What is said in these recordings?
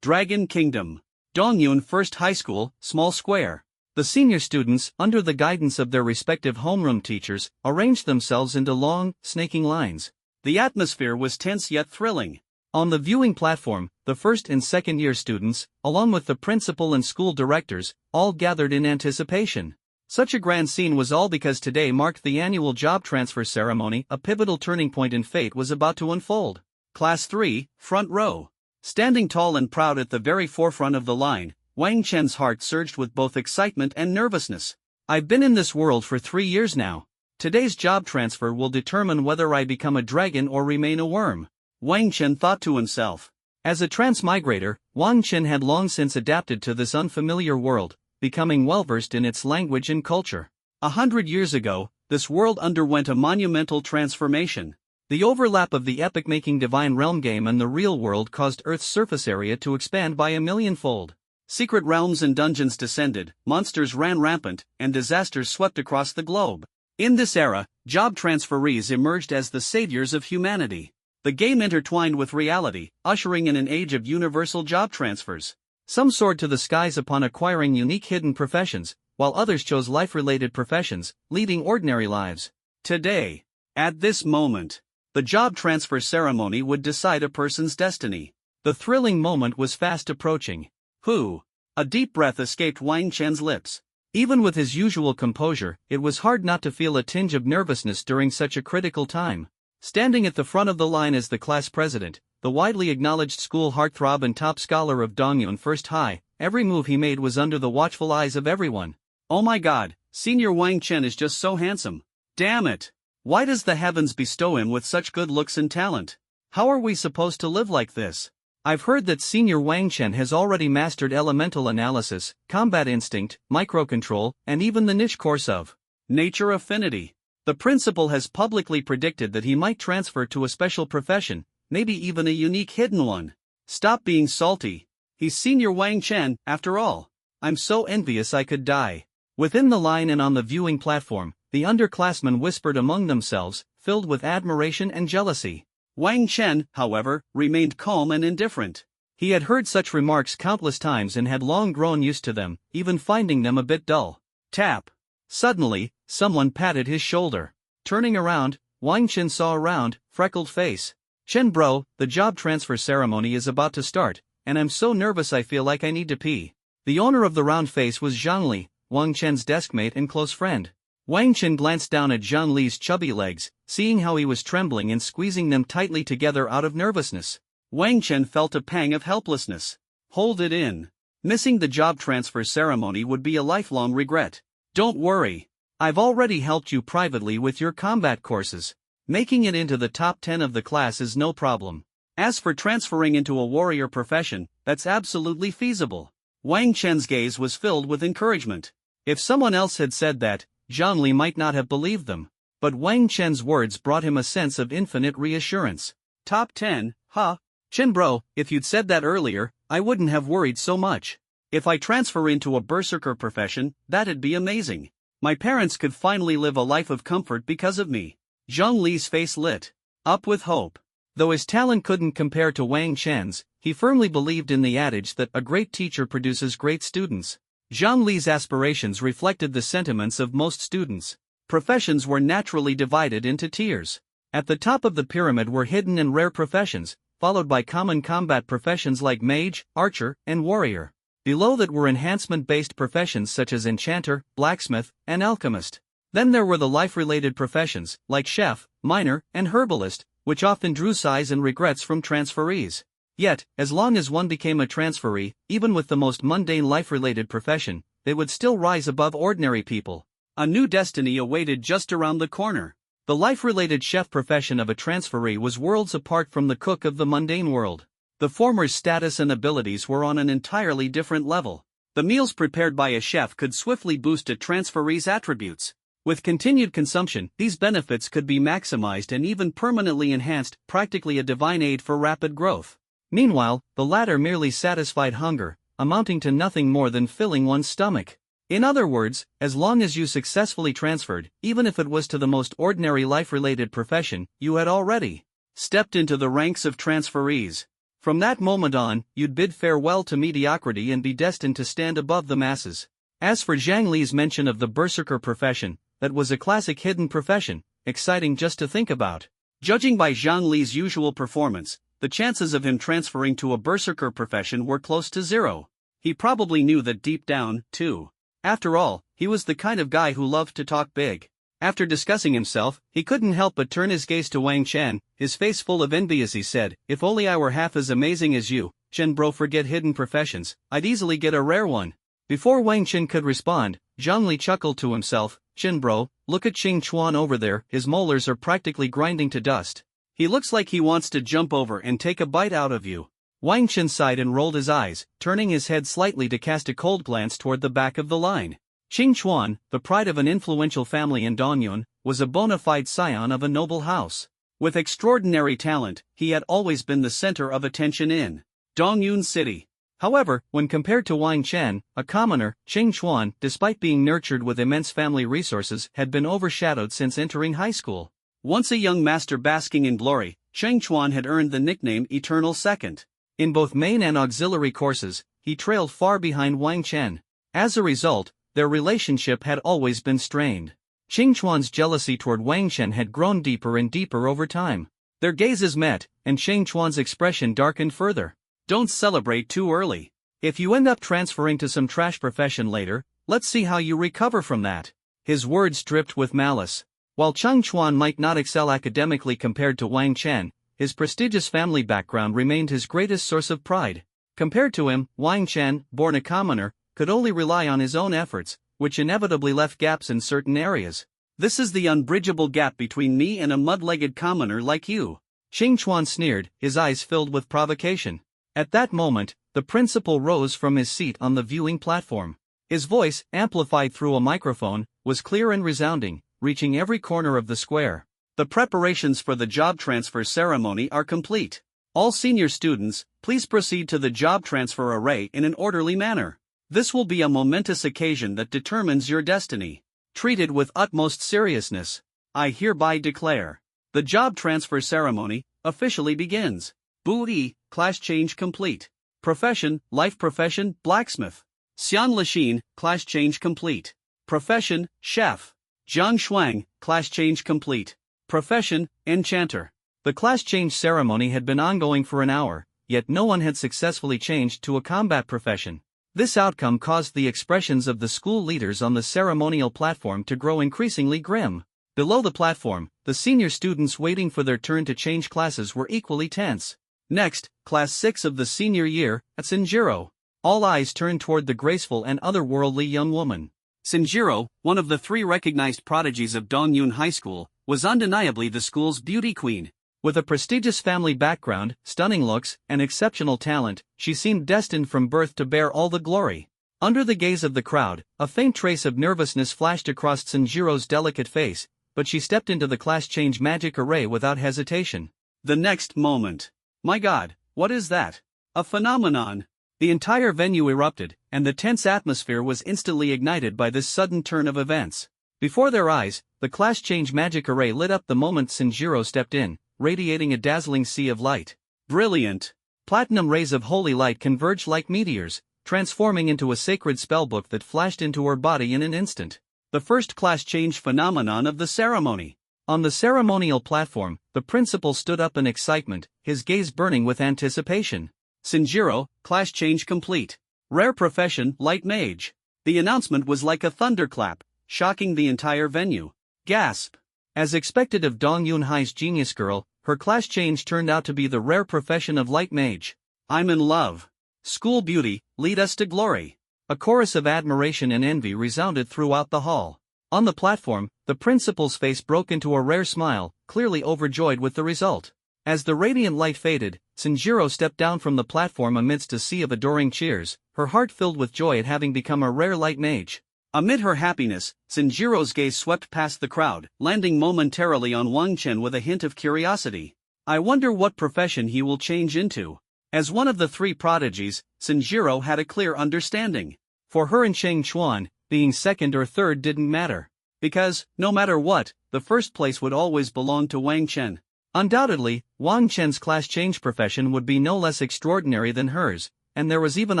Dragon Kingdom. Dongyun First High School, Small Square. The senior students, under the guidance of their respective homeroom teachers, arranged themselves into long, snaking lines. The atmosphere was tense yet thrilling. On the viewing platform, the first and second year students, along with the principal and school directors, all gathered in anticipation. Such a grand scene was all because today marked the annual job transfer ceremony. A pivotal turning point in fate was about to unfold. Class 3, front row. Standing tall and proud at the very forefront of the line, Wang Chen's heart surged with both excitement and nervousness. I've been in this world for 3 years now. Today's job transfer will determine whether I become a dragon or remain a worm, Wang Chen thought to himself. As a transmigrator, Wang Chen had long since adapted to this unfamiliar world, becoming well-versed in its language and culture. 100 years ago, this world underwent a monumental transformation. The overlap of the epic-making Divine Realm game and the real world caused Earth's surface area to expand by a millionfold. Secret realms and dungeons descended, monsters ran rampant, and disasters swept across the globe. In this era, job transferees emerged as the saviors of humanity. The game intertwined with reality, ushering in an age of universal job transfers. Some soared to the skies upon acquiring unique hidden professions, while others chose life-related professions, leading ordinary lives. Today, at this moment, the job transfer ceremony would decide a person's destiny. The thrilling moment was fast approaching. A deep breath escaped Wang Chen's lips. Even with his usual composure, it was hard not to feel a tinge of nervousness during such a critical time. Standing at the front of the line as the class president, the widely acknowledged school heartthrob and top scholar of Dongyun First High, every move he made was under the watchful eyes of everyone. Oh my god, Senior Wang Chen is just so handsome. Damn it! Why does the heavens bestow him with such good looks and talent? How are we supposed to live like this? I've heard that Senior Wang Chen has already mastered elemental analysis, combat instinct, microcontrol, and even the niche course of nature affinity. The principal has publicly predicted that he might transfer to a special profession, maybe even a unique hidden one. Stop being salty. He's Senior Wang Chen, after all. I'm so envious I could die. Within the line and on the viewing platform, the underclassmen whispered among themselves, filled with admiration and jealousy. Wang Chen, however, remained calm and indifferent. He had heard such remarks countless times and had long grown used to them, even finding them a bit dull. Tap. Suddenly, someone patted his shoulder. Turning around, Wang Chen saw a round, freckled face. Chen bro, the job transfer ceremony is about to start, and I'm so nervous I feel like I need to pee. The owner of the round face was Zhang Li, Wang Chen's deskmate and close friend. Wang Chen glanced down at Zhang Li's chubby legs, seeing how he was trembling and squeezing them tightly together out of nervousness. Wang Chen felt a pang of helplessness. Hold it in. Missing the job transfer ceremony would be a lifelong regret. Don't worry. I've already helped you privately with your combat courses. Making it into the top 10 of the class is no problem. As for transferring into a warrior profession, that's absolutely feasible. Wang Chen's gaze was filled with encouragement. If someone else had said that, Zhang Li might not have believed them. But Wang Chen's words brought him a sense of infinite reassurance. Top 10, huh? Chen bro, if you'd said that earlier, I wouldn't have worried so much. If I transfer into a berserker profession, that'd be amazing. My parents could finally live a life of comfort because of me. Zhang Li's face lit up with hope. Though his talent couldn't compare to Wang Chen's, he firmly believed in the adage that a great teacher produces great students. Zhang Li's aspirations reflected the sentiments of most students. Professions were naturally divided into tiers. At the top of the pyramid were hidden and rare professions, followed by common combat professions like mage, archer, and warrior. Below that were enhancement-based professions such as enchanter, blacksmith, and alchemist. Then there were the life-related professions, like chef, miner, and herbalist, which often drew sighs and regrets from transferees. Yet, as long as one became a transferee, even with the most mundane life-related profession, they would still rise above ordinary people. A new destiny awaited just around the corner. The life-related chef profession of a transferee was worlds apart from the cook of the mundane world. The former's status and abilities were on an entirely different level. The meals prepared by a chef could swiftly boost a transferee's attributes. With continued consumption, these benefits could be maximized and even permanently enhanced, practically a divine aid for rapid growth. Meanwhile, the latter merely satisfied hunger, amounting to nothing more than filling one's stomach. In other words, as long as you successfully transferred, even if it was to the most ordinary life-related profession, you had already stepped into the ranks of transferees. From that moment on, you'd bid farewell to mediocrity and be destined to stand above the masses. As for Zhang Li's mention of the berserker profession, that was a classic hidden profession, exciting just to think about. Judging by Zhang Li's usual performance, the chances of him transferring to a berserker profession were close to zero. He probably knew that deep down, too. After all, he was the kind of guy who loved to talk big. After discussing himself, he couldn't help but turn his gaze to Wang Chen, his face full of envy as he said, "If only I were half as amazing as you, Chen bro. Forget hidden professions, I'd easily get a rare one." Before Wang Chen could respond, Zhang Li chuckled to himself, "Chen bro, look at Xing Chuan over there, his molars are practically grinding to dust. He looks like he wants to jump over and take a bite out of you." Wang Chen sighed and rolled his eyes, turning his head slightly to cast a cold glance toward the back of the line. Xing Chuan, the pride of an influential family in Dongyun, was a bona fide scion of a noble house. With extraordinary talent, he had always been the center of attention in Dongyun City. However, when compared to Wang Chen, a commoner, Xing Chuan, despite being nurtured with immense family resources, had been overshadowed since entering high school. Once a young master basking in glory, Xing Chuan had earned the nickname Eternal Second. In both main and auxiliary courses, he trailed far behind Wang Chen. As a result, their relationship had always been strained. Xing Chuan's jealousy toward Wang Chen had grown deeper and deeper over time. Their gazes met, and Xing Chuan's expression darkened further. "Don't celebrate too early. If you end up transferring to some trash profession later, let's see how you recover from that." His words dripped with malice. While Xing Chuan might not excel academically compared to Wang Chen, his prestigious family background remained his greatest source of pride. Compared to him, Wang Chen, born a commoner, could only rely on his own efforts, which inevitably left gaps in certain areas. "This is the unbridgeable gap between me and a mud-legged commoner like you." Xing Chuan sneered, his eyes filled with provocation. At that moment, the principal rose from his seat on the viewing platform. His voice, amplified through a microphone, was clear and resounding, reaching every corner of the square. "The preparations for the job transfer ceremony are complete. All senior students, please proceed to the job transfer array in an orderly manner. This will be a momentous occasion that determines your destiny. Treated with utmost seriousness, I hereby declare. The job transfer ceremony officially begins. Bu-yi, class change complete. Profession, life profession, blacksmith. Xian Lixin, class change complete. Profession, chef. Zhang Shuang, class change complete. Profession, enchanter." The class change ceremony had been ongoing for an hour, yet no one had successfully changed to a combat profession. This outcome caused the expressions of the school leaders on the ceremonial platform to grow increasingly grim. Below the platform, the senior students waiting for their turn to change classes were equally tense. Next, Class 6 of the senior year, at Sanjiro. All eyes turned toward the graceful and otherworldly young woman. Sanjiro, one of the 3 recognized prodigies of Dongyun High School, was undeniably the school's beauty queen. With a prestigious family background, stunning looks, and exceptional talent, she seemed destined from birth to bear all the glory. Under the gaze of the crowd, a faint trace of nervousness flashed across Sanjiro's delicate face, but she stepped into the class change magic array without hesitation. The next moment. My God, what is that? A phenomenon. The entire venue erupted, and the tense atmosphere was instantly ignited by this sudden turn of events. Before their eyes, the class change magic array lit up the moment Sanjiro stepped in, radiating a dazzling sea of light. Brilliant! Platinum rays of holy light converged like meteors, transforming into a sacred spellbook that flashed into her body in an instant. The first class change phenomenon of the ceremony. On the ceremonial platform, the principal stood up in excitement, his gaze burning with anticipation. "Sanjiro, class change complete. Rare profession, light mage." The announcement was like a thunderclap, shocking the entire venue. Gasp! As expected of Dongyun High's genius girl, her class change turned out to be the rare profession of light mage. "I'm in love. School beauty, lead us to glory." A chorus of admiration and envy resounded throughout the hall. On the platform, the principal's face broke into a rare smile, clearly overjoyed with the result. As the radiant light faded, Sanjiro stepped down from the platform amidst a sea of adoring cheers, her heart filled with joy at having become a rare light mage. Amid her happiness, Sanjiro's gaze swept past the crowd, landing momentarily on Wang Chen with a hint of curiosity. "I wonder what profession he will change into." As one of the 3 prodigies, Sanjiro had a clear understanding. For her and Xing Chuan, being second or third didn't matter. Because, no matter what, the first place would always belong to Wang Chen. Undoubtedly, Wang Chen's class change profession would be no less extraordinary than hers, and there was even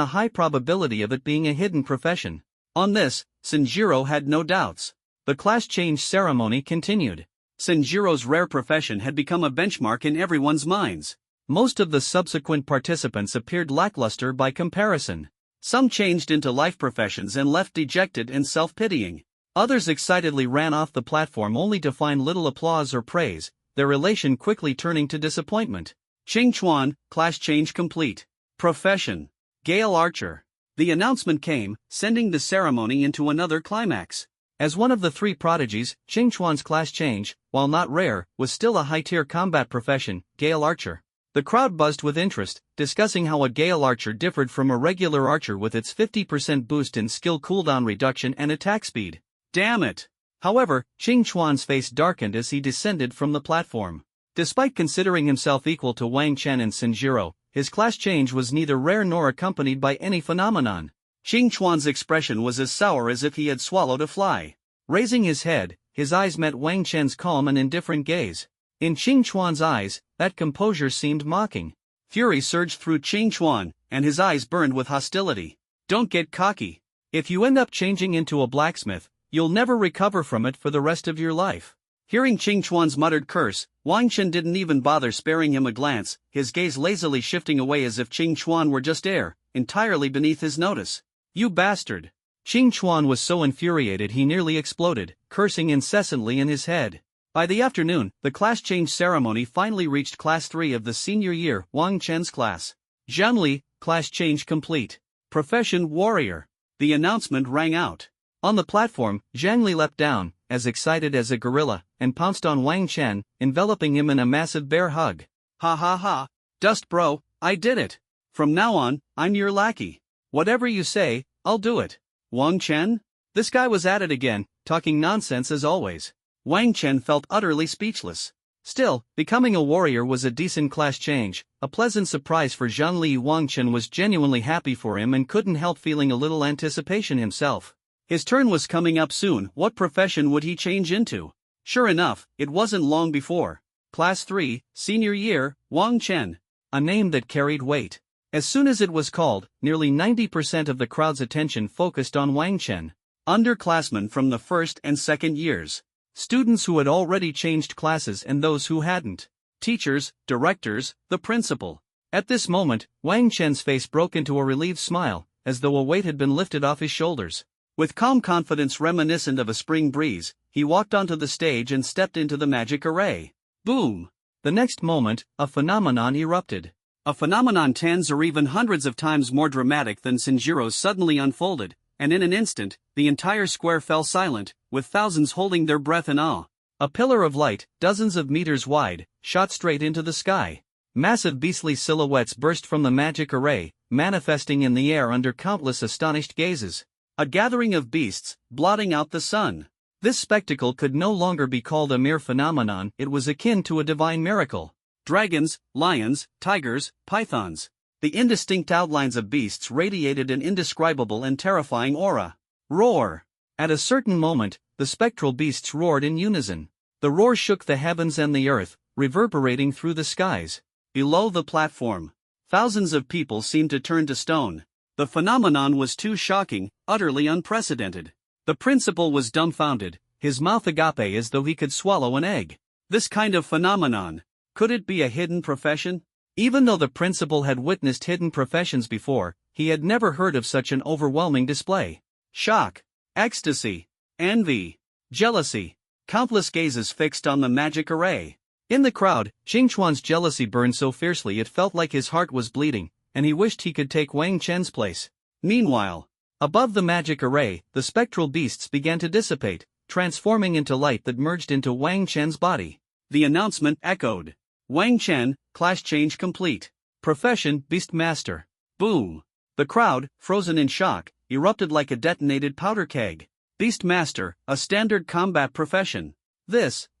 a high probability of it being a hidden profession. On this, Sanjiro had no doubts. The class change ceremony continued. Sanjiro's rare profession had become a benchmark in everyone's minds. Most of the subsequent participants appeared lackluster by comparison. Some changed into life professions and left dejected and self-pitying. Others excitedly ran off the platform only to find little applause or praise, their elation quickly turning to disappointment. Qing Chuan, class change complete. Profession: Gale Archer. The announcement came, sending the ceremony into another climax. As one of the three prodigies, Qing Chuan's class change, while not rare, was still a high-tier combat profession, Gale Archer. The crowd buzzed with interest, discussing how a Gale Archer differed from a regular archer with its 50% boost in skill cooldown reduction and attack speed. Damn it! However, Qing Chuan's face darkened as he descended from the platform. Despite considering himself equal to Wang Chen and Sanjiro, his class change was neither rare nor accompanied by any phenomenon. Qing Chuan's expression was as sour as if he had swallowed a fly. Raising his head, his eyes met Wang Chen's calm and indifferent gaze. In Qing Chuan's eyes, that composure seemed mocking. Fury surged through Qing Chuan, and his eyes burned with hostility. Don't get cocky. If you end up changing into a blacksmith, you'll never recover from it for the rest of your life. Hearing Qing Chuan's muttered curse, Wang Chen didn't even bother sparing him a glance, his gaze lazily shifting away as if Qing Chuan were just air, entirely beneath his notice. You bastard! Qing Chuan was so infuriated he nearly exploded, cursing incessantly in his head. By the afternoon, the class change ceremony finally reached Class 3 of the senior year, Wang Chen's class. Zhang, class change complete. Profession: Warrior. The announcement rang out. On the platform, Zhang Li leapt down, as excited as a gorilla, and pounced on Wang Chen, enveloping him in a massive bear hug. Ha ha ha! Dust bro, I did it! From now on, I'm your lackey. Whatever you say, I'll do it. Wang Chen? This guy was at it again, talking nonsense as always. Wang Chen felt utterly speechless. Still, becoming a warrior was a decent class change, a pleasant surprise for Zhang Li. Wang Chen was genuinely happy for him and couldn't help feeling a little anticipation himself. His turn was coming up soon. What profession would he change into? Sure enough, it wasn't long before. Class 3, senior year, Wang Chen. A name that carried weight. As soon as it was called, nearly 90% of the crowd's attention focused on Wang Chen. Underclassmen from the first and second years. Students who had already changed classes and those who hadn't. Teachers, directors, the principal. At this moment, Wang Chen's face broke into a relieved smile, as though a weight had been lifted off his shoulders. With calm confidence reminiscent of a spring breeze, he walked onto the stage and stepped into the magic array. Boom! The next moment, a phenomenon erupted. A phenomenon tens or even hundreds of times more dramatic than Sanjiro's suddenly unfolded, and in an instant, the entire square fell silent, with thousands holding their breath in awe. A pillar of light, dozens of meters wide, shot straight into the sky. Massive beastly silhouettes burst from the magic array, manifesting in the air under countless astonished gazes. A gathering of beasts, blotting out the sun. This spectacle could no longer be called a mere phenomenon, it was akin to a divine miracle. Dragons, lions, tigers, pythons. The indistinct outlines of beasts radiated an indescribable and terrifying aura. Roar! At a certain moment, the spectral beasts roared in unison. The roar shook the heavens and the earth, reverberating through the skies. Below the platform, thousands of people seemed to turn to stone. The phenomenon was too shocking, utterly unprecedented. The principal was dumbfounded, his mouth agape as though he could swallow an egg. This kind of phenomenon. Could it be a hidden profession? Even though the principal had witnessed hidden professions before, he had never heard of such an overwhelming display. Shock, ecstasy, envy, jealousy, countless gazes fixed on the magic array. In the crowd, Qing Chuan's jealousy burned so fiercely it felt like his heart was bleeding, and he wished he could take Wang Chen's place. Meanwhile, above the magic array, the spectral beasts began to dissipate, transforming into light that merged into Wang Chen's body. The announcement echoed. Wang Chen, class change complete. Profession: Beastmaster. Boom! The crowd, frozen in shock, erupted like a detonated powder keg. Beastmaster, a standard combat profession.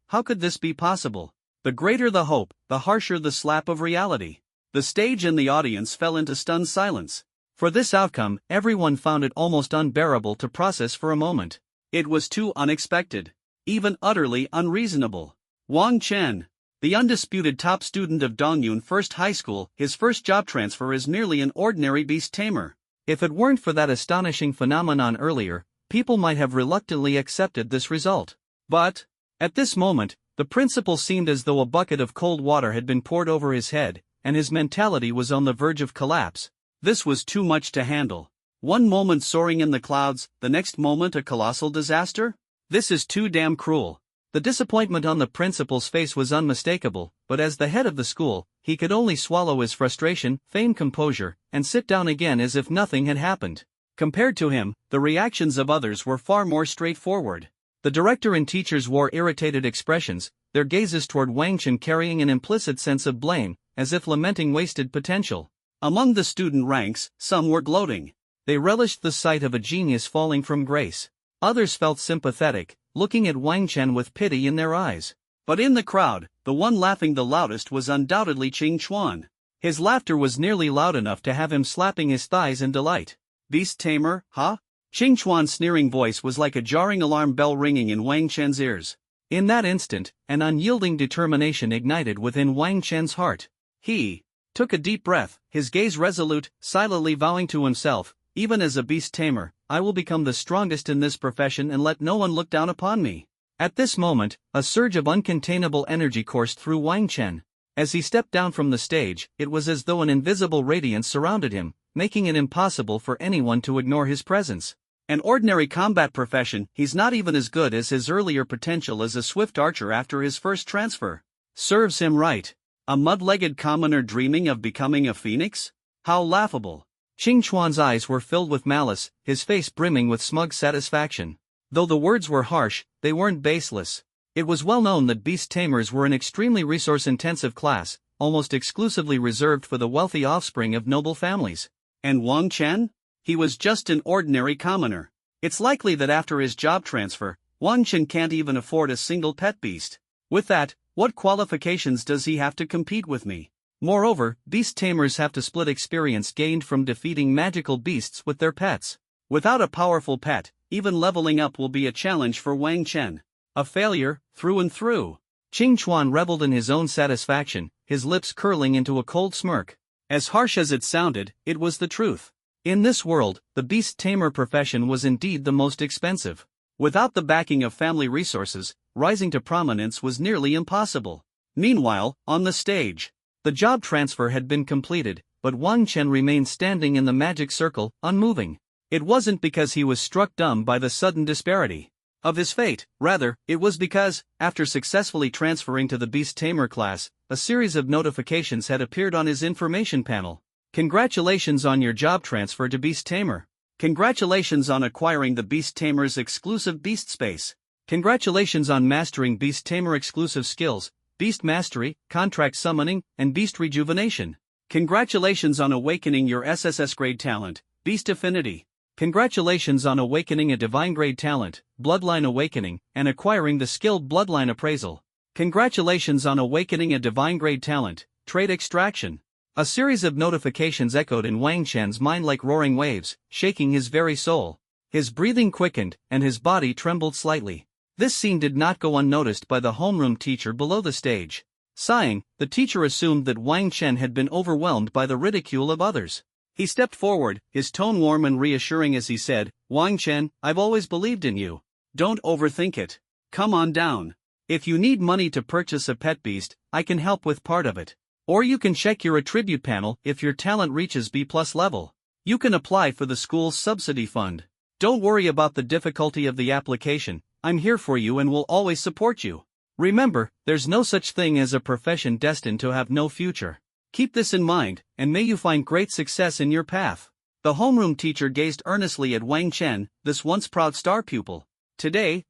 How could this be possible? The greater the hope, the harsher the slap of reality. The stage and the audience fell into stunned silence. For this outcome, everyone found it almost unbearable to process for a moment. It was too unexpected. Even utterly unreasonable. Wang Chen. The undisputed top student of Dongyun First High School, his first job transfer is merely an ordinary beast tamer. If it weren't for that astonishing phenomenon earlier, people might have reluctantly accepted this result. But, at this moment, the principal seemed as though a bucket of cold water had been poured over his head, and his mentality was on the verge of collapse. This was too much to handle. One moment soaring in the clouds, the next moment a colossal disaster? This is too damn cruel. The disappointment on the principal's face was unmistakable, but as the head of the school, he could only swallow his frustration, feign composure, and sit down again as if nothing had happened. Compared to him, the reactions of others were far more straightforward. The director and teachers wore irritated expressions, their gazes toward Wang Chen carrying an implicit sense of blame, as if lamenting wasted potential. Among the student ranks, some were gloating. They relished the sight of a genius falling from grace. Others felt sympathetic, looking at Wang Chen with pity in their eyes. But in the crowd, the one laughing the loudest was undoubtedly Qing Chuan. His laughter was nearly loud enough to have him slapping his thighs in delight. Beast tamer, huh? Qing Chuan's sneering voice was like a jarring alarm bell ringing in Wang Chen's ears. In that instant, an unyielding determination ignited within Wang Chen's heart. He took a deep breath, his gaze resolute, silently vowing to himself, even as a beast tamer, I will become the strongest in this profession and let no one look down upon me. At this moment, a surge of uncontainable energy coursed through Wang Chen. As he stepped down from the stage, it was as though an invisible radiance surrounded him, making it impossible for anyone to ignore his presence. An ordinary combat profession, he's not even as good as his earlier potential as a swift archer after his first transfer. Serves him right. A mud-legged commoner dreaming of becoming a phoenix? How laughable. Qing Chuan's eyes were filled with malice, his face brimming with smug satisfaction. Though the words were harsh, they weren't baseless. It was well known that beast tamers were an extremely resource-intensive class, almost exclusively reserved for the wealthy offspring of noble families. And Wang Chen? He was just an ordinary commoner. It's likely that after his job transfer, Wang Chen can't even afford a single pet beast. With that, what qualifications does he have to compete with me? Moreover, beast tamers have to split experience gained from defeating magical beasts with their pets. Without a powerful pet, even leveling up will be a challenge for Wang Chen. A failure, through and through. Qing Chuan reveled in his own satisfaction, his lips curling into a cold smirk. As harsh as it sounded, it was the truth. In this world, the beast tamer profession was indeed the most expensive. Without the backing of family resources, rising to prominence was nearly impossible. Meanwhile, on the stage, the job transfer had been completed, but Wang Chen remained standing in the magic circle, unmoving. It wasn't because he was struck dumb by the sudden disparity of his fate, rather, it was because, after successfully transferring to the beast tamer class, a series of notifications had appeared on his information panel. Congratulations on your job transfer to beast tamer. Congratulations on acquiring the beast tamer's exclusive beast space. Congratulations on mastering beast tamer exclusive skills, beast mastery, contract summoning, and beast rejuvenation. Congratulations on awakening your SSS grade talent, beast affinity. Congratulations on awakening a divine grade talent, bloodline awakening, and acquiring the skilled bloodline appraisal. Congratulations on awakening a divine grade talent, trait extraction. A series of notifications echoed in Wang Chen's mind like roaring waves, shaking his very soul. His breathing quickened, and his body trembled slightly. This scene did not go unnoticed by the homeroom teacher below the stage. Sighing, the teacher assumed that Wang Chen had been overwhelmed by the ridicule of others. He stepped forward, his tone warm and reassuring as he said, Wang Chen, I've always believed in you. Don't overthink it. Come on down. If you need money to purchase a pet beast, I can help with part of it. Or you can check your attribute panel if your talent reaches B+ level. You can apply for the school's subsidy fund. Don't worry about the difficulty of the application, I'm here for you and will always support you. Remember, there's no such thing as a profession destined to have no future. Keep this in mind, and may you find great success in your path. The homeroom teacher gazed earnestly at Wang Chen, this once proud star pupil. Today,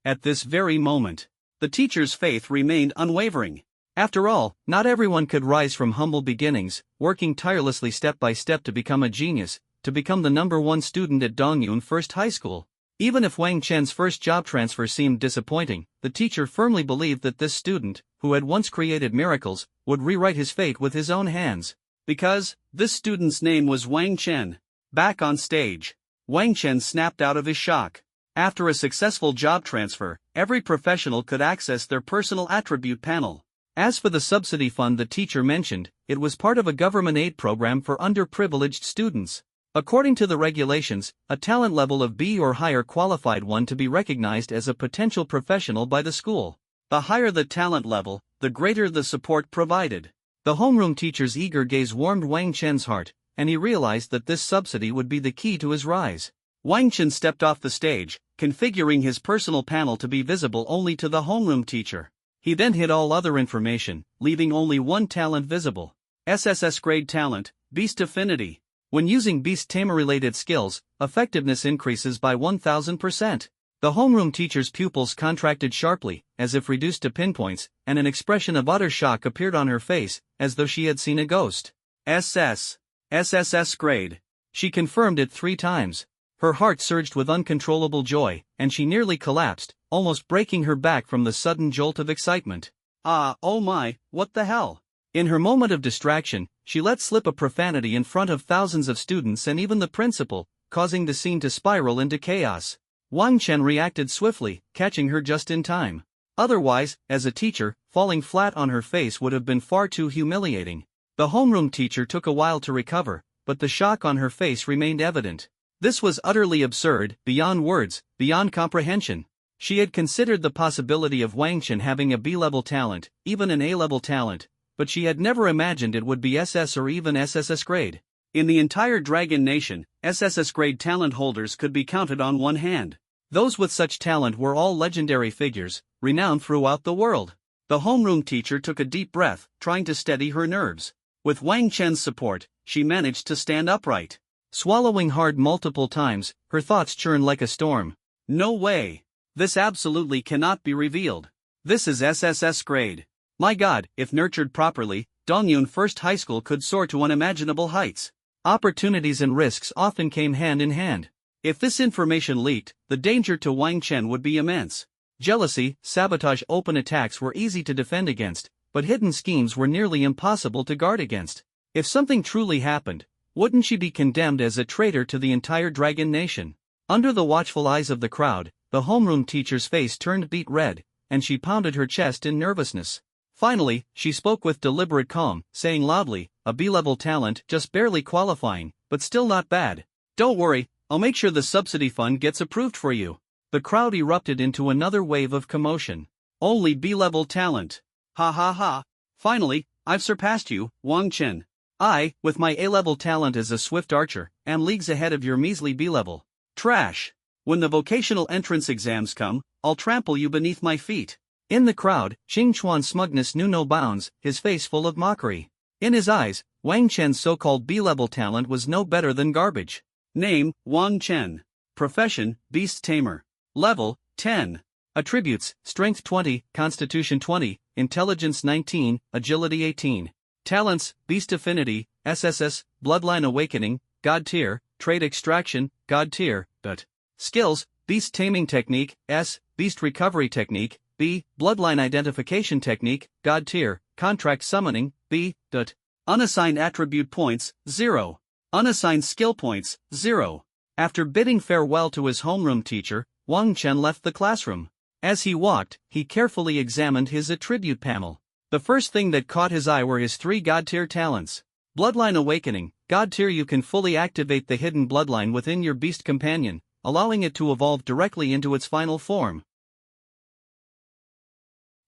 at this very moment, the teacher's faith remained unwavering. After all, not everyone could rise from humble beginnings, working tirelessly step by step to become a genius, to become the #1 student at Dongyun First High School. Even if Wang Chen's first job transfer seemed disappointing, the teacher firmly believed that this student, who had once created miracles, would rewrite his fate with his own hands. Because, this student's name was Wang Chen. Back on stage, Wang Chen snapped out of his shock. After a successful job transfer, every professional could access their personal attribute panel. As for the subsidy fund the teacher mentioned, it was part of a government aid program for underprivileged students. According to the regulations, a talent level of B or higher qualified one to be recognized as a potential professional by the school. The higher the talent level, the greater the support provided. The homeroom teacher's eager gaze warmed Wang Chen's heart, and he realized that this subsidy would be the key to his rise. Wang Chen stepped off the stage, configuring his personal panel to be visible only to the homeroom teacher. He then hid all other information, leaving only one talent visible. SSS grade talent, Beast Affinity. When using Beast Tamer-related skills, effectiveness increases by 1000%. The homeroom teacher's pupils contracted sharply, as if reduced to pinpoints, and an expression of utter shock appeared on her face, as though she had seen a ghost. SSS grade. She confirmed it 3 times. Her heart surged with uncontrollable joy, and she nearly collapsed, almost breaking her back from the sudden jolt of excitement. Oh my, what the hell? In her moment of distraction, she let slip a profanity in front of thousands of students and even the principal, causing the scene to spiral into chaos. Wang Chen reacted swiftly, catching her just in time. Otherwise, as a teacher, falling flat on her face would have been far too humiliating. The homeroom teacher took a while to recover, but the shock on her face remained evident. This was utterly absurd, beyond words, beyond comprehension. She had considered the possibility of Wang Chen having a B-level talent, even an A-level talent, but she had never imagined it would be SS or even SSS grade. In the entire Dragon Nation, SSS grade talent holders could be counted on one hand. Those with such talent were all legendary figures, renowned throughout the world. The homeroom teacher took a deep breath, trying to steady her nerves. With Wang Chen's support, she managed to stand upright. Swallowing hard multiple times, her thoughts churned like a storm. No way. This absolutely cannot be revealed. This is SSS grade. My God, if nurtured properly, Dongyun First High School could soar to unimaginable heights. Opportunities and risks often came hand in hand. If this information leaked, the danger to Wang Chen would be immense. Jealousy, sabotage, open attacks were easy to defend against, but hidden schemes were nearly impossible to guard against. If something truly happened, wouldn't she be condemned as a traitor to the entire Dragon Nation? Under the watchful eyes of the crowd, the homeroom teacher's face turned beet red, and she pounded her chest in nervousness. Finally, she spoke with deliberate calm, saying loudly, a B-level talent, just barely qualifying, but still not bad. Don't worry, I'll make sure the subsidy fund gets approved for you. The crowd erupted into another wave of commotion. Only B-level talent. Ha ha ha. Finally, I've surpassed you, Wang Chen. I, with my A-level talent as a swift archer, am leagues ahead of your measly B-level. Trash. When the vocational entrance exams come, I'll trample you beneath my feet. In the crowd, Qing Chuan's smugness knew no bounds, his face full of mockery. In his eyes, Wang Chen's so-called B-level talent was no better than garbage. Name, Wang Chen. Profession, Beast Tamer. Level, 10. Attributes, Strength 20, Constitution 20, Intelligence 19, Agility 18. Talents, Beast Affinity, SSS, Bloodline Awakening, God Tier, Trade Extraction, God Tier, but skills, Beast Taming Technique, S, Beast Recovery Technique, B, Bloodline Identification Technique, God Tier, Contract Summoning, B, dot. Unassigned Attribute Points, 0. Unassigned Skill Points, 0. After bidding farewell to his homeroom teacher, Wang Chen left the classroom. As he walked, he carefully examined his attribute panel. The first thing that caught his eye were his 3 God Tier talents. Bloodline Awakening, God Tier. You can fully activate the hidden bloodline within your beast companion, allowing it to evolve directly into its final form.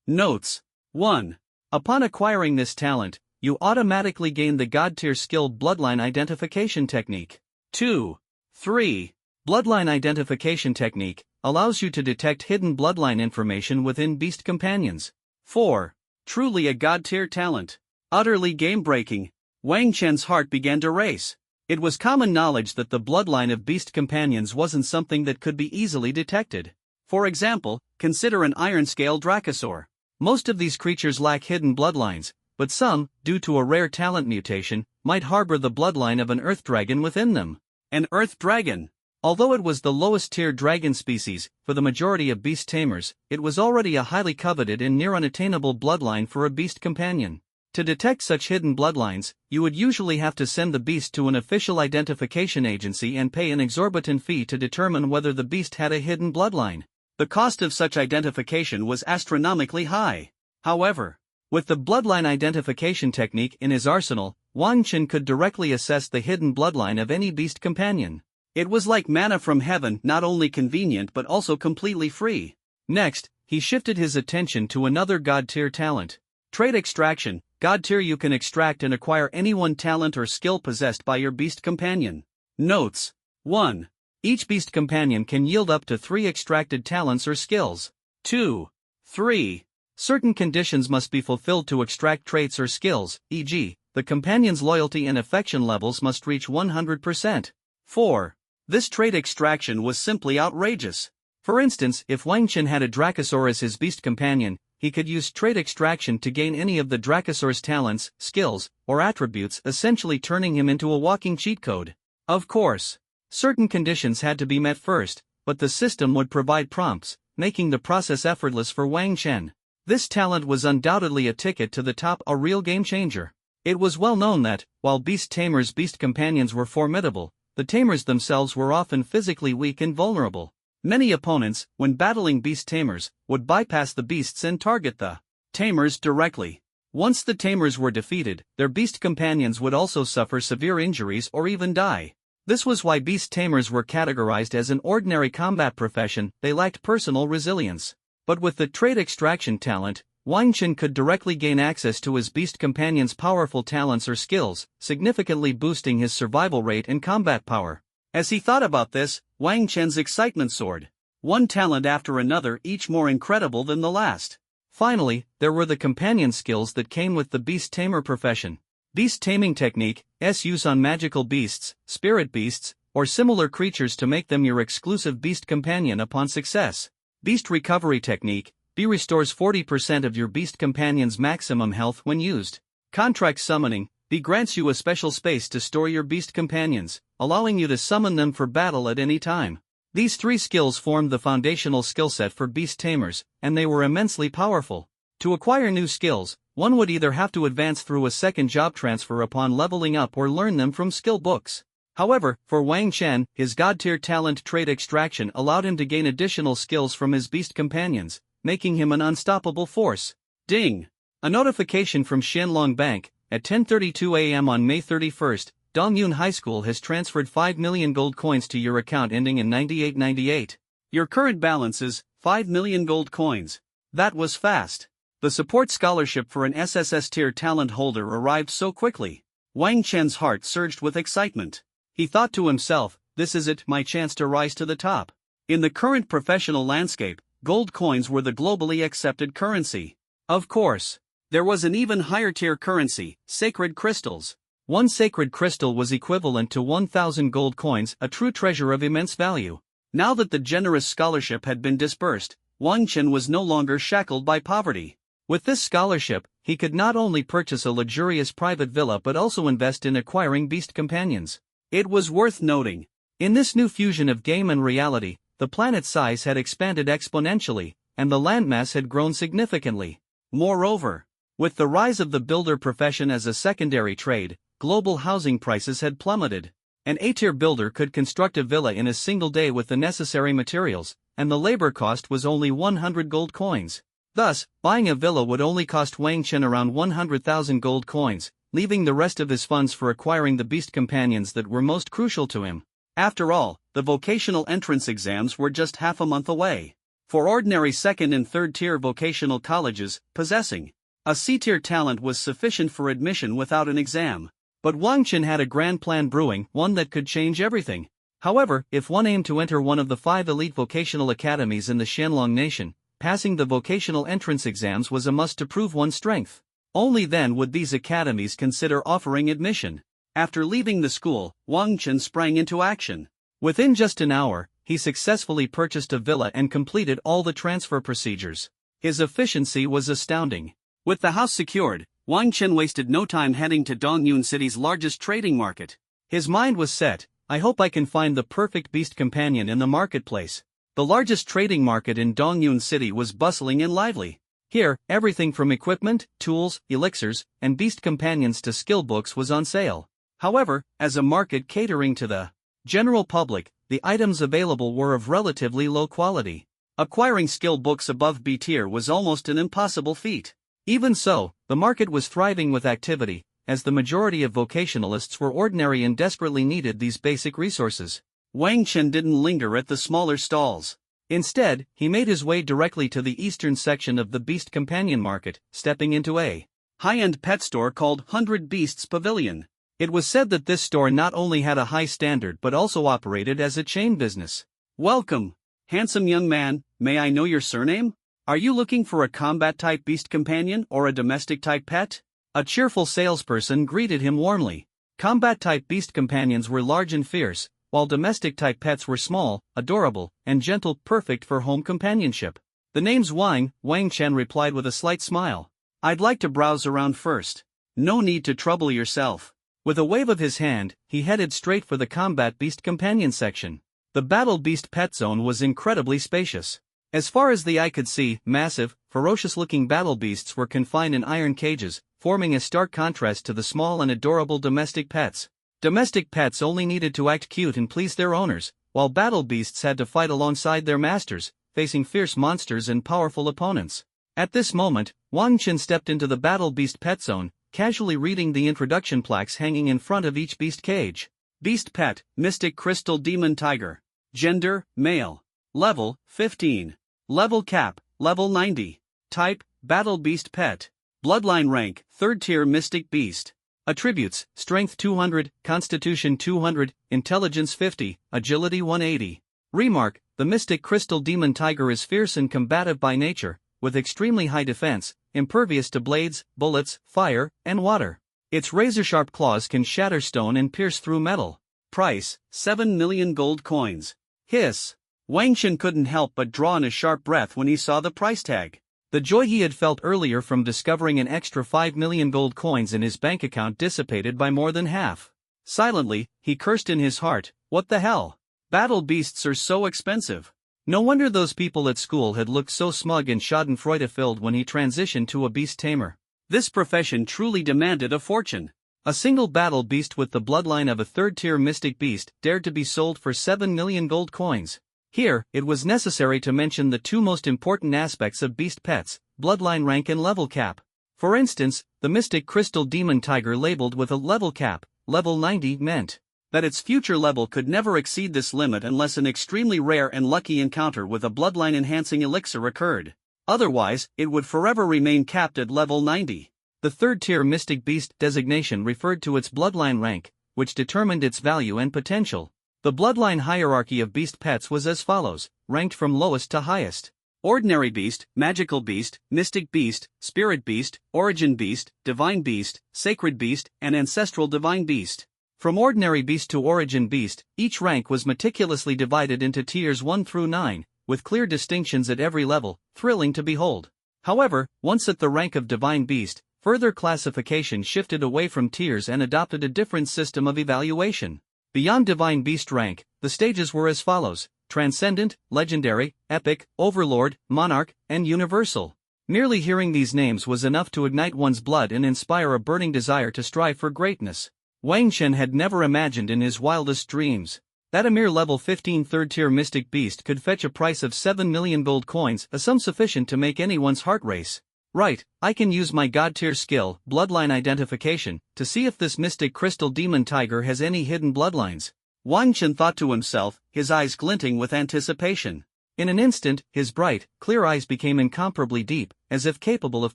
Notes. 1. Upon acquiring this talent, you automatically gain the God Tier skill Bloodline Identification Technique. 2. 3. Bloodline Identification Technique allows you to detect hidden bloodline information within beast companions. 4. Truly a God Tier talent. Utterly game-breaking. Wang Chen's heart began to race. It was common knowledge that the bloodline of beast companions wasn't something that could be easily detected. For example, consider an iron-scale Dracosaur. Most of these creatures lack hidden bloodlines, but some, due to a rare talent mutation, might harbor the bloodline of an earth dragon within them. An earth dragon. Although it was the lowest-tier dragon species, for the majority of beast tamers, it was already a highly coveted and near-unattainable bloodline for a beast companion. To detect such hidden bloodlines, you would usually have to send the beast to an official identification agency and pay an exorbitant fee to determine whether the beast had a hidden bloodline. The cost of such identification was astronomically high. However, With the bloodline identification technique in his arsenal, Wang Chen could directly assess the hidden bloodline of any beast companion. It was like manna from heaven, not only convenient but also completely free. Next, he shifted his attention to another God-tier talent. Trait extraction. God-tier, you can extract and acquire any one talent or skill possessed by your beast companion. Notes. 1. Each beast companion can yield up to 3 extracted talents or skills. 2. 3. Certain conditions must be fulfilled to extract traits or skills, e.g., the companion's loyalty and affection levels must reach 100%. 4. This trait extraction was simply outrageous. For instance, if Wang Chen had a Dracosaur as his beast companion, he could use trait extraction to gain any of the Dracosaur's talents, skills, or attributes, essentially turning him into a walking cheat code. Of course, certain conditions had to be met first, but the system would provide prompts, making the process effortless for Wang Chen. This talent was undoubtedly a ticket to the top, a real game changer. It was well known that, while beast tamers' beast companions were formidable, the tamers themselves were often physically weak and vulnerable. Many opponents, when battling beast tamers, would bypass the beasts and target the tamers directly. Once the tamers were defeated, their beast companions would also suffer severe injuries or even die. This was why beast tamers were categorized as an ordinary combat profession. They lacked personal resilience. But with the trait extraction talent, Wang Chen could directly gain access to his beast companion's powerful talents or skills, significantly boosting his survival rate and combat power. As he thought about this, Wang Chen's excitement soared. One talent after another, each more incredible than the last. Finally, there were the companion skills that came with the beast tamer profession. Beast taming technique, use on magical beasts, spirit beasts, or similar creatures to make them your exclusive beast companion upon success. Beast recovery technique, B restores 40% of your beast companion's maximum health when used. Contract summoning, B grants you a special space to store your beast companions, allowing you to summon them for battle at any time. These 3 skills formed the foundational skill set for beast tamers, and they were immensely powerful. To acquire new skills, one would either have to advance through a second job transfer upon leveling up or learn them from skill books. However, for Wang Chen, his god-tier talent trait extraction allowed him to gain additional skills from his beast companions, making him an unstoppable force. Ding! A notification from Xianlong Bank. At 10:32 a.m. on May 31st, Dongyun High School has transferred 5 million gold coins to your account ending in 9898. Your current balance is 5 million gold coins. That was fast. The support scholarship for an SSS tier talent holder arrived so quickly. Wang Chen's heart surged with excitement. He thought to himself, this is it, my chance to rise to the top. In the current professional landscape, gold coins were the globally accepted currency. Of course, there was an even higher tier currency, sacred crystals. One sacred crystal was equivalent to 1,000 gold coins, a true treasure of immense value. Now that the generous scholarship had been dispersed, Wang Chen was no longer shackled by poverty. With this scholarship, he could not only purchase a luxurious private villa but also invest in acquiring beast companions. It was worth noting. In this new fusion of game and reality, the planet's size had expanded exponentially, and the landmass had grown significantly. Moreover, with the rise of the builder profession as a secondary trade, global housing prices had plummeted. An A-tier builder could construct a villa in a single day with the necessary materials, and the labor cost was only 100 gold coins. Thus, buying a villa would only cost Wang Chen around 100,000 gold coins, leaving the rest of his funds for acquiring the beast companions that were most crucial to him. After all, the vocational entrance exams were just half a month away. For ordinary second and third tier vocational colleges, possessing a C-tier talent was sufficient for admission without an exam. But Wang Chen had a grand plan brewing, one that could change everything. However, if one aimed to enter one of the 5 elite vocational academies in the Xianlong nation, passing the vocational entrance exams was a must to prove one's strength. Only then would these academies consider offering admission. After leaving the school, Wang Chen sprang into action. Within just an hour, he successfully purchased a villa and completed all the transfer procedures. His efficiency was astounding. With the house secured, Wang Chen wasted no time heading to Dongyun City's largest trading market. His mind was set. I hope I can find the perfect beast companion in the marketplace. The largest trading market in Dongyun City was bustling and lively. Here, everything from equipment, tools, elixirs, and beast companions to skill books was on sale. However, as a market catering to the general public, the items available were of relatively low quality. Acquiring skill books above B tier was almost an impossible feat. Even so, The market was thriving with activity, as the majority of vocationalists were ordinary and desperately needed these basic resources. Wang Chen didn't linger at the smaller stalls. Instead, he made his way directly to the eastern section of the Beast Companion Market, stepping into a high-end pet store called 100 Beasts Pavilion. It was said that this store not only had a high standard but also operated as a chain business. Welcome, handsome young man, may I know your surname? Are you looking for a combat-type beast companion or a domestic-type pet? A cheerful salesperson greeted him warmly. Combat-type beast companions were large and fierce, while domestic-type pets were small, adorable, and gentle, perfect for home companionship. The name's Wang Chen replied with a slight smile. I'd like to browse around first. No need to trouble yourself. With a wave of his hand, he headed straight for the combat beast companion section. The battle beast pet zone was incredibly spacious. As far as the eye could see, massive, ferocious-looking battle beasts were confined in iron cages, forming a stark contrast to the small and adorable domestic pets. Domestic pets only needed to act cute and please their owners, while battle beasts had to fight alongside their masters, facing fierce monsters and powerful opponents. At this moment, Wang Chen stepped into the battle beast pet zone, casually reading the introduction plaques hanging in front of each beast cage. Beast pet, Mystic Crystal Demon Tiger. Gender, male. Level, 15. Level cap, level 90. Type, battle beast pet. Bloodline rank, 3rd tier mystic beast. Attributes, strength 200, constitution 200, intelligence 50, agility 180. Remark, the mystic crystal demon tiger is fierce and combative by nature, with extremely high defense, impervious to blades, bullets, fire, and water. Its razor-sharp claws can shatter stone and pierce through metal. Price, 7 million gold coins. Hiss. Wang Chen couldn't help but draw in a sharp breath when he saw the price tag. The joy he had felt earlier from discovering an extra 5 million gold coins in his bank account dissipated by more than half. Silently, he cursed in his heart, what the hell? Battle beasts are so expensive. No wonder those people at school had looked so smug and schadenfreude-filled when he transitioned to a beast tamer. This profession truly demanded a fortune. A single battle beast with the bloodline of a 3rd-tier mystic beast dared to be sold for 7 million gold coins. Here, it was necessary to mention the two most important aspects of beast pets, bloodline rank and level cap. For instance, the mystic crystal demon tiger labeled with a level cap, level 90, meant that its future level could never exceed this limit unless an extremely rare and lucky encounter with a bloodline-enhancing elixir occurred. Otherwise, it would forever remain capped at level 90. The 3rd-tier mystic beast designation referred to its bloodline rank, which determined its value and potential. The bloodline hierarchy of beast pets was as follows, ranked from lowest to highest. Ordinary beast, magical beast, mystic beast, spirit beast, origin beast, divine beast, sacred beast, and ancestral divine beast. From ordinary beast to origin beast, each rank was meticulously divided into tiers 1 through 9, with clear distinctions at every level, thrilling to behold. However, once at the rank of divine beast, further classification shifted away from tiers and adopted a different system of evaluation. Beyond divine beast rank, the stages were as follows: transcendent, legendary, epic, overlord, monarch, and universal. Merely hearing these names was enough to ignite one's blood and inspire a burning desire to strive for greatness. Wang Chen had never imagined in his wildest dreams that a mere level 15 3rd-tier mystic beast could fetch a price of 7 million gold coins, a sum sufficient to make anyone's heart race. Right, I can use my god-tier skill, bloodline identification, to see if this mystic crystal demon tiger has any hidden bloodlines. Wang Chen thought to himself, his eyes glinting with anticipation. In an instant, his bright, clear eyes became incomparably deep, as if capable of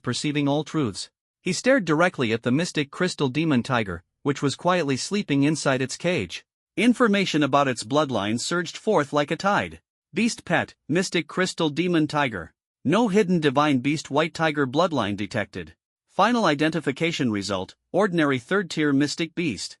perceiving all truths. He stared directly at the mystic crystal demon tiger, which was quietly sleeping inside its cage. Information about its bloodline surged forth like a tide. Beast pet, mystic crystal demon tiger. No hidden divine beast white tiger bloodline detected. Final identification result, ordinary 3rd-tier mystic beast.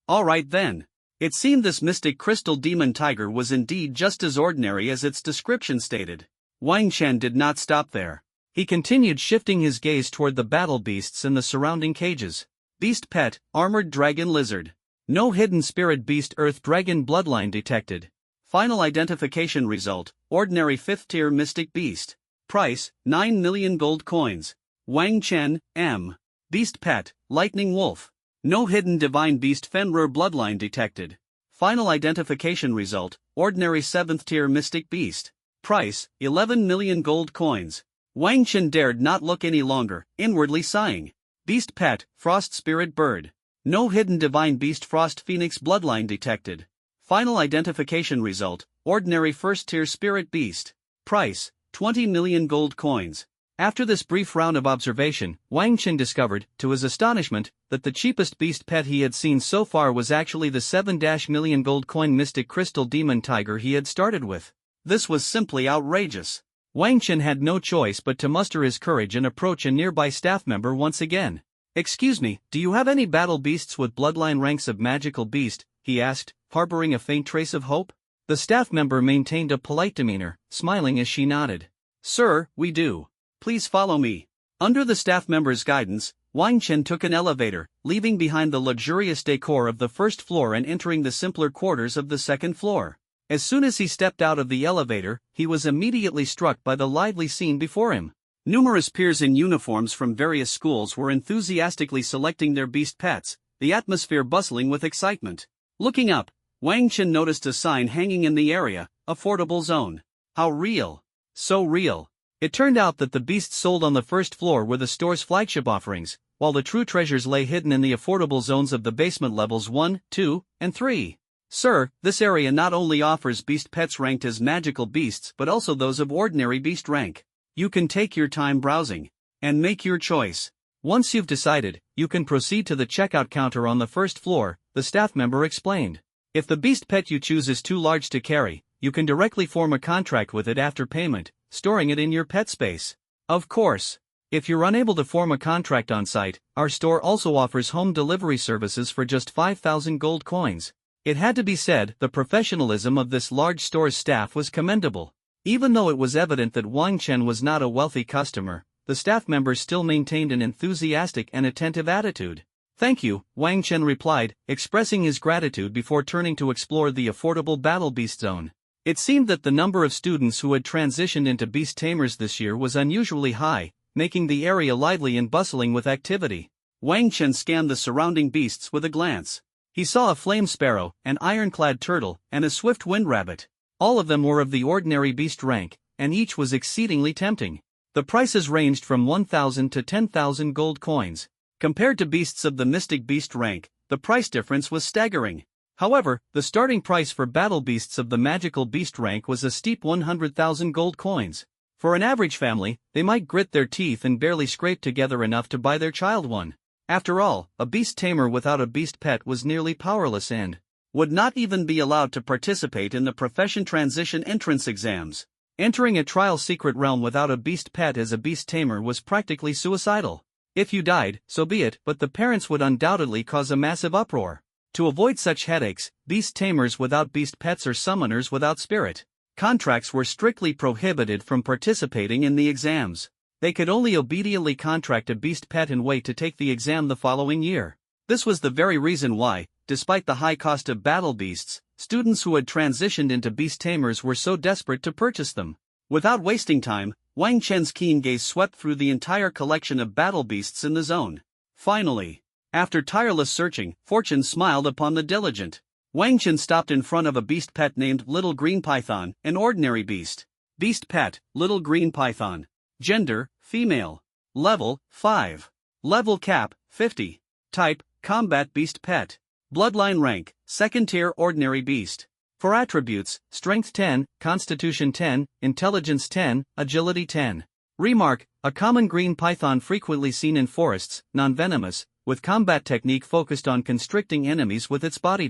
Alright then. It seemed this mystic crystal demon tiger was indeed just as ordinary as its description stated. Wang Chen did not stop there. He continued shifting his gaze toward the battle beasts in the surrounding cages. Beast pet, armored dragon lizard. No hidden spirit beast earth dragon bloodline detected. Final identification result, ordinary 5th-tier mystic beast. Price, 9 million gold coins. Wang Chen, M. Beast pet, lightning wolf. No hidden divine beast Fenrir bloodline detected. Final identification result, ordinary 7th-tier mystic beast. Price, 11 million gold coins. Wang Chen dared not look any longer, inwardly sighing. Beast pet, frost spirit bird. No hidden divine beast frost phoenix bloodline detected. Final identification result, ordinary first-tier spirit beast. Price, 20 million gold coins. After this brief round of observation, Wang Chen discovered, to his astonishment, that the cheapest beast pet he had seen so far was actually the 7 million gold coin mystic crystal demon tiger he had started with. This was simply outrageous. Wang Chen had no choice but to muster his courage and approach a nearby staff member once again. "Excuse me, do you have any battle beasts with bloodline ranks of magical beast?" he asked, harboring a faint trace of hope. The staff member maintained a polite demeanor, smiling as she nodded. "Sir, we do. Please follow me." Under the staff member's guidance, Wang Chen took an elevator, leaving behind the luxurious decor of the first floor and entering the simpler quarters of the second floor. As soon as he stepped out of the elevator, he was immediately struck by the lively scene before him. Numerous peers in uniforms from various schools were enthusiastically selecting their beast pets, the atmosphere bustling with excitement. Looking up, Wang Chen noticed a sign hanging in the area, "Affordable Zone." How real! So real. It turned out that the beasts sold on the first floor were the store's flagship offerings, while the true treasures lay hidden in the affordable zones of the basement levels 1, 2, and 3. "Sir, this area not only offers beast pets ranked as magical beasts but also those of ordinary beast rank. You can take your time browsing and make your choice. Once you've decided, you can proceed to the checkout counter on the first floor," the staff member explained. "If the beast pet you choose is too large to carry, you can directly form a contract with it after payment, storing it in your pet space. Of course, if you're unable to form a contract on site, our store also offers home delivery services for just 5,000 gold coins." It had to be said, the professionalism of this large store's staff was commendable. Even though it was evident that Wang Chen was not a wealthy customer, the staff member still maintained an enthusiastic and attentive attitude. "Thank you," Wang Chen replied, expressing his gratitude before turning to explore the affordable battle beast zone. It seemed that the number of students who had transitioned into beast tamers this year was unusually high, making the area lively and bustling with activity. Wang Chen scanned the surrounding beasts with a glance. He saw a flame sparrow, an ironclad turtle, and a swift wind rabbit. All of them were of the ordinary beast rank, and each was exceedingly tempting. The prices ranged from 1,000 to 10,000 gold coins. Compared to beasts of the mystic beast rank, the price difference was staggering. However, the starting price for battle beasts of the magical beast rank was a steep 100,000 gold coins. For an average family, they might grit their teeth and barely scrape together enough to buy their child one. After all, a beast tamer without a beast pet was nearly powerless and would not even be allowed to participate in the profession transition entrance exams. Entering a trial secret realm without a beast pet as a beast tamer was practically suicidal. If you died, so be it, but the parents would undoubtedly cause a massive uproar. To avoid such headaches, beast tamers without beast pets are summoners without spirit. Contracts were strictly prohibited from participating in the exams. They could only obediently contract a beast pet and wait to take the exam the following year. This was the very reason why, despite the high cost of battle beasts, students who had transitioned into beast tamers were so desperate to purchase them. Without wasting time, Wang Chen's keen gaze swept through the entire collection of battle beasts in the zone. Finally, after tireless searching, fortune smiled upon the diligent. Wang Chen stopped in front of a beast pet named Little Green Python, an ordinary beast. Beast pet, Little Green Python. Gender, female. Level, 5. Level cap, 50. Type, combat beast pet. Bloodline rank, second tier ordinary beast. For attributes, strength 10, constitution 10, intelligence 10, agility 10. Remark, a common green python frequently seen in forests, non-venomous, with combat technique focused on constricting enemies with its body.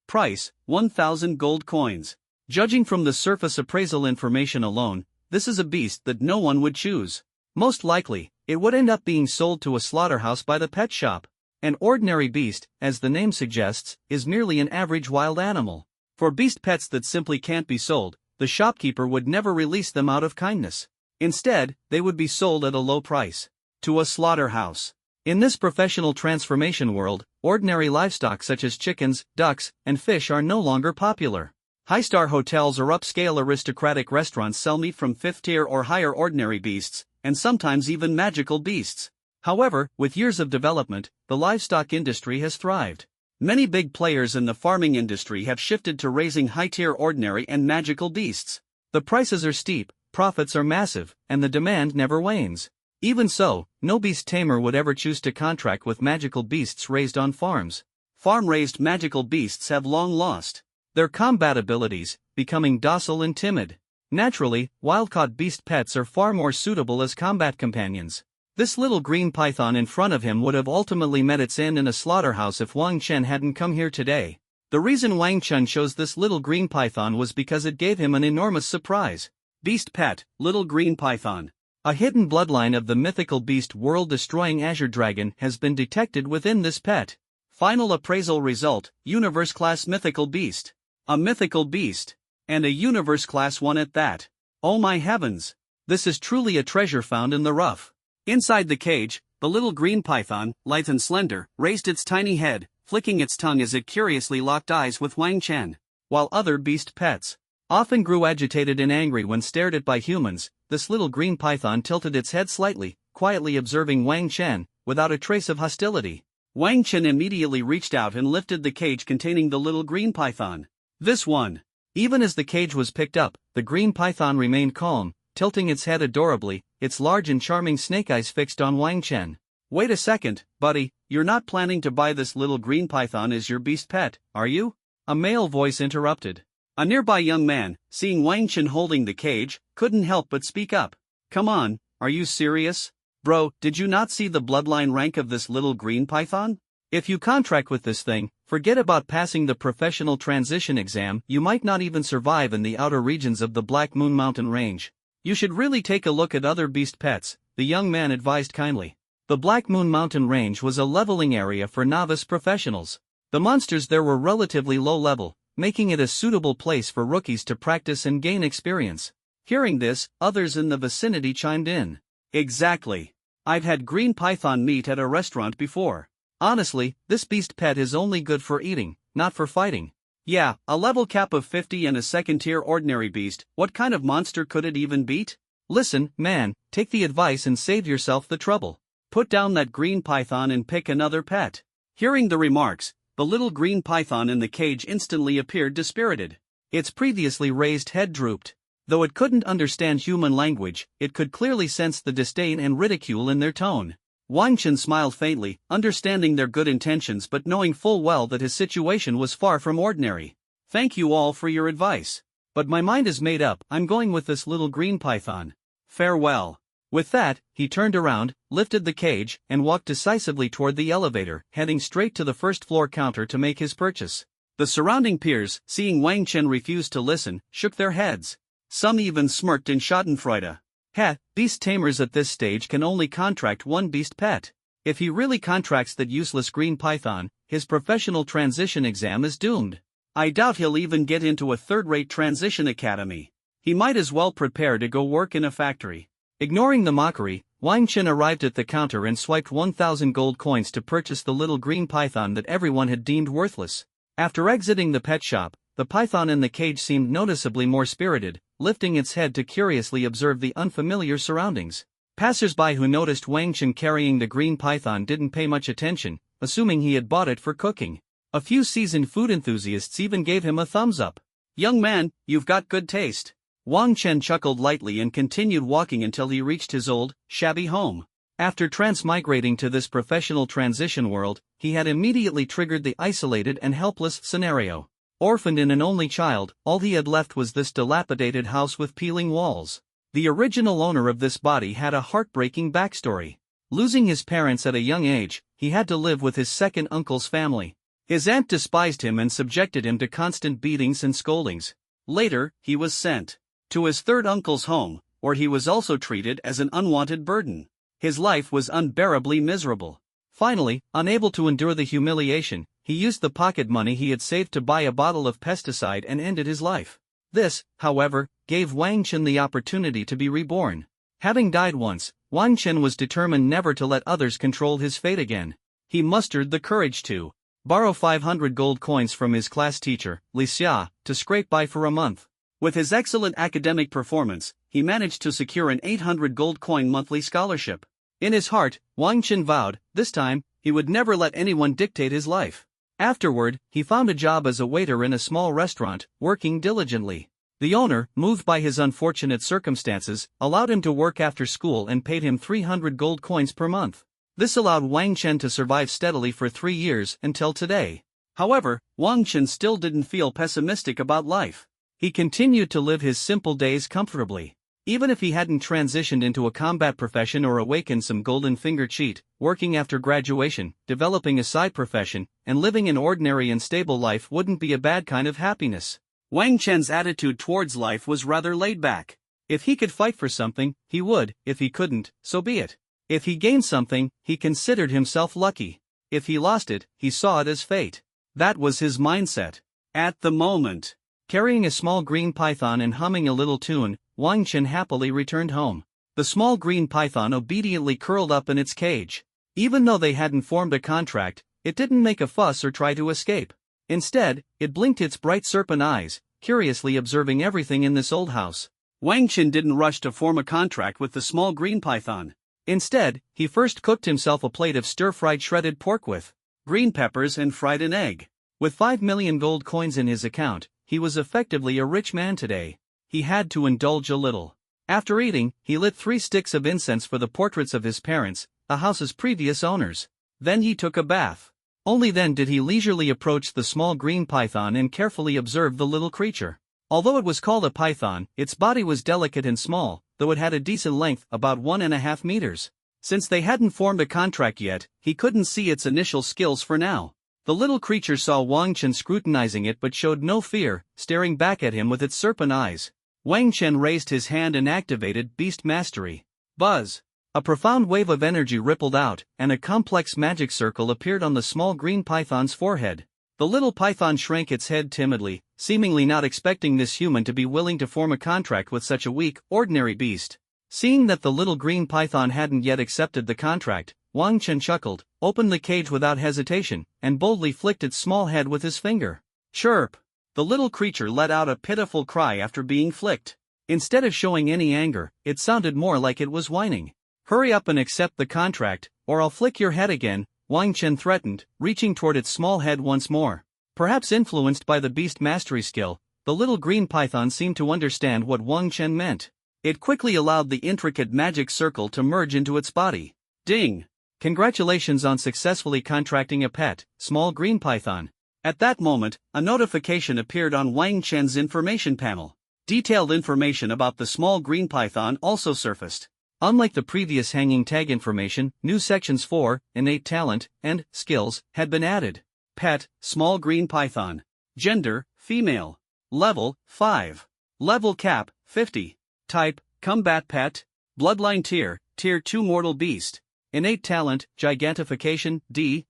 Price, 1,000 gold coins. Judging from the surface appraisal information alone, this is a beast that no one would choose. Most likely, it would end up being sold to a slaughterhouse by the pet shop. An ordinary beast, as the name suggests, is merely an average wild animal. For beast pets that simply can't be sold, the shopkeeper would never release them out of kindness. Instead, they would be sold at a low price. To a slaughterhouse. In this professional transformation world, ordinary livestock such as chickens, ducks, and fish are no longer popular. High-star hotels or upscale aristocratic restaurants sell meat from 5th tier or higher ordinary beasts, and sometimes even magical beasts. However, with years of development, the livestock industry has thrived. Many big players in the farming industry have shifted to raising high-tier ordinary and magical beasts. The prices are steep, profits are massive, and the demand never wanes. Even so, no beast tamer would ever choose to contract with magical beasts raised on farms. Farm-raised magical beasts have long lost their combat abilities, becoming docile and timid. Naturally, wild-caught beast pets are far more suitable as combat companions. This little green python in front of him would have ultimately met its end in a slaughterhouse if Wang Chen hadn't come here today. The reason Wang Chen chose this little green python was because it gave him an enormous surprise. Beast pet, little green python. A hidden bloodline of the mythical beast world-destroying azure dragon has been detected within this pet. Final appraisal result, universe-class mythical beast. A mythical beast. And a universe-class one at that. Oh my heavens! This is truly a treasure found in the rough. Inside the cage, the little green python, lithe and slender, raised its tiny head, flicking its tongue as it curiously locked eyes with Wang Chen. While other beast pets often grew agitated and angry when stared at by humans, this little green python tilted its head slightly, quietly observing Wang Chen, without a trace of hostility. Wang Chen immediately reached out and lifted the cage containing the little green python. This one. Even as the cage was picked up, the green python remained calm, tilting its head adorably, its large and charming snake eyes fixed on Wang Chen. Wait a second, buddy, you're not planning to buy this little green python as your beast pet, are you? A male voice interrupted. A nearby young man, seeing Wang Chen holding the cage, couldn't help but speak up. Come on, are you serious? Bro, did you not see the bloodline rank of this little green python? If you contract with this thing, forget about passing the professional transition exam, you might not even survive in the outer regions of the Black Moon Mountain Range. You should really take a look at other beast pets, the young man advised kindly. The Black Moon Mountain Range was a leveling area for novice professionals. The monsters there were relatively low level, making it a suitable place for rookies to practice and gain experience. Hearing this, others in the vicinity chimed in. Exactly. I've had green python meat at a restaurant before. Honestly, this beast pet is only good for eating, not for fighting. Yeah, a level cap of 50 and a second-tier ordinary beast, what kind of monster could it even beat? Listen, man, take the advice and save yourself the trouble. Put down that green python and pick another pet. Hearing the remarks, the little green python in the cage instantly appeared dispirited. Its previously raised head drooped. Though it couldn't understand human language, it could clearly sense the disdain and ridicule in their tone. Wang Chen smiled faintly, understanding their good intentions but knowing full well that his situation was far from ordinary. Thank you all for your advice. But my mind is made up, I'm going with this little green python. Farewell. With that, he turned around, lifted the cage, and walked decisively toward the elevator, heading straight to the first-floor counter to make his purchase. The surrounding peers, seeing Wang Chen refuse to listen, shook their heads. Some even smirked in schadenfreude. Heh, beast tamers at this stage can only contract one beast pet. If he really contracts that useless green python, his professional transition exam is doomed. I doubt he'll even get into a third-rate transition academy. He might as well prepare to go work in a factory. Ignoring the mockery, Wang Chen arrived at the counter and swiped 1,000 gold coins to purchase the little green python that everyone had deemed worthless. After exiting the pet shop, the python in the cage seemed noticeably more spirited, lifting its head to curiously observe the unfamiliar surroundings. Passers-by who noticed Wang Chen carrying the green python didn't pay much attention, assuming he had bought it for cooking. A few seasoned food enthusiasts even gave him a thumbs up. Young man, you've got good taste. Wang Chen chuckled lightly and continued walking until he reached his old, shabby home. After transmigrating to this professional transition world, he had immediately triggered the isolated and helpless scenario. Orphaned and an only child, all he had left was this dilapidated house with peeling walls. The original owner of this body had a heartbreaking backstory. Losing his parents at a young age, he had to live with his second uncle's family. His aunt despised him and subjected him to constant beatings and scoldings. Later, he was sent to his third uncle's home, where he was also treated as an unwanted burden. His life was unbearably miserable. Finally, unable to endure the humiliation, he used the pocket money he had saved to buy a bottle of pesticide and ended his life. This, however, gave Wang Chen the opportunity to be reborn. Having died once, Wang Chen was determined never to let others control his fate again. He mustered the courage to borrow 500 gold coins from his class teacher, Li Xia, to scrape by for a month. With his excellent academic performance, he managed to secure an 800 gold coin monthly scholarship. In his heart, Wang Chen vowed, this time, he would never let anyone dictate his life. Afterward, he found a job as a waiter in a small restaurant, working diligently. The owner, moved by his unfortunate circumstances, allowed him to work after school and paid him 300 gold coins per month. This allowed Wang Chen to survive steadily for 3 years until today. However, Wang Chen still didn't feel pessimistic about life. He continued to live his simple days comfortably. Even if he hadn't transitioned into a combat profession or awakened some golden finger cheat, working after graduation, developing a side profession, and living an ordinary and stable life wouldn't be a bad kind of happiness. Wang Chen's attitude towards life was rather laid back. If he could fight for something, he would; if he couldn't, so be it. If he gained something, he considered himself lucky. If he lost it, he saw it as fate. That was his mindset. At the moment, carrying a small green python and humming a little tune, Wang Chen happily returned home. The small green python obediently curled up in its cage. Even though they hadn't formed a contract, it didn't make a fuss or try to escape. Instead, it blinked its bright serpent eyes, curiously observing everything in this old house. Wang Chen didn't rush to form a contract with the small green python. Instead, he first cooked himself a plate of stir-fried shredded pork with green peppers and fried an egg. With 5 million gold coins in his account, he was effectively a rich man today. He had to indulge a little. After eating, he lit 3 sticks of incense for the portraits of his parents, the house's previous owners. Then he took a bath. Only then did he leisurely approach the small green python and carefully observe the little creature. Although it was called a python, its body was delicate and small, though it had a decent length, about 1.5 meters. Since they hadn't formed a contract yet, he couldn't see its initial skills for now. The little creature saw Wang Chen scrutinizing it but showed no fear, staring back at him with its serpent eyes. Wang Chen raised his hand and activated Beast Mastery. Buzz! A profound wave of energy rippled out, and a complex magic circle appeared on the small green python's forehead. The little python shrank its head timidly, seemingly not expecting this human to be willing to form a contract with such a weak, ordinary beast. Seeing that the little green python hadn't yet accepted the contract, Wang Chen chuckled, opened the cage without hesitation, and boldly flicked its small head with his finger. Chirp! The little creature let out a pitiful cry after being flicked. Instead of showing any anger, it sounded more like it was whining. Hurry up and accept the contract, or I'll flick your head again, Wang Chen threatened, reaching toward its small head once more. Perhaps influenced by the Beast Mastery skill, the little green python seemed to understand what Wang Chen meant. It quickly allowed the intricate magic circle to merge into its body. Ding! Congratulations on successfully contracting a pet, small green python. At that moment, a notification appeared on Wang Chen's information panel. Detailed information about the small green python also surfaced. Unlike the previous hanging tag information, new sections for innate talent and skills had been added. Pet, small green python. Gender, female. Level, 5. Level cap, 50. Type, combat pet. Bloodline tier, tier 2 mortal beast. Innate talent, gigantification, D.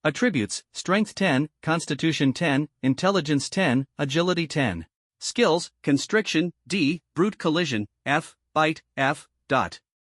Attributes, strength 10, constitution 10, intelligence 10, agility 10. Skills, constriction, D, brute collision, F, bite, F.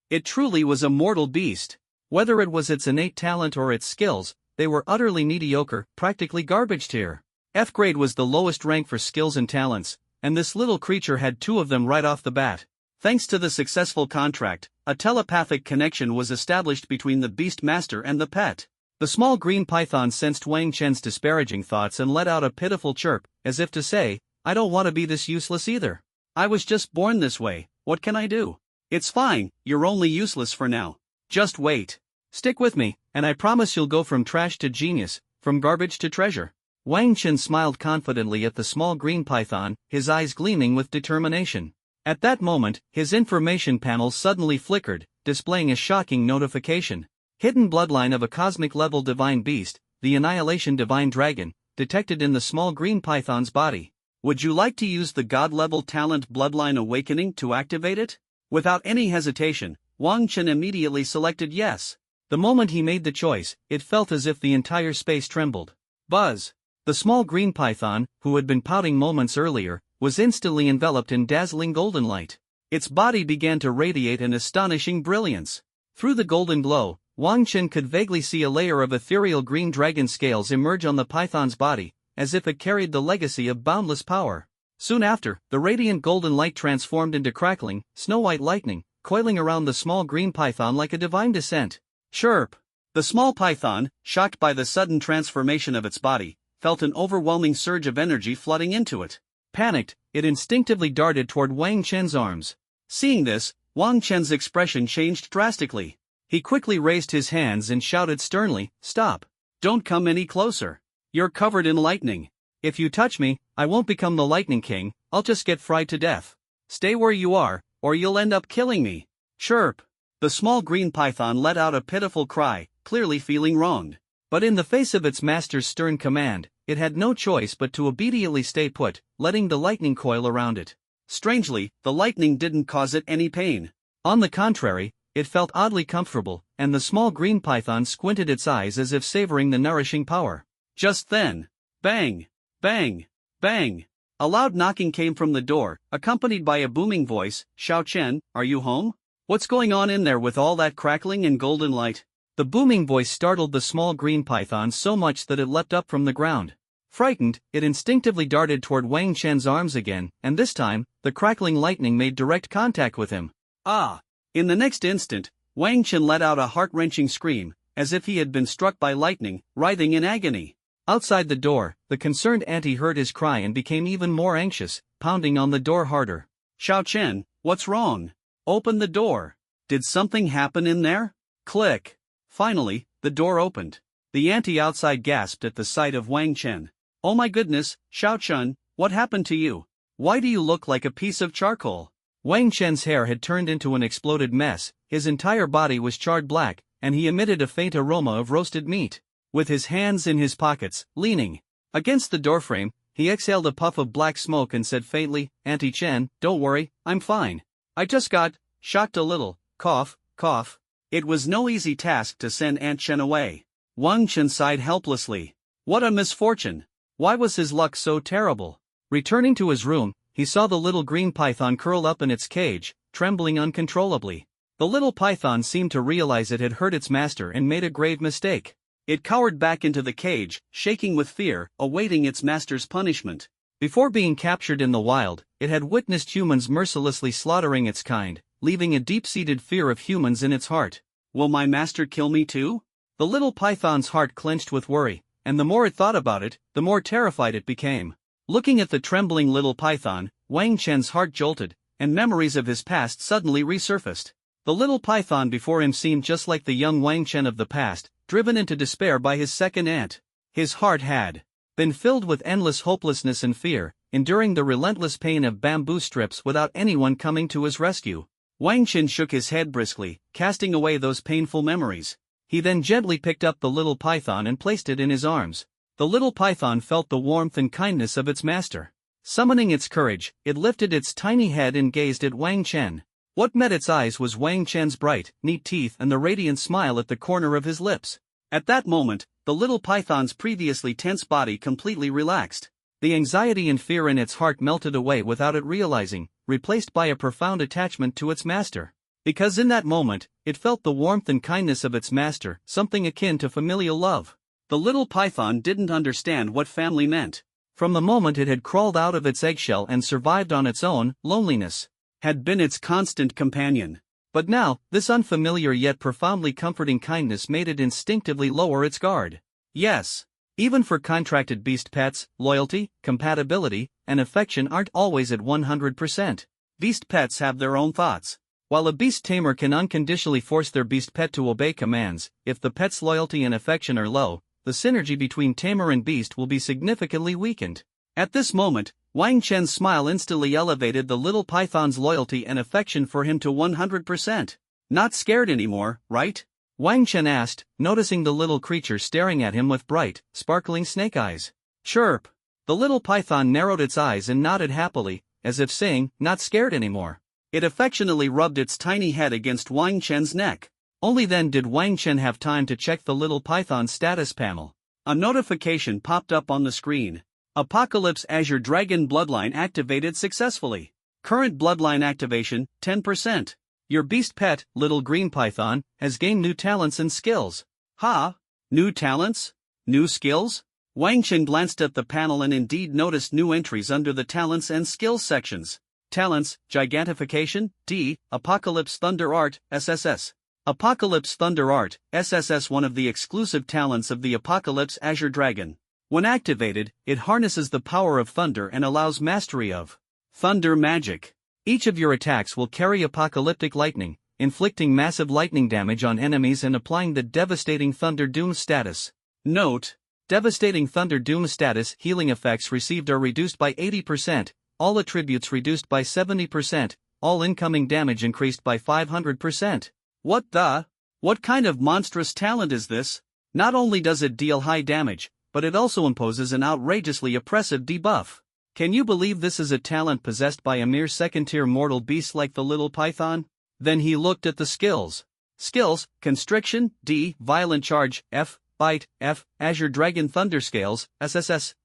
It truly was a mortal beast. Whether it was its innate talent or its skills, they were utterly mediocre, practically garbage tier. F grade was the lowest rank for skills and talents, and this little creature had 2 of them right off the bat. Thanks to the successful contract, a telepathic connection was established between the beast master and the pet. The small green python sensed Wang Chen's disparaging thoughts and let out a pitiful chirp, as if to say, I don't want to be this useless either. I was just born this way, what can I do? It's fine, you're only useless for now. Just wait. Stick with me, and I promise you'll go from trash to genius, from garbage to treasure. Wang Chen smiled confidently at the small green python, his eyes gleaming with determination. At that moment, his information panel suddenly flickered, displaying a shocking notification. Hidden bloodline of a cosmic-level divine beast, the Annihilation Divine Dragon, detected in the small green python's body. Would you like to use the God-level talent Bloodline Awakening to activate it? Without any hesitation, Wang Chen immediately selected yes. The moment he made the choice, it felt as if the entire space trembled. Buzz! The small green python, who had been pouting moments earlier, was instantly enveloped in dazzling golden light. Its body began to radiate an astonishing brilliance. Through the golden glow, Wang Chen could vaguely see a layer of ethereal green dragon scales emerge on the python's body, as if it carried the legacy of boundless power. Soon after, the radiant golden light transformed into crackling, snow-white lightning, coiling around the small green python like a divine descent. Chirp! The small python, shocked by the sudden transformation of its body, felt an overwhelming surge of energy flooding into it. Panicked, it instinctively darted toward Wang Chen's arms. Seeing this, Wang Chen's expression changed drastically. He quickly raised his hands and shouted sternly, "Stop! Don't come any closer. You're covered in lightning. If you touch me, I won't become the Lightning King, I'll just get fried to death. Stay where you are, or you'll end up killing me." Chirp! The small green python let out a pitiful cry, clearly feeling wronged. But in the face of its master's stern command, it had no choice but to obediently stay put, letting the lightning coil around it. Strangely, the lightning didn't cause it any pain. On the contrary, it felt oddly comfortable, and the small green python squinted its eyes as if savoring the nourishing power. Just then, bang! Bang! Bang! A loud knocking came from the door, accompanied by a booming voice. "Xiao Chen, are you home? What's going on in there with all that crackling and golden light?" The booming voice startled the small green python so much that it leapt up from the ground. Frightened, it instinctively darted toward Wang Chen's arms again, and this time, the crackling lightning made direct contact with him. Ah! In the next instant, Wang Chen let out a heart-wrenching scream, as if he had been struck by lightning, writhing in agony. Outside the door, the concerned auntie heard his cry and became even more anxious, pounding on the door harder. "Xiao Chen, what's wrong? Open the door. Did something happen in there?" Click. Finally, the door opened. The auntie outside gasped at the sight of Wang Chen. "Oh my goodness, Xiao Chen, what happened to you? Why do you look like a piece of charcoal?" Wang Chen's hair had turned into an exploded mess, his entire body was charred black, and he emitted a faint aroma of roasted meat. With his hands in his pockets, leaning against the doorframe, he exhaled a puff of black smoke and said faintly, "Auntie Chen, don't worry, I'm fine. I just got shocked a little, cough, cough." It was no easy task to send Aunt Chen away. Wang Chen sighed helplessly. What a misfortune! Why was his luck so terrible? Returning to his room, he saw the little green python curled up in its cage, trembling uncontrollably. The little python seemed to realize it had hurt its master and made a grave mistake. It cowered back into the cage, shaking with fear, awaiting its master's punishment. Before being captured in the wild, it had witnessed humans mercilessly slaughtering its kind, leaving a deep-seated fear of humans in its heart. Will my master kill me too? The little python's heart clenched with worry, and the more it thought about it, the more terrified it became. Looking at the trembling little python, Wang Chen's heart jolted, and memories of his past suddenly resurfaced. The little python before him seemed just like the young Wang Chen of the past, driven into despair by his second aunt. His heart had been filled with endless hopelessness and fear, enduring the relentless pain of bamboo strips without anyone coming to his rescue. Wang Chen shook his head briskly, casting away those painful memories. He then gently picked up the little python and placed it in his arms. The little python felt the warmth and kindness of its master. Summoning its courage, it lifted its tiny head and gazed at Wang Chen. What met its eyes was Wang Chen's bright, neat teeth and the radiant smile at the corner of his lips. At that moment, the little python's previously tense body completely relaxed. The anxiety and fear in its heart melted away without it realizing, replaced by a profound attachment to its master. Because in that moment, it felt the warmth and kindness of its master, something akin to familial love. The little python didn't understand what family meant. From the moment it had crawled out of its eggshell and survived on its own, loneliness had been its constant companion. But now, this unfamiliar yet profoundly comforting kindness made it instinctively lower its guard. Yes, even for contracted beast pets, loyalty, compatibility, and affection aren't always at 100%. Beast pets have their own thoughts. While a beast tamer can unconditionally force their beast pet to obey commands, if the pet's loyalty and affection are low, the synergy between tamer and beast will be significantly weakened. At this moment, Wang Chen's smile instantly elevated the little python's loyalty and affection for him to 100%. Not scared anymore, right? Wang Chen asked, noticing the little creature staring at him with bright, sparkling snake eyes. Chirp! The little python narrowed its eyes and nodded happily, as if saying, not scared anymore. It affectionately rubbed its tiny head against Wang Chen's neck. Only then did Wang Chen have time to check the little python's status panel. A notification popped up on the screen. Apocalypse Azure Dragon Bloodline activated successfully. Current bloodline activation, 10%. Your beast pet, Little Green Python, has gained new talents and skills. Ha! New talents? New skills? Wang Chen glanced at the panel and indeed noticed new entries under the talents and skills sections. Talents, Gigantification, D, Apocalypse Thunder Art, SSS. Apocalypse Thunder Art, SSS, one of the exclusive talents of the Apocalypse Azure Dragon. When activated, it harnesses the power of thunder and allows mastery of thunder magic. Each of your attacks will carry apocalyptic lightning, inflicting massive lightning damage on enemies and applying the devastating Thunder Doom status. Note: devastating Thunder Doom status healing effects received are reduced by 80%, all attributes reduced by 70%, all incoming damage increased by 500%. What kind of monstrous talent is this? Not only does it deal high damage, but it also imposes an outrageously oppressive debuff. Can you believe this is a talent possessed by a mere second-tier mortal beast like the little python? Then he looked at the skills. Skills: Constriction, D, Violent Charge, F, Bite, F, Azure Dragon Thunder Scales, SSS.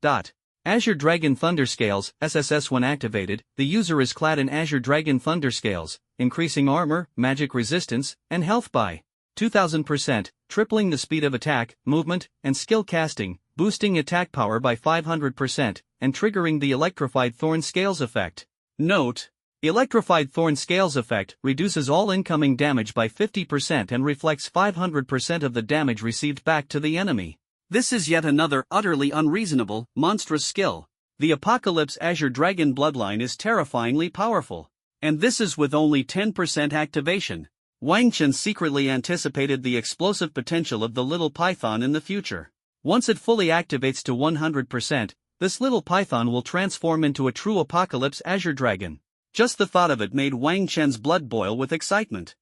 Azure Dragon Thunder Scales, SSS. When activated, the user is clad in Azure Dragon Thunder Scales, increasing armor, magic resistance, and health by 2000%, tripling the speed of attack, movement, and skill casting, boosting attack power by 500%, and triggering the Electrified Thorn Scales effect. Note: Electrified Thorn Scales effect reduces all incoming damage by 50% and reflects 500% of the damage received back to the enemy. This is yet another utterly unreasonable, monstrous skill. The Apocalypse Azure Dragon bloodline is terrifyingly powerful. And this is with only 10% activation. Wang Chen secretly anticipated the explosive potential of the little python in the future. Once it fully activates to 100%, this little python will transform into a true Apocalypse Azure Dragon. Just the thought of it made Wang Chen's blood boil with excitement.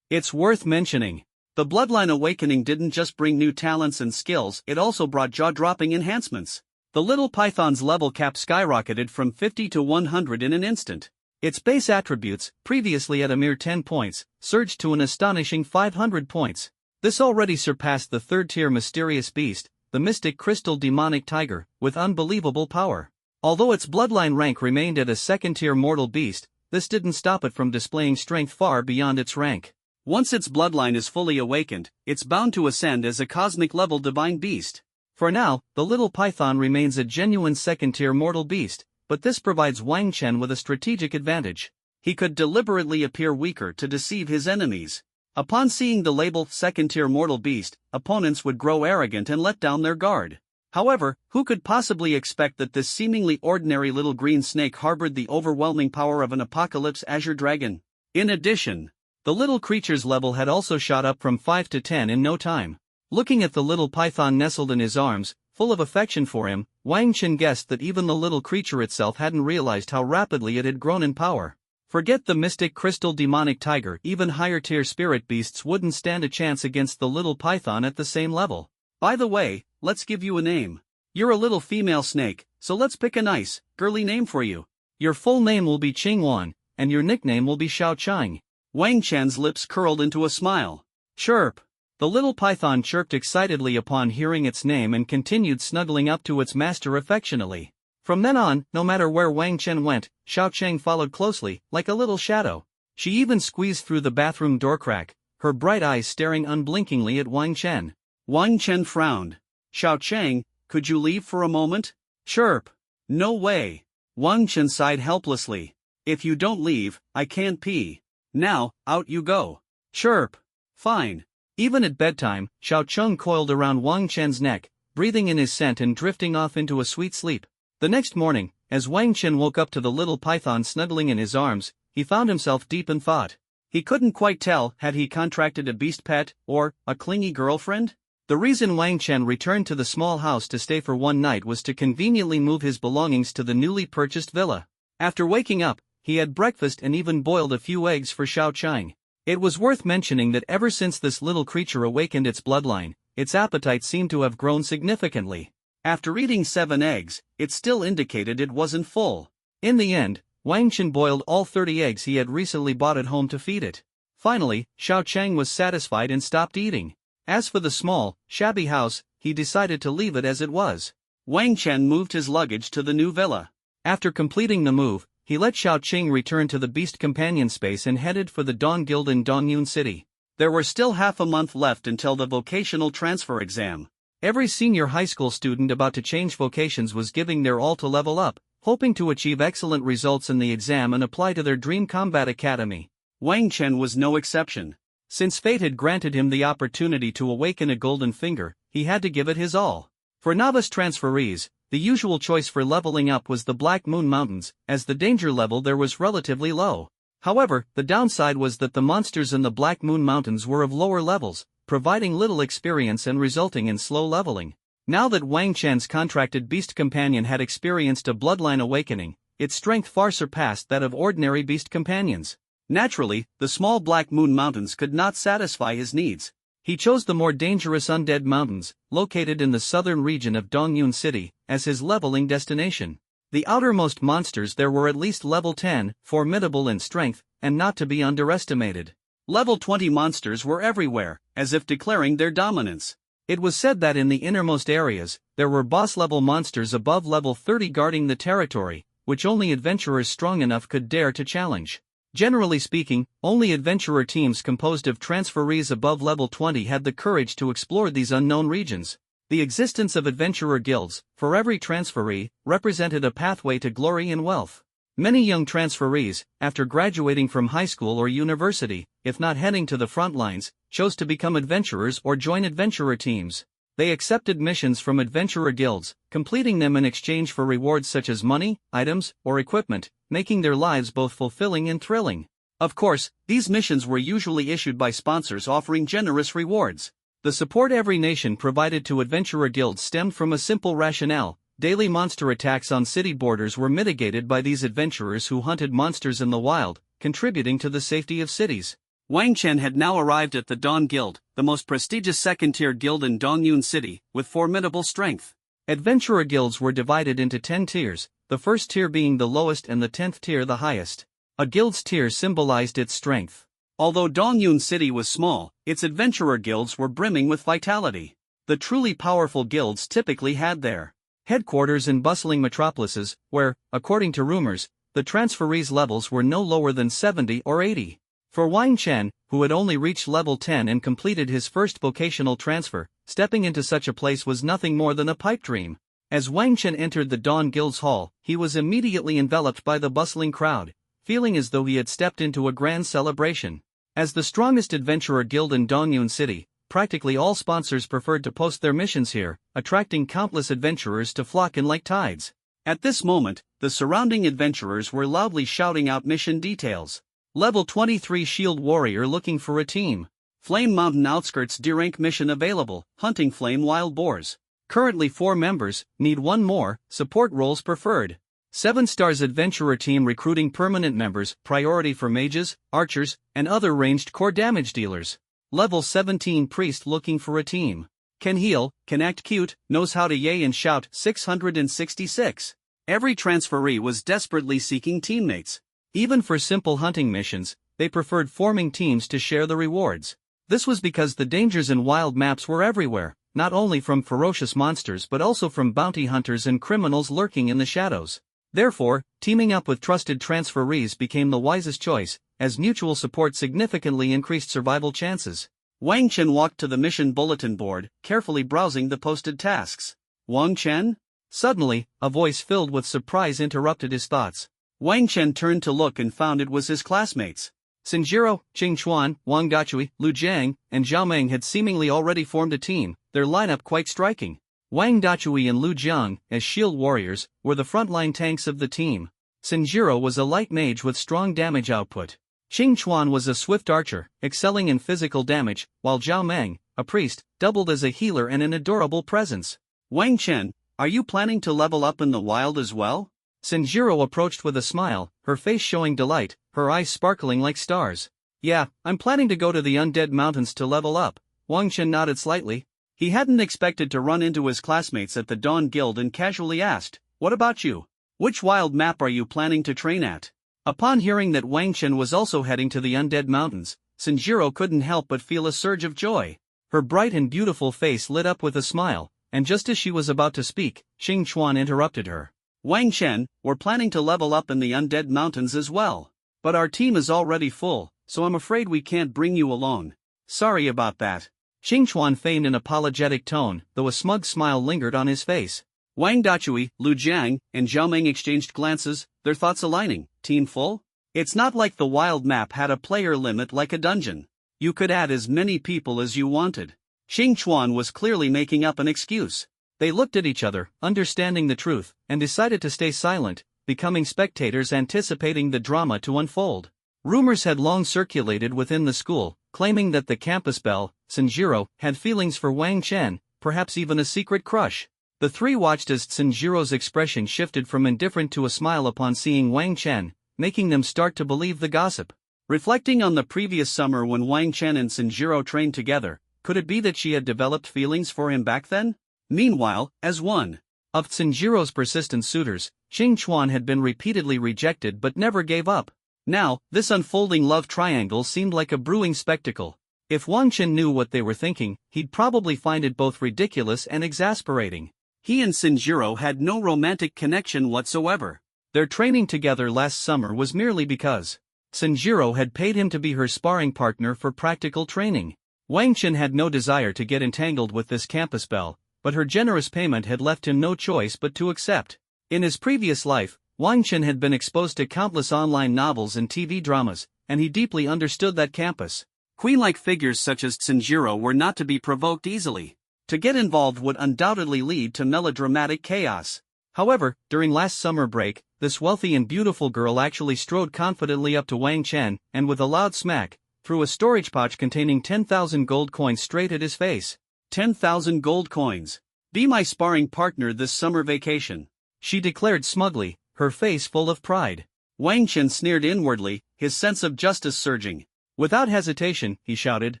It's worth mentioning. The Bloodline Awakening didn't just bring new talents and skills, it also brought jaw-dropping enhancements. The little python's level cap skyrocketed from 50 to 100 in an instant. Its base attributes, previously at a mere 10 points, surged to an astonishing 500 points. This already surpassed the third-tier mysterious beast, the Mystic Crystal Demonic Tiger, with unbelievable power. Although its bloodline rank remained at a second-tier mortal beast, this didn't stop it from displaying strength far beyond its rank. Once its bloodline is fully awakened, it's bound to ascend as a cosmic-level divine beast. For now, the little python remains a genuine second-tier mortal beast, but this provides Wang Chen with a strategic advantage. He could deliberately appear weaker to deceive his enemies. Upon seeing the label second-tier mortal beast, opponents would grow arrogant and let down their guard. However, who could possibly expect that this seemingly ordinary little green snake harbored the overwhelming power of an Apocalypse Azure Dragon? In addition, the little creature's level had also shot up from 5 to 10 in no time. Looking at the little python nestled in his arms, full of affection for him, Wang Chen guessed that even the little creature itself hadn't realized how rapidly it had grown in power. Forget the Mystic Crystal Demonic Tiger, even higher-tier spirit beasts wouldn't stand a chance against the little python at the same level. By the way, let's give you a name. You're a little female snake, so let's pick a nice, girly name for you. Your full name will be Qing Wan, and your nickname will be Xiao Chang. Wang Chen's lips curled into a smile. Chirp! The little python chirped excitedly upon hearing its name and continued snuggling up to its master affectionately. From then on, no matter where Wang Chen went, Xiao Chang followed closely, like a little shadow. She even squeezed through the bathroom door crack, her bright eyes staring unblinkingly at Wang Chen. Wang Chen frowned. Xiao Chang, could you leave for a moment? Chirp! No way! Wang Chen sighed helplessly. If you don't leave, I can't pee. Now, out you go. Chirp! Fine. Even at bedtime, Xiao Chang coiled around Wang Chen's neck, breathing in his scent and drifting off into a sweet sleep. The next morning, as Wang Chen woke up to the little python snuggling in his arms, he found himself deep in thought. He couldn't quite tell had he contracted a beast pet, or a clingy girlfriend? The reason Wang Chen returned to the small house to stay for one night was to conveniently move his belongings to the newly purchased villa. After waking up, he had breakfast and even boiled a few eggs for Xiao Chang. It was worth mentioning that ever since this little creature awakened its bloodline, its appetite seemed to have grown significantly. After eating 7 eggs, it still indicated it wasn't full. In the end, Wang Chen boiled all 30 eggs he had recently bought at home to feed it. Finally, Xiao Chang was satisfied and stopped eating. As for the small, shabby house, he decided to leave it as it was. Wang Chen moved his luggage to the new villa. After completing the move, he let Xiao Qing return to the Beast Companion space and headed for the Dawn Guild in Dongyun City. There were still half a month left until the vocational transfer exam. Every senior high school student about to change vocations was giving their all to level up, hoping to achieve excellent results in the exam and apply to their dream combat academy. Wang Chen was no exception. Since fate had granted him the opportunity to awaken a golden finger, he had to give it his all. For novice transferees, the usual choice for leveling up was the Black Moon Mountains, as the danger level there was relatively low. However, the downside was that the monsters in the Black Moon Mountains were of lower levels, providing little experience and resulting in slow leveling. Now that Wang Chen's contracted beast companion had experienced a bloodline awakening, its strength far surpassed that of ordinary beast companions. Naturally, the small Black Moon Mountains could not satisfy his needs. He chose the more dangerous Undead Mountains, located in the southern region of Dongyun City, as his leveling destination. The outermost monsters there were at least level 10, formidable in strength, and not to be underestimated. Level 20 monsters were everywhere, as if declaring their dominance. It was said that in the innermost areas, there were boss-level monsters above level 30 guarding the territory, which only adventurers strong enough could dare to challenge. Generally speaking, only adventurer teams composed of transferees above level 20 had the courage to explore these unknown regions. The existence of adventurer guilds, for every transferee, represented a pathway to glory and wealth. Many young transferees, after graduating from high school or university, if not heading to the front lines, chose to become adventurers or join adventurer teams. They accepted missions from adventurer guilds, completing them in exchange for rewards such as money, items, or equipment, making their lives both fulfilling and thrilling. Of course, these missions were usually issued by sponsors offering generous rewards. The support every nation provided to adventurer guilds stemmed from a simple rationale: daily monster attacks on city borders were mitigated by these adventurers who hunted monsters in the wild, contributing to the safety of cities. Wang Chen had now arrived at the Dawn Guild, the most prestigious second-tier guild in Dongyun City, with formidable strength. Adventurer guilds were divided into 10 tiers, the first tier being the lowest and the 10th tier the highest. A guild's tier symbolized its strength. Although Dongyun City was small, its adventurer guilds were brimming with vitality. The truly powerful guilds typically had their headquarters in bustling metropolises, where, according to rumors, the transferees' levels were no lower than 70 or 80. For Wang Chen, who had only reached level 10 and completed his first vocational transfer, stepping into such a place was nothing more than a pipe dream. As Wang Chen entered the Dawn Guild's hall, he was immediately enveloped by the bustling crowd, feeling as though he had stepped into a grand celebration. As the strongest adventurer guild in Dongyun City, practically all sponsors preferred to post their missions here, attracting countless adventurers to flock in like tides. At this moment, the surrounding adventurers were loudly shouting out mission details. Level 23 Shield Warrior looking for a team. Flame Mountain Outskirts D-Rank mission available, hunting flame wild boars. Currently 4 members, need 1 more, support roles preferred. 7 Stars Adventurer Team recruiting permanent members, priority for mages, archers, and other ranged core damage dealers. Level 17 Priest looking for a team. Can heal, can act cute, knows how to yay and shout. 666. Every transferee was desperately seeking teammates. Even for simple hunting missions, they preferred forming teams to share the rewards. This was because the dangers in wild maps were everywhere, not only from ferocious monsters but also from bounty hunters and criminals lurking in the shadows. Therefore, teaming up with trusted transferees became the wisest choice, as mutual support significantly increased survival chances. Wang Chen walked to the mission bulletin board, carefully browsing the posted tasks. Wang Chen? Suddenly, a voice filled with surprise interrupted his thoughts. Wang Chen turned to look and found it was his classmates. Sinjiro, Qing Chuan, Wang Dachui, Lu Jiang, and Zhao Meng had seemingly already formed a team, their lineup quite striking. Wang Dachui and Lu Jiang, as shield warriors, were the frontline tanks of the team. Sinjiro was a light mage with strong damage output. Qing Chuan was a swift archer, excelling in physical damage, while Zhao Meng, a priest, doubled as a healer and an adorable presence. Wang Chen, are you planning to level up in the wild as well? Sinjiro approached with a smile, her face showing delight, her eyes sparkling like stars. Yeah, I'm planning to go to the Undead Mountains to level up. Wang Chen nodded slightly. He hadn't expected to run into his classmates at the Dawn Guild and casually asked, "What about you? Which wild map are you planning to train at?" Upon hearing that Wang Chen was also heading to the Undead Mountains, Sinjiro couldn't help but feel a surge of joy. Her bright and beautiful face lit up with a smile, and just as she was about to speak, Qing Chuan interrupted her. Wang Chen, we're planning to level up in the Undead Mountains as well. But our team is already full, so I'm afraid we can't bring you along. Sorry about that. Qing Chuan feigned an apologetic tone, though a smug smile lingered on his face. Wang Dachui, Lu Jiang, and Zhao Meng exchanged glances, their thoughts aligning. Team full? It's not like the wild map had a player limit like a dungeon. You could add as many people as you wanted. Qing Chuan was clearly making up an excuse. They looked at each other, understanding the truth, and decided to stay silent, becoming spectators anticipating the drama to unfold. Rumors had long circulated within the school, claiming that the campus belle, Sanjiro, had feelings for Wang Chen, perhaps even a secret crush. The three watched as Sanjiro's expression shifted from indifferent to a smile upon seeing Wang Chen, making them start to believe the gossip. Reflecting on the previous summer when Wang Chen and Sanjiro trained together, could it be that she had developed feelings for him back then? Meanwhile, as one of Sanjiro's persistent suitors, Qing Chuan had been repeatedly rejected but never gave up. Now, this unfolding love triangle seemed like a brewing spectacle. If Wang Chen knew what they were thinking, he'd probably find it both ridiculous and exasperating. He and Sanjiro had no romantic connection whatsoever. Their training together last summer was merely because Sanjiro had paid him to be her sparring partner for practical training. Wang Chen had no desire to get entangled with this campus belle, but her generous payment had left him no choice but to accept. In his previous life, Wang Chen had been exposed to countless online novels and TV dramas, and he deeply understood that campus queen-like figures such as Sanjiro were not to be provoked easily. To get involved would undoubtedly lead to melodramatic chaos. However, during last summer break, this wealthy and beautiful girl actually strode confidently up to Wang Chen, and with a loud smack, threw a storage pouch containing 10,000 gold coins straight at his face. 10,000 gold coins. Be my sparring partner this summer vacation, she declared smugly, her face full of pride. Wang Chen sneered inwardly, his sense of justice surging. Without hesitation, he shouted,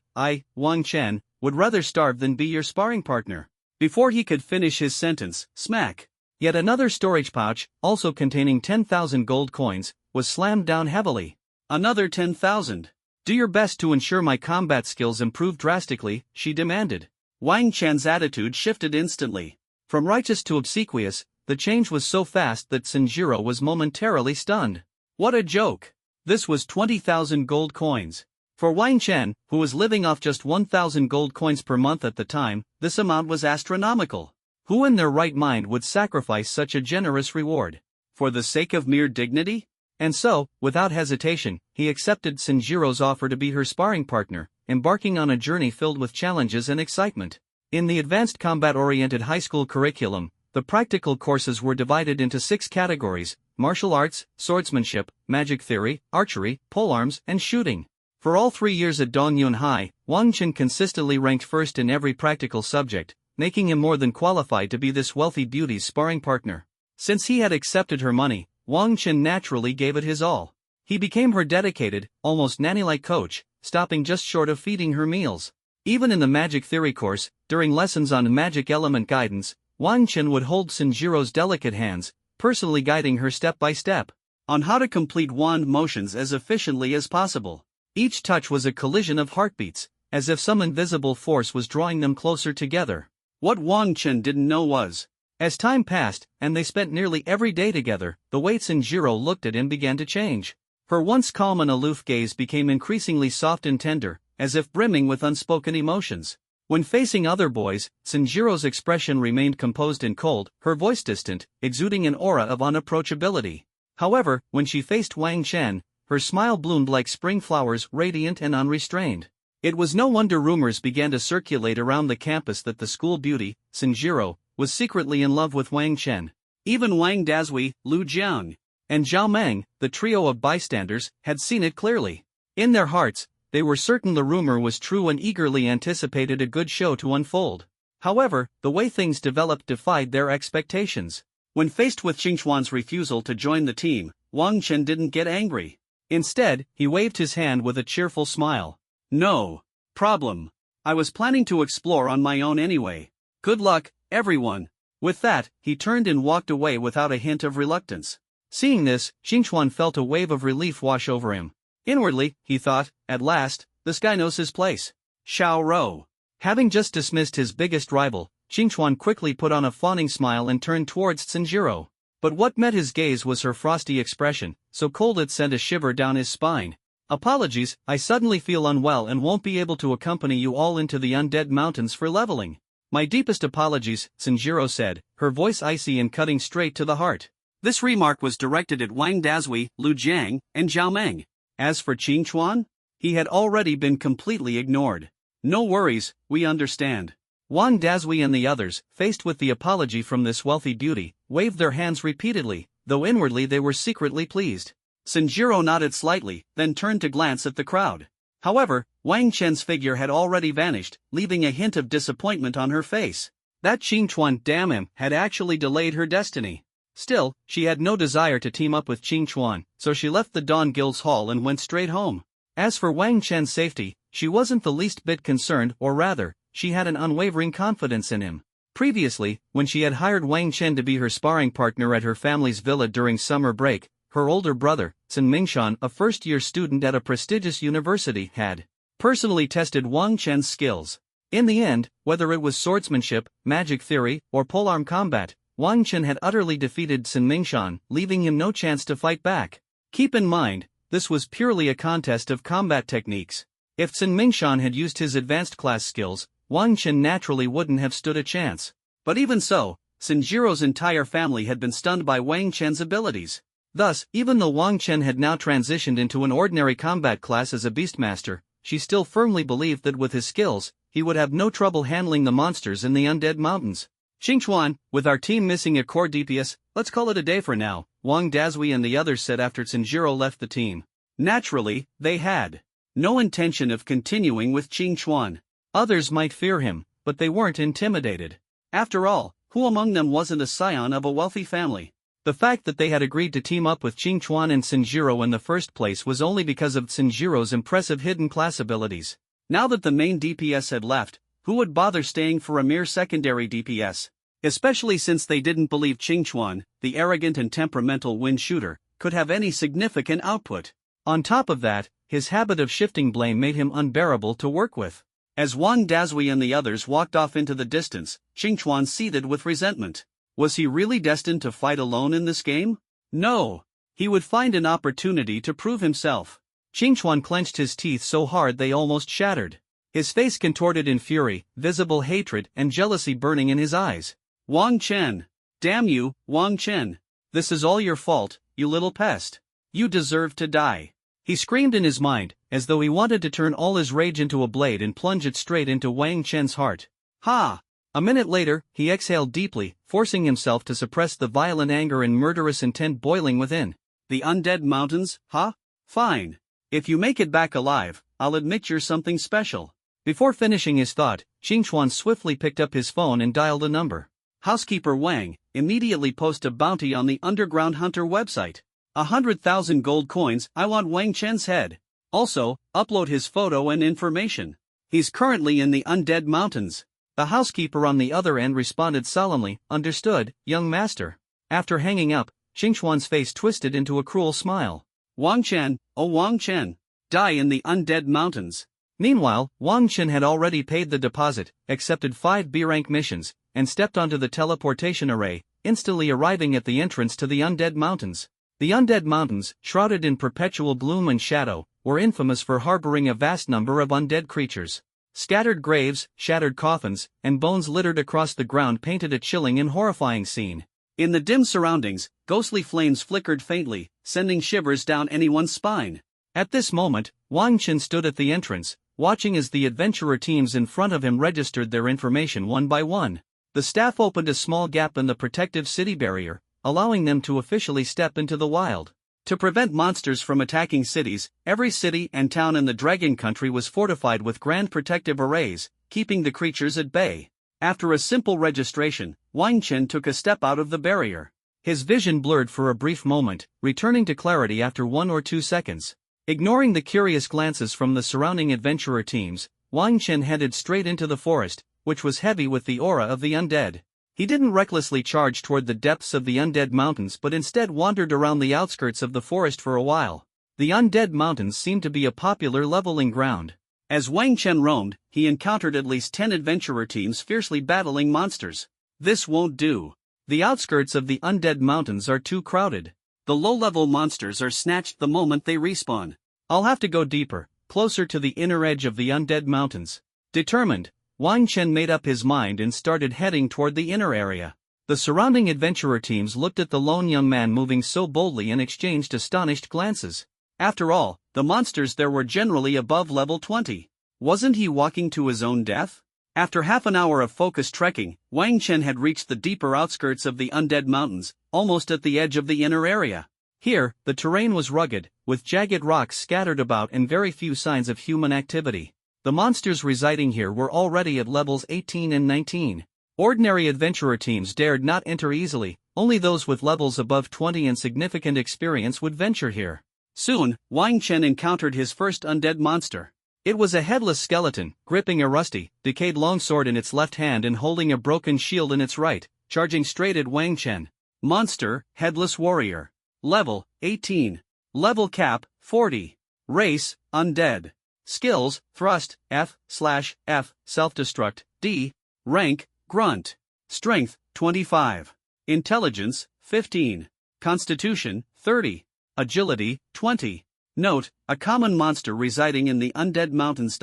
I, Wang Chen, would rather starve than be your sparring partner. Before he could finish his sentence, smack. Yet another storage pouch, also containing 10,000 gold coins, was slammed down heavily. Another 10,000. Do your best to ensure my combat skills improve drastically, she demanded. Wang Chen's attitude shifted instantly. From righteous to obsequious, the change was so fast that Sanjiro was momentarily stunned. What a joke! This was 20,000 gold coins. For Wang Chen, who was living off just 1,000 gold coins per month at the time, this amount was astronomical. Who in their right mind would sacrifice such a generous reward? For the sake of mere dignity? And so, without hesitation, he accepted Sanjiro's offer to be her sparring partner, embarking on a journey filled with challenges and excitement. In the advanced combat-oriented high school curriculum, the practical courses were divided into 6 categories: martial arts, swordsmanship, magic theory, archery, polearms, and shooting. For all 3 years at Dongyun High, Wang Chen consistently ranked first in every practical subject, making him more than qualified to be this wealthy beauty's sparring partner. Since he had accepted her money, Wang Chen naturally gave it his all. He became her dedicated, almost nanny-like coach, stopping just short of feeding her meals. Even in the magic theory course, during lessons on magic element guidance, Wang Chen would hold Sanjiro's delicate hands, personally guiding her step by step on how to complete wand motions as efficiently as possible. Each touch was a collision of heartbeats, as if some invisible force was drawing them closer together. What Wang Chen didn't know was, as time passed, and they spent nearly every day together, the way Sanjiro looked at him began to change. Her once calm and aloof gaze became increasingly soft and tender, as if brimming with unspoken emotions. When facing other boys, Sanjiro's expression remained composed and cold, her voice distant, exuding an aura of unapproachability. However, when she faced Wang Chen, her smile bloomed like spring flowers, radiant and unrestrained. It was no wonder rumors began to circulate around the campus that the school beauty, Sanjiro, was secretly in love with Wang Chen. Even Wang Dazui, Lu Jiang, and Zhao Meng, the trio of bystanders, had seen it clearly. In their hearts, they were certain the rumor was true and eagerly anticipated a good show to unfold. However, the way things developed defied their expectations. When faced with Qingchuan's refusal to join the team, Wang Chen didn't get angry. Instead, he waved his hand with a cheerful smile. No problem. I was planning to explore on my own anyway. Good luck, everyone. With that, he turned and walked away without a hint of reluctance. Seeing this, Qingchuan felt a wave of relief wash over him. Inwardly, he thought, at last, this guy knows his place. Xiao Rou. Having just dismissed his biggest rival, Qingchuan quickly put on a fawning smile and turned towards Sanjiro. But what met his gaze was her frosty expression, so cold it sent a shiver down his spine. Apologies, I suddenly feel unwell and won't be able to accompany you all into the undead mountains for leveling. My deepest apologies, Sanjiro said, her voice icy and cutting straight to the heart. This remark was directed at Wang Dazui, Lu Jiang, and Zhao Meng. As for Qingchuan, he had already been completely ignored. No worries, we understand. Wang Dazui and the others, faced with the apology from this wealthy beauty, waved their hands repeatedly, though inwardly they were secretly pleased. Sanjiro nodded slightly, then turned to glance at the crowd. However, Wang Chen's figure had already vanished, leaving a hint of disappointment on her face. That Qing Chuan, damn him, had actually delayed her destiny. Still, she had no desire to team up with Qing Chuan, so she left the Dawn Guild's hall and went straight home. As for Wang Chen's safety, she wasn't the least bit concerned, or rather, she had an unwavering confidence in him. Previously, when she had hired Wang Chen to be her sparring partner at her family's villa during summer break, her older brother, Sun Mingshan, a first-year student at a prestigious university, had personally tested Wang Chen's skills. In the end, whether it was swordsmanship, magic theory, or polearm combat, Wang Chen had utterly defeated Sun Mingshan, leaving him no chance to fight back. Keep in mind, this was purely a contest of combat techniques. If Sun Mingshan had used his advanced class skills, Wang Chen naturally wouldn't have stood a chance. But even so, Sanjiro's entire family had been stunned by Wang Chen's abilities. Thus, even though Wang Chen had now transitioned into an ordinary combat class as a beastmaster, she still firmly believed that with his skills, he would have no trouble handling the monsters in the Undead Mountains. Qingchuan, with our team missing a core DPS, let's call it a day for now, Wang Dazui and the others said after Sanjiro left the team. Naturally, they had no intention of continuing with Qingchuan. Others might fear him, but they weren't intimidated. After all, who among them wasn't a scion of a wealthy family? The fact that they had agreed to team up with Qingchuan and Sanjiro in the first place was only because of Sanjiro's impressive hidden class abilities. Now that the main DPS had left, who would bother staying for a mere secondary DPS? Especially since they didn't believe Qingchuan, the arrogant and temperamental wind shooter, could have any significant output. On top of that, his habit of shifting blame made him unbearable to work with. As Wang Dazui and the others walked off into the distance, Qingchuan seethed with resentment. Was he really destined to fight alone in this game? No. He would find an opportunity to prove himself. Qingchuan clenched his teeth so hard they almost shattered. His face contorted in fury, visible hatred and jealousy burning in his eyes. Wang Chen! Damn you, Wang Chen! This is all your fault, you little pest. You deserve to die. He screamed in his mind, as though he wanted to turn all his rage into a blade and plunge it straight into Wang Chen's heart. Ha! A minute later, he exhaled deeply, forcing himself to suppress the violent anger and murderous intent boiling within. The Undead Mountains, huh? Fine. If you make it back alive, I'll admit you're something special. Before finishing his thought, Qingchuan swiftly picked up his phone and dialed a number. Housekeeper Wang, immediately post a bounty on the Underground Hunter website. 100,000 gold coins, I want Wang Chen's head. Also, upload his photo and information. He's currently in the Undead Mountains. The housekeeper on the other end responded solemnly, understood, young master. After hanging up, Qingchuan's face twisted into a cruel smile. Wang Chen, oh Wang Chen, die in the Undead Mountains. Meanwhile, Wang Chen had already paid the deposit, accepted 5 B-rank missions, and stepped onto the teleportation array, instantly arriving at the entrance to the Undead Mountains. The Undead Mountains, shrouded in perpetual gloom and shadow, were infamous for harboring a vast number of undead creatures. Scattered graves, shattered coffins, and bones littered across the ground painted a chilling and horrifying scene. In the dim surroundings, ghostly flames flickered faintly, sending shivers down anyone's spine. At this moment, Wang Chen stood at the entrance, watching as the adventurer teams in front of him registered their information one by one. The staff opened a small gap in the protective city barrier, allowing them to officially step into the wild. To prevent monsters from attacking cities, every city and town in the Dragon Country was fortified with grand protective arrays, keeping the creatures at bay. After a simple registration, Wang Chen took a step out of the barrier. His vision blurred for a brief moment, returning to clarity after 1 or 2 seconds. Ignoring the curious glances from the surrounding adventurer teams, Wang Chen headed straight into the forest, which was heavy with the aura of the undead. He didn't recklessly charge toward the depths of the Undead Mountains but instead wandered around the outskirts of the forest for a while. The Undead Mountains seemed to be a popular leveling ground. As Wang Chen roamed, he encountered at least 10 adventurer teams fiercely battling monsters. This won't do. The outskirts of the Undead Mountains are too crowded. The low-level monsters are snatched the moment they respawn. I'll have to go deeper, closer to the inner edge of the Undead Mountains. Determined, Wang Chen made up his mind and started heading toward the inner area. The surrounding adventurer teams looked at the lone young man moving so boldly and exchanged astonished glances. After all, the monsters there were generally above level 20. Wasn't he walking to his own death? After half an hour of focused trekking, Wang Chen had reached the deeper outskirts of the Undead Mountains, almost at the edge of the inner area. Here, the terrain was rugged, with jagged rocks scattered about and very few signs of human activity. The monsters residing here were already at levels 18 and 19. Ordinary adventurer teams dared not enter easily, only those with levels above 20 and significant experience would venture here. Soon, Wang Chen encountered his first undead monster. It was a headless skeleton, gripping a rusty, decayed longsword in its left hand and holding a broken shield in its right, charging straight at Wang Chen. Monster, Headless Warrior. Level, 18. Level cap, 40. Race, Undead. Skills, Thrust, F/F, Self-Destruct, D. Rank, Grunt. Strength, 25. Intelligence, 15. Constitution, 30. Agility, 20. Note, a common monster residing in the Undead Mountains.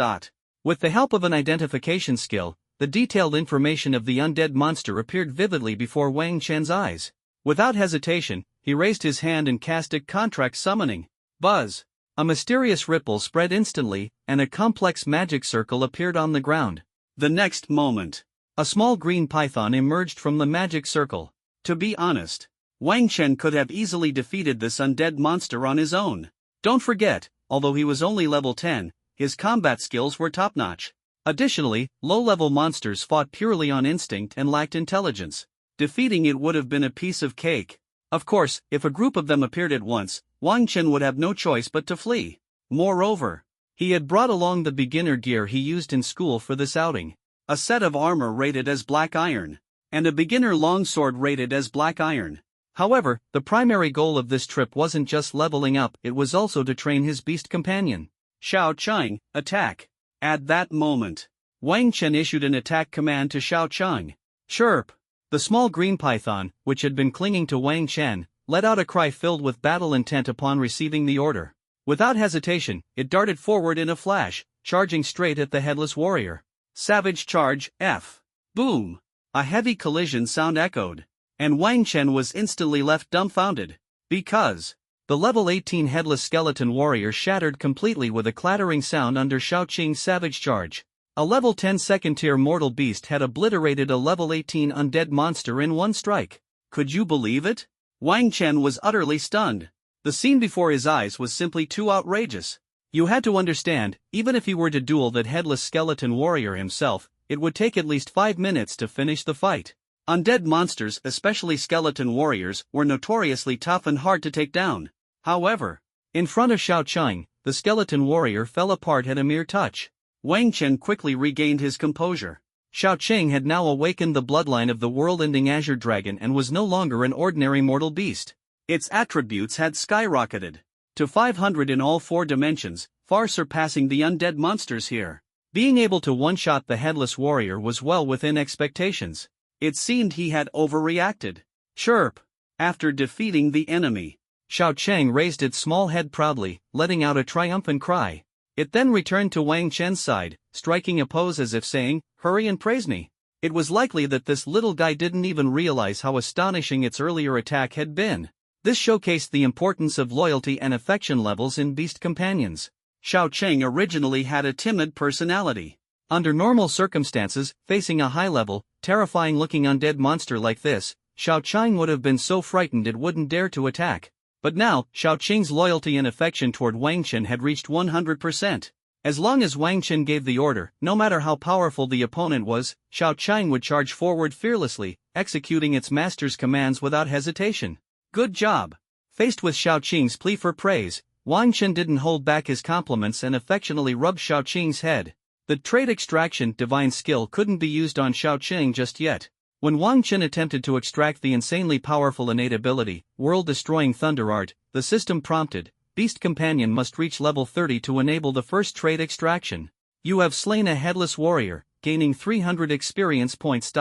With the help of an identification skill, the detailed information of the undead monster appeared vividly before Wang Chen's eyes. Without hesitation, he raised his hand and cast a contract summoning. Buzz! A mysterious ripple spread instantly, and a complex magic circle appeared on the ground. The next moment, a small green python emerged from the magic circle. To be honest, Wang Chen could have easily defeated this undead monster on his own. Don't forget, although he was only level 10, his combat skills were top-notch. Additionally, low-level monsters fought purely on instinct and lacked intelligence. Defeating it would have been a piece of cake. Of course, if a group of them appeared at once, Wang Chen would have no choice but to flee. Moreover, he had brought along the beginner gear he used in school for this outing. A set of armor rated as black iron, and a beginner longsword rated as black iron. However, the primary goal of this trip wasn't just leveling up, it was also to train his beast companion. Xiao Chang, attack. At that moment, Wang Chen issued an attack command to Xiao Chang. Chirp! The small green python, which had been clinging to Wang Chen, let out a cry filled with battle intent upon receiving the order. Without hesitation, it darted forward in a flash, charging straight at the headless warrior. Savage charge, F. Boom! A heavy collision sound echoed, and Wang Chen was instantly left dumbfounded. Because the level 18 headless skeleton warrior shattered completely with a clattering sound under Xiao Qing's savage charge. A level 10 second-tier mortal beast had obliterated a level 18 undead monster in one strike. Could you believe it? Wang Chen was utterly stunned. The scene before his eyes was simply too outrageous. You had to understand, even if he were to duel that headless skeleton warrior himself, it would take at least 5 minutes to finish the fight. Undead monsters, especially skeleton warriors, were notoriously tough and hard to take down. However, in front of Xiao Chang, the skeleton warrior fell apart at a mere touch. Wang Chen quickly regained his composure. Xiao Chang had now awakened the bloodline of the world-ending Azure Dragon and was no longer an ordinary mortal beast. Its attributes had skyrocketed to 500 in all 4 dimensions, far surpassing the undead monsters here. Being able to one-shot the headless warrior was well within expectations. It seemed he had overreacted. Chirp! After defeating the enemy, Xiao Chang raised its small head proudly, letting out a triumphant cry. It then returned to Wang Chen's side, striking a pose as if saying, "Hurry and praise me." It was likely that this little guy didn't even realize how astonishing its earlier attack had been. This showcased the importance of loyalty and affection levels in beast companions. Xiao Chang originally had a timid personality. Under normal circumstances, facing a high-level, terrifying-looking undead monster like this, Xiao Chang would have been so frightened it wouldn't dare to attack. But now, Xiao Chang's loyalty and affection toward Wang Chen had reached 100%. As long as Wang Chen gave the order, no matter how powerful the opponent was, Xiao Chang would charge forward fearlessly, executing its master's commands without hesitation. Good job! Faced with Xiao Qing's plea for praise, Wang Chen didn't hold back his compliments and affectionately rubbed Xiao Qing's head. The trait extraction divine skill couldn't be used on Xiao Qing just yet. When Wang Chen attempted to extract the insanely powerful innate ability, world-destroying Thunder Art, the system prompted, Beast Companion must reach level 30 to enable the first trait extraction. You have slain a headless warrior, gaining 300 experience points.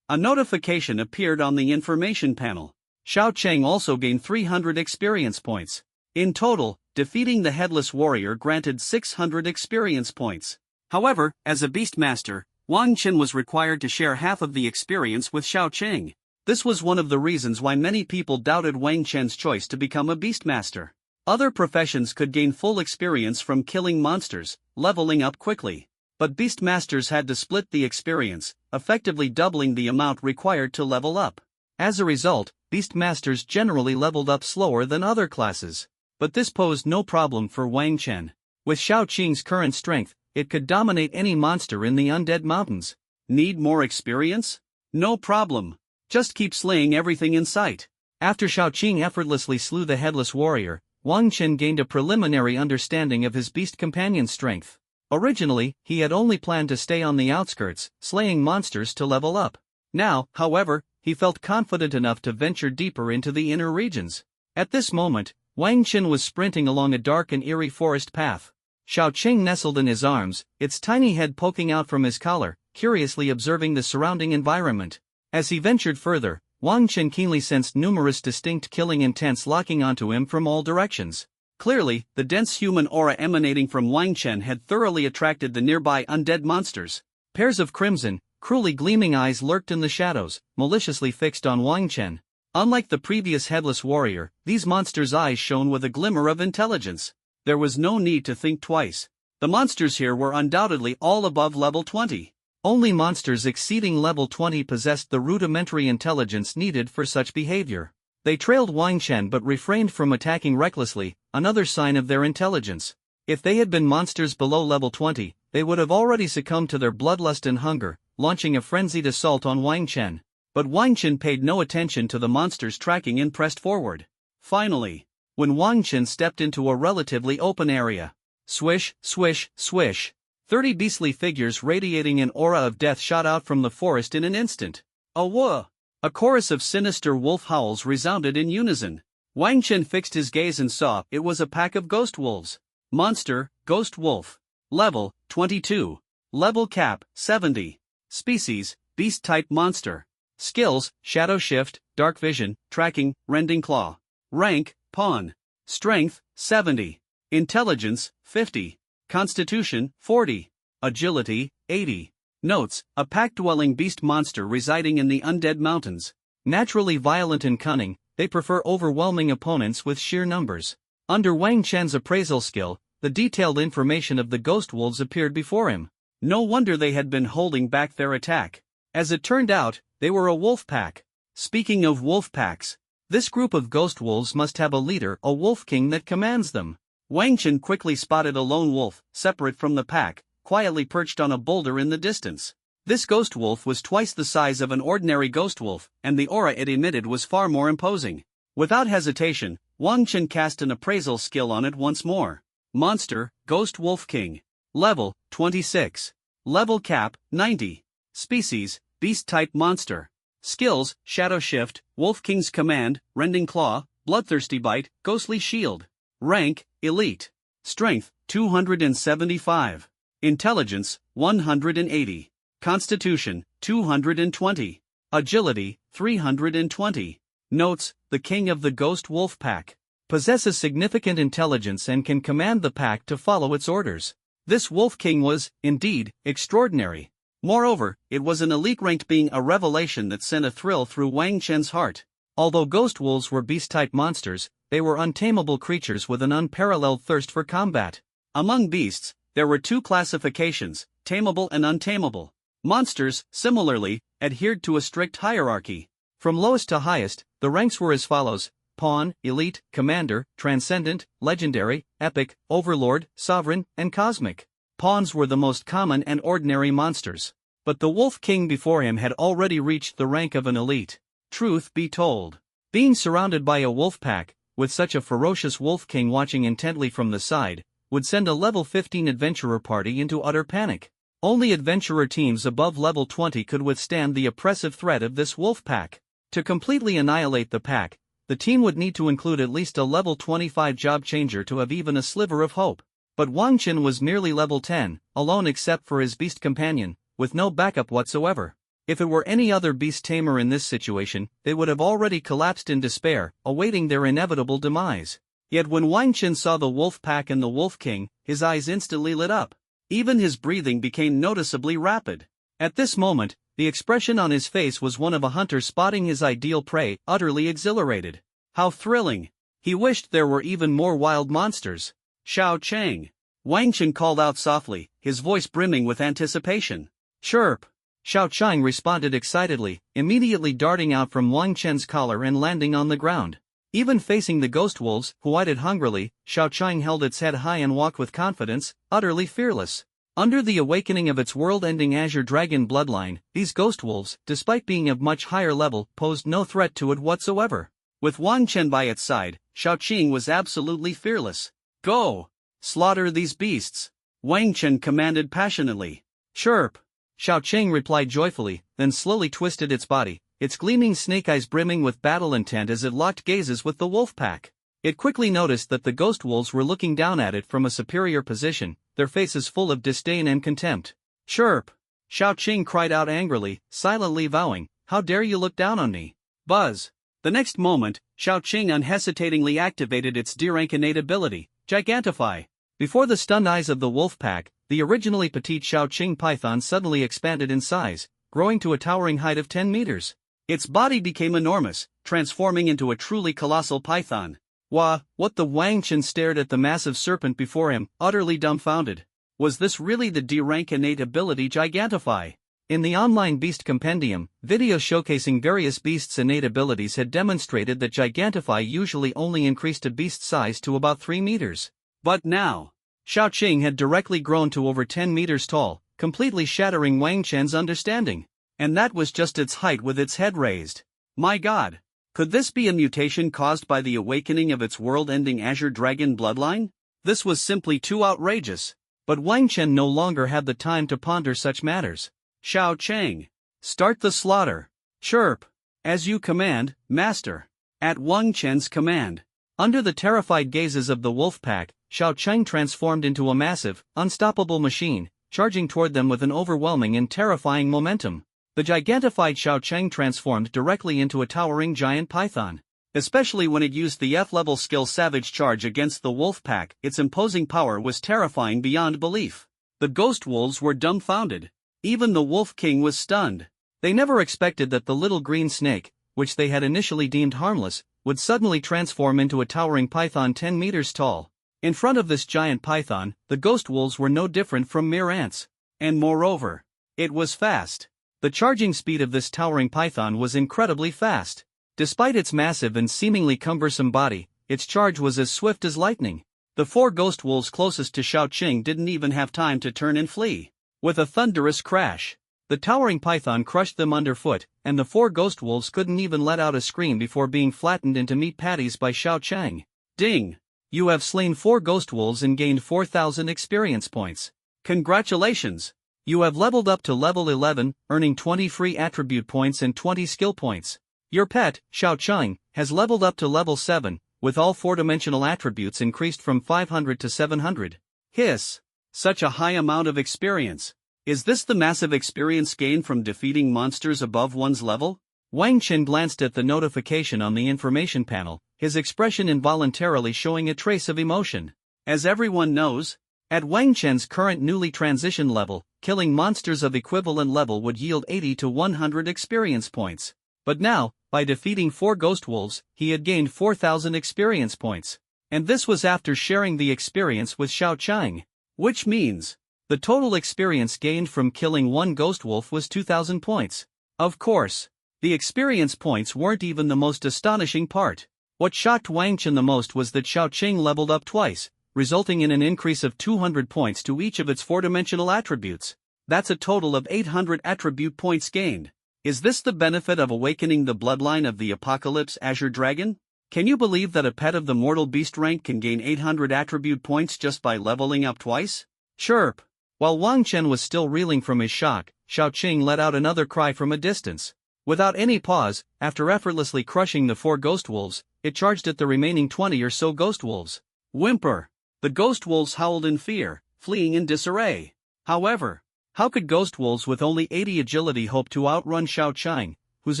A notification appeared on the information panel. Xiao Chang also gained 300 experience points. In total, defeating the headless warrior granted 600 experience points. However, as a beastmaster, Wang Chen was required to share half of the experience with Xiao Chang. This was one of the reasons why many people doubted Wang Chen's choice to become a beastmaster. Other professions could gain full experience from killing monsters, leveling up quickly. But Beastmasters had to split the experience, effectively doubling the amount required to level up. As a result, Beastmasters generally leveled up slower than other classes. But this posed no problem for Wang Chen. With Shao Qing's current strength, it could dominate any monster in the Undead Mountains. Need more experience? No problem. Just keep slaying everything in sight. After Shao Qing effortlessly slew the Headless Warrior, Wang Chen gained a preliminary understanding of his beast companion's strength. Originally, he had only planned to stay on the outskirts, slaying monsters to level up. Now, however, he felt confident enough to venture deeper into the inner regions. At this moment, Wang Chen was sprinting along a dark and eerie forest path. Shao Qing nestled in his arms, its tiny head poking out from his collar, curiously observing the surrounding environment. As he ventured further, Wang Chen keenly sensed numerous distinct killing intents locking onto him from all directions. Clearly, the dense human aura emanating from Wang Chen had thoroughly attracted the nearby undead monsters. Pairs of crimson, cruelly gleaming eyes lurked in the shadows, maliciously fixed on Wang Chen. Unlike the previous Headless Warrior, these monsters' eyes shone with a glimmer of intelligence. There was no need to think twice. The monsters here were undoubtedly all above level 20. Only monsters exceeding level 20 possessed the rudimentary intelligence needed for such behavior. They trailed Wang Chen but refrained from attacking recklessly, another sign of their intelligence. If they had been monsters below level 20, they would have already succumbed to their bloodlust and hunger, launching a frenzied assault on Wang Chen. But Wang Chen paid no attention to the monsters tracking and pressed forward. Finally, when Wang Chen stepped into a relatively open area, swish, swish, swish, 30 beastly figures radiating an aura of death shot out from the forest in an instant. Awah! A chorus of sinister wolf howls resounded in unison. Wang Chen fixed his gaze and saw it was a pack of ghost wolves. Monster, Ghost Wolf. Level, 22. Level cap, 70. Species, Beast-type monster. Skills, Shadow Shift, Dark Vision, Tracking, Rending Claw. Rank, Pawn. Strength, 70. Intelligence, 50. Constitution, 40. Agility, 80. Notes: a pack-dwelling beast monster residing in the Undead Mountains. Naturally violent and cunning, they prefer overwhelming opponents with sheer numbers. Under Wang Chen's appraisal skill, the detailed information of the ghost wolves appeared before him. No wonder they had been holding back their attack. As it turned out, they were a wolf pack. Speaking of wolf packs, this group of ghost wolves must have a leader, a wolf king that commands them. Wang Chen quickly spotted a lone wolf, separate from the pack, quietly perched on a boulder in the distance. This ghost wolf was twice the size of an ordinary ghost wolf, and the aura it emitted was far more imposing. Without hesitation, Wang Chen cast an appraisal skill on it once more. Monster, Ghost Wolf King. Level, 26. Level cap, 90. Species, Beast-type monster. Skills, Shadow Shift, Wolf King's Command, Rending Claw, Bloodthirsty Bite, Ghostly Shield. Rank, Elite. Strength, 275. Intelligence, 180. Constitution, 220. Agility, 320. Notes: the king of the Ghost Wolf Pack possesses significant intelligence and can command the pack to follow its orders. This Wolf King was, indeed, extraordinary. Moreover, it was an elite-ranked being, a revelation that sent a thrill through Wang Chen's heart. Although ghost wolves were beast-type monsters, they were untamable creatures with an unparalleled thirst for combat. Among beasts, there were two classifications, tameable and untamable. Monsters, similarly, adhered to a strict hierarchy. From lowest to highest, the ranks were as follows: Pawn, Elite, Commander, Transcendent, Legendary, Epic, Overlord, Sovereign, and Cosmic. Pawns were the most common and ordinary monsters. But the Wolf King before him had already reached the rank of an elite. Truth be told, being surrounded by a wolf pack, with such a ferocious Wolf King watching intently from the side, would send a level 15 adventurer party into utter panic. Only adventurer teams above level 20 could withstand the oppressive threat of this wolf pack. To completely annihilate the pack, the team would need to include at least a level 25 job changer to have even a sliver of hope. But Wang Chen was merely level 10, alone except for his beast companion, with no backup whatsoever. If it were any other beast tamer in this situation, they would have already collapsed in despair, awaiting their inevitable demise. Yet when Wang Chen saw the wolf pack and the Wolf King, his eyes instantly lit up. Even his breathing became noticeably rapid. At this moment, the expression on his face was one of a hunter spotting his ideal prey, utterly exhilarated. How thrilling! He wished there were even more wild monsters. Shao Chang. Wang Chen called out softly, his voice brimming with anticipation. Chirp! Xiao Chang responded excitedly, immediately darting out from Wang Chen's collar and landing on the ground. Even facing the ghost wolves, who eyed it hungrily, Xiao Chang held its head high and walked with confidence, utterly fearless. Under the awakening of its world-ending Azure Dragon bloodline, these ghost wolves, despite being of much higher level, posed no threat to it whatsoever. With Wang Chen by its side, Xiao Qing was absolutely fearless. Go! Slaughter these beasts! Wang Chen commanded passionately. Chirp! Xiao Qing replied joyfully, then slowly twisted its body, its gleaming snake eyes brimming with battle intent as it locked gazes with the wolf pack. It quickly noticed that the ghost wolves were looking down at it from a superior position, their faces full of disdain and contempt. Chirp! Xiao Qing cried out angrily, silently vowing, "How dare you look down on me?" Buzz! The next moment, Xiao Qing unhesitatingly activated its D-rank innate ability, Gigantify. Before the stunned eyes of the wolf pack, the originally petite Xiao Qing python suddenly expanded in size, growing to a towering height of 10 meters. Its body became enormous, transforming into a truly colossal python. What the Wang Chen stared at the massive serpent before him, utterly dumbfounded. Was this really the D-rank innate ability Gigantify? In the online Beast Compendium, videos showcasing various beasts' innate abilities had demonstrated that Gigantify usually only increased a beast's size to about 3 meters. But now, Xiao Qing had directly grown to over 10 meters tall, completely shattering Wang Chen's understanding. And that was just its height with its head raised. My god! Could this be a mutation caused by the awakening of its world-ending Azure Dragon bloodline? This was simply too outrageous. But Wang Chen no longer had the time to ponder such matters. Xiao Chang. Start the slaughter. Chirp. As you command, master. At Wang Chen's command. Under the terrified gazes of the wolf pack, Xiao Chang transformed into a massive, unstoppable machine, charging toward them with an overwhelming and terrifying momentum. The gigantified Xiao Chang transformed directly into a towering giant python. Especially when it used the F-level skill Savage Charge against the wolf pack, its imposing power was terrifying beyond belief. The ghost wolves were dumbfounded. Even the Wolf King was stunned. They never expected that the little green snake, which they had initially deemed harmless, would suddenly transform into a towering python 10 meters tall. In front of this giant python, the ghost wolves were no different from mere ants. And moreover, it was fast. The charging speed of this towering python was incredibly fast. Despite its massive and seemingly cumbersome body, its charge was as swift as lightning. The 4 ghost wolves closest to Xiao Qing didn't even have time to turn and flee. With a thunderous crash, the towering python crushed them underfoot, and the 4 ghost wolves couldn't even let out a scream before being flattened into meat patties by Xiao Chang. Ding! You have slain 4 ghost wolves and gained 4,000 experience points. Congratulations! You have leveled up to level 11, earning 20 free attribute points and 20 skill points. Your pet, Xiao Chang, has leveled up to level 7, with all 4-dimensional attributes increased from 500 to 700. Hiss! Such a high amount of experience. Is this the massive experience gained from defeating monsters above one's level? Wang Chen glanced at the notification on the information panel, his expression involuntarily showing a trace of emotion. As everyone knows, at Wang Chen's current newly transitioned level, killing monsters of equivalent level would yield 80 to 100 experience points. But now, by defeating 4 ghost wolves, he had gained 4,000 experience points. And this was after sharing the experience with Xiao Chang. Which means, the total experience gained from killing 1 ghost wolf was 2,000 points. Of course, the experience points weren't even the most astonishing part. What shocked Wang Chen the most was that Xiao Qing leveled up twice, resulting in an increase of 200 points to each of its 4-dimensional attributes. That's a total of 800 attribute points gained. Is this the benefit of awakening the bloodline of the Apocalypse Azure Dragon? Can you believe that a pet of the Mortal Beast rank can gain 800 attribute points just by leveling up twice? Chirp! While Wang Chen was still reeling from his shock, Xiao Qing let out another cry from a distance. Without any pause, after effortlessly crushing the 4 ghost wolves, it charged at the remaining 20 or so ghost wolves. Whimper! The ghost wolves howled in fear, fleeing in disarray. However, how could ghost wolves with only 80 agility hope to outrun Xiao Qing, whose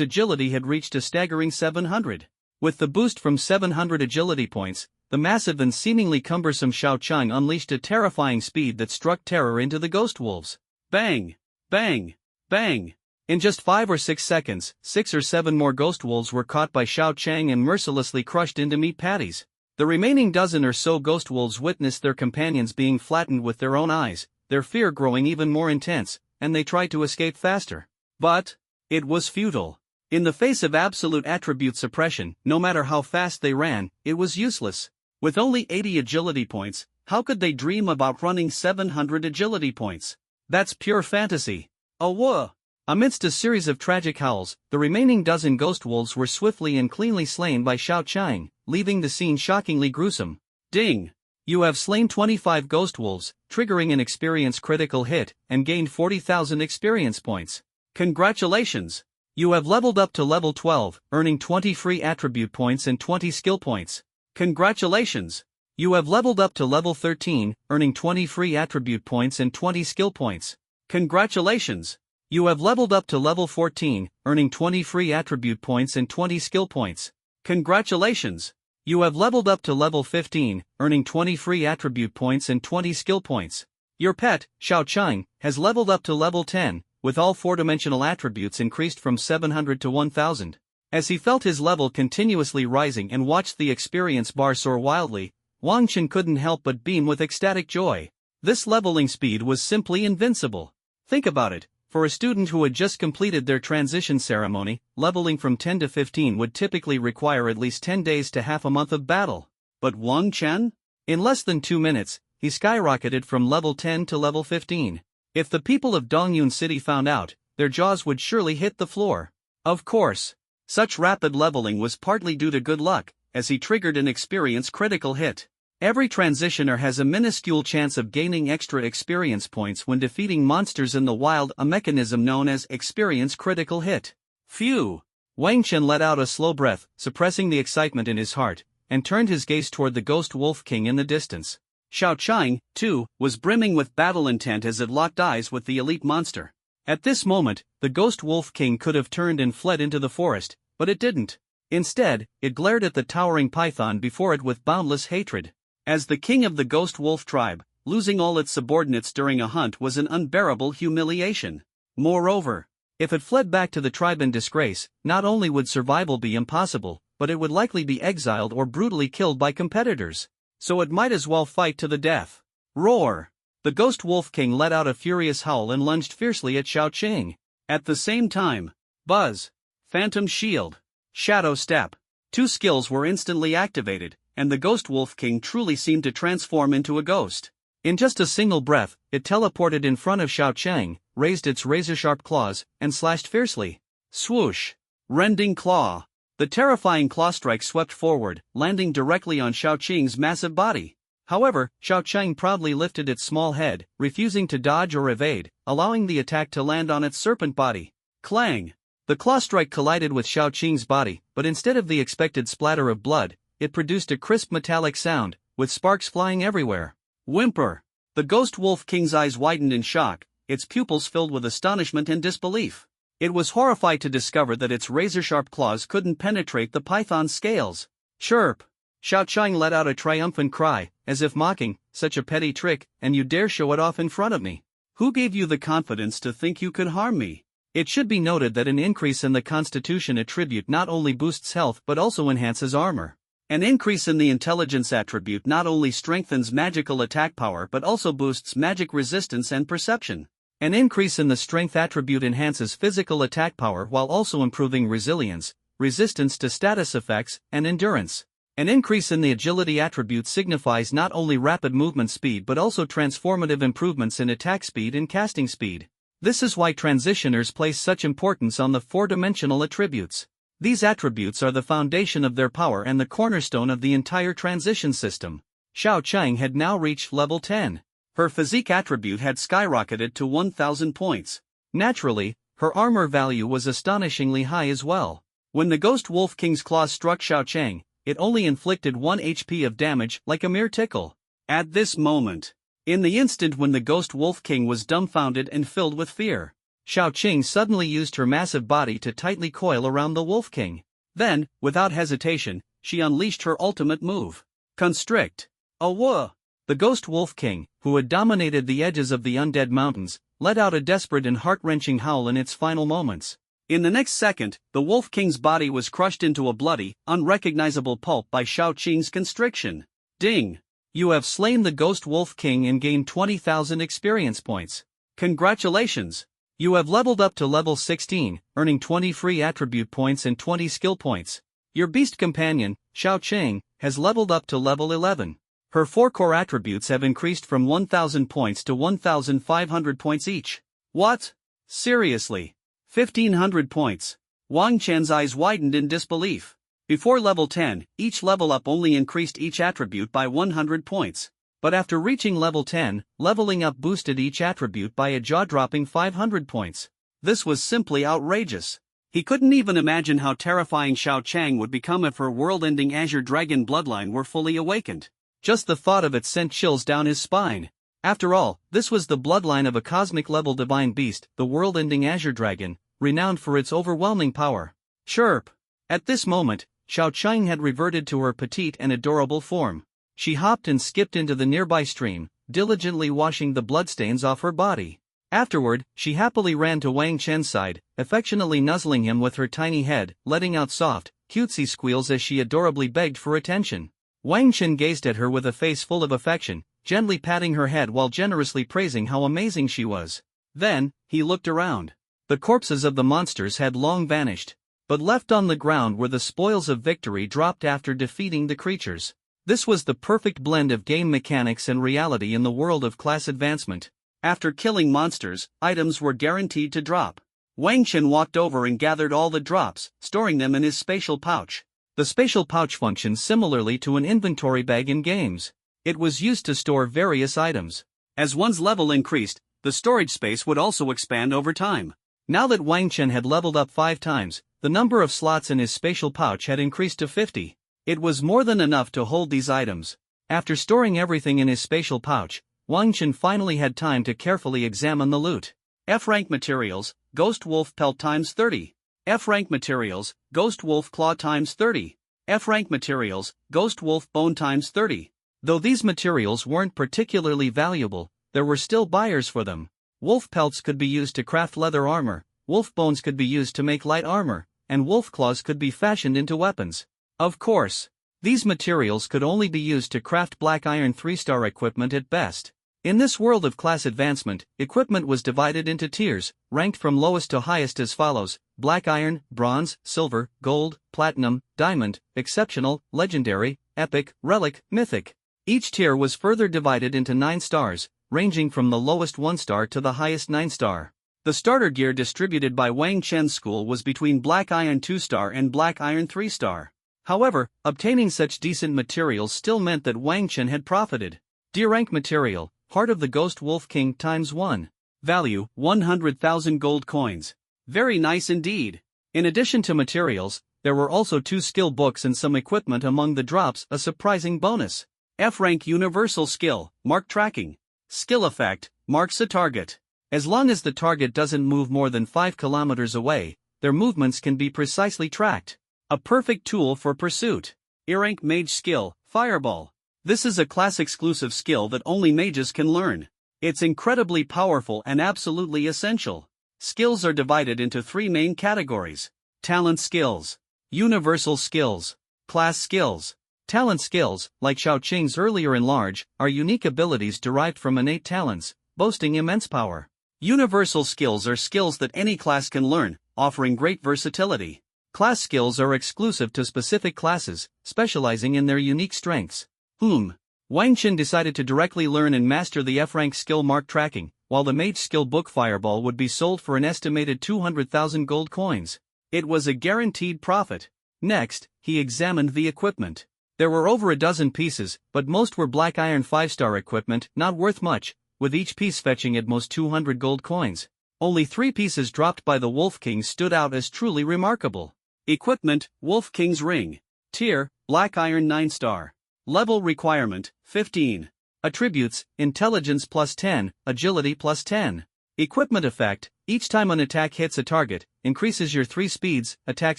agility had reached a staggering 700? With the boost from 700 agility points, the massive and seemingly cumbersome Xiao Chang unleashed a terrifying speed that struck terror into the ghost wolves. Bang! Bang! Bang! In just 5 or 6 seconds, 6 or 7 more ghost wolves were caught by Xiao Chang and mercilessly crushed into meat patties. The remaining dozen or so ghost wolves witnessed their companions being flattened with their own eyes, their fear growing even more intense, and they tried to escape faster. But it was futile. In the face of absolute attribute suppression, no matter how fast they ran, it was useless. With only 80 agility points, how could they dream about running 700 agility points? That's pure fantasy. Oh whoa! Amidst a series of tragic howls, the remaining dozen ghost wolves were swiftly and cleanly slain by Xiao Qiang, leaving the scene shockingly gruesome. Ding! You have slain 25 ghost wolves, triggering an experience critical hit, and gained 40,000 experience points. Congratulations! You have leveled up to level 12, earning 20 free attribute points and 20 skill points. Congratulations! You have leveled up to level 13, earning 20 free attribute points and 20 skill points. Congratulations! You have leveled up to level 14, earning 20 free attribute points and 20 skill points. Congratulations! You have leveled up to level 15, earning 20 free attribute points and 20 skill points. Your pet, Xiao Qiang, has leveled up to level 10, with all four-dimensional attributes increased from 700 to 1000. As he felt his level continuously rising and watched the experience bar soar wildly, Wang Chen couldn't help but beam with ecstatic joy. This leveling speed was simply invincible. Think about it. For a student who had just completed their transition ceremony, leveling from 10 to 15 would typically require at least 10 days to half a month of battle. But Wang Chen? In less than 2 minutes, he skyrocketed from level 10 to level 15. If the people of Dongyun City found out, their jaws would surely hit the floor. Of course. Such rapid leveling was partly due to good luck, as he triggered an experience critical hit. Every transitioner has a minuscule chance of gaining extra experience points when defeating monsters in the wild, a mechanism known as experience critical hit. Phew! Wang Chen let out a slow breath, suppressing the excitement in his heart, and turned his gaze toward the Ghost Wolf King in the distance. Xiao Qiang, too, was brimming with battle intent as it locked eyes with the elite monster. At this moment, the Ghost Wolf King could have turned and fled into the forest, but it didn't. Instead, it glared at the towering python before it with boundless hatred. As the king of the Ghost Wolf tribe, losing all its subordinates during a hunt was an unbearable humiliation. Moreover, if it fled back to the tribe in disgrace, not only would survival be impossible, but it would likely be exiled or brutally killed by competitors. So it might as well fight to the death. Roar! The Ghost Wolf King let out a furious howl and lunged fiercely at Xiao Qiang. At the same time, Buzz, Phantom Shield, Shadow Step. 2 skills were instantly activated, and the Ghost Wolf King truly seemed to transform into a ghost. In just a single breath, it teleported in front of Xiao Qiang, raised its razor-sharp claws, and slashed fiercely. Swoosh! Rending Claw! The terrifying claw strike swept forward, landing directly on Xiao Qiang's massive body. However, Xiao Qiang proudly lifted its small head, refusing to dodge or evade, allowing the attack to land on its serpent body. Clang! The claw strike collided with Xiao Qiang's body, but instead of the expected splatter of blood, it produced a crisp metallic sound, with sparks flying everywhere. Whimper! The Ghost Wolf King's eyes widened in shock, its pupils filled with astonishment and disbelief. It was horrified to discover that its razor-sharp claws couldn't penetrate the python's scales. Chirp! Xiao Qiang let out a triumphant cry, as if mocking, such a petty trick, and you dare show it off in front of me. Who gave you the confidence to think you could harm me? It should be noted that an increase in the Constitution attribute not only boosts health but also enhances armor. An increase in the Intelligence attribute not only strengthens magical attack power but also boosts magic resistance and perception. An increase in the Strength attribute enhances physical attack power while also improving resilience, resistance to status effects, and endurance. An increase in the Agility attribute signifies not only rapid movement speed but also transformative improvements in attack speed and casting speed. This is why transitioners place such importance on the four-dimensional attributes. These attributes are the foundation of their power and the cornerstone of the entire transition system. Xiao Qiang had now reached level 10. Her physique attribute had skyrocketed to 1000 points. Naturally, her armor value was astonishingly high as well. When the Ghost Wolf King's claws struck Xiao Qiang, it only inflicted 1 HP of damage like a mere tickle. At this moment, in the instant when the Ghost Wolf King was dumbfounded and filled with fear, Xiao Qiang suddenly used her massive body to tightly coil around the Wolf King. Then, without hesitation, she unleashed her ultimate move. Constrict. Awah! The Ghost Wolf King, who had dominated the edges of the Undead Mountains, let out a desperate and heart-wrenching howl in its final moments. In the next second, the Wolf King's body was crushed into a bloody, unrecognizable pulp by Shao Qing's constriction. Ding! You have slain the Ghost Wolf King and gained 20,000 experience points. Congratulations! You have leveled up to level 16, earning 20 free attribute points and 20 skill points. Your beast companion, Shao Qing, has leveled up to level 11. Her 4 core attributes have increased from 1,000 points to 1,500 points each. What? Seriously? 1,500 points. Wang Chen's eyes widened in disbelief. Before level 10, each level up only increased each attribute by 100 points. But after reaching level 10, leveling up boosted each attribute by a jaw-dropping 500 points. This was simply outrageous. He couldn't even imagine how terrifying Shao Chang would become if her world-ending Azure Dragon bloodline were fully awakened. Just the thought of it sent chills down his spine. After all, this was the bloodline of a cosmic-level divine beast, the world-ending Azure Dragon, renowned for its overwhelming power. Chirp! At this moment, Shao Chang had reverted to her petite and adorable form. She hopped and skipped into the nearby stream, diligently washing the bloodstains off her body. Afterward, she happily ran to Wang Chen's side, affectionately nuzzling him with her tiny head, letting out soft, cutesy squeals as she adorably begged for attention. Wang Chen gazed at her with a face full of affection, gently patting her head while generously praising how amazing she was. Then, he looked around. The corpses of the monsters had long vanished, but left on the ground were the spoils of victory dropped after defeating the creatures. This was the perfect blend of game mechanics and reality in the world of class advancement. After killing monsters, items were guaranteed to drop. Wang Chen walked over and gathered all the drops, storing them in his spatial pouch. The spatial pouch functions similarly to an inventory bag in games. It was used to store various items. As one's level increased, the storage space would also expand over time. Now that Wang Chen had leveled up 5 times, the number of slots in his spatial pouch had increased to 50. It was more than enough to hold these items. After storing everything in his spatial pouch, Wang Chen finally had time to carefully examine the loot. F-rank materials, Ghost Wolf Pelt times 30. F-rank materials, Ghost Wolf Claw times 30. F-rank materials, Ghost Wolf Bone times 30. Though these materials weren't particularly valuable, there were still buyers for them. Wolf pelts could be used to craft leather armor, wolf bones could be used to make light armor, and wolf claws could be fashioned into weapons. Of course, these materials could only be used to craft black iron 3-star equipment at best. In this world of class advancement, equipment was divided into tiers, ranked from lowest to highest as follows: black iron, bronze, silver, gold, platinum, diamond, exceptional, legendary, epic, relic, mythic. Each tier was further divided into 9 stars, ranging from the lowest 1-star to the highest 9-star. The starter gear distributed by Wang Chen's school was between black iron 2-star and black iron 3-star. However, obtaining such decent materials still meant that Wang Chen had profited. D-rank material, Heart of the Ghost Wolf King times 1. Value, 100,000 gold coins. Very nice indeed. In addition to materials, there were also 2 skill books and some equipment among the drops, a surprising bonus. F-rank universal skill, mark tracking. Skill effect, marks a target. As long as the target doesn't move more than 5 kilometers away, their movements can be precisely tracked. A perfect tool for pursuit. E-rank mage skill, Fireball. This is a class-exclusive skill that only mages can learn. It's incredibly powerful and absolutely essential. Skills are divided into 3 main categories: talent skills, universal skills, class skills. Talent skills, like Shao Qing's earlier in large, are unique abilities derived from innate talents, boasting immense power. Universal skills are skills that any class can learn, offering great versatility. Class skills are exclusive to specific classes, specializing in their unique strengths. Wang Chen decided to directly learn and master the F-rank skill mark tracking, while the mage skill book Fireball would be sold for an estimated 200,000 gold coins. It was a guaranteed profit. Next, he examined the equipment. There were over a dozen pieces, but most were black iron 5-star equipment, not worth much, with each piece fetching at most 200 gold coins. Only 3 pieces dropped by the Wolf King stood out as truly remarkable. Equipment, Wolf King's Ring. Tier, black iron 9-star. Level requirement, 15. Attributes, intelligence plus 10, agility plus 10. Equipment effect, each time an attack hits a target, increases your 3 speeds, attack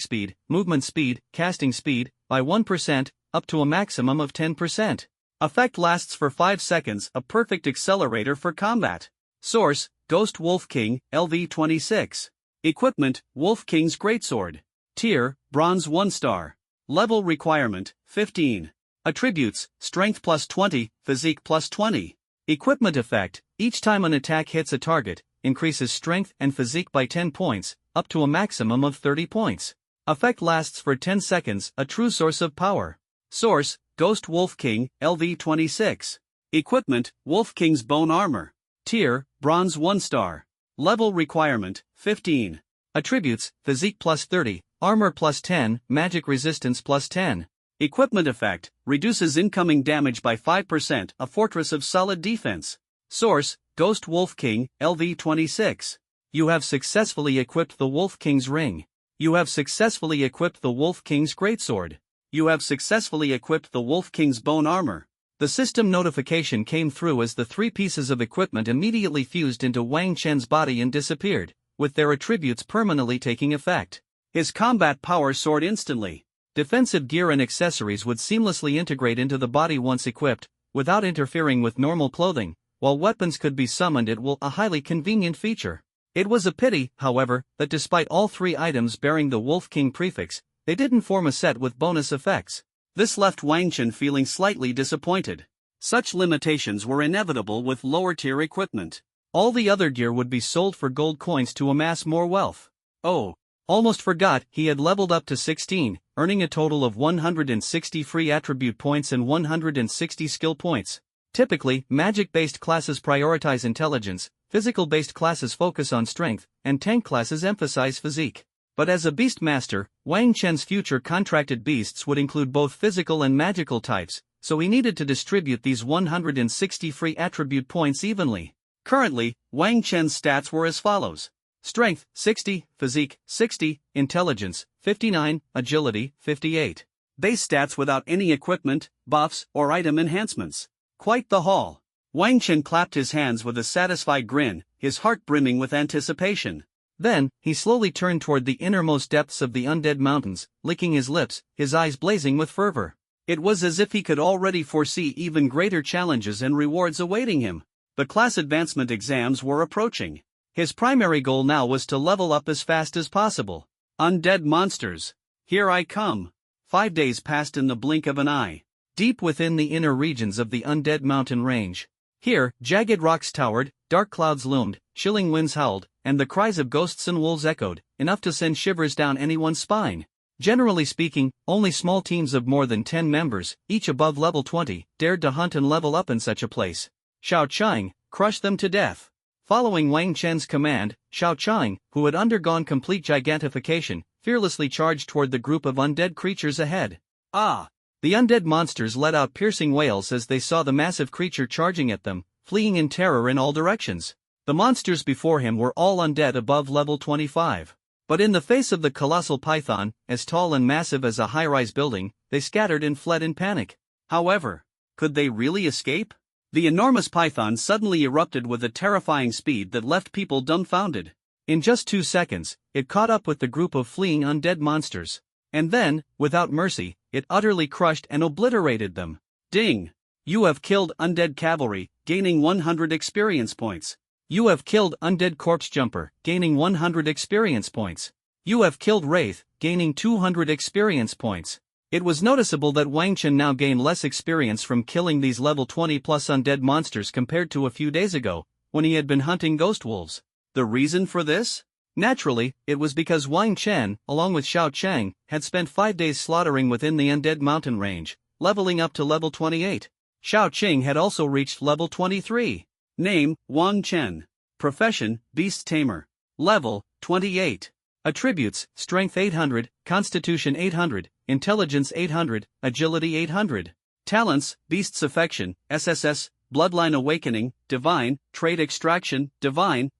speed, movement speed, casting speed, by 1%, up to a maximum of 10%. Effect lasts for 5 seconds, a perfect accelerator for combat. Source, Ghost Wolf King, LV26. Equipment, Wolf King's Greatsword. Tier, Bronze 1 star. Level requirement, 15. Attributes, Strength plus 20, Physique plus 20. Equipment effect, each time an attack hits a target, increases strength and physique by 10 points, up to a maximum of 30 points. Effect lasts for 10 seconds, a true source of power. Source, Ghost Wolf King, LV26. Equipment, Wolf King's Bone Armor. Tier, Bronze 1 star. Level requirement, 15. Attributes, Physique plus 30, Armor plus 10, Magic Resistance plus 10. Equipment effect, reduces incoming damage by 5%, a fortress of solid defense. Source, Ghost Wolf King, LV26. You have successfully equipped the Wolf King's Ring. You have successfully equipped the Wolf King's Greatsword. You have successfully equipped the Wolf King's Bone Armor. The system notification came through as the 3 pieces of equipment immediately fused into Wang Chen's body and disappeared, with their attributes permanently taking effect. His combat power soared instantly. Defensive gear and accessories would seamlessly integrate into the body once equipped, without interfering with normal clothing, while weapons could be summoned. It was a highly convenient feature. It was a pity, however, that despite all 3 items bearing the Wolf King prefix, they didn't form a set with bonus effects. This left Wang Chen feeling slightly disappointed. Such limitations were inevitable with lower-tier equipment. All the other gear would be sold for gold coins to amass more wealth. Oh, almost forgot, he had leveled up to 16, earning a total of 160 free attribute points and 160 skill points. Typically, magic-based classes prioritize intelligence, physical-based classes focus on strength, and tank classes emphasize physique. But as a beast master, Wang Chen's future contracted beasts would include both physical and magical types, so he needed to distribute these 160 free attribute points evenly. Currently, Wang Chen's stats were as follows. Strength, 60, Physique, 60, Intelligence, 59, Agility, 58. Base stats without any equipment, buffs, or item enhancements. Quite the haul. Wang Chen clapped his hands with a satisfied grin, his heart brimming with anticipation. Then, he slowly turned toward the innermost depths of the undead mountains, licking his lips, his eyes blazing with fervor. It was as if he could already foresee even greater challenges and rewards awaiting him. The class advancement exams were approaching. His primary goal now was to level up as fast as possible. Undead monsters. Here I come. 5 days passed in the blink of an eye. Deep within the inner regions of the undead mountain range. Here, jagged rocks towered, dark clouds loomed, chilling winds howled, and the cries of ghosts and wolves echoed, enough to send shivers down anyone's spine. Generally speaking, only small teams of more than 10 members, each above level 20, dared to hunt and level up in such a place. Xiao Chang crushed them to death. Following Wang Chen's command, Xiao Chang, who had undergone complete gigantification, fearlessly charged toward the group of undead creatures ahead. Ah! The undead monsters let out piercing wails as they saw the massive creature charging at them, fleeing in terror in all directions. The monsters before him were all undead above level 25. But in the face of the colossal python, as tall and massive as a high-rise building, they scattered and fled in panic. However, could they really escape? The enormous python suddenly erupted with a terrifying speed that left people dumbfounded. In just 2 seconds, it caught up with the group of fleeing undead monsters. And then, without mercy, it utterly crushed and obliterated them. Ding! You have killed undead cavalry, gaining 100 experience points. You have killed undead corpse jumper, gaining 100 experience points. You have killed wraith, gaining 200 experience points. It was noticeable that Wang Chen now gained less experience from killing these level 20 plus undead monsters compared to a few days ago, when he had been hunting ghost wolves. The reason for this? Naturally, it was because Wang Chen, along with Xiao Chang, had spent 5 days slaughtering within the undead mountain range, leveling up to level 28. Xiao Qing had also reached level 23. Name, Wang Chen. Profession, Beast Tamer. Level, 28. Attributes, Strength 800, Constitution 800, Intelligence 800, Agility 800. Talents, Beast's Affection, SSS, Bloodline Awakening, Divine, Trait Extraction, Divine.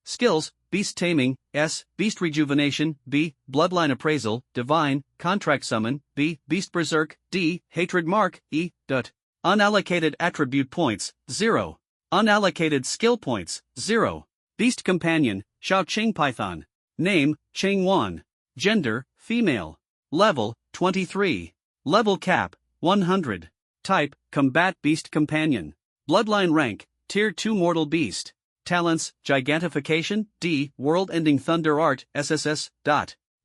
Skills, Beast Taming, S, Beast Rejuvenation, B, Bloodline Appraisal, Divine, Contract Summon, B, Beast Berserk, D, Hatred Mark, E. Unallocated Attribute Points, 0. Unallocated Skill Points, 0. Beast Companion, Xiao Qing Python. Name, Cheng Wan. Gender, Female. Level, 23. Level Cap, 100. Type, Combat Beast Companion. Bloodline Rank, Tier 2 Mortal Beast. Talents, Gigantification, D. World-Ending Thunder Art, SSS.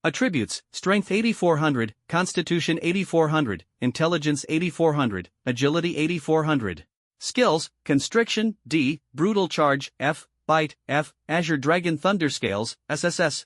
Attributes, Strength 8400, Constitution 8400, Intelligence 8400, Agility 8400. Skills, Constriction, D. Brutal Charge, F. Bite, F. Azure Dragon Thunder Scales, SSS.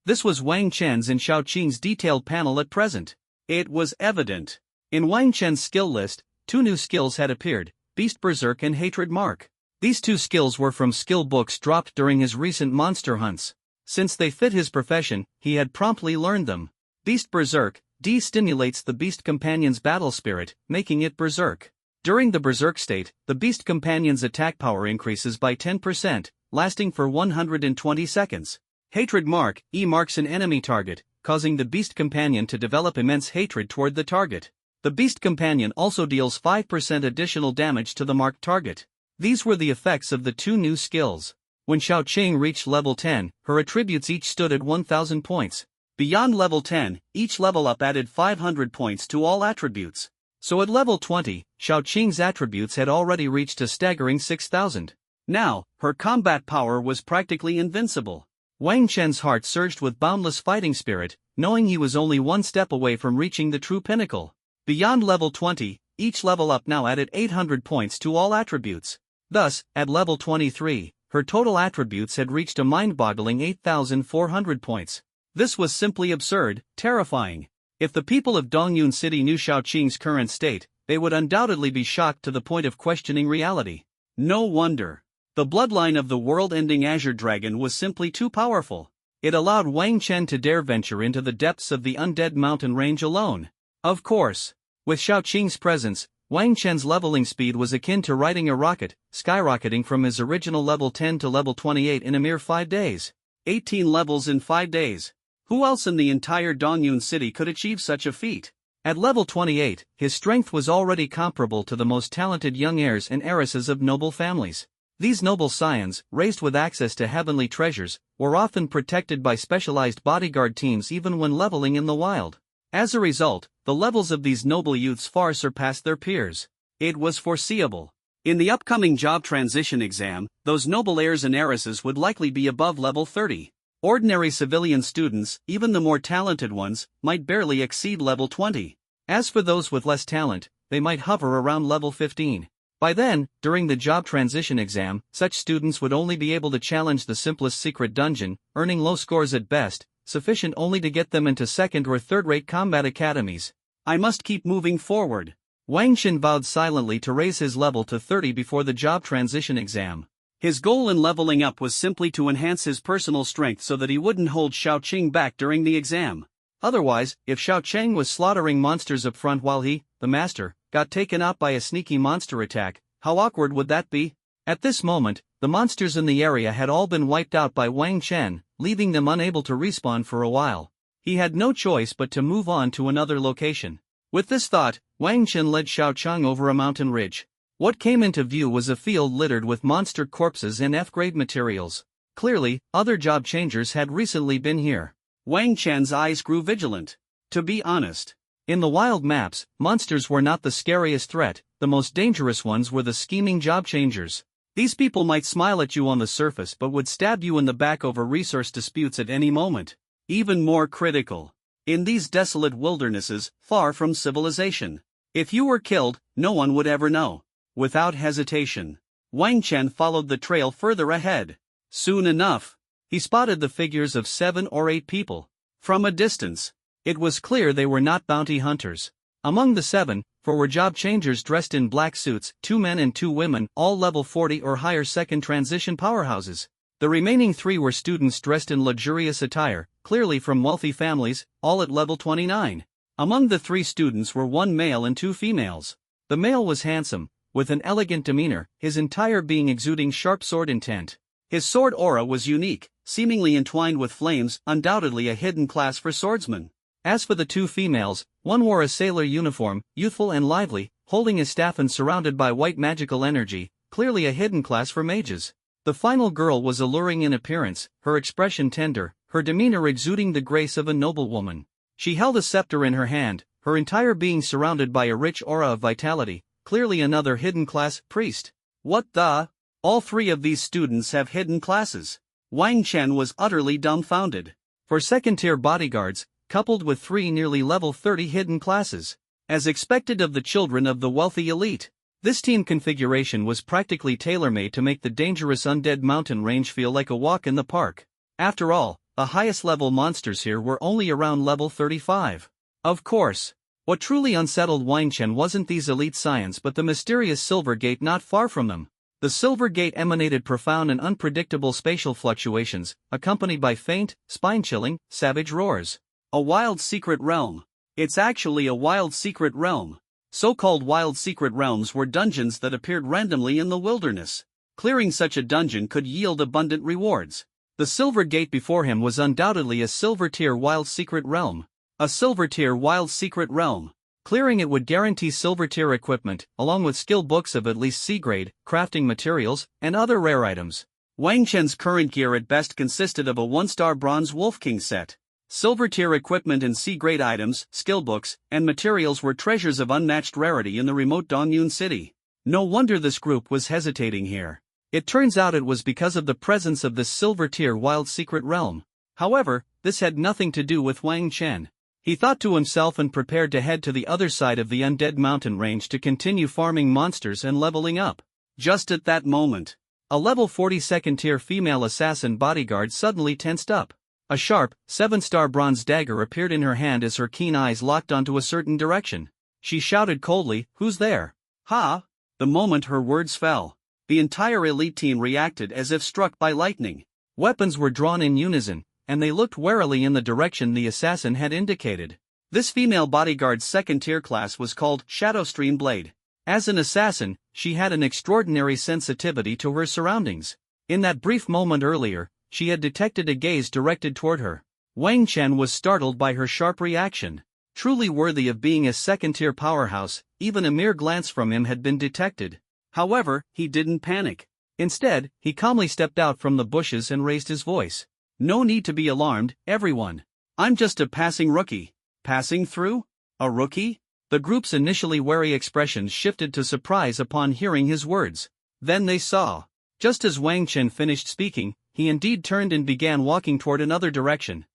This was Wang Chen's and Xiao Qing's detailed panel at present. It was evident. In Wang Chen's skill list, 2 new skills had appeared, Beast Berserk and Hatred Mark. These 2 skills were from skill books dropped during his recent monster hunts. Since they fit his profession, he had promptly learned them. Beast Berserk, D stimulates the Beast Companion's battle spirit, making it berserk. During the berserk state, the Beast Companion's attack power increases by 10%, lasting for 120 seconds. Hatred Mark, E marks an enemy target, causing the Beast Companion to develop immense hatred toward the target. The Beast Companion also deals 5% additional damage to the marked target. These were the effects of the 2 new skills. When Xiao Qing reached level 10, her attributes each stood at 1,000 points. Beyond level 10, each level up added 500 points to all attributes. So at level 20, Xiao Qing's attributes had already reached a staggering 6,000. Now, her combat power was practically invincible. Wang Chen's heart surged with boundless fighting spirit, knowing he was only 1 step away from reaching the true pinnacle. Beyond level 20, each level up now added 800 points to all attributes. Thus, at level 23, her total attributes had reached a mind-boggling 8,400 points. This was simply absurd, terrifying. If the people of Dongyun City knew Xiao Qing's current state, they would undoubtedly be shocked to the point of questioning reality. No wonder. The bloodline of the world-ending Azure Dragon was simply too powerful. It allowed Wang Chen to dare venture into the depths of the undead mountain range alone. Of course. With Xiao Qing's presence, Wang Chen's leveling speed was akin to riding a rocket, skyrocketing from his original level 10 to level 28 in a mere 5 days. 18 levels in 5 days. Who else in the entire Dongyun City could achieve such a feat? At level 28, his strength was already comparable to the most talented young heirs and heiresses of noble families. These noble scions, raised with access to heavenly treasures, were often protected by specialized bodyguard teams even when leveling in the wild. As a result, the levels of these noble youths far surpassed their peers. It was foreseeable. In the upcoming job transition exam, those noble heirs and heiresses would likely be above level 30. Ordinary civilian students, even the more talented ones, might barely exceed level 20. As for those with less talent, they might hover around level 15. By then, during the job transition exam, such students would only be able to challenge the simplest secret dungeon, earning low scores at best, sufficient only to get them into second- or third-rate combat academies. I must keep moving forward. Wang Xin vowed silently to raise his level to 30 before the job transition exam. His goal in leveling up was simply to enhance his personal strength so that he wouldn't hold Xiao Qing back during the exam. Otherwise, if Xiao Qing was slaughtering monsters up front while he, the master, got taken out by a sneaky monster attack, how awkward would that be? At this moment, the monsters in the area had all been wiped out by Wang Chen, leaving them unable to respawn for a while. He had no choice but to move on to another location. With this thought, Wang Chen led Xiao Qing over a mountain ridge. What came into view was a field littered with monster corpses and F-grade materials. Clearly, other job changers had recently been here. Wang Chen's eyes grew vigilant. To be honest, in the wild maps, monsters were not the scariest threat, the most dangerous ones were the scheming job changers. These people might smile at you on the surface but would stab you in the back over resource disputes at any moment. Even more critical. In these desolate wildernesses, far from civilization, if you were killed, no one would ever know. Without hesitation, Wang Chen followed the trail further ahead. Soon enough, he spotted the figures of 7 or 8 people. From a distance, it was clear they were not bounty hunters. Among the 7, 4 were job changers dressed in black suits, 2 men and 2 women, all level 40 or higher second transition powerhouses. The remaining 3 were students dressed in luxurious attire, clearly from wealthy families, all at level 29. Among the 3 students were 1 male and 2 females. The male was handsome, with an elegant demeanor, his entire being exuding sharp sword intent. His sword aura was unique, seemingly entwined with flames, undoubtedly a hidden class for swordsmen. As for the 2 females, one wore a sailor uniform, youthful and lively, holding a staff and surrounded by white magical energy, clearly a hidden class for mages. The final girl was alluring in appearance, her expression tender, her demeanor exuding the grace of a noblewoman. She held a scepter in her hand, her entire being surrounded by a rich aura of vitality, clearly another hidden class priest. What the? All three of these students have hidden classes. Wang Chen was utterly dumbfounded. For second-tier bodyguards, coupled with 3 nearly level 30 hidden classes. As expected of the children of the wealthy elite, this team configuration was practically tailor-made to make the dangerous undead mountain range feel like a walk in the park. After all, the highest level monsters here were only around level 35. Of course, what truly unsettled Wang Chen wasn't these elite scions but the mysterious Silver Gate not far from them. The Silver Gate emanated profound and unpredictable spatial fluctuations, accompanied by faint, spine-chilling, savage roars. A wild secret realm. It's actually a wild secret realm. So-called wild secret realms were dungeons that appeared randomly in the wilderness. Clearing such a dungeon could yield abundant rewards. The Silver Gate before him was undoubtedly a silver-tier wild secret realm. A silver-tier wild secret realm. Clearing it would guarantee silver-tier equipment, along with skill books of at least C-grade, crafting materials, and other rare items. Wang Chen's current gear at best consisted of a 1-star bronze Wolf King set. Silver-tier equipment and C-grade items, skill books, and materials were treasures of unmatched rarity in the remote Dongyun city. No wonder this group was hesitating here. It turns out it was because of the presence of this silver-tier wild secret realm. However, this had nothing to do with Wang Chen. He thought to himself and prepared to head to the other side of the undead mountain range to continue farming monsters and leveling up. Just at that moment, a level 42nd tier female assassin bodyguard suddenly tensed up. A sharp, 7-star bronze dagger appeared in her hand as her keen eyes locked onto a certain direction. She shouted coldly, "Who's there?" "Ha!" The moment her words fell, the entire elite team reacted as if struck by lightning. Weapons were drawn in unison, and they looked warily in the direction the assassin had indicated. This female bodyguard's second-tier class was called Shadowstream Blade. As an assassin, she had an extraordinary sensitivity to her surroundings. In that brief moment earlier, she had detected a gaze directed toward her. Wang Chen was startled by her sharp reaction. Truly worthy of being a second-tier powerhouse, even a mere glance from him had been detected. However, he didn't panic. Instead, he calmly stepped out from the bushes and raised his voice. "No need to be alarmed, everyone. I'm just a passing rookie." Passing through? A rookie? The group's initially wary expressions shifted to surprise upon hearing his words. Then they saw. Just as Wang Chen finished speaking, he indeed turned and began walking toward another direction.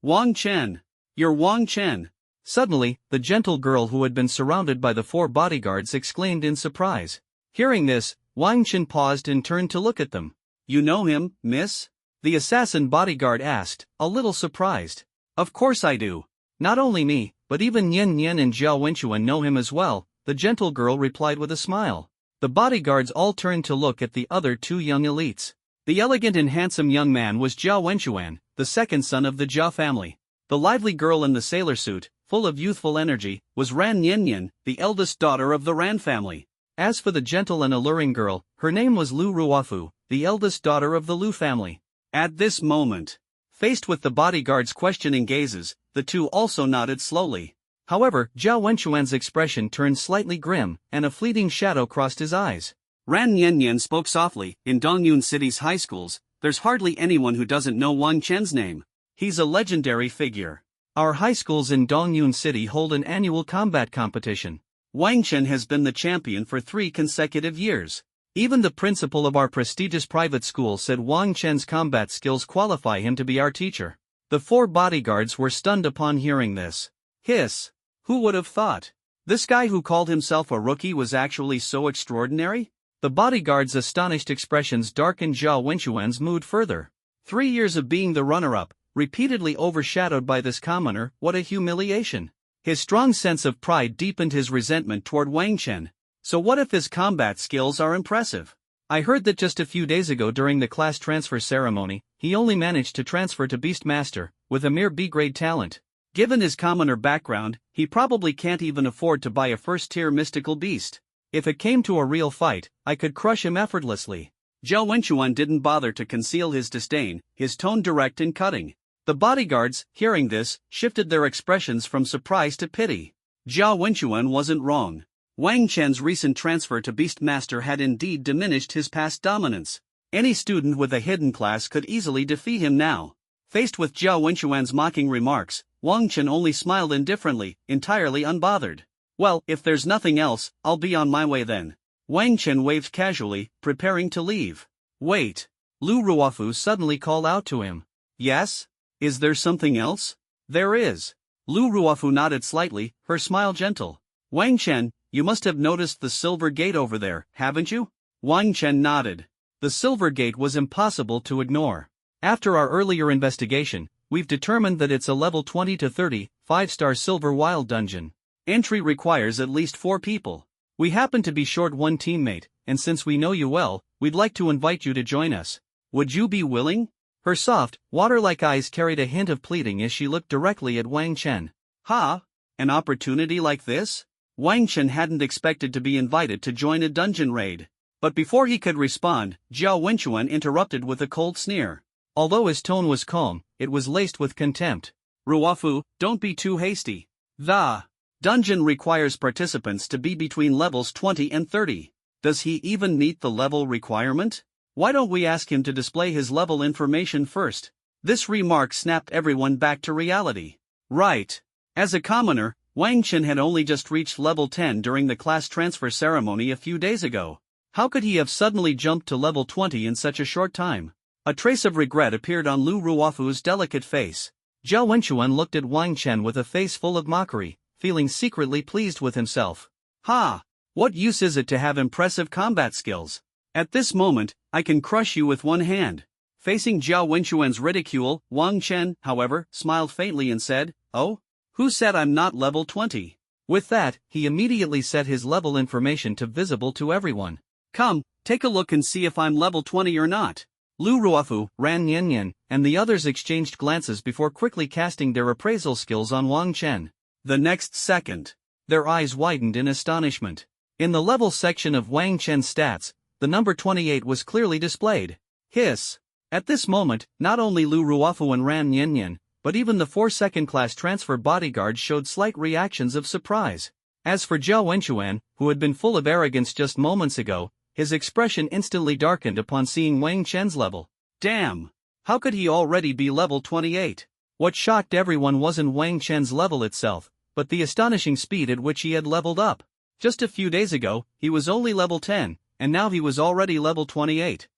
Wang Chen. You're Wang Chen." Suddenly, the gentle girl who had been surrounded by the 4 bodyguards exclaimed in surprise. Hearing this, Wang Chen paused and turned to look at them. "You know him, miss?" the assassin bodyguard asked, a little surprised. "Of course I do. Not only me, but even Yen Yen and Zhao Wenchuan know him as well," the gentle girl replied with a smile. The bodyguards all turned to look at the other 2 young elites. The elegant and handsome young man was Zhao Wenchuan, the second son of the Zhao family. The lively girl in the sailor suit, full of youthful energy, was Ran Yanyan, the eldest daughter of the Ran family. As for the gentle and alluring girl, her name was Lu Ruofu, the eldest daughter of the Lu family. At this moment, faced with the bodyguard's questioning gazes, the 2 also nodded slowly. However, Zhao Wenchuan's expression turned slightly grim, and a fleeting shadow crossed his eyes. Ran Yanyan spoke softly. "In Dongyun City's high schools, there's hardly anyone who doesn't know Wang Chen's name. He's a legendary figure. Our high schools in Dongyun City hold an annual combat competition. Wang Chen has been the champion for 3 consecutive years. Even the principal of our prestigious private school said Wang Chen's combat skills qualify him to be our teacher." The 4 bodyguards were stunned upon hearing this. Hiss! Who would have thought? This guy who called himself a rookie was actually so extraordinary? The bodyguard's astonished expressions darkened Zhao Wenchuan's mood further. 3 years of being the runner-up, repeatedly overshadowed by this commoner, what a humiliation. His strong sense of pride deepened his resentment toward Wang Chen. So what if his combat skills are impressive? I heard that just a few days ago during the class transfer ceremony, he only managed to transfer to Beastmaster, with a mere B-grade talent. Given his commoner background, he probably can't even afford to buy a first-tier mystical beast. If it came to a real fight, I could crush him effortlessly. Zhao Wenchuan didn't bother to conceal his disdain, his tone direct and cutting. The bodyguards, hearing this, shifted their expressions from surprise to pity. Zhao Wenchuan wasn't wrong. Wang Chen's recent transfer to Beastmaster had indeed diminished his past dominance. Any student with a hidden class could easily defeat him now. Faced with Zhao Wenchuan's mocking remarks, Wang Chen only smiled indifferently, entirely unbothered. "Well, if there's nothing else, I'll be on my way then." Wang Chen waved casually, preparing to leave. Wait. Lu Ruofu suddenly called out to him. Yes? Is there something else? There is. Lu Ruofu nodded slightly, her smile gentle. Wang Chen, you must have noticed the silver gate over there, haven't you? Wang Chen nodded. The silver gate was impossible to ignore. After our earlier investigation, we've determined that it's a level 20 to 30, 5-star silver wild dungeon. Entry requires at least 4 people. We happen to be short one teammate, and since we know you well, we'd like to invite you to join us. Would you be willing? Her soft, water-like eyes carried a hint of pleading as she looked directly at Wang Chen. Ha! An opportunity like this? Wang Chen hadn't expected to be invited to join a dungeon raid. But before he could respond, Zhao Wenchuan interrupted with a cold sneer. Although his tone was calm, it was laced with contempt. Ruofu, don't be too hasty. The dungeon requires participants to be between levels 20 and 30. Does he even meet the level requirement? Why don't we ask him to display his level information first? This remark snapped everyone back to reality. Right. As a commoner, Wang Chen had only just reached level 10 during the class transfer ceremony a few days ago. How could he have suddenly jumped to level 20 in such a short time? A trace of regret appeared on Lu Ruofu's delicate face. Zhao Wenchuan looked at Wang Chen with a face full of mockery, feeling secretly pleased with himself. Ha! What use is it to have impressive combat skills? At this moment, I can crush you with one hand. Facing Zhao Wenchuan's ridicule, Wang Chen, however, smiled faintly and said, Oh? Who said I'm not level 20? With that, he immediately set his level information to visible to everyone. Come, take a look and see if I'm level 20 or not. Lu Ruofu, Ran Yanyan, and the others exchanged glances before quickly casting their appraisal skills on Wang Chen. The next second, their eyes widened in astonishment. In the level section of Wang Chen's stats, the number 28 was clearly displayed. Hiss! At this moment, not only Lu Ruofu and Ran Yanyan, but even the 4 second-class transfer bodyguards showed slight reactions of surprise. As for Zhao Wenchuan, who had been full of arrogance just moments ago, his expression instantly darkened upon seeing Wang Chen's level. Damn! How could he already be level 28? What shocked everyone wasn't Wang Chen's level itself, but the astonishing speed at which he had leveled up. Just a few days ago, he was only level 10, and now he was already level 28.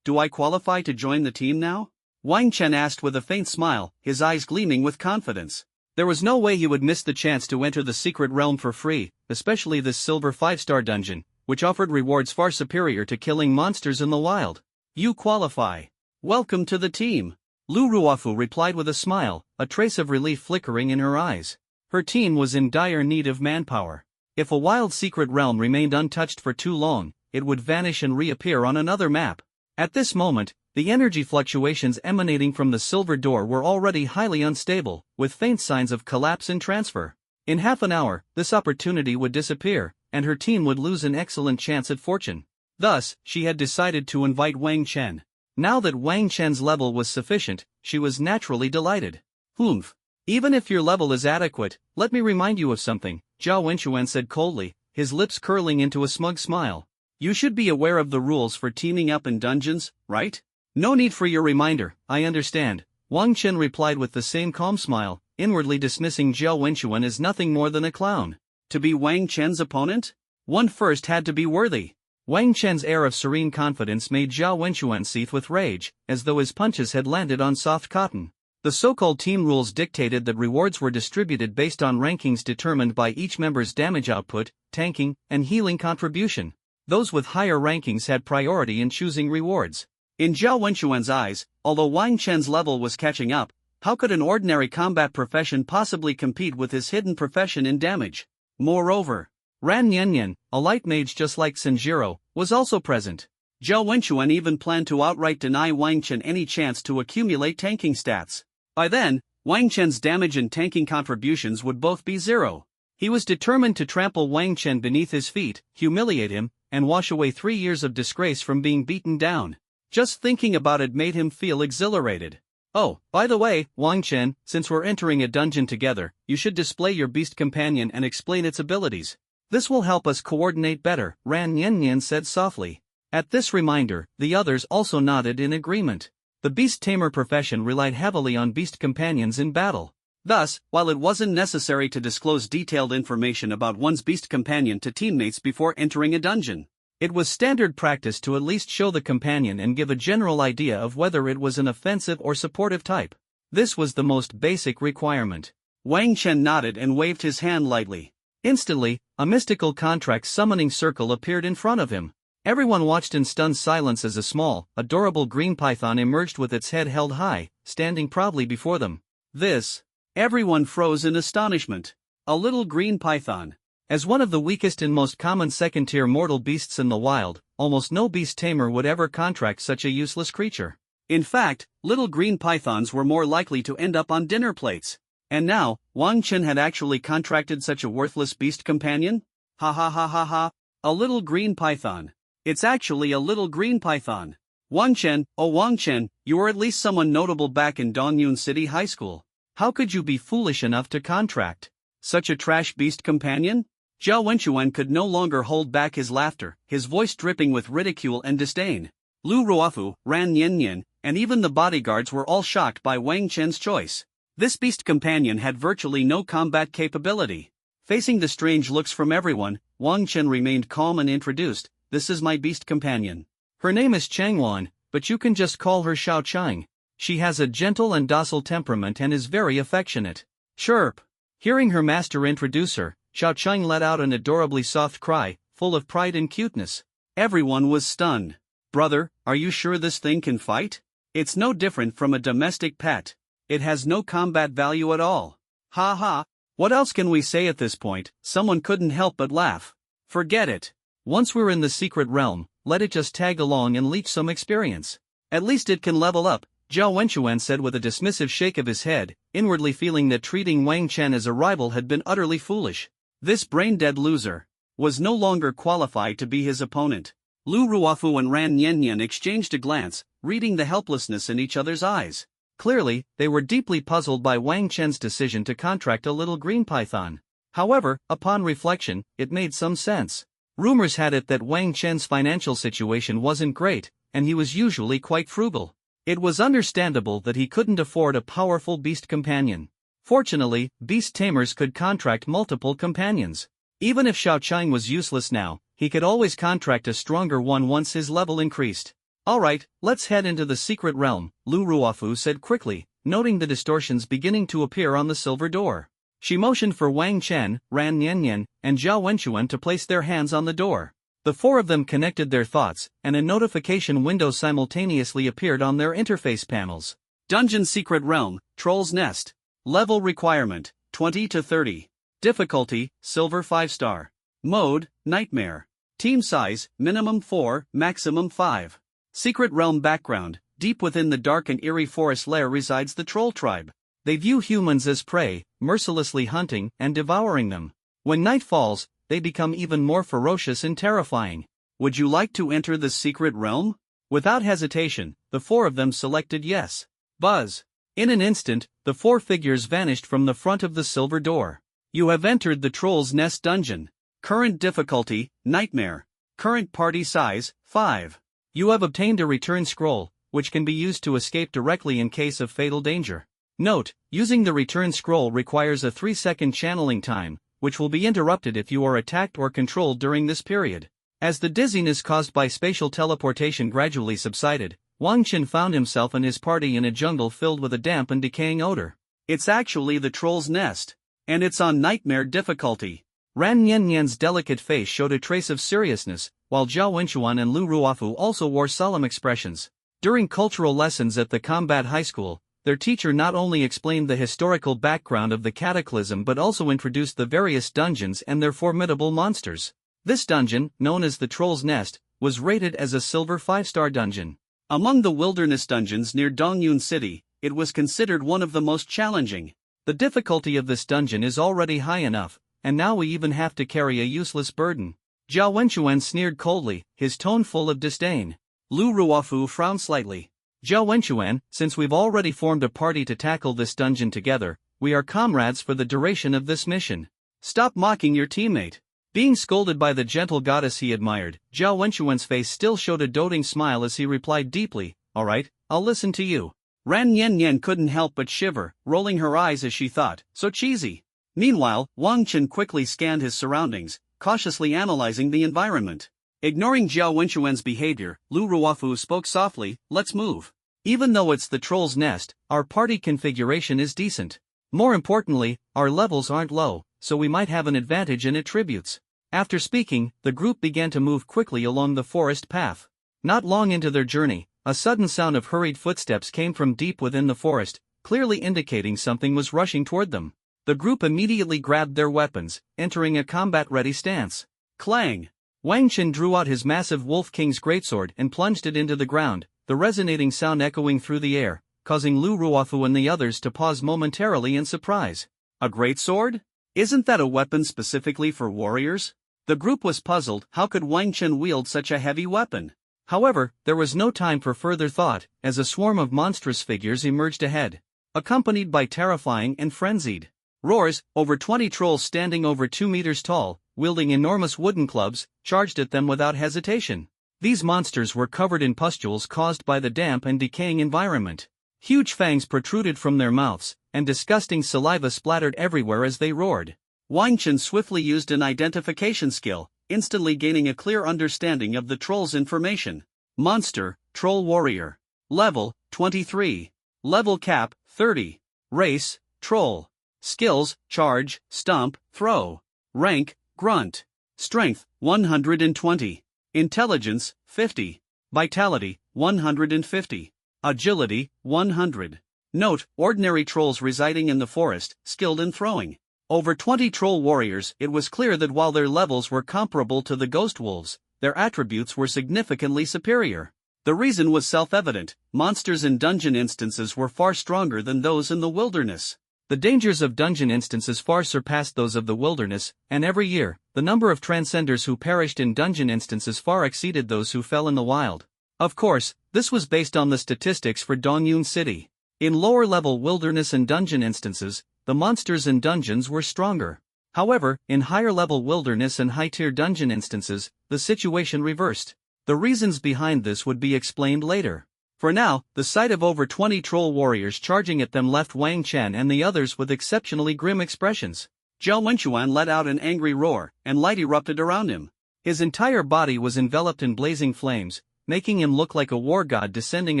Do I qualify to join the team now? Wang Chen asked with a faint smile, his eyes gleaming with confidence. There was no way he would miss the chance to enter the secret realm for free, especially this silver 5-star dungeon, which offered rewards far superior to killing monsters in the wild. You qualify. Welcome to the team. Lu Ruofu replied with a smile, a trace of relief flickering in her eyes. Her team was in dire need of manpower. If a wild secret realm remained untouched for too long, it would vanish and reappear on another map. At this moment, the energy fluctuations emanating from the silver door were already highly unstable, with faint signs of collapse and transfer. In half an hour, this opportunity would disappear, and her team would lose an excellent chance at fortune. Thus, she had decided to invite Wang Chen. Now that Wang Chen's level was sufficient, she was naturally delighted. Humph. Even if your level is adequate, let me remind you of something, Zhao Wenchuan said coldly, his lips curling into a smug smile. You should be aware of the rules for teaming up in dungeons, right? No need for your reminder, I understand, Wang Chen replied with the same calm smile, inwardly dismissing Zhao Wenchuan as nothing more than a clown. To be Wang Chen's opponent? One first had to be worthy. Wang Chen's air of serene confidence made Zhao Wenchuan seethe with rage, as though his punches had landed on soft cotton. The so-called team rules dictated that rewards were distributed based on rankings determined by each member's damage output, tanking, and healing contribution. Those with higher rankings had priority in choosing rewards. In Zhao Wenchuan's eyes, although Wang Chen's level was catching up, how could an ordinary combat profession possibly compete with his hidden profession in damage? Moreover, Ran Yanyan, a light mage just like Sanjiro, was also present. Zhao Wenchuan even planned to outright deny Wang Chen any chance to accumulate tanking stats. By then, Wang Chen's damage and tanking contributions would both be 0. He was determined to trample Wang Chen beneath his feet, humiliate him, and wash away 3 years of disgrace from being beaten down. Just thinking about it made him feel exhilarated. Oh, by the way, Wang Chen, since we're entering a dungeon together, you should display your beast companion and explain its abilities. This will help us coordinate better, Ran Yanyan said softly. At this reminder, the others also nodded in agreement. The beast tamer profession relied heavily on beast companions in battle. Thus, while it wasn't necessary to disclose detailed information about one's beast companion to teammates before entering a dungeon, it was standard practice to at least show the companion and give a general idea of whether it was an offensive or supportive type. This was the most basic requirement. Wang Chen nodded and waved his hand lightly. Instantly, a mystical contract summoning circle appeared in front of him. Everyone watched in stunned silence as a small, adorable green python emerged with its head held high, standing proudly before them. This. Everyone froze in astonishment. A little green python. As one of the weakest and most common second-tier mortal beasts in the wild, almost no beast tamer would ever contract such a useless creature. In fact, little green pythons were more likely to end up on dinner plates. And now, Wang Chen had actually contracted such a worthless beast companion? Ha ha ha ha ha. A little green python. It's actually a little green python. Wang Chen, oh Wang Chen, you were at least someone notable back in Dongyun City High School. How could you be foolish enough to contract such a trash beast companion? Zhao Wenchuan could no longer hold back his laughter, his voice dripping with ridicule and disdain. Lu Ruofu, Ran Niannian, and even the bodyguards were all shocked by Wang Chen's choice. This beast companion had virtually no combat capability. Facing the strange looks from everyone, Wang Chen remained calm and introduced, "This is my beast companion. Her name is Changwan, but you can just call her Xiao Chang. She has a gentle and docile temperament and is very affectionate." Chirp! Hearing her master introduce her, Xiao Chang let out an adorably soft cry, full of pride and cuteness. Everyone was stunned. "Brother, are you sure this thing can fight? It's no different from a domestic pet. It has no combat value at all." Ha ha! What else can we say at this point? Someone couldn't help but laugh. Forget it. Once we're in the secret realm, let it just tag along and leech some experience. At least it can level up, Zhao Wenchuan said with a dismissive shake of his head, inwardly feeling that treating Wang Chen as a rival had been utterly foolish. This brain-dead loser was no longer qualified to be his opponent. Lu Ruofu and Ran Niannian exchanged a glance, reading the helplessness in each other's eyes. Clearly, they were deeply puzzled by Wang Chen's decision to contract a little green python. However, upon reflection, it made some sense. Rumors had it that Wang Chen's financial situation wasn't great, and he was usually quite frugal. It was understandable that he couldn't afford a powerful beast companion. Fortunately, beast tamers could contract multiple companions. Even if Xiao Chang was useless now, he could always contract a stronger one once his level increased. "Alright, let's head into the secret realm," Lu Ruofu said quickly, noting the distortions beginning to appear on the silver door. She motioned for Wang Chen, Ran Niannian, and Zhao Wenchuan to place their hands on the door. The four of them connected their thoughts, and a notification window simultaneously appeared on their interface panels. Dungeon Secret Realm, Troll's Nest. Level requirement, 20 to 30. Difficulty, Silver 5-star. Mode, Nightmare. Team size, minimum 4, maximum 5. Secret Realm background, deep within the dark and eerie forest lair resides the Troll tribe. They view humans as prey, mercilessly hunting and devouring them. When night falls, they become even more ferocious and terrifying. Would you like to enter the secret realm? Without hesitation, the four of them selected yes. Buzz. In an instant, the four figures vanished from the front of the silver door. You have entered the Troll's Nest dungeon. Current difficulty, Nightmare. Current party size, 5. You have obtained a return scroll, which can be used to escape directly in case of fatal danger. Note, using the return scroll requires a 3-second channeling time, which will be interrupted if you are attacked or controlled during this period. As the dizziness caused by spatial teleportation gradually subsided, Wang Chen found himself and his party in a jungle filled with a damp and decaying odor. It's actually the Troll's Nest. And it's on Nightmare difficulty. Ran Niannian's delicate face showed a trace of seriousness, while Zhao Wenchuan and Lu Ruofu also wore solemn expressions. During cultural lessons at the combat high school, their teacher not only explained the historical background of the cataclysm but also introduced the various dungeons and their formidable monsters. This dungeon, known as the Troll's Nest, was rated as a silver 5-star dungeon. Among the wilderness dungeons near Dongyun City, it was considered one of the most challenging. The difficulty of this dungeon is already high enough, and now we even have to carry a useless burden. Zhao Wenchuan sneered coldly, his tone full of disdain. Lu Ruofu frowned slightly. Zhao Wenchuan, since we've already formed a party to tackle this dungeon together, we are comrades for the duration of this mission. Stop mocking your teammate. Being scolded by the gentle goddess he admired, Zhao Wenchuan's face still showed a doting smile as he replied deeply, "Alright, I'll listen to you." Ran Yen Yen couldn't help but shiver, rolling her eyes as she thought, so cheesy. Meanwhile, Wang Chen quickly scanned his surroundings, cautiously analyzing the environment. Ignoring Zhao Wenchuan's behavior, Lu Ruofu spoke softly, let's move. Even though it's the troll's nest, our party configuration is decent. More importantly, our levels aren't low, so we might have an advantage in attributes. After speaking, the group began to move quickly along the forest path. Not long into their journey, a sudden sound of hurried footsteps came from deep within the forest, clearly indicating something was rushing toward them. The group immediately grabbed their weapons, entering a combat-ready stance. Clang! Wang Chen drew out his massive Wolf King's greatsword and plunged it into the ground, the resonating sound echoing through the air, causing Lu Ruofu and the others to pause momentarily in surprise. A greatsword? Isn't that a weapon specifically for warriors? The group was puzzled, how could Wang Chen wield such a heavy weapon? However, there was no time for further thought, as a swarm of monstrous figures emerged ahead. Accompanied by terrifying and frenzied roars, over 20 trolls standing over 2 meters tall, wielding enormous wooden clubs, charged at them without hesitation. These monsters were covered in pustules caused by the damp and decaying environment. Huge fangs protruded from their mouths, and disgusting saliva splattered everywhere as they roared. Wang Chen swiftly used an identification skill, instantly gaining a clear understanding of the troll's information. Monster, Troll Warrior. Level, 23. Level cap, 30. Race, Troll. Skills, Charge, Stomp, Throw. Rank, Grunt. Strength, 120. Intelligence, 50. Vitality, 150. Agility, 100. Note, ordinary trolls residing in the forest, skilled in throwing. Over 20 troll warriors. It was clear that while their levels were comparable to the ghost wolves, their attributes were significantly superior. The reason was self-evident: monsters in dungeon instances were far stronger than those in the wilderness. The dangers of dungeon instances far surpassed those of the wilderness, and every year, the number of transcenders who perished in dungeon instances far exceeded those who fell in the wild. Of course, this was based on the statistics for Dongyun City. In lower-level wilderness and dungeon instances, the monsters in dungeons were stronger. However, in higher-level wilderness and high-tier dungeon instances, the situation reversed. The reasons behind this would be explained later. For now, the sight of over 20 troll warriors charging at them left Wang Chen and the others with exceptionally grim expressions. Zhao Wenchuan let out an angry roar, and light erupted around him. His entire body was enveloped in blazing flames, making him look like a war god descending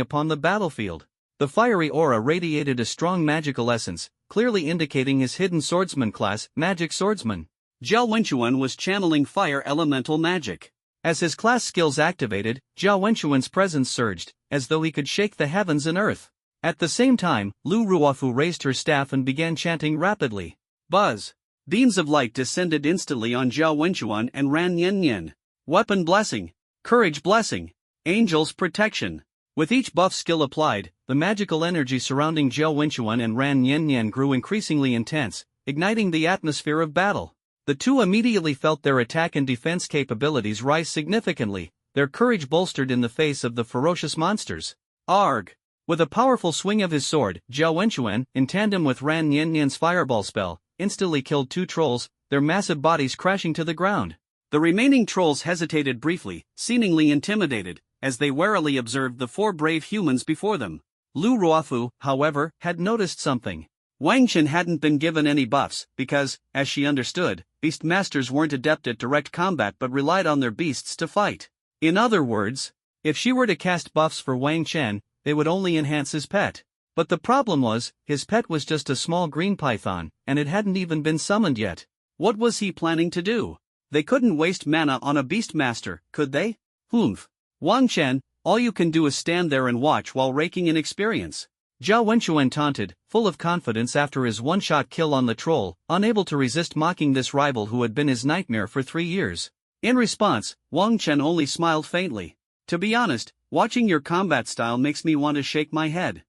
upon the battlefield. The fiery aura radiated a strong magical essence, clearly indicating his hidden swordsman class, Magic Swordsman. Zhao Wenchuan was channeling fire elemental magic. As his class skills activated, Zhao Wenchuan's presence surged, as though he could shake the heavens and earth. At the same time, Lu Ruofu raised her staff and began chanting rapidly. Buzz! Beams of light descended instantly on Zhao Wenchuan and Ran Yen Yen. Weapon Blessing. Courage Blessing. Angel's Protection. With each buff skill applied, the magical energy surrounding Zhao Wenchuan and Ran Yen Yen grew increasingly intense, igniting the atmosphere of battle. The two immediately felt their attack and defense capabilities rise significantly, their courage bolstered in the face of the ferocious monsters. Arg! With a powerful swing of his sword, Zhao Wenchuan, in tandem with Ran Yen Yen's fireball spell, instantly killed two trolls, their massive bodies crashing to the ground. The remaining trolls hesitated briefly, seemingly intimidated, as they warily observed the four brave humans before them. Lu Ruofu, however, had noticed something. Wang Chen hadn't been given any buffs, because, as she understood, beast masters weren't adept at direct combat but relied on their beasts to fight. In other words, if she were to cast buffs for Wang Chen, they would only enhance his pet. But the problem was, his pet was just a small green python, and it hadn't even been summoned yet. What was he planning to do? They couldn't waste mana on a beast master, could they? Humph. Wang Chen, all you can do is stand there and watch while raking in experience. Zhao Wenchuan taunted, full of confidence after his one-shot kill on the troll, unable to resist mocking this rival who had been his nightmare for 3 years. In response, Wang Chen only smiled faintly. To be honest, watching your combat style makes me want to shake my head.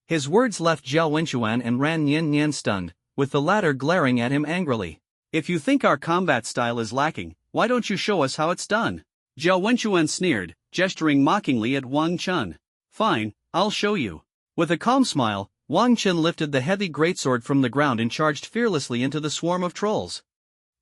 His words left Zhao Wenchuan and Ran Yen Yen stunned, with the latter glaring at him angrily. If you think our combat style is lacking, why don't you show us how it's done? Zhao Wenchuan sneered, gesturing mockingly at Wang Chen. Fine, I'll show you. With a calm smile, Wang Chen lifted the heavy greatsword from the ground and charged fearlessly into the swarm of trolls.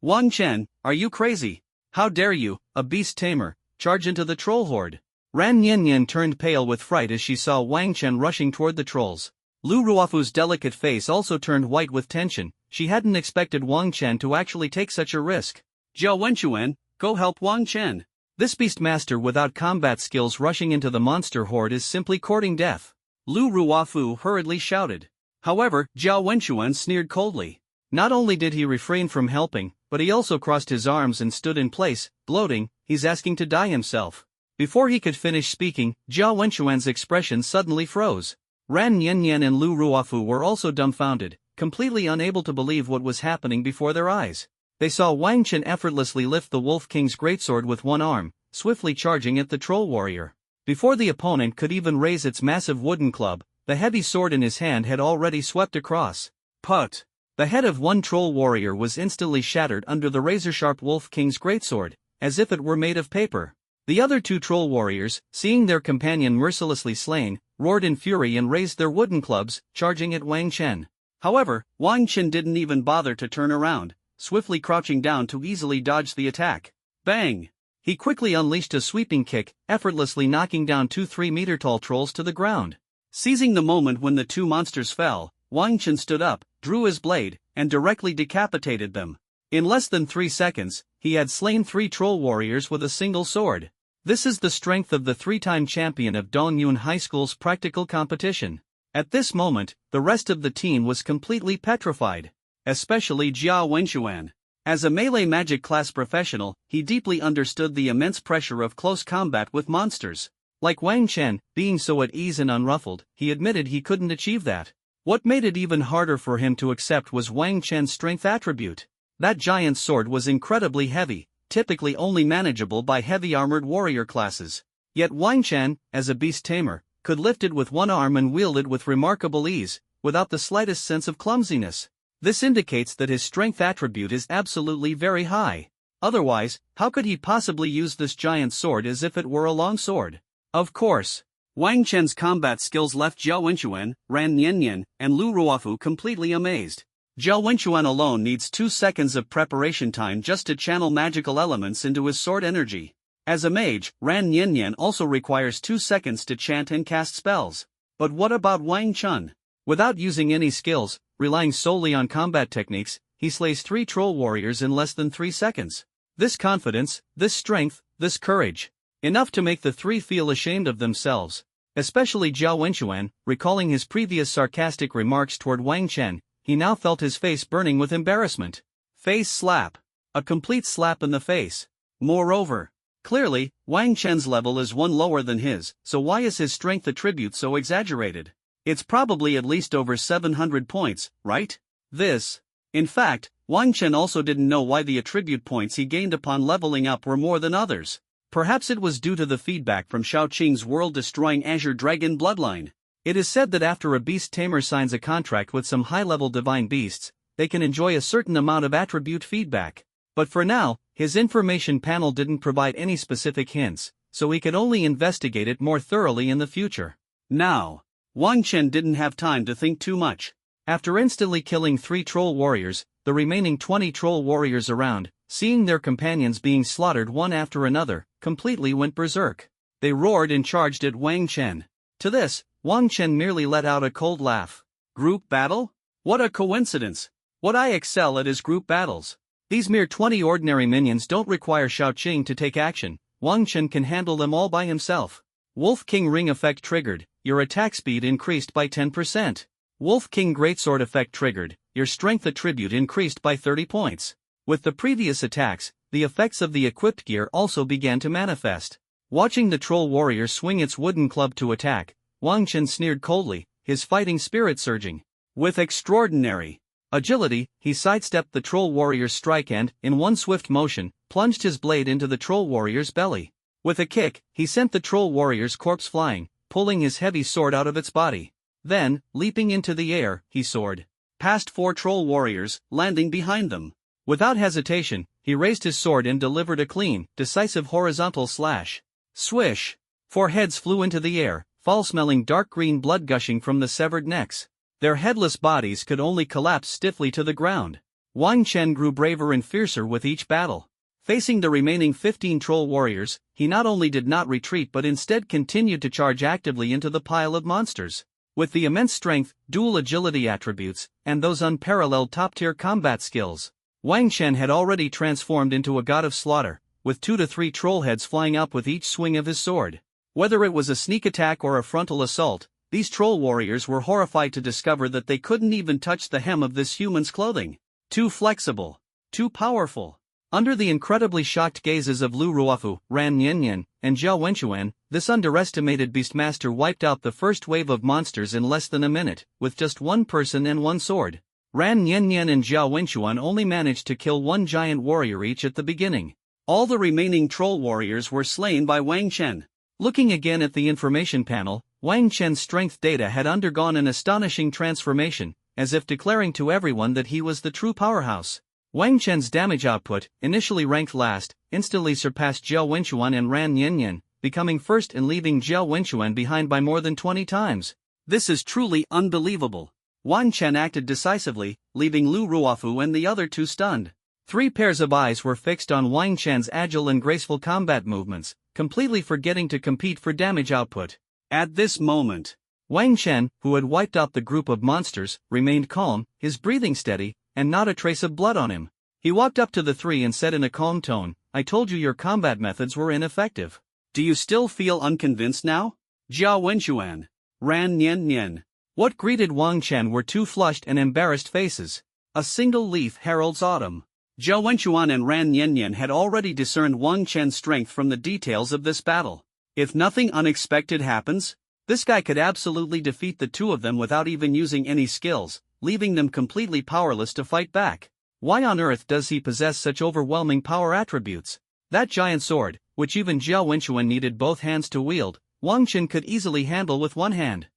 Wang Chen, are you crazy? How dare you, a beast tamer, charge into the troll horde? Ran Niannian turned pale with fright as she saw Wang Chen rushing toward the trolls. Lu Ruofu's delicate face also turned white with tension. She hadn't expected Wang Chen to actually take such a risk. Jiao Wenchuan, go help Wang Chen. This beastmaster without combat skills rushing into the monster horde is simply courting death. Lu Ruofu hurriedly shouted. However, Jiao Wenchuan sneered coldly. Not only did he refrain from helping, but he also crossed his arms and stood in place, gloating, he's asking to die himself. Before he could finish speaking, Jiao Wenchuan's expression suddenly froze. Ran Niannian and Lu Ruofu were also dumbfounded, completely unable to believe what was happening before their eyes. They saw Wang Chen effortlessly lift the Wolf King's greatsword with one arm, swiftly charging at the troll warrior. Before the opponent could even raise its massive wooden club, the heavy sword in his hand had already swept across. Put! The head of one troll warrior was instantly shattered under the razor-sharp Wolf King's greatsword, as if it were made of paper. The other two troll warriors, seeing their companion mercilessly slain, roared in fury and raised their wooden clubs, charging at Wang Chen. However, Wang Chen didn't even bother to turn around, swiftly crouching down to easily dodge the attack. Bang! He quickly unleashed a sweeping kick, effortlessly knocking down two 3-meter-tall trolls to the ground. Seizing the moment when the two monsters fell, Wang Chen stood up, drew his blade, and directly decapitated them. In less than 3 seconds, he had slain 3 troll warriors with a single sword. This is the strength of the 3-time champion of Dongyun High School's practical competition. At this moment, the rest of the team was completely petrified. Especially Jiao Wenchuan. As a melee magic class professional, he deeply understood the immense pressure of close combat with monsters. Like Wang Chen, being so at ease and unruffled, he admitted he couldn't achieve that. What made it even harder for him to accept was Wang Chen's strength attribute. That giant sword was incredibly heavy, typically only manageable by heavy-armored warrior classes. Yet Wang Chen, as a beast tamer, could lift it with one arm and wield it with remarkable ease, without the slightest sense of clumsiness. This indicates that his strength attribute is absolutely very high. Otherwise, how could he possibly use this giant sword as if it were a long sword? Of course. Wang Chen's combat skills left Jiao Wenchuan, Ran Niannian, and Lu Ruofu completely amazed. Jiao Wenchuan alone needs 2 seconds of preparation time just to channel magical elements into his sword energy. As a mage, Ran Niannian also requires 2 seconds to chant and cast spells. But what about Wang Chen? Without using any skills, relying solely on combat techniques, he slays 3 troll warriors in less than 3 seconds. This confidence, this strength, this courage. Enough to make the 3 feel ashamed of themselves. Especially Jiao Wenchuan, recalling his previous sarcastic remarks toward Wang Chen, he now felt his face burning with embarrassment. Face slap. A complete slap in the face. Moreover, clearly, Wang Chen's level is one lower than his, so why is his strength attribute so exaggerated? It's probably at least over 700 points, right? In fact, Wang Chen also didn't know why the attribute points he gained upon leveling up were more than others. Perhaps it was due to the feedback from Shao Qing's world-destroying Azure Dragon bloodline. It is said that after a beast tamer signs a contract with some high-level divine beasts, they can enjoy a certain amount of attribute feedback. But for now, his information panel didn't provide any specific hints, so he could only investigate it more thoroughly in the future. Now, Wang Chen didn't have time to think too much. After instantly killing 3 troll warriors, the remaining 20 troll warriors around, seeing their companions being slaughtered one after another, completely went berserk. They roared and charged at Wang Chen. To this, Wang Chen merely let out a cold laugh. Group battle? What a coincidence! What I excel at is group battles. These mere 20 ordinary minions don't require Shao Qing to take action. Wang Chen can handle them all by himself. Wolf King Ring effect triggered. Your attack speed increased by 10%. Wolf King Greatsword effect triggered. Your strength attribute increased by 30 points. With the previous attacks, the effects of the equipped gear also began to manifest. Watching the troll warrior swing its wooden club to attack, Wang Chen sneered coldly, his fighting spirit surging. With extraordinary agility, he sidestepped the troll warrior's strike and, in one swift motion, plunged his blade into the troll warrior's belly. With a kick, he sent the troll warrior's corpse flying, pulling his heavy sword out of its body. Then, leaping into the air, he soared past 4 troll warriors, landing behind them. Without hesitation, he raised his sword and delivered a clean, decisive horizontal slash. Swish! 4 heads flew into the air, foul-smelling dark green blood gushing from the severed necks. Their headless bodies could only collapse stiffly to the ground. Wang Chen grew braver and fiercer with each battle. Facing the remaining 15 troll warriors, he not only did not retreat but instead continued to charge actively into the pile of monsters. With the immense strength, dual agility attributes, and those unparalleled top-tier combat skills, Wang Chen had already transformed into a god of slaughter, with 2 to 3 troll heads flying up with each swing of his sword. Whether it was a sneak attack or a frontal assault, these troll warriors were horrified to discover that they couldn't even touch the hem of this human's clothing. Too flexible. Too powerful. Under the incredibly shocked gazes of Lu Ruofu, Ran Niannian, and Zhao Wenchuan, this underestimated beastmaster wiped out the first wave of monsters in less than a minute, with just one person and one sword. Ran Niannian and Zhao Wenchuan only managed to kill one giant warrior each at the beginning. All the remaining troll warriors were slain by Wang Chen. Looking again at the information panel, Wang Chen's strength data had undergone an astonishing transformation, as if declaring to everyone that he was the true powerhouse. Wang Chen's damage output, initially ranked last, instantly surpassed Zhao Wenchuan and Ran Niannian, becoming first and leaving Zhao Wenchuan behind by more than 20 times. This is truly unbelievable. Wang Chen acted decisively, leaving Lu Ruofu and the other two stunned. 3 pairs of eyes were fixed on Wang Chen's agile and graceful combat movements, completely forgetting to compete for damage output. At this moment, Wang Chen, who had wiped out the group of monsters, remained calm, his breathing steady, and not a trace of blood on him. He walked up to the 3 and said in a calm tone, "I told you your combat methods were ineffective. Do you still feel unconvinced now?" Zhao Wenchuan, Ran Niannian. What greeted Wang Chen were 2 flushed and embarrassed faces. A single leaf heralds autumn. Zhao Wenchuan and Ran Niannian had already discerned Wang Chen's strength from the details of this battle. If nothing unexpected happens, this guy could absolutely defeat the 2 of them without even using any skills, leaving them completely powerless to fight back. Why on earth does he possess such overwhelming power attributes? That giant sword, which even Zhao Wenchuan needed both hands to wield, Wang Chen could easily handle with one hand.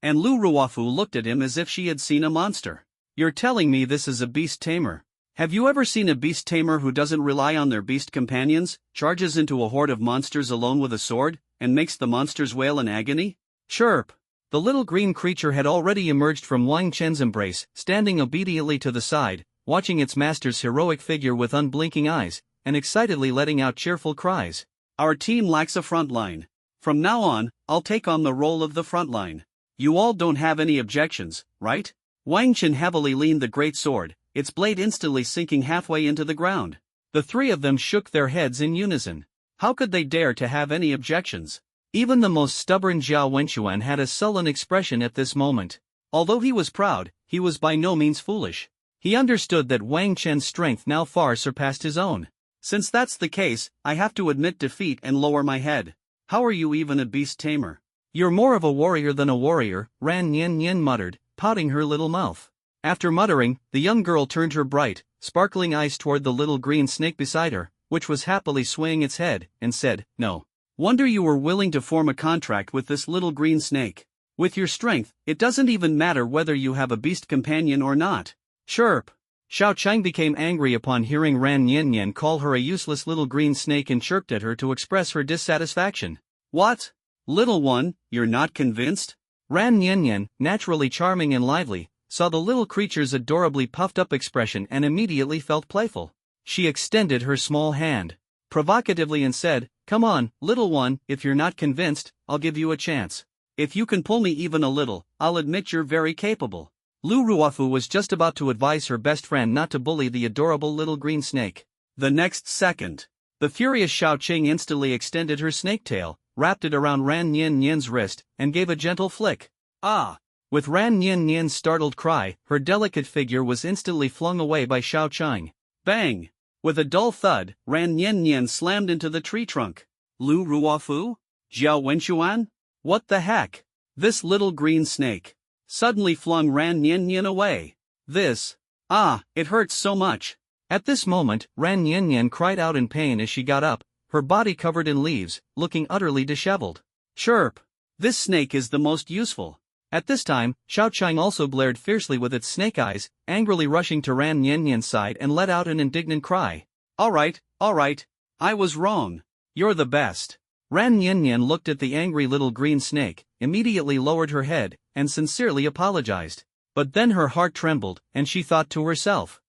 And Lu Ruofu looked at him as if she had seen a monster. "You're telling me this is a beast tamer? Have you ever seen a beast tamer who doesn't rely on their beast companions, charges into a horde of monsters alone with a sword, and makes the monsters wail in agony?" Chirp! The little green creature had already emerged from Wang Chen's embrace, standing obediently to the side, watching its master's heroic figure with unblinking eyes, and excitedly letting out cheerful cries. "Our team lacks a front line. From now on, I'll take on the role of the front line. You all don't have any objections, right?" Wang Chen heavily leaned the great sword, its blade instantly sinking halfway into the ground. The 3 of them shook their heads in unison. How could they dare to have any objections? Even the most stubborn Zhao Wenchuan had a sullen expression at this moment. Although he was proud, he was by no means foolish. He understood that Wang Chen's strength now far surpassed his own. "Since that's the case, I have to admit defeat and lower my head. How are you even a beast tamer?" "You're more of a warrior than a warrior," Ran Niannian muttered, pouting her little mouth. After muttering, the young girl turned her bright, sparkling eyes toward the little green snake beside her, which was happily swaying its head, and said, "No wonder you were willing to form a contract with this little green snake. With your strength, it doesn't even matter whether you have a beast companion or not." Chirp! Xiao Chang became angry upon hearing Ran Niannian call her a useless little green snake and chirped at her to express her dissatisfaction. "What? Little one, you're not convinced?" Ran Niannian, naturally charming and lively, saw the little creature's adorably puffed-up expression and immediately felt playful. She extended her small hand provocatively and said, "Come on, little one, if you're not convinced, I'll give you a chance. If you can pull me even a little, I'll admit you're very capable." Lu Ruofu was just about to advise her best friend not to bully the adorable little green snake. The next second, the furious Xiao Qing instantly extended her snake tail, wrapped it around Ran Niannian's wrist, and gave a gentle flick. "Ah!" With Ran Niannian's startled cry, her delicate figure was instantly flung away by Xiao Chang. Bang! With a dull thud, Ran Niannian slammed into the tree trunk. Lu Ruofu? Zhao Wenchuan? What the heck? This little green snake suddenly flung Ran Niannian away. It hurts so much. At this moment, Ran Niannian cried out in pain as she got up, her body covered in leaves, looking utterly disheveled. Chirp! This snake is the most useful. At this time, Xiao Chang also glared fiercely with its snake eyes, angrily rushing to Ran Niannian's side and let out an indignant cry. All right, I was wrong. You're the best." Ran Niannian looked at the angry little green snake, immediately lowered her head, and sincerely apologized. But then her heart trembled, and she thought to herself,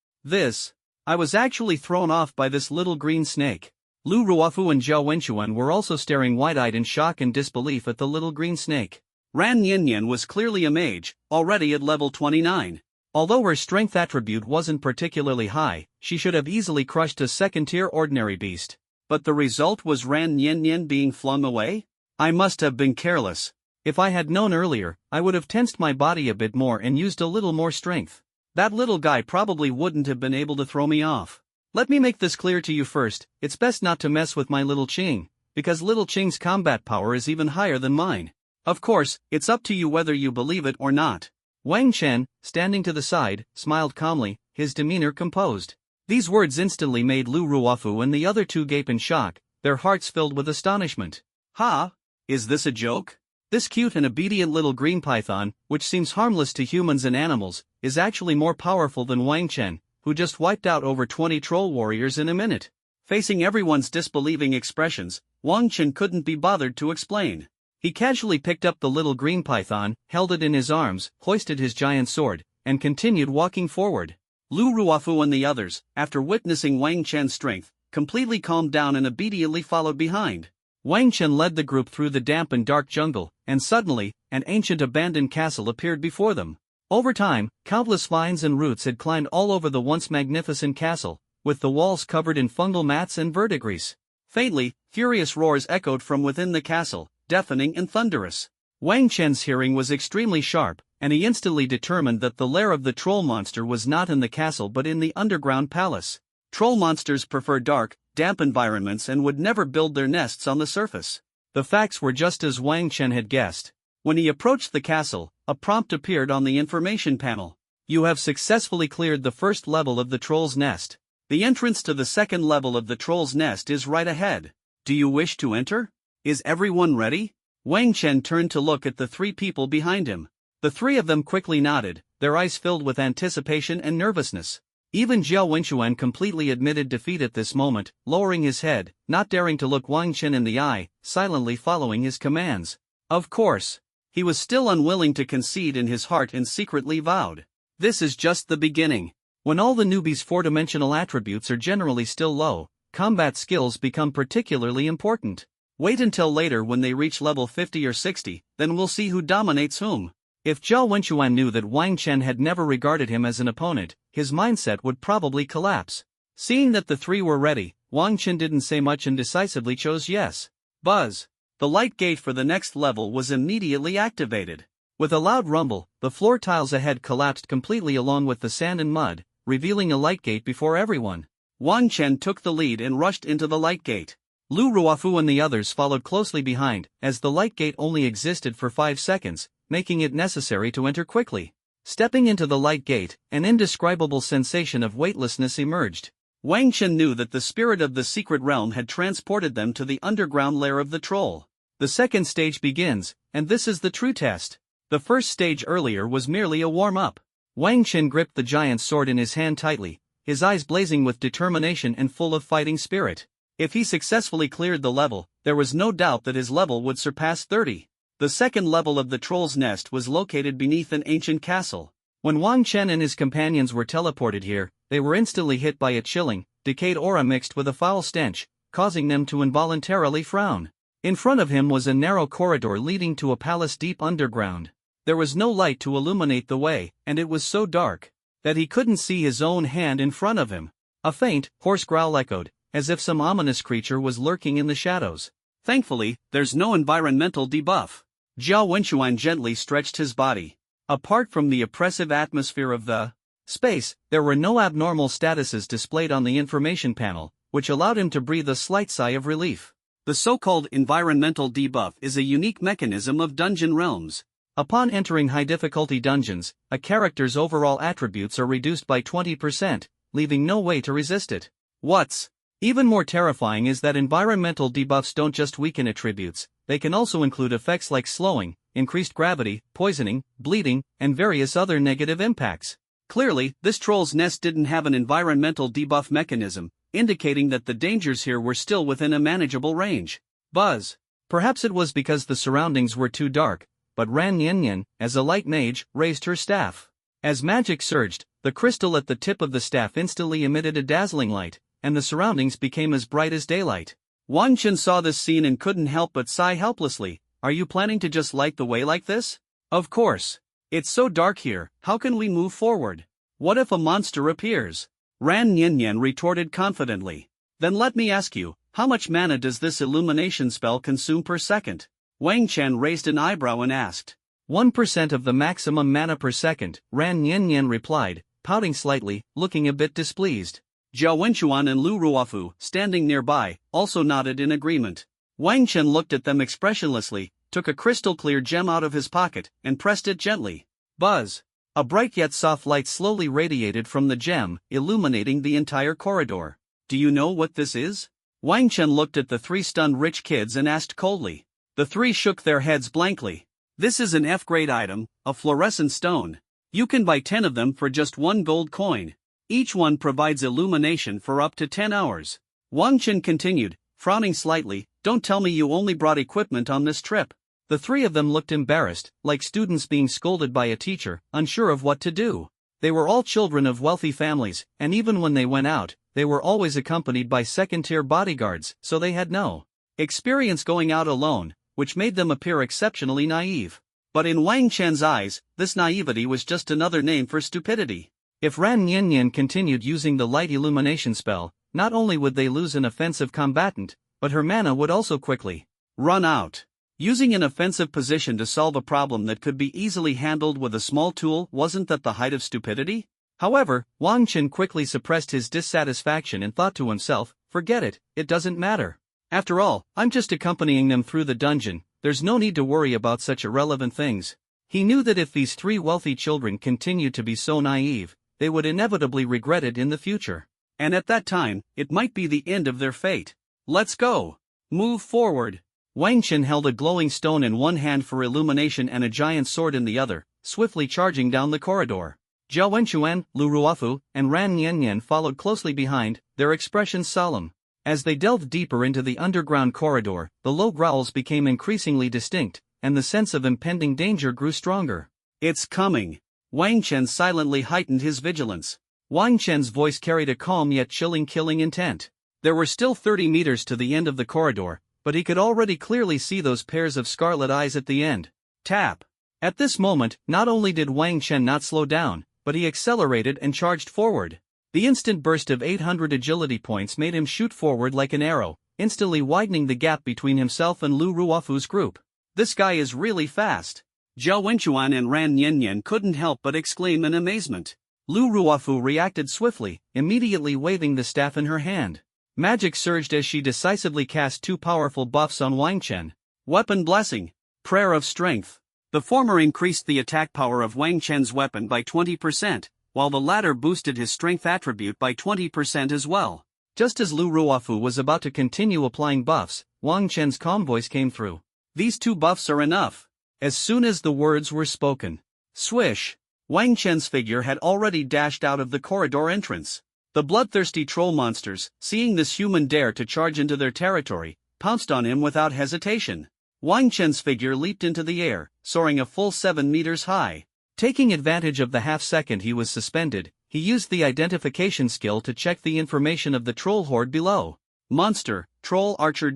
I was actually thrown off by this little green snake. Lu Ruofu and Zhao Wenchuan were also staring wide-eyed in shock and disbelief at the little green snake. Ran Yanyan was clearly a mage, already at level 29. Although her strength attribute wasn't particularly high, she should have easily crushed a second-tier ordinary beast. But the result was Ran Yanyan being flung away? I must have been careless. If I had known earlier, I would have tensed my body a bit more and used a little more strength. That little guy probably wouldn't have been able to throw me off. Let me make this clear to you first, it's best not to mess with my little Qing, because little Qing's combat power is even higher than mine. Of course, it's up to you whether you believe it or not. Wang Chen, standing to the side, smiled calmly, his demeanor composed. These words instantly made Lu Ruofu and the other two gape in shock, their hearts filled with astonishment. Ha! Is this a joke? This cute and obedient little green python, which seems harmless to humans and animals, is actually more powerful than Wang Chen, who just wiped out over 20 troll warriors in a minute. Facing everyone's disbelieving expressions, Wang Chen couldn't be bothered to explain. He casually picked up the little green python, held it in his arms, hoisted his giant sword, and continued walking forward. Lu Ruofu and the others, after witnessing Wang Chen's strength, completely calmed down and obediently followed behind. Wang Chen led the group through the damp and dark jungle, and suddenly, an ancient abandoned castle appeared before them. Over time, countless vines and roots had climbed all over the once magnificent castle, with the walls covered in fungal mats and verdigris. Faintly, furious roars echoed from within the castle, deafening and thunderous. Wang Chen's hearing was extremely sharp, and he instantly determined that the lair of the troll monster was not in the castle but in the underground palace. Troll monsters prefer dark, damp environments and would never build their nests on the surface. The facts were just as Wang Chen had guessed. When he approached the castle, a prompt appeared on the information panel. You have successfully cleared the first level of the troll's nest. The entrance to the second level of the troll's nest is right ahead. Do you wish to enter? Is everyone ready? Wang Chen turned to look at the three people behind him. The three of them quickly nodded, their eyes filled with anticipation and nervousness. Even Zhao Wenchuan completely admitted defeat at this moment, lowering his head, not daring to look Wang Chen in the eye, silently following his commands. Of course. He was still unwilling to concede in his heart and secretly vowed. This is just the beginning. When all the newbies' four-dimensional attributes are generally still low, combat skills become particularly important. Wait until later when they reach level 50 or 60, then we'll see who dominates whom. If Zhao Wenchuan knew that Wang Chen had never regarded him as an opponent, his mindset would probably collapse. Seeing that the three were ready, Wang Chen didn't say much and decisively chose yes. Buzz. The light gate for the next level was immediately activated. With a loud rumble, the floor tiles ahead collapsed completely along with the sand and mud, revealing a light gate before everyone. Wang Chen took the lead and rushed into the light gate. Lu Ruofu and the others followed closely behind, as the light gate only existed for 5 seconds, making it necessary to enter quickly. Stepping into the light gate, an indescribable sensation of weightlessness emerged. Wang Chen knew that the spirit of the secret realm had transported them to the underground lair of the troll. The second stage begins, and this is the true test. The first stage earlier was merely a warm-up. Wang Chen gripped the giant sword in his hand tightly, his eyes blazing with determination and full of fighting spirit. If he successfully cleared the level, there was no doubt that his level would surpass 30. The second level of the troll's nest was located beneath an ancient castle. When Wang Chen and his companions were teleported here, they were instantly hit by a chilling, decayed aura mixed with a foul stench, causing them to involuntarily frown. In front of him was a narrow corridor leading to a palace deep underground. There was no light to illuminate the way, and it was so dark that he couldn't see his own hand in front of him. A faint, hoarse growl echoed, as if some ominous creature was lurking in the shadows. Thankfully, there's no environmental debuff. Zhao Wenchuan gently stretched his body. Apart from the oppressive atmosphere of the space, there were no abnormal statuses displayed on the information panel, which allowed him to breathe a slight sigh of relief. The so-called environmental debuff is a unique mechanism of dungeon realms. Upon entering high-difficulty dungeons, a character's overall attributes are reduced by 20%, leaving no way to resist it. What's even more terrifying is that environmental debuffs don't just weaken attributes, they can also include effects like slowing, increased gravity, poisoning, bleeding, and various other negative impacts. Clearly, this troll's nest didn't have an environmental debuff mechanism, indicating that the dangers here were still within a manageable range. Buzz. Perhaps it was because the surroundings were too dark, but Ran Yanyan, as a light mage, raised her staff. As magic surged, the crystal at the tip of the staff instantly emitted a dazzling light, and the surroundings became as bright as daylight. Wang Chen saw this scene and couldn't help but sigh helplessly. Are you planning to just light the way like this? Of course. It's so dark here, how can we move forward? What if a monster appears? Ran Nian retorted confidently. Then let me ask you, how much mana does this illumination spell consume per second? Wang Chen raised an eyebrow and asked. 1% of the maximum mana per second, Ran Nian replied, pouting slightly, looking a bit displeased. Zhao Wenchuan and Lu Ruofu, standing nearby, also nodded in agreement. Wang Chen looked at them expressionlessly, took a crystal-clear gem out of his pocket, and pressed it gently. Buzz! A bright yet soft light slowly radiated from the gem, illuminating the entire corridor. Do you know what this is? Wang Chen looked at the three stunned rich kids and asked coldly. The three shook their heads blankly. This is an F-grade item, a fluorescent stone. You can buy 10 of them for just 1 gold coin. Each one provides illumination for up to 10 hours. Wang Chen continued, frowning slightly, don't tell me you only brought equipment on this trip. The three of them looked embarrassed, like students being scolded by a teacher, unsure of what to do. They were all children of wealthy families, and even when they went out, they were always accompanied by second-tier bodyguards, so they had no experience going out alone, which made them appear exceptionally naive. But in Wang Chen's eyes, this naivety was just another name for stupidity. If Ran Nian continued using the light illumination spell, not only would they lose an offensive combatant, but her mana would also quickly run out. Using an offensive position to solve a problem that could be easily handled with a small tool, wasn't that the height of stupidity? However, Wang Chen quickly suppressed his dissatisfaction and thought to himself, forget it, it doesn't matter. After all, I'm just accompanying them through the dungeon, there's no need to worry about such irrelevant things. He knew that if these three wealthy children continued to be so naive, they would inevitably regret it in the future. And at that time, it might be the end of their fate. Let's go. Move forward. Wang Chen held a glowing stone in one hand for illumination and a giant sword in the other, swiftly charging down the corridor. Zhao Wenchuan, Lu Ruofu, and Ran Nian followed closely behind, their expressions solemn. As they delved deeper into the underground corridor, the low growls became increasingly distinct, and the sense of impending danger grew stronger. It's coming. Wang Chen silently heightened his vigilance. Wang Chen's voice carried a calm yet chilling killing intent. There were still 30 meters to the end of the corridor, but he could already clearly see those pairs of scarlet eyes at the end. Tap! At this moment, not only did Wang Chen not slow down, but he accelerated and charged forward. The instant burst of 800 agility points made him shoot forward like an arrow, instantly widening the gap between himself and Lu Ruofu's group. This guy is really fast. Zhao Wenchuan and Ran Nian couldn't help but exclaim in amazement. Lu Ruofu reacted swiftly, immediately waving the staff in her hand. Magic surged as she decisively cast two powerful buffs on Wang Chen. Weapon Blessing. Prayer of Strength. The former increased the attack power of Wang Chen's weapon by 20%, while the latter boosted his strength attribute by 20% as well. Just as Lu Ruofu was about to continue applying buffs, Wang Chen's calm voice came through. These two buffs are enough. As soon as the words were spoken, swish, Wang Chen's figure had already dashed out of the corridor entrance. The bloodthirsty troll monsters, seeing this human dare to charge into their territory, pounced on him without hesitation. Wang Chen's figure leaped into the air, soaring a full 7 meters high. Taking advantage of the half-second he was suspended, he used the identification skill to check the information of the troll horde below. Monster, Troll Archer.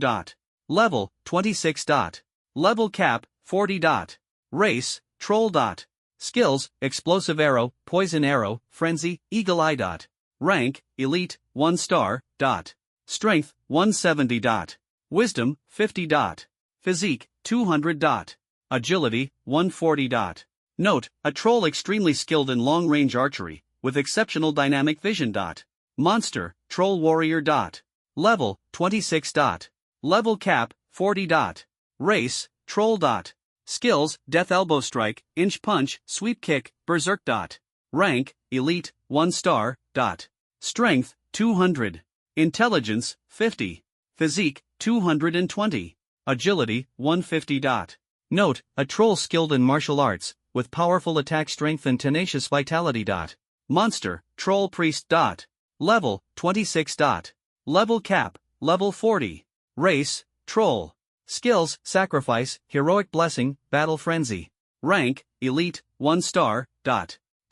Level, 26. Level cap, 40. Race, Troll. Skills, Explosive Arrow, Poison Arrow, Frenzy, Eagle Eye. Rank, Elite, 1 star. Strength, 170. Wisdom, 50. Physique, 200. Agility, 140. Note, a troll extremely skilled in long-range archery, with exceptional dynamic vision. Monster, Troll Warrior. Level, 26. Level cap, 40. Race, Troll. Skills, Death Elbow Strike, Inch Punch, Sweep Kick, Berserk. Rank, Elite, 1 star. Strength, 200. Intelligence, 50. Physique, 220. Agility, 150. Note, a troll skilled in martial arts, with powerful attack strength and tenacious vitality. Monster, Troll Priest. Level, 26. Level cap, level 40. Race, Troll. Skills, Sacrifice, Heroic Blessing, Battle Frenzy. Rank, Elite, 1 star.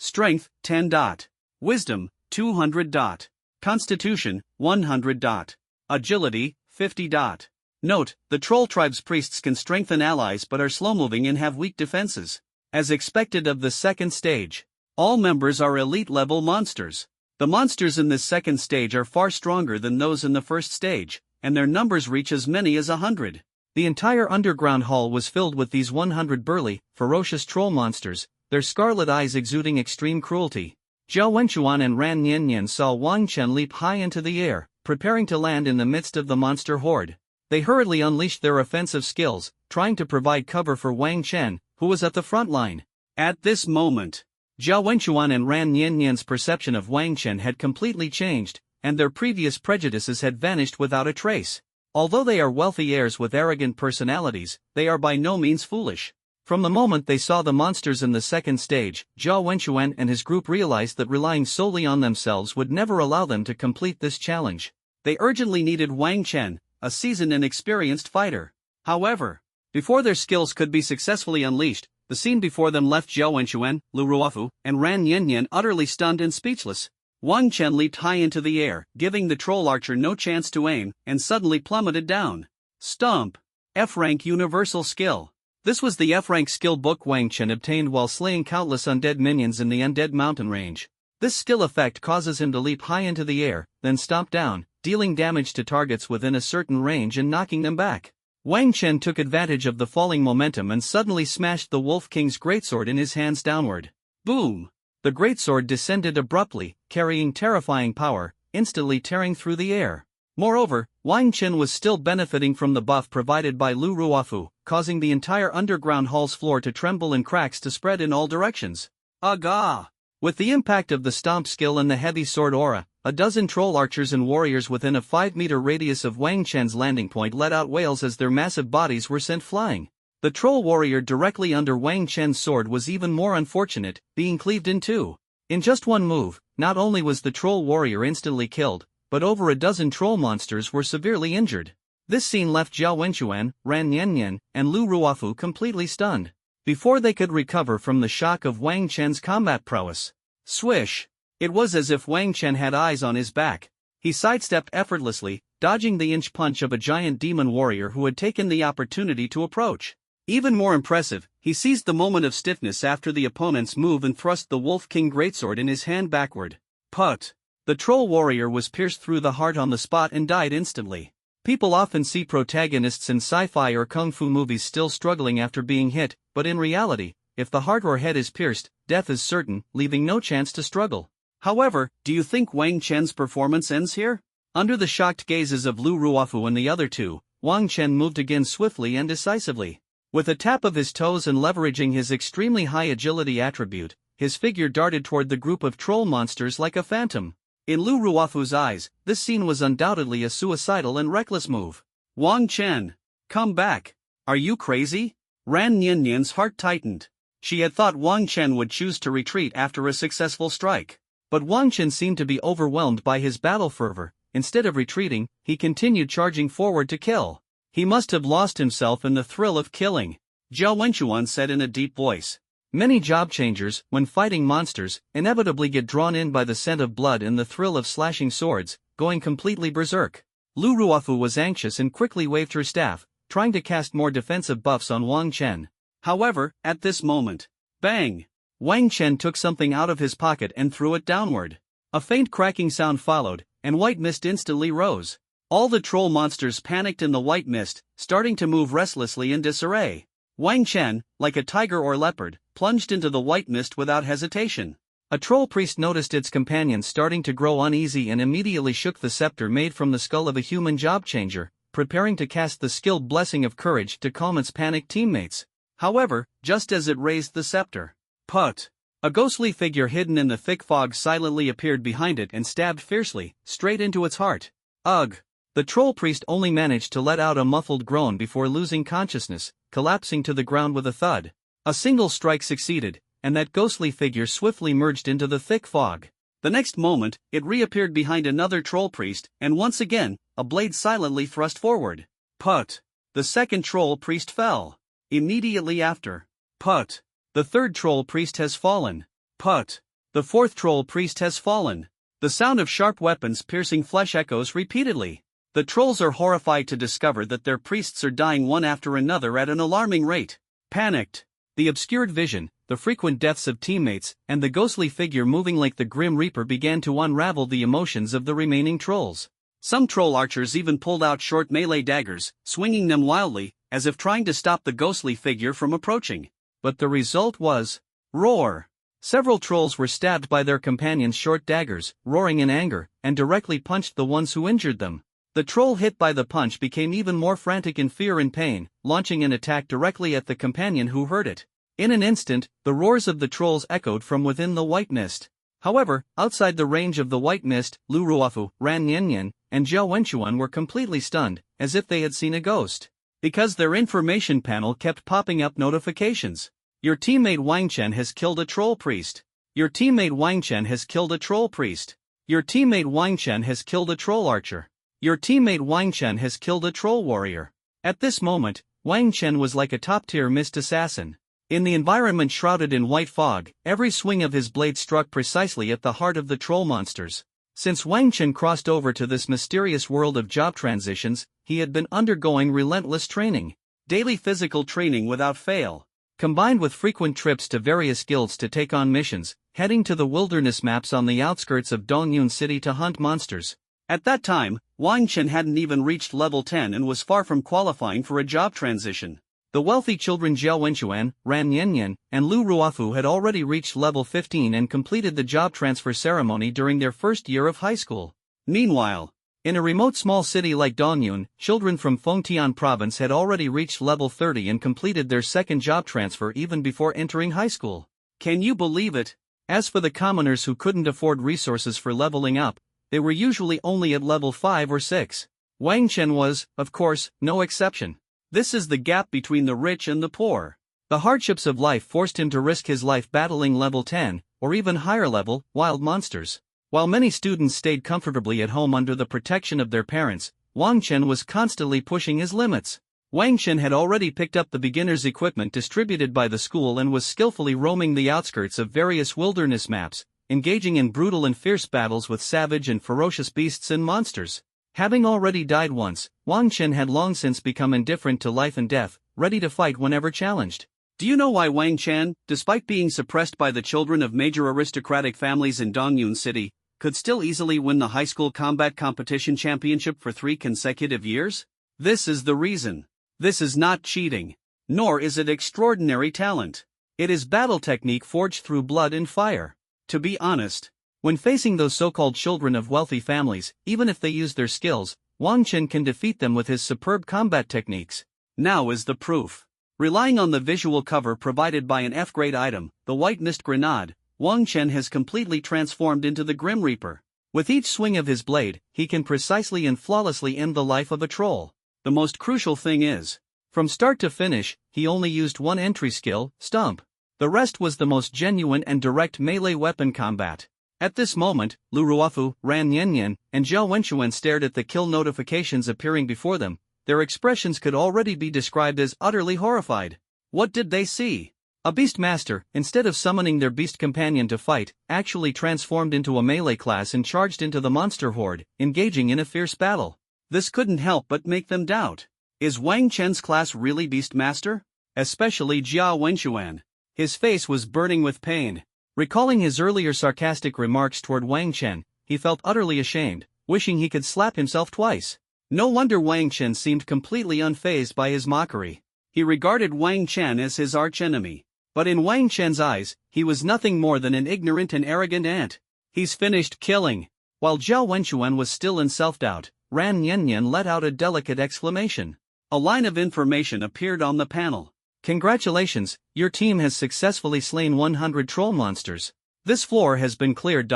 Strength, 10 dot. Wisdom, 200 dot. Constitution, 100 dot. Agility, 50 dot. Note, the troll tribe's priests can strengthen allies but are slow-moving and have weak defenses. As expected of the second stage, all members are elite-level monsters. The monsters in this second stage are far stronger than those in the first stage, and their numbers reach as many as 100. The entire underground hall was filled with these 100 burly, ferocious troll monsters, their scarlet eyes exuding extreme cruelty. Zhao Wenchuan and Ran Niannian saw Wang Chen leap high into the air, preparing to land in the midst of the monster horde. They hurriedly unleashed their offensive skills, trying to provide cover for Wang Chen, who was at the front line. At this moment, Zhao Wenchuan and Ran Niannian's perception of Wang Chen had completely changed, and their previous prejudices had vanished without a trace. Although they are wealthy heirs with arrogant personalities, they are by no means foolish. From the moment they saw the monsters in the second stage, Zhao Wenchuan and his group realized that relying solely on themselves would never allow them to complete this challenge. They urgently needed Wang Chen, a seasoned and experienced fighter. However, before their skills could be successfully unleashed, the scene before them left Zhao Wenchuan, Lu Ruofu, and Ran Niannian utterly stunned and speechless. Wang Chen leaped high into the air, giving the troll archer no chance to aim, and suddenly plummeted down. Stomp. F-rank universal skill. This was the F-rank skill book Wang Chen obtained while slaying countless undead minions in the Undead Mountain range. This skill effect causes him to leap high into the air, then stomp down, dealing damage to targets within a certain range and knocking them back. Wang Chen took advantage of the falling momentum and suddenly smashed the Wolf King's greatsword in his hands downward. Boom! The greatsword descended abruptly, carrying terrifying power, instantly tearing through the air. Moreover, Wang Chen was still benefiting from the buff provided by Lu Ruofu, causing the entire underground hall's floor to tremble and cracks to spread in all directions. Aga! With the impact of the stomp skill and the heavy sword aura, a dozen troll archers and warriors within a 5-meter radius of Wang Chen's landing point let out wails as their massive bodies were sent flying. The troll warrior directly under Wang Chen's sword was even more unfortunate, being cleaved in two. In just one move, not only was the troll warrior instantly killed, but over a dozen troll monsters were severely injured. This scene left Zhao Wenchuan, Ran Niannian, and Lu Ruofu completely stunned. Before they could recover from the shock of Wang Chen's combat prowess. Swish! It was as if Wang Chen had eyes on his back. He sidestepped effortlessly, dodging the inch punch of a giant demon warrior who had taken the opportunity to approach. Even more impressive, he seized the moment of stiffness after the opponent's move and thrust the Wolf King greatsword in his hand backward. Put! The troll warrior was pierced through the heart on the spot and died instantly. People often see protagonists in sci-fi or kung fu movies still struggling after being hit, but in reality, if the heart or head is pierced, death is certain, leaving no chance to struggle. However, do you think Wang Chen's performance ends here? Under the shocked gazes of Lu Ruofu and the other two, Wang Chen moved again swiftly and decisively. With a tap of his toes and leveraging his extremely high agility attribute, his figure darted toward the group of troll monsters like a phantom. In Lu Ruofu's eyes, this scene was undoubtedly a suicidal and reckless move. Wang Chen, come back. Are you crazy? Ran Niannian's heart tightened. She had thought Wang Chen would choose to retreat after a successful strike. But Wang Chen seemed to be overwhelmed by his battle fervor. Instead of retreating, he continued charging forward to kill. He must have lost himself in the thrill of killing. Zhao Wenchuan said in a deep voice. Many job changers, when fighting monsters, inevitably get drawn in by the scent of blood and the thrill of slashing swords, going completely berserk. Lu Ruofu was anxious and quickly waved her staff, trying to cast more defensive buffs on Wang Chen. However, at this moment, bang! Wang Chen took something out of his pocket and threw it downward. A faint cracking sound followed, and white mist instantly rose. All the troll monsters panicked in the white mist, starting to move restlessly in disarray. Wang Chen, like a tiger or leopard, plunged into the white mist without hesitation. A troll priest noticed its companions starting to grow uneasy and immediately shook the scepter made from the skull of a human job changer, preparing to cast the skilled blessing of courage to calm its panicked teammates. However, just as it raised the scepter, put! A ghostly figure hidden in the thick fog silently appeared behind it and stabbed fiercely, straight into its heart. Ugh! The troll priest only managed to let out a muffled groan before losing consciousness, collapsing to the ground with a thud. A single strike succeeded, and that ghostly figure swiftly merged into the thick fog. The next moment, it reappeared behind another troll priest, and once again, a blade silently thrust forward. Put! The second troll priest fell. Immediately after. Put! The third troll priest has fallen. Put! The fourth troll priest has fallen. The sound of sharp weapons piercing flesh echoes repeatedly. The trolls are horrified to discover that their priests are dying one after another at an alarming rate. Panicked. The obscured vision, the frequent deaths of teammates, and the ghostly figure moving like the Grim Reaper began to unravel the emotions of the remaining trolls. Some troll archers even pulled out short melee daggers, swinging them wildly, as if trying to stop the ghostly figure from approaching. But the result was roar. Several trolls were stabbed by their companions' short daggers, roaring in anger, and directly punched the ones who injured them. The troll hit by the punch became even more frantic in fear and pain, launching an attack directly at the companion who heard it. In an instant, the roars of the trolls echoed from within the white mist. However, outside the range of the white mist, Lu Ruofu, Ran Niannian, and Zhao Wenchuan were completely stunned, as if they had seen a ghost. Because their information panel kept popping up notifications. Your teammate Wang Chen has killed a troll priest. Your teammate Wang Chen has killed a troll priest. Your teammate Wang Chen has killed a troll archer. Your teammate Wang Chen has killed a troll warrior. At this moment, Wang Chen was like a top-tier mist assassin. In the environment shrouded in white fog, every swing of his blade struck precisely at the heart of the troll monsters. Since Wang Chen crossed over to this mysterious world of job transitions, he had been undergoing relentless training. Daily physical training without fail. Combined with frequent trips to various guilds to take on missions, heading to the wilderness maps on the outskirts of Dongyun City to hunt monsters. At that time, Wang Chen hadn't even reached level 10 and was far from qualifying for a job transition. The wealthy children Zhao Wenchuan, Ran Niannian, and Lu Ruofu had already reached level 15 and completed the job transfer ceremony during their first year of high school. Meanwhile, in a remote small city like Dongyun, children from Fengtian province had already reached level 30 and completed their second job transfer even before entering high school. Can you believe it? As for the commoners who couldn't afford resources for leveling up, they were usually only at level 5 or 6. Wang Chen was, of course, no exception. This is the gap between the rich and the poor. The hardships of life forced him to risk his life battling level 10, or even higher level, wild monsters. While many students stayed comfortably at home under the protection of their parents, Wang Chen was constantly pushing his limits. Wang Chen had already picked up the beginner's equipment distributed by the school and was skillfully roaming the outskirts of various wilderness maps, engaging in brutal and fierce battles with savage and ferocious beasts and monsters. Having already died once, Wang Chen had long since become indifferent to life and death, ready to fight whenever challenged. Do you know why Wang Chen, despite being suppressed by the children of major aristocratic families in Dongyun City, could still easily win the high school combat competition championship for 3 consecutive years? This is the reason. This is not cheating. Nor is it extraordinary talent. It is battle technique forged through blood and fire. To be honest, when facing those so-called children of wealthy families, even if they use their skills, Wang Chen can defeat them with his superb combat techniques. Now is the proof. Relying on the visual cover provided by an F-grade item, the White Mist Grenade, Wang Chen has completely transformed into the Grim Reaper. With each swing of his blade, he can precisely and flawlessly end the life of a troll. The most crucial thing is, from start to finish, he only used one entry skill, Stump. The rest was the most genuine and direct melee weapon combat. At this moment, Lu Ruofu, Ran Niannian, and Zhao Wenchuan stared at the kill notifications appearing before them. Their expressions could already be described as utterly horrified. What did they see? A beast master, instead of summoning their beast companion to fight, actually transformed into a melee class and charged into the monster horde, engaging in a fierce battle. This couldn't help but make them doubt. Is Wang Chen's class really beast master? Especially Zhao Wenchuan. His face was burning with pain. Recalling his earlier sarcastic remarks toward Wang Chen, he felt utterly ashamed, wishing he could slap himself twice. No wonder Wang Chen seemed completely unfazed by his mockery. He regarded Wang Chen as his archenemy. But in Wang Chen's eyes, he was nothing more than an ignorant and arrogant ant. He's finished killing. While Zhao Wenchuan was still in self-doubt, Ran Niannian let out a delicate exclamation. A line of information appeared on the panel. Congratulations, your team has successfully slain 100 troll monsters. This floor has been cleared.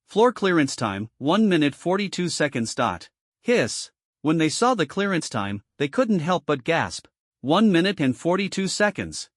Floor clearance time, 1 minute 42 seconds. Hiss. When they saw the clearance time, they couldn't help but gasp. 1 minute and 42 seconds.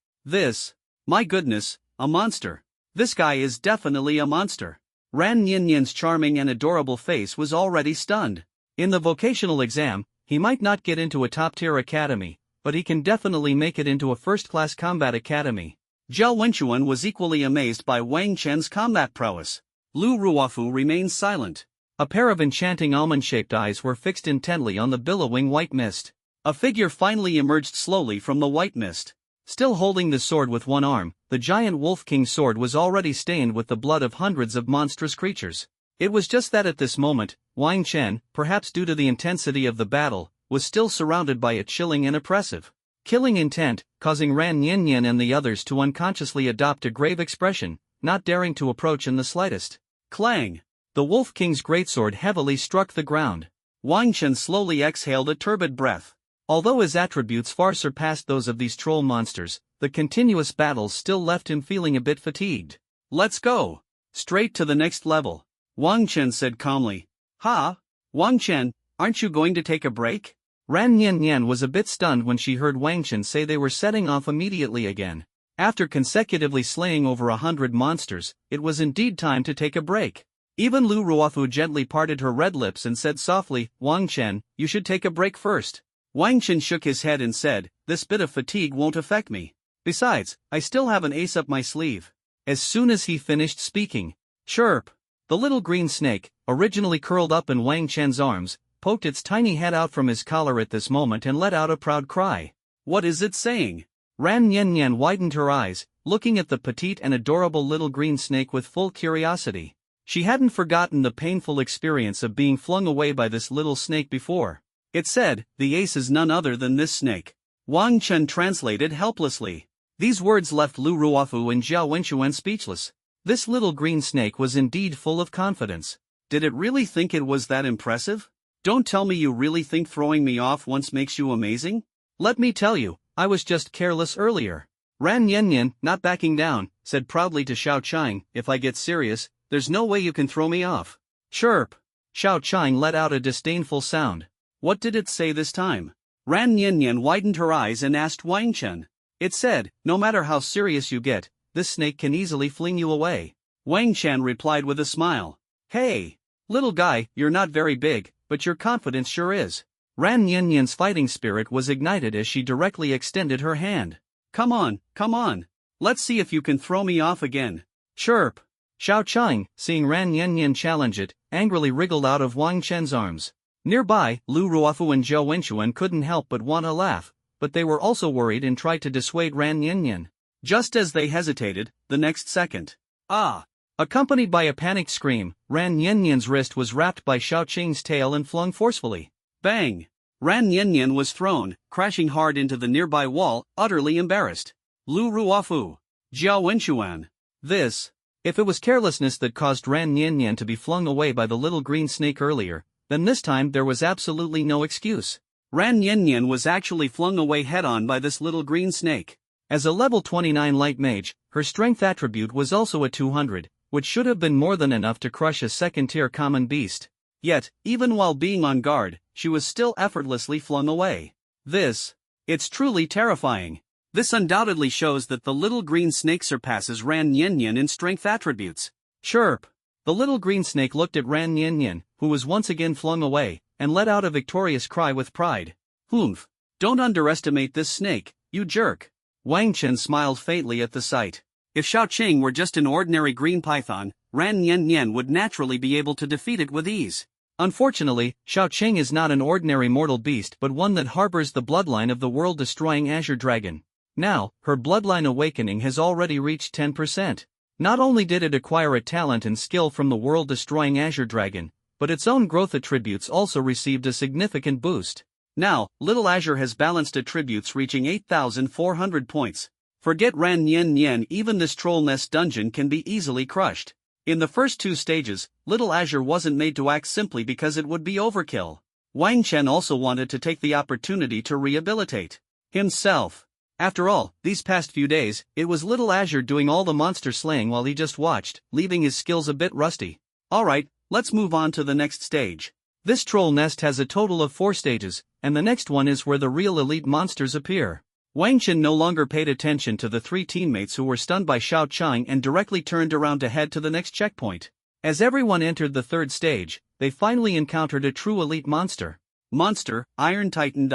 My goodness, a monster. This guy is definitely a monster. Ran Niannian's charming and adorable face was already stunned. In the vocational exam, he might not get into a top-tier academy, but he can definitely make it into a first-class combat academy. Zhao Wenchuan was equally amazed by Wang Chen's combat prowess. Lu Ruofu remained silent. A pair of enchanting almond-shaped eyes were fixed intently on the billowing white mist. A figure finally emerged slowly from the white mist. Still holding the sword with one arm, the giant Wolf King's sword was already stained with the blood of hundreds of monstrous creatures. It was just that at this moment, Wang Chen, perhaps due to the intensity of the battle, was still surrounded by a chilling and oppressive killing intent, causing Ran Yin and the others to unconsciously adopt a grave expression, not daring to approach in the slightest. Clang! The Wolf King's greatsword heavily struck the ground. Wang Chen slowly exhaled a turbid breath. Although his attributes far surpassed those of these troll monsters, the continuous battles still left him feeling a bit fatigued. Let's go! Straight to the next level. Wang Chen said calmly. Ha! Wang Chen, aren't you going to take a break? Ran Yan was a bit stunned when she heard Wang Chen say they were setting off immediately again. After consecutively slaying over 100 monsters, it was indeed time to take a break. Even Lu Ruofu gently parted her red lips and said softly, Wang Chen, you should take a break first. Wang Chen shook his head and said, this bit of fatigue won't affect me. Besides, I still have an ace up my sleeve. As soon as he finished speaking, chirp! The little green snake, originally curled up in Wang Chen's arms, poked its tiny head out from his collar at this moment and let out a proud cry. What is it saying? Ran Yan widened her eyes, looking at the petite and adorable little green snake with full curiosity. She hadn't forgotten the painful experience of being flung away by this little snake before. It said, the ace is none other than this snake. Wang Chen translated helplessly. These words left Lu Ruofu and Zhao Wenchuan speechless. This little green snake was indeed full of confidence. Did it really think it was that impressive? Don't tell me you really think throwing me off once makes you amazing? Let me tell you, I was just careless earlier. Ran Yan, not backing down, said proudly to Xiao Chang, if I get serious, there's no way you can throw me off. Chirp! Xiao Chang let out a disdainful sound. What did it say this time? Ran Yan widened her eyes and asked Wang Chen. It said, no matter how serious you get, this snake can easily fling you away. Wang Chen replied with a smile. Hey! Little guy, you're not very big, but your confidence sure is. Ran Yan's fighting spirit was ignited as she directly extended her hand. Come on, let's see if you can throw me off again. Chirp! Xiao Chang, seeing Ran Yan challenge it, angrily wriggled out of Wang Chen's arms. Nearby, Lu Ruofu and Zhao Wenchuan couldn't help but want to laugh, but they were also worried and tried to dissuade Ran Yan. Just as they hesitated, the next second. Ah! Accompanied by a panicked scream, Ran Yan's wrist was wrapped by Xiao Chang's tail and flung forcefully. Bang! Ran Yan was thrown, crashing hard into the nearby wall, utterly embarrassed. Lu Ruofu. Zhao Wenchuan. This. If it was carelessness that caused Ran Yan to be flung away by the little green snake earlier, then this time there was absolutely no excuse. Ran Yan was actually flung away head-on by this little green snake. As a level 29 light mage, her strength attribute was also a 200, which should have been more than enough to crush a second-tier common beast. Yet, even while being on guard, she was still effortlessly flung away. It's truly terrifying. This undoubtedly shows that the little green snake surpasses Ran Yan in strength attributes. Chirp! The little green snake looked at Ran Yan, who was once again flung away, and let out a victorious cry with pride. Humph! Don't underestimate this snake, you jerk! Wang Chen smiled faintly at the sight. If Xiao Chang were just an ordinary green python, Ran Yan would naturally be able to defeat it with ease. Unfortunately, Xiao Chang is not an ordinary mortal beast but one that harbors the bloodline of the world-destroying Azure Dragon. Now, her bloodline awakening has already reached 10%. Not only did it acquire a talent and skill from the world-destroying Azure Dragon, but its own growth attributes also received a significant boost. Now, Little Azure has balanced attributes reaching 8,400 points. Forget Ran Yan, even this troll nest dungeon can be easily crushed. In the first two stages, Little Azure wasn't made to act simply because it would be overkill. Wang Chen also wanted to take the opportunity to rehabilitate himself. After all, these past few days, it was Little Azure doing all the monster slaying while he just watched, leaving his skills a bit rusty. Alright, let's move on to the next stage. This troll nest has a total of 4 stages, and the next one is where the real elite monsters appear. Wang Chen no longer paid attention to the 3 teammates who were stunned by Xiao Chang and directly turned around to head to the next checkpoint. As everyone entered the 3rd stage, they finally encountered a true elite monster. Monster, Iron Titan.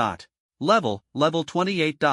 Level 28.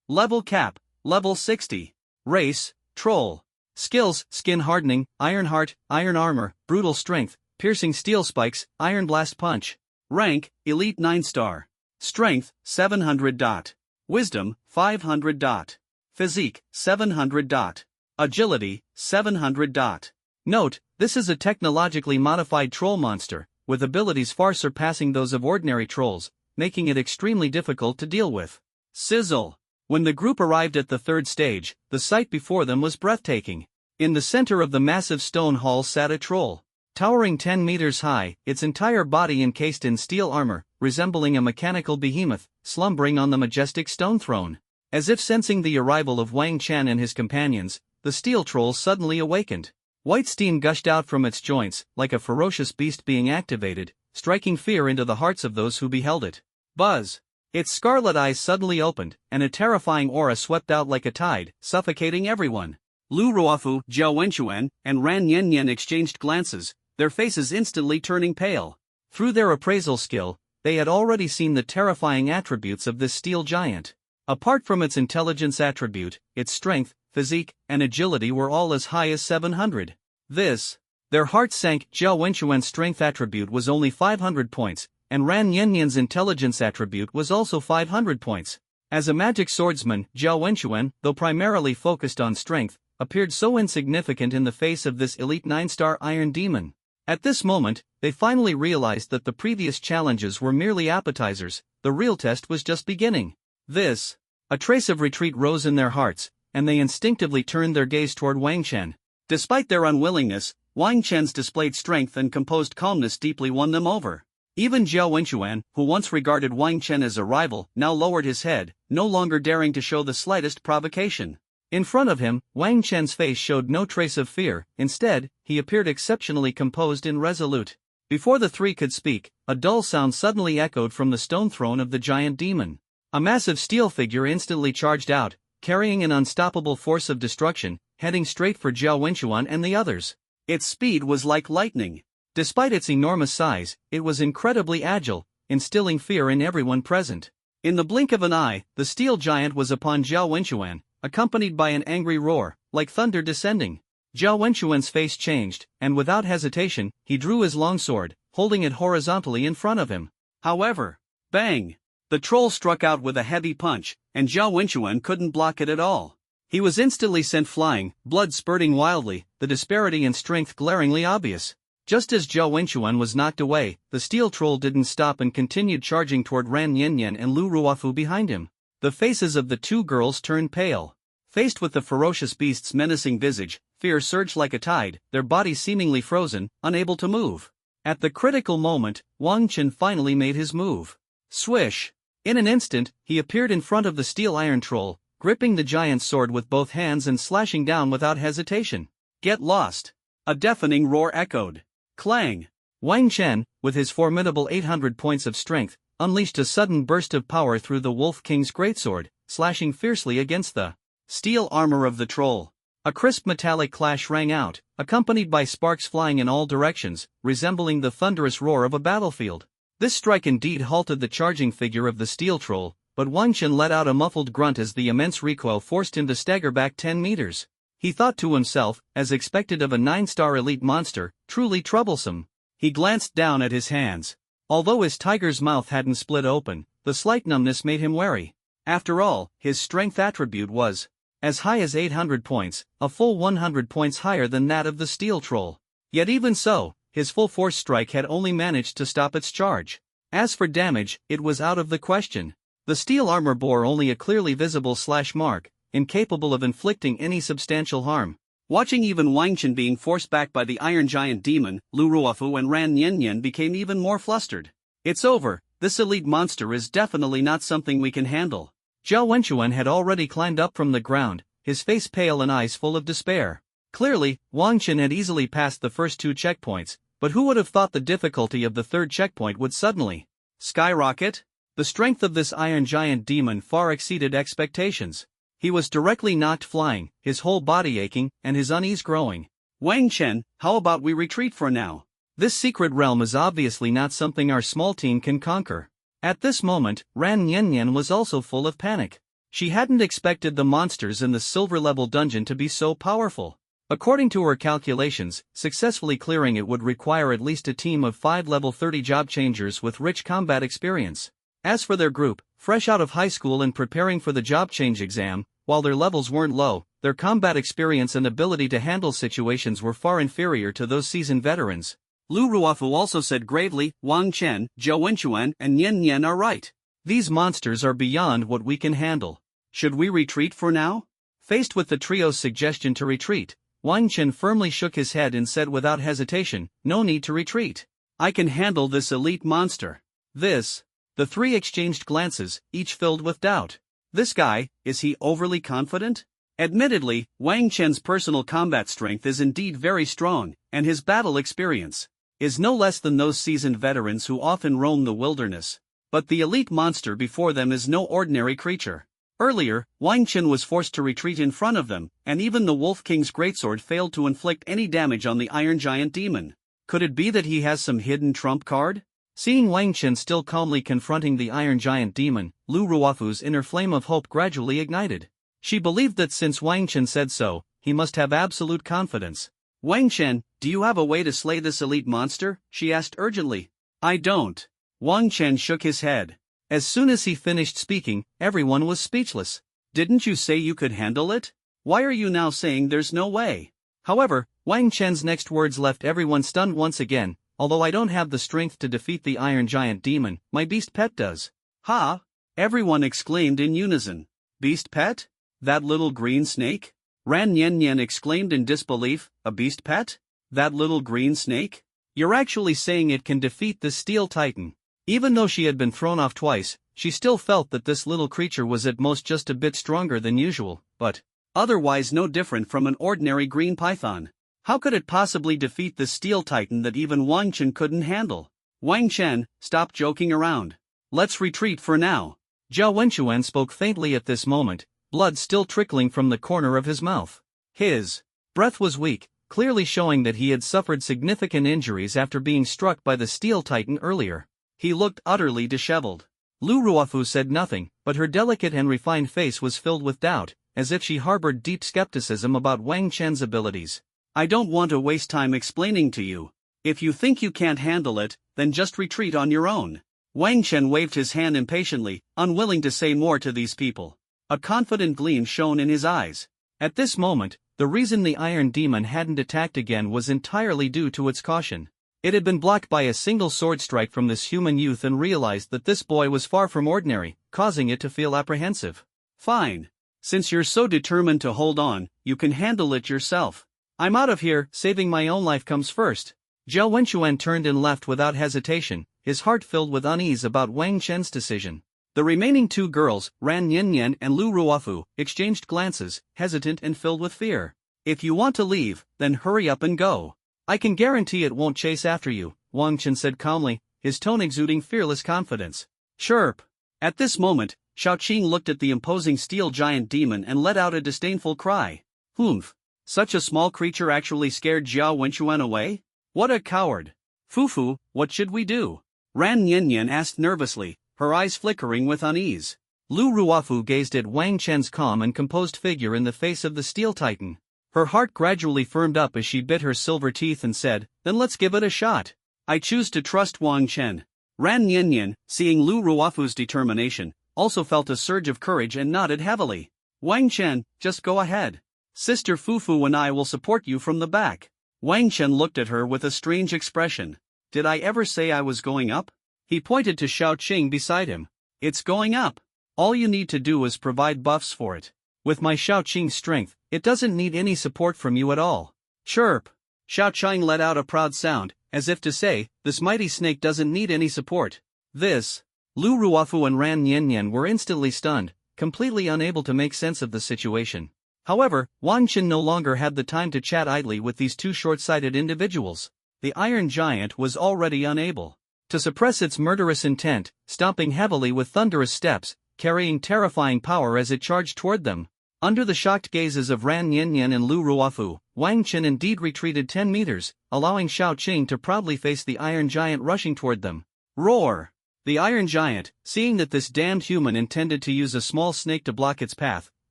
Level cap, level 60. Race, Troll. Skills, Skin Hardening, Iron Heart, Iron Armor, Brutal Strength, Piercing Steel Spikes, Iron Blast Punch. Rank, Elite 9-star. Strength, 700. Wisdom, 500. Physique, 700. Agility, 700. Note, this is a technologically modified troll monster, with abilities far surpassing those of ordinary trolls, making it extremely difficult to deal with. Sizzle. When the group arrived at the third stage, the sight before them was breathtaking. In the center of the massive stone hall sat a troll. Towering 10 meters high, its entire body encased in steel armor, resembling a mechanical behemoth, slumbering on the majestic stone throne. As if sensing the arrival of Wang Chen and his companions, the steel troll suddenly awakened. White steam gushed out from its joints, like a ferocious beast being activated, striking fear into the hearts of those who beheld it. Buzz! Its scarlet eyes suddenly opened, and a terrifying aura swept out like a tide, suffocating everyone. Lu Ruofu, Zhao Wenquan, and Ran Yanyan exchanged glances, their faces instantly turning pale. Through their appraisal skill, they had already seen the terrifying attributes of this steel giant. Apart from its intelligence attribute, its strength, physique, and agility were all as high as 700. Their hearts sank. Zhao Wenquan's strength attribute was only 500 points, and Ran Yanyan's intelligence attribute was also 500 points. As a magic swordsman, Zhao Wenquan, though primarily focused on strength, appeared so insignificant in the face of this elite 9-star Iron Demon. At this moment, they finally realized that the previous challenges were merely appetizers, the real test was just beginning. A trace of retreat rose in their hearts, and they instinctively turned their gaze toward Wang Chen. Despite their unwillingness, Wang Chen's displayed strength and composed calmness deeply won them over. Even Zhao Wenquan, who once regarded Wang Chen as a rival, now lowered his head, no longer daring to show the slightest provocation. In front of him, Wang Chen's face showed no trace of fear, instead, he appeared exceptionally composed and resolute. Before the three could speak, a dull sound suddenly echoed from the stone throne of the giant demon. A massive steel figure instantly charged out, carrying an unstoppable force of destruction, heading straight for Zhao Wenquan and the others. Its speed was like lightning. Despite its enormous size, it was incredibly agile, instilling fear in everyone present. In the blink of an eye, the steel giant was upon Zhao Wenquan, accompanied by an angry roar, like thunder descending. Zhao Wenquan's face changed, and without hesitation, he drew his longsword, holding it horizontally in front of him. However, bang! The troll struck out with a heavy punch, and Zhao Wenquan couldn't block it at all. He was instantly sent flying, blood spurting wildly, the disparity in strength glaringly obvious. Just as Zhao Wenquan was knocked away, the steel troll didn't stop and continued charging toward Ran Yanyan and Lu Ruofu behind him. The faces of the two girls turned pale. Faced with the ferocious beast's menacing visage, fear surged like a tide, their bodies seemingly frozen, unable to move. At the critical moment, Wang Chen finally made his move. Swish! In an instant, he appeared in front of the steel iron troll, gripping the giant's sword with both hands and slashing down without hesitation. Get lost! A deafening roar echoed. Clang! Wang Chen, with his formidable 800 points of strength, unleashed a sudden burst of power through the Wolf King's greatsword, slashing fiercely against the steel armor of the troll. A crisp metallic clash rang out, accompanied by sparks flying in all directions, resembling the thunderous roar of a battlefield. This strike indeed halted the charging figure of the steel troll, but Wang Chen let out a muffled grunt as the immense recoil forced him to stagger back 10 meters. He thought to himself, as expected of a 9-star elite monster, truly troublesome. He glanced down at his hands. Although his tiger's mouth hadn't split open, the slight numbness made him wary. After all, his strength attribute was as high as 800 points, a full 100 points higher than that of the steel troll. Yet even so, his full force strike had only managed to stop its charge. As for damage, it was out of the question. The steel armor bore only a clearly visible slash mark, incapable of inflicting any substantial harm. Watching even Wang Chen being forced back by the Iron Giant Demon, Lu Ruofu and Ran Yanyan became even more flustered. It's over, this elite monster is definitely not something we can handle. Zhao Wenquan had already climbed up from the ground, his face pale and eyes full of despair. Clearly, Wang Chen had easily passed the first two checkpoints, but who would have thought the difficulty of the third checkpoint would suddenly skyrocket? The strength of this Iron Giant Demon far exceeded expectations. He was directly knocked flying, his whole body aching, and his unease growing. Wang Chen, how about we retreat for now? This secret realm is obviously not something our small team can conquer. At this moment, Ran Yanyan was also full of panic. She hadn't expected the monsters in the silver-level dungeon to be so powerful. According to her calculations, successfully clearing it would require at least a team of 5 level 30 job changers with rich combat experience. As for their group, fresh out of high school and preparing for the job change exam, while their levels weren't low, their combat experience and ability to handle situations were far inferior to those seasoned veterans. Lu Ruofu also said gravely, Wang Chen, Zhou Wenquan, and Nian Nian are right. These monsters are beyond what we can handle. Should we retreat for now? Faced with the trio's suggestion to retreat, Wang Chen firmly shook his head and said without hesitation, no need to retreat. I can handle this elite monster. The three exchanged glances, each filled with doubt. This guy, is he overly confident? Admittedly, Wang Chen's personal combat strength is indeed very strong, and his battle experience is no less than those seasoned veterans who often roam the wilderness. But the elite monster before them is no ordinary creature. Earlier, Wang Chen was forced to retreat in front of them, and even the Wolf King's greatsword failed to inflict any damage on the Iron Giant demon. Could it be that he has some hidden trump card? Seeing Wang Chen still calmly confronting the Iron Giant demon, Lu Ruofu's inner flame of hope gradually ignited. She believed that since Wang Chen said so, he must have absolute confidence. Wang Chen, do you have a way to slay this elite monster? She asked urgently. I don't. Wang Chen shook his head. As soon as he finished speaking, everyone was speechless. Didn't you say you could handle it? Why are you now saying there's no way? However, Wang Chen's next words left everyone stunned once again. Although I don't have the strength to defeat the Iron Giant demon, my beast pet does. Ha! Everyone exclaimed in unison. Beast pet? That little green snake? Ran Nian Nian exclaimed in disbelief, a beast pet? That little green snake? You're actually saying it can defeat the Steel Titan. Even though she had been thrown off twice, she still felt that this little creature was at most just a bit stronger than usual, but otherwise no different from an ordinary green python. How could it possibly defeat the Steel Titan that even Wang Chen couldn't handle? Wang Chen, stop joking around. Let's retreat for now. Zhao Wenquan spoke faintly at this moment, blood still trickling from the corner of his mouth. His breath was weak, clearly showing that he had suffered significant injuries after being struck by the Steel Titan earlier. He looked utterly disheveled. Lu Ruofu said nothing, but her delicate and refined face was filled with doubt, as if she harbored deep skepticism about Wang Chen's abilities. I don't want to waste time explaining to you. If you think you can't handle it, then just retreat on your own. Wang Chen waved his hand impatiently, unwilling to say more to these people. A confident gleam shone in his eyes. At this moment, the reason the Iron Demon hadn't attacked again was entirely due to its caution. It had been blocked by a single sword strike from this human youth and realized that this boy was far from ordinary, causing it to feel apprehensive. Fine. Since you're so determined to hold on, you can handle it yourself. I'm out of here, saving my own life comes first. Zhao Wenquan turned and left without hesitation, his heart filled with unease about Wang Chen's decision. The remaining two girls, Ran Nian Nian and Lu Ruofu, exchanged glances, hesitant and filled with fear. If you want to leave, then hurry up and go. I can guarantee it won't chase after you, Wang Chen said calmly, his tone exuding fearless confidence. Chirp. At this moment, Shaoqing looked at the imposing steel giant demon and let out a disdainful cry. Humph. Such a small creature actually scared Zhao Wenquan away? What a coward. Fufu, what should we do? Ran Nian Nian asked nervously, her eyes flickering with unease. Lu Ruofu gazed at Wang Chen's calm and composed figure in the face of the Steel Titan. Her heart gradually firmed up as she bit her silver teeth and said, then let's give it a shot. I choose to trust Wang Chen. Ran Nian Nian, seeing Lu Ruofu's determination, also felt a surge of courage and nodded heavily. Wang Chen, just go ahead. Sister Fufu and I will support you from the back. Wang Chen looked at her with a strange expression. Did I ever say I was going up? He pointed to Shaoqing beside him. It's going up. All you need to do is provide buffs for it. With my Shaoqing's strength, it doesn't need any support from you at all. Chirp. Shaoqing let out a proud sound, as if to say, this mighty snake doesn't need any support. This. Lu Ruofu and Ran Nian Nian were instantly stunned, completely unable to make sense of the situation. However, Wang Chen no longer had the time to chat idly with these two short-sighted individuals. The Iron Giant was already unable to suppress its murderous intent, stomping heavily with thunderous steps, carrying terrifying power as it charged toward them. Under the shocked gazes of Ran Nian Nian and Lu Ruofu, Wang Chen indeed retreated 10 meters, allowing Shaoqing to proudly face the Iron Giant rushing toward them. Roar! The Iron Giant, seeing that this damned human intended to use a small snake to block its path,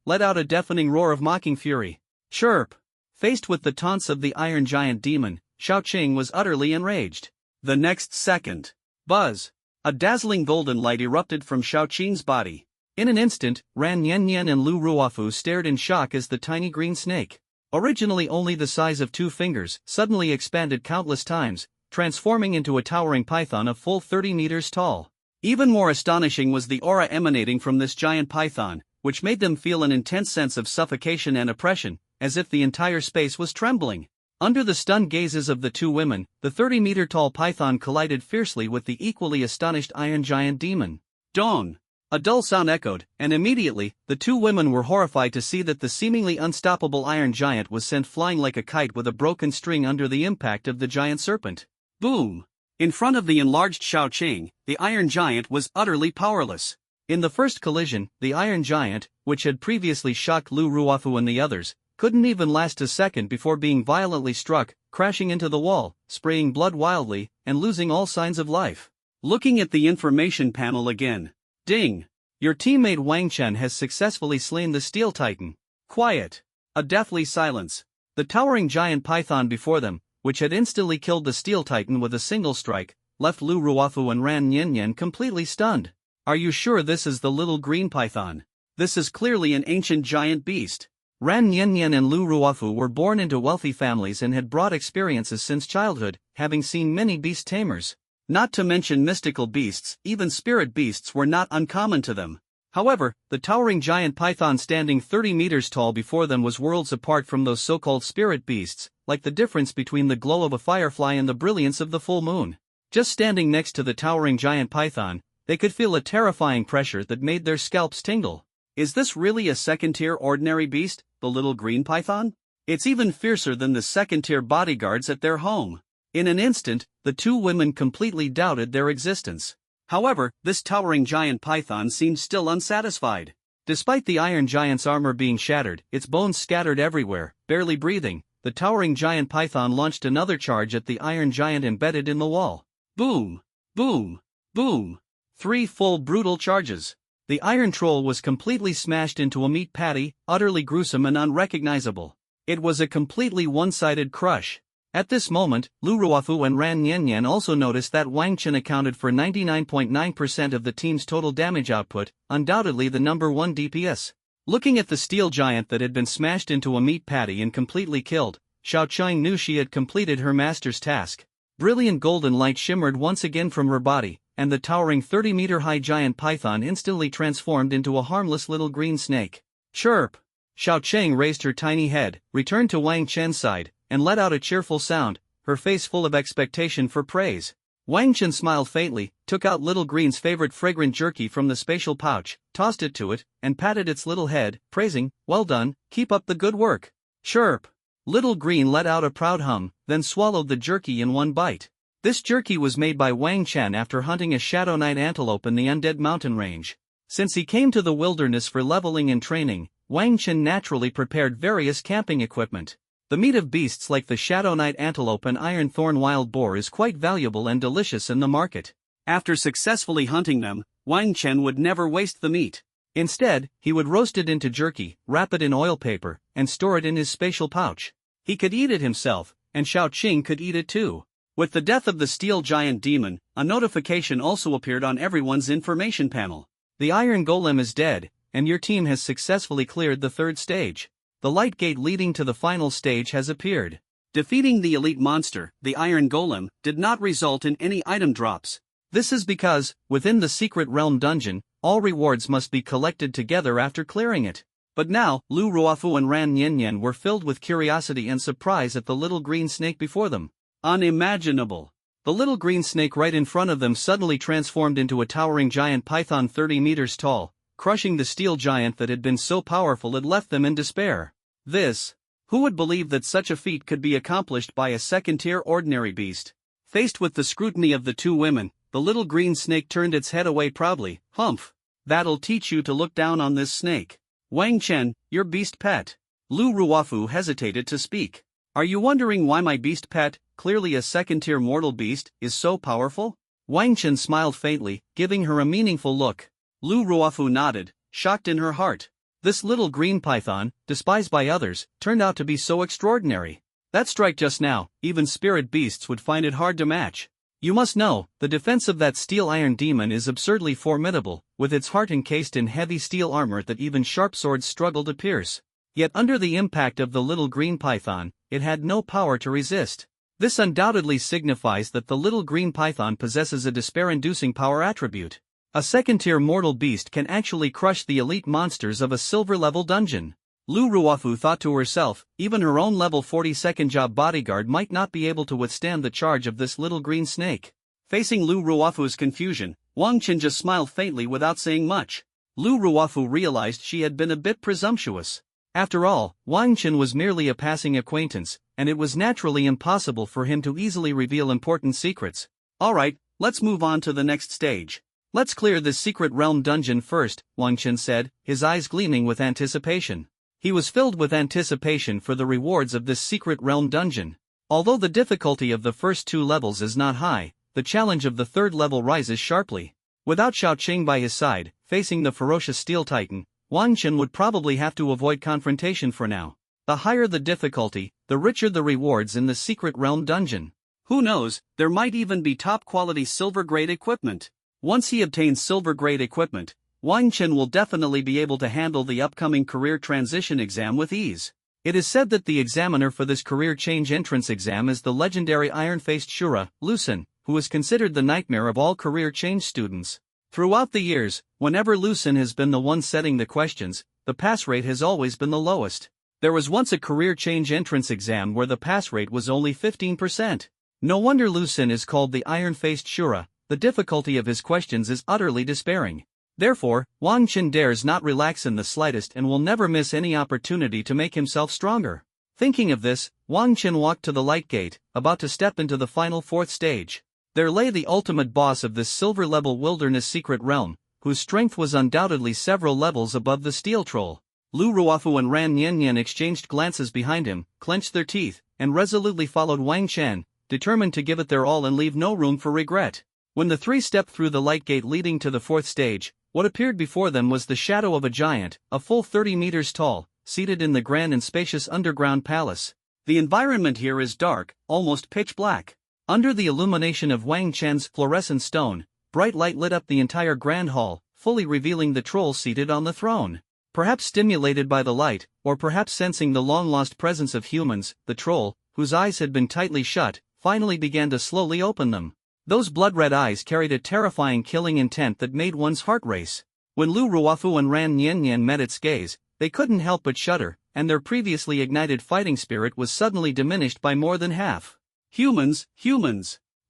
let out a deafening roar of mocking fury. Chirp! Faced with the taunts of the Iron Giant demon, Xiaoqing was utterly enraged. The next second, buzz! A dazzling golden light erupted from Xiaoqing's body. In an instant, Ran Yanyan and Lu Ruofu stared in shock as the tiny green snake, originally only the size of 2 fingers, suddenly expanded countless times, transforming into a towering python a full 30 meters tall. Even more astonishing was the aura emanating from this giant python, which made them feel an intense sense of suffocation and oppression, as if the entire space was trembling. Under the stunned gazes of the 2 women, the 30-meter-tall python collided fiercely with the equally astonished Iron Giant demon. Dong! A dull sound echoed, and immediately, the 2 women were horrified to see that the seemingly unstoppable Iron Giant was sent flying like a kite with a broken string under the impact of the giant serpent. Boom! In front of the enlarged Xiaoqing, the Iron Giant was utterly powerless. In the first collision, the Iron Giant, which had previously shocked Lu Ruofu and the others, couldn't even last a second before being violently struck, crashing into the wall, spraying blood wildly, and losing all signs of life. Looking at the information panel again. Ding! Your teammate Wang Chen has successfully slain the Steel Titan. Quiet! A deathly silence. The towering giant python before them, which had instantly killed the Steel Titan with a single strike, left Lu Ruofu and Ran Yanyan completely stunned. Are you sure this is the little green python? This is clearly an ancient giant beast. Ran Yanyan and Lu Ruofu were born into wealthy families and had broad experiences since childhood, having seen many beast tamers. Not to mention mystical beasts, even spirit beasts were not uncommon to them. However, the towering giant python standing 30 meters tall before them was worlds apart from those so-called spirit beasts, like the difference between the glow of a firefly and the brilliance of the full moon. Just standing next to the towering giant python, they could feel a terrifying pressure that made their scalps tingle. Is this really a second-tier ordinary beast, the little green python? It's even fiercer than the second-tier bodyguards at their home. In an instant, the 2 women completely doubted their existence. However, this towering giant python seemed still unsatisfied. Despite the Iron Giant's armor being shattered, its bones scattered everywhere, barely breathing, the towering giant python launched another charge at the Iron Giant embedded in the wall. Boom! Boom! Boom! 3 full brutal charges. The Iron Troll was completely smashed into a meat patty, utterly gruesome and unrecognizable. It was a completely one-sided crush. At this moment, Lu Ruofu and Ran Yanyan also noticed that Wang Chen accounted for 99.9% of the team's total damage output, undoubtedly the number 1 DPS. Looking at the steel giant that had been smashed into a meat patty and completely killed, Xiaoqing knew she had completed her master's task. Brilliant golden light shimmered once again from her body, and the towering 30-meter-high giant python instantly transformed into a harmless little green snake. Chirp! Xiaoqing raised her tiny head, returned to Wang Chen's side, and let out a cheerful sound, her face full of expectation for praise. Wang Chen smiled faintly, took out Little Green's favorite fragrant jerky from the spatial pouch, tossed it to it, and patted its little head, praising, "Well done, keep up the good work." Chirp! Little Green let out a proud hum, then swallowed the jerky in one bite. This jerky was made by Wang Chen after hunting a Shadow Knight antelope in the Undead Mountain range. Since he came to the wilderness for leveling and training, Wang Chen naturally prepared various camping equipment. The meat of beasts like the Shadow Knight antelope and Iron Thorn wild boar is quite valuable and delicious in the market. After successfully hunting them, Wang Chen would never waste the meat. Instead, he would roast it into jerky, wrap it in oil paper, and store it in his spatial pouch. He could eat it himself, and Xiaoqing could eat it too. With the death of the steel giant demon, a notification also appeared on everyone's information panel. The Iron Golem is dead, and your team has successfully cleared the 3rd stage. The light gate leading to the final stage has appeared. Defeating the elite monster, the Iron Golem, did not result in any item drops. This is because, within the Secret Realm dungeon, all rewards must be collected together after clearing it. But now, Lu Ruofu and Ran Yanyan were filled with curiosity and surprise at the little green snake before them. Unimaginable! The little green snake right in front of them suddenly transformed into a towering giant python 30 meters tall, crushing the steel giant that had been so powerful it left them in despair. Who would believe that such a feat could be accomplished by a second-tier ordinary beast? Faced with the scrutiny of the 2 women, the little green snake turned its head away proudly. Humph! That'll teach you to look down on this snake. Wang Chen, your beast pet. Lu Ruofu hesitated to speak. Are you wondering why my beast pet, clearly a second-tier mortal beast, is so powerful? Wang Chen smiled faintly, giving her a meaningful look. Lu Ruofu nodded, shocked in her heart. This little green python, despised by others, turned out to be so extraordinary. That strike just now, even spirit beasts would find it hard to match. You must know, the defense of that steel-iron demon is absurdly formidable, with its heart encased in heavy steel armor that even sharp swords struggle to pierce. Yet under the impact of the little green python, it had no power to resist. This undoubtedly signifies that the little green python possesses a despair-inducing power attribute. A second-tier mortal beast can actually crush the elite monsters of a silver-level dungeon. Lu Ruofu thought to herself, even her own level 42nd job bodyguard might not be able to withstand the charge of this little green snake. Facing Lu Ruofu's confusion, Wang Chen just smiled faintly without saying much. Lu Ruofu realized she had been a bit presumptuous. After all, Wang Chen was merely a passing acquaintance, and it was naturally impossible for him to easily reveal important secrets. Alright, let's move on to the next stage. Let's clear this secret realm dungeon first, Wang Chen said, his eyes gleaming with anticipation. He was filled with anticipation for the rewards of this secret realm dungeon. Although the difficulty of the first two levels is not high, the challenge of the third level rises sharply. Without Xiao Qing by his side, facing the ferocious steel titan, Wang Chen would probably have to avoid confrontation for now. The higher the difficulty, the richer the rewards in the secret realm dungeon. Who knows, there might even be top-quality silver-grade equipment. Once he obtains silver-grade equipment, Wang Chen will definitely be able to handle the upcoming career transition exam with ease. It is said that the examiner for this career change entrance exam is the legendary iron-faced Shura, Lucen, who is considered the nightmare of all career change students. Throughout the years, whenever Lucen has been the one setting the questions, the pass rate has always been the lowest. There was once a career change entrance exam where the pass rate was only 15%. No wonder Lucen is called the iron-faced Shura. The difficulty of his questions is utterly despairing. Therefore, Wang Chen dares not relax in the slightest and will never miss any opportunity to make himself stronger. Thinking of this, Wang Chen walked to the light gate, about to step into the final fourth stage. There lay the ultimate boss of this silver-level wilderness secret realm, whose strength was undoubtedly several levels above the steel troll. Lu Ruofu and Ran Niannian exchanged glances behind him, clenched their teeth, and resolutely followed Wang Chen, determined to give it their all and leave no room for regret. When the three stepped through the light gate leading to the fourth stage, what appeared before them was the shadow of a giant, a full 30 meters tall, seated in the grand and spacious underground palace. The environment here is dark, almost pitch black. Under the illumination of Wang Chen's fluorescent stone, bright light lit up the entire grand hall, fully revealing the troll seated on the throne. Perhaps stimulated by the light, or perhaps sensing the long-lost presence of humans, the troll, whose eyes had been tightly shut, finally began to slowly open them. Those blood-red eyes carried a terrifying killing intent that made one's heart race. When Lu Ruofu and Ran Niannian met its gaze, they couldn't help but shudder, and their previously ignited fighting spirit was suddenly diminished by more than half. Humans.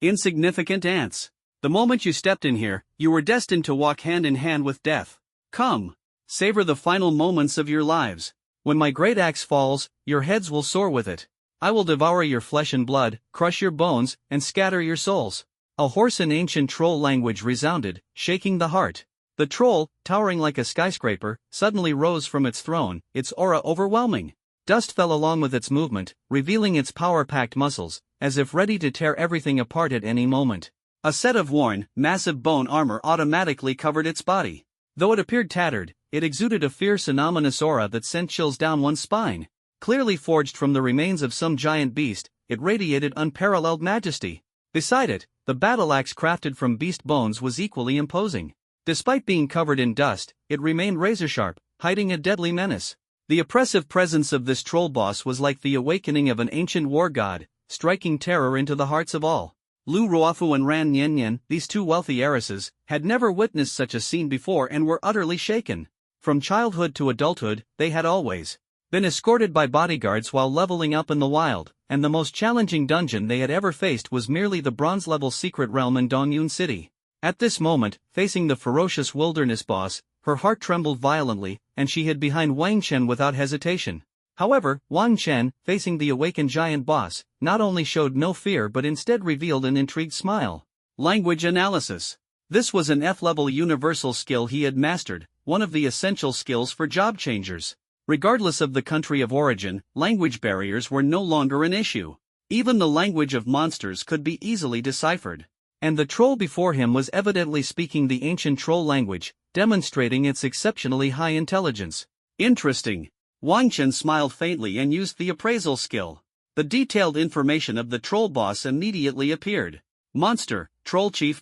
Insignificant ants. The moment you stepped in here, you were destined to walk hand in hand with death. Come. Savor the final moments of your lives. When my great axe falls, your heads will soar with it. I will devour your flesh and blood, crush your bones, and scatter your souls. A hoarse and ancient troll language resounded, shaking the heart. The troll, towering like a skyscraper, suddenly rose from its throne, its aura overwhelming. Dust fell along with its movement, revealing its power-packed muscles, as if ready to tear everything apart at any moment. A set of worn, massive bone armor automatically covered its body. Though it appeared tattered, it exuded a fierce and ominous aura that sent chills down one's spine. Clearly forged from the remains of some giant beast, it radiated unparalleled majesty. Beside it, the battle axe crafted from beast bones was equally imposing. Despite being covered in dust, it remained razor-sharp, hiding a deadly menace. The oppressive presence of this troll boss was like the awakening of an ancient war god, striking terror into the hearts of all. Lu Ruofu and Ran Niannian, these two wealthy heiresses, had never witnessed such a scene before and were utterly shaken. From childhood to adulthood, they had always been escorted by bodyguards while leveling up in the wild, and the most challenging dungeon they had ever faced was merely the bronze-level secret realm in Dongyun City. At this moment, facing the ferocious wilderness boss, her heart trembled violently, and she hid behind Wang Chen without hesitation. However, Wang Chen, facing the awakened giant boss, not only showed no fear but instead revealed an intrigued smile. Language analysis. This was an F-level universal skill he had mastered, one of the essential skills for job changers. Regardless of the country of origin, language barriers were no longer an issue. Even the language of monsters could be easily deciphered. And the troll before him was evidently speaking the ancient troll language, demonstrating its exceptionally high intelligence. Interesting. Wang Chen smiled faintly and used the appraisal skill. The detailed information of the troll boss immediately appeared. Monster, Troll Chief.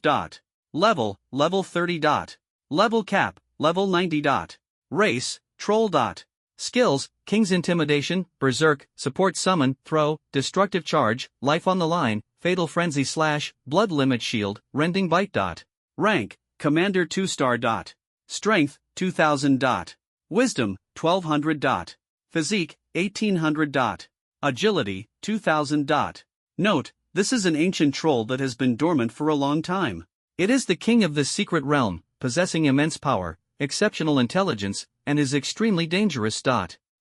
Level 30. Level cap, level 90. Race, Troll. Skills, King's Intimidation, Berserk, Support Summon, Throw, Destructive Charge, Life on the Line, Fatal Frenzy Slash, Blood Limit Shield, Rending Bite. Rank, Commander 2-star. Strength, 2000. Wisdom, 1200. Physique, 1800. Agility, 2000. Note, this is an ancient troll that has been dormant for a long time. It is the king of this secret realm, possessing immense power, exceptional intelligence, and is extremely dangerous.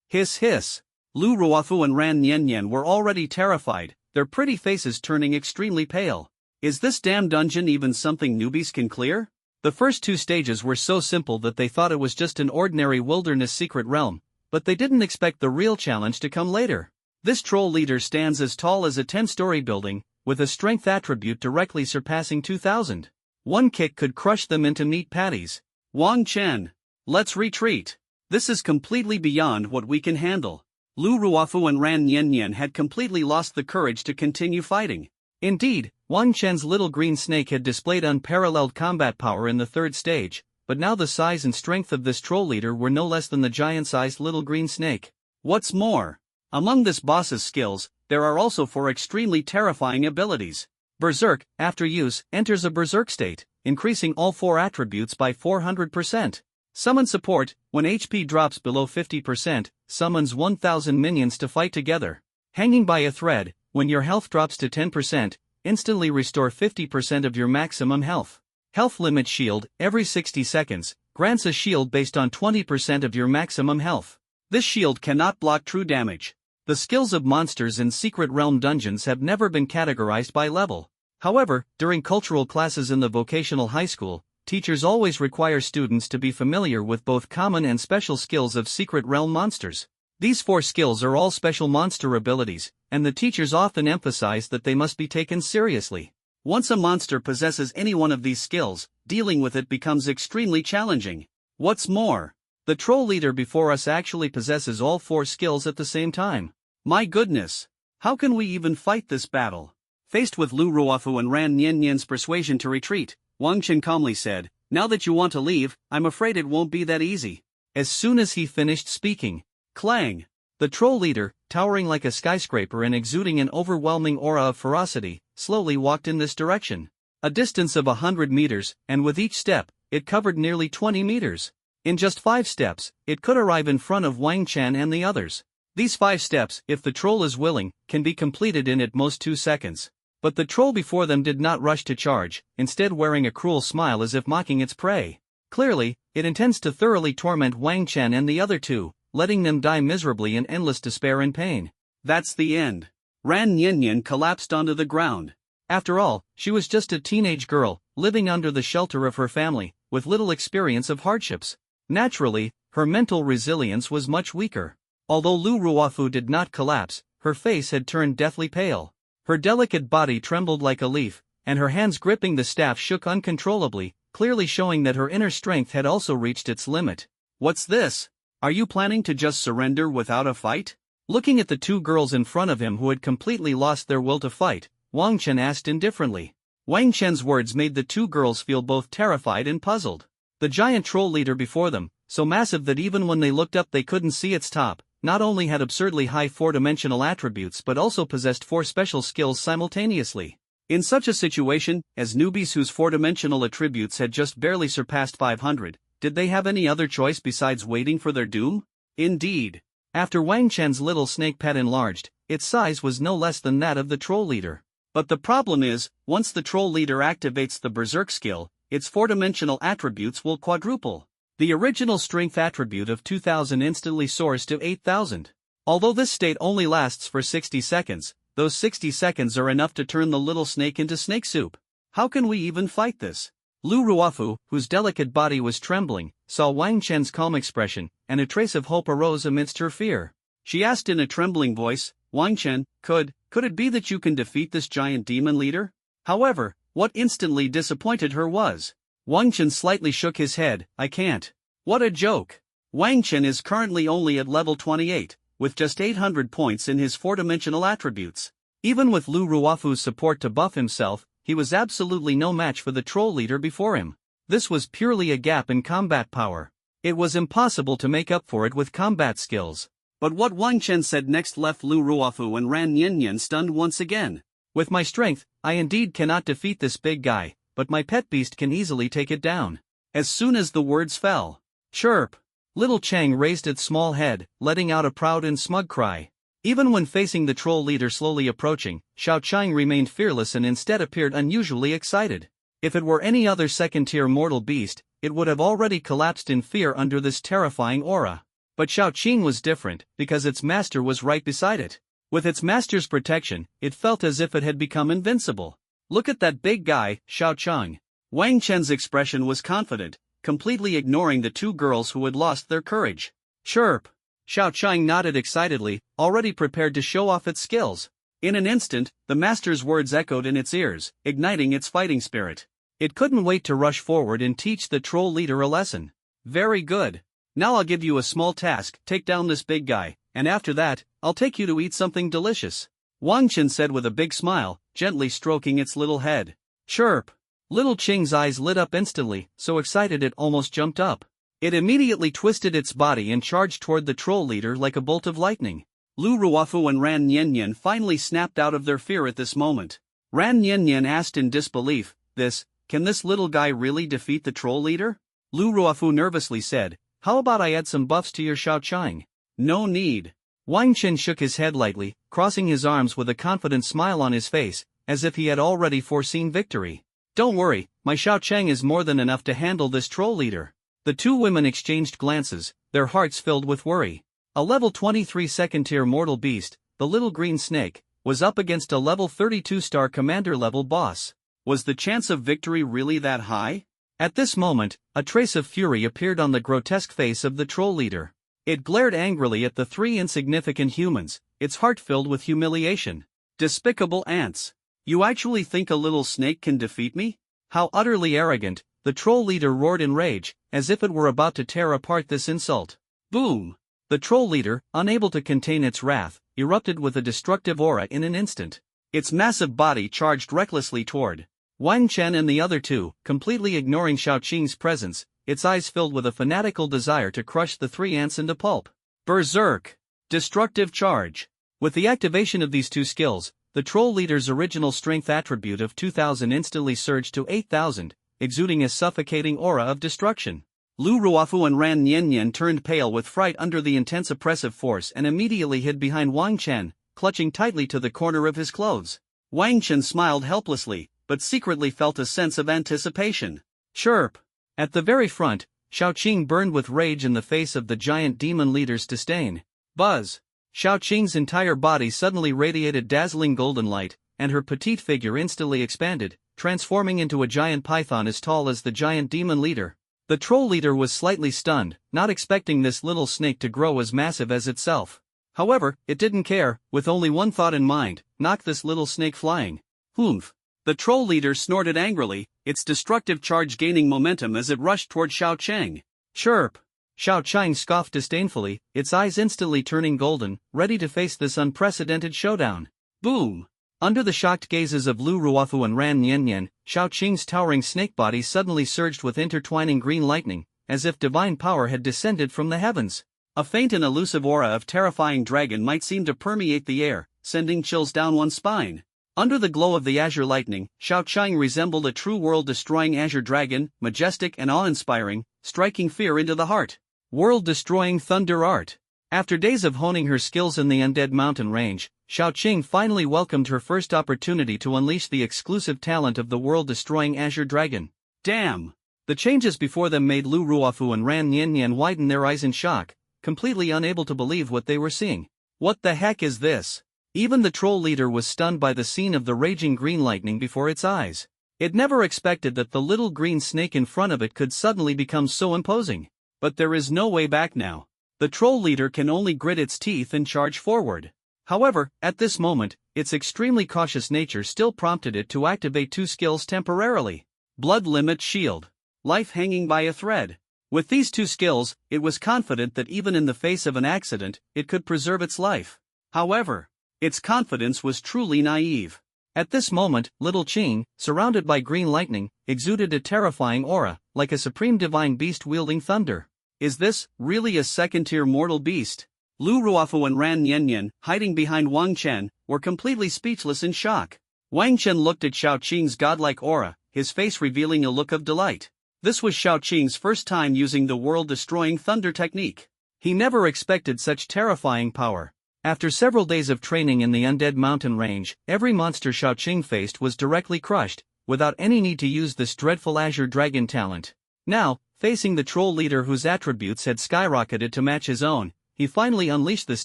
Hiss hiss. Lu Ruofu and Ran Nian were already terrified, their pretty faces turning extremely pale. Is this damn dungeon even something newbies can clear? The first two stages were so simple that they thought it was just an ordinary wilderness secret realm, but they didn't expect the real challenge to come later. This troll leader stands as tall as a 10-story building, with a strength attribute directly surpassing 2000. One kick could crush them into meat patties. Wang Chen. Let's retreat. This is completely beyond what we can handle. Lu Ruofu and Ran Nian had completely lost the courage to continue fighting. Indeed, Wang Chen's little green snake had displayed unparalleled combat power in the third stage, but now the size and strength of this troll leader were no less than the giant-sized little green snake. What's more, among this boss's skills, there are also 4 extremely terrifying abilities. Berserk, after use, enters a berserk state, increasing all 4 attributes by 400%. Summon support, when HP drops below 50%, summons 1000 minions to fight together. Hanging by a thread, when your health drops to 10%, instantly restore 50% of your maximum health. Health limit shield, every 60 seconds, grants a shield based on 20% of your maximum health. This shield cannot block true damage. The skills of monsters in Secret Realm dungeons have never been categorized by level. However, during cultural classes in the vocational high school, teachers always require students to be familiar with both common and special skills of Secret Realm monsters. These 4 skills are all special monster abilities, and the teachers often emphasize that they must be taken seriously. Once a monster possesses any one of these skills, dealing with it becomes extremely challenging. What's more, the troll leader before us actually possesses all 4 skills at the same time. My goodness! How can we even fight this battle? Faced with Lu Ruofu and Ran Nian's persuasion to retreat, Wang Chen calmly said, "Now that you want to leave, I'm afraid it won't be that easy." As soon as he finished speaking, clang! The troll leader, towering like a skyscraper and exuding an overwhelming aura of ferocity, slowly walked in this direction. A distance of 100 meters, and with each step, it covered nearly 20 meters. In just 5 steps, it could arrive in front of Wang Chen and the others. These 5 steps, if the troll is willing, can be completed in at most 2 seconds. But the troll before them did not rush to charge, instead wearing a cruel smile as if mocking its prey. Clearly, it intends to thoroughly torment Wang Chen and the other 2, letting them die miserably in endless despair and pain. That's the end. Ran Nian collapsed onto the ground. After all, she was just a teenage girl, living under the shelter of her family, with little experience of hardships. Naturally, her mental resilience was much weaker. Although Lu Ruofu did not collapse, her face had turned deathly pale. Her delicate body trembled like a leaf, and her hands gripping the staff shook uncontrollably, clearly showing that her inner strength had also reached its limit. What's this? Are you planning to just surrender without a fight? Looking at the 2 girls in front of him who had completely lost their will to fight, Wang Chen asked indifferently. Wang Chen's words made the 2 girls feel both terrified and puzzled. The giant troll leader before them, so massive that even when they looked up they couldn't see its top, not only had absurdly high 4-dimensional attributes but also possessed 4 special skills simultaneously. In such a situation, as newbies whose 4-dimensional attributes had just barely surpassed 500, did they have any other choice besides waiting for their doom? Indeed. After Wang Chen's little snake pet enlarged, its size was no less than that of the troll leader. But the problem is, once the troll leader activates the berserk skill, its 4-dimensional attributes will quadruple. The original strength attribute of 2000 instantly soars to 8000. Although this state only lasts for 60 seconds, those 60 seconds are enough to turn the little snake into snake soup. How can we even fight this? Lu Ruofu, whose delicate body was trembling, saw Wang Chen's calm expression, and a trace of hope arose amidst her fear. She asked in a trembling voice, "Wang Chen, could it be that you can defeat this giant demon leader?" However, What instantly disappointed her was, Wang Chen slightly shook his head. I can't. What a joke. Wang Chen is currently only at level 28, with just 800 points in his 4-dimensional attributes. Even with Lu Ruofu's support to buff himself, he was absolutely no match for the troll leader before him. This was purely a gap in combat power. It was impossible to make up for it with combat skills. But what Wang Chen said next left Lu Ruofu and Ran Niannian stunned once again. With my strength, I indeed cannot defeat this big guy, but my pet beast can easily take it down. As soon as the words fell, chirp! Little Chang raised its small head, letting out a proud and smug cry. Even when facing the troll leader slowly approaching, Xiao Chang remained fearless and instead appeared unusually excited. If it were any other second-tier mortal beast, it would have already collapsed in fear under this terrifying aura. But Xiao Qing was different, because its master was right beside it. With its master's protection, it felt as if it had become invincible. Look at that big guy, Xiao Chang. Wang Chen's expression was confident, completely ignoring the two girls who had lost their courage. Chirp! Xiao Chang nodded excitedly, already prepared to show off its skills. In an instant, the master's words echoed in its ears, igniting its fighting spirit. It couldn't wait to rush forward and teach the troll leader a lesson. Very good. Now I'll give you a small task, take down this big guy, and after that, I'll take you to eat something delicious. Wang Chen said with a big smile, gently stroking its little head. Chirp! Little Qing's eyes lit up instantly, so excited it almost jumped up. It immediately twisted its body and charged toward the troll leader like a bolt of lightning. Lu Ruofu and Ran Niannian finally snapped out of their fear at this moment. Ran Niannian asked in disbelief, can this little guy really defeat the troll leader? Lu Ruofu nervously said, how about I add some buffs to your Xiao Chang? No need. Wang Chen shook his head lightly, crossing his arms with a confident smile on his face, as if he had already foreseen victory. Don't worry, my Xiao Chang is more than enough to handle this troll leader. The two women exchanged glances, their hearts filled with worry. A level 23 second-tier mortal beast, the little green snake, was up against a level 32-star commander-level boss. Was the chance of victory really that high? At this moment, a trace of fury appeared on the grotesque face of the troll leader. It glared angrily at the three insignificant humans, its heart filled with humiliation. Despicable ants! You actually think a little snake can defeat me? How utterly arrogant! The troll leader roared in rage, as if it were about to tear apart this insult. Boom! The troll leader, unable to contain its wrath, erupted with a destructive aura in an instant. Its massive body charged recklessly toward Wang Chen and the other two, completely ignoring Xiao Qing's presence, its eyes filled with a fanatical desire to crush the three ants into pulp. Berserk! Destructive charge! With the activation of these two skills, the troll leader's original strength attribute of 2000 instantly surged to 8000, exuding a suffocating aura of destruction. Lu Ruofu and Ran Niannian turned pale with fright under the intense oppressive force and immediately hid behind Wang Chen, clutching tightly to the corner of his clothes. Wang Chen smiled helplessly, but secretly felt a sense of anticipation. Chirp! At the very front, Xiao Qing burned with rage in the face of the giant demon leader's disdain. Buzz! Xiao Qing's entire body suddenly radiated dazzling golden light, and her petite figure instantly expanded, transforming into a giant python as tall as the giant demon leader. The troll leader was slightly stunned, not expecting this little snake to grow as massive as itself. However, it didn't care, with only one thought in mind: knock this little snake flying. Humph! The troll leader snorted angrily, its destructive charge gaining momentum as it rushed toward Xiao Chang. Chirp! Xiao Chang scoffed disdainfully, its eyes instantly turning golden, ready to face this unprecedented showdown. Boom! Under the shocked gazes of Lu Ruofu and Ran Niannian, Xiao Qing's towering snake body suddenly surged with intertwining green lightning, as if divine power had descended from the heavens. A faint and elusive aura of terrifying dragon might seem to permeate the air, sending chills down one's spine. Under the glow of the azure lightning, Xiao Chang resembled a true world-destroying azure dragon, majestic and awe-inspiring, striking fear into the heart. World-destroying thunder art. After days of honing her skills in the undead mountain range, Xiao Qing finally welcomed her first opportunity to unleash the exclusive talent of the world-destroying azure dragon. Damn! The changes before them made Lu Ruofu and Ran Niannian widen their eyes in shock, completely unable to believe what they were seeing. What the heck is this? Even the troll leader was stunned by the scene of the raging green lightning before its eyes. It never expected that the little green snake in front of it could suddenly become so imposing. But there is no way back now. The troll leader can only grit its teeth and charge forward. However, at this moment, its extremely cautious nature still prompted it to activate two skills temporarily. Blood Limit Shield. Life hanging by a thread. With these two skills, it was confident that even in the face of an accident, it could preserve its life. However, its confidence was truly naive. At this moment, little Qing, surrounded by green lightning, exuded a terrifying aura, like a supreme divine beast wielding thunder. Is this really a second-tier mortal beast? Lu Ruofu and Ran Niannian, hiding behind Wang Chen, were completely speechless in shock. Wang Chen looked at Xiao Qing's godlike aura, his face revealing a look of delight. This was Xiao Qing's first time using the world-destroying thunder technique. He never expected such terrifying power. After several days of training in the Undead Mountain Range, every monster Xiao Qing faced was directly crushed, without any need to use this dreadful Azure Dragon talent. Now, facing the troll leader whose attributes had skyrocketed to match his own, he finally unleashed this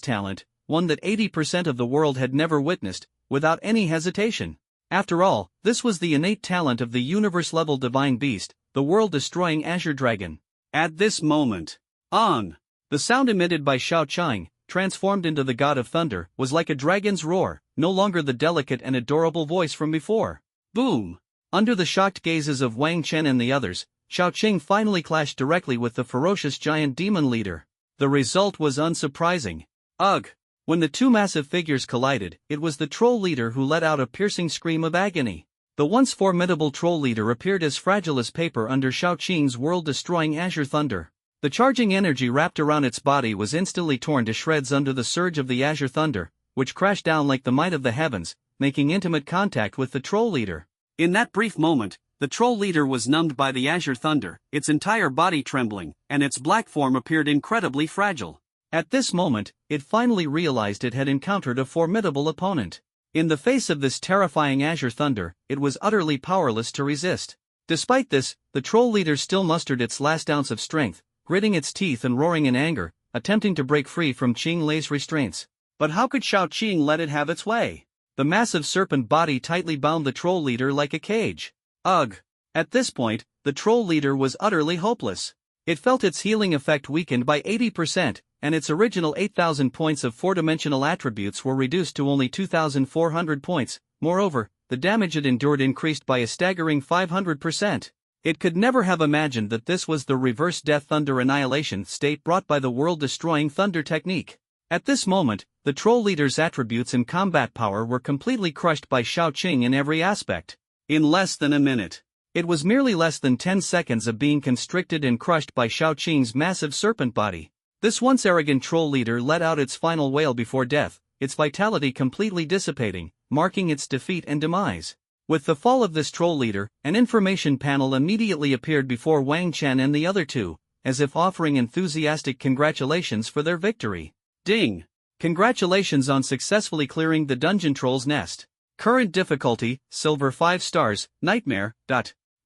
talent, one that 80% of the world had never witnessed, without any hesitation. After all, this was the innate talent of the universe-level divine beast, the world-destroying Azure Dragon. At this moment, the sound emitted by Xiao Qing, transformed into the god of thunder, was like a dragon's roar, no longer the delicate and adorable voice from before. Boom! Under the shocked gazes of Wang Chen and the others, Xiao Qing finally clashed directly with the ferocious giant demon leader. The result was unsurprising. Ugh! When the two massive figures collided, it was the troll leader who let out a piercing scream of agony. The once formidable troll leader appeared as fragile as paper under Xiao Qing's world-destroying Azure Thunder. The charging energy wrapped around its body was instantly torn to shreds under the surge of the Azure Thunder, which crashed down like the might of the heavens, making intimate contact with the troll leader. In that brief moment, the troll leader was numbed by the Azure Thunder, its entire body trembling, and its black form appeared incredibly fragile. At this moment, it finally realized it had encountered a formidable opponent. In the face of this terrifying Azure Thunder, it was utterly powerless to resist. Despite this, the troll leader still mustered its last ounce of strength, gritting its teeth and roaring in anger, attempting to break free from Qing Lei's restraints. But how could Xiao Qing let it have its way? The massive serpent body tightly bound the troll leader like a cage. Ugh! At this point, the troll leader was utterly hopeless. It felt its healing effect weakened by 80%, and its original 8,000 points of four-dimensional attributes were reduced to only 2,400 points. Moreover, the damage it endured increased by a staggering 500%. It could never have imagined that this was the reverse death thunder annihilation state brought by the world-destroying thunder technique. At this moment, the troll leader's attributes and combat power were completely crushed by Xiao Qing in every aspect. In less than a minute. It was merely less than 10 seconds of being constricted and crushed by Xiao Qing's massive serpent body. This once arrogant troll leader let out its final wail before death, its vitality completely dissipating, marking its defeat and demise. With the fall of this troll leader, an information panel immediately appeared before Wang Chen and the other two, as if offering enthusiastic congratulations for their victory. Ding! Congratulations on successfully clearing the dungeon troll's nest. Current difficulty, Silver 5 stars, Nightmare.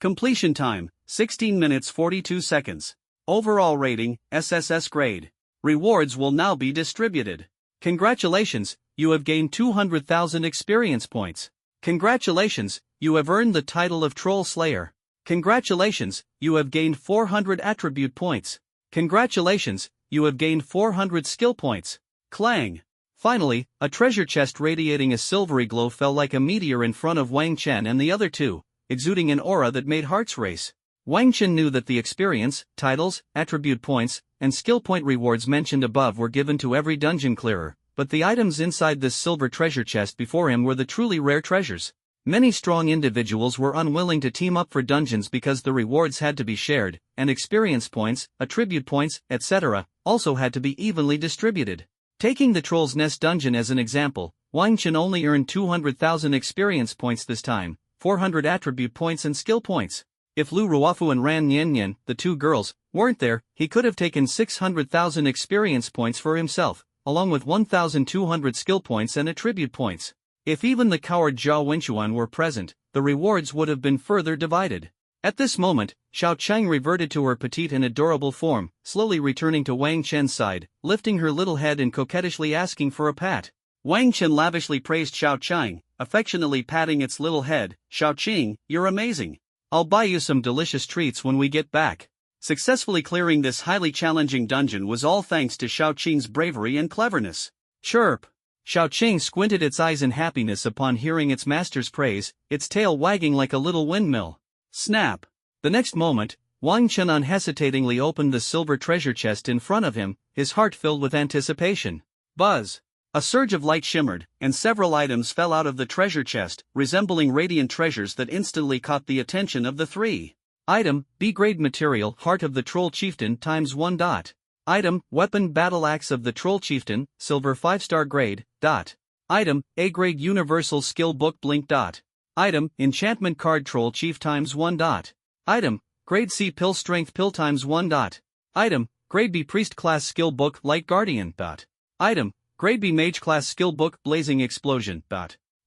Completion time, 16 minutes 42 seconds. Overall rating, SSS grade. Rewards will now be distributed. Congratulations, you have gained 200,000 experience points. Congratulations, you have earned the title of Troll Slayer. Congratulations, you have gained 400 attribute points. Congratulations, you have gained 400 skill points. Clang! Finally, a treasure chest radiating a silvery glow fell like a meteor in front of Wang Chen and the other two, exuding an aura that made hearts race. Wang Chen knew that the experience, titles, attribute points, and skill point rewards mentioned above were given to every dungeon clearer, but the items inside this silver treasure chest before him were the truly rare treasures. Many strong individuals were unwilling to team up for dungeons because the rewards had to be shared, and experience points, attribute points, etc., also had to be evenly distributed. Taking the Troll's Nest dungeon as an example, Wang Chen only earned 200,000 experience points this time, 400 attribute points and skill points. If Lu Ruofu and Ran Niannian, the two girls, weren't there, he could have taken 600,000 experience points for himself, along with 1,200 skill points and attribute points. If even the coward Zhao Wenchuan were present, the rewards would have been further divided. At this moment, Xiao Qing reverted to her petite and adorable form, slowly returning to Wang Chen's side, lifting her little head and coquettishly asking for a pat. Wang Chen lavishly praised Xiao Qing, affectionately patting its little head. "Xiao Qing, you're amazing. I'll buy you some delicious treats when we get back." Successfully clearing this highly challenging dungeon was all thanks to Xiao Qing's bravery and cleverness. Chirp! Xiaoqing squinted its eyes in happiness upon hearing its master's praise, its tail wagging like a little windmill. Snap! The next moment, Wang Chen unhesitatingly opened the silver treasure chest in front of him, his heart filled with anticipation. Buzz! A surge of light shimmered, and several items fell out of the treasure chest, resembling radiant treasures that instantly caught the attention of the three. Item, B-grade material, Heart of the Troll Chieftain ×1. Item, Weapon Battle Axe of the Troll Chieftain, Silver 5-star grade. Item, A-grade Universal Skill Book Blink. Item, Enchantment Card Troll Chief ×1. Item, Grade C Pill Strength Pill ×1. Item, Grade B Priest Class Skill Book Light Guardian. Item, Grade B Mage Class Skill Book Blazing Explosion.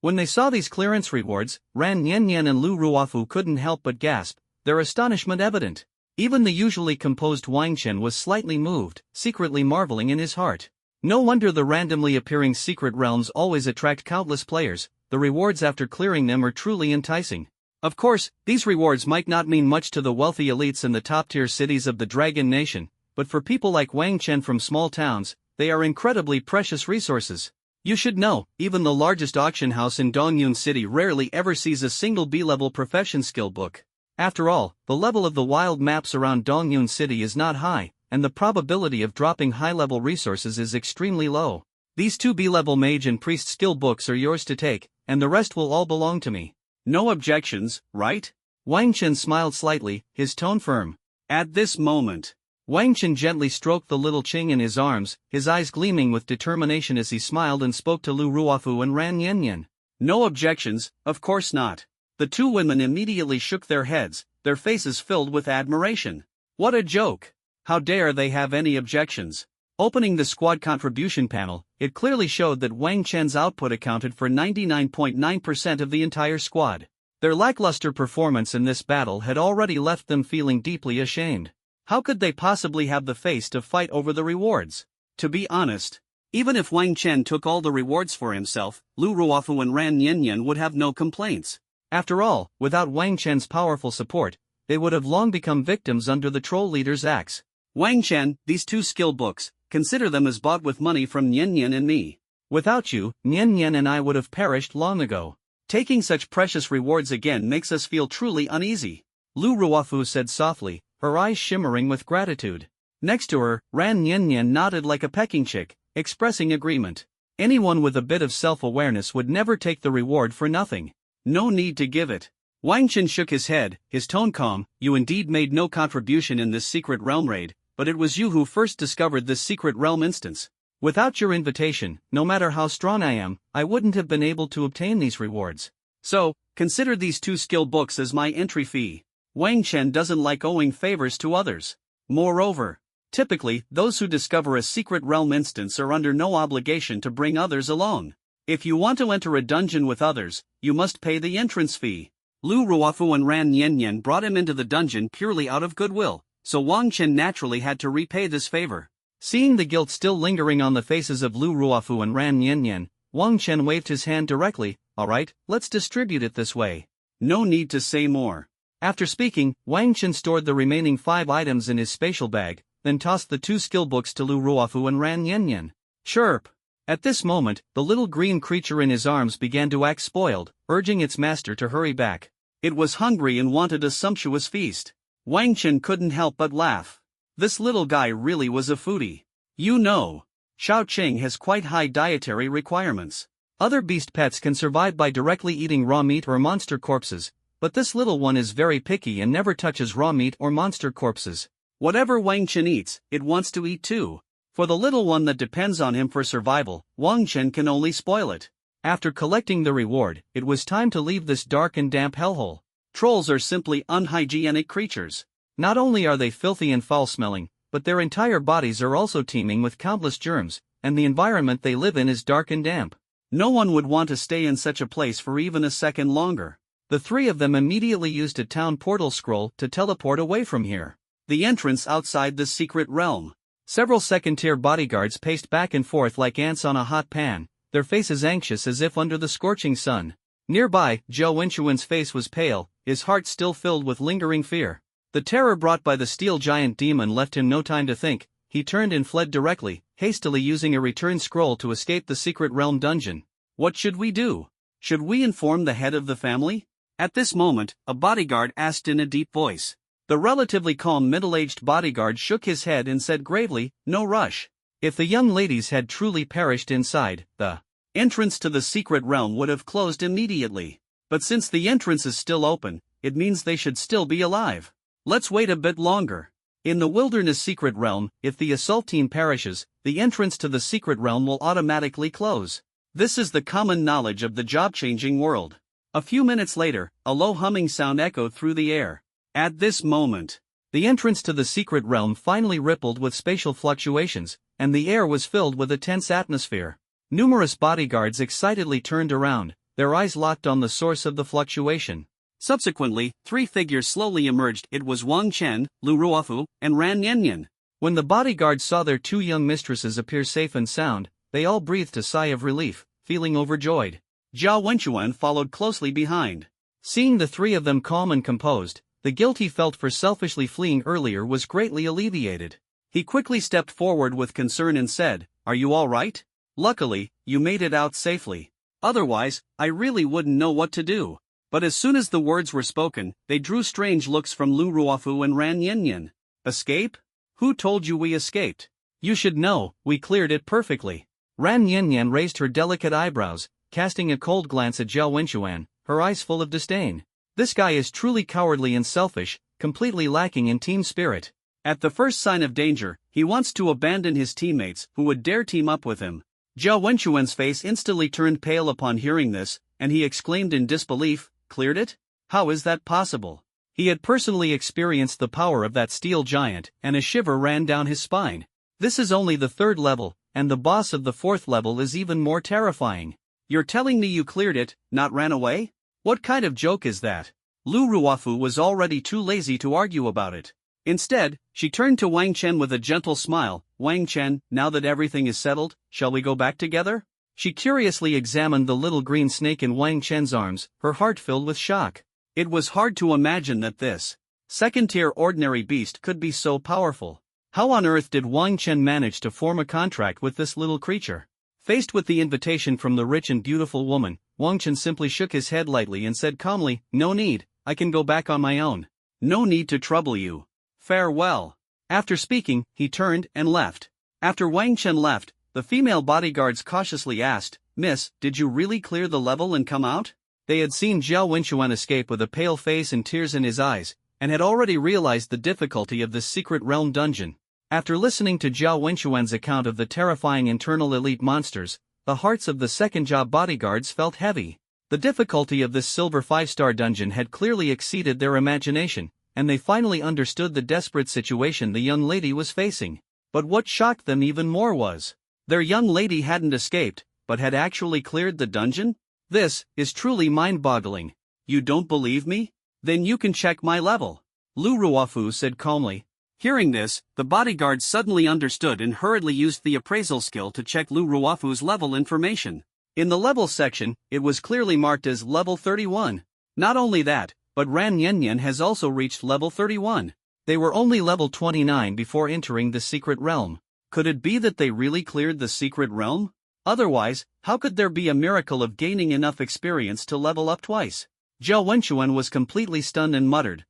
When they saw these clearance rewards, Ran Niannian and Lu Ruofu couldn't help but gasp, their astonishment evident. Even the usually composed Wang Chen was slightly moved, secretly marveling in his heart. No wonder the randomly appearing secret realms always attract countless players, the rewards after clearing them are truly enticing. Of course, these rewards might not mean much to the wealthy elites in the top-tier cities of the Dragon Nation, but for people like Wang Chen from small towns, they are incredibly precious resources. You should know, even the largest auction house in Dongyun City rarely ever sees a single B-level profession skill book. After all, the level of the wild maps around Dongyun City is not high, and the probability of dropping high-level resources is extremely low. These two B-level mage and priest skill books are yours to take, and the rest will all belong to me. No objections, right? Wang Chen smiled slightly, his tone firm. At this moment, Wang Chen gently stroked the little Qing in his arms, his eyes gleaming with determination as he smiled and spoke to Lu Ruofu and Ran Niannian. No objections, of course not. The two women immediately shook their heads, their faces filled with admiration. What a joke! How dare they have any objections? Opening the squad contribution panel, it clearly showed that Wang Chen's output accounted for 99.9% of the entire squad. Their lackluster performance in this battle had already left them feeling deeply ashamed. How could they possibly have the face to fight over the rewards? To be honest, even if Wang Chen took all the rewards for himself, Lu Ruofu and Ran Niannian would have no complaints. After all, without Wang Chen's powerful support, they would have long become victims under the troll leader's axe. Wang Chen, these two skill books, consider them as bought with money from Niannian and me. Without you, Niannian and I would have perished long ago. Taking such precious rewards again makes us feel truly uneasy. Lu Ruofu said softly, her eyes shimmering with gratitude. Next to her, Ran Niannian nodded like a pecking chick, expressing agreement. Anyone with a bit of self-awareness would never take the reward for nothing. No need to give it. Wang Chen shook his head, his tone calm. You indeed made no contribution in this secret realm raid, but it was you who first discovered this secret realm instance. Without your invitation, no matter how strong I am, I wouldn't have been able to obtain these rewards. So, consider these two skill books as my entry fee. Wang Chen doesn't like owing favors to others. Moreover, typically, those who discover a secret realm instance are under no obligation to bring others along. If you want to enter a dungeon with others, you must pay the entrance fee. Lu Ruofu and Ran Niannian brought him into the dungeon purely out of goodwill, so Wang Chen naturally had to repay this favor. Seeing the guilt still lingering on the faces of Lu Ruofu and Ran Niannian, Wang Chen waved his hand directly. Alright, let's distribute it this way. No need to say more. After speaking, Wang Chen stored the remaining 5 items in his spatial bag, then tossed the 2 skill books to Lu Ruofu and Ran Niannian. Chirp! At this moment, the little green creature in his arms began to act spoiled, urging its master to hurry back. It was hungry and wanted a sumptuous feast. Wang Chen couldn't help but laugh. This little guy really was a foodie. You know, Xiaoqing has quite high dietary requirements. Other beast pets can survive by directly eating raw meat or monster corpses, but this little one is very picky and never touches raw meat or monster corpses. Whatever Wang Chen eats, it wants to eat too. For the little one that depends on him for survival, Wang Chen can only spoil it. After collecting the reward, it was time to leave this dark and damp hellhole. Trolls are simply unhygienic creatures. Not only are they filthy and foul-smelling, but their entire bodies are also teeming with countless germs, and the environment they live in is dark and damp. No one would want to stay in such a place for even a second longer. The 3 of them immediately used a town portal scroll to teleport away from here. The entrance outside the secret realm. Several second-tier bodyguards paced back and forth like ants on a hot pan, their faces anxious as if under the scorching sun. Nearby, Zhou Wenchuan's face was pale, his heart still filled with lingering fear. The terror brought by the steel giant demon left him no time to think. He turned and fled directly, hastily using a return scroll to escape the secret realm dungeon. What should we do? Should we inform the head of the family? At this moment, a bodyguard asked in a deep voice. The relatively calm middle-aged bodyguard shook his head and said gravely, "No rush." If the young ladies had truly perished inside, the entrance to the secret realm would have closed immediately. But since the entrance is still open, it means they should still be alive. Let's wait a bit longer. In the wilderness secret realm, if the assault team perishes, the entrance to the secret realm will automatically close. This is the common knowledge of the job-changing world. A few minutes later, a low humming sound echoed through the air. At this moment, the entrance to the secret realm finally rippled with spatial fluctuations, and the air was filled with a tense atmosphere. Numerous bodyguards excitedly turned around, their eyes locked on the source of the fluctuation. Subsequently, 3 figures slowly emerged. It was Wang Chen, Lu Ruofu, and Ran Yanyan. When the bodyguards saw their 2 young mistresses appear safe and sound, they all breathed a sigh of relief, feeling overjoyed. Zhao Wenchuan followed closely behind. Seeing the 3 of them calm and composed, the guilt he felt for selfishly fleeing earlier was greatly alleviated. He quickly stepped forward with concern and said, "Are you all right? Luckily, you made it out safely. Otherwise, I really wouldn't know what to do." But as soon as the words were spoken, they drew strange looks from Lu Ruofu and Ran Yanyan. "Escape? Who told you we escaped? You should know, we cleared it perfectly." Ran Yanyan raised her delicate eyebrows, casting a cold glance at Zhao Wenchuan, her eyes full of disdain. This guy is truly cowardly and selfish, completely lacking in team spirit. At the first sign of danger, he wants to abandon his teammates who would dare team up with him. Zhao Wenchuan's face instantly turned pale upon hearing this, and he exclaimed in disbelief, "Cleared it? How is that possible?" He had personally experienced the power of that steel giant, and a shiver ran down his spine. This is only the 3rd level, and the boss of the 4th level is even more terrifying. You're telling me you cleared it, not ran away? What kind of joke is that? Lu Ruofu was already too lazy to argue about it. Instead, she turned to Wang Chen with a gentle smile. "Wang Chen, now that everything is settled, shall we go back together?" She curiously examined the little green snake in Wang Chen's arms, her heart filled with shock. It was hard to imagine that this second-tier ordinary beast could be so powerful. How on earth did Wang Chen manage to form a contract with this little creature? Faced with the invitation from the rich and beautiful woman, Wang Chen simply shook his head lightly and said calmly, "No need, I can go back on my own. No need to trouble you. Farewell." After speaking, he turned and left. After Wang Chen left, the female bodyguards cautiously asked, "Miss, did you really clear the level and come out?" They had seen Zhao Wenchuan escape with a pale face and tears in his eyes, and had already realized the difficulty of this secret realm dungeon. After listening to Zhao Wenchuan's account of the terrifying internal elite monsters, the hearts of the second job bodyguards felt heavy. The difficulty of this silver 5-star dungeon had clearly exceeded their imagination, and they finally understood the desperate situation the young lady was facing. But what shocked them even more was, their young lady hadn't escaped, but had actually cleared the dungeon? This is truly mind-boggling. "You don't believe me? Then you can check my level," Lu Ruofu said calmly. Hearing this, the bodyguard suddenly understood and hurriedly used the appraisal skill to check Lu Ruofu's level information. In the level section, it was clearly marked as level 31. Not only that, but Ran Yanyan has also reached level 31. They were only level 29 before entering the secret realm. Could it be that they really cleared the secret realm? Otherwise, how could there be a miracle of gaining enough experience to level up twice? Zhao Wenchuan was completely stunned and muttered,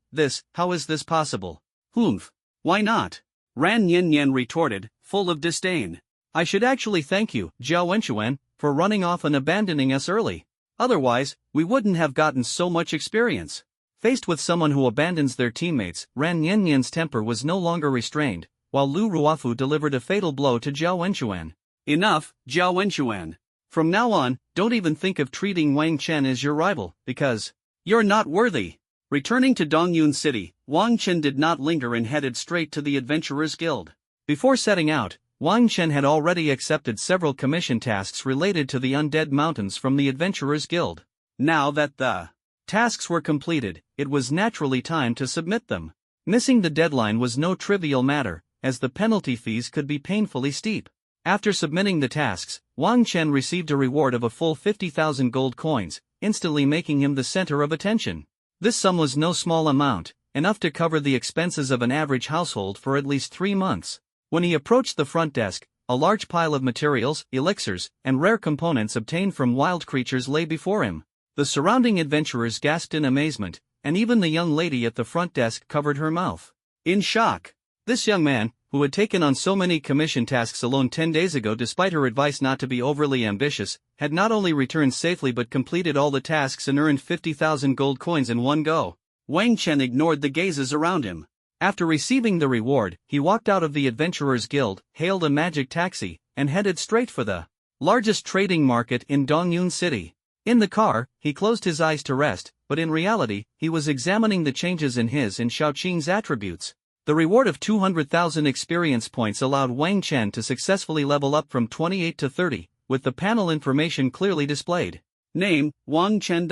how is this possible? "Humph. Why not?" Ran Yanyan retorted, full of disdain. "I should actually thank you, Zhao Wenchuan, for running off and abandoning us early. Otherwise, we wouldn't have gotten so much experience." Faced with someone who abandons their teammates, Ran Yanyan's temper was no longer restrained, while Lu Ruofu delivered a fatal blow to Zhao Wenchuan. "Enough, Zhao Wenchuan. From now on, don't even think of treating Wang Chen as your rival, because you're not worthy." Returning to Dongyun City, Wang Chen did not linger and headed straight to the Adventurers Guild. Before setting out, Wang Chen had already accepted several commission tasks related to the Undead Mountains from the Adventurers Guild. Now that the tasks were completed, it was naturally time to submit them. Missing the deadline was no trivial matter, as the penalty fees could be painfully steep. After submitting the tasks, Wang Chen received a reward of a full 50,000 gold coins, instantly making him the center of attention. This sum was no small amount, enough to cover the expenses of an average household for at least 3 months. When he approached the front desk, a large pile of materials, elixirs, and rare components obtained from wild creatures lay before him. The surrounding adventurers gasped in amazement, and even the young lady at the front desk covered her mouth in shock. This young man, who had taken on so many commission tasks alone 10 days ago despite her advice not to be overly ambitious, had not only returned safely but completed all the tasks and earned 50,000 gold coins in one go. Wang Chen ignored the gazes around him. After receiving the reward, he walked out of the Adventurers Guild, hailed a magic taxi, and headed straight for the largest trading market in Dongyun City. In the car, he closed his eyes to rest, but in reality, he was examining the changes in his and Xiaoqing's attributes. The reward of 200,000 experience points allowed Wang Chen to successfully level up from 28 to 30, with the panel information clearly displayed. Name, Wang Chen.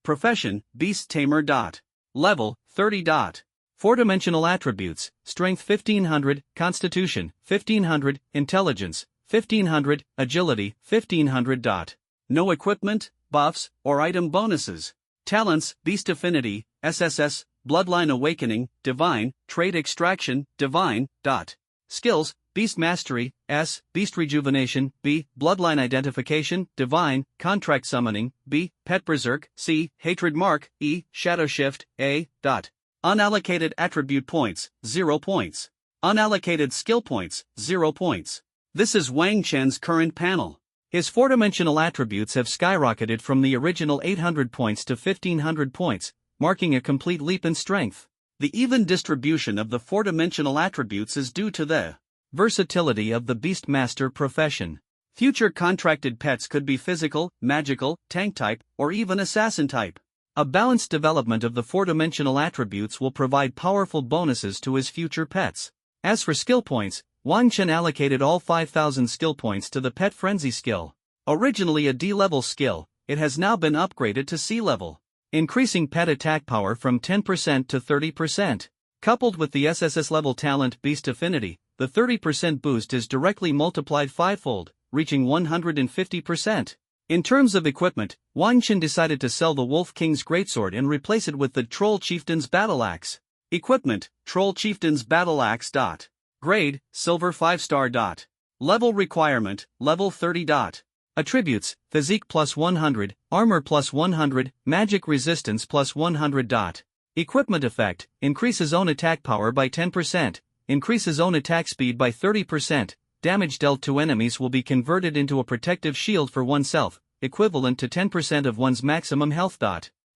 Profession, Beast Tamer. Level, 30. Four-dimensional attributes, Strength 1500, Constitution, 1500, Intelligence, 1500, Agility, 1500. No equipment, buffs, or item bonuses. Talents, Beast Affinity, SSS, Bloodline Awakening, Divine, Trait Extraction, Divine. Skills, Beast Mastery, S, Beast Rejuvenation, B, Bloodline Identification, Divine, Contract Summoning, B, Pet Berserk, C, Hatred Mark, E, Shadow Shift, A. Unallocated Attribute Points, 0 points. Unallocated Skill Points, 0 points. This is Wang Chen's current panel. His four-dimensional attributes have skyrocketed from the original 800 points to 1500 points, marking a complete leap in strength. The even distribution of the four-dimensional attributes is due to the versatility of the Beastmaster profession. Future contracted pets could be physical, magical, tank type, or even assassin type. A balanced development of the four-dimensional attributes will provide powerful bonuses to his future pets. As for skill points, Wang Chen allocated all 5,000 skill points to the Pet Frenzy skill. Originally a D-level skill, it has now been upgraded to C-level, increasing pet attack power from 10% to 30%. Coupled with the SSS level talent Beast Affinity, the 30% boost is directly multiplied fivefold, reaching 150%. In terms of equipment, Wang Chen decided to sell the Wolf King's Greatsword and replace it with the Troll Chieftain's Battle Axe. Equipment, Troll Chieftain's Battle Axe. Grade, Silver 5-star. Level requirement, Level 30. Attributes, Physique plus 100, Armor plus 100, Magic Resistance plus 100. Equipment effect, increases own attack power by 10%, increases own attack speed by 30%, damage dealt to enemies will be converted into a protective shield for oneself, equivalent to 10% of one's maximum health.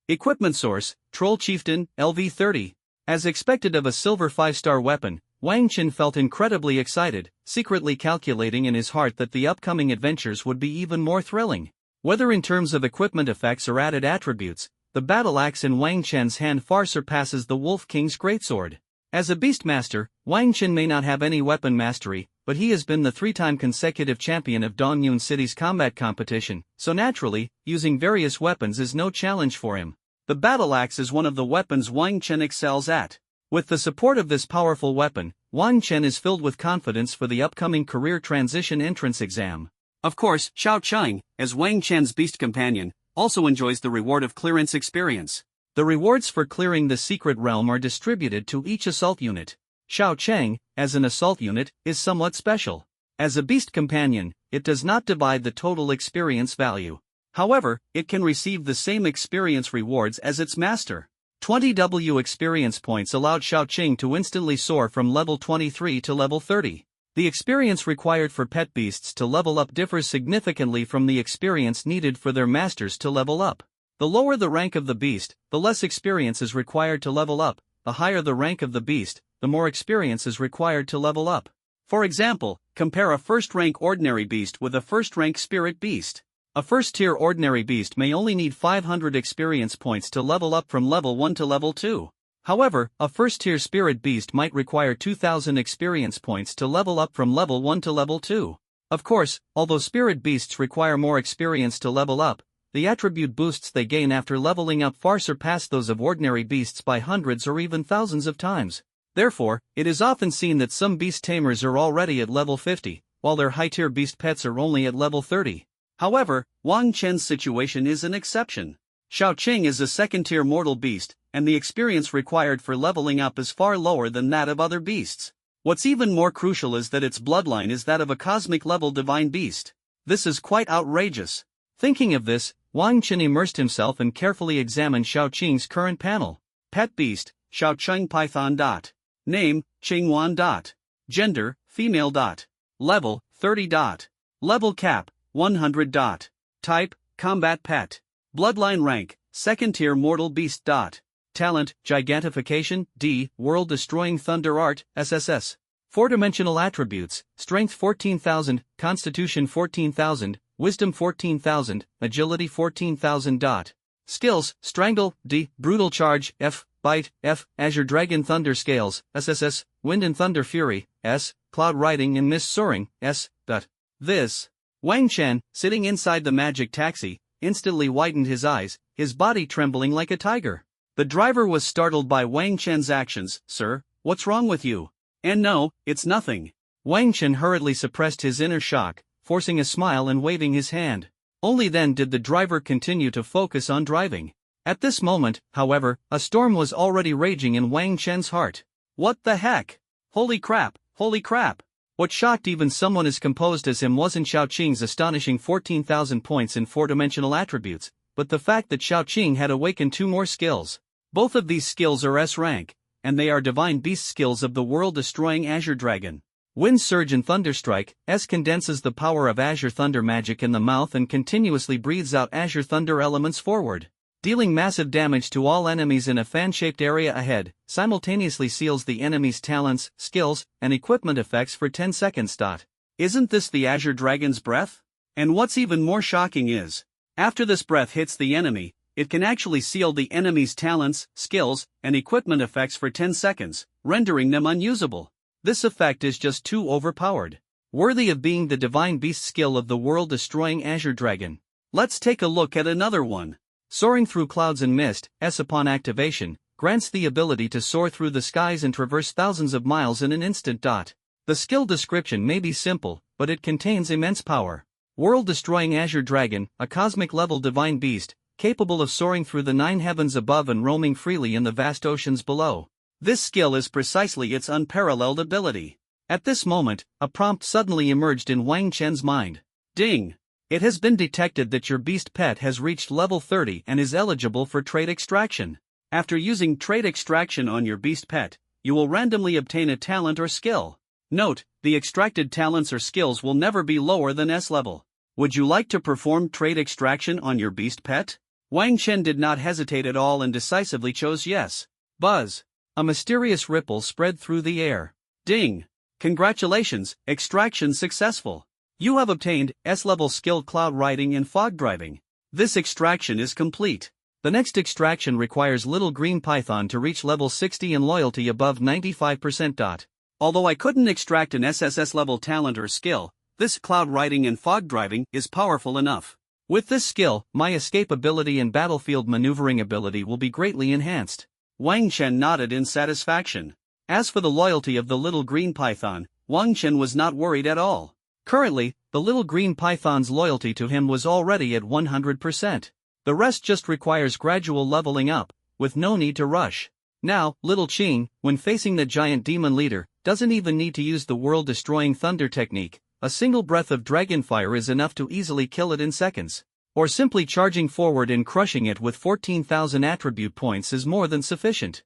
Equipment source, Troll Chieftain, LV30. As expected of a silver 5-star weapon, Wang Chen felt incredibly excited, secretly calculating in his heart that the upcoming adventures would be even more thrilling. Whether in terms of equipment effects or added attributes, the battle axe in Wang Chen's hand far surpasses the Wolf King's Greatsword. As a Beastmaster, Wang Chen may not have any weapon mastery, but he has been the 3-time consecutive champion of Dongyun City's combat competition, so naturally, using various weapons is no challenge for him. The battle axe is one of the weapons Wang Chen excels at. With the support of this powerful weapon, Wang Chen is filled with confidence for the upcoming career transition entrance exam. Of course, Xiaoqing, as Wang Chen's beast companion, also enjoys the reward of clearance experience. The rewards for clearing the secret realm are distributed to each assault unit. Xiaoqing, as an assault unit, is somewhat special. As a beast companion, it does not divide the total experience value. However, it can receive the same experience rewards as its master. 20 W experience points allowed Xiaoqing to instantly soar from level 23 to level 30. The experience required for pet beasts to level up differs significantly from the experience needed for their masters to level up. The lower the rank of the beast, the less experience is required to level up. The higher the rank of the beast, the more experience is required to level up. For example, compare a first-rank ordinary beast with a first-rank spirit beast. A first-tier ordinary beast may only need 500 experience points to level up from level 1 to level 2. However, a first-tier spirit beast might require 2,000 experience points to level up from level 1 to level 2. Of course, although spirit beasts require more experience to level up, the attribute boosts they gain after leveling up far surpass those of ordinary beasts by hundreds or even thousands of times. Therefore, it is often seen that some beast tamers are already at level 50, while their high-tier beast pets are only at level 30. However, Wang Chen's situation is an exception. Xiaoqing is a second-tier mortal beast, and the experience required for leveling up is far lower than that of other beasts. What's even more crucial is that its bloodline is that of a cosmic-level divine beast. This is quite outrageous. Thinking of this, Wang Qin immersed himself and carefully examined Xiaoqing's current panel. Pet beast, Xiaoqing Python. Name, Qingwan. Gender, female. Level, 30. Level cap, 100. Type, combat pet. Bloodline rank, second tier mortal beast. Talent, gigantification, D, world-destroying thunder art, SSS. Four-dimensional attributes, strength 14,000, constitution 14,000, wisdom 14,000, agility 14,000. Skills, strangle, D, brutal charge, F, bite, F, azure dragon thunder scales, SSS, wind and thunder fury, S, cloud riding and mist soaring, S. This. Wang Chen, sitting inside the magic taxi, instantly widened his eyes, his body trembling like a tiger. The driver was startled by Wang Chen's actions. Sir, what's wrong with you? And no, it's nothing. Wang Chen hurriedly suppressed his inner shock, forcing a smile and waving his hand. Only then did the driver continue to focus on driving. At this moment, however, a storm was already raging in Wang Chen's heart. What the heck? Holy crap, holy crap. What shocked even someone as composed as him wasn't Xiaoqing's astonishing 14,000 points in four-dimensional attributes, but the fact that Xiaoqing had awakened two more skills. Both of these skills are S rank, and they are divine beast skills of the world-destroying Azure Dragon. Wind Surge and Thunderstrike, S condenses the power of Azure Thunder magic in the mouth and continuously breathes out Azure Thunder elements forward, dealing massive damage to all enemies in a fan-shaped area ahead, simultaneously seals the enemy's talents, skills, and equipment effects for 10 seconds. Isn't this the Azure Dragon's breath? And what's even more shocking is, after this breath hits the enemy, it can actually seal the enemy's talents, skills, and equipment effects for 10 seconds, rendering them unusable. This effect is just too overpowered. Worthy of being the divine beast skill of the world-destroying Azure Dragon. Let's take a look at another one. Soaring through clouds and mist, S upon activation, grants the ability to soar through the skies and traverse thousands of miles in an instant. The skill description may be simple, but it contains immense power. World-destroying Azure Dragon, a cosmic-level divine beast, capable of soaring through the 9 heavens above and roaming freely in the vast oceans below. This skill is precisely its unparalleled ability. At this moment, a prompt suddenly emerged in Wang Chen's mind. Ding! It has been detected that your beast pet has reached level 30 and is eligible for trait extraction. After using trait extraction on your beast pet, you will randomly obtain a talent or skill. Note, the extracted talents or skills will never be lower than S level. Would you like to perform trait extraction on your beast pet? Wang Chen did not hesitate at all and decisively chose yes. Buzz! A mysterious ripple spread through the air. Ding! Congratulations, extraction successful. You have obtained S-level skill cloud riding and fog driving. This extraction is complete. The next extraction requires Little Green Python to reach level 60 and loyalty above 95%. Although I couldn't extract an SSS level talent or skill, this cloud riding and fog driving is powerful enough. With this skill, my escape ability and battlefield maneuvering ability will be greatly enhanced. Wang Chen nodded in satisfaction. As for the loyalty of the Little Green Python, Wang Chen was not worried at all. Currently, the Little Green Python's loyalty to him was already at 100%. The rest just requires gradual leveling up, with no need to rush. Now, Little Qing, when facing the giant demon leader, doesn't even need to use the world-destroying thunder technique. A single breath of dragon fire is enough to easily kill it in seconds. Or simply charging forward and crushing it with 14,000 attribute points is more than sufficient.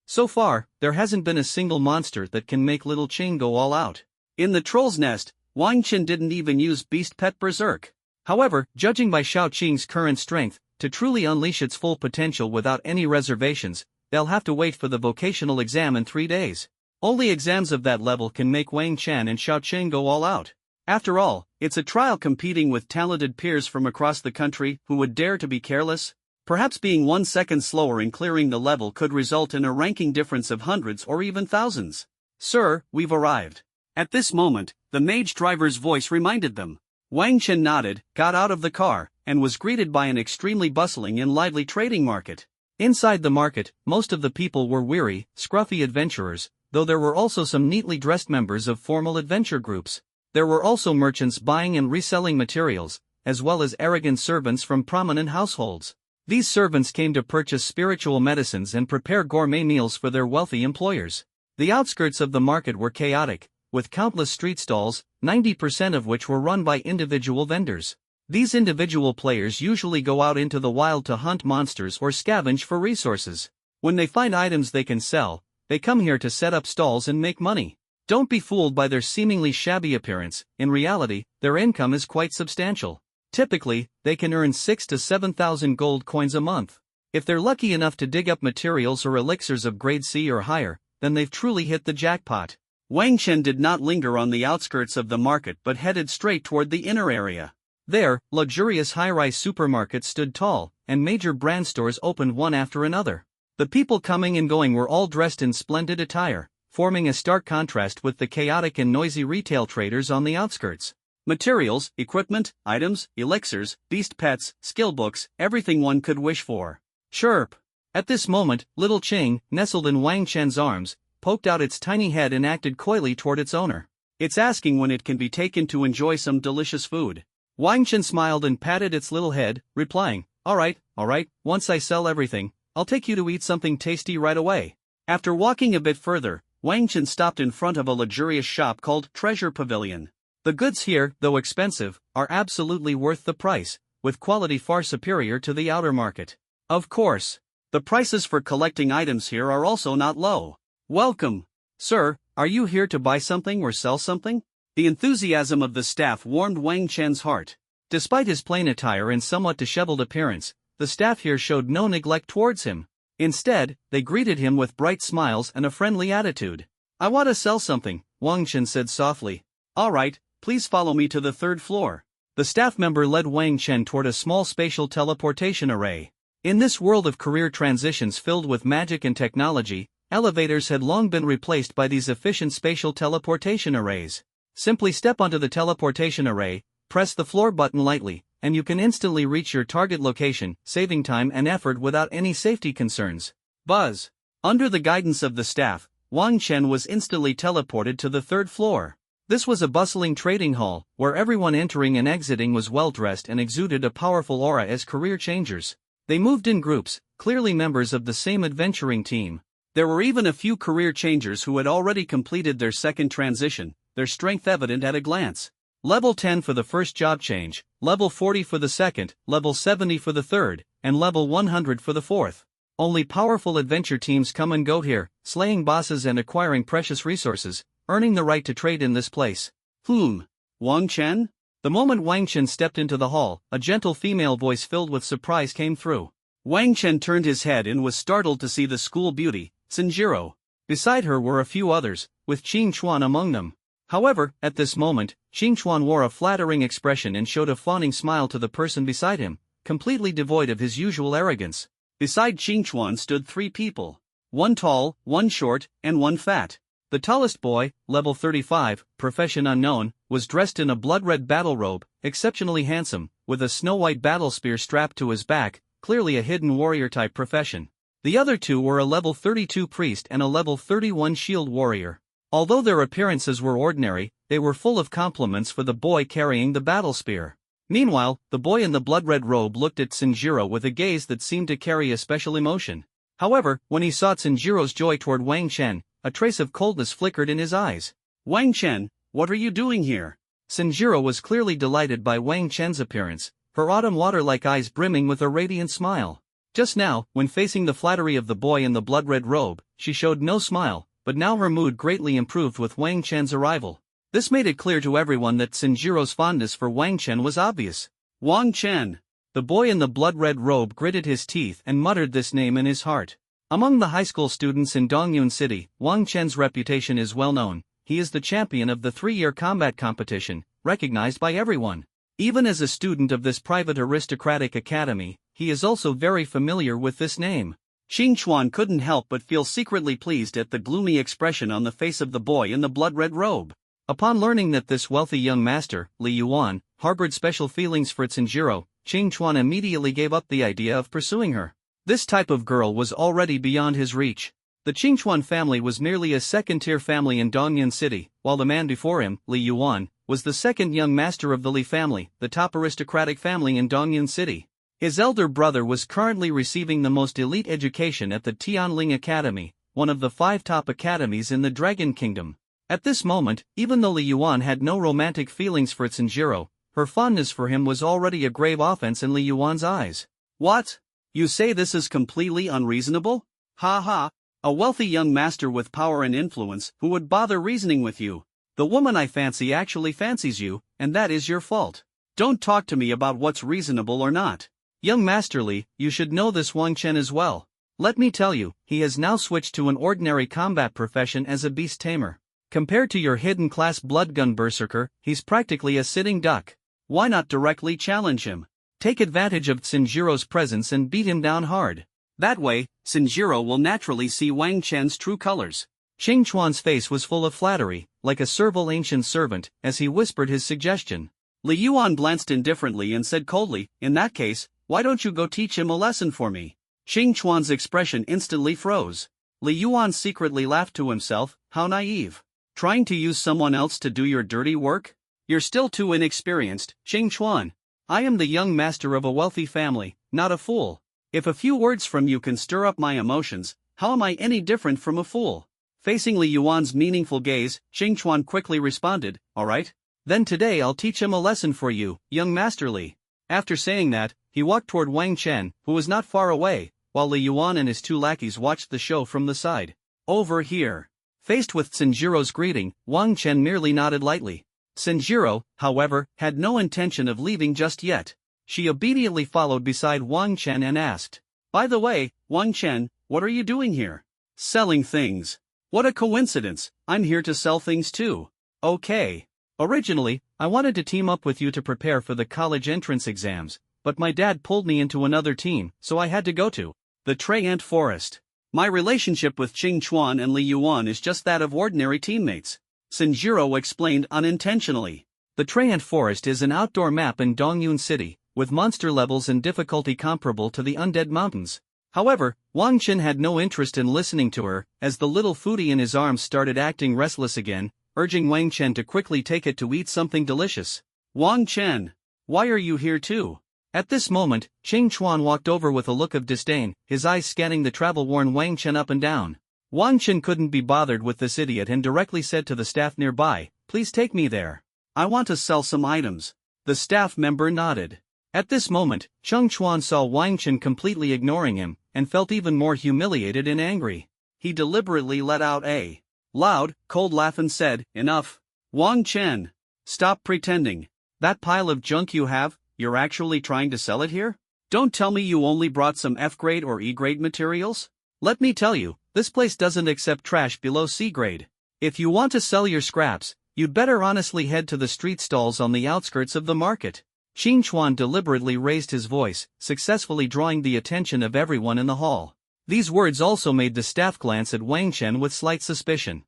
So far, there hasn't been a single monster that can make Little Qing go all out. In the Troll's Nest, Wang Chen didn't even use Beast Pet Berserk. However, judging by Xiaoqing's current strength, to truly unleash its full potential without any reservations, they'll have to wait for the vocational exam in 3 days. Only exams of that level can make Wang Chen and Xiaoqing go all out. After all, it's a trial competing with talented peers from across the country who would dare to be careless. Perhaps being 1 second slower in clearing the level could result in a ranking difference of hundreds or even thousands. Sir, we've arrived. At this moment, the mage driver's voice reminded them. Wang Chen nodded, got out of the car, and was greeted by an extremely bustling and lively trading market. Inside the market, most of the people were weary, scruffy adventurers, though there were also some neatly dressed members of formal adventure groups. There were also merchants buying and reselling materials, as well as arrogant servants from prominent households. These servants came to purchase spiritual medicines and prepare gourmet meals for their wealthy employers. The outskirts of the market were chaotic, with countless street stalls, 90% of which were run by individual vendors. These individual players usually go out into the wild to hunt monsters or scavenge for resources. When they find items they can sell, they come here to set up stalls and make money. Don't be fooled by their seemingly shabby appearance. In reality, their income is quite substantial. Typically, they can earn 6,000 to 7,000 gold coins a month. If they're lucky enough to dig up materials or elixirs of grade C or higher, then they've truly hit the jackpot. Wang Chen did not linger on the outskirts of the market but headed straight toward the inner area. There, luxurious high-rise supermarkets stood tall, and major brand stores opened one after another. The people coming and going were all dressed in splendid attire, forming a stark contrast with the chaotic and noisy retail traders on the outskirts. Materials, equipment, items, elixirs, beast pets, skill books, everything one could wish for. Chirp! At this moment, little Ching, nestled in Wang Chen's arms, poked out its tiny head and acted coyly toward its owner. It's asking when it can be taken to enjoy some delicious food. Wang Chen smiled and patted its little head, replying, all right, once I sell everything, I'll take you to eat something tasty right away. After walking a bit further, Wang Chen stopped in front of a luxurious shop called Treasure Pavilion. The goods here, though expensive, are absolutely worth the price, with quality far superior to the outer market. Of course, the prices for collecting items here are also not low. Welcome. Sir, are you here to buy something or sell something? The enthusiasm of the staff warmed Wang Chen's heart. Despite his plain attire and somewhat disheveled appearance, the staff here showed no neglect towards him. Instead, they greeted him with bright smiles and a friendly attitude. I want to sell something, Wang Chen said softly. All right, please follow me to the third floor. The staff member led Wang Chen toward a small spatial teleportation array. In this world of career transitions filled with magic and technology, elevators had long been replaced by these efficient spatial teleportation arrays. Simply step onto the teleportation array, press the floor button lightly, and you can instantly reach your target location, saving time and effort without any safety concerns. Buzz! Under the guidance of the staff, Wang Chen was instantly teleported to the third floor. This was a bustling trading hall, where everyone entering and exiting was well-dressed and exuded a powerful aura as career changers. They moved in groups, clearly members of the same adventuring team. There were even a few career changers who had already completed their second transition, their strength evident at a glance. Level 10 for the first job change, level 40 for the second, level 70 for the third, and level 100 for the fourth. Only powerful adventure teams come and go here, slaying bosses and acquiring precious resources, earning the right to trade in this place. Wang Chen? The moment Wang Chen stepped into the hall, a gentle female voice filled with surprise came through. Wang Chen turned his head and was startled to see the school beauty, Sinjiro. Beside her were a few others, with Qing Chuan among them. However, at this moment, Qing Chuan wore a flattering expression and showed a fawning smile to the person beside him, completely devoid of his usual arrogance. Beside Qing Chuan stood three people. One tall, one short, and one fat. The tallest boy, level 35, profession unknown, was dressed in a blood-red battle robe, exceptionally handsome, with a snow-white battle spear strapped to his back, clearly a hidden warrior-type profession. The other two were a level 32 priest and a level 31 shield warrior. Although their appearances were ordinary, they were full of compliments for the boy carrying the battle spear. Meanwhile, the boy in the blood-red robe looked at Sinjiro with a gaze that seemed to carry a special emotion. However, when he saw Sinjiro's joy toward Wang Chen, a trace of coldness flickered in his eyes. Wang Chen, what are you doing here? Sinjiro was clearly delighted by Wang Chen's appearance, her autumn water-like eyes brimming with a radiant smile. Just now, when facing the flattery of the boy in the blood-red robe, she showed no smile, but now her mood greatly improved with Wang Chen's arrival. This made it clear to everyone that Sinjiro's fondness for Wang Chen was obvious. Wang Chen. The boy in the blood-red robe gritted his teeth and muttered this name in his heart. Among the high school students in Dongyun City, Wang Chen's reputation is well known. He is the champion of the 3-year combat competition, recognized by everyone. Even as a student of this private aristocratic academy, he is also very familiar with this name. Qing Chuan couldn't help but feel secretly pleased at the gloomy expression on the face of the boy in the blood-red robe. Upon learning that this wealthy young master, Li Yuan, harbored special feelings for Sinjiro, Qing Chuan immediately gave up the idea of pursuing her. This type of girl was already beyond his reach. The Qing Chuan family was merely a second-tier family in Dongyun City, while the man before him, Li Yuan, was the second young master of the Li family, the top aristocratic family in Dongyun City. His elder brother was currently receiving the most elite education at the Tianling Academy, one of the 5 top academies in the Dragon Kingdom. At this moment, even though Li Yuan had no romantic feelings for Tsunjiro, her fondness for him was already a grave offense in Li Yuan's eyes. What? You say this is completely unreasonable? Ha ha. A wealthy young master with power and influence who would bother reasoning with you. The woman I fancy actually fancies you, and that is your fault. Don't talk to me about what's reasonable or not. Young Master Li, you should know this Wang Chen as well. Let me tell you, he has now switched to an ordinary combat profession as a beast tamer. Compared to your hidden class bloodgun berserker, he's practically a sitting duck. Why not directly challenge him? Take advantage of Tsunjiro's presence and beat him down hard. That way, Tsunjiro will naturally see Wang Chen's true colors. Qing Chuan's face was full of flattery, like a servile ancient servant, as he whispered his suggestion. Li Yuan glanced indifferently and said coldly, in that case, why don't you go teach him a lesson for me? Qing Chuan's expression instantly froze. Li Yuan secretly laughed to himself, how naive. Trying to use someone else to do your dirty work? You're still too inexperienced, Qing Chuan. I am the young master of a wealthy family, not a fool. If a few words from you can stir up my emotions, how am I any different from a fool? Facing Li Yuan's meaningful gaze, Qing Chuan quickly responded, alright. Then today I'll teach him a lesson for you, young Master Li. After saying that, he walked toward Wang Chen, who was not far away, while Li Yuan and his 2 lackeys watched the show from the side. Over here. Faced with Tsunjiro's greeting, Wang Chen merely nodded lightly. Tsunjiro, however, had no intention of leaving just yet. She obediently followed beside Wang Chen and asked, by the way, Wang Chen, what are you doing here? Selling things. What a coincidence, I'm here to sell things too. Okay. Originally, I wanted to team up with you to prepare for the college entrance exams, but my dad pulled me into another team, so I had to go to the Traiant Forest. My relationship with Qing Chuan and Li Yuan is just that of ordinary teammates. Tsunjiro explained unintentionally. The Traiant Forest is an outdoor map in Dongyun City, with monster levels and difficulty comparable to the Undead Mountains. However, Wang Chen had no interest in listening to her, as the little foodie in his arms started acting restless again, urging Wang Chen to quickly take it to eat something delicious. Wang Chen, why are you here too? At this moment, Qing Chuan walked over with a look of disdain, his eyes scanning the travel-worn Wang Chen up and down. Wang Chen couldn't be bothered with this idiot and directly said to the staff nearby, please take me there. I want to sell some items. The staff member nodded. At this moment, Qing Chuan saw Wang Chen completely ignoring him, and felt even more humiliated and angry. He deliberately let out a loud, cold laugh and said, enough. Wang Chen, stop pretending. That pile of junk you have, you're actually trying to sell it here? Don't tell me you only brought some F-grade or E-grade materials? Let me tell you, this place doesn't accept trash below C-grade. If you want to sell your scraps, you'd better honestly head to the street stalls on the outskirts of the market. Qing Chuan deliberately raised his voice, successfully drawing the attention of everyone in the hall. These words also made the staff glance at Wang Chen with slight suspicion.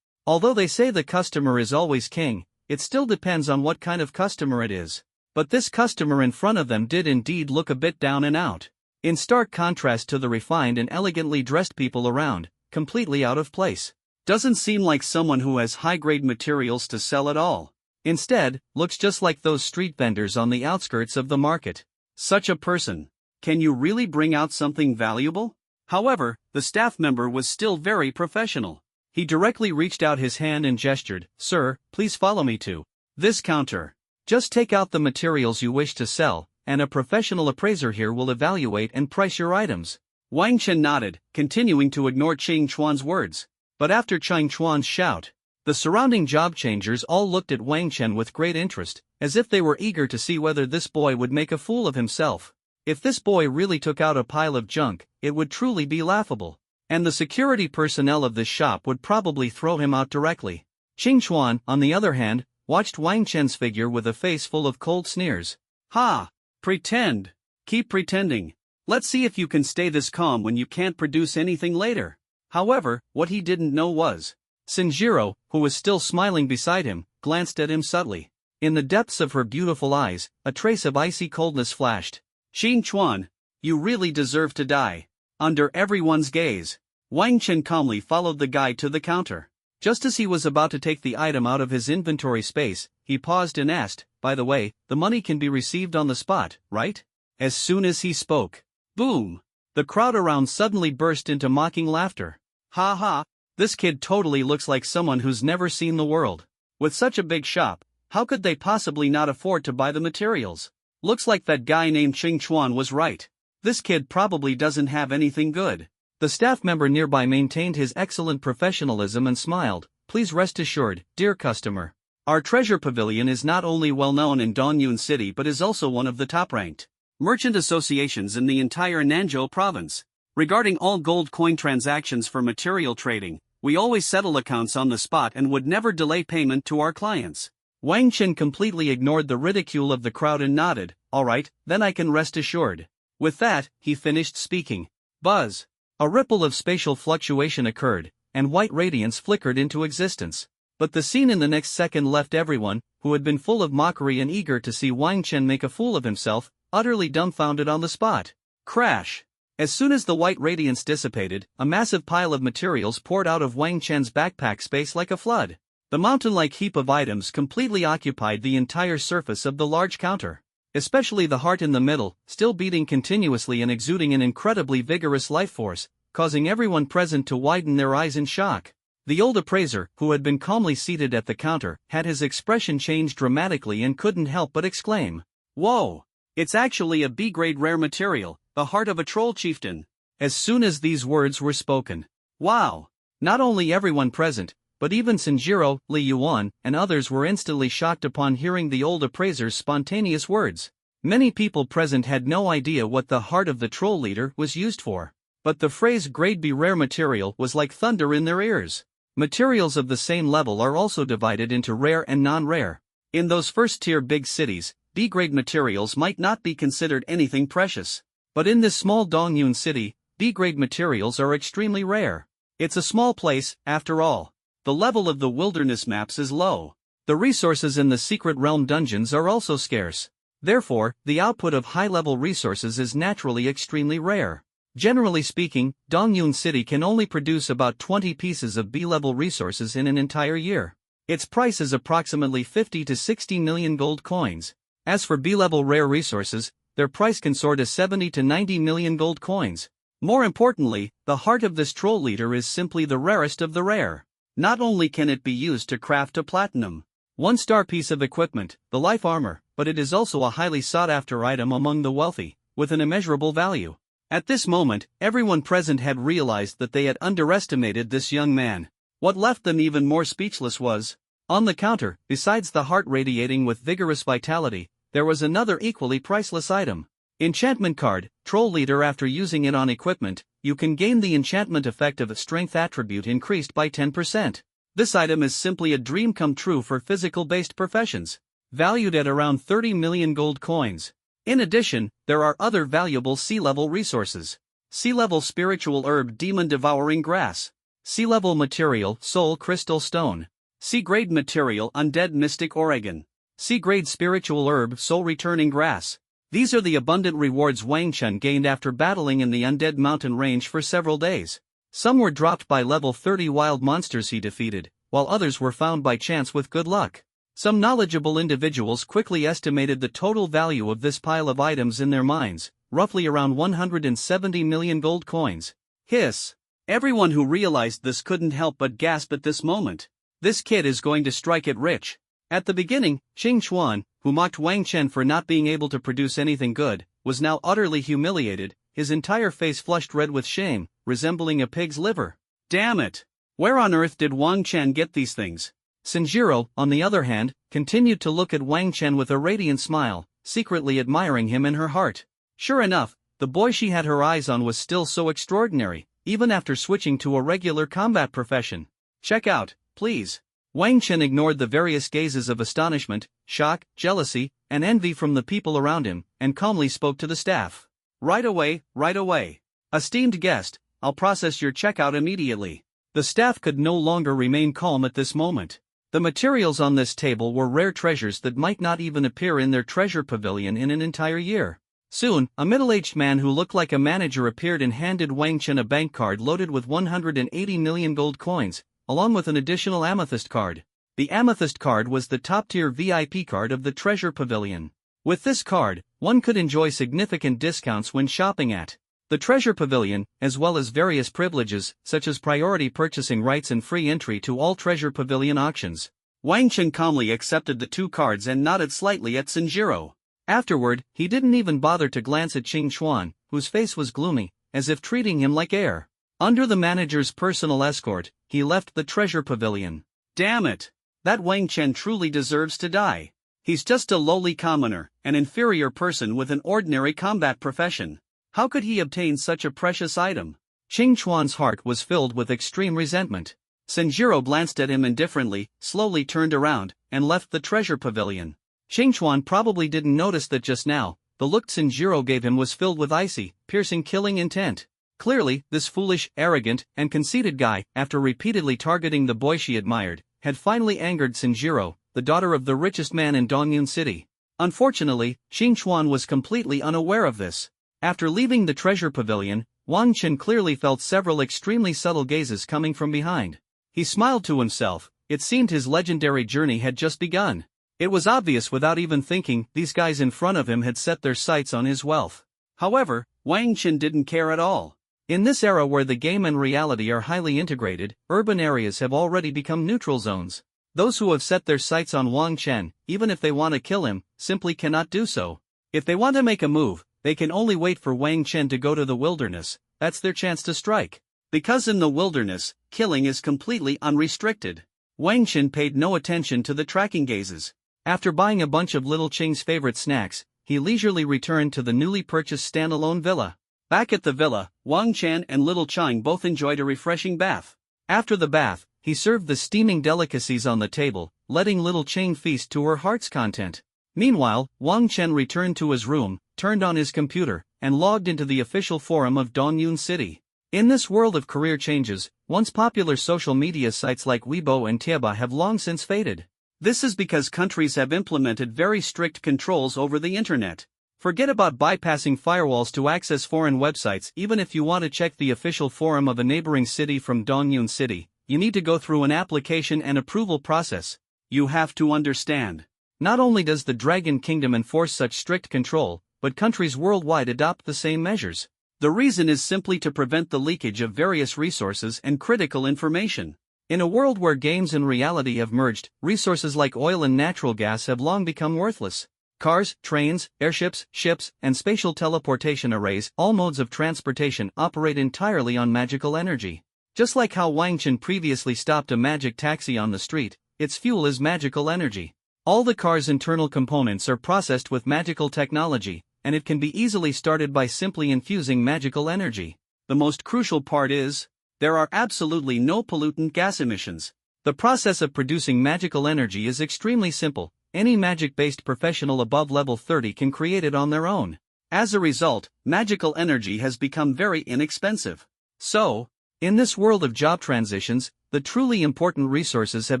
Although they say the customer is always king, it still depends on what kind of customer it is. But this customer in front of them did indeed look a bit down and out. In stark contrast to the refined and elegantly dressed people around, completely out of place. Doesn't seem like someone who has high-grade materials to sell at all. Instead, looks just like those street vendors on the outskirts of the market. Such a person. Can you really bring out something valuable? However, the staff member was still very professional. He directly reached out his hand and gestured, sir, please follow me to this counter. Just take out the materials you wish to sell, and a professional appraiser here will evaluate and price your items. Wang Chen nodded, continuing to ignore Qing Chuan's words. But after Qing Chuan's shout, the surrounding job changers all looked at Wang Chen with great interest, as if they were eager to see whether this boy would make a fool of himself. If this boy really took out a pile of junk, it would truly be laughable. And the security personnel of this shop would probably throw him out directly. Qing Chuan, on the other hand, watched Wang Chen's figure with a face full of cold sneers. Ha! Pretend. Keep pretending. Let's see if you can stay this calm when you can't produce anything later. However, what he didn't know was, Tsunjiro, who was still smiling beside him, glanced at him subtly. In the depths of her beautiful eyes, a trace of icy coldness flashed. Qing Chuan, you really deserve to die. Under everyone's gaze, Wang Chen calmly followed the guy to the counter. Just as he was about to take the item out of his inventory space, he paused and asked, by the way, the money can be received on the spot, right? As soon as he spoke, boom! The crowd around suddenly burst into mocking laughter. Ha ha, this kid totally looks like someone who's never seen the world. With such a big shop, how could they possibly not afford to buy the materials? Looks like that guy named Ching Chuan was right. This kid probably doesn't have anything good. The staff member nearby maintained his excellent professionalism and smiled. Please rest assured, dear customer. Our treasure pavilion is not only well known in Dongyun City but is also one of the top-ranked merchant associations in the entire Nanzhou province. Regarding all gold coin transactions for material trading, we always settle accounts on the spot and would never delay payment to our clients. Wang Chen completely ignored the ridicule of the crowd and nodded. Alright, then I can rest assured. With that, he finished speaking. Buzz. A ripple of spatial fluctuation occurred, and white radiance flickered into existence. But the scene in the next second left everyone, who had been full of mockery and eager to see Wang Chen make a fool of himself, utterly dumbfounded on the spot. Crash! As soon as the white radiance dissipated, a massive pile of materials poured out of Wang Chen's backpack space like a flood. The mountain-like heap of items completely occupied the entire surface of the large counter. Especially the heart in the middle, still beating continuously and exuding an incredibly vigorous life force, causing everyone present to widen their eyes in shock. The old appraiser, who had been calmly seated at the counter, had his expression change dramatically and couldn't help but exclaim. Whoa! It's actually a B-grade rare material, the heart of a troll chieftain. As soon as these words were spoken. Wow! Not only everyone present, but even Sanjiro, Li Yuan, and others were instantly shocked upon hearing the old appraiser's spontaneous words. Many people present had no idea what the heart of the troll leader was used for. But the phrase grade B rare material was like thunder in their ears. Materials of the same level are also divided into rare and non-rare. In those first-tier big cities, B-grade materials might not be considered anything precious. But in this small Dongyun city, B-grade materials are extremely rare. It's a small place, after all. The level of the wilderness maps is low. The resources in the secret realm dungeons are also scarce. Therefore, the output of high-level resources is naturally extremely rare. Generally speaking, Dongyun City can only produce about 20 pieces of B-level resources in an entire year. Its price is approximately 50 to 60 million gold coins. As for B-level rare resources, their price can soar to 70 to 90 million gold coins. More importantly, the heart of this troll leader is simply the rarest of the rare. Not only can it be used to craft a platinum, one-star piece of equipment, the life armor, but it is also a highly sought-after item among the wealthy, with an immeasurable value. At this moment, everyone present had realized that they had underestimated this young man. What left them even more speechless was, on the counter, besides the heart radiating with vigorous vitality, there was another equally priceless item. Enchantment card, troll leader. After using it on equipment, you can gain the enchantment effect of a strength attribute increased by 10%. This item is simply a dream come true for physical-based professions, valued at around 30 million gold coins. In addition, there are other valuable sea-level resources. Sea-level spiritual herb demon devouring grass. Sea-level material soul crystal stone. Sea-grade material undead mystic Oregon. Sea-grade spiritual herb soul returning grass. These are the abundant rewards Wang Chen gained after battling in the undead mountain range for several days. Some were dropped by level 30 wild monsters he defeated, while others were found by chance with good luck. Some knowledgeable individuals quickly estimated the total value of this pile of items in their minds, roughly around 170 million gold coins. Hiss! Everyone who realized this couldn't help but gasp at this moment. This kid is going to strike it rich. At the beginning, Ching Chuan, who mocked Wang Chen for not being able to produce anything good, was now utterly humiliated, his entire face flushed red with shame, resembling a pig's liver. Damn it! Where on earth did Wang Chen get these things? Sanjiro, on the other hand, continued to look at Wang Chen with a radiant smile, secretly admiring him in her heart. Sure enough, the boy she had her eyes on was still so extraordinary, even after switching to a regular combat profession. Check out, please. Wang Chen ignored the various gazes of astonishment, shock, jealousy, and envy from the people around him, and calmly spoke to the staff. Right away, right away. Esteemed guest, I'll process your checkout immediately. The staff could no longer remain calm at this moment. The materials on this table were rare treasures that might not even appear in their treasure pavilion in an entire year. Soon, a middle-aged man who looked like a manager appeared and handed Wang Chen a bank card loaded with 180 million gold coins, along with an additional amethyst card. The amethyst card was the top-tier VIP card of the treasure pavilion. With this card, one could enjoy significant discounts when shopping at The Treasure Pavilion, as well as various privileges, such as priority purchasing rights and free entry to all Treasure Pavilion auctions. Wang Chen calmly accepted the 2 cards and nodded slightly at Sanjiro. Afterward, he didn't even bother to glance at Qing Chuan, whose face was gloomy, as if treating him like air. Under the manager's personal escort, he left the Treasure Pavilion. Damn it! That Wang Chen truly deserves to die. He's just a lowly commoner, an inferior person with an ordinary combat profession. How could he obtain such a precious item? Qing Chuan's heart was filled with extreme resentment. Sanjiro glanced at him indifferently, slowly turned around, and left the Treasure Pavilion. Qing Chuan probably didn't notice that just now, the look Sanjiro gave him was filled with icy, piercing killing intent. Clearly, this foolish, arrogant, and conceited guy, after repeatedly targeting the boy she admired, had finally angered Sanjiro, the daughter of the richest man in Dongyun City. Unfortunately, Qing Chuan was completely unaware of this. After leaving the Treasure Pavilion, Wang Chen clearly felt several extremely subtle gazes coming from behind. He smiled to himself. It seemed his legendary journey had just begun. It was obvious without even thinking, these guys in front of him had set their sights on his wealth. However, Wang Chen didn't care at all. In this era where the game and reality are highly integrated, urban areas have already become neutral zones. Those who have set their sights on Wang Chen, even if they want to kill him, simply cannot do so. If they want to make a move, they can only wait for Wang Chen to go to the wilderness. That's their chance to strike. Because in the wilderness, killing is completely unrestricted. Wang Chen paid no attention to the tracking gazes. After buying a bunch of Little Qing's favorite snacks, he leisurely returned to the newly purchased standalone villa. Back at the villa, Wang Chen and Little Chang both enjoyed a refreshing bath. After the bath, he served the steaming delicacies on the table, letting Little Qing feast to her heart's content. Meanwhile, Wang Chen returned to his room, turned on his computer, and logged into the official forum of Dongyun City. In this world of career changes, once popular social media sites like Weibo and Tieba have long since faded. This is because countries have implemented very strict controls over the internet. Forget about bypassing firewalls to access foreign websites. Even if you want to check the official forum of a neighboring city from Dongyun City, you need to go through an application and approval process. You have to understand. Not only does the Dragon Kingdom enforce such strict control, but countries worldwide adopt the same measures. The reason is simply to prevent the leakage of various resources and critical information. In a world where games and reality have merged, resources like oil and natural gas have long become worthless. Cars, trains, airships, ships, and spatial teleportation arrays, all modes of transportation, operate entirely on magical energy. Just like how Wang Chen previously stopped a magic taxi on the street, its fuel is magical energy. All the car's internal components are processed with magical technology, and it can be easily started by simply infusing magical energy. The most crucial part is, there are absolutely no pollutant gas emissions. The process of producing magical energy is extremely simple. Any magic-based professional above level 30 can create it on their own. As a result, magical energy has become very inexpensive. So, in this world of job transitions, the truly important resources have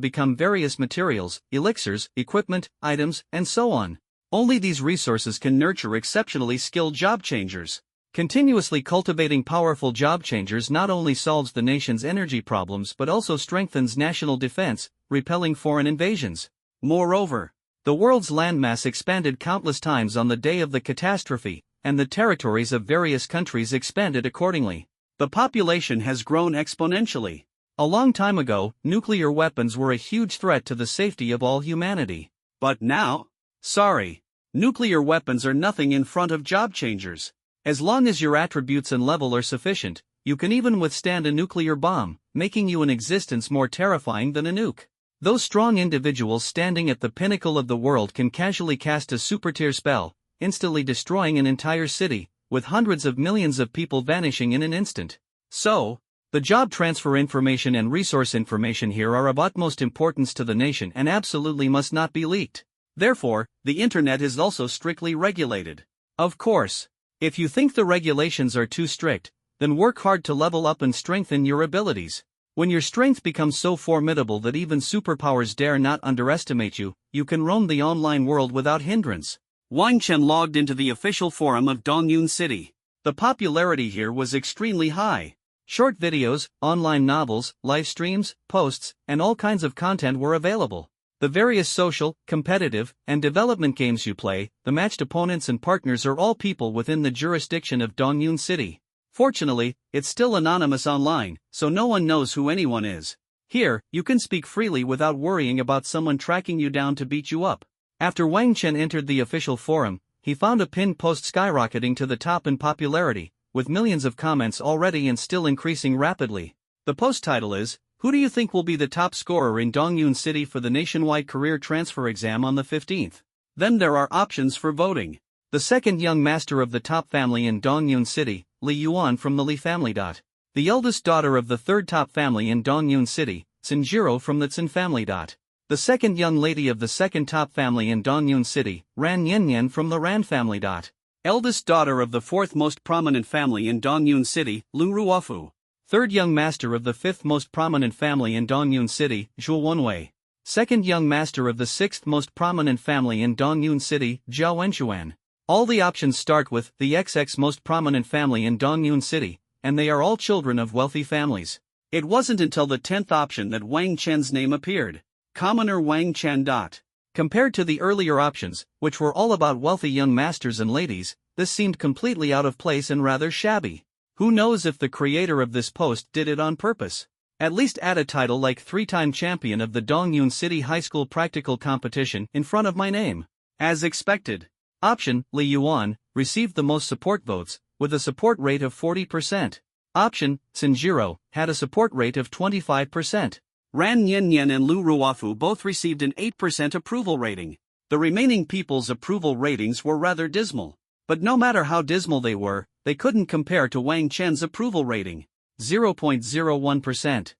become various materials, elixirs, equipment, items, and so on. Only these resources can nurture exceptionally skilled job changers. Continuously cultivating powerful job changers not only solves the nation's energy problems but also strengthens national defense, repelling foreign invasions. Moreover, the world's landmass expanded countless times on the day of the catastrophe, and the territories of various countries expanded accordingly. The population has grown exponentially. A long time ago, nuclear weapons were a huge threat to the safety of all humanity. But now? Sorry. Nuclear weapons are nothing in front of job changers. As long as your attributes and level are sufficient, you can even withstand a nuclear bomb, making you an existence more terrifying than a nuke. Those strong individuals standing at the pinnacle of the world can casually cast a super-tier spell, instantly destroying an entire city, with hundreds of millions of people vanishing in an instant. So, the job transfer information and resource information here are of utmost importance to the nation and absolutely must not be leaked. Therefore, the internet is also strictly regulated. Of course, if you think the regulations are too strict, then work hard to level up and strengthen your abilities. When your strength becomes so formidable that even superpowers dare not underestimate you, you can roam the online world without hindrance. Wang Chen logged into the official forum of Dongyun City. The popularity here was extremely high. Short videos, online novels, live streams, posts, and all kinds of content were available. The various social, competitive, and development games you play, the matched opponents and partners are all people within the jurisdiction of Dongyun City. Fortunately, it's still anonymous online, so no one knows who anyone is. Here, you can speak freely without worrying about someone tracking you down to beat you up. After Wang Chen entered the official forum, he found a pinned post skyrocketing to the top in popularity, with millions of comments already and still increasing rapidly. The post title is, "Who do you think will be the top scorer in Dongyun City for the nationwide career transfer exam on the 15th? Then there are options for voting. The second young master of the top family in Dongyun City, Li Yuan from the Li family. The eldest daughter of the third top family in Dongyun City, Sinjiro from the Tsin family. The second young lady of the second top family in Dongyun City, Ran Yanyan from the Ran family. Eldest daughter of the fourth most prominent family in Dongyun City, Lu Ruofu. Third young master of the fifth most prominent family in Dongyun City, Zhuo Wenwei. Second young master of the sixth most prominent family in Dongyun City, Zhao Wenchuan. All the options start with the XX most prominent family in Dongyun City, and they are all children of wealthy families. It wasn't until the 10th option that Wang Chen's name appeared. Commoner Wang Chen. Compared to the earlier options, which were all about wealthy young masters and ladies, this seemed completely out of place and rather shabby. Who knows if the creator of this post did it on purpose? At least add a title like three-time champion of the Dongyun City High School Practical Competition in front of my name. As expected. Option, Li Yuan, received the most support votes, with a support rate of 40%. Option, Sinjiro, had a support rate of 25%. Ran Yanyan and Lu Ruofu both received an 8% approval rating. The remaining people's approval ratings were rather dismal. But no matter how dismal they were, they couldn't compare to Wang Chen's approval rating. 0.01%.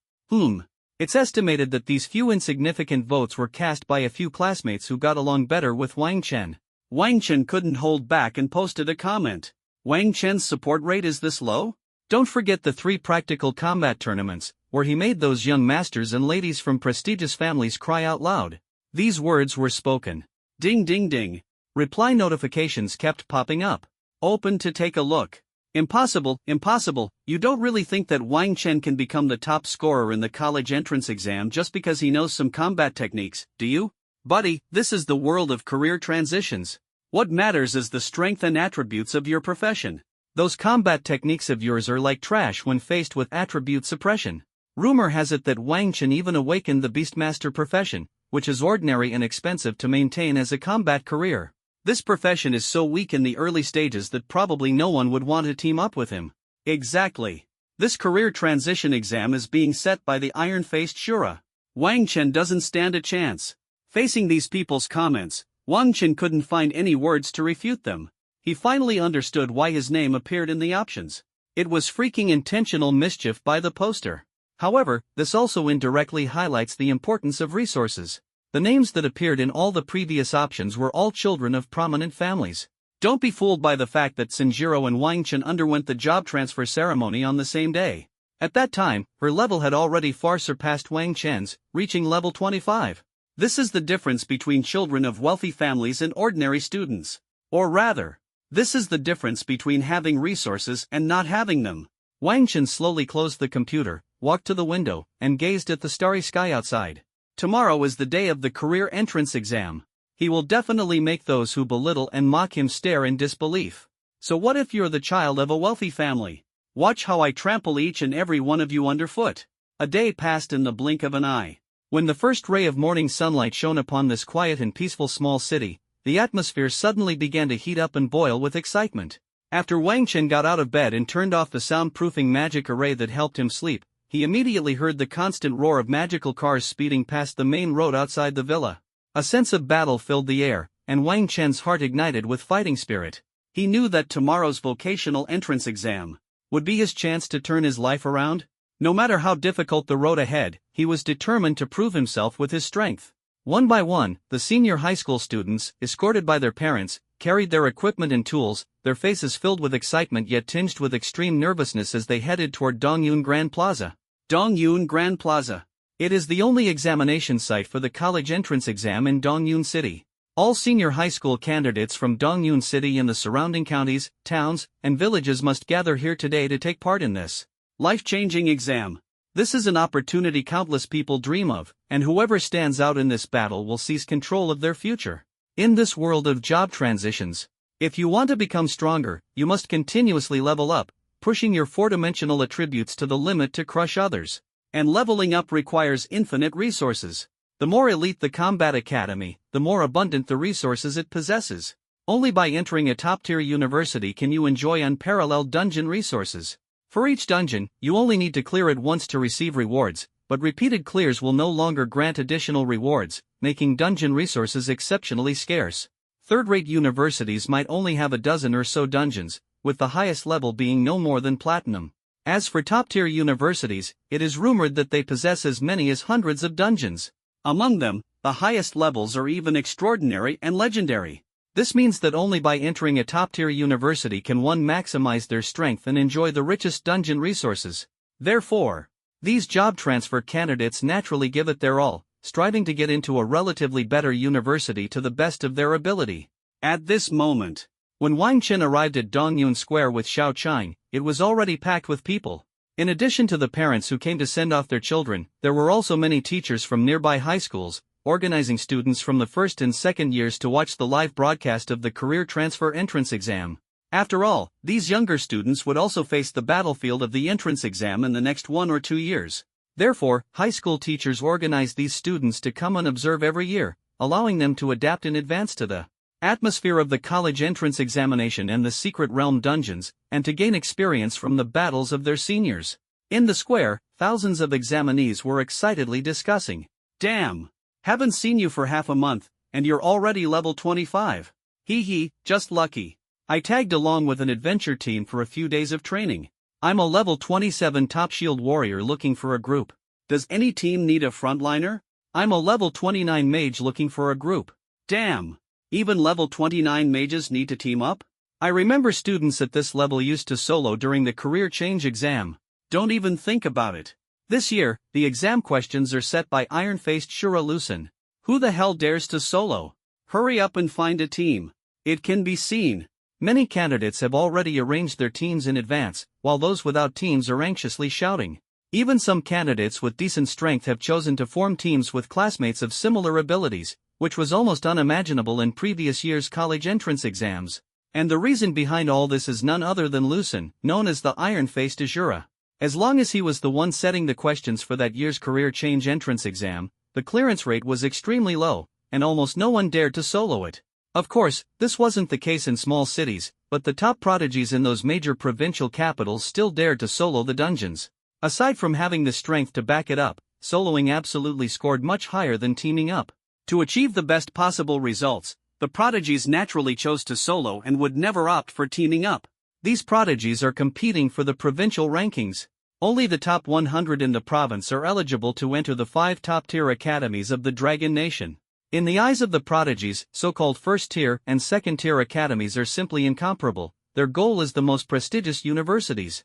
It's estimated that these few insignificant votes were cast by a few classmates who got along better with Wang Chen. Wang Chen couldn't hold back and posted a comment. Wang Chen's support rate is this low? Don't forget the 3 practical combat tournaments, where he made those young masters and ladies from prestigious families cry out loud. These words were spoken. Ding ding ding. Reply notifications kept popping up. Open to take a look. Impossible, impossible. You don't really think that Wang Chen can become the top scorer in the college entrance exam just because he knows some combat techniques, do you? Buddy, this is the world of career transitions. What matters is the strength and attributes of your profession. Those combat techniques of yours are like trash when faced with attribute suppression. Rumor has it that Wang Chen even awakened the Beastmaster profession, which is ordinary and expensive to maintain as a combat career. This profession is so weak in the early stages that probably no one would want to team up with him. Exactly. This career transition exam is being set by the iron-faced Shura. Wang Chen doesn't stand a chance. Facing these people's comments, Wang Chen couldn't find any words to refute them. He finally understood why his name appeared in the options. It was freaking intentional mischief by the poster. However, this also indirectly highlights the importance of resources. The names that appeared in all the previous options were all children of prominent families. Don't be fooled by the fact that Sinjiro and Wang Chen underwent the job transfer ceremony on the same day. At that time, her level had already far surpassed Wang Chen's, reaching level 25. This is the difference between children of wealthy families and ordinary students. Or rather, this is the difference between having resources and not having them. Wang Chen slowly closed the computer, walked to the window, and gazed at the starry sky outside. Tomorrow is the day of the career entrance exam. He will definitely make those who belittle and mock him stare in disbelief. So what if you're the child of a wealthy family? Watch how I trample each and every one of you underfoot. A day passed in the blink of an eye. When the first ray of morning sunlight shone upon this quiet and peaceful small city, the atmosphere suddenly began to heat up and boil with excitement. After Wang Chen got out of bed and turned off the soundproofing magic array that helped him sleep, he immediately heard the constant roar of magical cars speeding past the main road outside the villa. A sense of battle filled the air, and Wang Chen's heart ignited with fighting spirit. He knew that tomorrow's vocational entrance exam would be his chance to turn his life around. No matter how difficult the road ahead, he was determined to prove himself with his strength. One by one, the senior high school students, escorted by their parents, carried their equipment and tools, their faces filled with excitement yet tinged with extreme nervousness as they headed toward Dongyun Grand Plaza. Dongyun Grand Plaza. It is the only examination site for the college entrance exam in Dongyun City. All senior high school candidates from Dongyun City and the surrounding counties, towns, and villages must gather here today to take part in this life-changing exam. This is an opportunity countless people dream of, and whoever stands out in this battle will seize control of their future. In this world of job transitions, if you want to become stronger, you must continuously level up, pushing your four-dimensional attributes to the limit to crush others. And leveling up requires infinite resources. The more elite the combat academy, the more abundant the resources it possesses. Only by entering a top-tier university can you enjoy unparalleled dungeon resources. For each dungeon, you only need to clear it once to receive rewards, but repeated clears will no longer grant additional rewards, making dungeon resources exceptionally scarce. Third-rate universities might only have a dozen or so dungeons, with the highest level being no more than platinum. As for top-tier universities, it is rumored that they possess as many as hundreds of dungeons. Among them, the highest levels are even extraordinary and legendary. This means that only by entering a top-tier university can one maximize their strength and enjoy the richest dungeon resources. Therefore, these job transfer candidates naturally give it their all, striving to get into a relatively better university to the best of their ability. At this moment, when Wang Chen arrived at Dongyun Square with Xiao Chang, it was already packed with people. In addition to the parents who came to send off their children, there were also many teachers from nearby high schools, organizing students from the first and second years to watch the live broadcast of the career transfer entrance exam. After all, these younger students would also face the battlefield of the entrance exam in the next 1 or 2 years. Therefore, high school teachers organized these students to come and observe every year, allowing them to adapt in advance to the atmosphere of the college entrance examination and the secret realm dungeons, and to gain experience from the battles of their seniors. In the square, thousands of examinees were excitedly discussing. "Damn! Haven't seen you for half a month, and you're already level 25. Hee, just lucky. I tagged along with an adventure team for a few days of training. I'm a level 27 top shield warrior looking for a group. Does any team need a frontliner? I'm a level 29 mage looking for a group. Damn! Even level 29 mages need to team up? I remember students at this level used to solo during the career change exam. Don't even think about it. This year, the exam questions are set by iron-faced Shura Lucen. Who the hell dares to solo? Hurry up and find a team. It can be seen. Many candidates have already arranged their teams in advance, while those without teams are anxiously shouting. Even some candidates with decent strength have chosen to form teams with classmates of similar abilities, which was almost unimaginable in previous years' college entrance exams. And the reason behind all this is none other than Lucen, known as the Iron-Faced Azura. As long as he was the one setting the questions for that year's career change entrance exam, the clearance rate was extremely low, and almost no one dared to solo it. Of course, this wasn't the case in small cities, but the top prodigies in those major provincial capitals still dared to solo the dungeons. Aside from having the strength to back it up, soloing absolutely scored much higher than teaming up. To achieve the best possible results, the prodigies naturally chose to solo and would never opt for teaming up. These prodigies are competing for the provincial rankings. Only the top 100 in the province are eligible to enter the 5 top-tier academies of the Dragon Nation. In the eyes of the prodigies, so-called first-tier and second-tier academies are simply incomparable. Their goal is the most prestigious universities.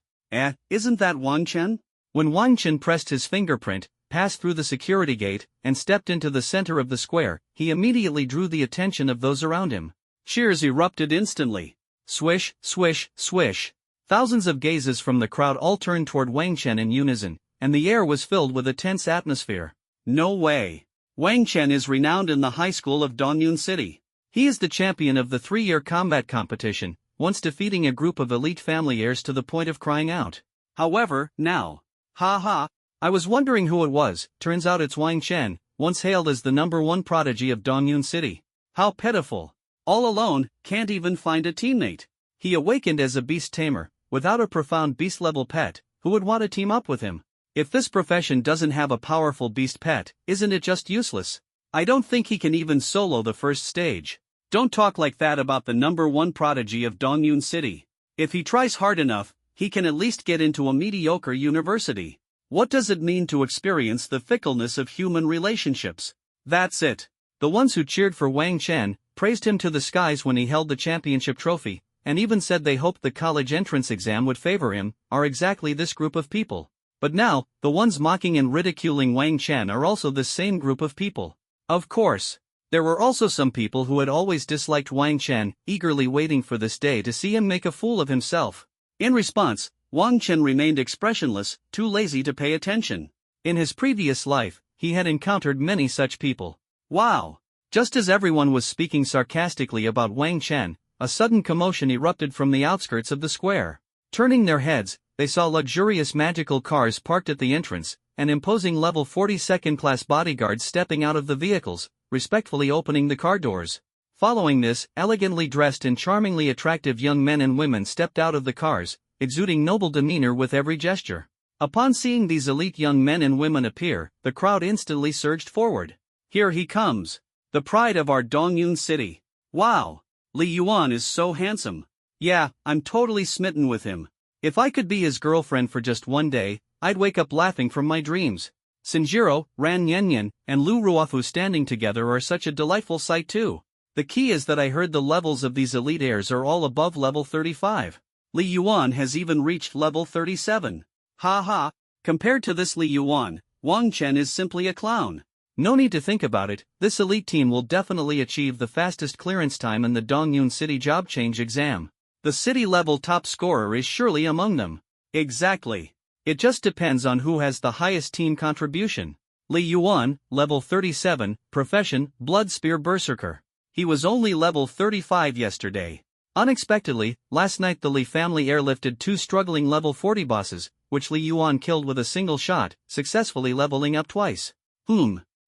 Isn't that Wang Chen? When Wang Chen pressed his fingerprint, passed through the security gate, and stepped into the center of the square, he immediately drew the attention of those around him. Cheers erupted instantly. Swish, swish, swish. Thousands of gazes from the crowd all turned toward Wang Chen in unison, and the air was filled with a tense atmosphere. No way. Wang Chen is renowned in the high school of Dongyun City. He is the champion of the 3-year combat competition, once defeating a group of elite family heirs to the point of crying out. However, now. I was wondering who it was. Turns out it's Wang Chen, once hailed as the #1 prodigy of Dongyun City. How pitiful. All alone, can't even find a teammate. He awakened as a beast tamer, without a profound beast-level pet. Who would want to team up with him? If this profession doesn't have a powerful beast pet, isn't it just useless? I don't think he can even solo the first stage. Don't talk like that about the #1 prodigy of Dongyun City. If he tries hard enough, he can at least get into a mediocre university. What does it mean to experience the fickleness of human relationships? That's it. The ones who cheered for Wang Chen praised him to the skies when he held the championship trophy, and even said they hoped the college entrance exam would favor him, are exactly this group of people. But now, the ones mocking and ridiculing Wang Chen are also this same group of people. Of course, there were also some people who had always disliked Wang Chen, eagerly waiting for this day to see him make a fool of himself. In response, Wang Chen remained expressionless, too lazy to pay attention. In his previous life, he had encountered many such people. Wow! Just as everyone was speaking sarcastically about Wang Chen, a sudden commotion erupted from the outskirts of the square. Turning their heads, they saw luxurious magical cars parked at the entrance, and imposing level 40 second-class bodyguards stepping out of the vehicles, respectfully opening the car doors. Following this, elegantly dressed and charmingly attractive young men and women stepped out of the cars, exuding noble demeanor with every gesture. Upon seeing these elite young men and women appear, the crowd instantly surged forward. Here he comes. The pride of our Dongyun city. Wow! Li Yuan is so handsome. Yeah, I'm totally smitten with him. If I could be his girlfriend for just one day, I'd wake up laughing from my dreams. Shinjiro, Ran Yanyan, and Lu Ruofu standing together are such a delightful sight too. The key is that I heard the levels of these elite heirs are all above level 35. Li Yuan has even reached level 37. Ha ha, compared to this Li Yuan, Wang Chen is simply a clown. No need to think about it, this elite team will definitely achieve the fastest clearance time in the Dongyun City job change exam. The city-level top scorer is surely among them. Exactly. It just depends on who has the highest team contribution. Li Yuan, level 37, profession, Blood Spear Berserker. He was only level 35 yesterday. Unexpectedly, last night the Li family airlifted 2 struggling level 40 bosses, which Li Yuan killed with a single shot, successfully leveling up twice.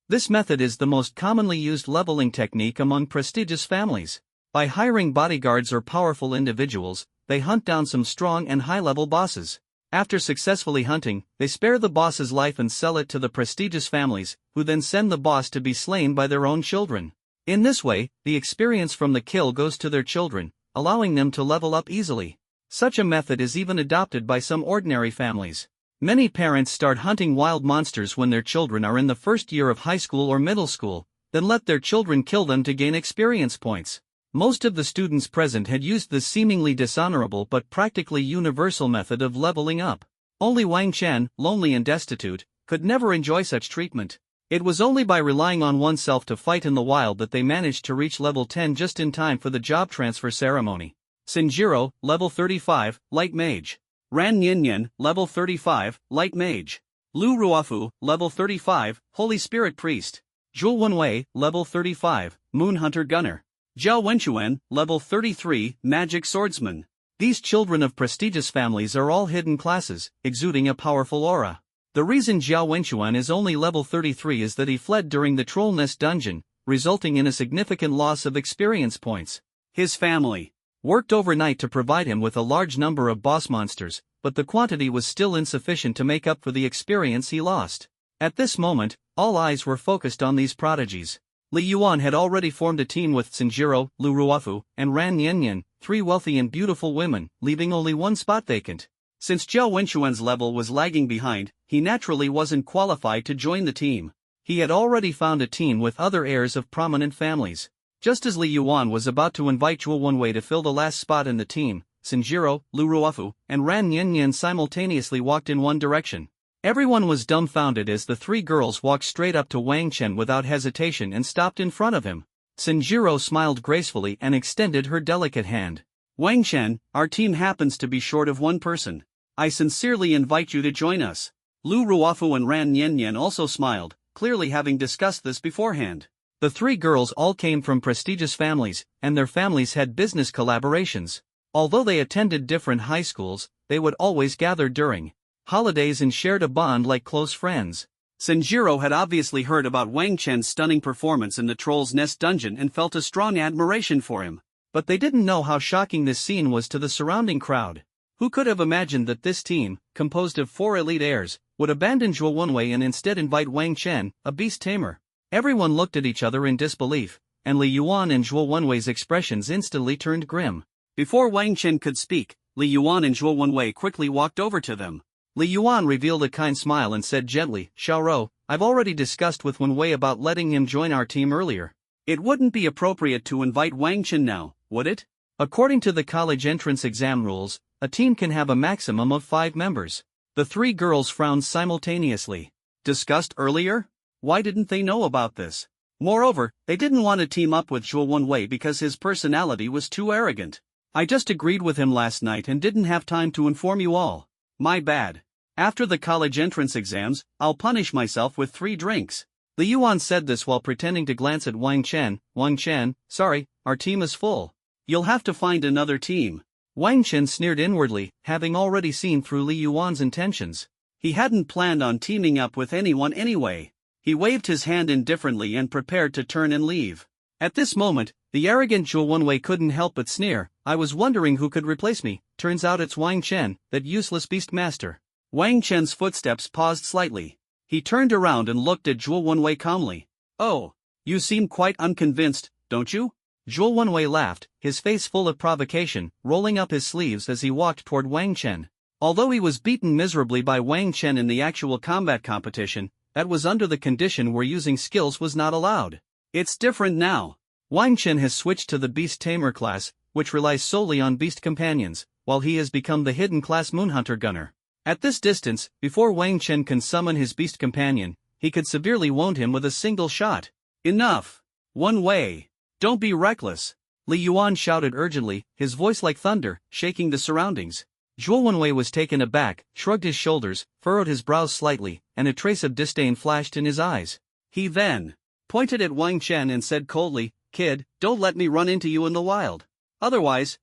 This method is the most commonly used leveling technique among prestigious families. By hiring bodyguards or powerful individuals, they hunt down some strong and high-level bosses. After successfully hunting, they spare the boss's life and sell it to the prestigious families, who then send the boss to be slain by their own children. In this way, the experience from the kill goes to their children, allowing them to level up easily. Such a method is even adopted by some ordinary families. Many parents start hunting wild monsters when their children are in the first year of high school or middle school, then let their children kill them to gain experience points. Most of the students present had used this seemingly dishonorable but practically universal method of leveling up. Only Wang Chen, lonely and destitute, could never enjoy such treatment. It was only by relying on oneself to fight in the wild that they managed to reach level 10 just in time for the job transfer ceremony. Shinjiro, level 35, Light Mage. Ran Yanyan, level 35, Light Mage. Lu Ruofu, level 35, Holy Spirit Priest. Zhuo Wenwei, level 35, Moon Hunter Gunner. Zhao Wenchuan, level 33, Magic Swordsman. These children of prestigious families are all hidden classes, exuding a powerful aura. The reason Zhao Wenchuan is only level 33 is that he fled during the Troll Nest dungeon, resulting in a significant loss of experience points. His family worked overnight to provide him with a large number of boss monsters, but the quantity was still insufficient to make up for the experience he lost. At this moment, all eyes were focused on these prodigies. Li Yuan had already formed a team with Shinjiro, Lu Ruofu, and Ran Yanyan, 3 wealthy and beautiful women, leaving only 1 spot vacant. Since Zhao Wenchuan's level was lagging behind, he naturally wasn't qualified to join the team. He had already found a team with other heirs of prominent families. Just as Li Yuan was about to invite Zhuo Wenwei to fill the last spot in the team, Shinjiro, Lu Ruofu, and Ran Yanyan simultaneously walked in one direction. Everyone was dumbfounded as the 3 girls walked straight up to Wang Chen without hesitation and stopped in front of him. Shinjiro smiled gracefully and extended her delicate hand. Wang Chen, our team happens to be short of 1 person. I sincerely invite you to join us. Lu Ruofu and Ran Yanyan also smiled, clearly having discussed this beforehand. The 3 girls all came from prestigious families, and their families had business collaborations. Although they attended different high schools, they would always gather during holidays and shared a bond like close friends. Shinjiro had obviously heard about Wang Chen's stunning performance in the Troll's Nest dungeon and felt a strong admiration for him. But they didn't know how shocking this scene was to the surrounding crowd. Who could have imagined that this team, composed of 4 elite heirs, would abandon Zhuo Wenwei and instead invite Wang Chen, a beast tamer? Everyone looked at each other in disbelief, and Li Yuan and Zhuo Wenwei's expressions instantly turned grim. Before Wang Chen could speak, Li Yuan and Zhuo Wenwei quickly walked over to them. Li Yuan revealed a kind smile and said gently, Xiaorou, I've already discussed with Wenwei about letting him join our team earlier. It wouldn't be appropriate to invite Wang Chen now, would it? According to the college entrance exam rules, a team can have a maximum of 5 members. The 3 girls frowned simultaneously. Discussed earlier? Why didn't they know about this? Moreover, they didn't want to team up with Zhuo Wenwei because his personality was too arrogant. I just agreed with him last night and didn't have time to inform you all. My bad. After the college entrance exams, I'll punish myself with 3 drinks. Li Yuan said this while pretending to glance at Wang Chen. Wang Chen, sorry, our team is full. You'll have to find another team. Wang Chen sneered inwardly, having already seen through Li Yuan's intentions. He hadn't planned on teaming up with anyone anyway. He waved his hand indifferently and prepared to turn and leave. At this moment, the arrogant Zhuo Wenwei couldn't help but sneer. I was wondering who could replace me. Turns out it's Wang Chen, that useless beastmaster. Wang Chen's footsteps paused slightly. He turned around and looked at Zhuo Wenwei calmly. Oh, you seem quite unconvinced, don't you? Zhuo Wenwei laughed, his face full of provocation, rolling up his sleeves as he walked toward Wang Chen. Although he was beaten miserably by Wang Chen in the actual combat competition, that was under the condition where using skills was not allowed. It's different now. Wang Chen has switched to the Beast Tamer class, which relies solely on beast companions, while he has become the hidden class Moonhunter Gunner. At this distance, before Wang Chen can summon his beast companion, he could severely wound him with a single shot. Enough! Wenwei! Don't be reckless! Li Yuan shouted urgently, his voice like thunder, shaking the surroundings. Zhuo Wenwei was taken aback, shrugged his shoulders, furrowed his brows slightly, and a trace of disdain flashed in his eyes. He then pointed at Wang Chen and said coldly, "Kid, don't let me run into you in the wild. Otherwise,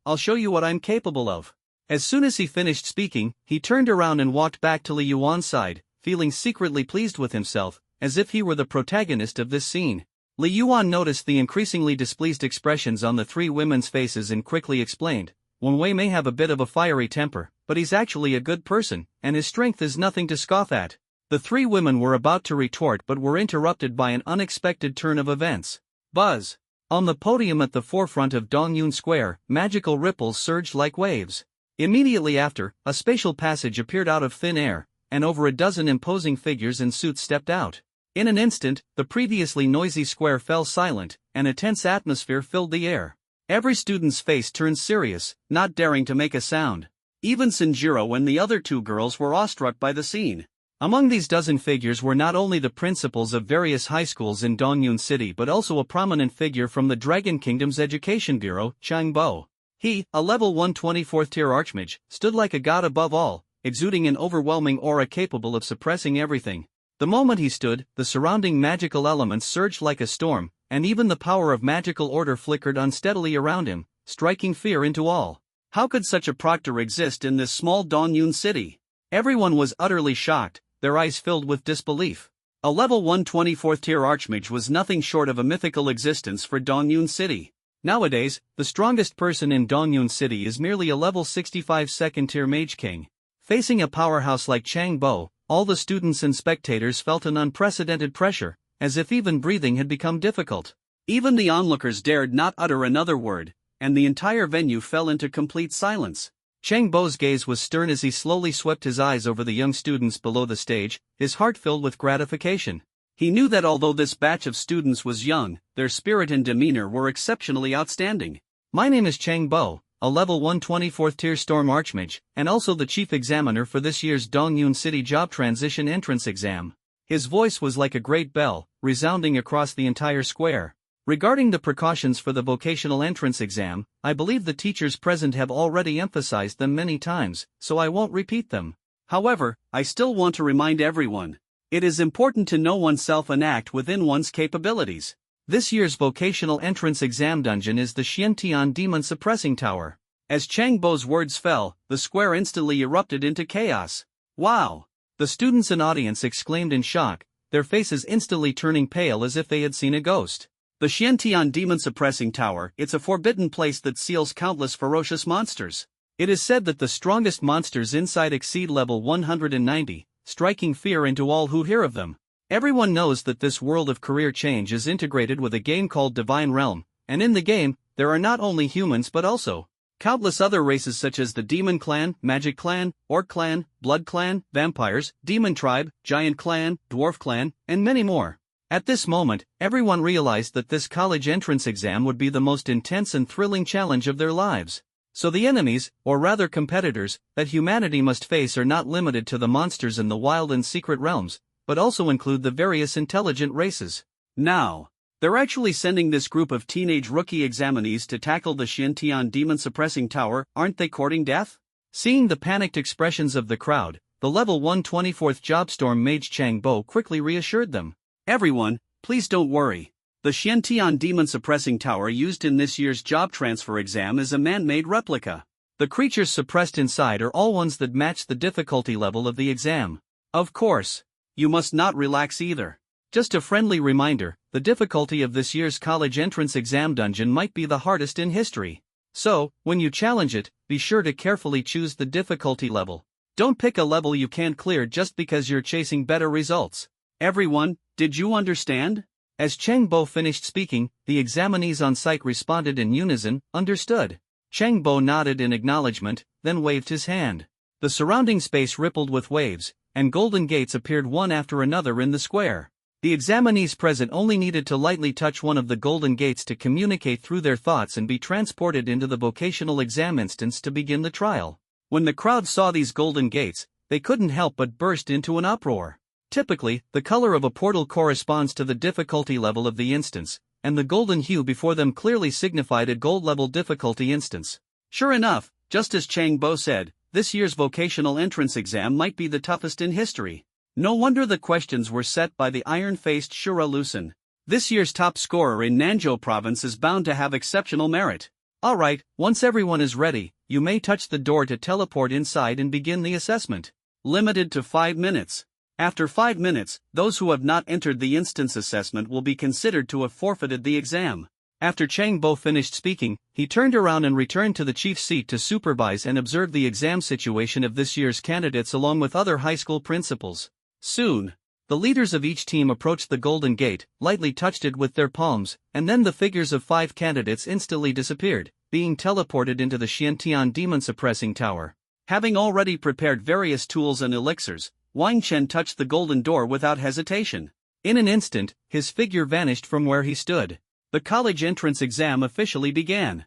I'll show you what I'm capable of." As soon as he finished speaking, he turned around and walked back to Li Yuan's side, feeling secretly pleased with himself, as if he were the protagonist of this scene. Li Yuan noticed the increasingly displeased expressions on the three women's faces and quickly explained, "Wenwei may have a bit of a fiery temper, but he's actually a good person, and his strength is nothing to scoff at." The three women were about to retort but were interrupted by an unexpected turn of events. Buzz! On the podium at the forefront of Dongyun Square, magical ripples surged like waves. Immediately after, a spatial passage appeared out of thin air, and over a dozen imposing figures in suits stepped out. In an instant, the previously noisy square fell silent, and a tense atmosphere filled the air. Every student's face turned serious, not daring to make a sound. Even Sanjiro and the other two girls were awestruck by the scene. Among these dozen figures were not only the principals of various high schools in Dongyun City but also a prominent figure from the Dragon Kingdom's Education Bureau, Chang Bo. He, a level 1 24th tier archmage, stood like a god above all, exuding an overwhelming aura capable of suppressing everything. The moment he stood, the surrounding magical elements surged like a storm, and even the power of magical order flickered unsteadily around him, striking fear into all. How could such a proctor exist in this small Dongyun city? Everyone was utterly shocked, their eyes filled with disbelief. A level 1 24th tier archmage was nothing short of a mythical existence for Dongyun City. Nowadays, the strongest person in Dongyun City is merely a level 65 second tier mage king. Facing a powerhouse like Chang Bo, all the students and spectators felt an unprecedented pressure, as if even breathing had become difficult. Even the onlookers dared not utter another word, and the entire venue fell into complete silence. Chang Bo's gaze was stern as he slowly swept his eyes over the young students below the stage, his heart filled with gratification. He knew that although this batch of students was young, their spirit and demeanor were exceptionally outstanding. "My name is Chang Bo, a level 1 24th tier storm archmage, and also the chief examiner for this year's Dongyun City Job Transition Entrance Exam." His voice was like a great bell, resounding across the entire square. "Regarding the precautions for the vocational entrance exam, I believe the teachers present have already emphasized them many times, so I won't repeat them. However, I still want to remind everyone. It is important to know oneself and act within one's capabilities. This year's vocational entrance exam dungeon is the Xiantian Demon Suppressing Tower." As Chang Bo's words fell, the square instantly erupted into chaos. "Wow!" The students and audience exclaimed in shock, their faces instantly turning pale as if they had seen a ghost. The Xiantian Demon Suppressing Tower, it's a forbidden place that seals countless ferocious monsters. It is said that the strongest monsters inside exceed level 190, striking fear into all who hear of them. Everyone knows that this world of career change is integrated with a game called Divine Realm, and in the game, there are not only humans but also countless other races such as the Demon Clan, Magic Clan, Orc Clan, Blood Clan, Vampires, Demon Tribe, Giant Clan, Dwarf Clan, and many more. At this moment, everyone realized that this college entrance exam would be the most intense and thrilling challenge of their lives. So the enemies, or rather competitors, that humanity must face are not limited to the monsters in the wild and secret realms, but also include the various intelligent races. Now, they're actually sending this group of teenage rookie examinees to tackle the Xiantian Demon Suppressing Tower, aren't they courting death? Seeing the panicked expressions of the crowd, the level 1 24th Jobstorm mage Chang Bo quickly reassured them. "Everyone, please don't worry. The Xiantian demon-suppressing tower used in this year's job transfer exam is a man-made replica. The creatures suppressed inside are all ones that match the difficulty level of the exam. Of course, you must not relax either. Just a friendly reminder, the difficulty of this year's college entrance exam dungeon might be the hardest in history. So, when you challenge it, be sure to carefully choose the difficulty level. Don't pick a level you can't clear just because you're chasing better results. Everyone, did you understand? As Cheng Bo finished speaking, the examinees on site responded in unison, understood. Cheng Bo nodded in acknowledgement, then waved his hand. The surrounding space rippled with waves, and golden gates appeared one after another in the square. The examinees present only needed to lightly touch one of the golden gates to communicate through their thoughts and be transported into the vocational exam instance to begin the trial. When the crowd saw these golden gates, they couldn't help but burst into an uproar. Typically, the color of a portal corresponds to the difficulty level of the instance, and the golden hue before them clearly signified a gold-level difficulty instance. Sure enough, just as Chang Bo said, this year's vocational entrance exam might be the toughest in history. No wonder the questions were set by the iron-faced Shura Lucen. This year's top scorer in Nanzhou province is bound to have exceptional merit. Alright, once everyone is ready, you may touch the door to teleport inside and begin the assessment. Limited to 5 minutes. After 5 minutes, those who have not entered the instance assessment will be considered to have forfeited the exam. After Chang Bo finished speaking, he turned around and returned to the chief's seat to supervise and observe the exam situation of this year's candidates along with other high school principals. Soon, the leaders of each team approached the Golden Gate, lightly touched it with their palms, and then the figures of 5 candidates instantly disappeared, being teleported into the Xiantian demon-suppressing tower. Having already prepared various tools and elixirs, Wang Chen touched the golden door without hesitation. In an instant, his figure vanished from where he stood. The college entrance exam officially began.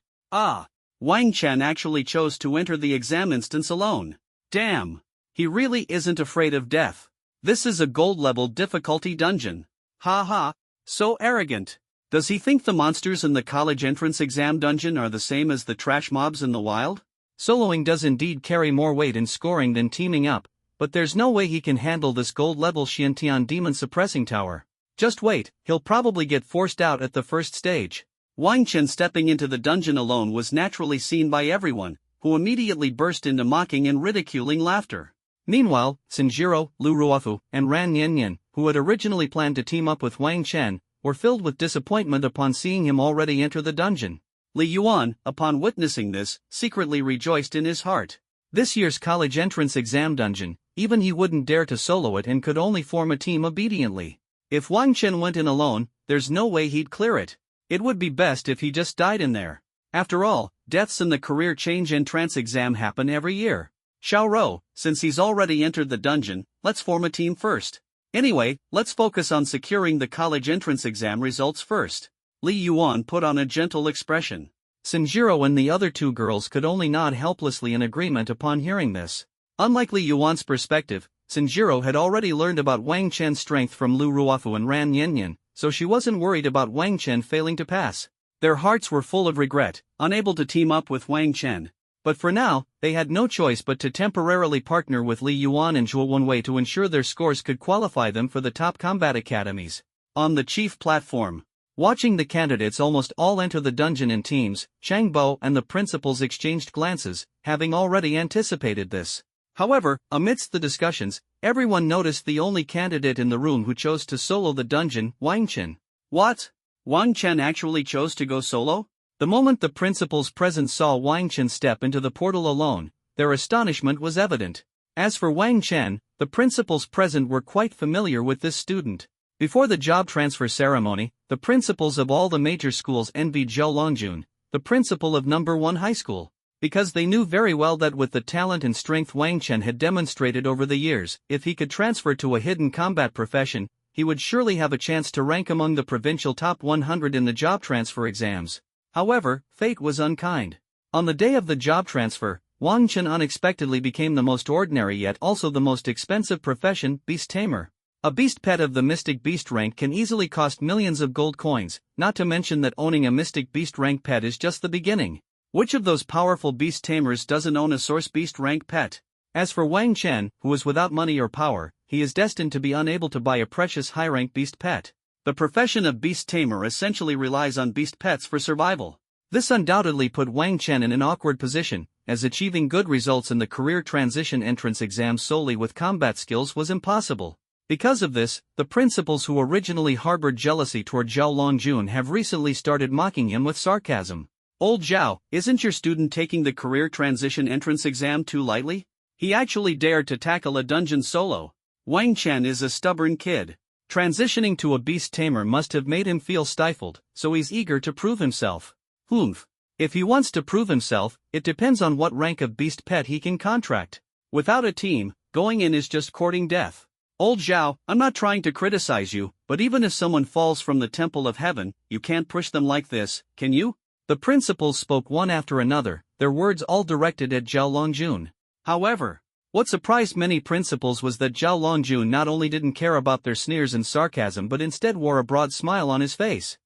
Wang Chen actually chose to enter the exam instance alone. Damn! He really isn't afraid of death. This is a gold-level difficulty dungeon. Ha, so arrogant. Does he think the monsters in the college entrance exam dungeon are the same as the trash mobs in the wild? Soloing does indeed carry more weight in scoring than teaming up, but there's no way he can handle this gold-level Xiantian demon-suppressing tower. Just wait, he'll probably get forced out at the first stage. Wang Chen stepping into the dungeon alone was naturally seen by everyone, who immediately burst into mocking and ridiculing laughter. Meanwhile, Sanjiro, Lu Ruofu, and Ran Yanyan, who had originally planned to team up with Wang Chen, were filled with disappointment upon seeing him already enter the dungeon. Li Yuan, upon witnessing this, secretly rejoiced in his heart. This year's college entrance exam dungeon, even he wouldn't dare to solo it and could only form a team obediently. If Wang Chen went in alone, there's no way he'd clear it. It would be best if he just died in there. After all, deaths in the career change entrance exam happen every year. Xiao Rou, since he's already entered the dungeon, let's form a team first. Anyway, let's focus on securing the college entrance exam results first. Li Yuan put on a gentle expression. Sanjiro and the other 2 girls could only nod helplessly in agreement upon hearing this. Unlike Li Yuan's perspective, Sanjiro had already learned about Wang Chen's strength from Lu Ruofu and Ran Yanyan, so she wasn't worried about Wang Chen failing to pass. Their hearts were full of regret, unable to team up with Wang Chen. But for now, they had no choice but to temporarily partner with Li Yuan and Zhuo Wenwei to ensure their scores could qualify them for the top combat academies. On the chief platform, watching the candidates almost all enter the dungeon in teams, Chang Bo and the principals exchanged glances, having already anticipated this. However, amidst the discussions, everyone noticed the only candidate in the room who chose to solo the dungeon, Wang Chen. What? Wang Chen actually chose to go solo? The moment the principals present saw Wang Chen step into the portal alone, their astonishment was evident. As for Wang Chen, the principals present were quite familiar with this student. Before the job transfer ceremony, the principals of all the major schools envied Zhou Longjun, the principal of No. 1 high school. Because they knew very well that with the talent and strength Wang Chen had demonstrated over the years, if he could transfer to a hidden combat profession, he would surely have a chance to rank among the provincial top 100 in the job transfer exams. However, fate was unkind. On the day of the job transfer, Wang Chen unexpectedly became the most ordinary yet also the most expensive profession, beast tamer. A beast pet of the mystic beast rank can easily cost millions of gold coins, not to mention that owning a mystic beast rank pet is just the beginning. Which of those powerful beast tamers doesn't own a source beast rank pet? As for Wang Chen, who is without money or power, he is destined to be unable to buy a precious high-rank beast pet. The profession of beast tamer essentially relies on beast pets for survival. This undoubtedly put Wang Chen in an awkward position, as achieving good results in the career transition entrance exam solely with combat skills was impossible. Because of this, the principals who originally harbored jealousy toward Zhao Longjun have recently started mocking him with sarcasm. "Old Zhao, isn't your student taking the career transition entrance exam too lightly? He actually dared to tackle a dungeon solo. Wang Chen is a stubborn kid. Transitioning to a beast tamer must have made him feel stifled, so he's eager to prove himself." Humph. If he wants to prove himself, it depends on what rank of beast pet he can contract. Without a team, going in is just courting death. "Old Zhao, I'm not trying to criticize you, but even if someone falls from the temple of heaven, you can't push them like this, can you?" The principals spoke one after another, their words all directed at Zhao Longjun. However, what surprised many principals was that Zhao Longjun not only didn't care about their sneers and sarcasm but instead wore a broad smile on his face.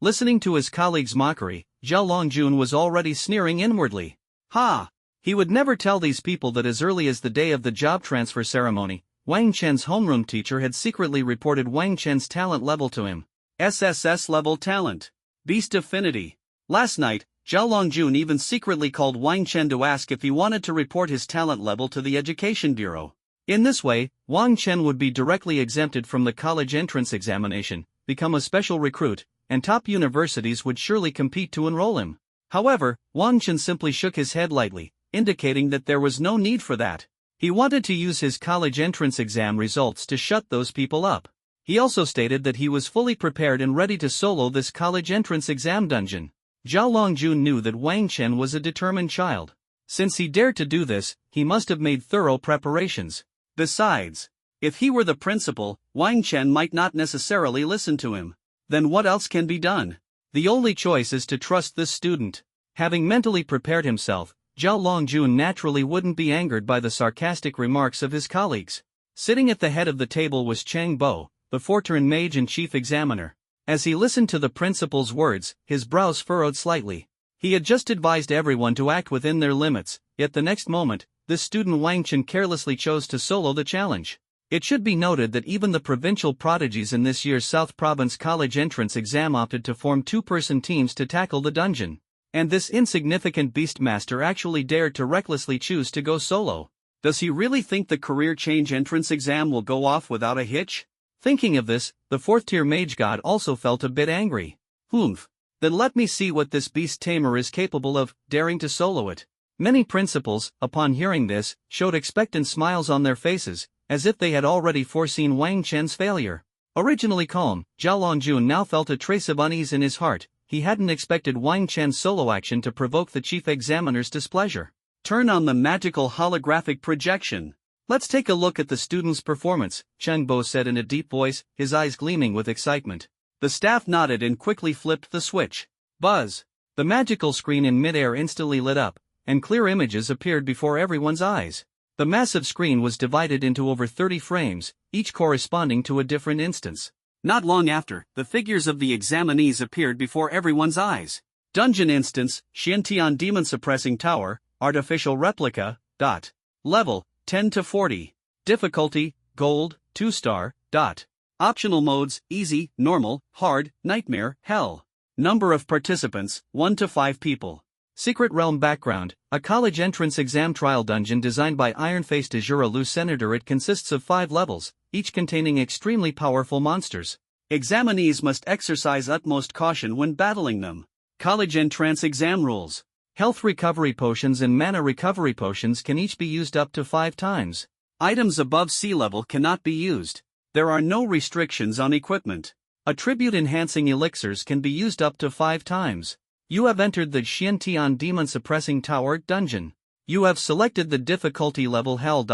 Listening to his colleagues' mockery, Zhao Longjun was already sneering inwardly. Ha! He would never tell these people that as early as the day of the job transfer ceremony, Wang Chen's homeroom teacher had secretly reported Wang Chen's talent level to him. SSS level talent. Beast affinity. Last night, Zhao Longjun even secretly called Wang Chen to ask if he wanted to report his talent level to the Education Bureau. In this way, Wang Chen would be directly exempted from the college entrance examination, become a special recruit, and top universities would surely compete to enroll him. However, Wang Chen simply shook his head lightly, indicating that there was no need for that. He wanted to use his college entrance exam results to shut those people up. He also stated that he was fully prepared and ready to solo this college entrance exam dungeon. Zhao Longjun knew that Wang Chen was a determined child. Since he dared to do this, he must have made thorough preparations. Besides, if he were the principal, Wang Chen might not necessarily listen to him. Then what else can be done? The only choice is to trust this student. Having mentally prepared himself, Zhao Longjun naturally wouldn't be angered by the sarcastic remarks of his colleagues. Sitting at the head of the table was Chang Bo, the Fortran mage and chief examiner. As he listened to the principal's words, his brows furrowed slightly. He had just advised everyone to act within their limits, yet the next moment, this student Wang Chen carelessly chose to solo the challenge. It should be noted that even the provincial prodigies in this year's South Province College entrance exam opted to form two-person teams to tackle the dungeon. And this insignificant beastmaster actually dared to recklessly choose to go solo. Does he really think the career change entrance exam will go off without a hitch? Thinking of this, the fourth-tier mage god also felt a bit angry. Humph. Then let me see what this beast tamer is capable of, daring to solo it. Many principals, upon hearing this, showed expectant smiles on their faces, as if they had already foreseen Wang Chen's failure. Originally calm, Zhao Longjun now felt a trace of unease in his heart. He hadn't expected Wang Chen's solo action to provoke the chief examiner's displeasure. Turn on the magical holographic projection. Let's take a look at the student's performance, Cheng Bo said in a deep voice, his eyes gleaming with excitement. The staff nodded and quickly flipped the switch. Buzz! The magical screen in midair instantly lit up, and clear images appeared before everyone's eyes. The massive screen was divided into over 30 frames, each corresponding to a different instance. Not long after, the figures of the examinees appeared before everyone's eyes. Dungeon instance, Xiantian Demon Suppressing Tower, Artificial Replica, Level, 10 to 40. Difficulty, Gold, 2-star, Optional modes, Easy, Normal, Hard, Nightmare, Hell. Number of participants, 1 to 5 people. Secret Realm background, a college entrance exam trial dungeon designed by Ironface de Jura Lu Senator. It consists of 5 levels, each containing extremely powerful monsters. Examinees must exercise utmost caution when battling them. College entrance exam rules. Health recovery potions and mana recovery potions can each be used up to 5 times. Items above sea level cannot be used. There are no restrictions on equipment. Attribute enhancing elixirs can be used up to 5 times. You have entered the Xiantian Demon Suppressing Tower dungeon. You have selected the difficulty level Hell.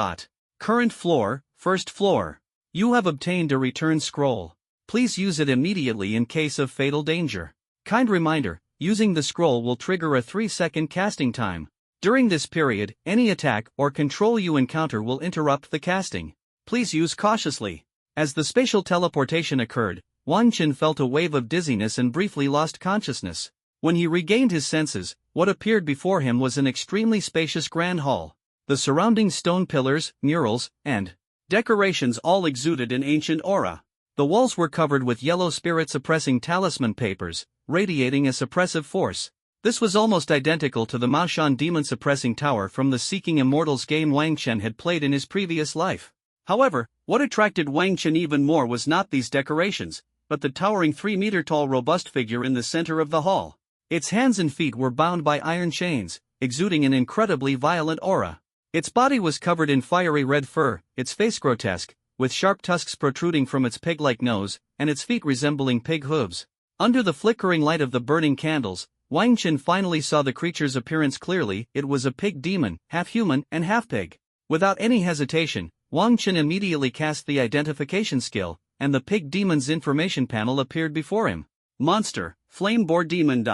Current floor, first floor. You have obtained a return scroll. Please use it immediately in case of fatal danger. Kind reminder, using the scroll will trigger a 3-second casting time. During this period, any attack or control you encounter will interrupt the casting. Please use cautiously. As the spatial teleportation occurred, Wang Chen felt a wave of dizziness and briefly lost consciousness. When he regained his senses, what appeared before him was an extremely spacious grand hall. The surrounding stone pillars, murals, and decorations all exuded an ancient aura. The walls were covered with yellow spirit-suppressing talisman papers, radiating a suppressive force. This was almost identical to the Maoshan demon-suppressing tower from the Seeking Immortals game Wang Chen had played in his previous life. However, what attracted Wang Chen even more was not these decorations, but the towering 3-meter-tall robust figure in the center of the hall. Its hands and feet were bound by iron chains, exuding an incredibly violent aura. Its body was covered in fiery red fur, its face grotesque, with sharp tusks protruding from its pig-like nose, and its feet resembling pig hooves. Under the flickering light of the burning candles, Wang Chen finally saw the creature's appearance clearly. It was a pig demon, half human and half pig. Without any hesitation, Wang Chen immediately cast the identification skill, and the pig demon's information panel appeared before him. Monster, Flame Boar Demon.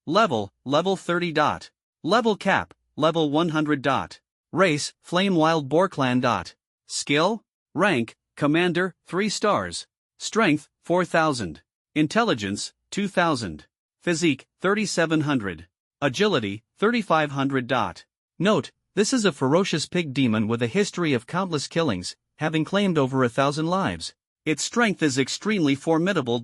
Level 30. Level Cap, Level 100. Race, Flame Wild Boar Clan. Skill, Rank, Commander, 3 stars. Strength, 4000. Intelligence, 2000. Physique, 3700. Agility, 3500. Note, this is a ferocious pig demon with a history of countless killings, having claimed over 1,000 lives. Its strength is extremely formidable.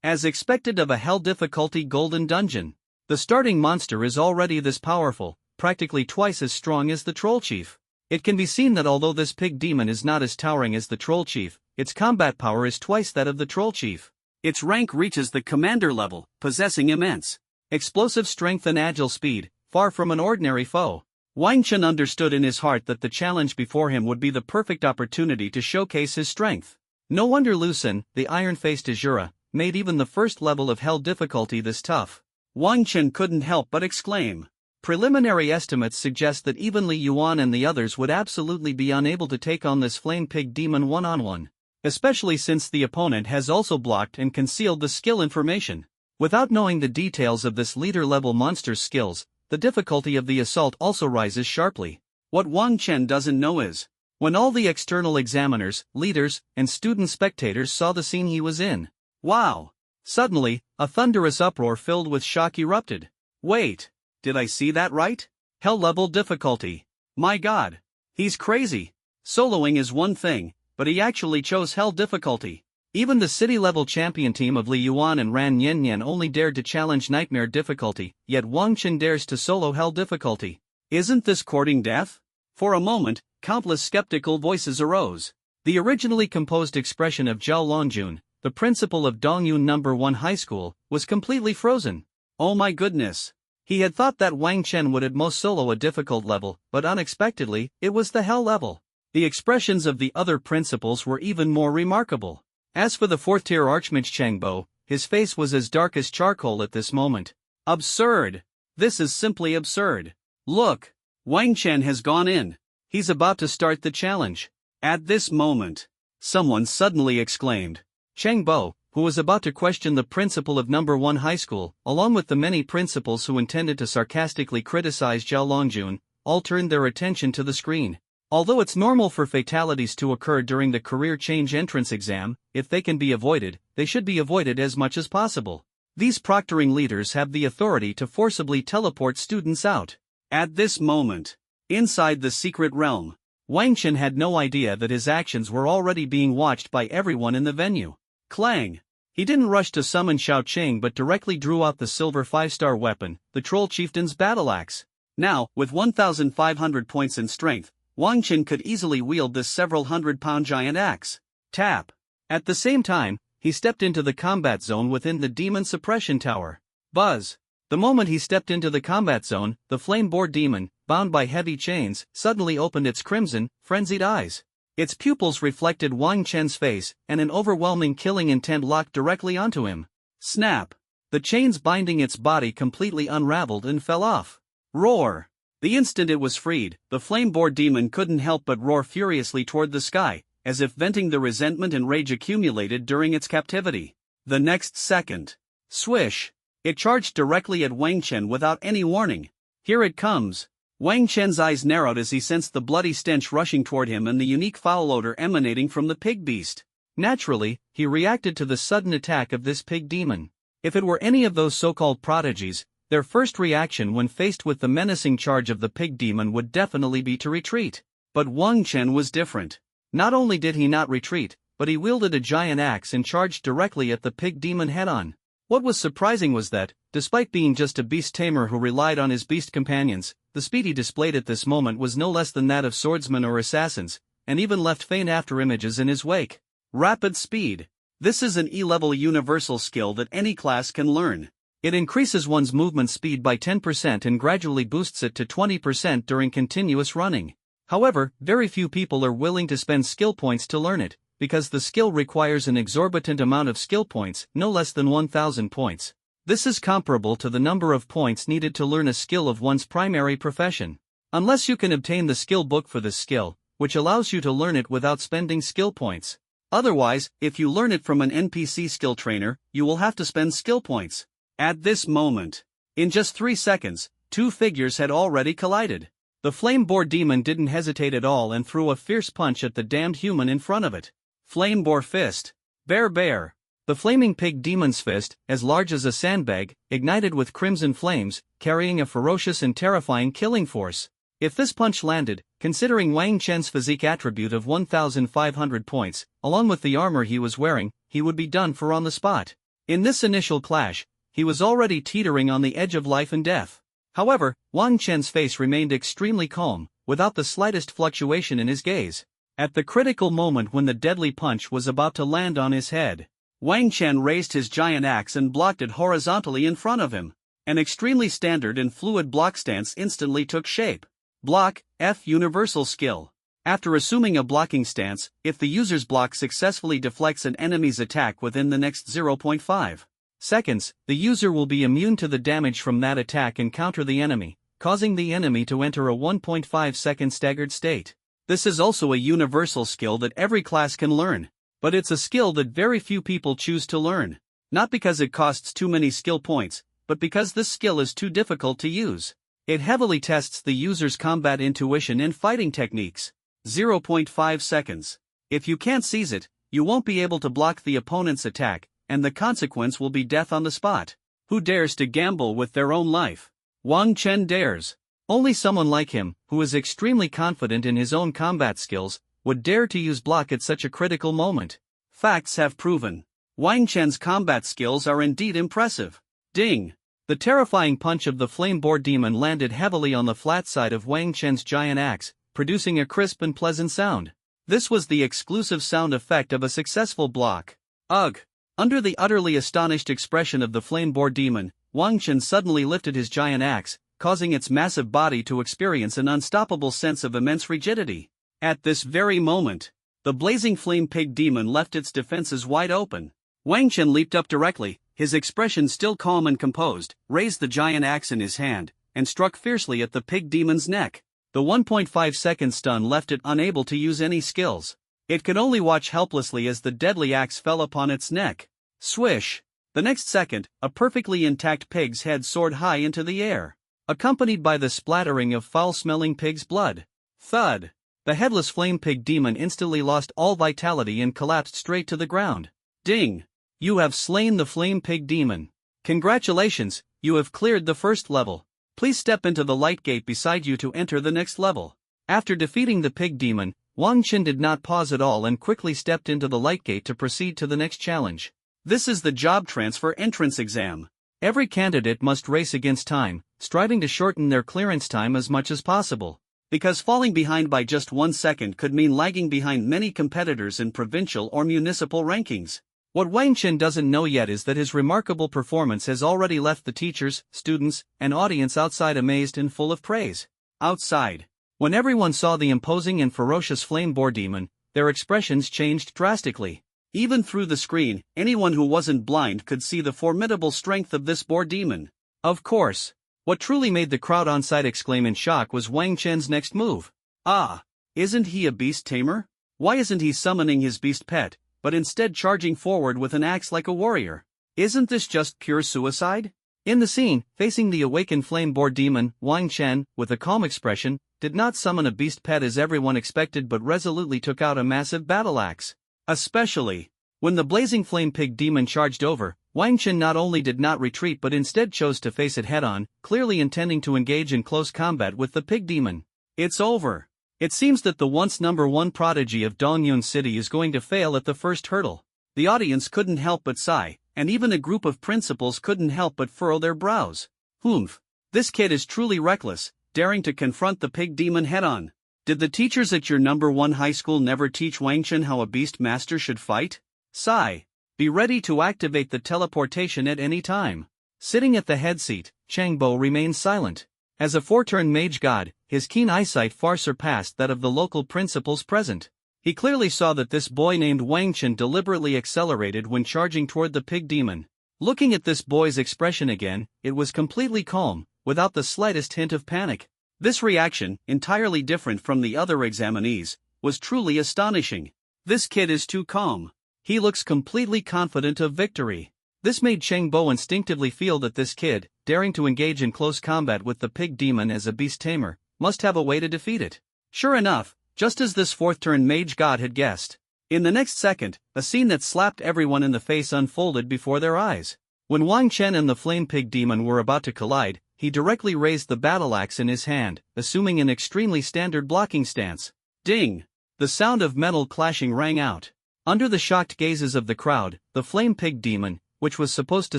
As expected of a Hell difficulty golden dungeon, the starting monster is already this powerful, practically twice as strong as the Troll Chief. It can be seen that although this pig demon is not as towering as the Troll Chief, its combat power is twice that of the Troll Chief. Its rank reaches the commander level, possessing immense explosive strength and agile speed, far from an ordinary foe. Wang Chen understood in his heart that the challenge before him would be the perfect opportunity to showcase his strength. No wonder Lucen, the iron-faced Azura, made even the first level of Hell difficulty this tough. Wang Chen couldn't help but exclaim. Preliminary estimates suggest that even Li Yuan and the others would absolutely be unable to take on this flame pig demon one-on-one. Especially since the opponent has also blocked and concealed the skill information. Without knowing the details of this leader-level monster's skills, the difficulty of the assault also rises sharply. What Wang Chen doesn't know is, when all the external examiners, leaders, and student spectators saw the scene he was in. Wow! Suddenly, a thunderous uproar filled with shock erupted. Wait, did I see that right? Hell-level difficulty. My god! He's crazy! Soloing is one thing, but he actually chose Hell difficulty. Even the city-level champion team of Li Yuan and Ran Yanyan only dared to challenge Nightmare difficulty, yet Wang Chen dares to solo Hell difficulty. Isn't this courting death? For a moment, countless skeptical voices arose. The originally composed expression of Zhao Longjun, the principal of Dongyun No. 1 High School, was completely frozen. Oh my goodness! He had thought that Wang Chen would at most solo a difficult level, but unexpectedly, it was the Hell level. The expressions of the other principals were even more remarkable. As for the 4th-tier Archmage Changbo, his face was as dark as charcoal at this moment. Absurd! This is simply absurd. Look! Wang Chen has gone in. He's about to start the challenge. At this moment, someone suddenly exclaimed. Changbo, who was about to question the principal of No. 1 High School, along with the many principals who intended to sarcastically criticize Zhao Longjun, all turned their attention to the screen. Although it's normal for fatalities to occur during the career change entrance exam, if they can be avoided, they should be avoided as much as possible. These proctoring leaders have the authority to forcibly teleport students out. At this moment, inside the secret realm, Wang Chen had no idea that his actions were already being watched by everyone in the venue. Clang! He didn't rush to summon Xiao Qing but directly drew out the silver 5-star weapon, the Troll Chieftain's battle axe. Now, with 1,500 points in strength, Wang Chen could easily wield this several hundred-pound giant axe. Tap! At the same time, he stepped into the combat zone within the demon suppression tower. Buzz! The moment he stepped into the combat zone, the flame boar demon, bound by heavy chains, suddenly opened its crimson, frenzied eyes. Its pupils reflected Wang Chen's face, and an overwhelming killing intent locked directly onto him. Snap! The chains binding its body completely unraveled and fell off. Roar! The instant it was freed, the flame boar demon couldn't help but roar furiously toward the sky, as if venting the resentment and rage accumulated during its captivity. The next second, swish! It charged directly at Wang Chen without any warning. Here it comes! Wang Chen's eyes narrowed as he sensed the bloody stench rushing toward him and the unique foul odor emanating from the pig beast. Naturally, he reacted to the sudden attack of this pig demon. If it were any of those so-called prodigies, their first reaction when faced with the menacing charge of the pig demon would definitely be to retreat. But Wang Chen was different. Not only did he not retreat, but he wielded a giant axe and charged directly at the pig demon head-on. What was surprising was that, despite being just a beast tamer who relied on his beast companions, the speed he displayed at this moment was no less than that of swordsmen or assassins, and even left faint after-images in his wake. Rapid speed. This is an E-level universal skill that any class can learn. It increases one's movement speed by 10% and gradually boosts it to 20% during continuous running. However, very few people are willing to spend skill points to learn it, because the skill requires an exorbitant amount of skill points, no less than 1,000 points. This is comparable to the number of points needed to learn a skill of one's primary profession. Unless you can obtain the skill book for this skill, which allows you to learn it without spending skill points. Otherwise, if you learn it from an NPC skill trainer, you will have to spend skill points. At this moment, in just 3 seconds, two figures had already collided. The flame boar demon didn't hesitate at all and threw a fierce punch at the damned human in front of it. Flame boar fist. Bear. The flaming pig demon's fist, as large as a sandbag, ignited with crimson flames, carrying a ferocious and terrifying killing force. If this punch landed, considering Wang Chen's physique attribute of 1,500 points, along with the armor he was wearing, he would be done for on the spot. In this initial clash, he was already teetering on the edge of life and death. However, Wang Chen's face remained extremely calm, without the slightest fluctuation in his gaze. At the critical moment when the deadly punch was about to land on his head, Wang Chen raised his giant axe and blocked it horizontally in front of him. An extremely standard and fluid block stance instantly took shape. Block, F universal skill. After assuming a blocking stance, if the user's block successfully deflects an enemy's attack within the next 0.5 seconds, the user will be immune to the damage from that attack and counter the enemy, causing the enemy to enter a 1.5 second staggered state. This is also a universal skill that every class can learn. But it's a skill that very few people choose to learn. Not because it costs too many skill points, but because this skill is too difficult to use. It heavily tests the user's combat intuition and fighting techniques. 0.5 seconds. If you can't seize it, you won't be able to block the opponent's attack, and the consequence will be death on the spot. Who dares to gamble with their own life? Wang Chen dares. Only someone like him, who is extremely confident in his own combat skills, would dare to use block at such a critical moment. Facts have proven Wang Chen's combat skills are indeed impressive. Ding! The terrifying punch of the flame boar demon landed heavily on the flat side of Wang Chen's giant axe, producing a crisp and pleasant sound. This was the exclusive sound effect of a successful block. Ugh! Under the utterly astonished expression of the flame boar demon, Wang Chen suddenly lifted his giant axe, causing its massive body to experience an unstoppable sense of immense rigidity. At this very moment, the blazing flame pig demon left its defenses wide open. Wang Chen leaped up directly, his expression still calm and composed, raised the giant axe in his hand, and struck fiercely at the pig demon's neck. The 1.5 second stun left it unable to use any skills. It could only watch helplessly as the deadly axe fell upon its neck. Swish! The next second, a perfectly intact pig's head soared high into the air, accompanied by the splattering of foul-smelling pig's blood. Thud! The headless flame pig demon instantly lost all vitality and collapsed straight to the ground. Ding! You have slain the flame pig demon. Congratulations, you have cleared the first level. Please step into the light gate beside you to enter the next level. After defeating the pig demon, Wang Chen did not pause at all and quickly stepped into the light gate to proceed to the next challenge. This is the job transfer entrance exam. Every candidate must race against time, striving to shorten their clearance time as much as possible. Because falling behind by just 1 second could mean lagging behind many competitors in provincial or municipal rankings. What Wang Chen doesn't know yet is that his remarkable performance has already left the teachers, students, and audience outside amazed and full of praise. Outside, when everyone saw the imposing and ferocious flame boar demon, their expressions changed drastically. Even through the screen, anyone who wasn't blind could see the formidable strength of this boar demon. Of course, what truly made the crowd on site exclaim in shock was Wang Chen's next move. Ah, isn't he a beast tamer? Why isn't he summoning his beast pet, but instead charging forward with an axe like a warrior? Isn't this just pure suicide? In the scene, facing the awakened flame boar demon, Wang Chen, with a calm expression, did not summon a beast pet as everyone expected but resolutely took out a massive battle axe. Especially when the blazing flame pig demon charged over, Wang Chen not only did not retreat but instead chose to face it head-on, clearly intending to engage in close combat with the pig demon. It's over. It seems that the once #1 prodigy of Dongyun City is going to fail at the first hurdle. The audience couldn't help but sigh, and even a group of principals couldn't help but furrow their brows. Humph. This kid is truly reckless, daring to confront the pig demon head-on. Did the teachers at your #1 high school never teach Wang Chen how a beast master should fight? Sigh. Be ready to activate the teleportation at any time. Sitting at the head seat, Chang Bo remained silent. As a four-turn mage god, his keen eyesight far surpassed that of the local principals present. He clearly saw that this boy named Wang Chen deliberately accelerated when charging toward the pig demon. Looking at this boy's expression again, it was completely calm, without the slightest hint of panic. This reaction, entirely different from the other examinees, was truly astonishing. This kid is too calm. He looks completely confident of victory. This made Chang Bo instinctively feel that this kid, daring to engage in close combat with the pig demon as a beast tamer, must have a way to defeat it. Sure enough, just as this fourth-turn mage god had guessed. In the next second, a scene that slapped everyone in the face unfolded before their eyes. When Wang Chen and the flame pig demon were about to collide, he directly raised the battle axe in his hand, assuming an extremely standard blocking stance. Ding! The sound of metal clashing rang out. Under the shocked gazes of the crowd, the flame pig demon, which was supposed to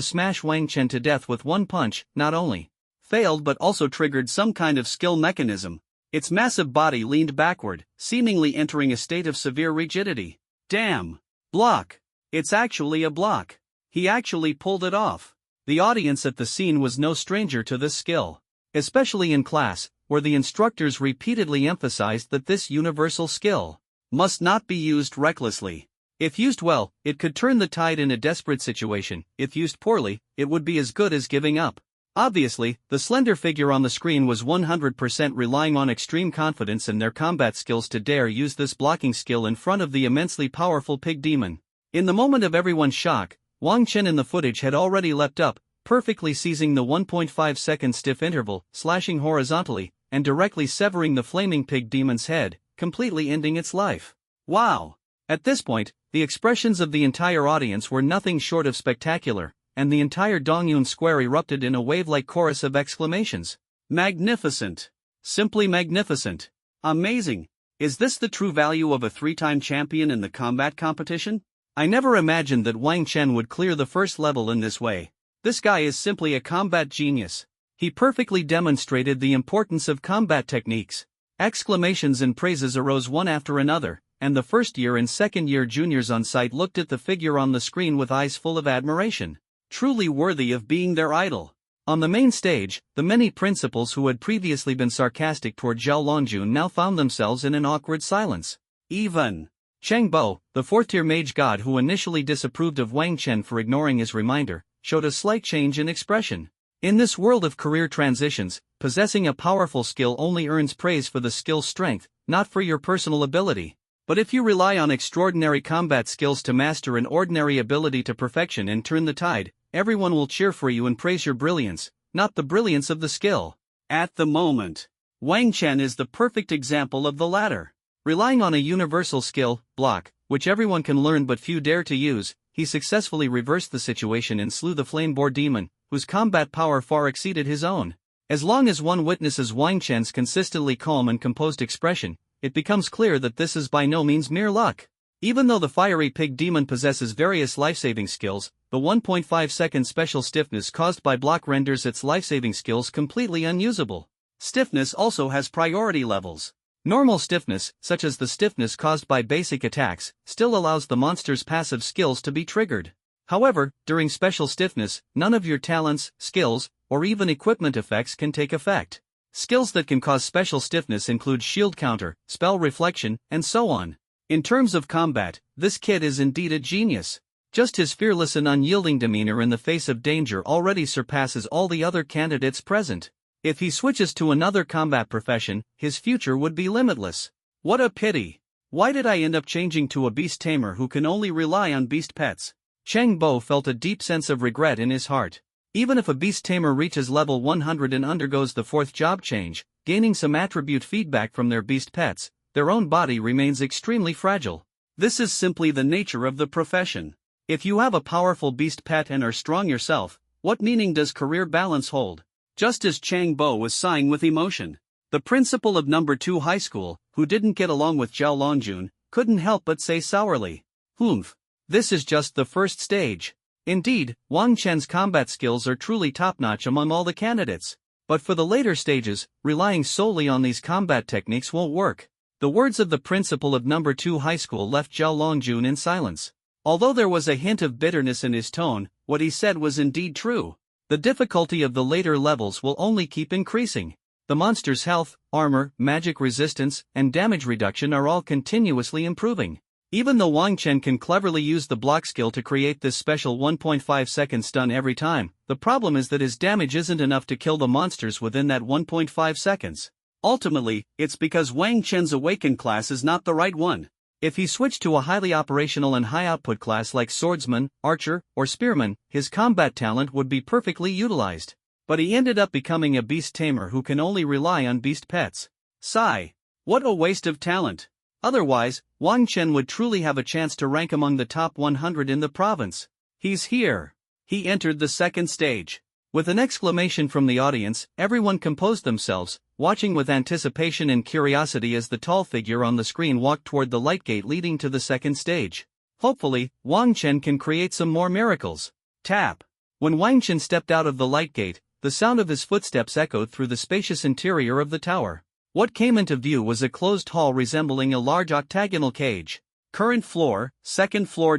smash Wang Chen to death with one punch, not only failed but also triggered some kind of skill mechanism. Its massive body leaned backward, seemingly entering a state of severe rigidity. Damn! Block! It's actually a block. He actually pulled it off. The audience at the scene was no stranger to this skill. Especially in class, where the instructors repeatedly emphasized that this universal skill must not be used recklessly. If used well, it could turn the tide in a desperate situation. If used poorly, it would be as good as giving up. Obviously, the slender figure on the screen was 100% relying on extreme confidence in their combat skills to dare use this blocking skill in front of the immensely powerful pig demon. In the moment of everyone's shock, Wang Chen in the footage had already leapt up, perfectly seizing the 1.5-second stiff interval, slashing horizontally, and directly severing the flaming pig demon's head, completely ending its life. Wow! At this point, the expressions of the entire audience were nothing short of spectacular, and the entire Dongyun Square erupted in a wave-like chorus of exclamations. Magnificent! Simply magnificent! Amazing! Is this the true value of a 3-time champion in the combat competition? I never imagined that Wang Chen would clear the first level in this way. This guy is simply a combat genius. He perfectly demonstrated the importance of combat techniques. Exclamations and praises arose one after another, and the first-year and second-year juniors on site looked at the figure on the screen with eyes full of admiration. Truly worthy of being their idol. On the main stage, the many principals who had previously been sarcastic toward Zhao Longjun now found themselves in an awkward silence. Even Chang Bo, the fourth-tier mage god who initially disapproved of Wang Chen for ignoring his reminder, showed a slight change in expression. In this world of career transitions, possessing a powerful skill only earns praise for the skill's strength, not for your personal ability. But if you rely on extraordinary combat skills to master an ordinary ability to perfection and turn the tide, everyone will cheer for you and praise your brilliance, not the brilliance of the skill. At the moment, Wang Chen is the perfect example of the latter. Relying on a universal skill, block, which everyone can learn but few dare to use, he successfully reversed the situation and slew the flame boar demon, whose combat power far exceeded his own. As long as one witnesses Wang Chen's consistently calm and composed expression, it becomes clear that this is by no means mere luck. Even though the fiery pig demon possesses various life-saving skills, the 1.5-second special stiffness caused by block renders its life-saving skills completely unusable. Stiffness also has priority levels. Normal stiffness, such as the stiffness caused by basic attacks, still allows the monster's passive skills to be triggered. However, during special stiffness, none of your talents, skills, or even equipment effects can take effect. Skills that can cause special stiffness include shield counter, spell reflection, and so on. In terms of combat, this kid is indeed a genius. Just his fearless and unyielding demeanor in the face of danger already surpasses all the other candidates present. If he switches to another combat profession, his future would be limitless. What a pity! Why did I end up changing to a beast tamer who can only rely on beast pets? Chang Bo felt a deep sense of regret in his heart. Even if a beast tamer reaches level 100 and undergoes the fourth job change, gaining some attribute feedback from their beast pets, their own body remains extremely fragile. This is simply the nature of the profession. If you have a powerful beast pet and are strong yourself, what meaning does career balance hold? Just as Chang Bo was sighing with emotion, the principal of No. 2 High School, who who didn't get along with Zhao Longjun, couldn't help but say sourly, "Humph. This is just the first stage." Indeed, Wang Chen's combat skills are truly top-notch among all the candidates. But for the later stages, relying solely on these combat techniques won't work. The words of the principal of No. 2 High School left Zhao Longjun in silence. Although there was a hint of bitterness in his tone, what he said was indeed true. The difficulty of the later levels will only keep increasing. The monster's health, armor, magic resistance, and damage reduction are all continuously improving. Even though Wang Chen can cleverly use the block skill to create this special 1.5-second stun every time, the problem is that his damage isn't enough to kill the monsters within that 1.5 seconds. Ultimately, it's because Wang Chen's awakened class is not the right one. If he switched to a highly operational and high-output class like swordsman, archer, or spearman, his combat talent would be perfectly utilized. But he ended up becoming a beast tamer who can only rely on beast pets. Sigh. What a waste of talent. Otherwise, Wang Chen would truly have a chance to rank among the top 100 in the province. He's here. He entered the second stage. With an exclamation from the audience, everyone composed themselves, watching with anticipation and curiosity as the tall figure on the screen walked toward the light gate leading to the second stage. Hopefully, Wang Chen can create some more miracles. Tap. When Wang Chen stepped out of the light gate, the sound of his footsteps echoed through the spacious interior of the tower. What came into view was a closed hall resembling a large octagonal cage. Current floor, second floor.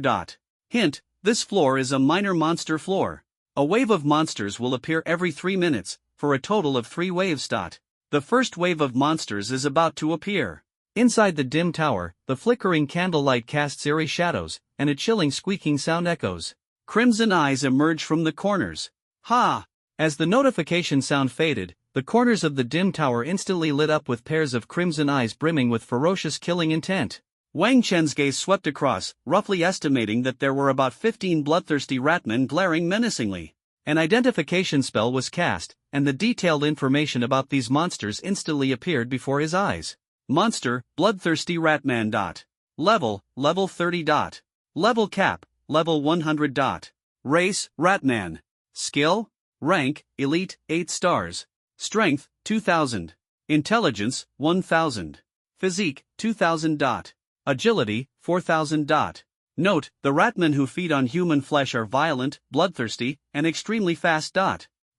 Hint, this floor is a minor monster floor. A wave of monsters will appear every 3 minutes, for a total of 3 waves. The first wave of monsters is about to appear. Inside the dim tower, the flickering candlelight casts eerie shadows, and a chilling squeaking sound echoes. Crimson eyes emerge from the corners. Ha! As the notification sound faded, the corners of the dim tower instantly lit up with pairs of crimson eyes brimming with ferocious killing intent. Wang Chen's gaze swept across, roughly estimating that there were about 15 bloodthirsty ratmen glaring menacingly. An identification spell was cast, and the detailed information about these monsters instantly appeared before his eyes. Monster, bloodthirsty ratman. Level 30. Level cap, level 100. Race, ratman. Skill, rank, elite, 8 stars. Strength, 2000. Intelligence, 1000. Physique, 2000. Agility, 4000. Note, the ratmen who feed on human flesh are violent, bloodthirsty, and extremely fast.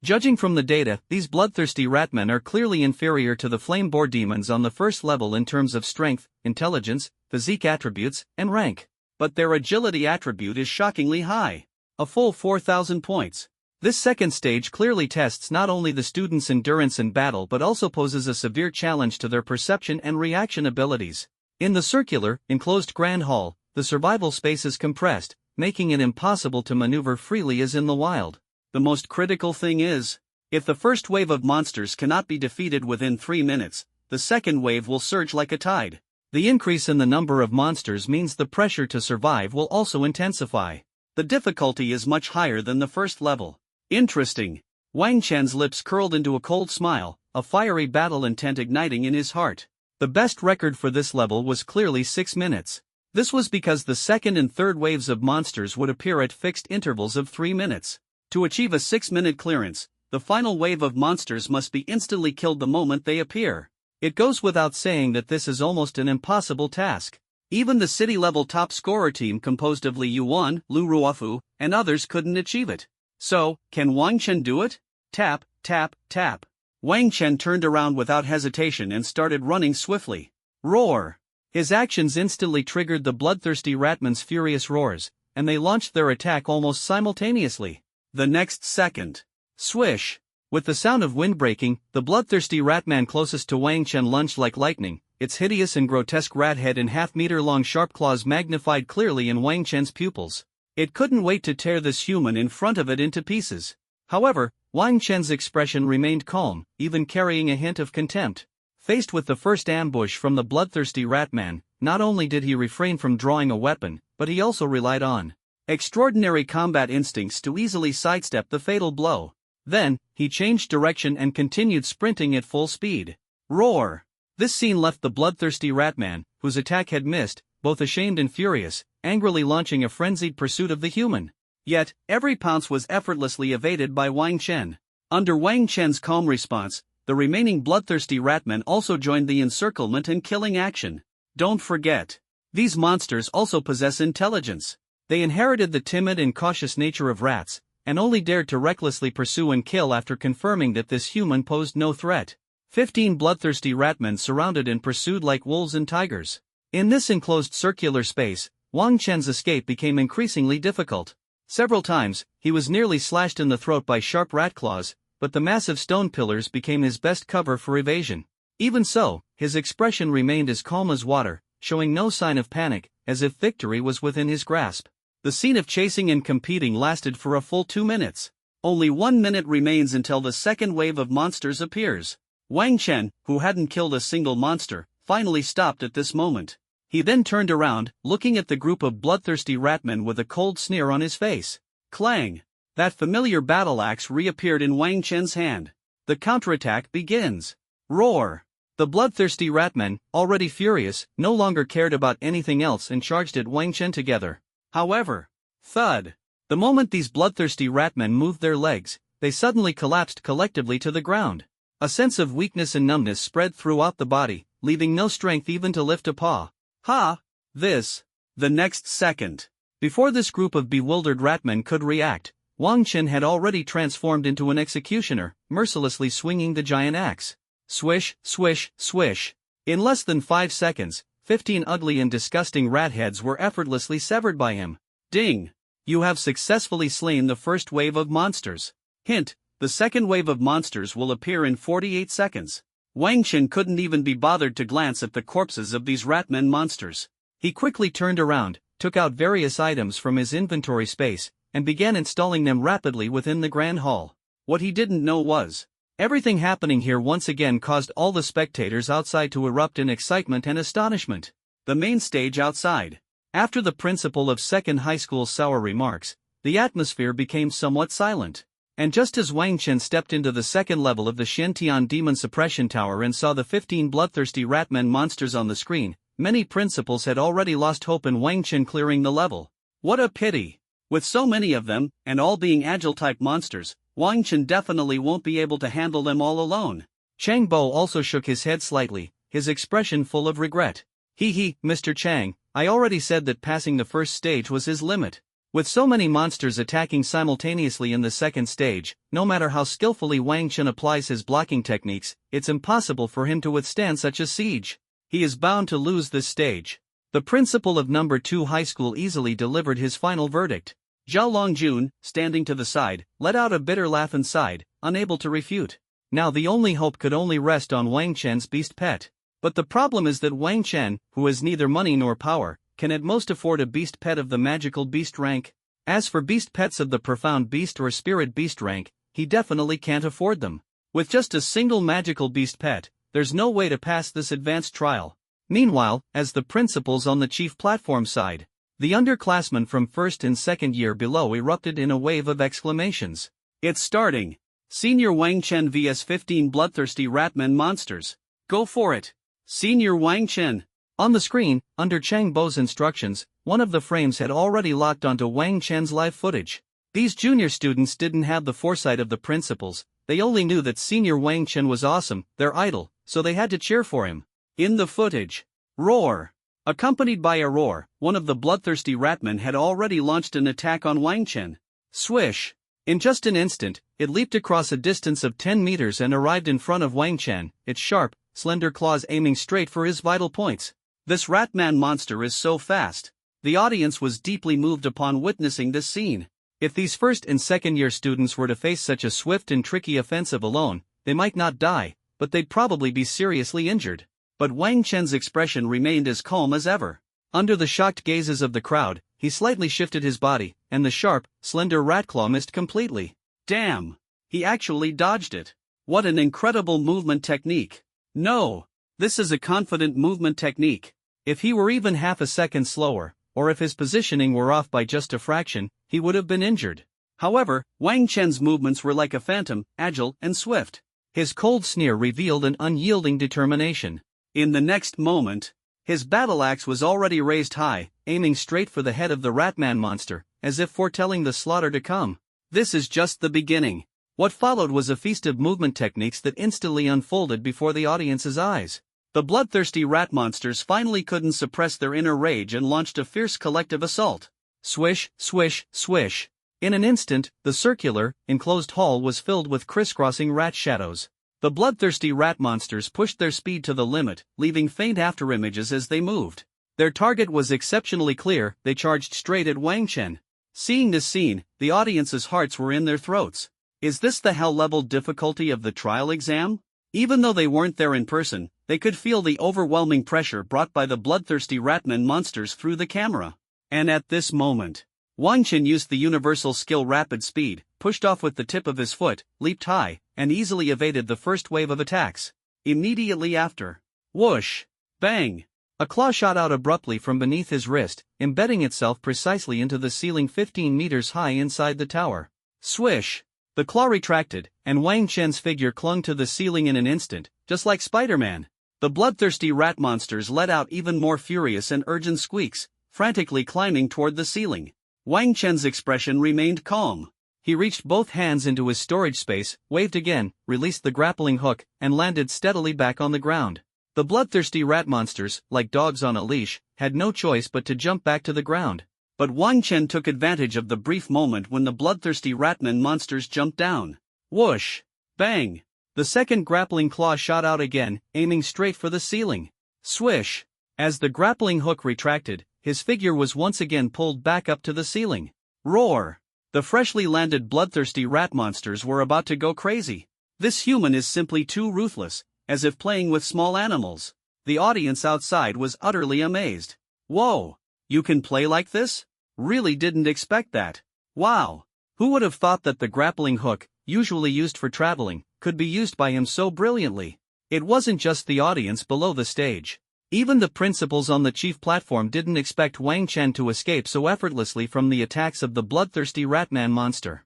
Judging from the data, these bloodthirsty ratmen are clearly inferior to the flame boar demons on the first level in terms of strength, intelligence, physique attributes, and rank. But their agility attribute is shockingly high. A full 4000 points. This second stage clearly tests not only the students' endurance in battle but also poses a severe challenge to their perception and reaction abilities. In the circular, enclosed Grand Hall, the survival space is compressed, making it impossible to maneuver freely as in the wild. The most critical thing is, if the first wave of monsters cannot be defeated within 3 minutes, the second wave will surge like a tide. The increase in the number of monsters means the pressure to survive will also intensify. The difficulty is much higher than the first level. Interesting. Wang Chen's lips curled into a cold smile, a fiery battle intent igniting in his heart. The best record for this level was clearly 6 minutes. This was because the second and third waves of monsters would appear at fixed intervals of 3 minutes. To achieve a 6-minute clearance, the final wave of monsters must be instantly killed the moment they appear. It goes without saying that this is almost an impossible task. Even the city-level top scorer team composed of Li Yuan, Lu Ruofu, and others couldn't achieve it. So, can Wang Chen do it? Tap, tap, tap. Wang Chen turned around without hesitation and started running swiftly. Roar! His actions instantly triggered the bloodthirsty ratmen's furious roars, and they launched their attack almost simultaneously. The next second. Swish! With the sound of wind breaking, the bloodthirsty ratman closest to Wang Chen lunged like lightning, its hideous and grotesque rat head and half-meter-long sharp claws magnified clearly in Wang Chen's pupils. It couldn't wait to tear this human in front of it into pieces. However, Wang Chen's expression remained calm, even carrying a hint of contempt. Faced with the first ambush from the bloodthirsty ratman, not only did he refrain from drawing a weapon, but he also relied on extraordinary combat instincts to easily sidestep the fatal blow. Then, he changed direction and continued sprinting at full speed. Roar! This scene left the bloodthirsty ratman, whose attack had missed, both ashamed and furious, angrily launching a frenzied pursuit of the human. Yet, every pounce was effortlessly evaded by Wang Chen. Under Wang Chen's calm response, the remaining bloodthirsty ratmen also joined the encirclement and killing action. Don't forget, these monsters also possess intelligence. They inherited the timid and cautious nature of rats, and only dared to recklessly pursue and kill after confirming that this human posed no threat. 15 bloodthirsty ratmen surrounded and pursued like wolves and tigers. In this enclosed circular space, Wang Chen's escape became increasingly difficult. Several times, he was nearly slashed in the throat by sharp rat claws, but the massive stone pillars became his best cover for evasion. Even so, his expression remained as calm as water, showing no sign of panic, as if victory was within his grasp. The scene of chasing and competing lasted for a full 2 minutes. Only 1 minute remains until the second wave of monsters appears. Wang Chen, who hadn't killed a single monster, finally stopped at this moment. He then turned around, looking at the group of bloodthirsty ratmen with a cold sneer on his face. Clang! That familiar battle axe reappeared in Wang Chen's hand. The counterattack begins. Roar! The bloodthirsty ratmen, already furious, no longer cared about anything else and charged at Wang Chen together. However, thud! The moment these bloodthirsty ratmen moved their legs, they suddenly collapsed collectively to the ground. A sense of weakness and numbness spread throughout the body, leaving no strength even to lift a paw. Ha! The next second. Before this group of bewildered ratmen could react, Wang Chen had already transformed into an executioner, mercilessly swinging the giant axe. Swish, swish, swish. In less than 5 seconds, 15 ugly and disgusting rat heads were effortlessly severed by him. Ding! You have successfully slain the first wave of monsters. Hint, the second wave of monsters will appear in 48 seconds. Wang Chen couldn't even be bothered to glance at the corpses of these ratmen monsters. He quickly turned around, took out various items from his inventory space, and began installing them rapidly within the grand hall. What he didn't know was, everything happening here once again caused all the spectators outside to erupt in excitement and astonishment. The main stage outside. After the principal of second high school's sour remarks, the atmosphere became somewhat silent. And just as Wang Chen stepped into the second level of the Shentian Demon Suppression Tower and saw the 15 bloodthirsty ratmen monsters on the screen, many principals had already lost hope in Wang Chen clearing the level. What a pity! With so many of them, and all being agile-type monsters, Wang Chen definitely won't be able to handle them all alone. Chang Bo also shook his head slightly, his expression full of regret. Mr. Chang, I already said that passing the first stage was his limit. With so many monsters attacking simultaneously in the second stage, no matter how skillfully Wang Chen applies his blocking techniques, it's impossible for him to withstand such a siege. He is bound to lose this stage. The principal of number 2 high school easily delivered his final verdict. Zhao Longjun, standing to the side, let out a bitter laugh and sighed, unable to refute. Now the only hope could only rest on Wang Chen's beast pet. But the problem is that Wang Chen, who has neither money nor power, can at most afford a beast pet of the magical beast rank. As for beast pets of the profound beast or spirit beast rank, he definitely can't afford them. With just a single magical beast pet, there's no way to pass this advanced trial. Meanwhile, as the principals on the chief platform side, the underclassmen from first and second year below erupted in a wave of exclamations. It's starting! Senior Wang Chen vs 15 bloodthirsty ratmen monsters. Go for it! Senior Wang Chen! On the screen, under Chang Bo's instructions, one of the frames had already locked onto Wang Chen's live footage. These junior students didn't have the foresight of the principals, they only knew that senior Wang Chen was awesome, their idol, so they had to cheer for him. In the footage, roar! Accompanied by a roar, one of the bloodthirsty ratmen had already launched an attack on Wang Chen. Swish! In just an instant, it leaped across a distance of 10 meters and arrived in front of Wang Chen, its sharp, slender claws aiming straight for his vital points. This ratman monster is so fast. The audience was deeply moved upon witnessing this scene. If these first and second year students were to face such a swift and tricky offensive alone, they might not die, but they'd probably be seriously injured. But Wang Chen's expression remained as calm as ever. Under the shocked gazes of the crowd, he slightly shifted his body, and the sharp, slender rat claw missed completely. Damn! He actually dodged it. What an incredible movement technique. No! This is a confident movement technique. If he were even half a second slower, or if his positioning were off by just a fraction, he would have been injured. However, Wang Chen's movements were like a phantom, agile and swift. His cold sneer revealed an unyielding determination. In the next moment, his battle axe was already raised high, aiming straight for the head of the ratman monster, as if foretelling the slaughter to come. This is just the beginning. What followed was a feast of movement techniques that instantly unfolded before the audience's eyes. The bloodthirsty rat monsters finally couldn't suppress their inner rage and launched a fierce collective assault. Swish, swish, swish. In an instant, the circular, enclosed hall was filled with crisscrossing rat shadows. The bloodthirsty rat monsters pushed their speed to the limit, leaving faint afterimages as they moved. Their target was exceptionally clear, they charged straight at Wang Chen. Seeing this scene, the audience's hearts were in their throats. Is this the hell-level difficulty of the trial exam? Even though they weren't there in person, they could feel the overwhelming pressure brought by the bloodthirsty ratman monsters through the camera. And at this moment, Wang Chen used the universal skill rapid speed, pushed off with the tip of his foot, leaped high, and easily evaded the first wave of attacks. Immediately after, whoosh, bang, a claw shot out abruptly from beneath his wrist, embedding itself precisely into the ceiling 15 meters high inside the tower. Swish! The claw retracted, and Wang Chen's figure clung to the ceiling in an instant, just like Spider-Man. The bloodthirsty rat monsters let out even more furious and urgent squeaks, frantically climbing toward the ceiling. Wang Chen's expression remained calm. He reached both hands into his storage space, waved again, released the grappling hook, and landed steadily back on the ground. The bloodthirsty rat monsters, like dogs on a leash, had no choice but to jump back to the ground. But Wang Chen took advantage of the brief moment when the bloodthirsty ratman monsters jumped down. Whoosh! Bang! The second grappling claw shot out again, aiming straight for the ceiling. Swish! As the grappling hook retracted, his figure was once again pulled back up to the ceiling. Roar! The freshly landed bloodthirsty rat monsters were about to go crazy. This human is simply too ruthless, as if playing with small animals. The audience outside was utterly amazed. Whoa! You can play like this? Really didn't expect that. Wow! Who would have thought that the grappling hook, usually used for traveling, could be used by him so brilliantly? It wasn't just the audience below the stage. Even the principals on the chief platform didn't expect Wang Chen to escape so effortlessly from the attacks of the bloodthirsty ratman monster.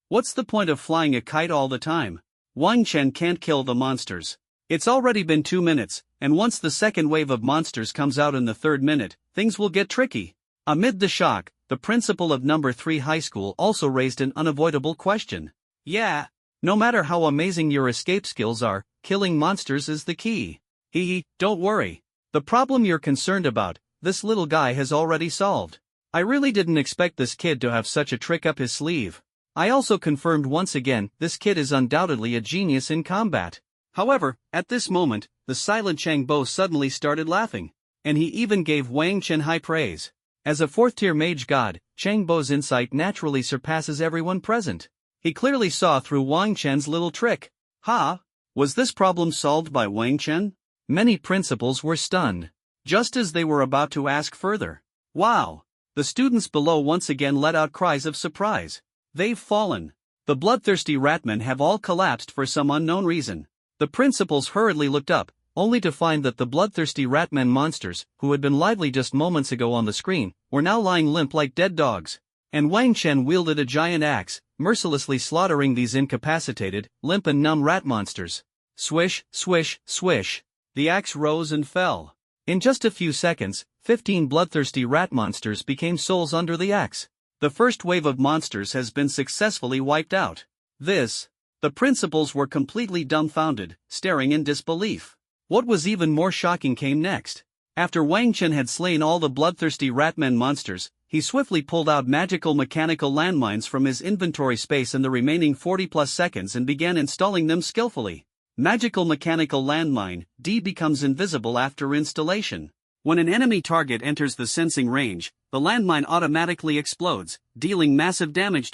What's the point of flying a kite all the time? Wang Chen can't kill the monsters. It's already been 2 minutes, and once the second wave of monsters comes out in the third minute, things will get tricky. Amid the shock, the principal of number 3 high school also raised an unavoidable question. Yeah, no matter how amazing your escape skills are, killing monsters is the key. Don't worry. The problem you're concerned about, this little guy has already solved. I really didn't expect this kid to have such a trick up his sleeve. I also confirmed once again, this kid is undoubtedly a genius in combat. However, at this moment, the silent Chang Bo suddenly started laughing. And he even gave Wang Chen high praise. As a 4th-tier mage god, Chang Bo's insight naturally surpasses everyone present. He clearly saw through Wang Chen's little trick. Was this problem solved by Wang Chen? Many principals were stunned. Just as they were about to ask further. Wow! The students below once again let out cries of surprise. They've fallen. The bloodthirsty ratmen have all collapsed for some unknown reason. The principals hurriedly looked up, only to find that the bloodthirsty ratmen monsters, who had been lively just moments ago on the screen, were now lying limp like dead dogs. And Wang Chen wielded a giant axe, mercilessly slaughtering these incapacitated, limp and numb rat monsters. Swish, swish, swish. The axe rose and fell. In just a few seconds, 15 bloodthirsty rat monsters became souls under the axe. The first wave of monsters has been successfully wiped out. The principals were completely dumbfounded, staring in disbelief. What was even more shocking came next. After Wang Chen had slain all the bloodthirsty ratmen monsters, he swiftly pulled out magical mechanical landmines from his inventory space in the remaining 40+ seconds and began installing them skillfully. Magical mechanical landmine, D becomes invisible after installation. When an enemy target enters the sensing range, the landmine automatically explodes, dealing massive damage.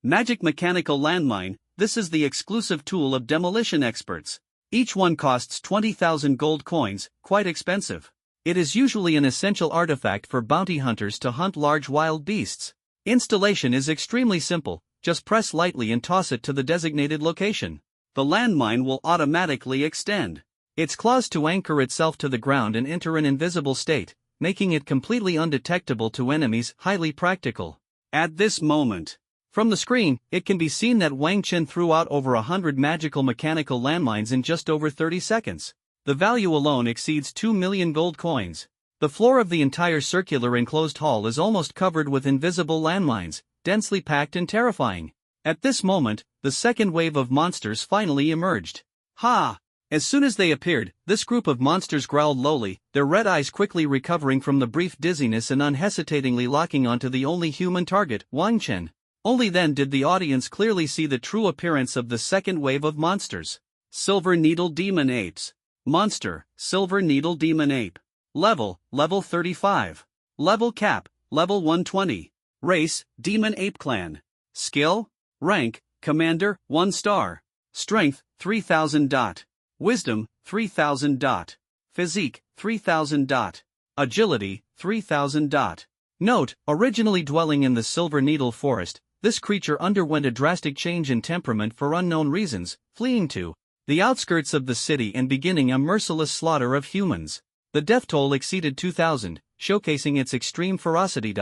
Magic mechanical landmine, this is the exclusive tool of demolition experts. Each one costs 20,000 gold coins, quite expensive. It is usually an essential artifact for bounty hunters to hunt large wild beasts. Installation is extremely simple, just press lightly and toss it to the designated location. The landmine will automatically extend its claws to anchor itself to the ground and enter an invisible state, making it completely undetectable to enemies, highly practical. At this moment, from the screen, it can be seen that Wang Chen threw out over 100 magical mechanical landmines in just over 30 seconds. The value alone exceeds 2 million gold coins. The floor of the entire circular enclosed hall is almost covered with invisible landmines, densely packed and terrifying. At this moment, the second wave of monsters finally emerged. Ha! As soon as they appeared, this group of monsters growled lowly, their red eyes quickly recovering from the brief dizziness and unhesitatingly locking onto the only human target, Wang Chen. Only then did the audience clearly see the true appearance of the second wave of monsters. Silver Needle Demon Apes. Monster, Silver Needle Demon Ape. Level 35. Level Cap, Level 120. Race, Demon Ape Clan. Skill, Rank, Commander, 1 star. Strength, 3000. Wisdom, 3000. Physique, 3000. Agility, 3000. Note, originally dwelling in the Silver Needle Forest, this creature underwent a drastic change in temperament for unknown reasons, fleeing to the outskirts of the city and beginning a merciless slaughter of humans. The death toll exceeded 2,000, showcasing its extreme ferocity.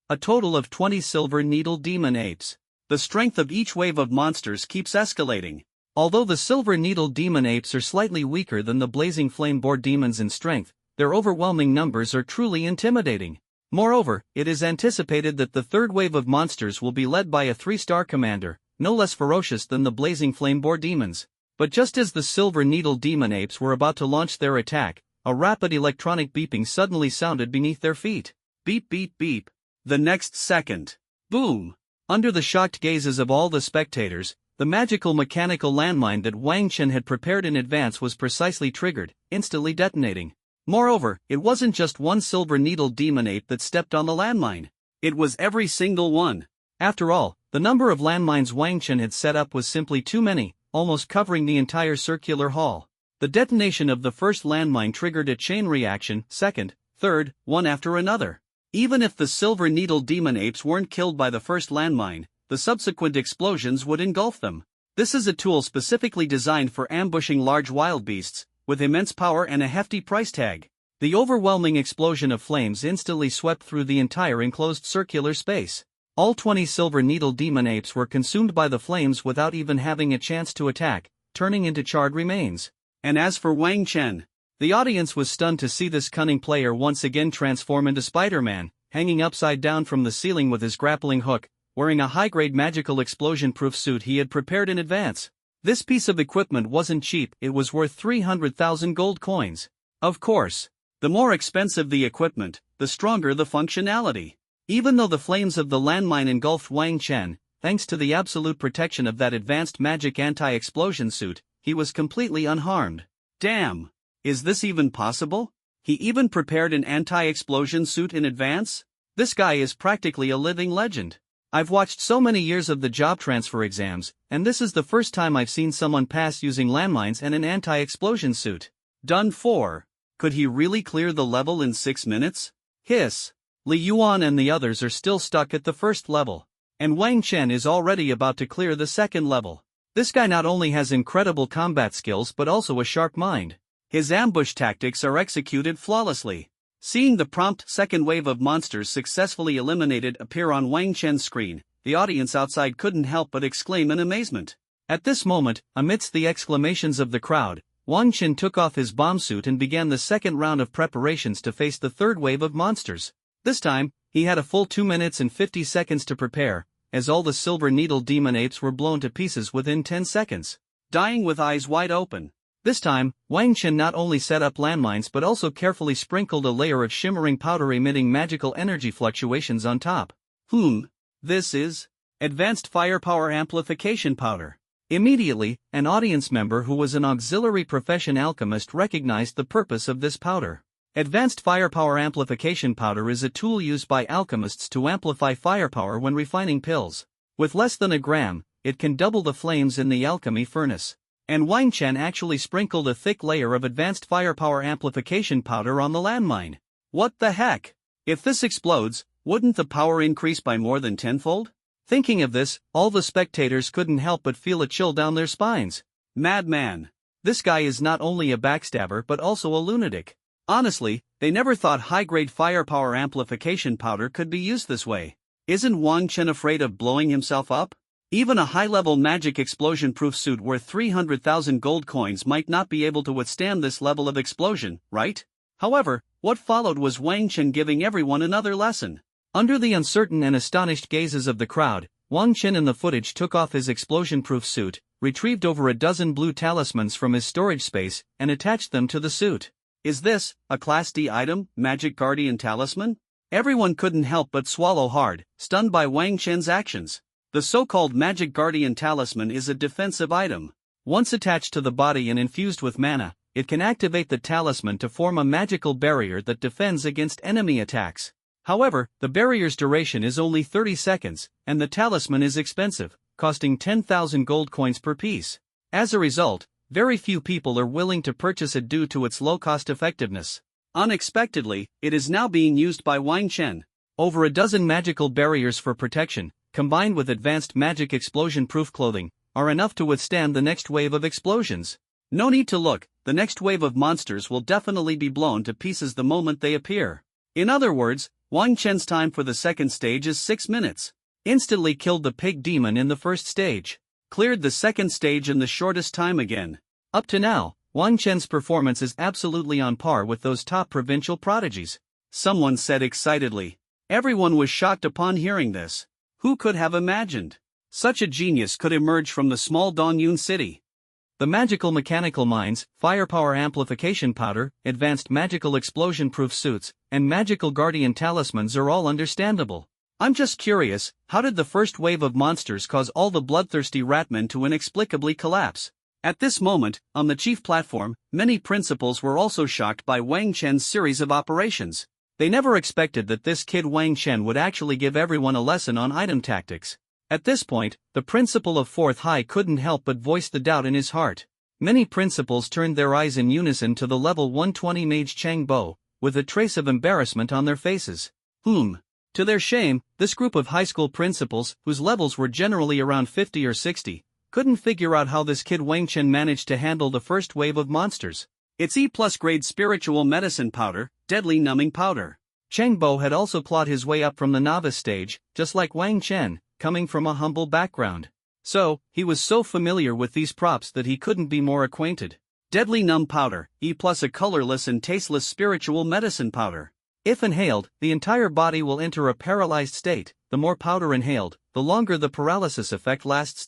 A total of 20 Silver Needle Demon Apes. The strength of each wave of monsters keeps escalating. Although the Silver Needle Demon Apes are slightly weaker than the Blazing Flame Boar Demons in strength, their overwhelming numbers are truly intimidating. Moreover, it is anticipated that the third wave of monsters will be led by a 3-star commander, no less ferocious than the Blazing Flame Boar Demons. But just as the Silver Needle Demon Apes were about to launch their attack, a rapid electronic beeping suddenly sounded beneath their feet. Beep beep beep. The next second. Boom! Under the shocked gazes of all the spectators, the magical mechanical landmine that Wang Chen had prepared in advance was precisely triggered, instantly detonating. Moreover, it wasn't just one Silver Needle Demon Ape that stepped on the landmine. It was every single one. After all, the number of landmines Wang Chen had set up was simply too many, almost covering the entire circular hall. The detonation of the first landmine triggered a chain reaction, second, third, one after another. Even if the Silver Needle Demon Apes weren't killed by the first landmine, the subsequent explosions would engulf them. This is a tool specifically designed for ambushing large wild beasts, with immense power and a hefty price tag. The overwhelming explosion of flames instantly swept through the entire enclosed circular space. All 20 Silver Needle Demon Apes were consumed by the flames without even having a chance to attack, turning into charred remains. And as for Wang Chen, the audience was stunned to see this cunning player once again transform into Spider-Man, hanging upside down from the ceiling with his grappling hook, wearing a high-grade magical explosion-proof suit he had prepared in advance. This piece of equipment wasn't cheap, it was worth 300,000 gold coins. Of course, the more expensive the equipment, the stronger the functionality. Even though the flames of the landmine engulfed Wang Chen, thanks to the absolute protection of that advanced magic anti-explosion suit, he was completely unharmed. Damn! Is this even possible? He even prepared an anti-explosion suit in advance? This guy is practically a living legend. I've watched so many years of the job transfer exams, and this is the first time I've seen someone pass using landmines and an anti-explosion suit. Done for. Could he really clear the level in 6 minutes? Hiss. Li Yuan and the others are still stuck at the first level. And Wang Chen is already about to clear the second level. This guy not only has incredible combat skills but also a sharp mind. His ambush tactics are executed flawlessly. Seeing the prompt second wave of monsters successfully eliminated appear on Wang Chen's screen, the audience outside couldn't help but exclaim in amazement. At this moment, amidst the exclamations of the crowd, Wang Chen took off his bomb suit and began the second round of preparations to face the third wave of monsters. This time, he had a full 2 minutes and 50 seconds to prepare, as all the Silver Needle Demon Apes were blown to pieces within 10 seconds. Dying with eyes wide open. This time, Wang Chen not only set up landmines but also carefully sprinkled a layer of shimmering powder emitting magical energy fluctuations on top. This is Advanced Firepower Amplification Powder. Immediately, an audience member who was an auxiliary profession alchemist recognized the purpose of this powder. Advanced Firepower Amplification Powder is a tool used by alchemists to amplify firepower when refining pills. With less than a gram, it can double the flames in the alchemy furnace. And Wang Chen actually sprinkled a thick layer of Advanced Firepower Amplification Powder on the landmine. What the heck? If this explodes, wouldn't the power increase by more than tenfold? Thinking of this, all the spectators couldn't help but feel a chill down their spines. Madman. This guy is not only a backstabber but also a lunatic. Honestly, they never thought high-grade firepower amplification powder could be used this way. Isn't Wang Chen afraid of blowing himself up? Even a high-level magic explosion-proof suit worth 300,000 gold coins might not be able to withstand this level of explosion, right? However, what followed was Wang Chen giving everyone another lesson. Under the uncertain and astonished gazes of the crowd, Wang Chen in the footage took off his explosion-proof suit, retrieved over a dozen blue talismans from his storage space, and attached them to the suit. Is this a Class D item, Magic Guardian Talisman? Everyone couldn't help but swallow hard, stunned by Wang Chen's actions. The so-called Magic Guardian Talisman is a defensive item. Once attached to the body and infused with mana, it can activate the talisman to form a magical barrier that defends against enemy attacks. However, the barrier's duration is only 30 seconds, and the talisman is expensive, costing 10,000 gold coins per piece. As a result, very few people are willing to purchase it due to its low cost effectiveness. Unexpectedly, it is now being used by Wang Chen. Over a dozen magical barriers for protection, combined with advanced magic explosion-proof clothing, are enough to withstand the next wave of explosions. No need to look, the next wave of monsters will definitely be blown to pieces the moment they appear. In other words, Wang Chen's time for the second stage is 6 minutes. Instantly killed the pig demon in the first stage. Cleared the second stage in the shortest time again. Up to now, Wang Chen's performance is absolutely on par with those top provincial prodigies. Someone said excitedly. Everyone was shocked upon hearing this. Who could have imagined such a genius could emerge from the small Dongyun city? The magical mechanical mines, firepower amplification powder, advanced magical explosion-proof suits, and magical guardian talismans are all understandable. I'm just curious, how did the first wave of monsters cause all the bloodthirsty ratmen to inexplicably collapse? At this moment, on the chief platform, many principals were also shocked by Wang Chen's series of operations. They never expected that this kid Wang Chen would actually give everyone a lesson on item tactics. At this point, the principal of 4th High couldn't help but voice the doubt in his heart. Many principals turned their eyes in unison to the level 120 mage Chang Bo, with a trace of embarrassment on their faces. To their shame, this group of high school principals, whose levels were generally around 50 or 60, couldn't figure out how this kid Wang Chen managed to handle the first wave of monsters. It's E+ grade spiritual medicine powder, deadly numbing powder. Chang Bo had also clawed his way up from the novice stage, just like Wang Chen, coming from a humble background. So, he was so familiar with these props that he couldn't be more acquainted. Deadly numb powder, E+ a colorless and tasteless spiritual medicine powder. If inhaled, the entire body will enter a paralyzed state. The more powder inhaled, the longer the paralysis effect lasts.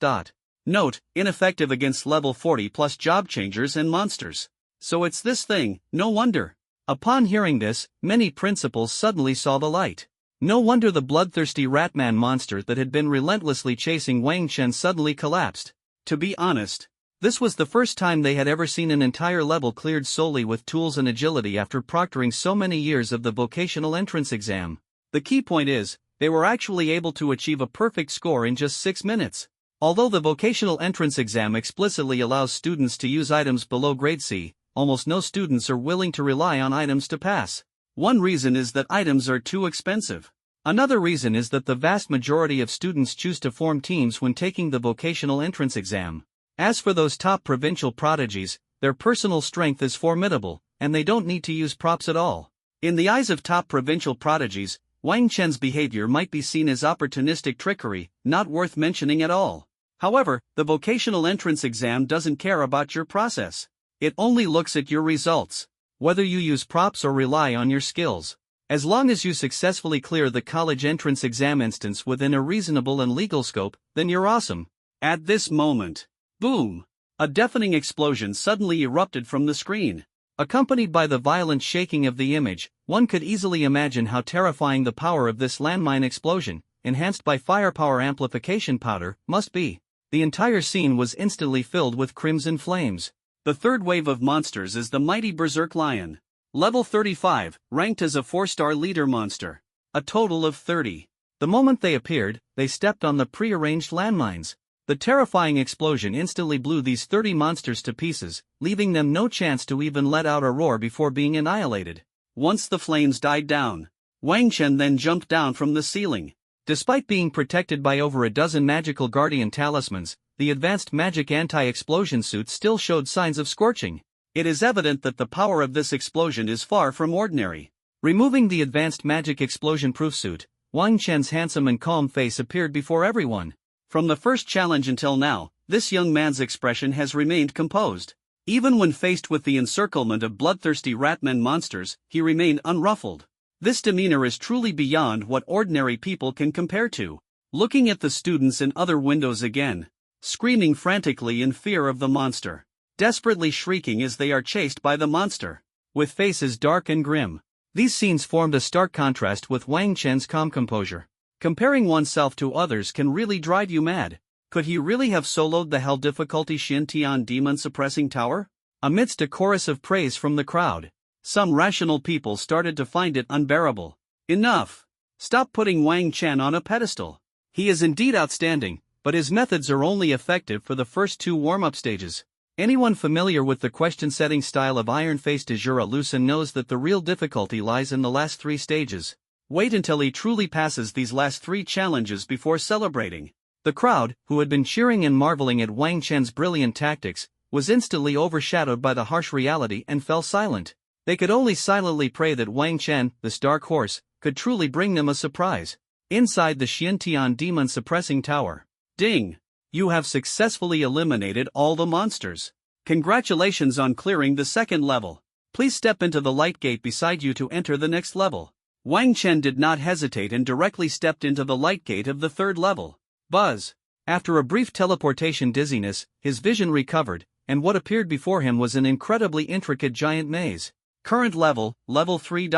Note, ineffective against level 40 plus job changers and monsters. So it's this thing, no wonder. Upon hearing this, many principals suddenly saw the light. No wonder the bloodthirsty ratman monster that had been relentlessly chasing Wang Chen suddenly collapsed. To be honest, this was the first time they had ever seen an entire level cleared solely with tools and agility after proctoring so many years of the vocational entrance exam. The key point is, they were actually able to achieve a perfect score in just 6 minutes. Although the vocational entrance exam explicitly allows students to use items below grade C, almost no students are willing to rely on items to pass. One reason is that items are too expensive. Another reason is that the vast majority of students choose to form teams when taking the vocational entrance exam. As for those top provincial prodigies, their personal strength is formidable, and they don't need to use props at all. In the eyes of top provincial prodigies, Wang Chen's behavior might be seen as opportunistic trickery, not worth mentioning at all. However, the vocational entrance exam doesn't care about your process. It only looks at your results. Whether you use props or rely on your skills. As long as you successfully clear the college entrance exam instance within a reasonable and legal scope, then you're awesome. At this moment, boom! A deafening explosion suddenly erupted from the screen. Accompanied by the violent shaking of the image, one could easily imagine how terrifying the power of this landmine explosion, enhanced by firepower amplification powder, must be. The entire scene was instantly filled with crimson flames. The third wave of monsters is the mighty Berserk Lion. Level 35, ranked as a 4-star leader monster. A total of 30. The moment they appeared, they stepped on the pre-arranged landmines. The terrifying explosion instantly blew these 30 monsters to pieces, leaving them no chance to even let out a roar before being annihilated. Once the flames died down, Wang Chen then jumped down from the ceiling. Despite being protected by over a dozen magical guardian talismans, the advanced magic anti-explosion suit still showed signs of scorching. It is evident that the power of this explosion is far from ordinary. Removing the advanced magic explosion-proof suit, Wang Chen's handsome and calm face appeared before everyone. From the first challenge until now, this young man's expression has remained composed. Even when faced with the encirclement of bloodthirsty ratmen monsters, he remained unruffled. This demeanor is truly beyond what ordinary people can compare to. looking at the students in other windows again, screaming frantically in fear of the monster, desperately shrieking as they are chased by the monster, with faces dark and grim. These scenes formed a stark contrast with Wang Chen's calm composure. Comparing oneself to others can really drive you mad. Could he really have soloed the hell difficulty Xintian Demon Suppressing Tower? Amidst a chorus of praise from the crowd, some rational people started to find it unbearable. Enough! Stop putting Wang Chen on a pedestal. He is indeed outstanding, but his methods are only effective for the first 2 warm-up stages. Anyone familiar with the question-setting style of Iron-Faced Azura Lucen knows that the real difficulty lies in the last 3 stages. Wait until he truly passes these last 3 challenges before celebrating. The crowd, who had been cheering and marveling at Wang Chen's brilliant tactics, was instantly overshadowed by the harsh reality and fell silent. They could only silently pray that Wang Chen, this dark horse, could truly bring them a surprise. Inside the Xintian Demon Suppressing Tower. Ding! You have successfully eliminated all the monsters. Congratulations on clearing the 2nd level. Please step into the light gate beside you to enter the next level. Wang Chen did not hesitate and directly stepped into the light gate of the 3rd level. Buzz! After a brief teleportation dizziness, his vision recovered, and what appeared before him was an incredibly intricate giant maze. Current level, level 3.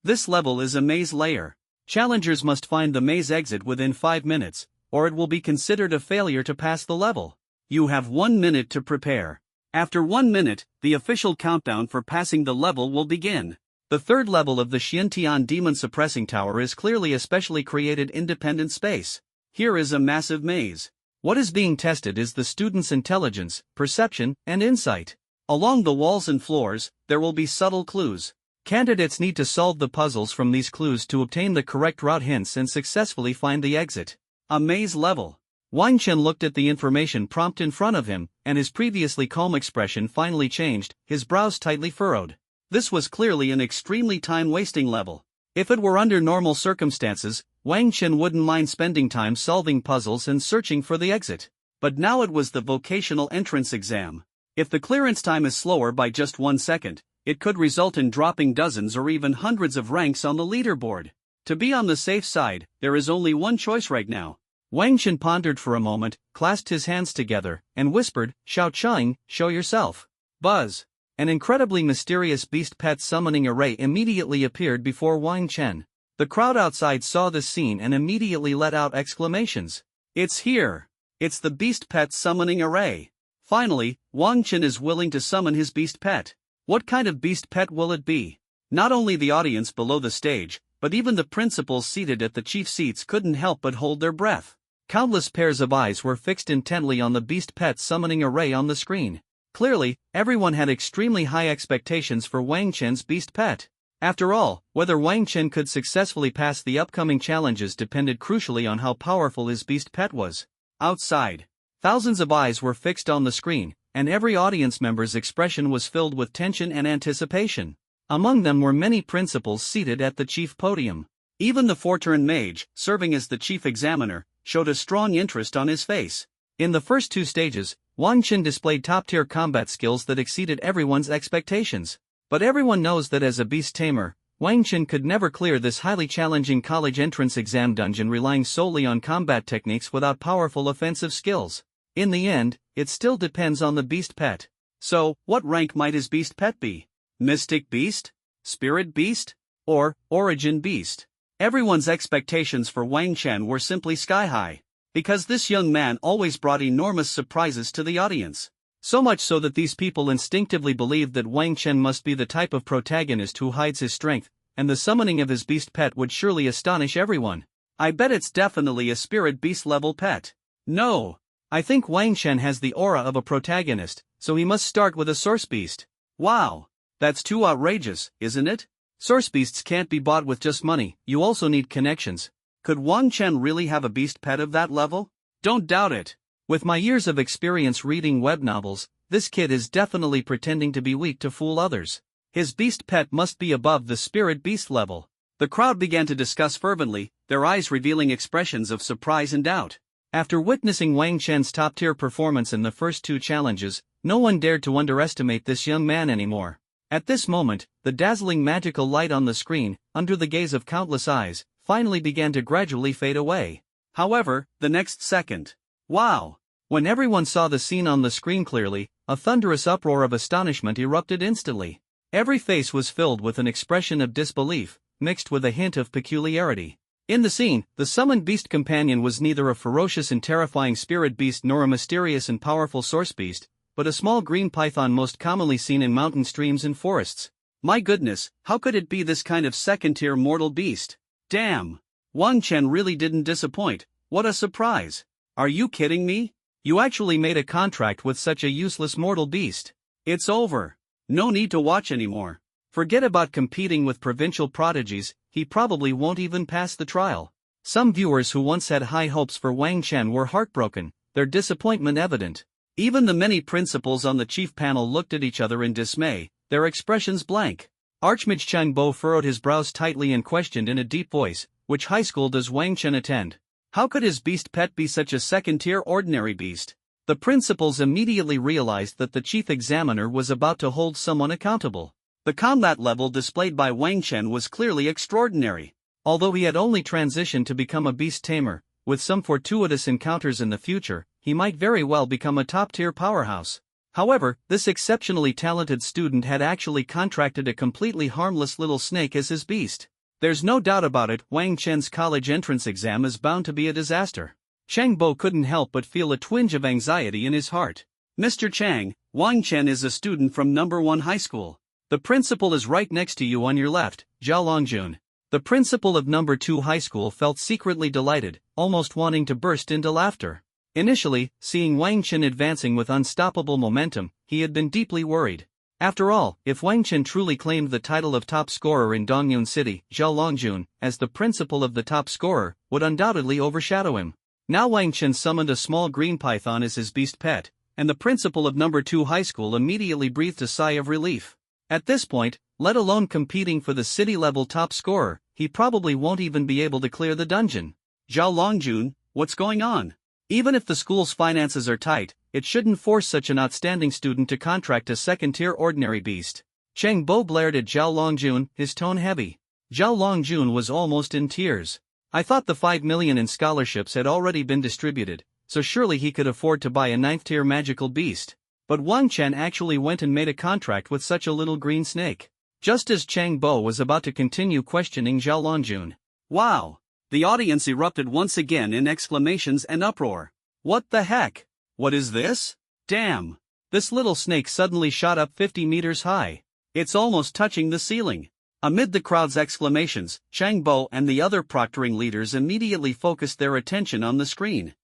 This level is a maze layer. Challengers must find the maze exit within 5 minutes, or it will be considered a failure to pass the level. You have 1 minute to prepare. After 1 minute, the official countdown for passing the level will begin. The 3rd level of the Xintian Demon Suppressing Tower is clearly a specially created independent space. Here is a massive maze. What is being tested is the students' intelligence, perception, and insight. Along the walls and floors, there will be subtle clues. Candidates need to solve the puzzles from these clues to obtain the correct route hints and successfully find the exit. A maze level. Wang Chen looked at the information prompt in front of him, and his previously calm expression finally changed, his brows tightly furrowed. This was clearly an extremely time-wasting level. If it were under normal circumstances, Wang Chen wouldn't mind spending time solving puzzles and searching for the exit. But now it was the vocational entrance exam. If the clearance time is slower by just 1 second, it could result in dropping dozens or even hundreds of ranks on the leaderboard. To be on the safe side, there is only one choice right now. Wang Chen pondered for a moment, clasped his hands together, and whispered, "Shao Chang, show yourself." Buzz! An incredibly mysterious beast pet summoning array immediately appeared before Wang Chen. The crowd outside saw this scene and immediately let out exclamations. It's here! It's the beast pet summoning array! Finally, Wang Chen is willing to summon his beast pet. What kind of beast pet will it be? Not only the audience below the stage, but even the principals seated at the chief seats couldn't help but hold their breath. Countless pairs of eyes were fixed intently on the beast pet summoning array on the screen. Clearly, everyone had extremely high expectations for Wang Chen's beast pet. After all, whether Wang Chen could successfully pass the upcoming challenges depended crucially on how powerful his beast pet was. Outside, thousands of eyes were fixed on the screen, and every audience member's expression was filled with tension and anticipation. Among them were many principals seated at the chief podium. Even the Fortune mage, serving as the chief examiner, showed a strong interest on his face. In the first 2 stages, Wang Chen displayed top-tier combat skills that exceeded everyone's expectations. But everyone knows that as a beast tamer, Wang Chen could never clear this highly challenging college entrance exam dungeon relying solely on combat techniques without powerful offensive skills. In the end, it still depends on the beast pet. So, what rank might his beast pet be? Mystic Beast? Spirit Beast? Or Origin Beast? Everyone's expectations for Wang Chen were simply sky-high. Because this young man always brought enormous surprises to the audience. So much so that these people instinctively believed that Wang Chen must be the type of protagonist who hides his strength, and the summoning of his beast pet would surely astonish everyone. I bet it's definitely a spirit beast level pet. No! I think Wang Chen has the aura of a protagonist, so he must start with a source beast. Wow! That's too outrageous, isn't it? Source beasts can't be bought with just money, you also need connections. Could Wang Chen really have a beast pet of that level? Don't doubt it. With my years of experience reading web novels, this kid is definitely pretending to be weak to fool others. His beast pet must be above the spirit beast level. The crowd began to discuss fervently, their eyes revealing expressions of surprise and doubt. After witnessing Wang Chen's top-tier performance in the first 2 challenges, no one dared to underestimate this young man anymore. At this moment, the dazzling magical light on the screen, under the gaze of countless eyes, finally began to gradually fade away. However, the next second. Wow! When everyone saw the scene on the screen clearly, a thunderous uproar of astonishment erupted instantly. Every face was filled with an expression of disbelief, mixed with a hint of peculiarity. In the scene, the summoned beast companion was neither a ferocious and terrifying spirit beast nor a mysterious and powerful source beast, but a small green python most commonly seen in mountain streams and forests. My goodness, how could it be this kind of second-tier mortal beast? Damn! Wang Chen really didn't disappoint. What a surprise! Are you kidding me? You actually made a contract with such a useless mortal beast. It's over. No need to watch anymore. Forget about competing with provincial prodigies, he probably won't even pass the trial. Some viewers who once had high hopes for Wang Chen were heartbroken, their disappointment evident. Even the many principals on the chief panel looked at each other in dismay, their expressions blank. Archmage Changbo furrowed his brows tightly and questioned in a deep voice, which high school does Wang Chen attend? How could his beast pet be such a second-tier ordinary beast? The principals immediately realized that the chief examiner was about to hold someone accountable. The combat level displayed by Wang Chen was clearly extraordinary. Although he had only transitioned to become a beast tamer, with some fortuitous encounters in the future, he might very well become a top-tier powerhouse. However, this exceptionally talented student had actually contracted a completely harmless little snake as his beast. There's no doubt about it, Wang Chen's college entrance exam is bound to be a disaster. Chang Bo couldn't help but feel a twinge of anxiety in his heart. Mr. Chang, Wang Chen is a student from No. 1 high school. The principal is right next to you on your left, Zhao Longjun. The principal of No. 2 high school felt secretly delighted, almost wanting to burst into laughter. Initially, seeing Wang Chen advancing with unstoppable momentum, he had been deeply worried. After all, if Wang Chen truly claimed the title of top scorer in Dongyun City, Zhao Longjun, as the principal of the top scorer, would undoubtedly overshadow him. Now Wang Chen summoned a small green python as his beast pet, and the principal of No. 2 high school immediately breathed a sigh of relief. At this point, let alone competing for the city-level top scorer, he probably won't even be able to clear the dungeon. Zhao Longjun, what's going on? Even if the school's finances are tight, it shouldn't force such an outstanding student to contract a second-tier ordinary beast. Chang Bo blared at Zhao Longjun, his tone heavy. Zhao Longjun was almost in tears. I thought the 5 million in scholarships had already been distributed, so surely he could afford to buy a 9th-tier magical beast. But Wang Chen actually went and made a contract with such a little green snake. Just as Chang Bo was about to continue questioning Zhao Longjun. Wow! The audience erupted once again in exclamations and uproar. What the heck? What is this? Damn! This little snake suddenly shot up 50 meters high. It's almost touching the ceiling. Amid the crowd's exclamations, Chang Bo and the other proctoring leaders immediately focused their attention on the screen.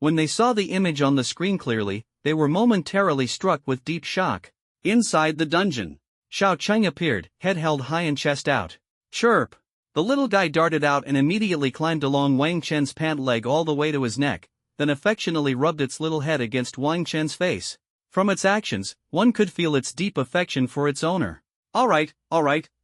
When they saw the image on the screen clearly, they were momentarily struck with deep shock. Inside the dungeon, Xiao Cheng appeared, head held high and chest out. Chirp! The little guy darted out and immediately climbed along Wang Chen's pant leg all the way to his neck, then affectionately rubbed its little head against Wang Chen's face. From its actions, one could feel its deep affection for its owner. Alright,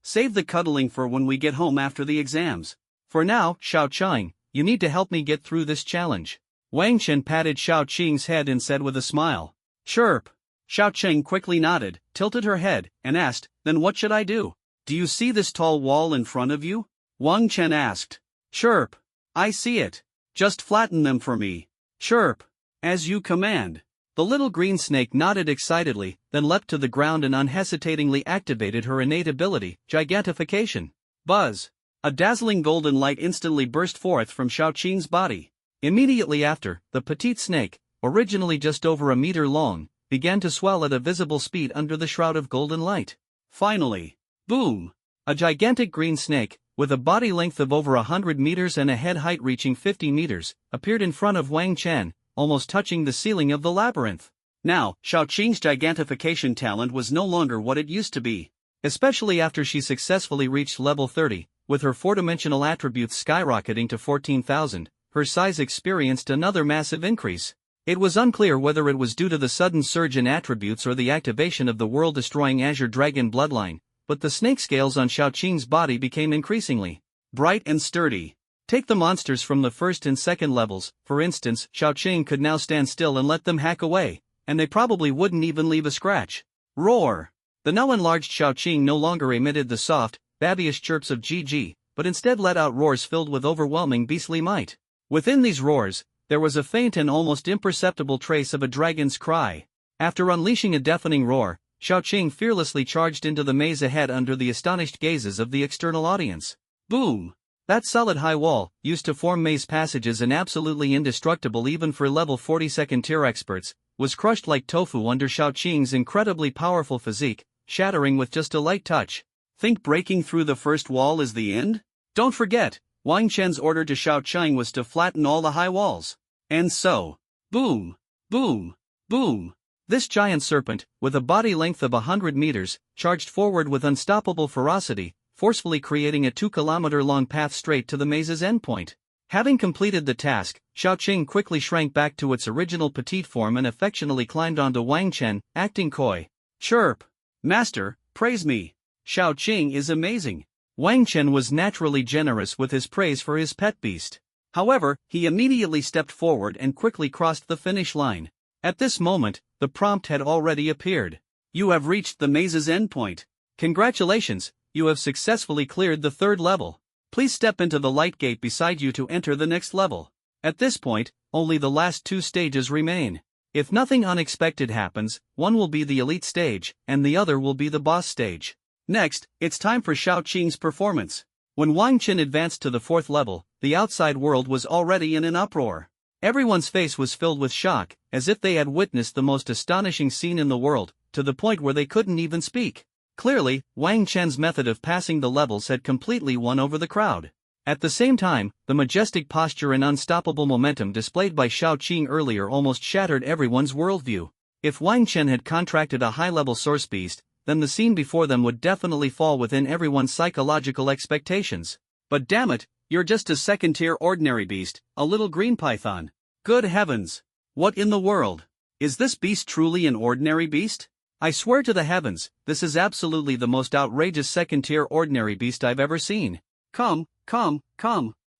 save the cuddling for when we get home after the exams. For now, Xiao Cheng, you need to help me get through this challenge. Wang Chen patted Xiao Qing's head and said with a smile. Chirp! Xiao Cheng quickly nodded, tilted her head, and asked, then what should I do? Do you see this tall wall in front of you? Wang Chen asked. Chirp! I see it. Just flatten them for me. Chirp! As you command. The little green snake nodded excitedly, then leapt to the ground and unhesitatingly activated her innate ability, gigantification. Buzz! A dazzling golden light instantly burst forth from Xiao Qing's body. Immediately after, the petite snake, originally just over a meter long, began to swell at a visible speed under the shroud of golden light. Finally, boom! A gigantic green snake, with a body length of over 100 meters and a head height reaching 50 meters, appeared in front of Wang Chen, almost touching the ceiling of the labyrinth. Now, Xiao Qing's gigantification talent was no longer what it used to be. Especially after she successfully reached level 30, with her 4-dimensional attributes skyrocketing to 14,000, her size experienced another massive increase. It was unclear whether it was due to the sudden surge in attributes or the activation of the world-destroying Azure Dragon bloodline, but the snake scales on Xiao Qing's body became increasingly bright and sturdy. Take the monsters from the first and second levels, for instance, Xiao Qing could now stand still and let them hack away, and they probably wouldn't even leave a scratch. Roar! The now enlarged Xiao Qing no longer emitted the soft, babyish chirps of GG, but instead let out roars filled with overwhelming beastly might. Within these roars, there was a faint and almost imperceptible trace of a dragon's cry. After unleashing a deafening roar, Xiaoqing fearlessly charged into the maze ahead under the astonished gazes of the external audience. Boom! That solid high wall, used to form maze passages and absolutely indestructible even for level 40 second-tier experts, was crushed like tofu under Xiaoqing's incredibly powerful physique, shattering with just a light touch. Think breaking through the first wall is the end? Don't forget, Wang Chen's order to Xiaoqing was to flatten all the high walls. And so, boom, boom, boom. This giant serpent, with a body length of 100 meters, charged forward with unstoppable ferocity, forcefully creating a 2-kilometer-long path straight to the maze's endpoint. Having completed the task, Xiaoqing quickly shrank back to its original petite form and affectionately climbed onto Wang Chen, acting coy. Chirp! Master, praise me. Xiaoqing is amazing. Wang Chen was naturally generous with his praise for his pet beast. However, he immediately stepped forward and quickly crossed the finish line. At this moment, the prompt had already appeared. You have reached the maze's endpoint. Congratulations, you have successfully cleared the 3rd level. Please step into the light gate beside you to enter the next level. At this point, only the last 2 stages remain. If nothing unexpected happens, one will be the elite stage, and the other will be the boss stage. Next, it's time for Xiaoqing's performance. When Wang Chen advanced to the 4th level, the outside world was already in an uproar. Everyone's face was filled with shock, as if they had witnessed the most astonishing scene in the world, to the point where they couldn't even speak. Clearly, Wang Chen's method of passing the levels had completely won over the crowd. At the same time, the majestic posture and unstoppable momentum displayed by Xiaoqing earlier almost shattered everyone's worldview. If Wang Chen had contracted a high-level source beast, then the scene before them would definitely fall within everyone's psychological expectations. But damn it, you're just a second-tier ordinary beast, a little green python. Good heavens! What in the world? Is this beast truly an ordinary beast? I swear to the heavens, this is absolutely the most outrageous second-tier ordinary beast I've ever seen. Come.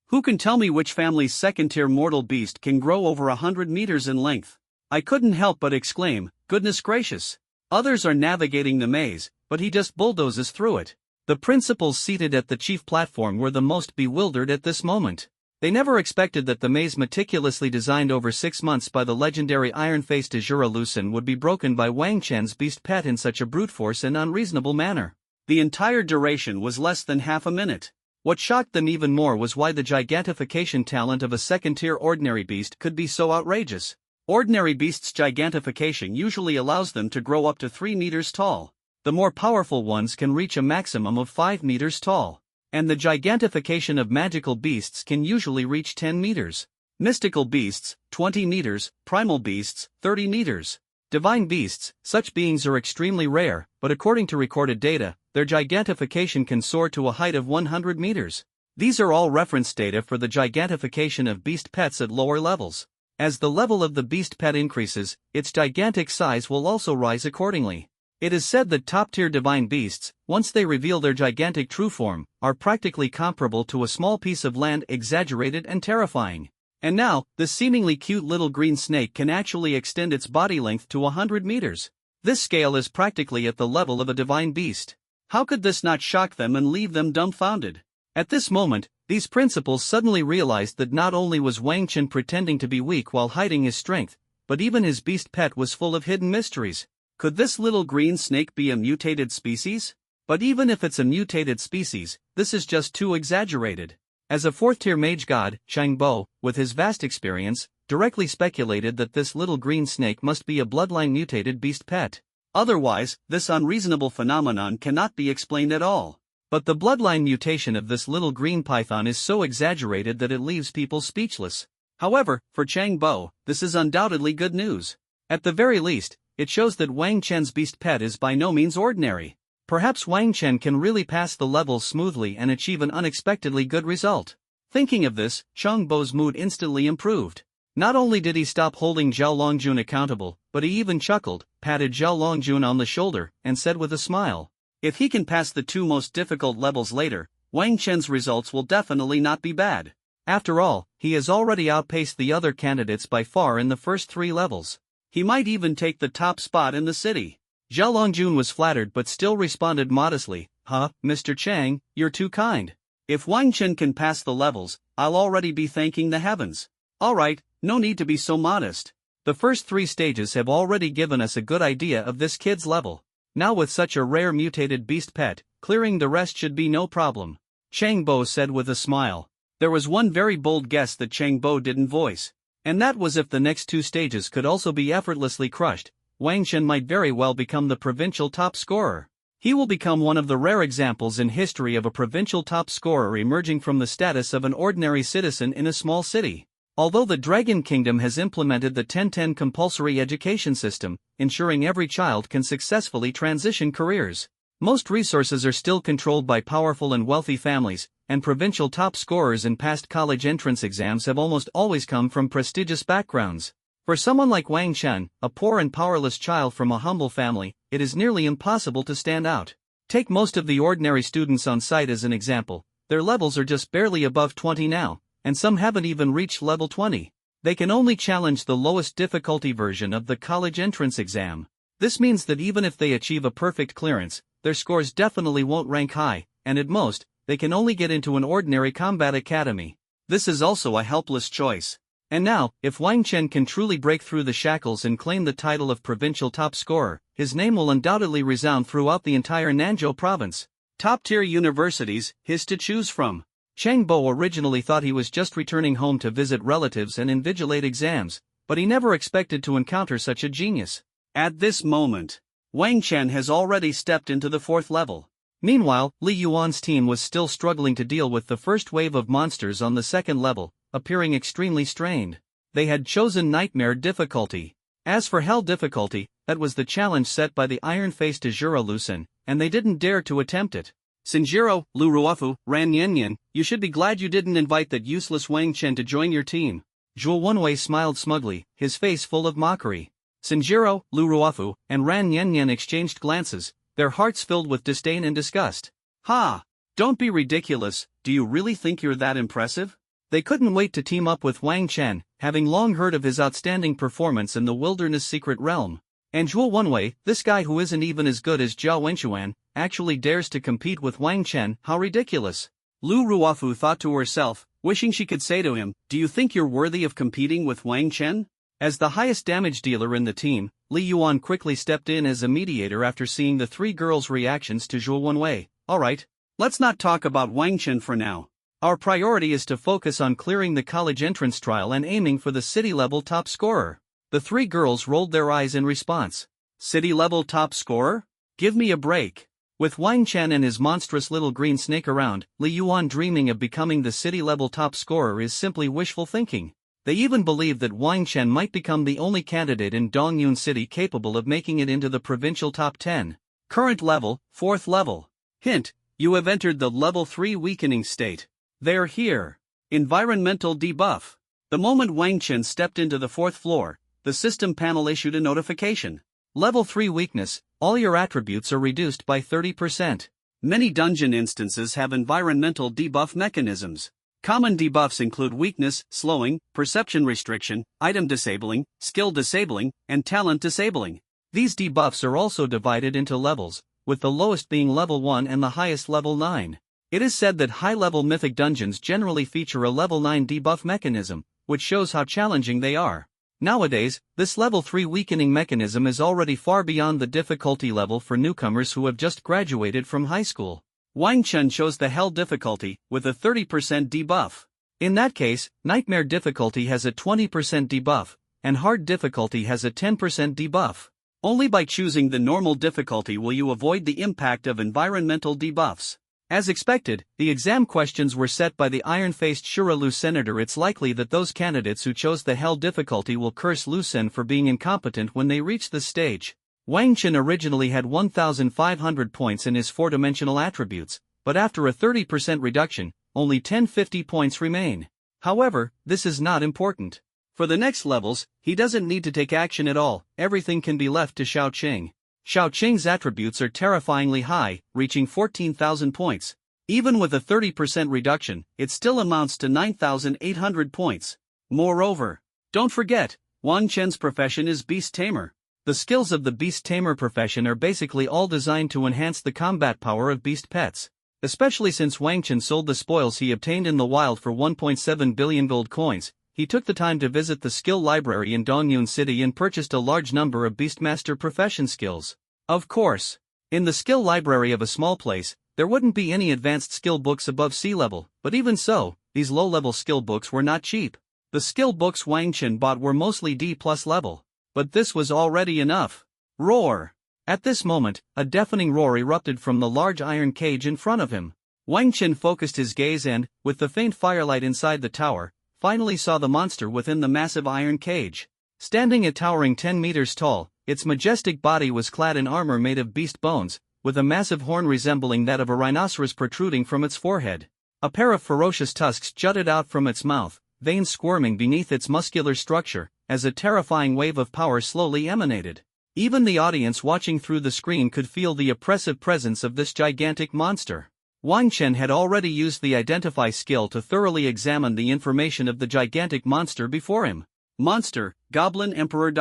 Who can tell me which family's second-tier mortal beast can grow over 100 meters in length? I couldn't help but exclaim, goodness gracious. Others are navigating the maze, but he just bulldozes through it. The principals seated at the chief platform were the most bewildered at this moment. They never expected that the maze meticulously designed over 6 months by the legendary iron-faced Azura Lucen would be broken by Wang Chen's beast pet in such a brute force and unreasonable manner. The entire duration was less than half a minute. What shocked them even more was why the gigantification talent of a second-tier ordinary beast could be so outrageous. Ordinary beasts' gigantification usually allows them to grow up to 3 meters tall. The more powerful ones can reach a maximum of 5 meters tall. And the gigantification of magical beasts can usually reach 10 meters. Mystical beasts, 20 meters, primal beasts, 30 meters. Divine beasts, such beings are extremely rare, but according to recorded data, their gigantification can soar to a height of 100 meters. These are all reference data for the gigantification of beast pets at lower levels. As the level of the beast pet increases, its gigantic size will also rise accordingly. It is said that top-tier divine beasts, once they reveal their gigantic true form, are practically comparable to a small piece of land, exaggerated and terrifying. And now, this seemingly cute little green snake can actually extend its body length to 100 meters. This scale is practically at the level of a divine beast. How could this not shock them and leave them dumbfounded? At this moment, these principals suddenly realized that not only was Wang Chen pretending to be weak while hiding his strength, but even his beast pet was full of hidden mysteries. Could this little green snake be a mutated species? But even if it's a mutated species, this is just too exaggerated. As a 4th-tier mage god, Shangbo, with his vast experience, directly speculated that this little green snake must be a bloodline mutated beast pet. Otherwise, this unreasonable phenomenon cannot be explained at all. But the bloodline mutation of this little green python is so exaggerated that it leaves people speechless. However, for Changbo, this is undoubtedly good news. At the very least, it shows that Wang Chen's beast pet is by no means ordinary. Perhaps Wang Chen can really pass the levels smoothly and achieve an unexpectedly good result. Thinking of this, Changbo's mood instantly improved. Not only did he stop holding Zhao Longjun accountable, but he even chuckled, patted Zhao Longjun on the shoulder, and said with a smile, "If he can pass the 2 most difficult levels later, Wang Chen's results will definitely not be bad. After all, he has already outpaced the other candidates by far in the first 3 levels. He might even take the top spot in the city." Zhao Longjun was flattered but still responded modestly, "Huh, Mr. Chang, you're too kind. If Wang Chen can pass the levels, I'll already be thanking the heavens. Alright, no need to be so modest. The first 3 stages have already given us a good idea of this kid's level. Now with such a rare mutated beast pet, clearing the rest should be no problem. Chang Bo said with a smile. There was one very bold guess that Chang Bo didn't voice. And that was if the next 2 stages could also be effortlessly crushed, Wang Chen might very well become the provincial top scorer. He will become one of the rare examples in history of a provincial top scorer emerging from the status of an ordinary citizen in a small city. Although the Dragon Kingdom has implemented the 10-10 compulsory education system, ensuring every child can successfully transition careers, most resources are still controlled by powerful and wealthy families, and provincial top scorers in past college entrance exams have almost always come from prestigious backgrounds. For someone like Wang Chen, a poor and powerless child from a humble family, it is nearly impossible to stand out. Take most of the ordinary students on site as an example. Their levels are just barely above 20 now, and some haven't even reached level 20. They can only challenge the lowest difficulty version of the college entrance exam. This means that even if they achieve a perfect clearance, their scores definitely won't rank high, and at most, they can only get into an ordinary combat academy. This is also a helpless choice. And now, if Wang Chen can truly break through the shackles and claim the title of provincial top scorer, his name will undoubtedly resound throughout the entire Nanzhou province. Top-tier universities, his to choose from. Chang Bo originally thought he was just returning home to visit relatives and invigilate exams, but he never expected to encounter such a genius. At this moment, Wang Chen has already stepped into the 4th level. Meanwhile, Li Yuan's team was still struggling to deal with the first wave of monsters on the 2nd level, appearing extremely strained. They had chosen Nightmare difficulty. As for Hell difficulty, that was the challenge set by the iron-faced Ajura Lucen, and they didn't dare to attempt it. Sinjiro, Lu Ruofu, Ran Yanyan, you should be glad you didn't invite that useless Wang Chen to join your team. Zhuo Wenwei smiled smugly, his face full of mockery. Sinjiro, Lu Ruofu, and Ran Yanyan exchanged glances, their hearts filled with disdain and disgust. Ha! Don't be ridiculous, do you really think you're that impressive? They couldn't wait to team up with Wang Chen, having long heard of his outstanding performance in the Wilderness Secret Realm. And Zhuo Wenwei, this guy who isn't even as good as Zhao Wenxuan, actually dares to compete with Wang Chen, how ridiculous. Lu Ruofu thought to herself, wishing she could say to him, do you think you're worthy of competing with Wang Chen? As the highest damage dealer in the team, Li Yuan quickly stepped in as a mediator after seeing the 3 girls' reactions to Zhuo Wenwei. Alright, let's not talk about Wang Chen for now. Our priority is to focus on clearing the college entrance trial and aiming for the city-level top scorer. The 3 girls rolled their eyes in response. City-level top scorer? Give me a break. With Wang Chen and his monstrous little green snake around, Li Yuan dreaming of becoming the city-level top scorer is simply wishful thinking. They even believe that Wang Chen might become the only candidate in Dongyun City capable of making it into the provincial top 10. Current level, 4th level. Hint, you have entered the level 3 weakening state. They're here. Environmental debuff. The moment Wang Chen stepped into the 4th floor, the system panel issued a notification. Level 3 weakness, all your attributes are reduced by 30%. Many dungeon instances have environmental debuff mechanisms. Common debuffs include weakness, slowing, perception restriction, item disabling, skill disabling, and talent disabling. These debuffs are also divided into levels, with the lowest being level 1 and the highest level 9. It is said that high-level mythic dungeons generally feature a level 9 debuff mechanism, which shows how challenging they are. Nowadays, this level 3 weakening mechanism is already far beyond the difficulty level for newcomers who have just graduated from high school. Wang Chen chose the Hell difficulty, with a 30% debuff. In that case, Nightmare difficulty has a 20% debuff, and Hard difficulty has a 10% debuff. Only by choosing the normal difficulty will you avoid the impact of environmental debuffs. As expected, the exam questions were set by the iron-faced Shura Lu Senator. It's likely that those candidates who chose the Hell difficulty will curse Lu Sen for being incompetent when they reach this stage. Wang Chen originally had 1,500 points in his 4-dimensional attributes, but after a 30% reduction, only 1050 points remain. However, this is not important. For the next levels, he doesn't need to take action at all, everything can be left to Xiao Qing. Xiao Qing's attributes are terrifyingly high, reaching 14,000 points. Even with a 30% reduction, it still amounts to 9,800 points. Moreover, don't forget, Wang Chen's profession is Beast Tamer. The skills of the Beast Tamer profession are basically all designed to enhance the combat power of beast pets. Especially since Wang Chen sold the spoils he obtained in the wild for 1.7 billion gold coins, he took the time to visit the skill library in Dongyun City and purchased a large number of Beastmaster profession skills. Of course, in the skill library of a small place, there wouldn't be any advanced skill books above sea level, but even so, these low-level skill books were not cheap. The skill books Wang Chen bought were mostly D+ level. But this was already enough. Roar! At this moment, a deafening roar erupted from the large iron cage in front of him. Wang Chen focused his gaze and, with the faint firelight inside the tower, finally saw the monster within the massive iron cage. Standing a towering 10 meters tall, its majestic body was clad in armor made of beast bones, with a massive horn resembling that of a rhinoceros protruding from its forehead. A pair of ferocious tusks jutted out from its mouth, veins squirming beneath its muscular structure, as a terrifying wave of power slowly emanated. Even the audience watching through the screen could feel the oppressive presence of this gigantic monster. Wang Chen had already used the Identify skill to thoroughly examine the information of the gigantic monster before him. Monster, Goblin Emperor.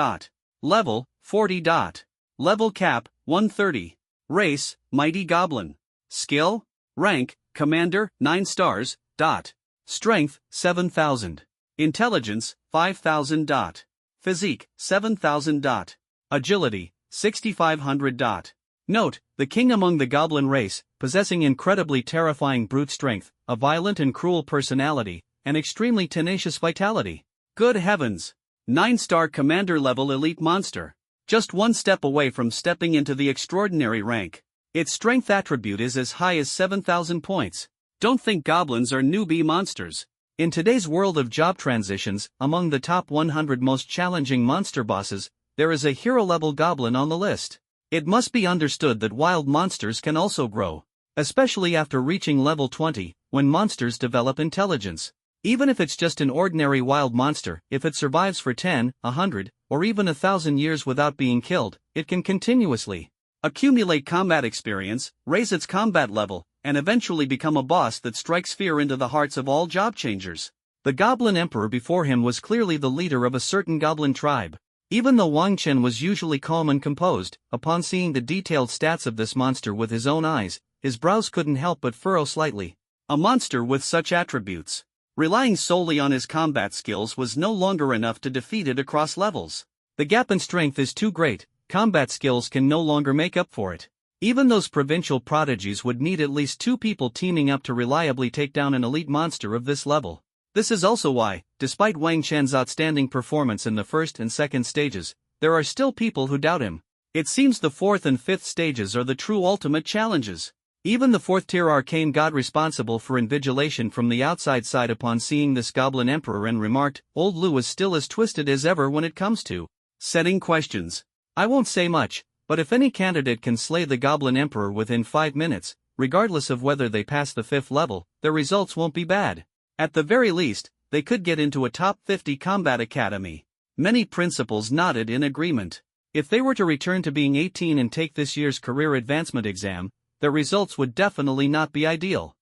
Level, 40. Level cap, 130. Race, Mighty Goblin. Skill, Rank, Commander, 9 stars. Strength, 7,000. Intelligence, 5,000. Physique, 7,000. Agility, 6,500. Note, the king among the goblin race, possessing incredibly terrifying brute strength, a violent and cruel personality, and extremely tenacious vitality. Good heavens! 9-star commander level elite monster. Just one step away from stepping into the extraordinary rank. Its strength attribute is as high as 7,000 points. Don't think goblins are newbie monsters. In today's world of job transitions, among the top 100 most challenging monster bosses, there is a hero-level goblin on the list. It must be understood that wild monsters can also grow, especially after reaching level 20, when monsters develop intelligence. Even if it's just an ordinary wild monster, if it survives for 10, 100, or even 1,000 years without being killed, it can continuously accumulate combat experience, raise its combat level, and eventually become a boss that strikes fear into the hearts of all job changers. The Goblin Emperor before him was clearly the leader of a certain goblin tribe. Even though Wang Chen was usually calm and composed, upon seeing the detailed stats of this monster with his own eyes, his brows couldn't help but furrow slightly. A monster with such attributes, relying solely on his combat skills was no longer enough to defeat it across levels. The gap in strength is too great, combat skills can no longer make up for it. Even those provincial prodigies would need at least 2 people teaming up to reliably take down an elite monster of this level. This is also why, despite Wang Chen's outstanding performance in the first and second stages, there are still people who doubt him. It seems the 4th and 5th stages are the true ultimate challenges. Even the 4th-tier arcane god responsible for invigilation from the outside side upon seeing this Goblin Emperor and remarked, "Old Lu is still as twisted as ever when it comes to setting questions. I won't say much, but if any candidate can slay the Goblin Emperor within 5 minutes, regardless of whether they pass the 5th level, their results won't be bad. At the very least, they could get into a top 50 combat academy." Many principals nodded in agreement. If they were to return to being 18 and take this year's career advancement exam, their results would definitely not be ideal.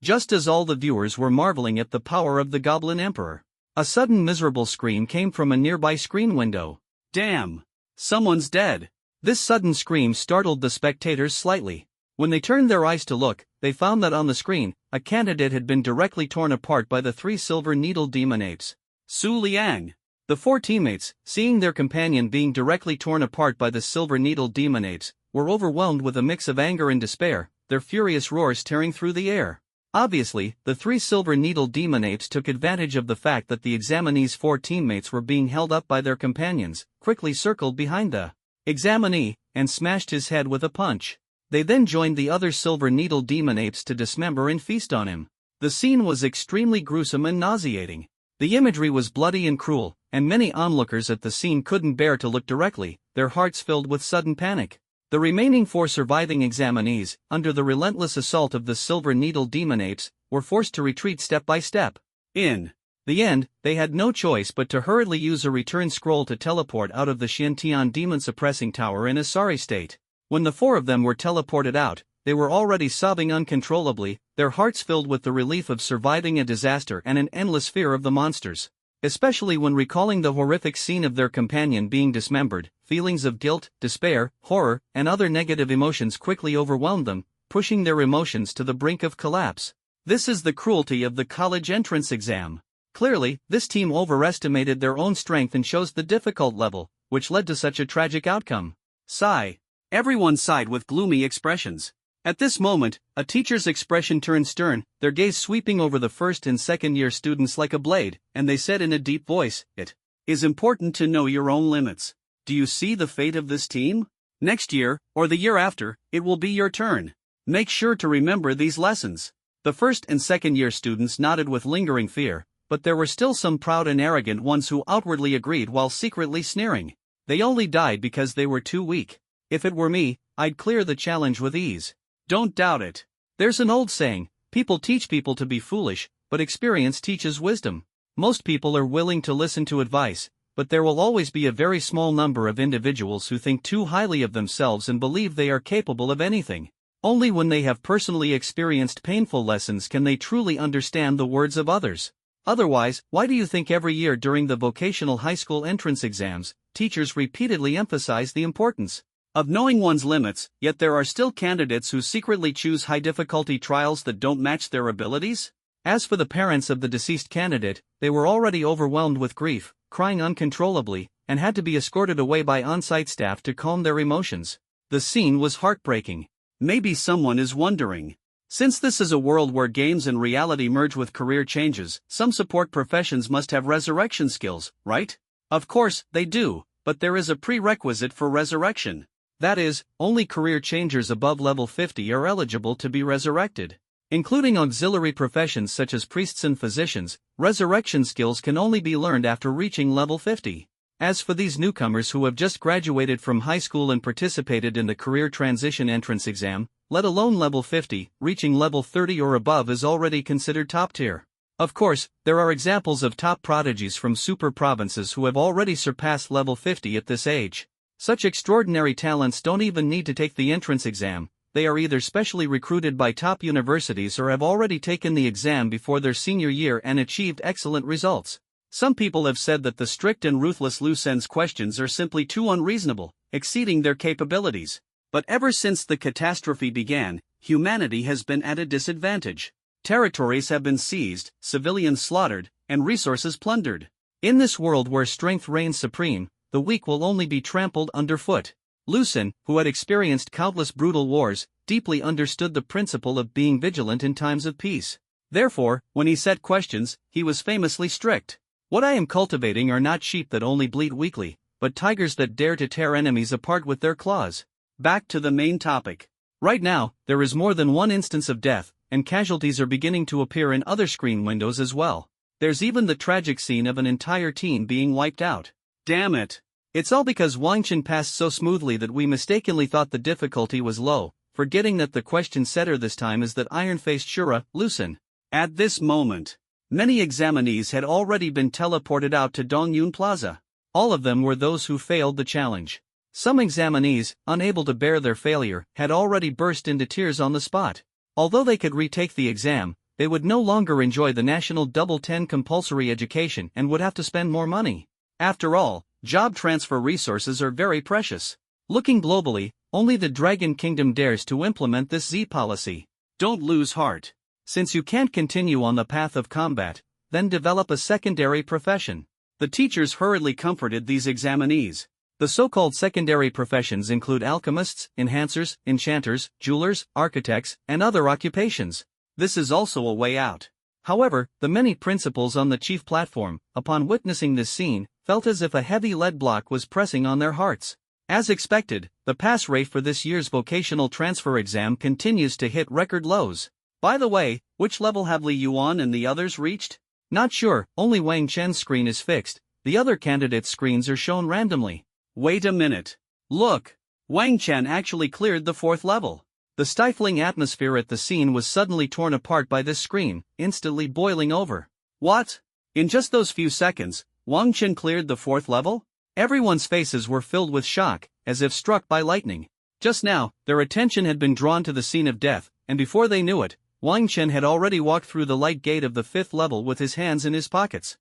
Just as all the viewers were marveling at the power of the Goblin Emperor, a sudden miserable scream came from a nearby screen window. Damn! Someone's dead! This sudden scream startled the spectators slightly. When they turned their eyes to look, they found that on the screen, a candidate had been directly torn apart by the 3 silver needle demon apes. Su Liang. The 4 teammates, seeing their companion being directly torn apart by the silver needle demon apes, were overwhelmed with a mix of anger and despair, their furious roars tearing through the air. Obviously, the 3 silver needle demon apes took advantage of the fact that the examinee's 4 teammates were being held up by their companions, quickly circled behind the examinee, and smashed his head with a punch. They then joined the other silver needle demon apes to dismember and feast on him. The scene was extremely gruesome and nauseating. The imagery was bloody and cruel, and many onlookers at the scene couldn't bear to look directly, their hearts filled with sudden panic. The remaining 4 surviving examinees, under the relentless assault of the silver needle demon apes, were forced to retreat step by step. In the end, they had no choice but to hurriedly use a return scroll to teleport out of the Xiantian demon suppressing tower in a sorry state. When the 4 of them were teleported out, they were already sobbing uncontrollably, their hearts filled with the relief of surviving a disaster and an endless fear of the monsters. Especially when recalling the horrific scene of their companion being dismembered, feelings of guilt, despair, horror, and other negative emotions quickly overwhelmed them, pushing their emotions to the brink of collapse. This is the cruelty of the college entrance exam. Clearly, this team overestimated their own strength and chose the difficult level, which led to such a tragic outcome. Sigh. Everyone sighed with gloomy expressions. At this moment, a teacher's expression turned stern, their gaze sweeping over the first and second year students like a blade, and they said in a deep voice, "It is important to know your own limits. Do you see the fate of this team? Next year, or the year after, it will be your turn. Make sure to remember these lessons." The first and second year students nodded with lingering fear, but there were still some proud and arrogant ones who outwardly agreed while secretly sneering. They only died because they were too weak. If it were me, I'd clear the challenge with ease. Don't doubt it. There's an old saying, people teach people to be foolish, but experience teaches wisdom. Most people are willing to listen to advice, but there will always be a very small number of individuals who think too highly of themselves and believe they are capable of anything. Only when they have personally experienced painful lessons can they truly understand the words of others. Otherwise, why do you think every year during the vocational high school entrance exams, teachers repeatedly emphasize the importance of knowing one's limits, yet there are still candidates who secretly choose high-difficulty trials that don't match their abilities? As for the parents of the deceased candidate, they were already overwhelmed with grief, crying uncontrollably, and had to be escorted away by on-site staff to calm their emotions. The scene was heartbreaking. Maybe someone is wondering. Since this is a world where games and reality merge with career changes, some support professions must have resurrection skills, right? Of course, they do, but there is a prerequisite for resurrection. That is, only career changers above level 50 are eligible to be resurrected. Including auxiliary professions such as priests and physicians, resurrection skills can only be learned after reaching level 50. As for these newcomers who have just graduated from high school and participated in the career transition entrance exam, let alone level 50, reaching level 30 or above is already considered top tier. Of course, there are examples of top prodigies from super provinces who have already surpassed level 50 at this age. Such extraordinary talents don't even need to take the entrance exam, they are either specially recruited by top universities or have already taken the exam before their senior year and achieved excellent results. Some people have said that the strict and ruthless loose ends questions are simply too unreasonable, exceeding their capabilities. But ever since the catastrophe began, humanity has been at a disadvantage. Territories have been seized, civilians slaughtered, and resources plundered. In this world where strength reigns supreme, the weak will only be trampled underfoot. Lucen, who had experienced countless brutal wars, deeply understood the principle of being vigilant in times of peace. Therefore, when he set questions, he was famously strict. What I am cultivating are not sheep that only bleat weakly, but tigers that dare to tear enemies apart with their claws. Back to the main topic. Right now, there is more than one instance of death, and casualties are beginning to appear in other screen windows as well. There's even the tragic scene of an entire team being wiped out. Damn it. It's all because Wang Chen passed so smoothly that we mistakenly thought the difficulty was low, forgetting that the question setter this time is that iron-faced Shura, Lucen. At this moment, many examinees had already been teleported out to Dongyun Plaza. All of them were those who failed the challenge. Some examinees, unable to bear their failure, had already burst into tears on the spot. Although they could retake the exam, they would no longer enjoy the national double 10 compulsory education and would have to spend more money. After all, job transfer resources are very precious. Looking globally, only the Dragon Kingdom dares to implement this Z policy. Don't lose heart. Since you can't continue on the path of combat, then develop a secondary profession. The teachers hurriedly comforted these examinees. The so-called secondary professions include alchemists, enhancers, enchanters, jewelers, architects, and other occupations. This is also a way out. However, the many principals on the chief platform, upon witnessing this scene, felt as if a heavy lead block was pressing on their hearts. As expected, the pass rate for this year's vocational transfer exam continues to hit record lows. By the way, which level have Li Yuan and the others reached? Not sure, only Wang Chen's screen is fixed, the other candidates' screens are shown randomly. Wait a minute. Look! Wang Chen actually cleared the 4th level. The stifling atmosphere at the scene was suddenly torn apart by this screen, instantly boiling over. What? In just those few seconds, Wang Chen cleared the 4th level? Everyone's faces were filled with shock, as if struck by lightning. Just now, their attention had been drawn to the scene of death, and before they knew it, Wang Chen had already walked through the light gate of the 5th level with his hands in his pockets.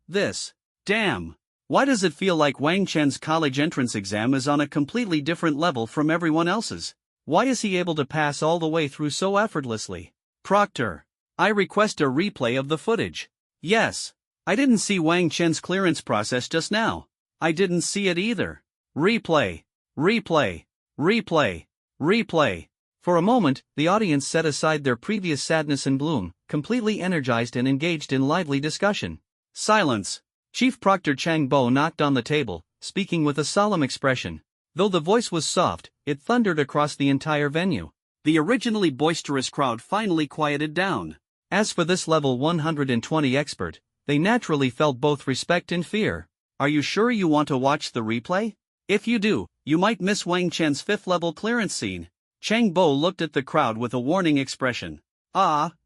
This. Damn. Why does it feel like Wang Chen's college entrance exam is on a completely different level from everyone else's? Why is he able to pass all the way through so effortlessly? Proctor. I request a replay of the footage. Yes. I didn't see Wang Chen's clearance process just now. I didn't see it either. Replay. Replay. Replay. Replay. For a moment, the audience set aside their previous sadness and gloom, completely energized and engaged in lively discussion. Silence. Chief Proctor Chang Bo knocked on the table, speaking with a solemn expression. Though the voice was soft, it thundered across the entire venue. The originally boisterous crowd finally quieted down. As for this level 120 expert, they naturally felt both respect and fear. Are you sure you want to watch the replay? If you do, you might miss Wang Chen's 5th level clearance scene. Chang Bo looked at the crowd with a warning expression.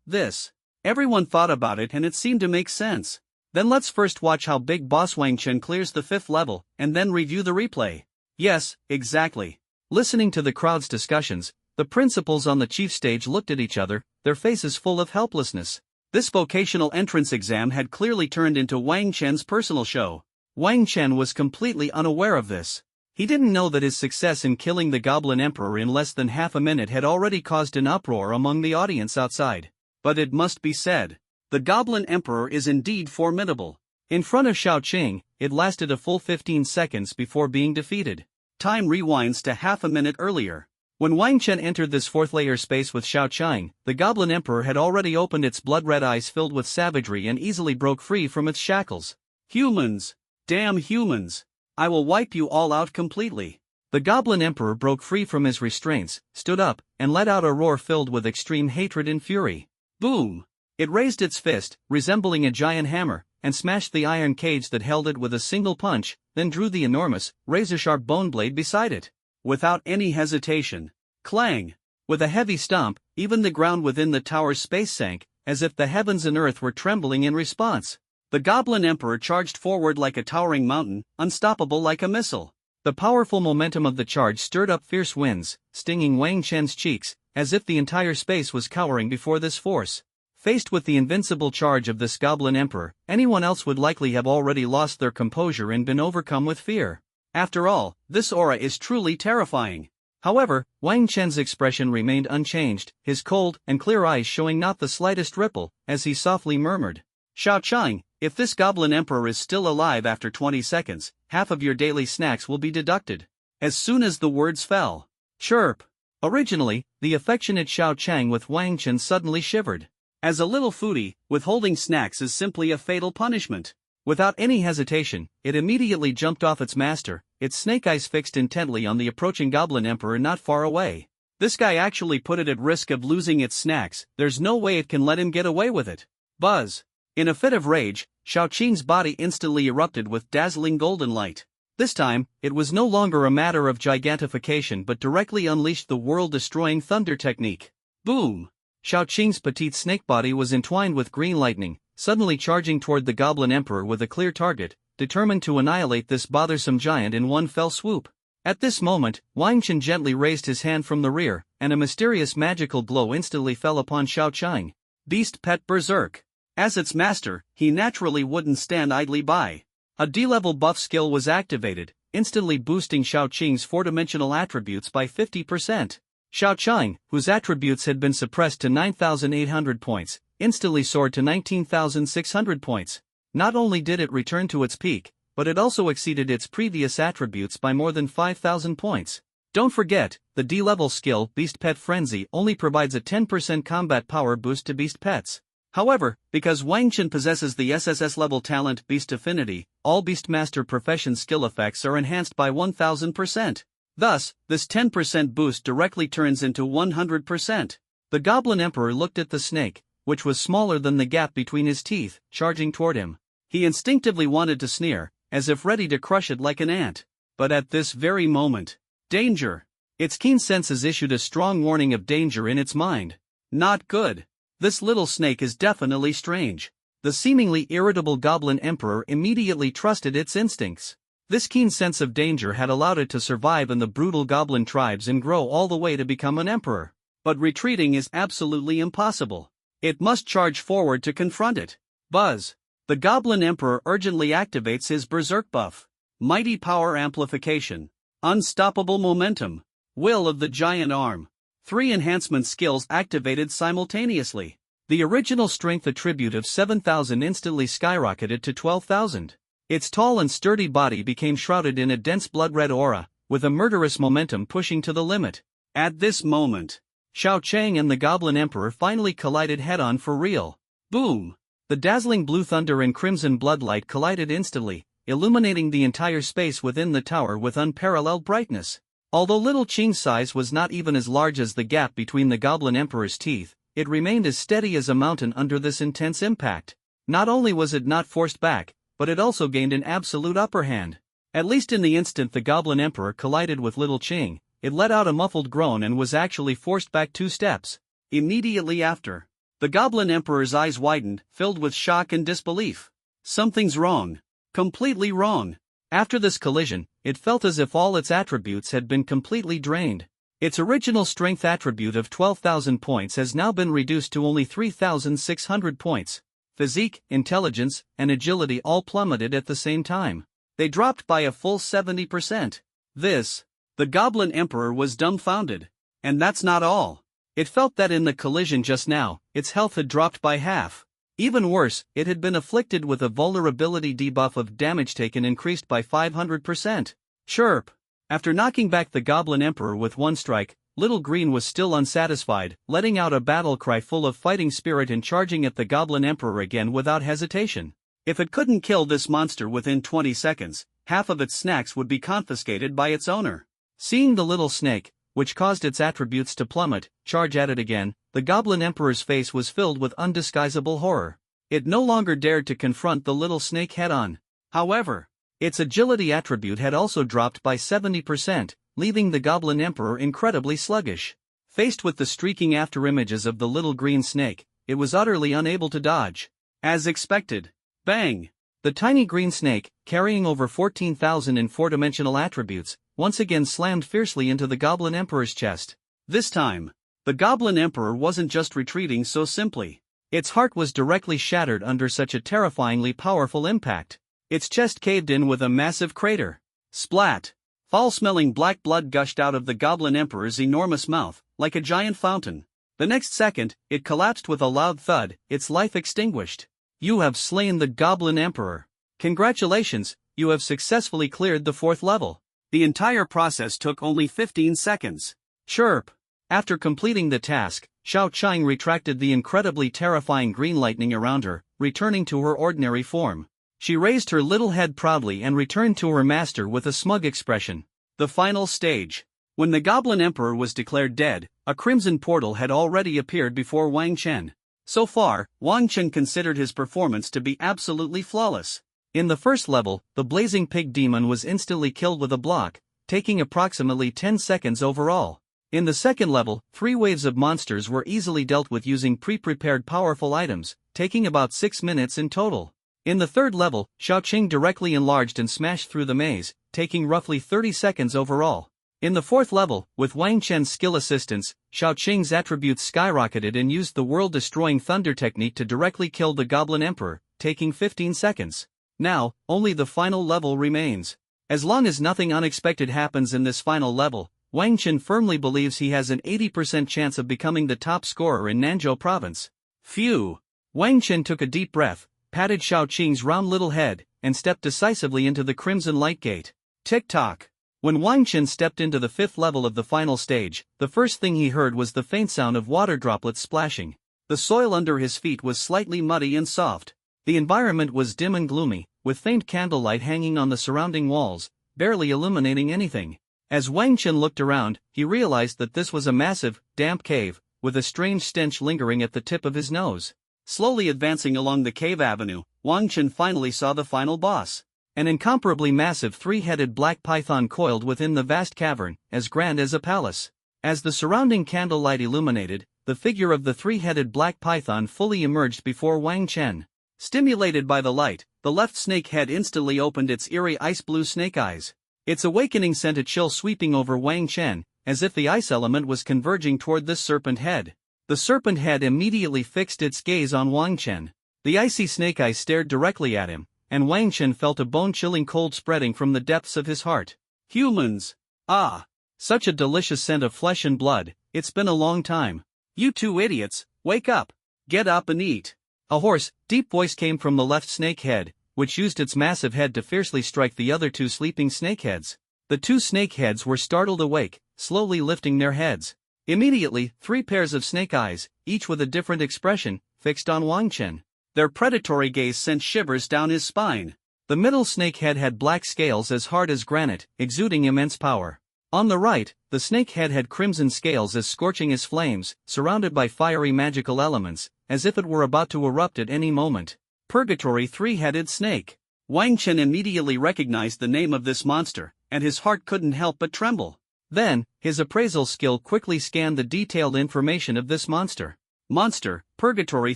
This. Everyone thought about it and it seemed to make sense. Then let's first watch how Big Boss Wang Chen clears the 5th level, and then review the replay. Yes, exactly. Listening to the crowd's discussions, the principals on the chief stage looked at each other, their faces full of helplessness. This vocational entrance exam had clearly turned into Wang Chen's personal show. Wang Chen was completely unaware of this. He didn't know that his success in killing the Goblin Emperor in less than half a minute had already caused an uproar among the audience outside. But it must be said, the Goblin Emperor is indeed formidable. In front of Xiao Qing, it lasted a full 15 seconds before being defeated. Time rewinds to half a minute earlier. When Wang Chen entered this 4th layer space with Xiao Qing, the Goblin Emperor had already opened its blood-red eyes filled with savagery and easily broke free from its shackles. Humans! Damn humans! I will wipe you all out completely. The Goblin Emperor broke free from his restraints, stood up, and let out a roar filled with extreme hatred and fury. Boom! It raised its fist, resembling a giant hammer, and smashed the iron cage that held it with a single punch, then drew the enormous, razor-sharp bone blade beside it. Without any hesitation. Clang! With a heavy stomp, even the ground within the tower's space sank, as if the heavens and earth were trembling in response. The Goblin Emperor charged forward like a towering mountain, unstoppable like a missile. The powerful momentum of the charge stirred up fierce winds, stinging Wang Chen's cheeks, as if the entire space was cowering before this force. Faced with the invincible charge of this Goblin Emperor, anyone else would likely have already lost their composure and been overcome with fear. After all, this aura is truly terrifying. However, Wang Chen's expression remained unchanged, his cold and clear eyes showing not the slightest ripple, as he softly murmured, Xiao Qing, if this Goblin Emperor is still alive after 20 seconds, half of your daily snacks will be deducted. As soon as the words fell. Chirp! Originally, the affectionate Xiao Qing with Wang Chen suddenly shivered. As a little foodie, withholding snacks is simply a fatal punishment. Without any hesitation, it immediately jumped off its master, its snake eyes fixed intently on the approaching Goblin Emperor not far away. This guy actually put it at risk of losing its snacks, there's no way it can let him get away with it. Buzz! In a fit of rage, Xiao Qing's body instantly erupted with dazzling golden light. This time, it was no longer a matter of gigantification but directly unleashed the world-destroying thunder technique. Boom! Xiao Qing's petite snake body was entwined with green lightning, suddenly charging toward the Goblin Emperor with a clear target, determined to annihilate this bothersome giant in one fell swoop. At this moment, Wang Chen gently raised his hand from the rear, and a mysterious magical glow instantly fell upon Xiao Qing. Beast Pet Berserk! As its master, he naturally wouldn't stand idly by. A D-level buff skill was activated, instantly boosting Xiao Qing's 4-dimensional attributes by 50%. Xiao Qing, whose attributes had been suppressed to 9,800 points, instantly soared to 19,600 points. Not only did it return to its peak, but it also exceeded its previous attributes by more than 5,000 points. Don't forget, the D-level skill Beast Pet Frenzy only provides a 10% combat power boost to beast pets. However, because Wang Chen possesses the SSS level talent Beast Affinity, all Beastmaster profession skill effects are enhanced by 1000%. Thus, this 10% boost directly turns into 100%. The Goblin Emperor looked at the snake, which was smaller than the gap between his teeth, charging toward him. He instinctively wanted to sneer, as if ready to crush it like an ant. But at this very moment, danger! Its keen senses issued a strong warning of danger in its mind. Not good. This little snake is definitely strange. The seemingly irritable Goblin Emperor immediately trusted its instincts. This keen sense of danger had allowed it to survive in the brutal goblin tribes and grow all the way to become an emperor. But retreating is absolutely impossible. It must charge forward to confront it. Buzz! The Goblin Emperor urgently activates his Berserk buff. Mighty Power Amplification. Unstoppable Momentum. Will of the giant arm. 3 enhancement skills activated simultaneously. The original strength attribute of 7,000 instantly skyrocketed to 12,000. Its tall and sturdy body became shrouded in a dense blood-red aura, with a murderous momentum pushing to the limit. At this moment, Xiao Chang and the Goblin Emperor finally collided head-on for real. Boom! The dazzling blue thunder and crimson bloodlight collided instantly, illuminating the entire space within the tower with unparalleled brightness. Although Little Qing's size was not even as large as the gap between the Goblin Emperor's teeth, it remained as steady as a mountain under this intense impact. Not only was it not forced back, but it also gained an absolute upper hand. At least in the instant the Goblin Emperor collided with Little Qing, it let out a muffled groan and was actually forced back 2 steps. Immediately after, the Goblin Emperor's eyes widened, filled with shock and disbelief. Something's wrong. Completely wrong. After this collision, it felt as if all its attributes had been completely drained. Its original strength attribute of 12,000 points has now been reduced to only 3,600 points. Physique, intelligence, and agility all plummeted at the same time. They dropped by a full 70%. The Goblin Emperor was dumbfounded. And that's not all. It felt that in the collision just now, its health had dropped by half. Even worse, it had been afflicted with a vulnerability debuff of damage taken increased by 500%. Chirp! After knocking back the Goblin Emperor with 1 strike, Little Green was still unsatisfied, letting out a battle cry full of fighting spirit and charging at the Goblin Emperor again without hesitation. If it couldn't kill this monster within 20 seconds, half of its snacks would be confiscated by its owner. Seeing the little snake, which caused its attributes to plummet, charge at it again, the Goblin Emperor's face was filled with undisguisable horror. It no longer dared to confront the little snake head-on. However, its agility attribute had also dropped by 70%, leaving the Goblin Emperor incredibly sluggish. Faced with the streaking afterimages of the little green snake, it was utterly unable to dodge. As expected, bang! The tiny green snake, carrying over 14,000 in 4-dimensional attributes, once again slammed fiercely into the Goblin Emperor's chest. This time, the Goblin Emperor wasn't just retreating so simply. Its heart was directly shattered under such a terrifyingly powerful impact. Its chest caved in with a massive crater. Splat! Foul-smelling black blood gushed out of the Goblin Emperor's enormous mouth, like a giant fountain. The next second, it collapsed with a loud thud, its life extinguished. You have slain the Goblin Emperor. Congratulations, you have successfully cleared the 4th level. The entire process took only 15 seconds. Chirp! After completing the task, Xiao Chang retracted the incredibly terrifying green lightning around her, returning to her ordinary form. She raised her little head proudly and returned to her master with a smug expression. The final stage. When the Goblin Emperor was declared dead, a crimson portal had already appeared before Wang Chen. So far, Wang Chen considered his performance to be absolutely flawless. In the first level, the blazing pig demon was instantly killed with a block, taking approximately 10 seconds overall. In the second level, 3 waves of monsters were easily dealt with using pre-prepared powerful items, taking about 6 minutes in total. In the third level, Xiao Qing directly enlarged and smashed through the maze, taking roughly 30 seconds overall. In the fourth level, with Wang Chen's skill assistance, Xiao Qing's attributes skyrocketed and used the world-destroying thunder technique to directly kill the Goblin Emperor, taking 15 seconds. Now, only the final level remains. As long as nothing unexpected happens in this final level, Wang Chen firmly believes he has an 80% chance of becoming the top scorer in Nanzhou province. Phew! Wang Chen took a deep breath, patted Xiao Qing's round little head, and stepped decisively into the Crimson Light Gate. Tick-tock! When Wang Chen stepped into the fifth level of the final stage, the first thing he heard was the faint sound of water droplets splashing. The soil under his feet was slightly muddy and soft. The environment was dim and gloomy, with faint candlelight hanging on the surrounding walls, barely illuminating anything. As Wang Chen looked around, he realized that this was a massive, damp cave, with a strange stench lingering at the tip of his nose. Slowly advancing along the cave avenue, Wang Chen finally saw the final boss. An incomparably massive three-headed black python coiled within the vast cavern, as grand as a palace. As the surrounding candlelight illuminated, the figure of the three-headed black python fully emerged before Wang Chen. Stimulated by the light, the left snake head instantly opened its eerie ice-blue snake eyes. Its awakening sent a chill sweeping over Wang Chen, as if the ice element was converging toward this serpent head. The serpent head immediately fixed its gaze on Wang Chen. The icy snake eyes stared directly at him, and Wang Chen felt a bone-chilling cold spreading from the depths of his heart. Humans! Ah! Such a delicious scent of flesh and blood. It's been a long time. You two idiots, wake up. Get up and eat. A hoarse, deep voice came from the left snake head, which used its massive head to fiercely strike the other two sleeping snakeheads. The two snakeheads were startled awake, slowly lifting their heads. Immediately, 3 pairs of snake eyes, each with a different expression, fixed on Wang Chen. Their predatory gaze sent shivers down his spine. The middle snakehead had black scales as hard as granite, exuding immense power. On the right, the snakehead had crimson scales as scorching as flames, surrounded by fiery magical elements, as if it were about to erupt at any moment. Purgatory 3-headed snake. Wang Chen immediately recognized the name of this monster, and his heart couldn't help but tremble. Then, his appraisal skill quickly scanned the detailed information of this monster. Monster, Purgatory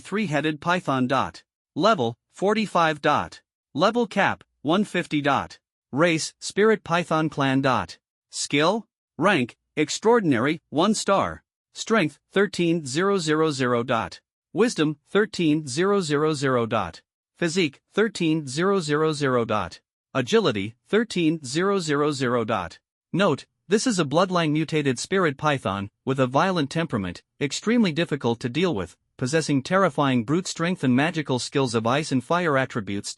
3-headed python. Level, 45. Level cap, 150. Race, Spirit Python Clan. Skill? Rank, Extraordinary, 1 star. Strength, 13,000. Wisdom, 13,000. Physique, 13,000. Agility, 13,000. Note, this is a bloodline mutated spirit python, with a violent temperament, extremely difficult to deal with, possessing terrifying brute strength and magical skills of ice and fire attributes.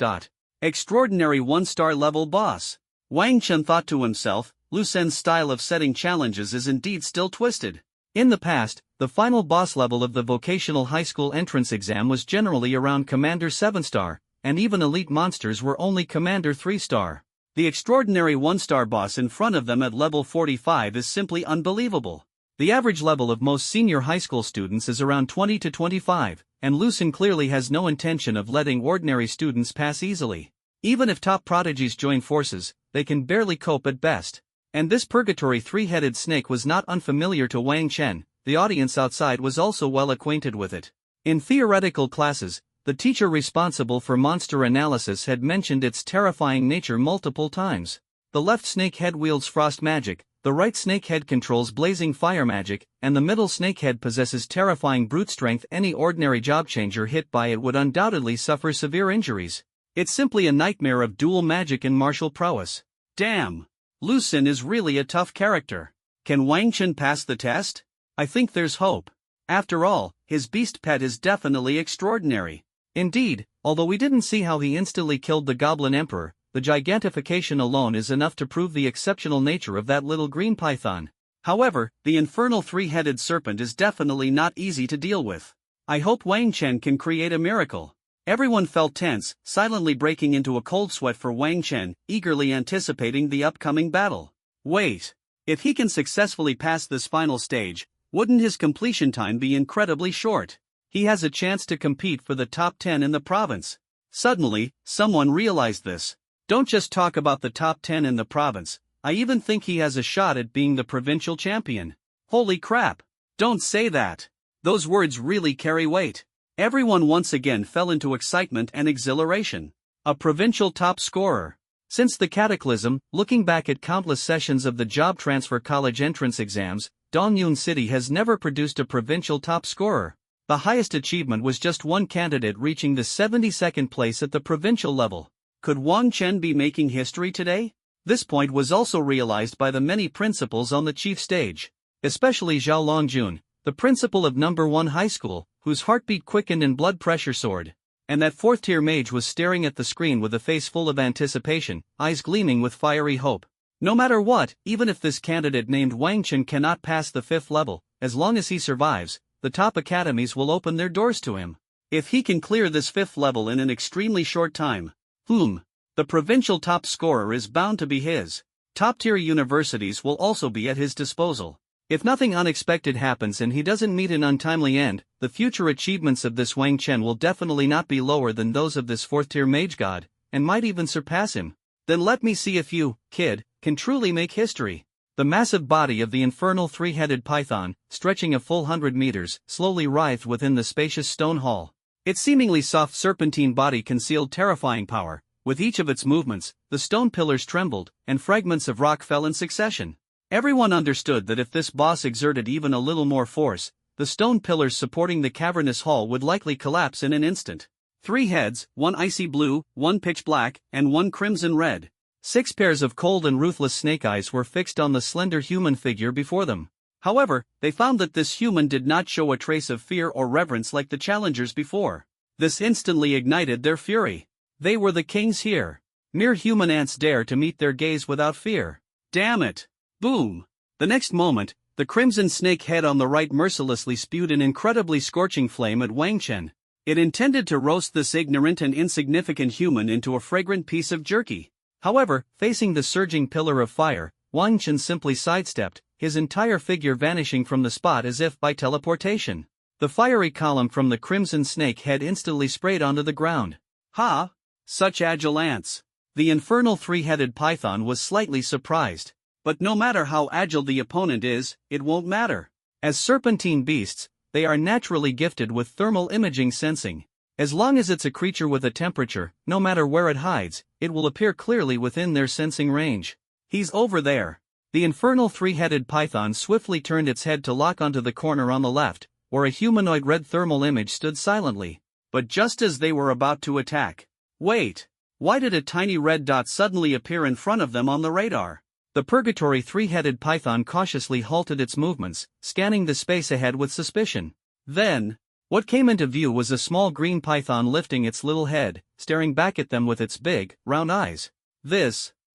Extraordinary 1-star level boss. Wang Chen thought to himself, Lu Sen's style of setting challenges is indeed still twisted. In the past, the final boss level of the vocational high school entrance exam was generally around Commander 7-star, and even elite monsters were only Commander 3-star. The extraordinary 1-star boss in front of them at level 45 is simply unbelievable. The average level of most senior high school students is around 20 to 25, and Lu Sen clearly has no intention of letting ordinary students pass easily. Even if top prodigies join forces, they can barely cope at best. And this Purgatory 3-headed snake was not unfamiliar to Wang Chen. The audience outside was also well acquainted with it. In theoretical classes, the teacher responsible for monster analysis had mentioned its terrifying nature multiple times. The left snake head wields frost magic, the right snake head controls blazing fire magic, and the middle snake head possesses terrifying brute strength. Any ordinary job changer hit by it would undoubtedly suffer severe injuries. It's simply a nightmare of dual magic and martial prowess. Damn! Lu Sen is really a tough character. Can Wang Chen pass the test? I think there's hope. After all, his beast pet is definitely extraordinary. Indeed, although we didn't see how he instantly killed the Goblin Emperor, the gigantification alone is enough to prove the exceptional nature of that little green python. However, the infernal 3-headed serpent is definitely not easy to deal with. I hope Wang Chen can create a miracle. Everyone felt tense, silently breaking into a cold sweat for Wang Chen, eagerly anticipating the upcoming battle. Wait. If he can successfully pass this final stage, wouldn't his completion time be incredibly short? He has a chance to compete for the top 10 in the province. Suddenly, someone realized this. Don't just talk about the top 10 in the province, I even think he has a shot at being the provincial champion. Holy crap! Don't say that. Those words really carry weight. Everyone once again fell into excitement and exhilaration. A provincial top scorer. Since the cataclysm, looking back at countless sessions of the job transfer college entrance exams, Dongyun City has never produced a provincial top scorer. The highest achievement was just one candidate reaching the 72nd place at the provincial level. Could Wang Chen be making history today? This point was also realized by the many principals on the chief stage. Especially Zhao Longjun, the principal of number 1 high school, whose heartbeat quickened and blood pressure soared. And that 4th-tier mage was staring at the screen with a face full of anticipation, eyes gleaming with fiery hope. No matter what, even if this candidate named Wang Chen cannot pass the 5th level, as long as he survives, the top academies will open their doors to him. If he can clear this 5th level in an extremely short time, the provincial top scorer is bound to be his. Top-tier universities will also be at his disposal. If nothing unexpected happens and he doesn't meet an untimely end, the future achievements of this Wang Chen will definitely not be lower than those of this 4th-tier mage god, and might even surpass him. Then let me see if you, kid, can truly make history. The massive body of the infernal 3-headed python, stretching a full 100 meters, slowly writhed within the spacious stone hall. Its seemingly soft serpentine body concealed terrifying power. With each of its movements, the stone pillars trembled, and fragments of rock fell in succession. Everyone understood that if this boss exerted even a little more force, the stone pillars supporting the cavernous hall would likely collapse in an instant. 3 heads, 1 icy blue, 1 pitch black, and 1 crimson red. 6 pairs of cold and ruthless snake eyes were fixed on the slender human figure before them. However, they found that this human did not show a trace of fear or reverence like the challengers before. This instantly ignited their fury. They were the kings here. Mere human ants dare to meet their gaze without fear. Damn it! Boom! The next moment, the crimson snake head on the right mercilessly spewed an incredibly scorching flame at Wang Chen. It intended to roast this ignorant and insignificant human into a fragrant piece of jerky. However, facing the surging pillar of fire, Wang Chen simply sidestepped, his entire figure vanishing from the spot as if by teleportation. The fiery column from the crimson snake head instantly sprayed onto the ground. Ha! Such agile ants! The infernal three-headed python was slightly surprised. But no matter how agile the opponent is, it won't matter. As serpentine beasts, they are naturally gifted with thermal imaging sensing. As long as it's a creature with a temperature, no matter where it hides, it will appear clearly within their sensing range. He's over there. The infernal three-headed python swiftly turned its head to lock onto the corner on the left, where a humanoid red thermal image stood silently. But just as they were about to attack. Wait! Why did a tiny red dot suddenly appear in front of them on the radar? The purgatory three-headed python cautiously halted its movements, scanning the space ahead with suspicion. Then, what came into view was a small green python lifting its little head, staring back at them with its big, round eyes.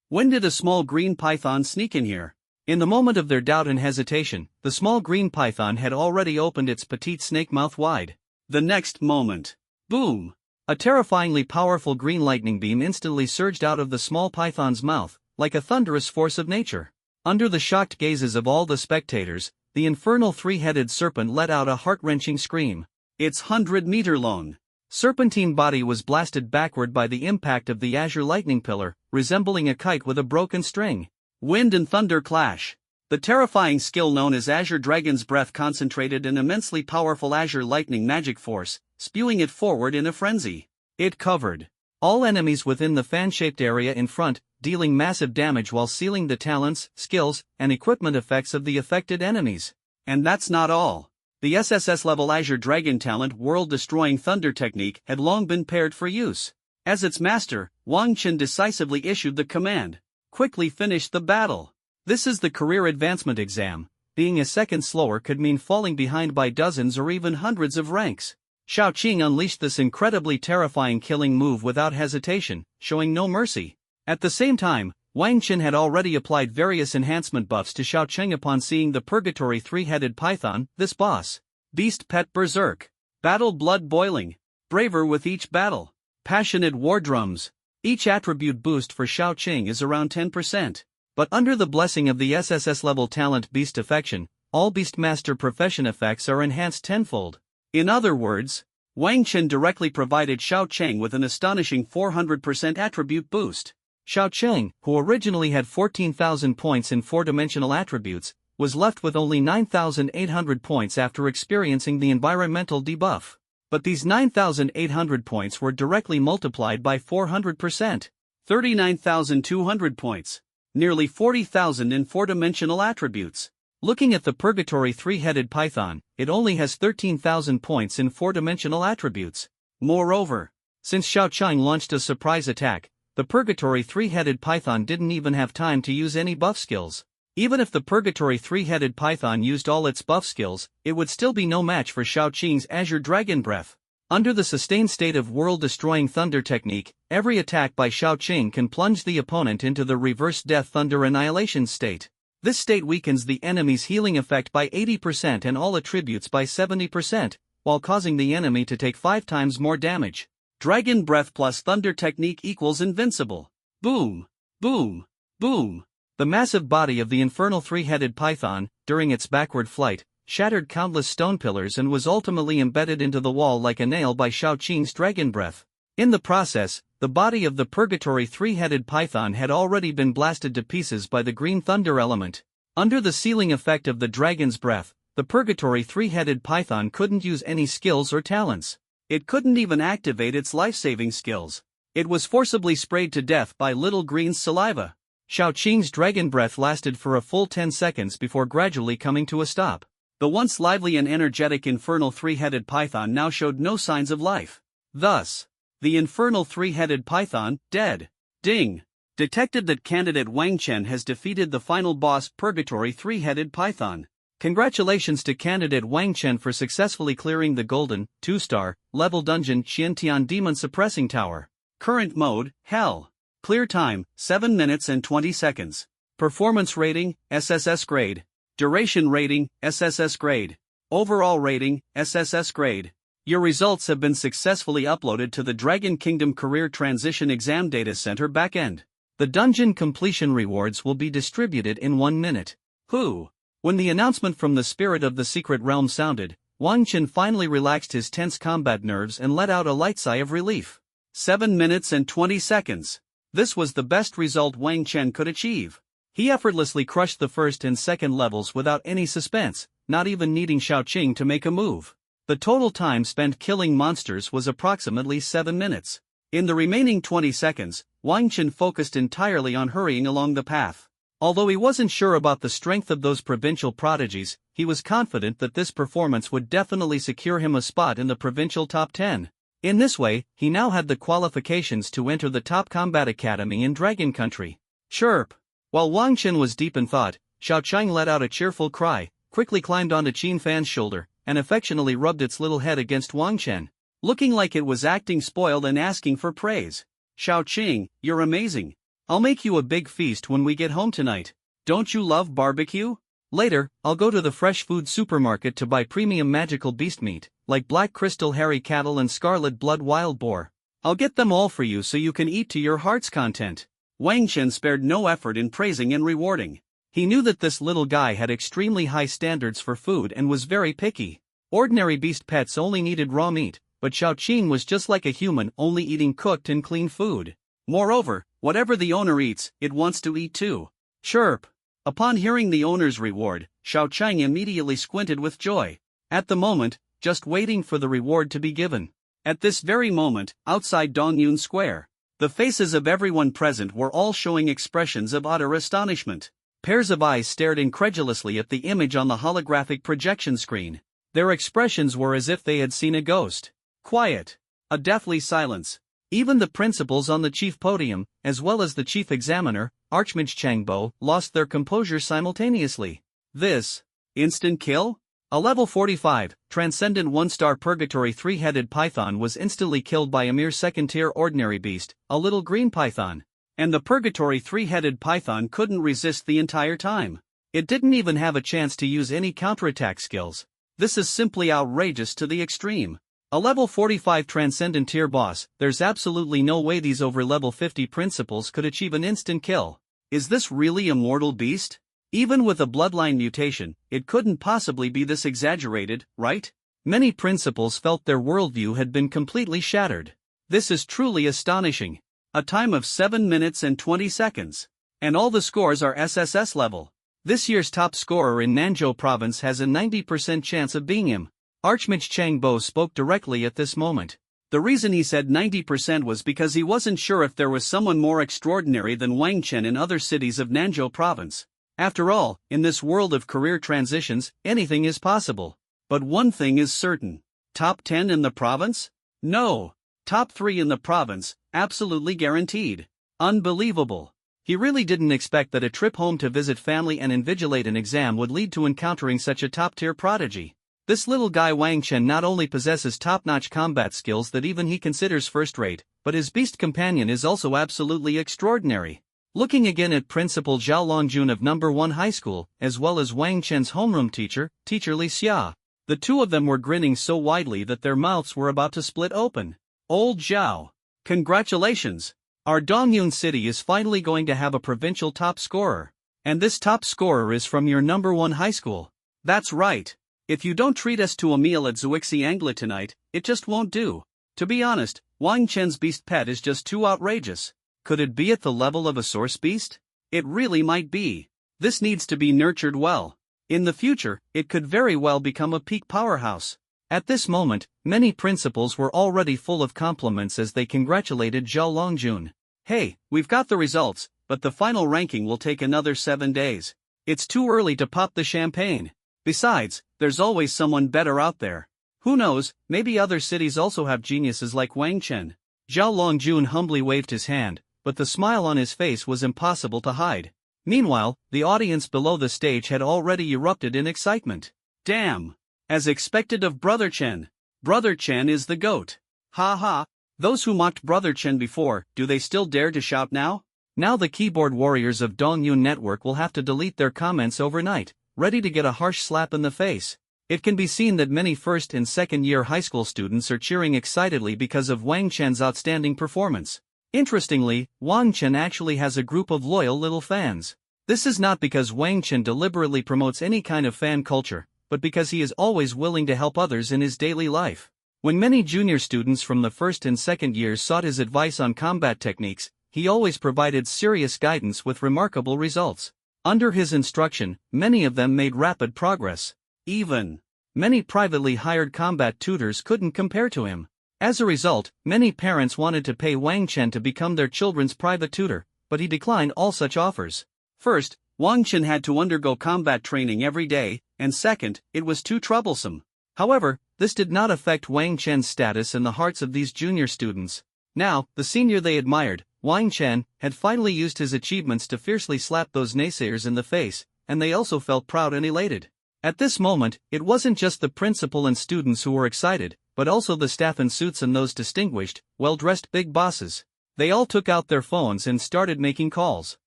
When did a small green python sneak in here? In the moment of their doubt and hesitation, the small green python had already opened its petite snake mouth wide. The next moment, boom! A terrifyingly powerful green lightning beam instantly surged out of the small python's mouth, like a thunderous force of nature. Under the shocked gazes of all the spectators, the infernal three-headed serpent let out a heart-wrenching scream. Its 100-meter-long serpentine body was blasted backward by the impact of the azure lightning pillar, resembling a kite with a broken string. Wind and thunder clash. The terrifying skill known as Azure Dragon's Breath concentrated an immensely powerful azure lightning magic force, spewing it forward in a frenzy. It covered all enemies within the fan-shaped area in front, dealing massive damage while sealing the talents, skills, and equipment effects of the affected enemies. And that's not all. The SSS level Azure Dragon talent world-destroying thunder technique had long been paired for use. As its master, Wang Chen decisively issued the command. Quickly finish the battle. This is the career advancement exam. Being a second slower could mean falling behind by dozens or even hundreds of ranks. Xiao Qing unleashed this incredibly terrifying killing move without hesitation, showing no mercy. At the same time, Wang Chen had already applied various enhancement buffs to Xiao Qing upon seeing the purgatory three-headed python, this boss. Beast Pet Berserk. Battle blood boiling. Braver with each battle. Passionate war drums. Each attribute boost for Xiao Qing is around 10%. But under the blessing of the SSS level talent Beast Affection, all Beastmaster profession effects are enhanced tenfold. In other words, Wang Chen directly provided Xiao Qing with an astonishing 400% attribute boost. Xiao Qing, who originally had 14,000 points in four-dimensional attributes, was left with only 9,800 points after experiencing the environmental debuff. But these 9,800 points were directly multiplied by 400%. 39,200 points. Nearly 40,000 in four-dimensional attributes. Looking at the purgatory three-headed python, it only has 13,000 points in four-dimensional attributes. Moreover, since Xiao Qing launched a surprise attack, the purgatory three-headed python didn't even have time to use any buff skills. Even if the purgatory three-headed python used all its buff skills, it would still be no match for Xiao Qing's Azure Dragon Breath. Under the sustained state of world-destroying thunder technique, every attack by Xiao Qing can plunge the opponent into the reverse death thunder annihilation state. This state weakens the enemy's healing effect by 80% and all attributes by 70%, while causing the enemy to take 5 times more damage. Dragon Breath plus thunder technique equals invincible. Boom! Boom! Boom! The massive body of the infernal three-headed python, during its backward flight, shattered countless stone pillars and was ultimately embedded into the wall like a nail by Xiao Qing's Dragon Breath. In the process, the body of the purgatory three-headed python had already been blasted to pieces by the green thunder element. Under the sealing effect of the dragon's breath, the purgatory three-headed python couldn't use any skills or talents. It couldn't even activate its life-saving skills. It was forcibly sprayed to death by little green saliva. Xiao Qing's Dragon Breath lasted for a full 10 seconds before gradually coming to a stop. The once lively and energetic infernal three-headed python now showed no signs of life. Thus, the infernal three-headed python, dead. Ding! Detected that candidate Wang Chen has defeated the final boss Purgatory Three-Headed Python. Congratulations to candidate Wang Chen for successfully clearing the golden, 2-star, level dungeon Qiantian Demon Suppressing Tower. Current mode, Hell. Clear time, 7 minutes and 20 seconds. Performance rating, SSS grade. Duration rating, SSS grade. Overall rating, SSS grade. Your results have been successfully uploaded to the Dragon Kingdom Career Transition Exam Data Center backend. The dungeon completion rewards will be distributed in 1 minute. When the announcement from the Spirit of the Secret Realm sounded, Wang Chen finally relaxed his tense combat nerves and let out a light sigh of relief. 7 minutes and 20 seconds. This was the best result Wang Chen could achieve. He effortlessly crushed the first and second levels without any suspense, not even needing Xiaoqing to make a move. The total time spent killing monsters was approximately 7 minutes. In the remaining 20 seconds, Wang Chen focused entirely on hurrying along the path. Although he wasn't sure about the strength of those provincial prodigies, he was confident that this performance would definitely secure him a spot in the provincial top 10. In this way, he now had the qualifications to enter the top combat academy in Dragon Country. Chirp! While Wang Chen was deep in thought, Xiaoqing let out a cheerful cry, quickly climbed onto Qin Fan's shoulder, and affectionately rubbed its little head against Wang Chen, looking like it was acting spoiled and asking for praise. Xiaoqing, you're amazing. I'll make you a big feast when we get home tonight. Don't you love barbecue? Later, I'll go to the fresh food supermarket to buy premium magical beast meat, like black crystal hairy cattle and scarlet blood wild boar. I'll get them all for you so you can eat to your heart's content. Wang Chen spared no effort in praising and rewarding. He knew that this little guy had extremely high standards for food and was very picky. Ordinary beast pets only needed raw meat, but Xiaoqing was just like a human, only eating cooked and clean food. Moreover, whatever the owner eats, it wants to eat too. Chirp! Upon hearing the owner's reward, Xiaoqing immediately squinted with joy. At the moment, just waiting for the reward to be given. At this very moment, outside Dongyun Square, the faces of everyone present were all showing expressions of utter astonishment. Pairs of eyes stared incredulously at the image on the holographic projection screen. Their expressions were as if they had seen a ghost. Quiet. A deathly silence. Even the principals on the chief podium, as well as the chief examiner, Archmage Changbo, lost their composure simultaneously. This instant kill? A level 45, transcendent 1-star Purgatory Three-Headed Python was instantly killed by a mere second-tier ordinary beast, a little green python. And the Purgatory Three-Headed Python couldn't resist the entire time. It didn't even have a chance to use any counterattack skills. This is simply outrageous to the extreme. A level 45 transcendent tier boss, there's absolutely no way these over level 50 principals could achieve an instant kill. Is this really a mortal beast? Even with a bloodline mutation, it couldn't possibly be this exaggerated, right? Many principals felt their worldview had been completely shattered. This is truly astonishing. A time of 7 minutes and 20 seconds. And all the scores are SSS level. This year's top scorer in Nanzhou province has a 90% chance of being him. Archmage Changbo spoke directly at this moment. The reason he said 90% was because he wasn't sure if there was someone more extraordinary than Wang Chen in other cities of Nanzhou province. After all, in this world of career transitions, anything is possible. But one thing is certain. Top 10 in the province? No. Top 3 in the province, absolutely guaranteed. Unbelievable. He really didn't expect that a trip home to visit family and invigilate an exam would lead to encountering such a top-tier prodigy. This little guy Wang Chen not only possesses top-notch combat skills that even he considers first-rate, but his beast companion is also absolutely extraordinary. Looking again at Principal Zhao Longjun of No. 1 High School, as well as Wang Chen's homeroom teacher, Teacher Li Xia, the two of them were grinning so widely that their mouths were about to split open. Old Zhao. Congratulations! Our Dongyun city is finally going to have a provincial top scorer. And this top scorer is from your No. 1 high school. That's right. If you don't treat us to a meal at Zuixi Angla tonight, it just won't do. To be honest, Wang Chen's beast pet is just too outrageous. Could it be at the level of a source beast? It really might be. This needs to be nurtured well. In the future, it could very well become a peak powerhouse. At this moment, many principals were already full of compliments as they congratulated Zhao Longjun. Hey, we've got the results, but the final ranking will take another 7 days. It's too early to pop the champagne. Besides, there's always someone better out there. Who knows, maybe other cities also have geniuses like Wang Chen. Zhao Longjun humbly waved his hand, but the smile on his face was impossible to hide. Meanwhile, the audience below the stage had already erupted in excitement. Damn! As expected of Brother Chen. Brother Chen is the GOAT. Ha ha! Those who mocked Brother Chen before, do they still dare to shout now? Now the keyboard warriors of Dongyun Network will have to delete their comments overnight, ready to get a harsh slap in the face. It can be seen that many first and second year high school students are cheering excitedly because of Wang Chen's outstanding performance. Interestingly, Wang Chen actually has a group of loyal little fans. This is not because Wang Chen deliberately promotes any kind of fan culture, but because he is always willing to help others in his daily life. When many junior students from the first and second years sought his advice on combat techniques, he always provided serious guidance with remarkable results. Under his instruction, many of them made rapid progress. Even many privately hired combat tutors couldn't compare to him. As a result, many parents wanted to pay Wang Chen to become their children's private tutor, but he declined all such offers. First, Wang Chen had to undergo combat training every day, and second, it was too troublesome. However, this did not affect Wang Chen's status in the hearts of these junior students. Now, the senior they admired, Wang Chen, had finally used his achievements to fiercely slap those naysayers in the face, and they also felt proud and elated. At this moment, it wasn't just the principal and students who were excited, but also the staff in suits and those distinguished, well-dressed big bosses. They all took out their phones and started making calls.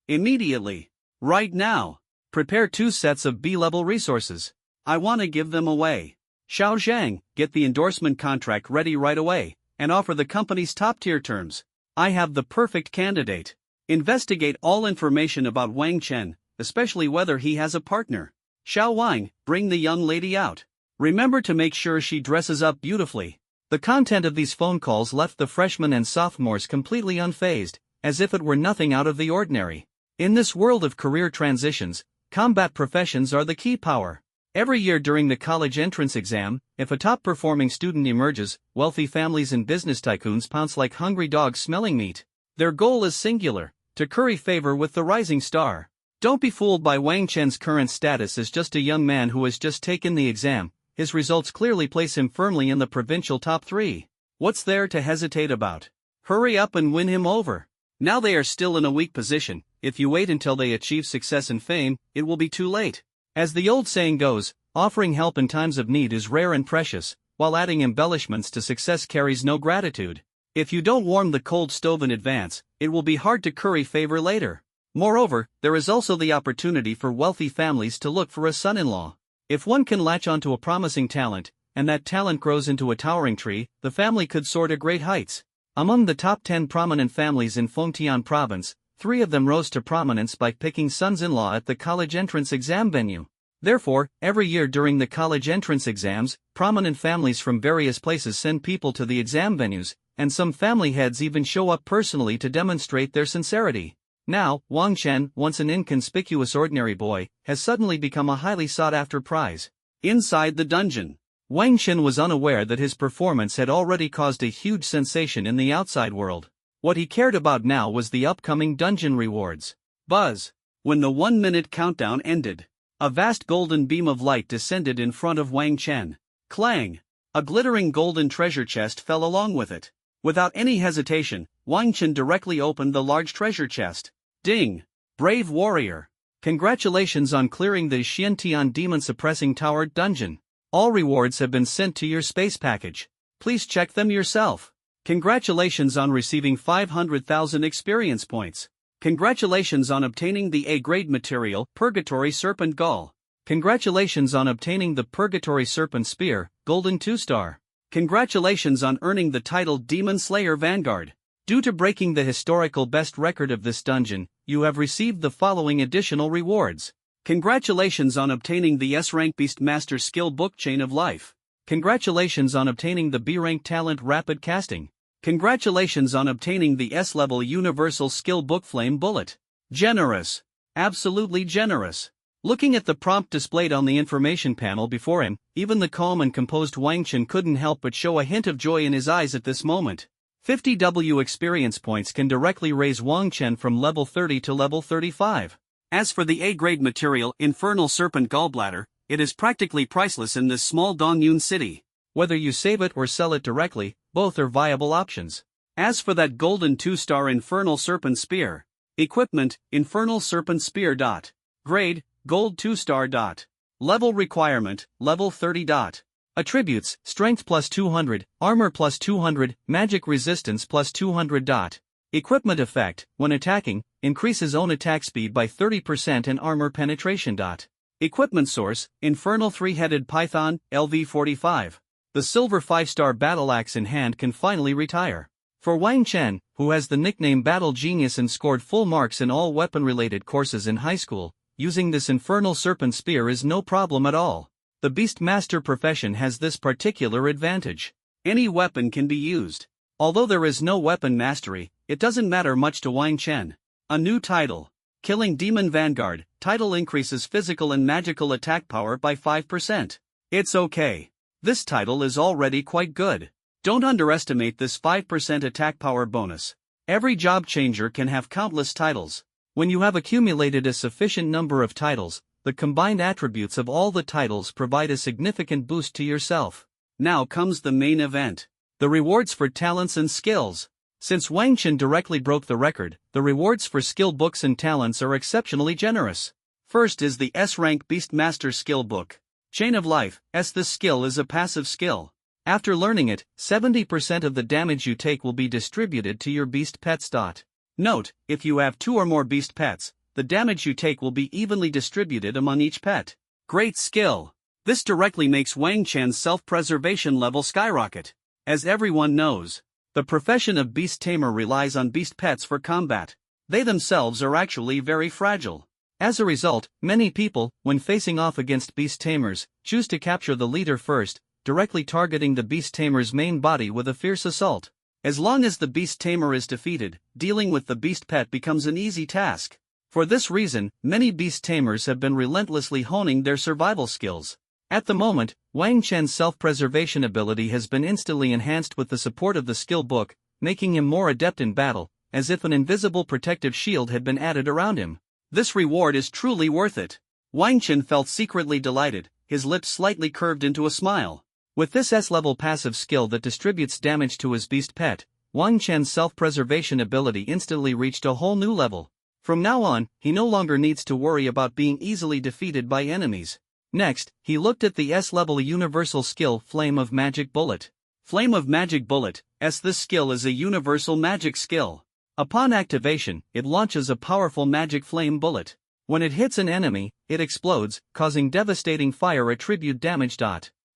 Immediately. Right now. Prepare 2 sets of B-level resources. I want to give them away. Xiao Zhang, get the endorsement contract ready right away, and offer the company's top-tier terms. I have the perfect candidate. Investigate all information about Wang Chen, especially whether he has a partner. Xiao Wang, bring the young lady out. Remember to make sure she dresses up beautifully. The content of these phone calls left the freshmen and sophomores completely unfazed, as if it were nothing out of the ordinary. In this world of career transitions, combat professions are the key power. Every year during the college entrance exam, if a top-performing student emerges, wealthy families and business tycoons pounce like hungry dogs smelling meat. Their goal is singular: to curry favor with the rising star. Don't be fooled by Wang Chen's current status as just a young man who has just taken the exam. His results clearly place him firmly in the provincial top 3. What's there to hesitate about? Hurry up and win him over. Now they are still in a weak position. If you wait until they achieve success and fame, it will be too late. As the old saying goes, offering help in times of need is rare and precious, while adding embellishments to success carries no gratitude. If you don't warm the cold stove in advance, it will be hard to curry favor later. Moreover, there is also the opportunity for wealthy families to look for a son-in-law. If one can latch onto a promising talent, and that talent grows into a towering tree, the family could soar to great heights. Among the top 10 prominent families in Fengtian province, 3 of them rose to prominence by picking sons-in-law at the college entrance exam venue. Therefore, every year during the college entrance exams, prominent families from various places send people to the exam venues, and some family heads even show up personally to demonstrate their sincerity. Now, Wang Chen, once an inconspicuous ordinary boy, has suddenly become a highly sought-after prize. Inside the dungeon, Wang Chen was unaware that his performance had already caused a huge sensation in the outside world. What he cared about now was the upcoming dungeon rewards. Buzz! When the 1-minute countdown ended, a vast golden beam of light descended in front of Wang Chen. Clang! A glittering golden treasure chest fell along with it. Without any hesitation, Wang Chen directly opened the large treasure chest. Ding! Brave warrior! Congratulations on clearing the Xiantian demon-suppressing tower dungeon. All rewards have been sent to your space package. Please check them yourself. Congratulations on receiving 500,000 experience points. Congratulations on obtaining the A-grade material, Purgatory Serpent Gall. Congratulations on obtaining the Purgatory Serpent Spear, Golden 2-star. Congratulations on earning the title Demon Slayer Vanguard. Due to breaking the historical best record of this dungeon, you have received the following additional rewards. Congratulations on obtaining the S-rank Beastmaster Skill Book Chain of Life. Congratulations on obtaining the B-rank Talent Rapid Casting. Congratulations on obtaining the S-level Universal Skill Book Flame Bullet. Generous. Absolutely generous. Looking at the prompt displayed on the information panel before him, even the calm and composed Wang Chen couldn't help but show a hint of joy in his eyes at this moment. 50 W experience points can directly raise Wang Chen from level 30 to level 35. As for the A-grade material, Infernal Serpent Gallbladder, it is practically priceless in this small Dongyun city. Whether you save it or sell it directly, both are viable options. As for that golden 2-star Infernal Serpent Spear. Equipment, Infernal Serpent Spear. Grade, Gold 2-star. Level requirement, Level 30. Attributes, Strength plus 200, Armor plus 200, Magic Resistance plus 200. Equipment effect, when attacking, increases own attack speed by 30% and armor penetration. Equipment source, Infernal 3-headed Python, LV45. The silver 5-star battle axe in hand can finally retire. For Wang Chen, who has the nickname Battle Genius and scored full marks in all weapon-related courses in high school, using this Infernal Serpent Spear is no problem at all. The Beastmaster profession has this particular advantage. Any weapon can be used. Although there is no weapon mastery, it doesn't matter much to Wang Chen. A new title. Killing Demon Vanguard. Title increases physical and magical attack power by 5%. It's okay. This title is already quite good. Don't underestimate this 5% attack power bonus. Every job changer can have countless titles. When you have accumulated a sufficient number of titles, the combined attributes of all the titles provide a significant boost to yourself. Now comes the main event. The rewards for talents and skills. Since Wang Chen directly broke the record, the rewards for skill books and talents are exceptionally generous. First is the S-rank Beastmaster skill book. Chain of Life, This skill is a passive skill. After learning it, 70% of the damage you take will be distributed to your beast pets. Note, if you have 2 or more beast pets, the damage you take will be evenly distributed among each pet. Great skill. This directly makes Wang Chen's self-preservation level skyrocket. As everyone knows, the profession of beast tamer relies on beast pets for combat. They themselves are actually very fragile. As a result, many people, when facing off against beast tamers, choose to capture the leader first, directly targeting the beast tamer's main body with a fierce assault. As long as the beast tamer is defeated, dealing with the beast pet becomes an easy task. For this reason, many beast tamers have been relentlessly honing their survival skills. At the moment, Wang Chen's self-preservation ability has been instantly enhanced with the support of the skill book, making him more adept in battle, as if an invisible protective shield had been added around him. This reward is truly worth it. Wang Chen felt secretly delighted, his lips slightly curved into a smile. With this S-level passive skill that distributes damage to his beast pet, Wang Chen's self-preservation ability instantly reached a whole new level. From now on, he no longer needs to worry about being easily defeated by enemies. Next, he looked at the S-level universal skill Flame of Magic Bullet. Flame of Magic Bullet, this skill is a universal magic skill. Upon activation, it launches a powerful magic flame bullet. When it hits an enemy, it explodes, causing devastating fire attribute damage.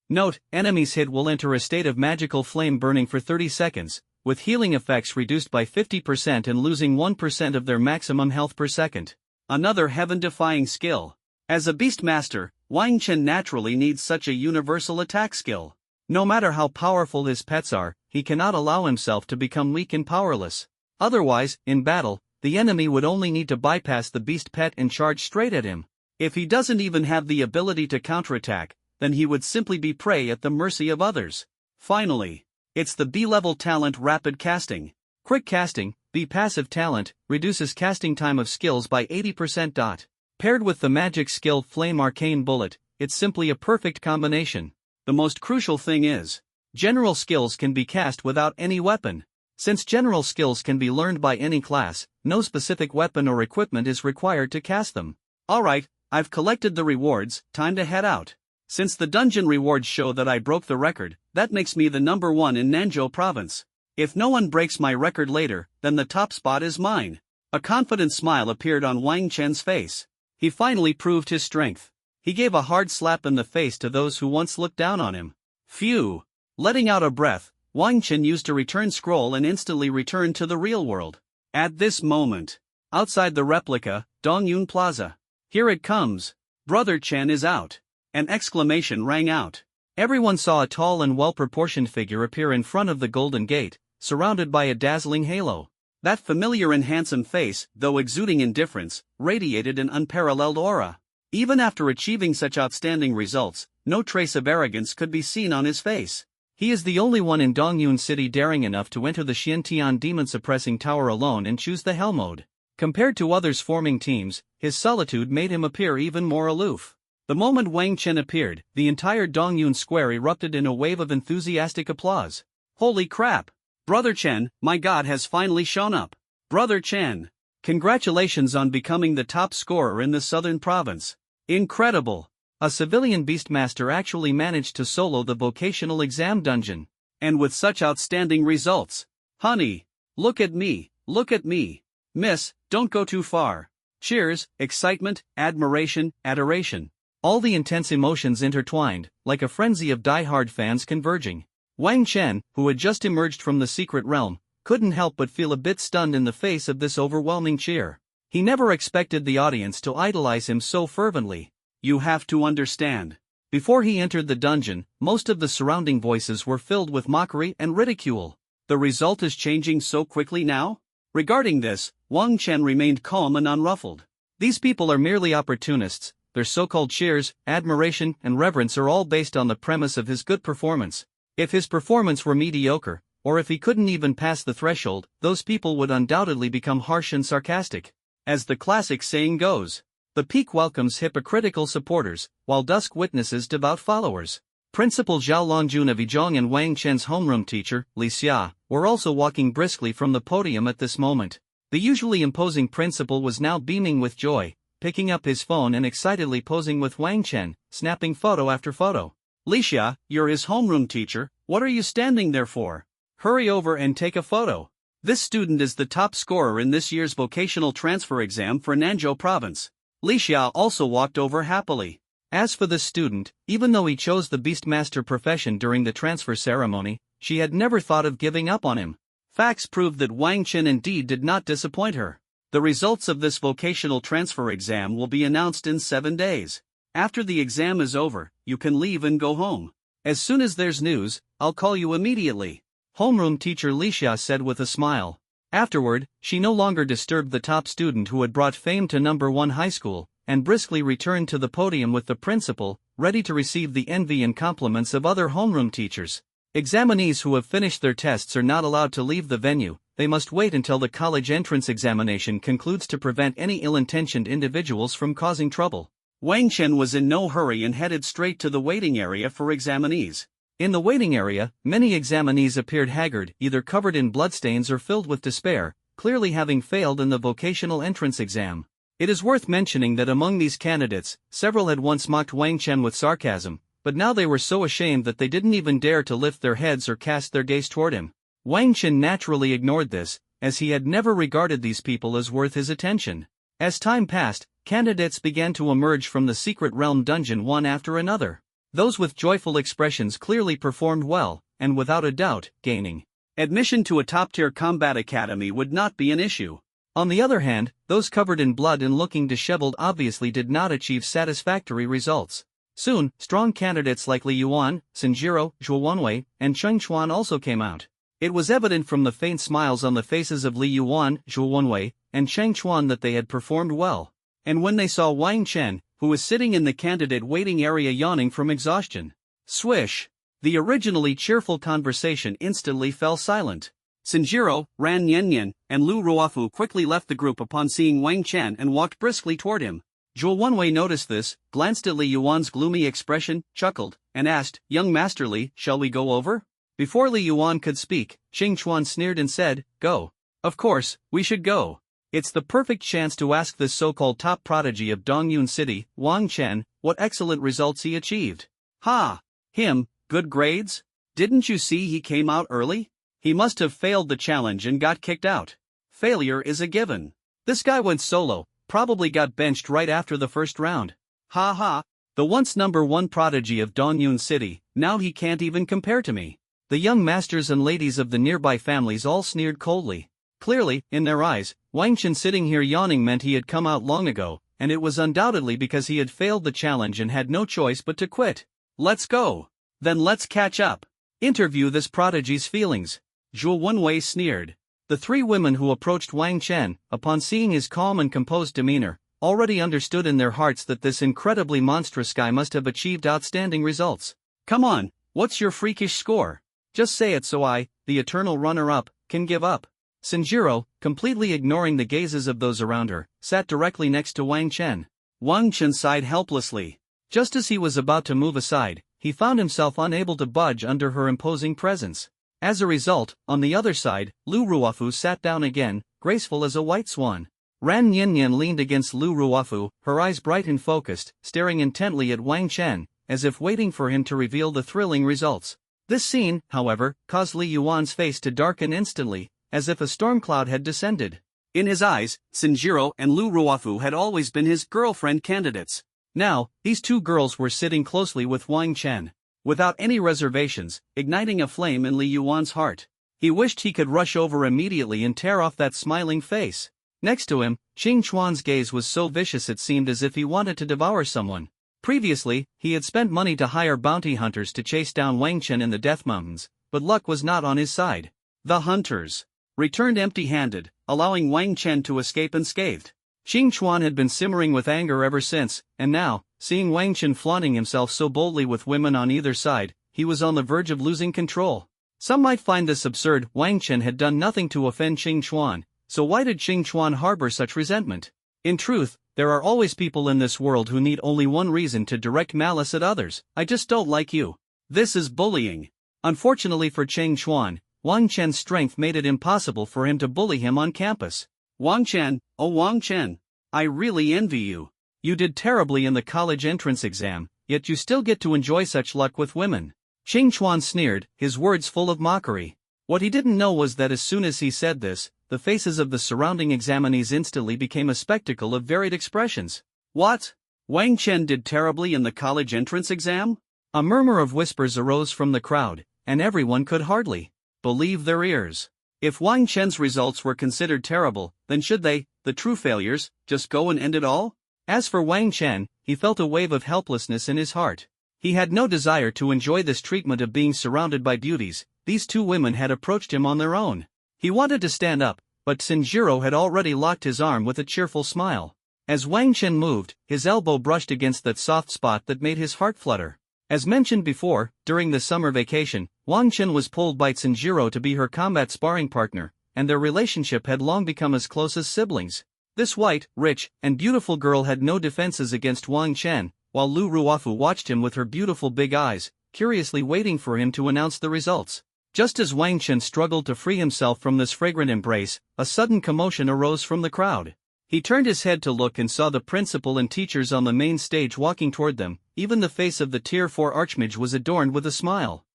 Note, enemies hit will enter a state of magical flame burning for 30 seconds, with healing effects reduced by 50% and losing 1% of their maximum health per second. Another heaven-defying skill. As a Beastmaster, Wang Chen naturally needs such a universal attack skill. No matter how powerful his pets are, he cannot allow himself to become weak and powerless. Otherwise, in battle, the enemy would only need to bypass the beast pet and charge straight at him. If he doesn't even have the ability to counterattack, then he would simply be prey at the mercy of others. Finally, it's the B-level talent Rapid Casting. Quick Casting, B passive talent, reduces casting time of skills by 80%. Paired with the magic skill Flame Arcane Bullet, it's simply a perfect combination. The most crucial thing is, general skills can be cast without any weapon. Since general skills can be learned by any class, no specific weapon or equipment is required to cast them. Alright, I've collected the rewards, time to head out. Since the dungeon rewards show that I broke the record, that makes me the number 1 in Nanzhou province. If no one breaks my record later, then the top spot is mine. A confident smile appeared on Wang Chen's face. He finally proved his strength. He gave a hard slap in the face to those who once looked down on him. Phew! Letting out a breath, Wang Chen used a return scroll and instantly returned to the real world. At this moment, outside the replica, Dongyun Plaza. Here it comes. Brother Chen is out. An exclamation rang out. Everyone saw a tall and well-proportioned figure appear in front of the Golden Gate, surrounded by a dazzling halo. That familiar and handsome face, though exuding indifference, radiated an unparalleled aura. Even after achieving such outstanding results, no trace of arrogance could be seen on his face. He is the only one in Dongyun City daring enough to enter the Xiantian demon-suppressing tower alone and choose the Hell mode. Compared to others forming teams, his solitude made him appear even more aloof. The moment Wang Chen appeared, the entire Dongyun Square erupted in a wave of enthusiastic applause. Holy crap! Brother Chen, my god has finally shown up. Brother Chen. Congratulations on becoming the top scorer in the southern province. Incredible. A civilian beastmaster actually managed to solo the vocational exam dungeon. And with such outstanding results. Honey. Look at me, look at me. Miss, don't go too far. Cheers, excitement, admiration, adoration. All the intense emotions intertwined, like a frenzy of die-hard fans converging. Wang Chen, who had just emerged from the secret realm, couldn't help but feel a bit stunned in the face of this overwhelming cheer. He never expected the audience to idolize him so fervently. You have to understand. Before he entered the dungeon, most of the surrounding voices were filled with mockery and ridicule. The result is changing so quickly now? Regarding this, Wang Chen remained calm and unruffled. These people are merely opportunists. Their so-called cheers, admiration, and reverence are all based on the premise of his good performance. If his performance were mediocre, or if he couldn't even pass the threshold, those people would undoubtedly become harsh and sarcastic. As the classic saying goes, the peak welcomes hypocritical supporters, while dusk witnesses devout followers. Principal Zhao Longjun of Yizhong and Wang Chen's homeroom teacher, Li Xia, were also walking briskly from the podium at this moment. The usually imposing principal was now beaming with joy, picking up his phone and excitedly posing with Wang Chen, snapping photo after photo. Li Xia, you're his homeroom teacher, what are you standing there for? Hurry over and take a photo. This student is the top scorer in this year's vocational transfer exam for Nanzhou province. Li Xia also walked over happily. As for this student, even though he chose the beastmaster profession during the transfer ceremony, she had never thought of giving up on him. Facts proved that Wang Chen indeed did not disappoint her. The results of this vocational transfer exam will be announced in 7 days. After the exam is over, you can leave and go home. As soon as there's news, I'll call you immediately. Homeroom teacher Li Xia said with a smile. Afterward, she no longer disturbed the top student who had brought fame to number 1 high school, and briskly returned to the podium with the principal, ready to receive the envy and compliments of other homeroom teachers. Examinees who have finished their tests are not allowed to leave the venue. They must wait until the college entrance examination concludes to prevent any ill-intentioned individuals from causing trouble. Wang Chen was in no hurry and headed straight to the waiting area for examinees. In the waiting area, many examinees appeared haggard, either covered in bloodstains or filled with despair, clearly having failed in the vocational entrance exam. It is worth mentioning that among these candidates, several had once mocked Wang Chen with sarcasm, but now they were so ashamed that they didn't even dare to lift their heads or cast their gaze toward him. Wang Chen naturally ignored this, as he had never regarded these people as worth his attention. As time passed, candidates began to emerge from the secret realm dungeon one after another. Those with joyful expressions clearly performed well, and without a doubt, gaining admission to a top-tier combat academy would not be an issue. On the other hand, those covered in blood and looking disheveled obviously did not achieve satisfactory results. Soon, strong candidates like Li Yuan, Sinjiro, Zhuo Wenwei, and Cheng Chuan also came out. It was evident from the faint smiles on the faces of Li Yuan, Zhuo Wenwei, and Cheng Chuan that they had performed well. And when they saw Wang Chen, who was sitting in the candidate waiting area yawning from exhaustion, swish! The originally cheerful conversation instantly fell silent. Sinjiro, Ran Niannian, and Lu Ruofu quickly left the group upon seeing Wang Chen and walked briskly toward him. Zhuo Wenwei noticed this, glanced at Li Yuan's gloomy expression, chuckled, and asked, "Young Master Li, shall we go over?" Before Li Yuan could speak, Cheng Chuan sneered and said, "Go. Of course, we should go. It's the perfect chance to ask this so-called top prodigy of Dongyun City, Wang Chen, what excellent results he achieved." "Ha! Him, good grades? Didn't you see he came out early? He must have failed the challenge and got kicked out. Failure is a given. This guy went solo, probably got benched right after the first round. Ha ha, the once number 1 prodigy of Dongyun City, now he can't even compare to me." The young masters and ladies of the nearby families all sneered coldly. Clearly, in their eyes, Wang Chen sitting here yawning meant he had come out long ago, and it was undoubtedly because he had failed the challenge and had no choice but to quit. "Let's go. Then let's catch up. Interview this prodigy's feelings." Zhuo Wenwei sneered. The 3 women who approached Wang Chen, upon seeing his calm and composed demeanor, already understood in their hearts that this incredibly monstrous guy must have achieved outstanding results. "Come on, what's your freakish score? Just say it so I, the eternal runner-up, can give up." Sinjiro, completely ignoring the gazes of those around her, sat directly next to Wang Chen. Wang Chen sighed helplessly. Just as he was about to move aside, he found himself unable to budge under her imposing presence. As a result, on the other side, Lu Ruofu sat down again, graceful as a white swan. Ran Niannian leaned against Lu Ruofu, her eyes bright and focused, staring intently at Wang Chen, as if waiting for him to reveal the thrilling results. This scene, however, caused Li Yuan's face to darken instantly, as if a storm cloud had descended. In his eyes, Sinjiro and Lu Ruofu had always been his girlfriend candidates. Now, these two girls were sitting closely with Wang Chen. Without any reservations, igniting a flame in Li Yuan's heart. He wished he could rush over immediately and tear off that smiling face. Next to him, Qing Chuan's gaze was so vicious it seemed as if he wanted to devour someone. Previously, he had spent money to hire bounty hunters to chase down Wang Chen in the Death Mountains, but luck was not on his side. The hunters returned empty-handed, allowing Wang Chen to escape unscathed. Qing Chuan had been simmering with anger ever since, and now, seeing Wang Chen flaunting himself so boldly with women on either side, he was on the verge of losing control. Some might find this absurd. Wang Chen had done nothing to offend Qing Chuan, so why did Qing Chuan harbor such resentment? In truth, there are always people in this world who need only one reason to direct malice at others. I just don't like you. This is bullying. Unfortunately for Qing Chuan, Wang Chen's strength made it impossible for him to bully him on campus. Wang Chen, oh Wang Chen, I really envy you. You did terribly in the college entrance exam, yet you still get to enjoy such luck with women. Qing Chuan sneered, his words full of mockery. What he didn't know was that as soon as he said this, the faces of the surrounding examinees instantly became a spectacle of varied expressions. What? Wang Chen did terribly in the college entrance exam? A murmur of whispers arose from the crowd, and everyone could hardly believe their ears. If Wang Chen's results were considered terrible, then should they, the true failures, just go and end it all? As for Wang Chen, he felt a wave of helplessness in his heart. He had no desire to enjoy this treatment of being surrounded by beauties. These two women had approached him on their own. He wanted to stand up, but Sinjiro had already locked his arm with a cheerful smile. As Wang Chen moved, his elbow brushed against that soft spot that made his heart flutter. As mentioned before, during the summer vacation, Wang Chen was pulled by Sinjiro to be her combat sparring partner, and their relationship had long become as close as siblings. This white, rich, and beautiful girl had no defenses against Wang Chen, while Lu Ruofu watched him with her beautiful big eyes, curiously waiting for him to announce the results. Just as Wang Chen struggled to free himself from this fragrant embrace, a sudden commotion arose from the crowd. He turned his head to look and saw the principal and teachers on the main stage walking toward them. Even the face of the Tier 4 Archmage was adorned with a smile.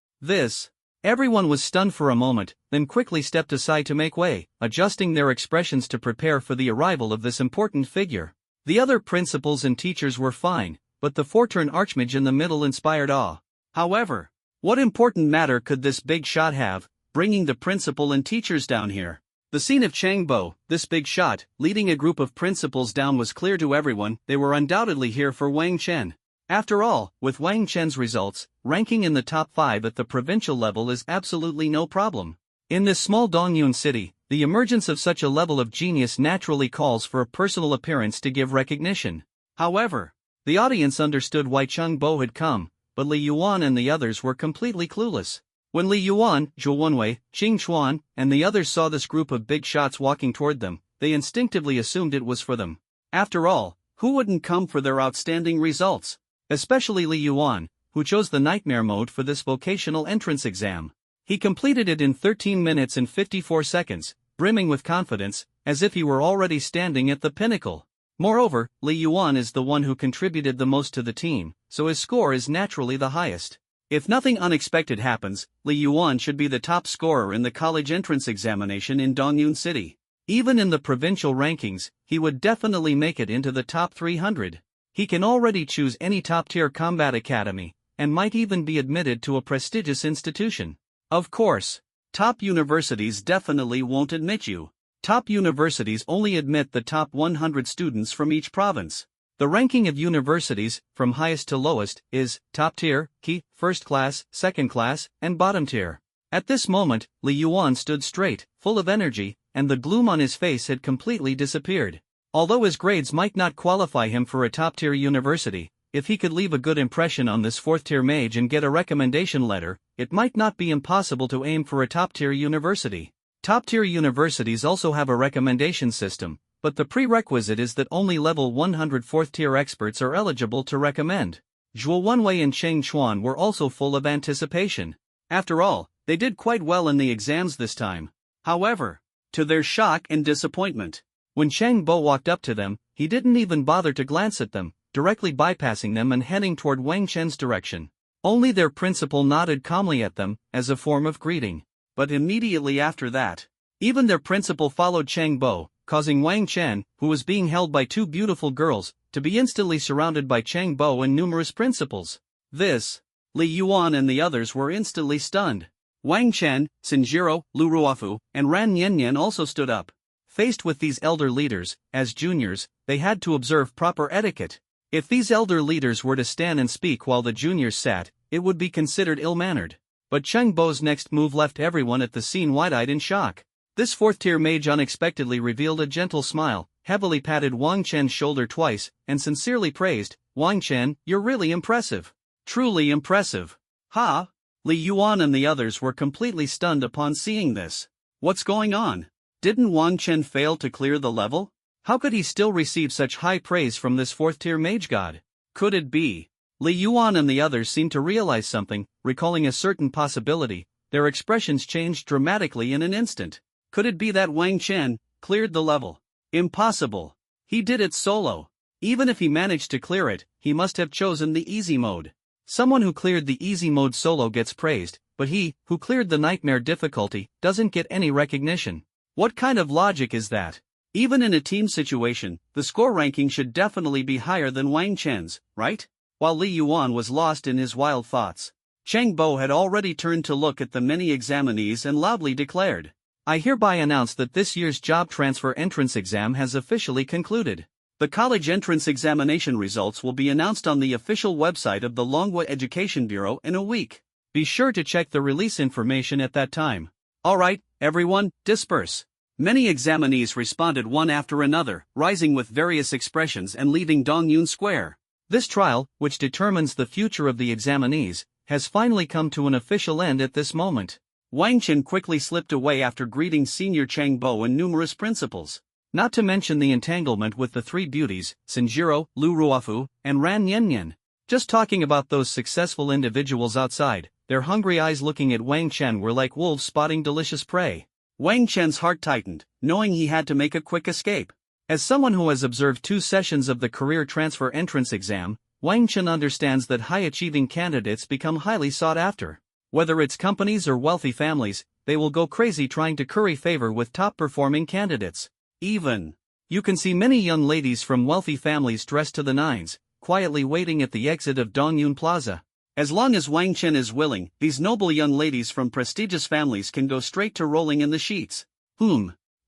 Everyone was stunned for a moment, then quickly stepped aside to make way, adjusting their expressions to prepare for the arrival of this important figure. The other principals and teachers were fine, but the 4-turn Archmage in the middle inspired awe. However, what important matter could this big shot have, bringing the principal and teachers down here? The scene of Changbo, this big shot, leading a group of principals down was clear to everyone. They were undoubtedly here for Wang Chen. After all, with Wang Chen's results, ranking in the top 5 at the provincial level is absolutely no problem. In this small Dongyun city, the emergence of such a level of genius naturally calls for a personal appearance to give recognition. However, the audience understood why Changbo had come, but Li Yuan and the others were completely clueless. When Li Yuan, Zhou Wenwei, Qing Chuan, and the others saw this group of big shots walking toward them, they instinctively assumed it was for them. After all, who wouldn't come for their outstanding results? Especially Li Yuan, who chose the nightmare mode for this vocational entrance exam. He completed it in 13 minutes and 54 seconds, brimming with confidence, as if he were already standing at the pinnacle. Moreover, Li Yuan is the one who contributed the most to the team, so his score is naturally the highest. If nothing unexpected happens, Li Yuan should be the top scorer in the college entrance examination in Dongyun City. Even in the provincial rankings, he would definitely make it into the top 300. He can already choose any top-tier combat academy, and might even be admitted to a prestigious institution. Of course, top universities definitely won't admit you. Top universities only admit the top 100 students from each province. The ranking of universities, from highest to lowest, is top tier, key, first class, second class, and bottom tier. At this moment, Li Yuan stood straight, full of energy, and the gloom on his face had completely disappeared. Although his grades might not qualify him for a top-tier university, if he could leave a good impression on this 4th-tier mage and get a recommendation letter, it might not be impossible to aim for a top-tier university. Top-tier universities also have a recommendation system, but the prerequisite is that only level 100 4th-tier experts are eligible to recommend. Zhuo Wenwei and Cheng Chuan were also full of anticipation. After all, They did quite well in the exams this time. However, to their shock and disappointment, when Chang Bo walked up to them, he didn't even bother to glance at them, directly bypassing them and heading toward Wang Chen's direction. Only their principal nodded calmly at them, as a form of greeting. But immediately after that, even their principal followed Chang Bo, causing Wang Chen, who was being held by two beautiful girls, to be instantly surrounded by Chang Bo and numerous principals. This, Li Yuan and the others were instantly stunned. Wang Chen, Sinjiro, Lu Ruofu, and Ran Niannian also stood up. Faced with these elder leaders, as juniors, they had to observe proper etiquette. If these elder leaders were to stand and speak while the juniors sat, it would be considered ill-mannered. But Chang Bo's next move left everyone at the scene wide-eyed in shock. This fourth-tier mage unexpectedly revealed a gentle smile, heavily patted Wang Chen's shoulder twice, and sincerely praised, "Wang Chen, you're really impressive. Truly impressive." Ha! Li Yuan and the others were completely stunned upon seeing this. What's going on? Didn't Wang Chen fail to clear the level? How could he still receive such high praise from this fourth-tier mage god? Could it be? Li Yuan and the others seemed to realize something, recalling a certain possibility. Their expressions changed dramatically in an instant. Could it be that Wang Chen cleared the level? Impossible. He did it solo. Even if he managed to clear it, he must have chosen the easy mode. Someone who cleared the easy mode solo gets praised, but he who cleared the nightmare difficulty doesn't get any recognition. What kind of logic is that? Even in a team situation, the score ranking should definitely be higher than Wang Chen's, right? While Li Yuan was lost in his wild thoughts, Chang Bo had already turned to look at the many examinees and loudly declared, "I hereby announce that this year's job transfer entrance exam has officially concluded. The college entrance examination results will be announced on the official website of the Longhua Education Bureau in a week. Be sure to check the release information at that time. Alright, everyone, disperse." Many examinees responded one after another, rising with various expressions and leaving Dongyun Square. This trial, which determines the future of the examinees, has finally come to an official end at this moment. Wang Chen quickly slipped away after greeting Senior Chang Bo and numerous principals. Not to mention the entanglement with the three beauties, Sinjiro, Lu Ruofu, and Ran Niannian. Just talking about those successful individuals outside, their hungry eyes looking at Wang Chen were like wolves spotting delicious prey. Wang Chen's heart tightened, knowing he had to make a quick escape. As someone who has observed 2 sessions of the career transfer entrance exam, Wang Chen understands that high-achieving candidates become highly sought after. Whether it's companies or wealthy families, they will go crazy trying to curry favor with top-performing candidates. Even, you can see many young ladies from wealthy families dressed to the nines, quietly waiting at the exit of Dongyun Plaza. As long as Wang Chen is willing, these noble young ladies from prestigious families can go straight to rolling in the sheets.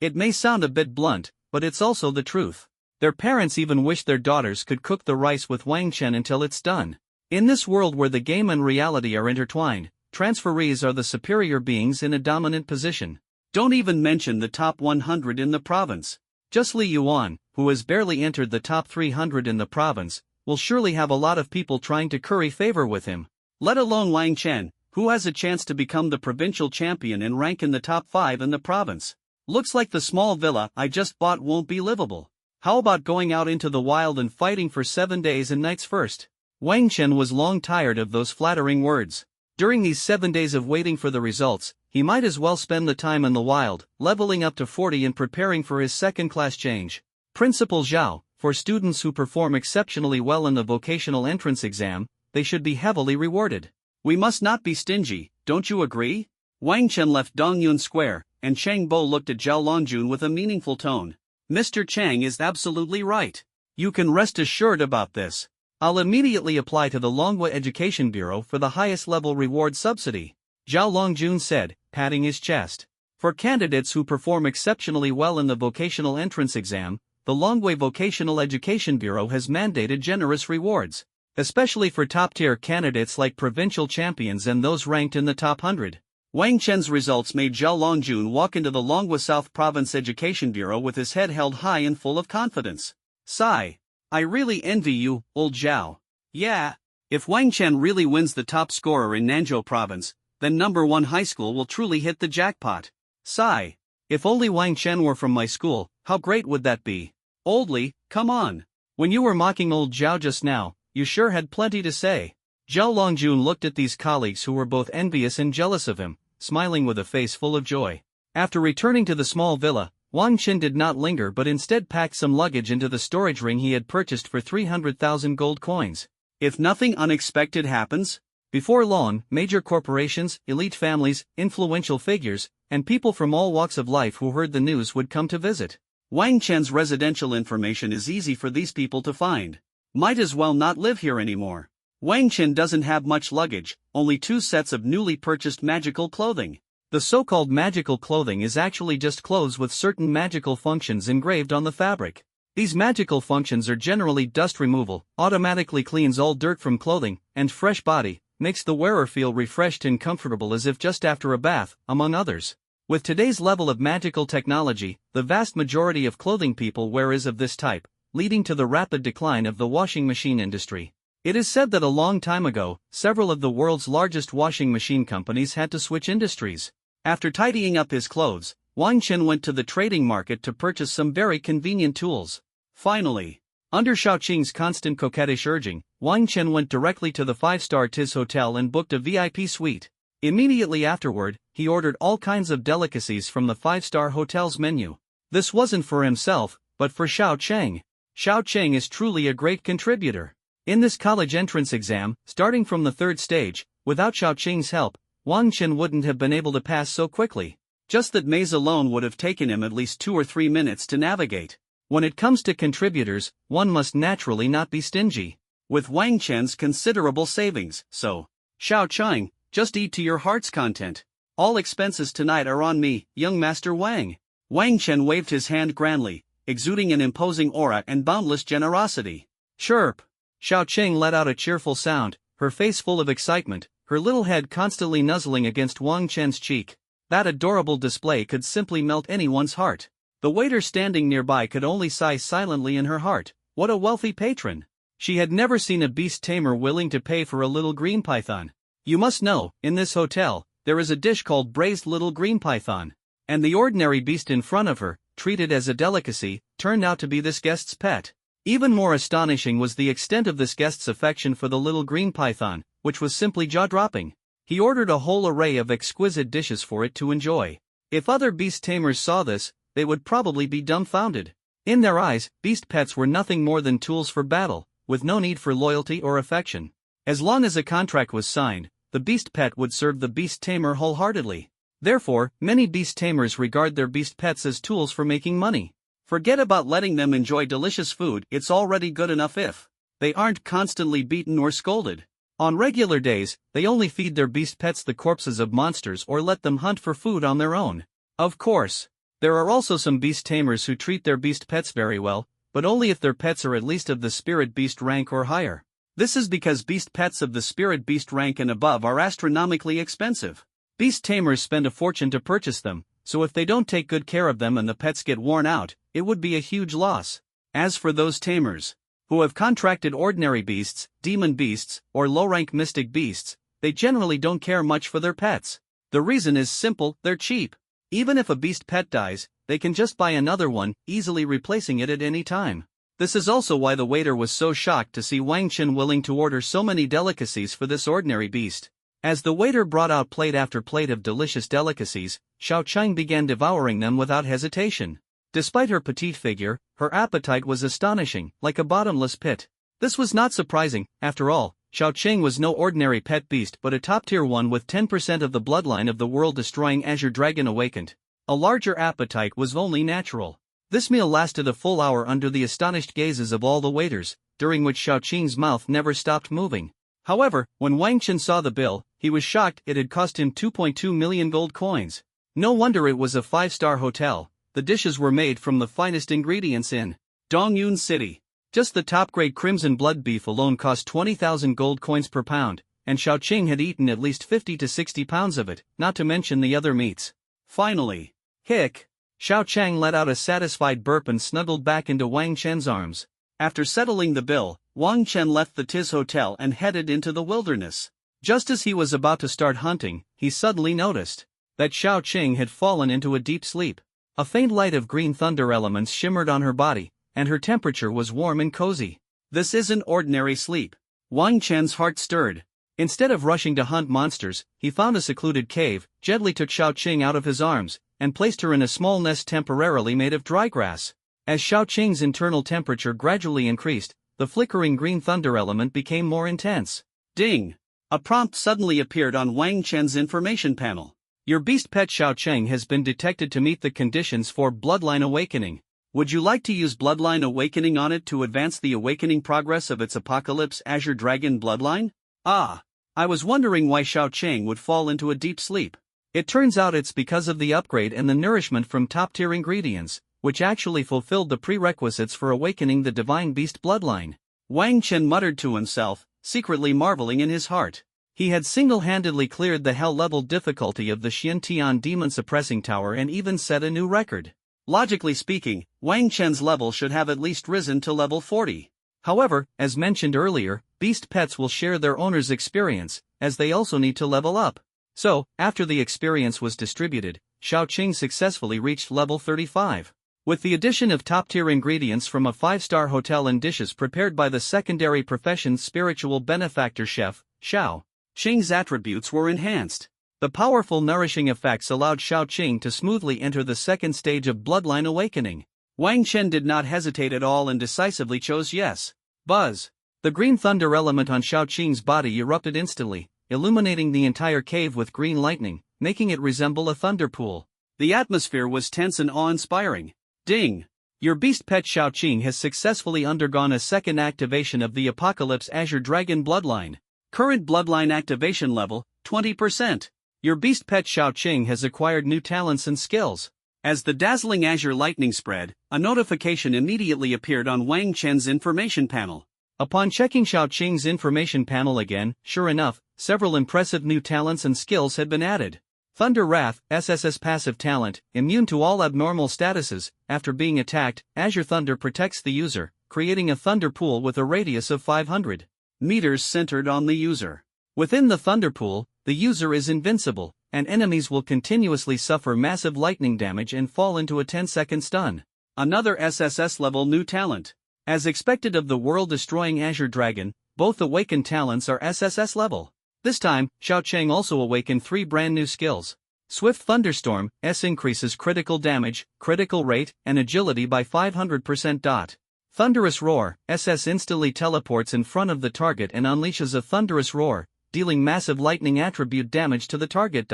It may sound a bit blunt, but it's also the truth. Their parents even wish their daughters could cook the rice with Wang Chen until it's done. In this world where the game and reality are intertwined, transferees are the superior beings in a dominant position. Don't even mention the top 100 in the province. Just Li Yuan, who has barely entered the top 300 in the province, will surely have a lot of people trying to curry favor with him. Let alone Wang Chen, who has a chance to become the provincial champion and rank in the top 5 in the province. Looks like the small villa I just bought won't be livable. How about going out into the wild and fighting for 7 days and nights first? Wang Chen was long tired of those flattering words. During these 7 days of waiting for the results, he might as well spend the time in the wild, leveling up to 40 and preparing for his second-class change. Principal Zhao, for students who perform exceptionally well in the vocational entrance exam, they should be heavily rewarded. We must not be stingy, don't you agree? Wang Chen left Dongyun Square, and Chang Bo looked at Zhao Longjun with a meaningful tone. Mr. Chang is absolutely right. You can rest assured about this. I'll immediately apply to the Longhua Education Bureau for the highest level reward subsidy, Zhao Longjun said, patting his chest. For candidates who perform exceptionally well in the vocational entrance exam, the Longhua Vocational Education Bureau has mandated generous rewards, especially for top-tier candidates like provincial champions and those ranked in the top 100. Wang Chen's results made Zhao Longjun walk into the Longhua South Province Education Bureau with his head held high and full of confidence. Sigh. I really envy you, old Zhao. Yeah. If Wang Chen really wins the top scorer in Nanzhou Province, then number 1 high school will truly hit the jackpot. Sigh. If only Wang Chen were from my school, how great would that be? Old Li, come on. When you were mocking old Zhao just now, you sure had plenty to say. Zhao Longjun looked at these colleagues who were both envious and jealous of him, smiling with a face full of joy. After returning to the small villa, Wang Qin did not linger but instead packed some luggage into the storage ring he had purchased for 300,000 gold coins. If nothing unexpected happens? Before long, major corporations, elite families, influential figures, and people from all walks of life who heard the news would come to visit. Wang Chen's residential information is easy for these people to find. Might as well not live here anymore. Wang Chen doesn't have much luggage, only 2 sets of newly purchased magical clothing. The so-called magical clothing is actually just clothes with certain magical functions engraved on the fabric. These magical functions are generally dust removal, automatically cleans all dirt from clothing, and fresh body, makes the wearer feel refreshed and comfortable as if just after a bath, among others. With today's level of magical technology, the vast majority of clothing people wear is of this type, leading to the rapid decline of the washing machine industry. It is said that a long time ago, several of the world's largest washing machine companies had to switch industries. After tidying up his clothes, Wang Chen went to the trading market to purchase some very convenient tools. Finally, under Xiaoqing's constant coquettish urging, Wang Chen went directly to the 5-star Tiz Hotel and booked a VIP suite. Immediately afterward, he ordered all kinds of delicacies from the 5-star hotel's menu. This wasn't for himself, but for Xiaoqing. Xiaoqing is truly a great contributor. In this college entrance exam, starting from the 3rd stage, without Xiaoqing's help, Wang Chen wouldn't have been able to pass so quickly. Just that maze alone would have taken him at least 2 or 3 minutes to navigate. When it comes to contributors, one must naturally not be stingy. With Wang Chen's considerable savings, so, Xiaoqing, just eat to your heart's content. All expenses tonight are on me, young Master Wang. Wang Chen waved his hand grandly, exuding an imposing aura and boundless generosity. Chirp! Xiaoqing let out a cheerful sound, her face full of excitement, her little head constantly nuzzling against Wang Chen's cheek. That adorable display could simply melt anyone's heart. The waiter standing nearby could only sigh silently in her heart. What a wealthy patron! She had never seen a beast tamer willing to pay for a little green python. You must know, in this hotel, there is a dish called braised little green python. And the ordinary beast in front of her, treated as a delicacy, turned out to be this guest's pet. Even more astonishing was the extent of this guest's affection for the little green python, which was simply jaw-dropping. He ordered a whole array of exquisite dishes for it to enjoy. If other beast tamers saw this, they would probably be dumbfounded. In their eyes, beast pets were nothing more than tools for battle, with no need for loyalty or affection. As long as a contract was signed, the beast pet would serve the beast tamer wholeheartedly. Therefore, many beast tamers regard their beast pets as tools for making money. Forget about letting them enjoy delicious food, it's already good enough if they aren't constantly beaten or scolded. On regular days, they only feed their beast pets the corpses of monsters or let them hunt for food on their own. Of course, there are also some beast tamers who treat their beast pets very well, but only if their pets are at least of the spirit beast rank or higher. This is because beast pets of the spirit beast rank and above are astronomically expensive. Beast tamers spend a fortune to purchase them, so if they don't take good care of them and the pets get worn out, it would be a huge loss. As for those tamers who have contracted ordinary beasts, demon beasts, or low-rank mystic beasts, they generally don't care much for their pets. The reason is simple, they're cheap. Even if a beast pet dies, they can just buy another one, easily replacing it at any time. This is also why the waiter was so shocked to see Wang Chen willing to order so many delicacies for this ordinary beast. As the waiter brought out plate after plate of delicious delicacies, Xiaoqing began devouring them without hesitation. Despite her petite figure, her appetite was astonishing, like a bottomless pit. This was not surprising, after all, Xiaoqing was no ordinary pet beast but a top-tier one with 10% of the bloodline of the world-destroying Azure Dragon awakened. A larger appetite was only natural. This meal lasted a full hour under the astonished gazes of all the waiters, during which Xiaoqing's mouth never stopped moving. However, when Wang Chen saw the bill, he was shocked. It had cost him 2.2 million gold coins. No wonder it was a 5-star hotel. The dishes were made from the finest ingredients in Dongyun City. Just the top-grade crimson blood beef alone cost 20,000 gold coins per pound, and Xiaoqing had eaten at least 50 to 60 pounds of it, not to mention the other meats. Finally, hic! Xiaoqing let out a satisfied burp and snuggled back into Wang Chen's arms. After settling the bill, Wang Chen left the Tiz Hotel and headed into the wilderness. Just as he was about to start hunting, he suddenly noticed that Xiaoqing had fallen into a deep sleep. A faint light of green thunder elements shimmered on her body, and her temperature was warm and cozy. This isn't ordinary sleep. Wang Chen's heart stirred. Instead of rushing to hunt monsters, he found a secluded cave, gently took Shao Qing out of his arms, and placed her in a small nest temporarily made of dry grass. As Shao Qing's internal temperature gradually increased, the flickering green thunder element became more intense. Ding! A prompt suddenly appeared on Wang Chen's information panel. Your beast pet Shao Qing has been detected to meet the conditions for Bloodline Awakening. Would you like to use Bloodline Awakening on it to advance the awakening progress of its Apocalypse Azure Dragon bloodline? Ah! I was wondering why Shao Qing would fall into a deep sleep. It turns out it's because of the upgrade and the nourishment from top-tier ingredients, which actually fulfilled the prerequisites for awakening the Divine Beast bloodline. Wang Chen muttered to himself, secretly marveling in his heart. He had single-handedly cleared the hell-level difficulty of the Xiantian Demon Suppressing Tower and even set a new record. Logically speaking, Wang Chen's level should have at least risen to level 40. However, as mentioned earlier, beast pets will share their owner's experience, as they also need to level up. So, after the experience was distributed, Shao Qing successfully reached level 35. With the addition of top-tier ingredients from a 5-star hotel and dishes prepared by the secondary profession's spiritual benefactor chef, Shao Qing's attributes were enhanced. The powerful nourishing effects allowed Shao Qing to smoothly enter the second stage of Bloodline Awakening. Wang Chen did not hesitate at all and decisively chose yes. Buzz! The green thunder element on Shao Qing's body erupted instantly, illuminating the entire cave with green lightning, making it resemble a thunder pool. The atmosphere was tense and awe-inspiring. Ding! Your beast pet Shao Qing has successfully undergone a second activation of the Apocalypse Azure Dragon bloodline. Current bloodline activation level, 20%. Your beast pet Shao Qing has acquired new talents and skills. As the dazzling azure lightning spread, a notification immediately appeared on Wang Chen's information panel. Upon checking Shao Qing's information panel again, sure enough, several impressive new talents and skills had been added. Thunder Wrath, SSS passive talent, immune to all abnormal statuses. After being attacked, Azure Thunder protects the user, creating a thunder pool with a radius of 500 meters centered on the user. Within the thunder pool, the user is invincible, and enemies will continuously suffer massive lightning damage and fall into a 10-second stun. Another SSS level new talent. As expected of the world-destroying Azure Dragon, both awakened talents are SSS level. This time, Shao Qing also awakened 3 brand new skills. Swift Thunderstorm, S increases critical damage, critical rate, and agility by 500%. Thunderous Roar, SS instantly teleports in front of the target and unleashes a thunderous roar, dealing massive lightning attribute damage to the target.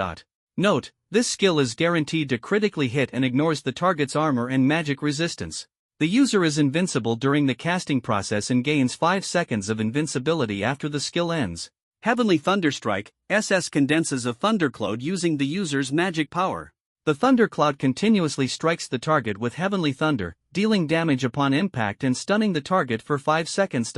Note, this skill is guaranteed to critically hit and ignores the target's armor and magic resistance. The user is invincible during the casting process and gains 5 seconds of invincibility after the skill ends. Heavenly Thunderstrike, SS condenses a thundercloud using the user's magic power. The thundercloud continuously strikes the target with heavenly thunder, dealing damage upon impact and stunning the target for 5 seconds.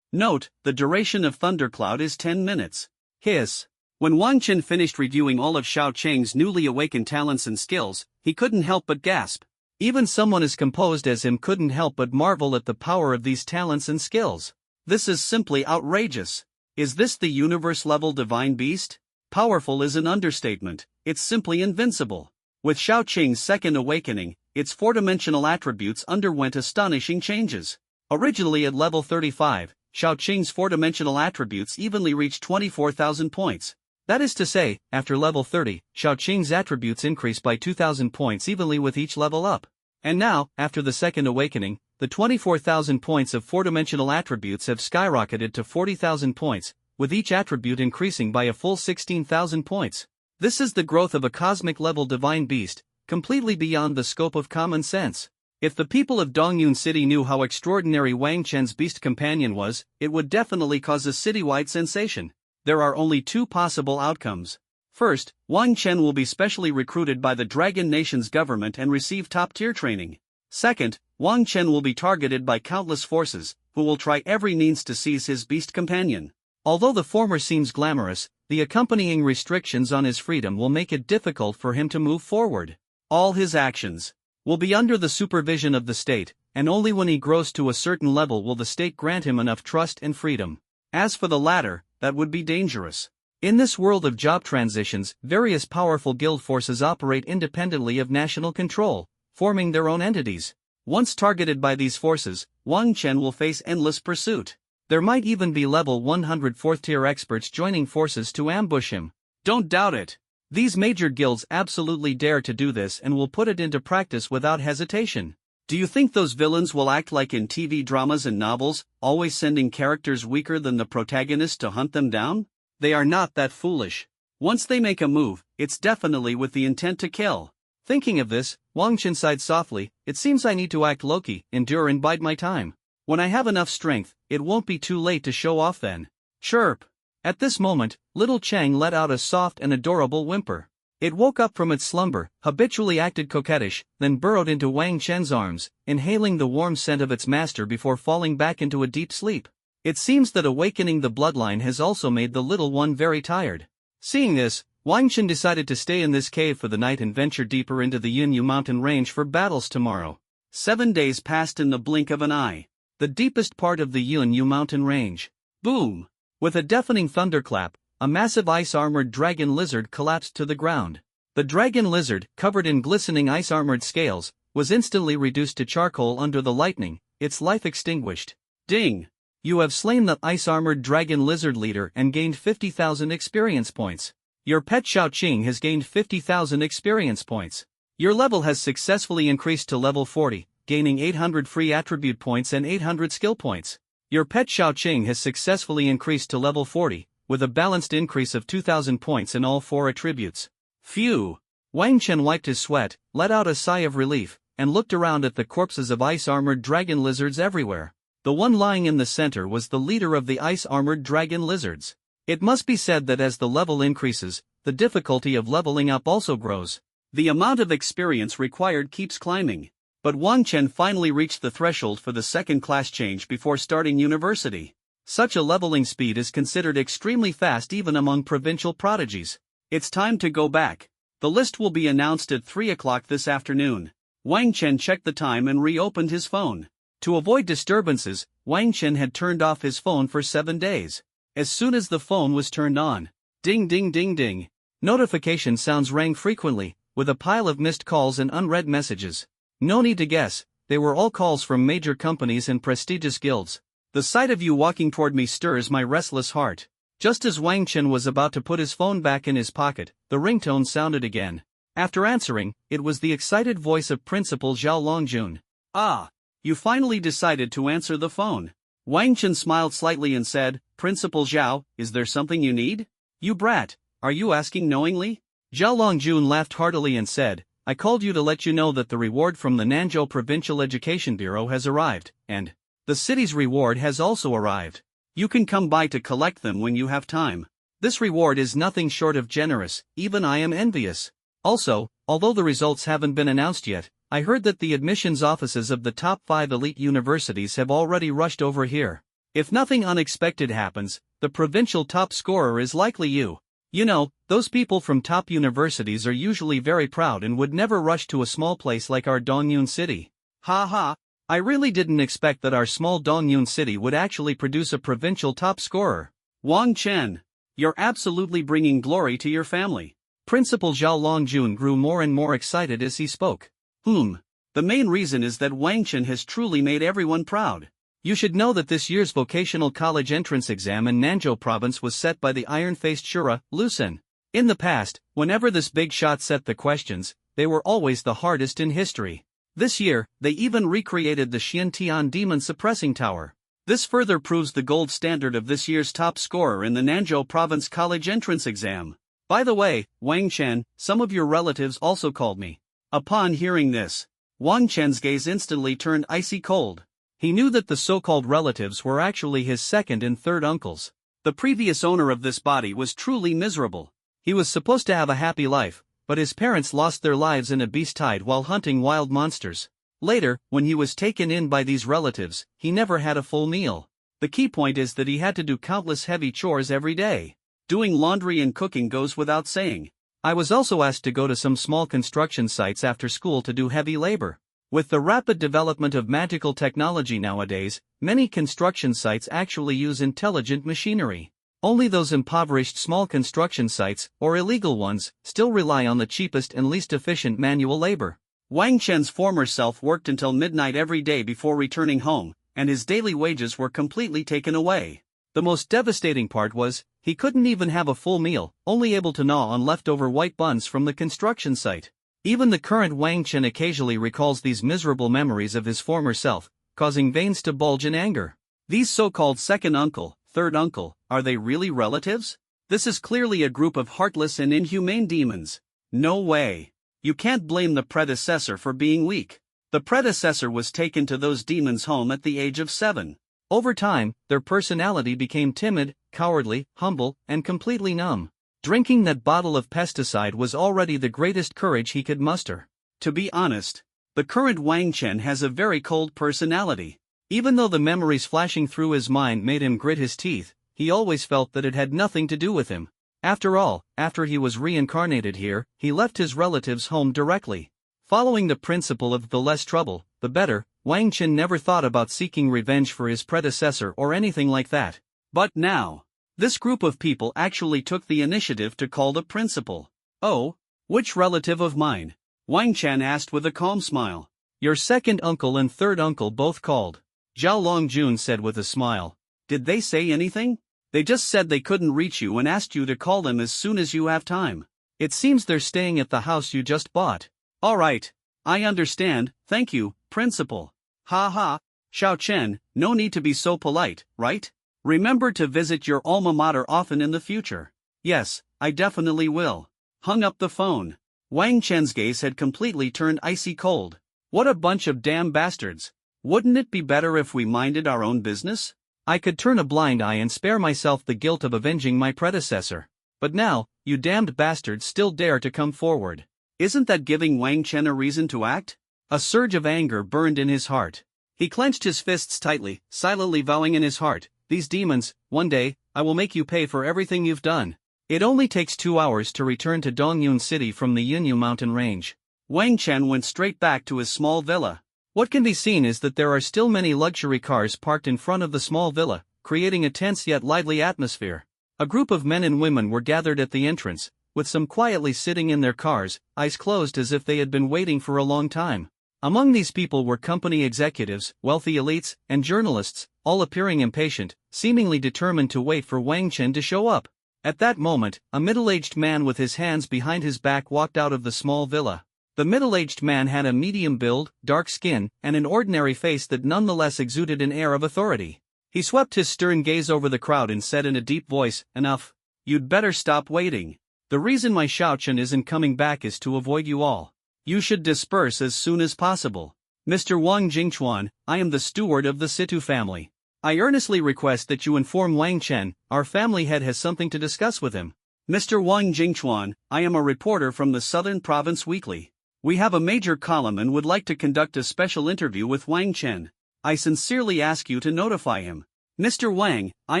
Note, the duration of thundercloud is 10 minutes. Hiss. When Wang Chen finished reviewing all of Shao Qing's newly awakened talents and skills, he couldn't help but gasp. Even someone as composed as him couldn't help but marvel at the power of these talents and skills. This is simply outrageous. Is this the universe-level divine beast? Powerful is an understatement, it's simply invincible. With Shao Qing's second awakening, its four-dimensional attributes underwent astonishing changes. Originally at level 35, Shao Qing's four-dimensional attributes evenly reached 24,000 points. That is to say, after level 30, Shao Qing's attributes increased by 2,000 points evenly with each level up. And now, after the second awakening, the 24,000 points of four-dimensional attributes have skyrocketed to 40,000 points, with each attribute increasing by a full 16,000 points. This is the growth of a cosmic-level divine beast, completely beyond the scope of common sense. If the people of Dongyun City knew how extraordinary Wang Chen's beast companion was, it would definitely cause a citywide sensation. There are only 2 possible outcomes. First, Wang Chen will be specially recruited by the Dragon Nation's government and receive top-tier training. Second, Wang Chen will be targeted by countless forces, who will try every means to seize his beast companion. Although the former seems glamorous, the accompanying restrictions on his freedom will make it difficult for him to move forward. All his actions will be under the supervision of the state, and only when he grows to a certain level will the state grant him enough trust and freedom. As for the latter, that would be dangerous. In this world of job transitions, various powerful guild forces operate independently of national control, forming their own entities. Once targeted by these forces, Wang Chen will face endless pursuit. There might even be level 100 4th-tier experts joining forces to ambush him. Don't doubt it. These major guilds absolutely dare to do this and will put it into practice without hesitation. Do you think those villains will act like in TV dramas and novels, always sending characters weaker than the protagonist to hunt them down? They are not that foolish. Once they make a move, it's definitely with the intent to kill. Thinking of this, Wang Chen sighed softly. It seems I need to act Loki, endure and bide my time. When I have enough strength, it won't be too late to show off then. Chirp. At this moment, little Chang let out a soft and adorable whimper. It woke up from its slumber, habitually acted coquettish, then burrowed into Wang Chen's arms, inhaling the warm scent of its master before falling back into a deep sleep. It seems that awakening the bloodline has also made the little one very tired. Seeing this, Wang Chen decided to stay in this cave for the night and venture deeper into the Yunyu mountain range for battles tomorrow. 7 days passed in the blink of an eye. The deepest part of the Yunyu mountain range. Boom! With a deafening thunderclap, a massive ice-armored dragon lizard collapsed to the ground. The dragon lizard, covered in glistening ice-armored scales, was instantly reduced to charcoal under the lightning, its life extinguished. Ding! You have slain the ice-armored dragon lizard leader and gained 50,000 experience points. Your pet Xiaoqing has gained 50,000 experience points. Your level has successfully increased to level 40, gaining 800 free attribute points and 800 skill points. Your pet Xiaoqing has successfully increased to level 40, with a balanced increase of 2,000 points in all 4 attributes. Phew! Wang Chen wiped his sweat, let out a sigh of relief, and looked around at the corpses of ice-armored dragon lizards everywhere. The one lying in the center was the leader of the ice-armored dragon lizards. It must be said that as the level increases, the difficulty of leveling up also grows. The amount of experience required keeps climbing. But Wang Chen finally reached the threshold for the second class change before starting university. Such a leveling speed is considered extremely fast even among provincial prodigies. It's time to go back. The list will be announced at 3 o'clock this afternoon. Wang Chen checked the time and reopened his phone. To avoid disturbances, Wang Chen had turned off his phone for 7 days. As soon as the phone was turned on, ding ding ding ding, notification sounds rang frequently, with a pile of missed calls and unread messages. No need to guess, they were all calls from major companies and prestigious guilds. The sight of you walking toward me stirs my restless heart. Just as Wang Chen was about to put his phone back in his pocket, the ringtone sounded again. After answering, it was the excited voice of Principal Zhao Longjun. Ah, you finally decided to answer the phone. Wang Chen smiled slightly and said, Principal Zhao, is there something you need? You brat, are you asking knowingly? Zhao Longjun laughed heartily and said, I called you to let you know that the reward from the Nanzhou Provincial Education Bureau has arrived, and the city's reward has also arrived. You can come by to collect them when you have time. This reward is nothing short of generous, even I am envious. Also, although the results haven't been announced yet, I heard that the admissions offices of the top 5 elite universities have already rushed over here. If nothing unexpected happens, the provincial top scorer is likely you. You know, those people from top universities are usually very proud and would never rush to a small place like our Dongyun city. Ha ha, I really didn't expect that our small Dongyun city would actually produce a provincial top scorer. Wang Chen, you're absolutely bringing glory to your family. Principal Zhao Longjun grew more and more excited as he spoke. The main reason is that Wang Chen has truly made everyone proud. You should know that this year's vocational college entrance exam in Nanzhou province was set by the iron-faced Shura, Lucen. In the past, whenever this big shot set the questions, they were always the hardest in history. This year, they even recreated the Xiantian Demon Suppressing Tower. This further proves the gold standard of this year's top scorer in the Nanzhou province college entrance exam. By the way, Wang Chen, some of your relatives also called me. Upon hearing this, Wang Chen's gaze instantly turned icy cold. He knew that the so-called relatives were actually his second and third uncles. The previous owner of this body was truly miserable. He was supposed to have a happy life, but his parents lost their lives in a beast tide while hunting wild monsters. Later, when he was taken in by these relatives, he never had a full meal. The key point is that he had to do countless heavy chores every day. Doing laundry and cooking goes without saying. I was also asked to go to some small construction sites after school to do heavy labor. With the rapid development of magical technology nowadays, many construction sites actually use intelligent machinery. Only those impoverished small construction sites, or illegal ones, still rely on the cheapest and least efficient manual labor. Wang Chen's former self worked until midnight every day before returning home, and his daily wages were completely taken away. The most devastating part was, he couldn't even have a full meal, only able to gnaw on leftover white buns from the construction site. Even the current Wang Chen occasionally recalls these miserable memories of his former self, causing veins to bulge in anger. These so-called second uncle, third uncle, are they really relatives? This is clearly a group of heartless and inhumane demons. No way. You can't blame the predecessor for being weak. The predecessor was taken to those demons' home at the age of 7. Over time, their personality became timid, cowardly, humble, and completely numb. Drinking that bottle of pesticide was already the greatest courage he could muster. To be honest, the current Wang Chen has a very cold personality. Even though the memories flashing through his mind made him grit his teeth, he always felt that it had nothing to do with him. After all, after he was reincarnated here, he left his relatives' home directly. Following the principle of the less trouble, the better, Wang Chen never thought about seeking revenge for his predecessor or anything like that. But now, this group of people actually took the initiative to call the principal. Oh, which relative of mine? Wang Chen asked with a calm smile. Your second uncle and third uncle both called. Zhao Longjun said with a smile. Did they say anything? They just said they couldn't reach you and asked you to call them as soon as you have time. It seems they're staying at the house you just bought. Alright, I understand, thank you, principal. Ha ha, Xiao Chen, no need to be so polite, right? Remember to visit your alma mater often in the future. Yes, I definitely will. Hung up the phone. Wang Chen's gaze had completely turned icy cold. What a bunch of damn bastards. Wouldn't it be better if we minded our own business? I could turn a blind eye and spare myself the guilt of avenging my predecessor. But now, you damned bastards still dare to come forward. Isn't that giving Wang Chen a reason to act? A surge of anger burned in his heart. He clenched his fists tightly, silently vowing in his heart, these demons, one day, I will make you pay for everything you've done. It only takes 2 hours to return to Dongyun City from the Yunyu mountain range. Wang Chen went straight back to his small villa. What can be seen is that there are still many luxury cars parked in front of the small villa, creating a tense yet lively atmosphere. A group of men and women were gathered at the entrance, with some quietly sitting in their cars, eyes closed as if they had been waiting for a long time. Among these people were company executives, wealthy elites, and journalists, all appearing impatient, seemingly determined to wait for Wang Chen to show up. At that moment, a middle-aged man with his hands behind his back walked out of the small villa. The middle-aged man had a medium build, dark skin, and an ordinary face that nonetheless exuded an air of authority. He swept his stern gaze over the crowd and said in a deep voice, Enough. You'd better stop waiting. The reason my Xiaochen isn't coming back is to avoid you all. You should disperse as soon as possible. Mr. Wang Jingchuan, I am the steward of the Situ family. I earnestly request that you inform Wang Chen, our family head has something to discuss with him. Mr. Wang Jingchuan, I am a reporter from the Southern Province Weekly. We have a major column and would like to conduct a special interview with Wang Chen. I sincerely ask you to notify him. Mr. Wang, I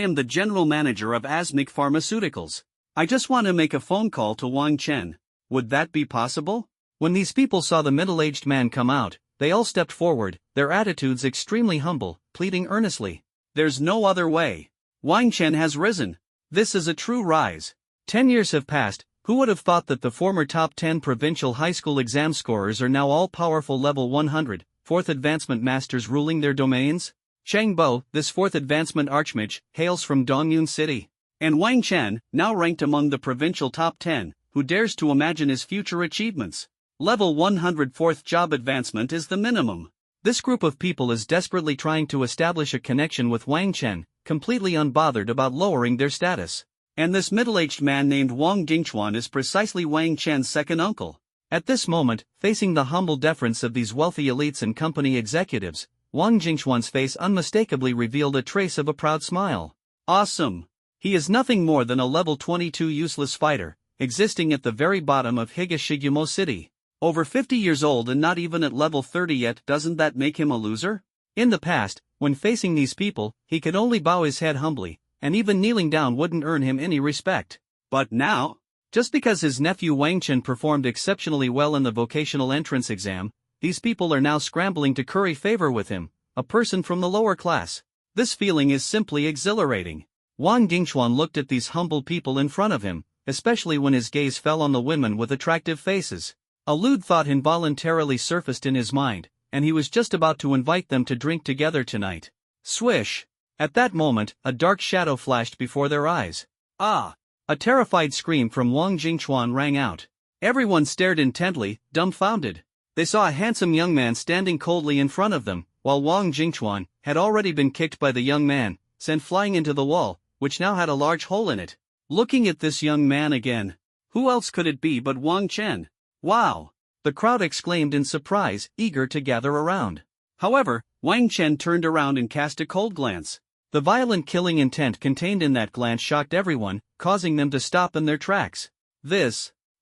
am the general manager of Asmic Pharmaceuticals. I just want to make a phone call to Wang Chen. Would that be possible? When these people saw the middle-aged man come out, they all stepped forward, their attitudes extremely humble, pleading earnestly. There's no other way. Wang Chen has risen. This is a true rise. 10 years have passed. Who would have thought that the former top 10 provincial high school exam scorers are now all-powerful level 100, 4th advancement masters ruling their domains? Chang Bo, this 4th advancement archmage, hails from Dongyun City. And Wang Chen, now ranked among the provincial top 10, who dares to imagine his future achievements? Level 100 4th job advancement is the minimum. This group of people is desperately trying to establish a connection with Wang Chen, completely unbothered about lowering their status. And this middle-aged man named Wang Jingchuan is precisely Wang Chen's second uncle. At this moment, facing the humble deference of these wealthy elites and company executives, Wang Jingchuan's face unmistakably revealed a trace of a proud smile. Awesome! He is nothing more than a level 22 useless fighter, existing at the very bottom of Higashigumo City. Over 50 years old and not even at level 30 yet, doesn't that make him a loser? In the past, when facing these people, he could only bow his head humbly, and even kneeling down wouldn't earn him any respect. But now, just because his nephew Wang Chen performed exceptionally well in the vocational entrance exam, these people are now scrambling to curry favor with him, a person from the lower class. This feeling is simply exhilarating. Wang Jingchuan looked at these humble people in front of him, especially when his gaze fell on the women with attractive faces. A lewd thought involuntarily surfaced in his mind, and he was just about to invite them to drink together tonight. Swish! At that moment, a dark shadow flashed before their eyes. Ah! A terrified scream from Wang Jingchuan rang out. Everyone stared intently, dumbfounded. They saw a handsome young man standing coldly in front of them, while Wang Jingchuan had already been kicked by the young man, sent flying into the wall, which now had a large hole in it. Looking at this young man again. Who else could it be but Wang Chen? Wow! The crowd exclaimed in surprise, eager to gather around. However, Wang Chen turned around and cast a cold glance. The violent killing intent contained in that glance shocked everyone, causing them to stop in their tracks.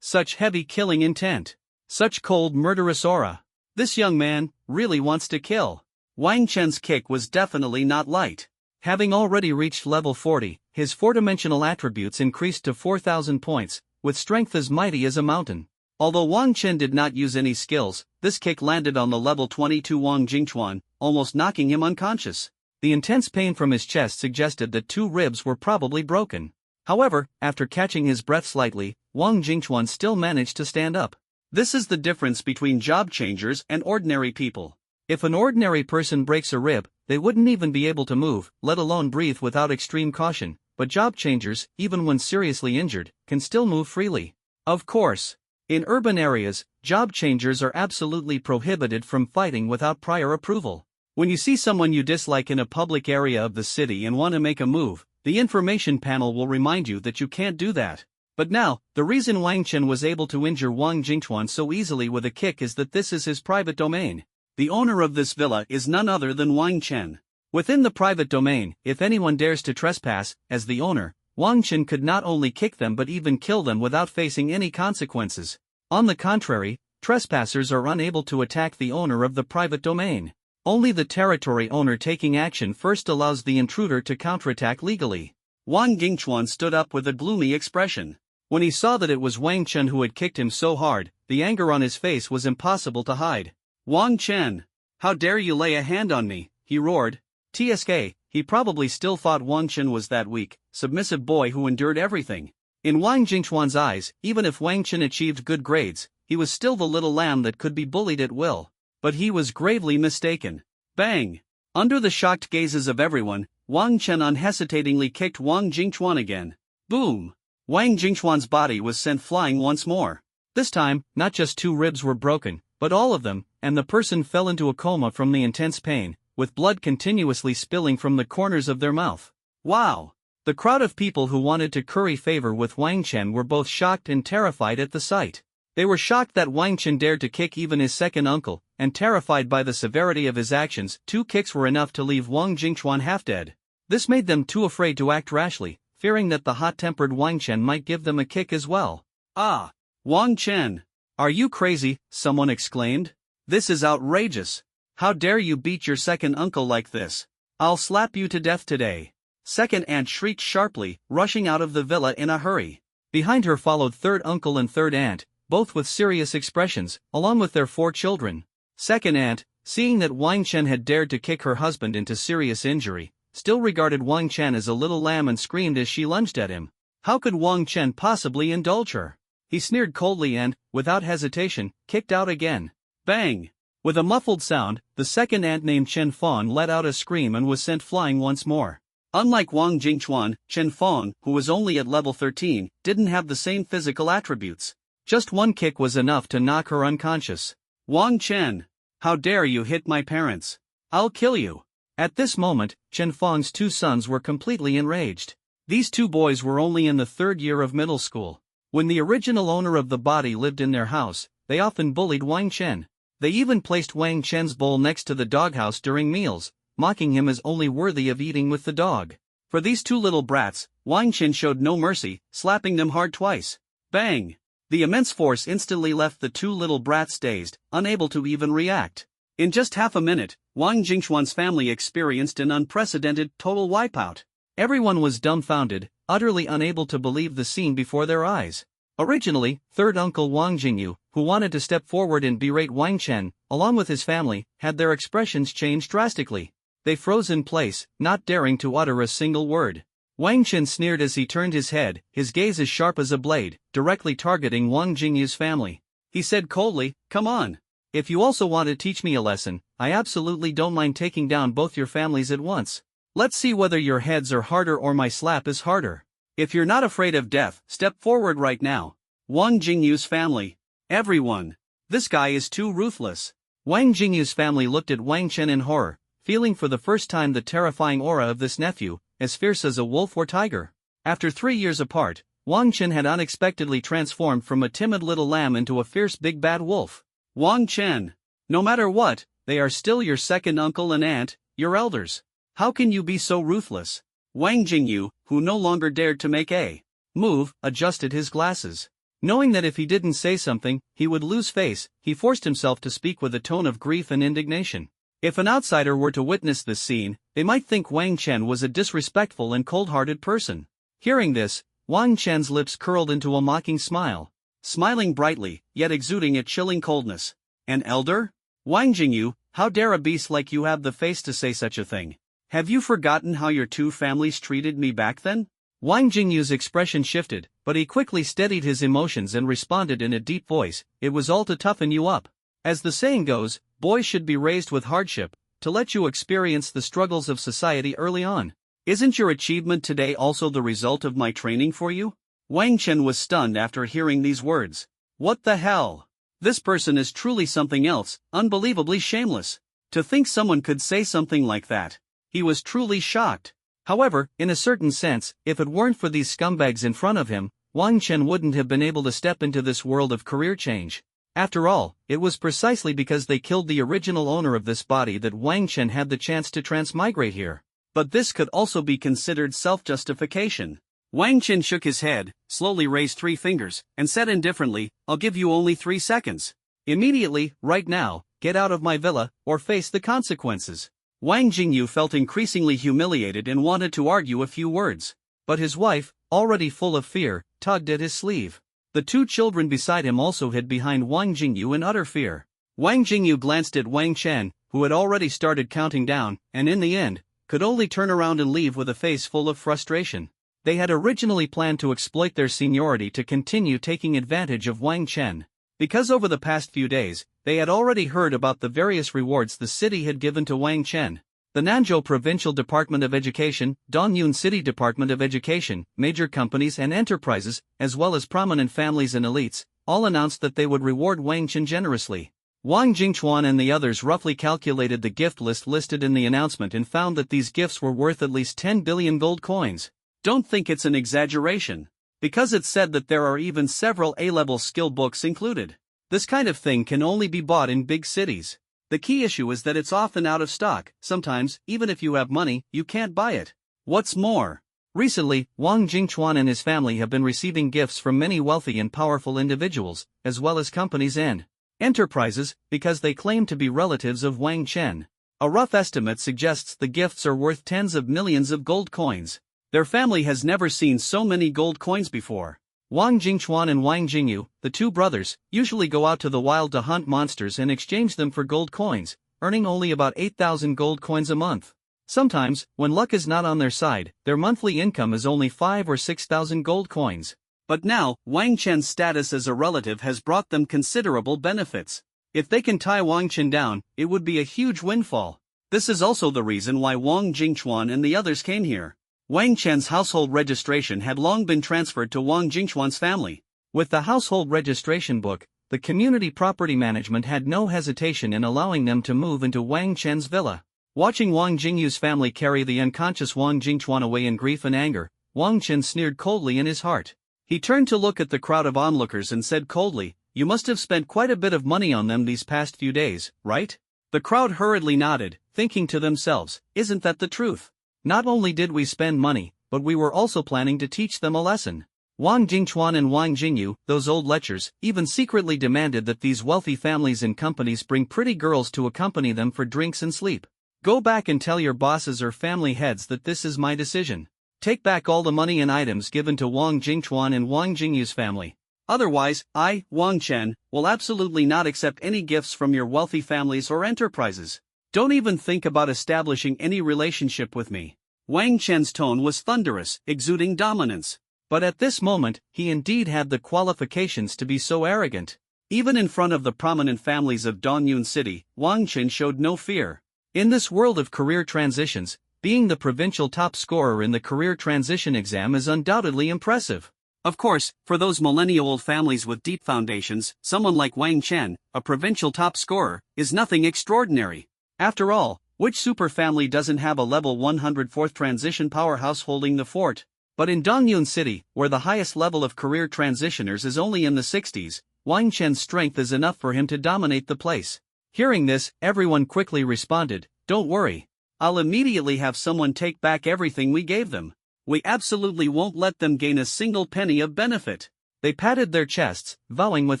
Such heavy killing intent. Such cold murderous aura. This young man really wants to kill. Wang Chen's kick was definitely not light. Having already reached level 40, his four-dimensional attributes increased to 4,000 points, with strength as mighty as a mountain. Although Wang Chen did not use any skills, this kick landed on the level 22 Wang Jingchuan, almost knocking him unconscious. The intense pain from his chest suggested that 2 ribs were probably broken. However, after catching his breath slightly, Wang Jingchuan still managed to stand up. This is the difference between job changers and ordinary people. If an ordinary person breaks a rib, they wouldn't even be able to move, let alone breathe without extreme caution, but job changers, even when seriously injured, can still move freely. Of course, in urban areas, job changers are absolutely prohibited from fighting without prior approval. When you see someone you dislike in a public area of the city and want to make a move, the information panel will remind you that you can't do that. But now, the reason Wang Chen was able to injure Wang Jingchuan so easily with a kick is that this is his private domain. The owner of this villa is none other than Wang Chen. Within the private domain, if anyone dares to trespass, as the owner, Wang Chen could not only kick them but even kill them without facing any consequences. On the contrary, trespassers are unable to attack the owner of the private domain. Only the territory owner taking action first allows the intruder to counterattack legally. Wang Jingchuan stood up with a gloomy expression. When he saw that it was Wang Chen who had kicked him so hard, the anger on his face was impossible to hide. Wang Chen! How dare you lay a hand on me, he roared. TSK, he probably still thought Wang Chen was that weak, submissive boy who endured everything. In Wang Jingchuan's eyes, even if Wang Chen achieved good grades, he was still the little lamb that could be bullied at will. But he was gravely mistaken. Bang! Under the shocked gazes of everyone, Wang Chen unhesitatingly kicked Wang Jingchuan again. Boom! Wang Jingchuan's body was sent flying once more. This time, not just 2 ribs were broken, but all of them, and the person fell into a coma from the intense pain, with blood continuously spilling from the corners of their mouth. Wow! The crowd of people who wanted to curry favor with Wang Chen were both shocked and terrified at the sight. They were shocked that Wang Chen dared to kick even his second uncle, and terrified by the severity of his actions. 2 kicks were enough to leave Wang Jingchuan half dead. This made them too afraid to act rashly, fearing that the hot-tempered Wang Chen might give them a kick as well. Ah! Wang Chen! Are you crazy? Someone exclaimed. This is outrageous. How dare you beat your second uncle like this? I'll slap you to death today. Second aunt shrieked sharply, rushing out of the villa in a hurry. Behind her followed third uncle and third aunt, both with serious expressions, along with their 4 children. Second aunt, seeing that Wang Chen had dared to kick her husband into serious injury, still regarded Wang Chen as a little lamb and screamed as she lunged at him. How could Wang Chen possibly indulge her? He sneered coldly and, without hesitation, kicked out again. Bang! With a muffled sound, the second aunt named Chen Fong let out a scream and was sent flying once more. Unlike Wang Jingchuan, Chen Fong, who was only at level 13, didn't have the same physical attributes. Just 1 kick was enough to knock her unconscious. Wang Chen! How dare you hit my parents? I'll kill you! At this moment, Chen Fong's 2 sons were completely enraged. These 2 boys were only in the 3rd year of middle school. When the original owner of the body lived in their house, they often bullied Wang Chen. They even placed Wang Chen's bowl next to the doghouse during meals, mocking him as only worthy of eating with the dog. For these 2 little brats, Wang Chen showed no mercy, slapping them hard twice. Bang! The immense force instantly left the 2 little brats dazed, unable to even react. In just half a minute, Wang Jingchuan's family experienced an unprecedented total wipeout. Everyone was dumbfounded, utterly unable to believe the scene before their eyes. Originally, third uncle Wang Jingyu, who wanted to step forward and berate Wang Chen, along with his family, had their expressions changed drastically. They froze in place, not daring to utter a single word. Wang Chen sneered as he turned his head, his gaze as sharp as a blade, directly targeting Wang Jingyu's family. He said coldly, "Come on. If you also want to teach me a lesson, I absolutely don't mind taking down both your families at once. Let's see whether your heads are harder or my slap is harder. If you're not afraid of death, step forward right now. Wang Jingyu's family. Everyone. This guy is too ruthless. Wang Jingyu's family looked at Wang Chen in horror, feeling for the first time the terrifying aura of this nephew, as fierce as a wolf or tiger. After 3 years apart, Wang Chen had unexpectedly transformed from a timid little lamb into a fierce big bad wolf. Wang Chen. No matter what, they are still your second uncle and aunt, your elders. How can you be so ruthless? Wang Jingyu, who no longer dared to make a move, adjusted his glasses. Knowing that if he didn't say something, he would lose face, he forced himself to speak with a tone of grief and indignation. If an outsider were to witness this scene, they might think Wang Chen was a disrespectful and cold-hearted person. Hearing this, Wang Chen's lips curled into a mocking smile, smiling brightly, yet exuding a chilling coldness. An elder? Wang Jingyu, how dare a beast like you have the face to say such a thing? Have you forgotten how your two families treated me back then? Wang Jingyu's expression shifted, but he quickly steadied his emotions and responded in a deep voice, "It was all to toughen you up. As the saying goes, boys should be raised with hardship, to let you experience the struggles of society early on. Isn't your achievement today also the result of my training for you?" Wang Chen was stunned after hearing these words. What the hell? This person is truly something else, unbelievably shameless. To think someone could say something like that. He was truly shocked. However, in a certain sense, if it weren't for these scumbags in front of him, Wang Chen wouldn't have been able to step into this world of career change. After all, it was precisely because they killed the original owner of this body that Wang Chen had the chance to transmigrate here. But this could also be considered self-justification. Wang Chen shook his head, slowly raised 3 fingers, and said indifferently, "I'll give you only 3 seconds. Immediately, right now, get out of my villa, or face the consequences." Wang Jingyu felt increasingly humiliated and wanted to argue a few words. But his wife, already full of fear, tugged at his sleeve. The 2 children beside him also hid behind Wang Jingyu in utter fear. Wang Jingyu glanced at Wang Chen, who had already started counting down, and in the end, could only turn around and leave with a face full of frustration. They had originally planned to exploit their seniority to continue taking advantage of Wang Chen. Because over the past few days, they had already heard about the various rewards the city had given to Wang Chen. The Nanzhou Provincial Department of Education, Dongyun City Department of Education, major companies and enterprises, as well as prominent families and elites, all announced that they would reward Wang Chen generously. Wang Jingchuan and the others roughly calculated the gift list listed in the announcement and found that these gifts were worth at least 10 billion gold coins. Don't think it's an exaggeration. Because it's said that there are even several A-level skill books included. This kind of thing can only be bought in big cities. The key issue is that it's often out of stock. Sometimes, even if you have money, you can't buy it. What's more, recently, Wang Jingchuan and his family have been receiving gifts from many wealthy and powerful individuals, as well as companies and enterprises, because they claim to be relatives of Wang Chen. A rough estimate suggests the gifts are worth tens of millions of gold coins. Their family has never seen so many gold coins before. Wang Jingchuan and Wang Jingyu, the 2 brothers, usually go out to the wild to hunt monsters and exchange them for gold coins, earning only about 8,000 gold coins a month. Sometimes, when luck is not on their side, their monthly income is only 5 or 6,000 gold coins. But now, Wang Chen's status as a relative has brought them considerable benefits. If they can tie Wang Chen down, it would be a huge windfall. This is also the reason why Wang Jingchuan and the others came here. Wang Chen's household registration had long been transferred to Wang Jingchuan's family. With the household registration book, the community property management had no hesitation in allowing them to move into Wang Chen's villa. Watching Wang Jingyu's family carry the unconscious Wang Jingchuan away in grief and anger, Wang Chen sneered coldly in his heart. He turned to look at the crowd of onlookers and said coldly, "You must have spent quite a bit of money on them these past few days, right?" The crowd hurriedly nodded, thinking to themselves, "Isn't that the truth? Not only did we spend money, but we were also planning to teach them a lesson." Wang Jingchuan and Wang Jingyu, those old lechers, even secretly demanded that these wealthy families and companies bring pretty girls to accompany them for drinks and sleep. "Go back and tell your bosses or family heads that this is my decision. Take back all the money and items given to Wang Jingchuan and Wang Jingyu's family. Otherwise, I, Wang Chen, will absolutely not accept any gifts from your wealthy families or enterprises. Don't even think about establishing any relationship with me." Wang Chen's tone was thunderous, exuding dominance. But at this moment, he indeed had the qualifications to be so arrogant. Even in front of the prominent families of Dongyun City, Wang Chen showed no fear. In this world of career transitions, being the provincial top scorer in the career transition exam is undoubtedly impressive. Of course, for those millennial-old families with deep foundations, someone like Wang Chen, a provincial top scorer, is nothing extraordinary. After all, which super family doesn't have a level 104th transition powerhouse holding the fort? But in Dongyun City, where the highest level of career transitioners is only in the 60s, Wang Chen's strength is enough for him to dominate the place. Hearing this, everyone quickly responded, "Don't worry. I'll immediately have someone take back everything we gave them. We absolutely won't let them gain a single penny of benefit." They patted their chests, vowing with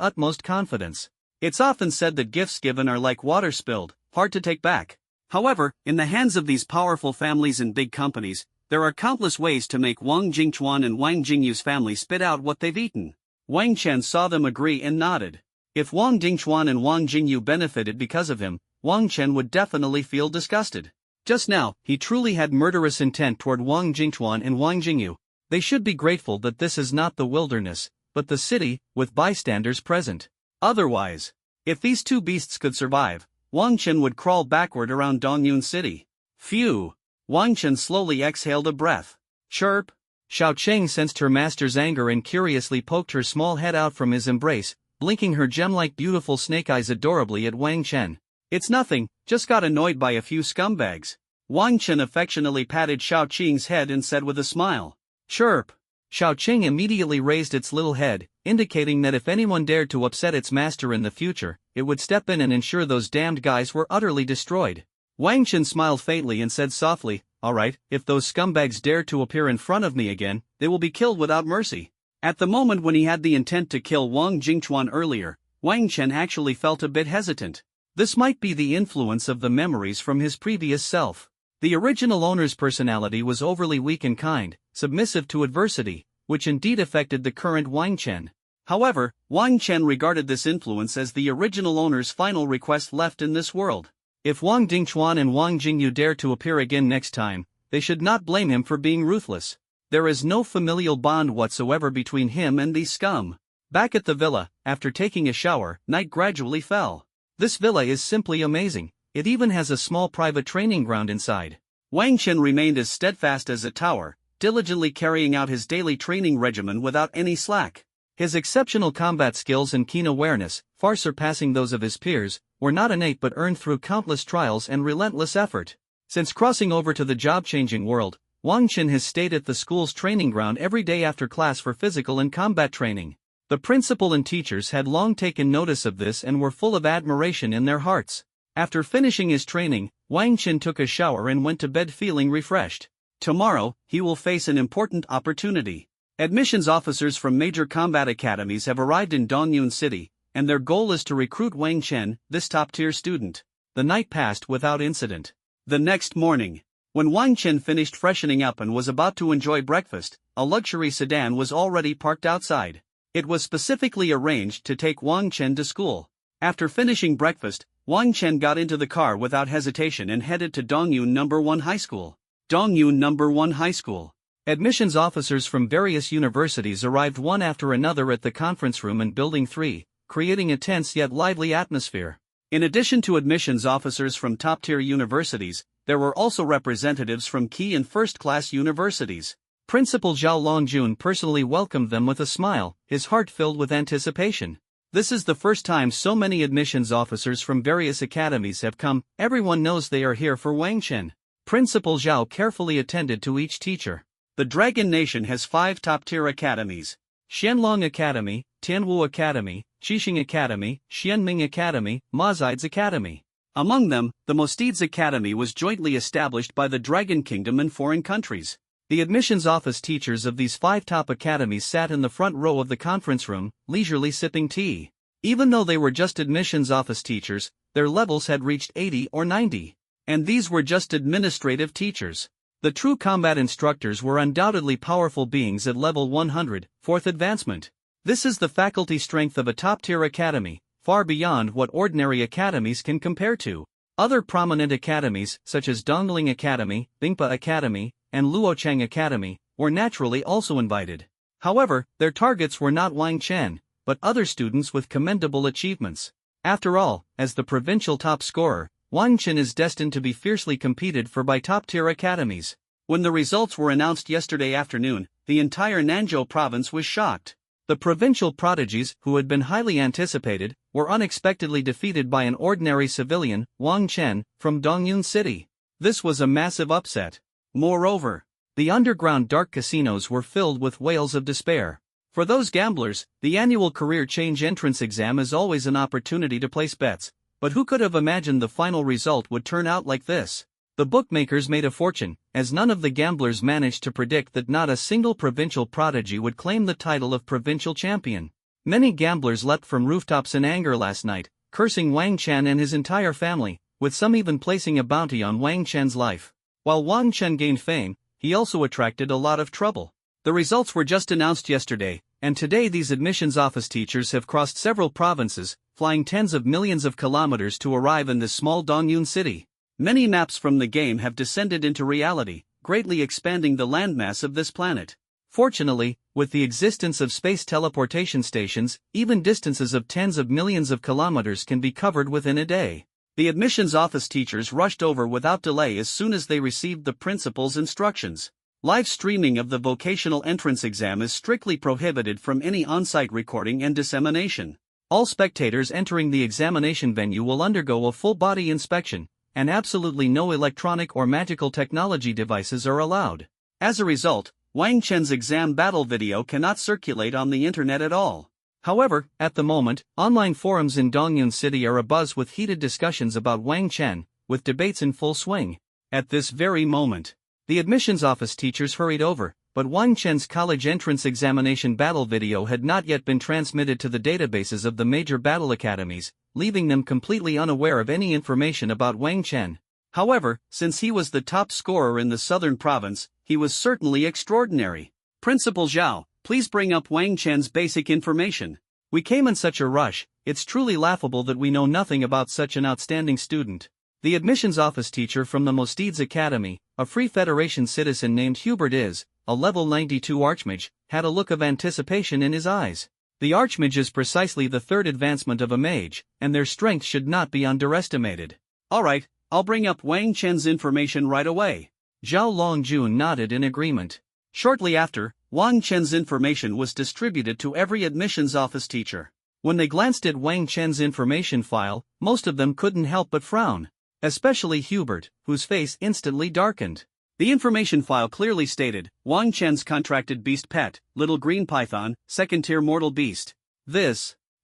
utmost confidence. It's often said that gifts given are like water spilled, hard to take back. However, in the hands of these powerful families and big companies, there are countless ways to make Wang Jingchuan and Wang Jingyu's family spit out what they've eaten. Wang Chen saw them agree and nodded. If Wang Jingchuan and Wang Jingyu benefited because of him, Wang Chen would definitely feel disgusted. Just now, he truly had murderous intent toward Wang Jingchuan and Wang Jingyu. They should be grateful that this is not the wilderness, but the city, with bystanders present. Otherwise, if these two beasts could survive, Wang Chen would crawl backward around Dongyun City. Phew! Wang Chen slowly exhaled a breath. Chirp! Xiao Cheng sensed her master's anger and curiously poked her small head out from his embrace, blinking her gem-like beautiful snake eyes adorably at Wang Chen. "It's nothing, just got annoyed by a few scumbags." Wang Chen affectionately patted Xiao Qing's head and said with a smile, "Chirp." Xiao Qing immediately raised its little head, indicating that if anyone dared to upset its master in the future, it would step in and ensure those damned guys were utterly destroyed. Wang Chen smiled faintly and said softly, "Alright, if those scumbags dare to appear in front of me again, they will be killed without mercy." At the moment when he had the intent to kill Wang Jingchuan earlier, Wang Chen actually felt a bit hesitant. This might be the influence of the memories from his previous self. The original owner's personality was overly weak and kind, submissive to adversity, which indeed affected the current Wang Chen. However, Wang Chen regarded this influence as the original owner's final request left in this world. If Wang Jingchuan and Wang Jingyu dare to appear again next time, they should not blame him for being ruthless. There is no familial bond whatsoever between him and these scum. Back at the villa, after taking a shower, night gradually fell. This villa is simply amazing. It even has a small private training ground inside. Wang Chen remained as steadfast as a tower, diligently carrying out his daily training regimen without any slack. His exceptional combat skills and keen awareness, far surpassing those of his peers, were not innate but earned through countless trials and relentless effort. Since crossing over to the job-changing world, Wang Chen has stayed at the school's training ground every day after class for physical and combat training. The principal and teachers had long taken notice of this and were full of admiration in their hearts. After finishing his training, Wang Chen took a shower and went to bed feeling refreshed. Tomorrow, he will face an important opportunity. Admissions officers from major combat academies have arrived in Dongyun City, and their goal is to recruit Wang Chen, this top-tier student. The night passed without incident. The next morning, when Wang Chen finished freshening up and was about to enjoy breakfast, a luxury sedan was already parked outside. It was specifically arranged to take Wang Chen to school. After finishing breakfast, Wang Chen got into the car without hesitation and headed to Dongyun No. 1 High School. Dongyun No. 1 High School. Admissions officers from various universities arrived one after another at the conference room in Building 3, creating a tense yet lively atmosphere. In addition to admissions officers from top-tier universities, there were also representatives from key and first-class universities. Principal Zhao Longjun personally welcomed them with a smile, his heart filled with anticipation. This is the first time so many admissions officers from various academies have come. Everyone knows they are here for Wang Chen. Principal Zhao carefully attended to each teacher. The Dragon Nation has 5 top-tier academies: Xianlong Academy, Tianwu Academy, Xixing Academy, Xianming Academy, Mazides Academy. Among them, the Mostides Academy was jointly established by the Dragon Kingdom and foreign countries. The admissions office teachers of these 5 top academies sat in the front row of the conference room, leisurely sipping tea. Even though they were just admissions office teachers, their levels had reached 80 or 90. And these were just administrative teachers. The true combat instructors were undoubtedly powerful beings at level 100, 4th advancement. This is the faculty strength of a top-tier academy, far beyond what ordinary academies can compare to. Other prominent academies, such as Dongling Academy, Bingpa Academy, and Luochang Academy, were naturally also invited. However, their targets were not Wang Chen, but other students with commendable achievements. After all, as the provincial top scorer, Wang Chen is destined to be fiercely competed for by top-tier academies. When the results were announced yesterday afternoon, the entire Nanzhou province was shocked. The provincial prodigies, who had been highly anticipated, were unexpectedly defeated by an ordinary civilian, Wang Chen, from Dongyun City. This was a massive upset. Moreover, the underground dark casinos were filled with wails of despair. For those gamblers, the annual career change entrance exam is always an opportunity to place bets, but who could have imagined the final result would turn out like this? The bookmakers made a fortune, as none of the gamblers managed to predict that not a single provincial prodigy would claim the title of provincial champion. Many gamblers leapt from rooftops in anger last night, cursing Wang Chen and his entire family, with some even placing a bounty on Wang Chen's life. While Wang Chen gained fame, he also attracted a lot of trouble. The results were just announced yesterday, and today these admissions office teachers have crossed several provinces, flying tens of millions of kilometers to arrive in this small Dongyun city. Many maps from the game have descended into reality, greatly expanding the landmass of this planet. Fortunately, with the existence of space teleportation stations, even distances of tens of millions of kilometers can be covered within a day. The admissions office teachers rushed over without delay as soon as they received the principal's instructions. Live streaming of the vocational entrance exam is strictly prohibited from any on-site recording and dissemination. All spectators entering the examination venue will undergo a full-body inspection, and absolutely no electronic or magical technology devices are allowed. As a result, Wang Chen's exam battle video cannot circulate on the internet at all. However, at the moment, online forums in Dongyun City are abuzz with heated discussions about Wang Chen, with debates in full swing. At this very moment, the admissions office teachers hurried over, but Wang Chen's college entrance examination battle video had not yet been transmitted to the databases of the major battle academies, leaving them completely unaware of any information about Wang Chen. However, since he was the top scorer in the southern province, he was certainly extraordinary. Principal Zhao, please bring up Wang Chen's basic information. We came in such a rush, it's truly laughable that we know nothing about such an outstanding student. The admissions office teacher from the Mostides Academy, a Free Federation citizen named Hubert a level 92 archmage, had a look of anticipation in his eyes. The archmage is precisely the third advancement of a mage, and their strength should not be underestimated. Alright, I'll bring up Wang Chen's information right away. Zhao Longjun nodded in agreement. Shortly after, Wang Chen's information was distributed to every admissions office teacher. When they glanced at Wang Chen's information file, most of them couldn't help but frown. Especially Hubert, whose face instantly darkened. The information file clearly stated, Wang Chen's contracted beast pet, Little Green Python, second-tier mortal beast.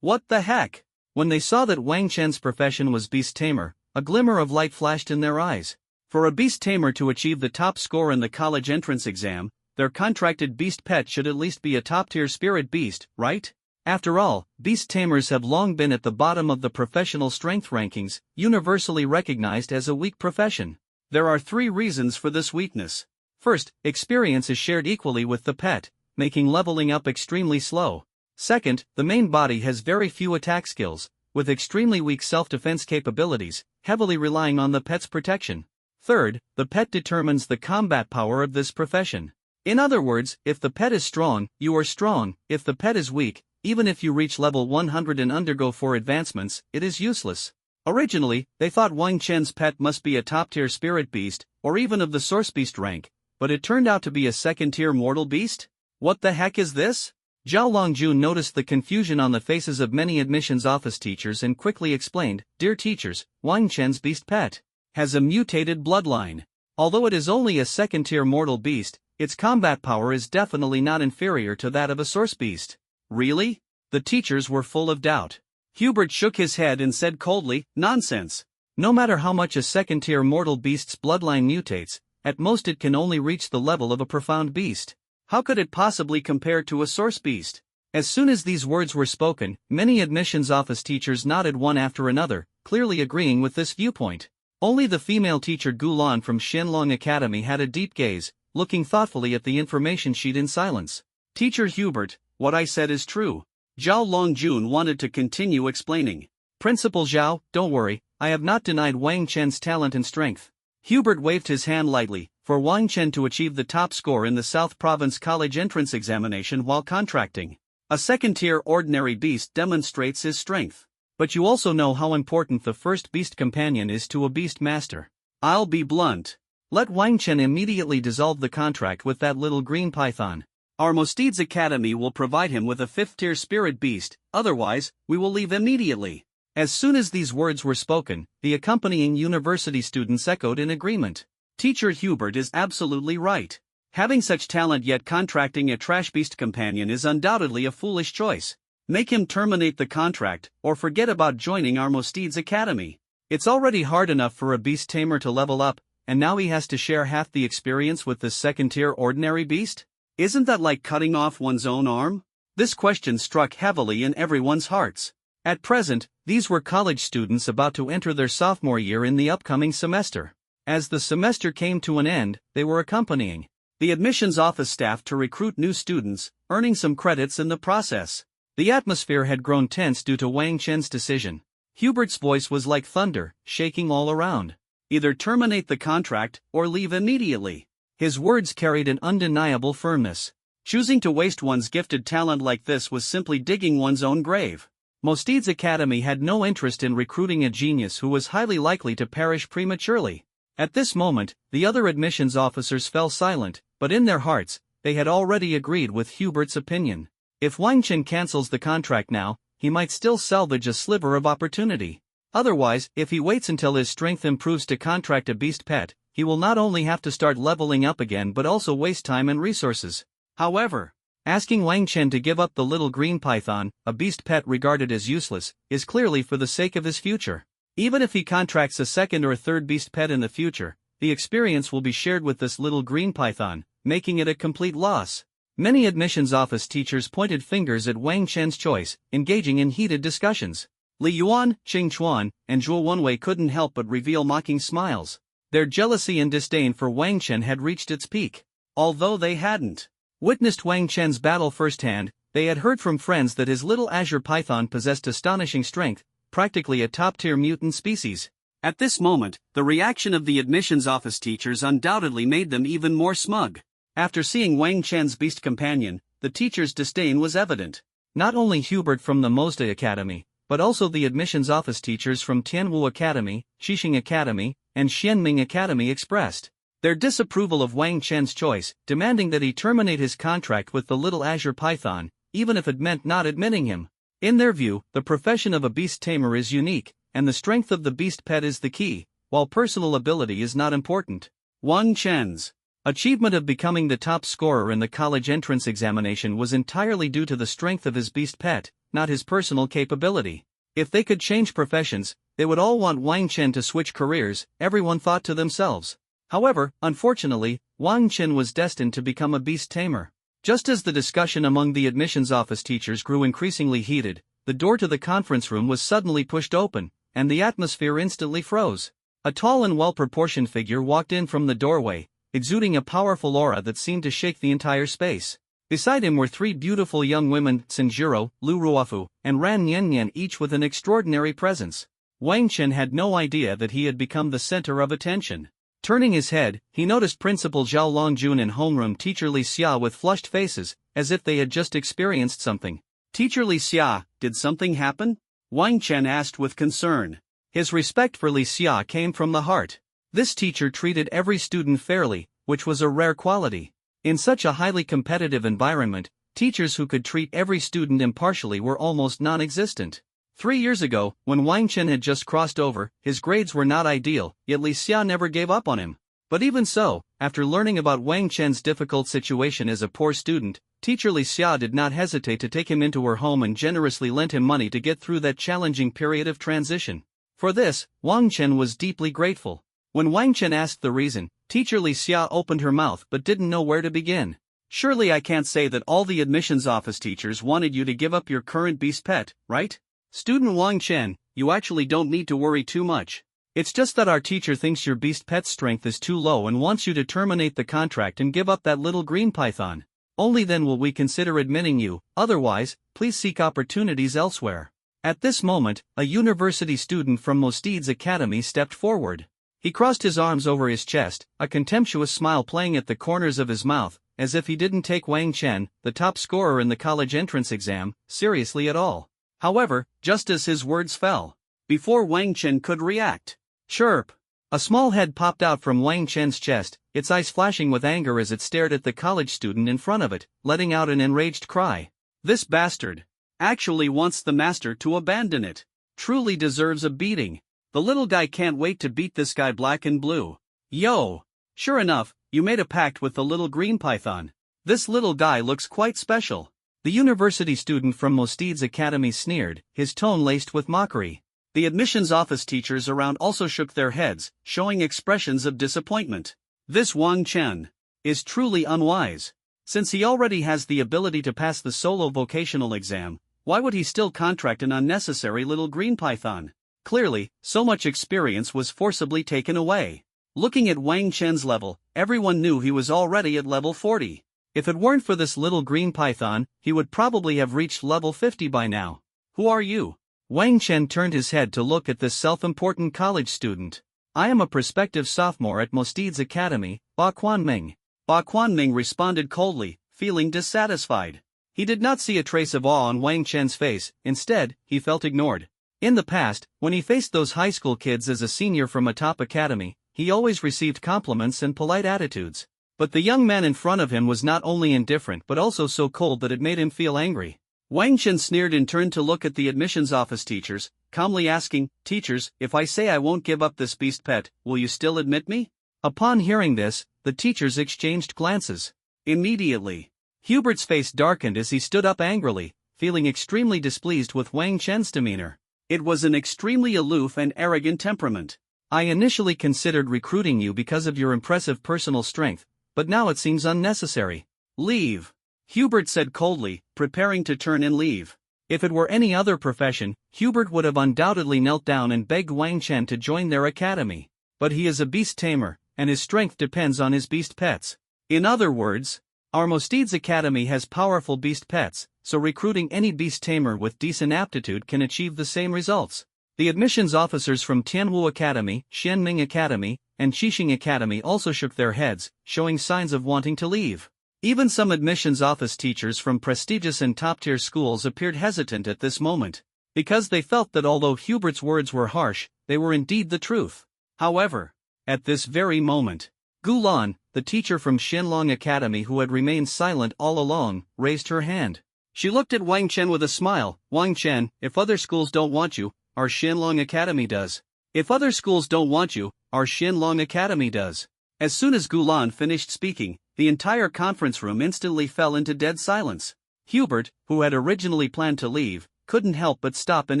What the heck? When they saw that Wang Chen's profession was beast tamer, a glimmer of light flashed in their eyes. For a beast tamer to achieve the top score in the college entrance exam, their contracted beast pet should at least be a top-tier spirit beast, right? After all, beast tamers have long been at the bottom of the professional strength rankings, universally recognized as a weak profession. There are 3 reasons for this weakness. First, experience is shared equally with the pet, making leveling up extremely slow. Second, the main body has very few attack skills, with extremely weak self-defense capabilities, heavily relying on the pet's protection. Third, the pet determines the combat power of this profession. In other words, if the pet is strong, you are strong. If the pet is weak, even if you reach level 100 and undergo 4 advancements, it is useless. Originally, they thought Wang Chen's pet must be a top-tier spirit beast, or even of the source beast rank, but it turned out to be a second-tier mortal beast? What the heck is this? Zhao Longjun noticed the confusion on the faces of many admissions office teachers and quickly explained, Dear teachers, Wang Chen's beast pet has a mutated bloodline. Although it is only a second-tier mortal beast, its combat power is definitely not inferior to that of a source beast. Really? The teachers were full of doubt. Hubert shook his head and said coldly, Nonsense. No matter how much a second-tier mortal beast's bloodline mutates, at most it can only reach the level of a profound beast. How could it possibly compare to a source beast? As soon as these words were spoken, many admissions office teachers nodded one after another, clearly agreeing with this viewpoint. Only the female teacher Gulan from Shenlong Academy had a deep gaze, looking thoughtfully at the information sheet in silence. Teacher Hubert, what I said is true. Zhao Longjun wanted to continue explaining. Principal Zhao, don't worry, I have not denied Wang Chen's talent and strength. Hubert waved his hand lightly. For Wang Chen to achieve the top score in the South Province College entrance examination while contracting A second-tier ordinary beast demonstrates his strength. But you also know how important the first beast companion is to a beast master. I'll be blunt. Let Wang Chen immediately dissolve the contract with that little green python. Our Mosteeds Academy will provide him with a 5th-tier spirit beast, otherwise, we will leave immediately. As soon as these words were spoken, the accompanying university students echoed in agreement. Teacher Hubert is absolutely right. Having such talent yet contracting a trash beast companion is undoubtedly a foolish choice. Make him terminate the contract, or forget about joining our Mosteeds Academy. It's already hard enough for a beast tamer to level up, and now he has to share half the experience with this second-tier ordinary beast? Isn't that like cutting off one's own arm? This question struck heavily in everyone's hearts. At present, these were college students about to enter their sophomore year in the upcoming semester. As the semester came to an end, they were accompanying the admissions office staff to recruit new students, earning some credits in the process. The atmosphere had grown tense due to Wang Chen's decision. Hubert's voice was like thunder, shaking all around. Either terminate the contract, or leave immediately. His words carried an undeniable firmness. Choosing to waste one's gifted talent like this was simply digging one's own grave. Mosteeds Academy had no interest in recruiting a genius who was highly likely to perish prematurely. At this moment, the other admissions officers fell silent, but in their hearts, they had already agreed with Hubert's opinion. If Wang Chen cancels the contract now, he might still salvage a sliver of opportunity. Otherwise, if he waits until his strength improves to contract a beast pet, he will not only have to start leveling up again but also waste time and resources. However, asking Wang Chen to give up the little green python, a beast pet regarded as useless, is clearly for the sake of his future. Even if he contracts a second or third beast pet in the future, the experience will be shared with this little green python, making it a complete loss. Many admissions office teachers pointed fingers at Wang Chen's choice, engaging in heated discussions. Li Yuan, Qing Chuan, and Zhuo Wenwei couldn't help but reveal mocking smiles. Their jealousy and disdain for Wang Chen had reached its peak. Although they hadn't witnessed Wang Chen's battle firsthand, they had heard from friends that his little azure python possessed astonishing strength, practically a top-tier mutant species. At this moment, the reaction of the admissions office teachers undoubtedly made them even more smug. After seeing Wang Chen's beast companion, the teachers' disdain was evident. Not only Hubert from the Mosteeds Academy, but also the admissions office teachers from Tianwu Academy, Xixing Academy, and Xianming Academy expressed their disapproval of Wang Chen's choice, demanding that he terminate his contract with the little azure python, even if it meant not admitting him. In their view, the profession of a beast tamer is unique, and the strength of the beast pet is the key, while personal ability is not important. Wang Chen's achievement of becoming the top scorer in the college entrance examination was entirely due to the strength of his beast pet, not his personal capability. If they could change professions, they would all want Wang Chen to switch careers, everyone thought to themselves. However, unfortunately, Wang Chen was destined to become a beast tamer. Just as the discussion among the admissions office teachers grew increasingly heated, the door to the conference room was suddenly pushed open, and the atmosphere instantly froze. A tall and well-proportioned figure walked in from the doorway, exuding a powerful aura that seemed to shake the entire space. Beside him were three beautiful young women, Sanjiro, Lu Ruofu, and Ran Niannian, each with an extraordinary presence. Wang Chen had no idea that he had become the center of attention. Turning his head, he noticed Principal Zhao Longjun and homeroom teacher Li Xia with flushed faces, as if they had just experienced something. Teacher Li Xia, did something happen? Wang Chen asked with concern. His respect for Li Xia came from the heart. This teacher treated every student fairly, which was a rare quality. In such a highly competitive environment, teachers who could treat every student impartially were almost non-existent. 3 years ago, when Wang Chen had just crossed over, his grades were not ideal, yet Li Xia never gave up on him. But even so, after learning about Wang Chen's difficult situation as a poor student, teacher Li Xia did not hesitate to take him into her home and generously lent him money to get through that challenging period of transition. For this, Wang Chen was deeply grateful. When Wang Chen asked the reason, teacher Li Xia opened her mouth but didn't know where to begin. Surely I can't say that all the admissions office teachers wanted you to give up your current beast pet, right? Student Wang Chen, you actually don't need to worry too much. It's just that our teacher thinks your beast pet's strength is too low and wants you to terminate the contract and give up that little green python. Only then will we consider admitting you, otherwise, please seek opportunities elsewhere. At this moment, a university student from Mosteeds Academy stepped forward. He crossed his arms over his chest, a contemptuous smile playing at the corners of his mouth, as if he didn't take Wang Chen, the top scorer in the college entrance exam, seriously at all. However, just as his words fell, before Wang Chen could react, chirp! A small head popped out from Wang Chen's chest, its eyes flashing with anger as it stared at the college student in front of it, letting out an enraged cry. This bastard actually wants the master to abandon it. Truly deserves a beating. The little guy can't wait to beat this guy black and blue. Yo! Sure enough, you made a pact with the little green python. This little guy looks quite special. The university student from Mosteed's Academy sneered, his tone laced with mockery. The admissions office teachers around also shook their heads, showing expressions of disappointment. This Wang Chen is truly unwise. Since he already has the ability to pass the solo vocational exam, why would he still contract an unnecessary little green python? Clearly, so much experience was forcibly taken away. Looking at Wang Chen's level, everyone knew he was already at level 40. If it weren't for this little green python, he would probably have reached level 50 by now. Who are you? Wang Chen turned his head to look at this self-important college student. I am a prospective sophomore at Mosteed's Academy, Ba Quanming. Ba Quanming responded coldly, feeling dissatisfied. He did not see a trace of awe on Wang Chen's face, instead, he felt ignored. In the past, when he faced those high school kids as a senior from a top academy, he always received compliments and polite attitudes. But the young man in front of him was not only indifferent but also so cold that it made him feel angry. Wang Chen sneered and turned to look at the admissions office teachers, calmly asking, "Teachers, if I say I won't give up this beast pet, will you still admit me?" Upon hearing this, the teachers exchanged glances. Immediately, Hubert's face darkened as he stood up angrily, feeling extremely displeased with Wang Chen's demeanor. It was an extremely aloof and arrogant temperament. I initially considered recruiting you because of your impressive personal strength, but now it seems unnecessary. Leave. Hubert said coldly, preparing to turn and leave. If it were any other profession, Hubert would have undoubtedly knelt down and begged Wang Chen to join their academy. But he is a beast tamer, and his strength depends on his beast pets. In other words, our Mosteed's Academy has powerful beast pets, so recruiting any beast tamer with decent aptitude can achieve the same results. The admissions officers from Tianwu Academy, Xianming Academy, and Qixing Academy also shook their heads, showing signs of wanting to leave. Even some admissions office teachers from prestigious and top-tier schools appeared hesitant at this moment, because they felt that although Hubert's words were harsh, they were indeed the truth. However, at this very moment, Gulan, the teacher from Xinlong Academy who had remained silent all along, raised her hand. She looked at Wang Chen with a smile. "Wang Chen, if other schools don't want you, our Xinlong Academy does. If other schools don't want you, our Xinlong Academy does." As soon as Gulan finished speaking, the entire conference room instantly fell into dead silence. Hubert, who had originally planned to leave, couldn't help but stop in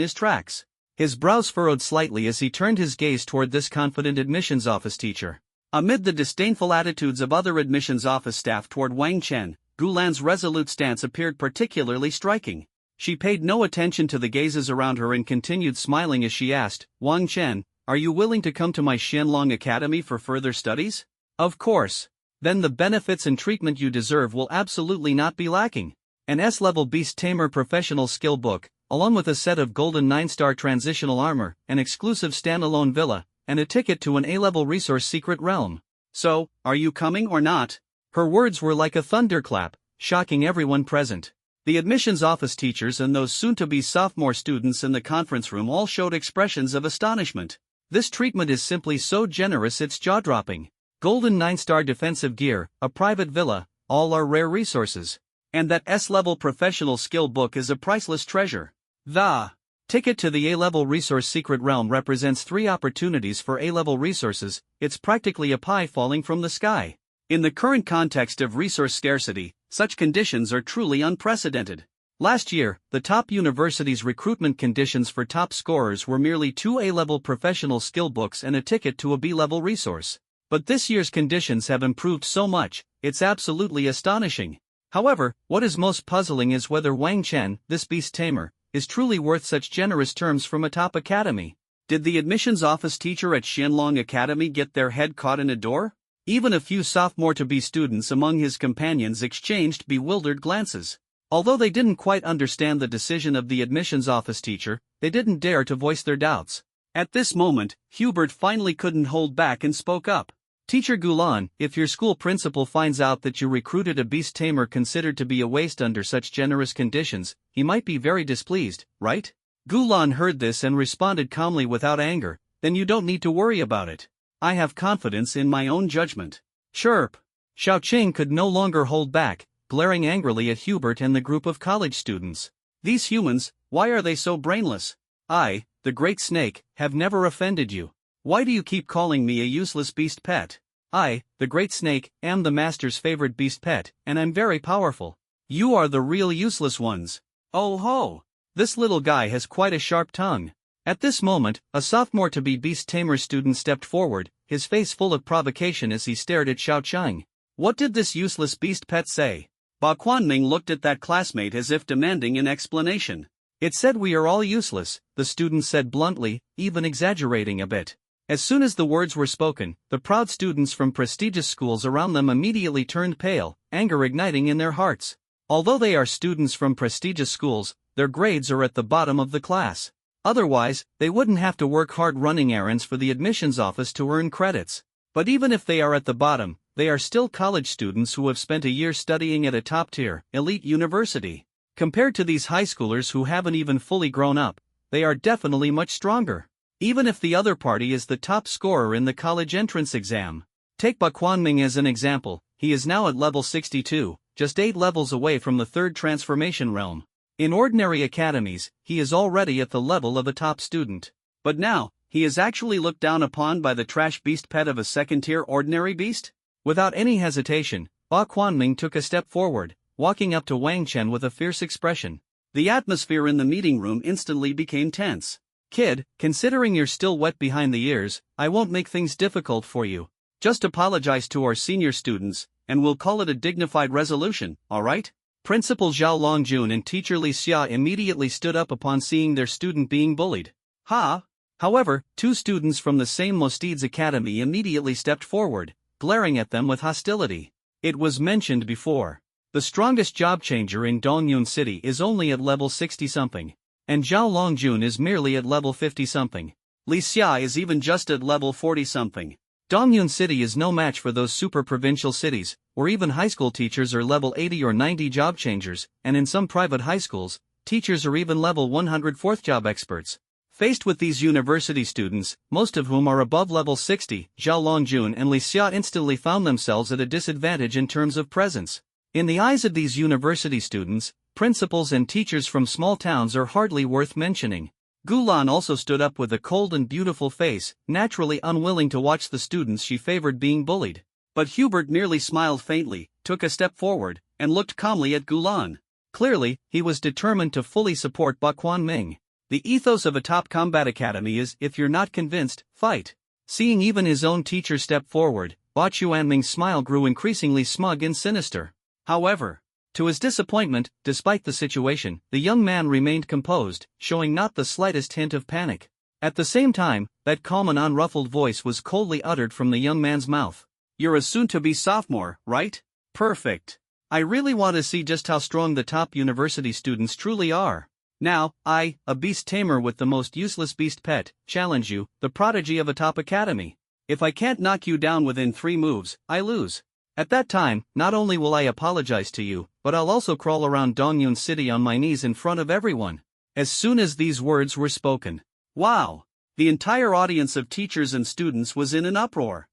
his tracks. His brows furrowed slightly as he turned his gaze toward this confident admissions office teacher. Amid the disdainful attitudes of other admissions office staff toward Wang Chen, Gulan's resolute stance appeared particularly striking. She paid no attention to the gazes around her and continued smiling as she asked, "Wang Chen, are you willing to come to my Xianlong Academy for further studies?" "Of course. Then the benefits and treatment you deserve will absolutely not be lacking. An S-level Beast Tamer professional skill book, along with a set of golden 9-star transitional armor, an exclusive standalone villa, and a ticket to an A-level resource secret realm. So, are you coming or not?" Her words were like a thunderclap, shocking everyone present. The admissions office teachers and those soon-to-be sophomore students in the conference room all showed expressions of astonishment. This treatment is simply so generous it's jaw-dropping. Golden 9-star defensive gear, a private villa, all are rare resources. And that S-level professional skill book is a priceless treasure. The ticket to the A-level resource secret realm represents 3 opportunities for A-level resources. It's practically a pie falling from the sky. In the current context of resource scarcity, such conditions are truly unprecedented. Last year, the top universities' recruitment conditions for top scorers were merely 2 A-level professional skill books and a ticket to a B-level resource. But this year's conditions have improved so much, it's absolutely astonishing. However, what is most puzzling is whether Wang Chen, this beast tamer, is truly worth such generous terms from a top academy. Did the admissions office teacher at Xianlong Academy get their head caught in a door? Even a few sophomore-to-be students among his companions exchanged bewildered glances. Although they didn't quite understand the decision of the admissions office teacher, they didn't dare to voice their doubts. At this moment, Hubert finally couldn't hold back and spoke up. Teacher Gulan, if your school principal finds out that you recruited a beast tamer considered to be a waste under such generous conditions, he might be very displeased, right? Gulan heard this and responded calmly without anger, then you don't need to worry about it. I have confidence in my own judgment. Chirp. Xiaoqing could no longer hold back, glaring angrily at Hubert and the group of college students. These humans, why are they so brainless? I, the great snake, have never offended you. Why do you keep calling me a useless beast pet? I, the great snake, am the master's favorite beast pet, and I'm very powerful. You are the real useless ones. Oh ho! This little guy has quite a sharp tongue. At this moment, a sophomore-to-be beast tamer student stepped forward, his face full of provocation as he stared at Xiaoqing. What did this useless beast pet say? Ba Quanming looked at that classmate as if demanding an explanation. It said we are all useless, the student said bluntly, even exaggerating a bit. As soon as the words were spoken, the proud students from prestigious schools around them immediately turned pale, anger igniting in their hearts. Although they are students from prestigious schools, their grades are at the bottom of the class. Otherwise, they wouldn't have to work hard running errands for the admissions office to earn credits. But even if they are at the bottom, they are still college students who have spent a year studying at a top-tier, elite university. Compared to these high schoolers who haven't even fully grown up, they are definitely much stronger. Even if the other party is the top scorer in the college entrance exam. Take Ba Quanming as an example, he is now at level 62, just 8 levels away from the third transformation realm. In ordinary academies, he is already at the level of a top student. But now, he is actually looked down upon by the trash beast pet of a second-tier ordinary beast? Without any hesitation, Ba Quanming took a step forward, walking up to Wang Chen with a fierce expression. The atmosphere in the meeting room instantly became tense. Kid, considering you're still wet behind the ears, I won't make things difficult for you. Just apologize to our senior students, and we'll call it a dignified resolution, alright? Principal Zhao Longjun and teacher Li Xia immediately stood up upon seeing their student being bullied. However, 2 students from the same Mostides Academy immediately stepped forward, glaring at them with hostility. It was mentioned before. The strongest job changer in Dongyun City is only at level 60-something. And Zhao Longjun is merely at level 50-something. Li Xia is even just at level 40-something. Dongyun City is no match for those super-provincial cities, where even high school teachers are level 80 or 90 job changers, and in some private high schools, teachers are even level 104th job experts. Faced with these university students, most of whom are above level 60, Zhao Longjun and Li Xia instantly found themselves at a disadvantage in terms of presence. In the eyes of these university students, principals and teachers from small towns are hardly worth mentioning. Gulan also stood up with a cold and beautiful face, naturally unwilling to watch the students she favored being bullied. But Hubert merely smiled faintly, took a step forward, and looked calmly at Gulan. Clearly, he was determined to fully support Ba Quanming. The ethos of a top combat academy is, if you're not convinced, fight. Seeing even his own teacher step forward, Ba Quanming's smile grew increasingly smug and sinister. However, to his disappointment, despite the situation, the young man remained composed, showing not the slightest hint of panic. At the same time, that calm and unruffled voice was coldly uttered from the young man's mouth. You're a soon-to-be sophomore, right? Perfect. I really want to see just how strong the top university students truly are. Now, I, a beast tamer with the most useless beast pet, challenge you, the prodigy of a top academy. If I can't knock you down within 3 moves, I lose. At that time, not only will I apologize to you, but I'll also crawl around Dongyun City on my knees in front of everyone. As soon as these words were spoken. Wow! The entire audience of teachers and students was in an uproar.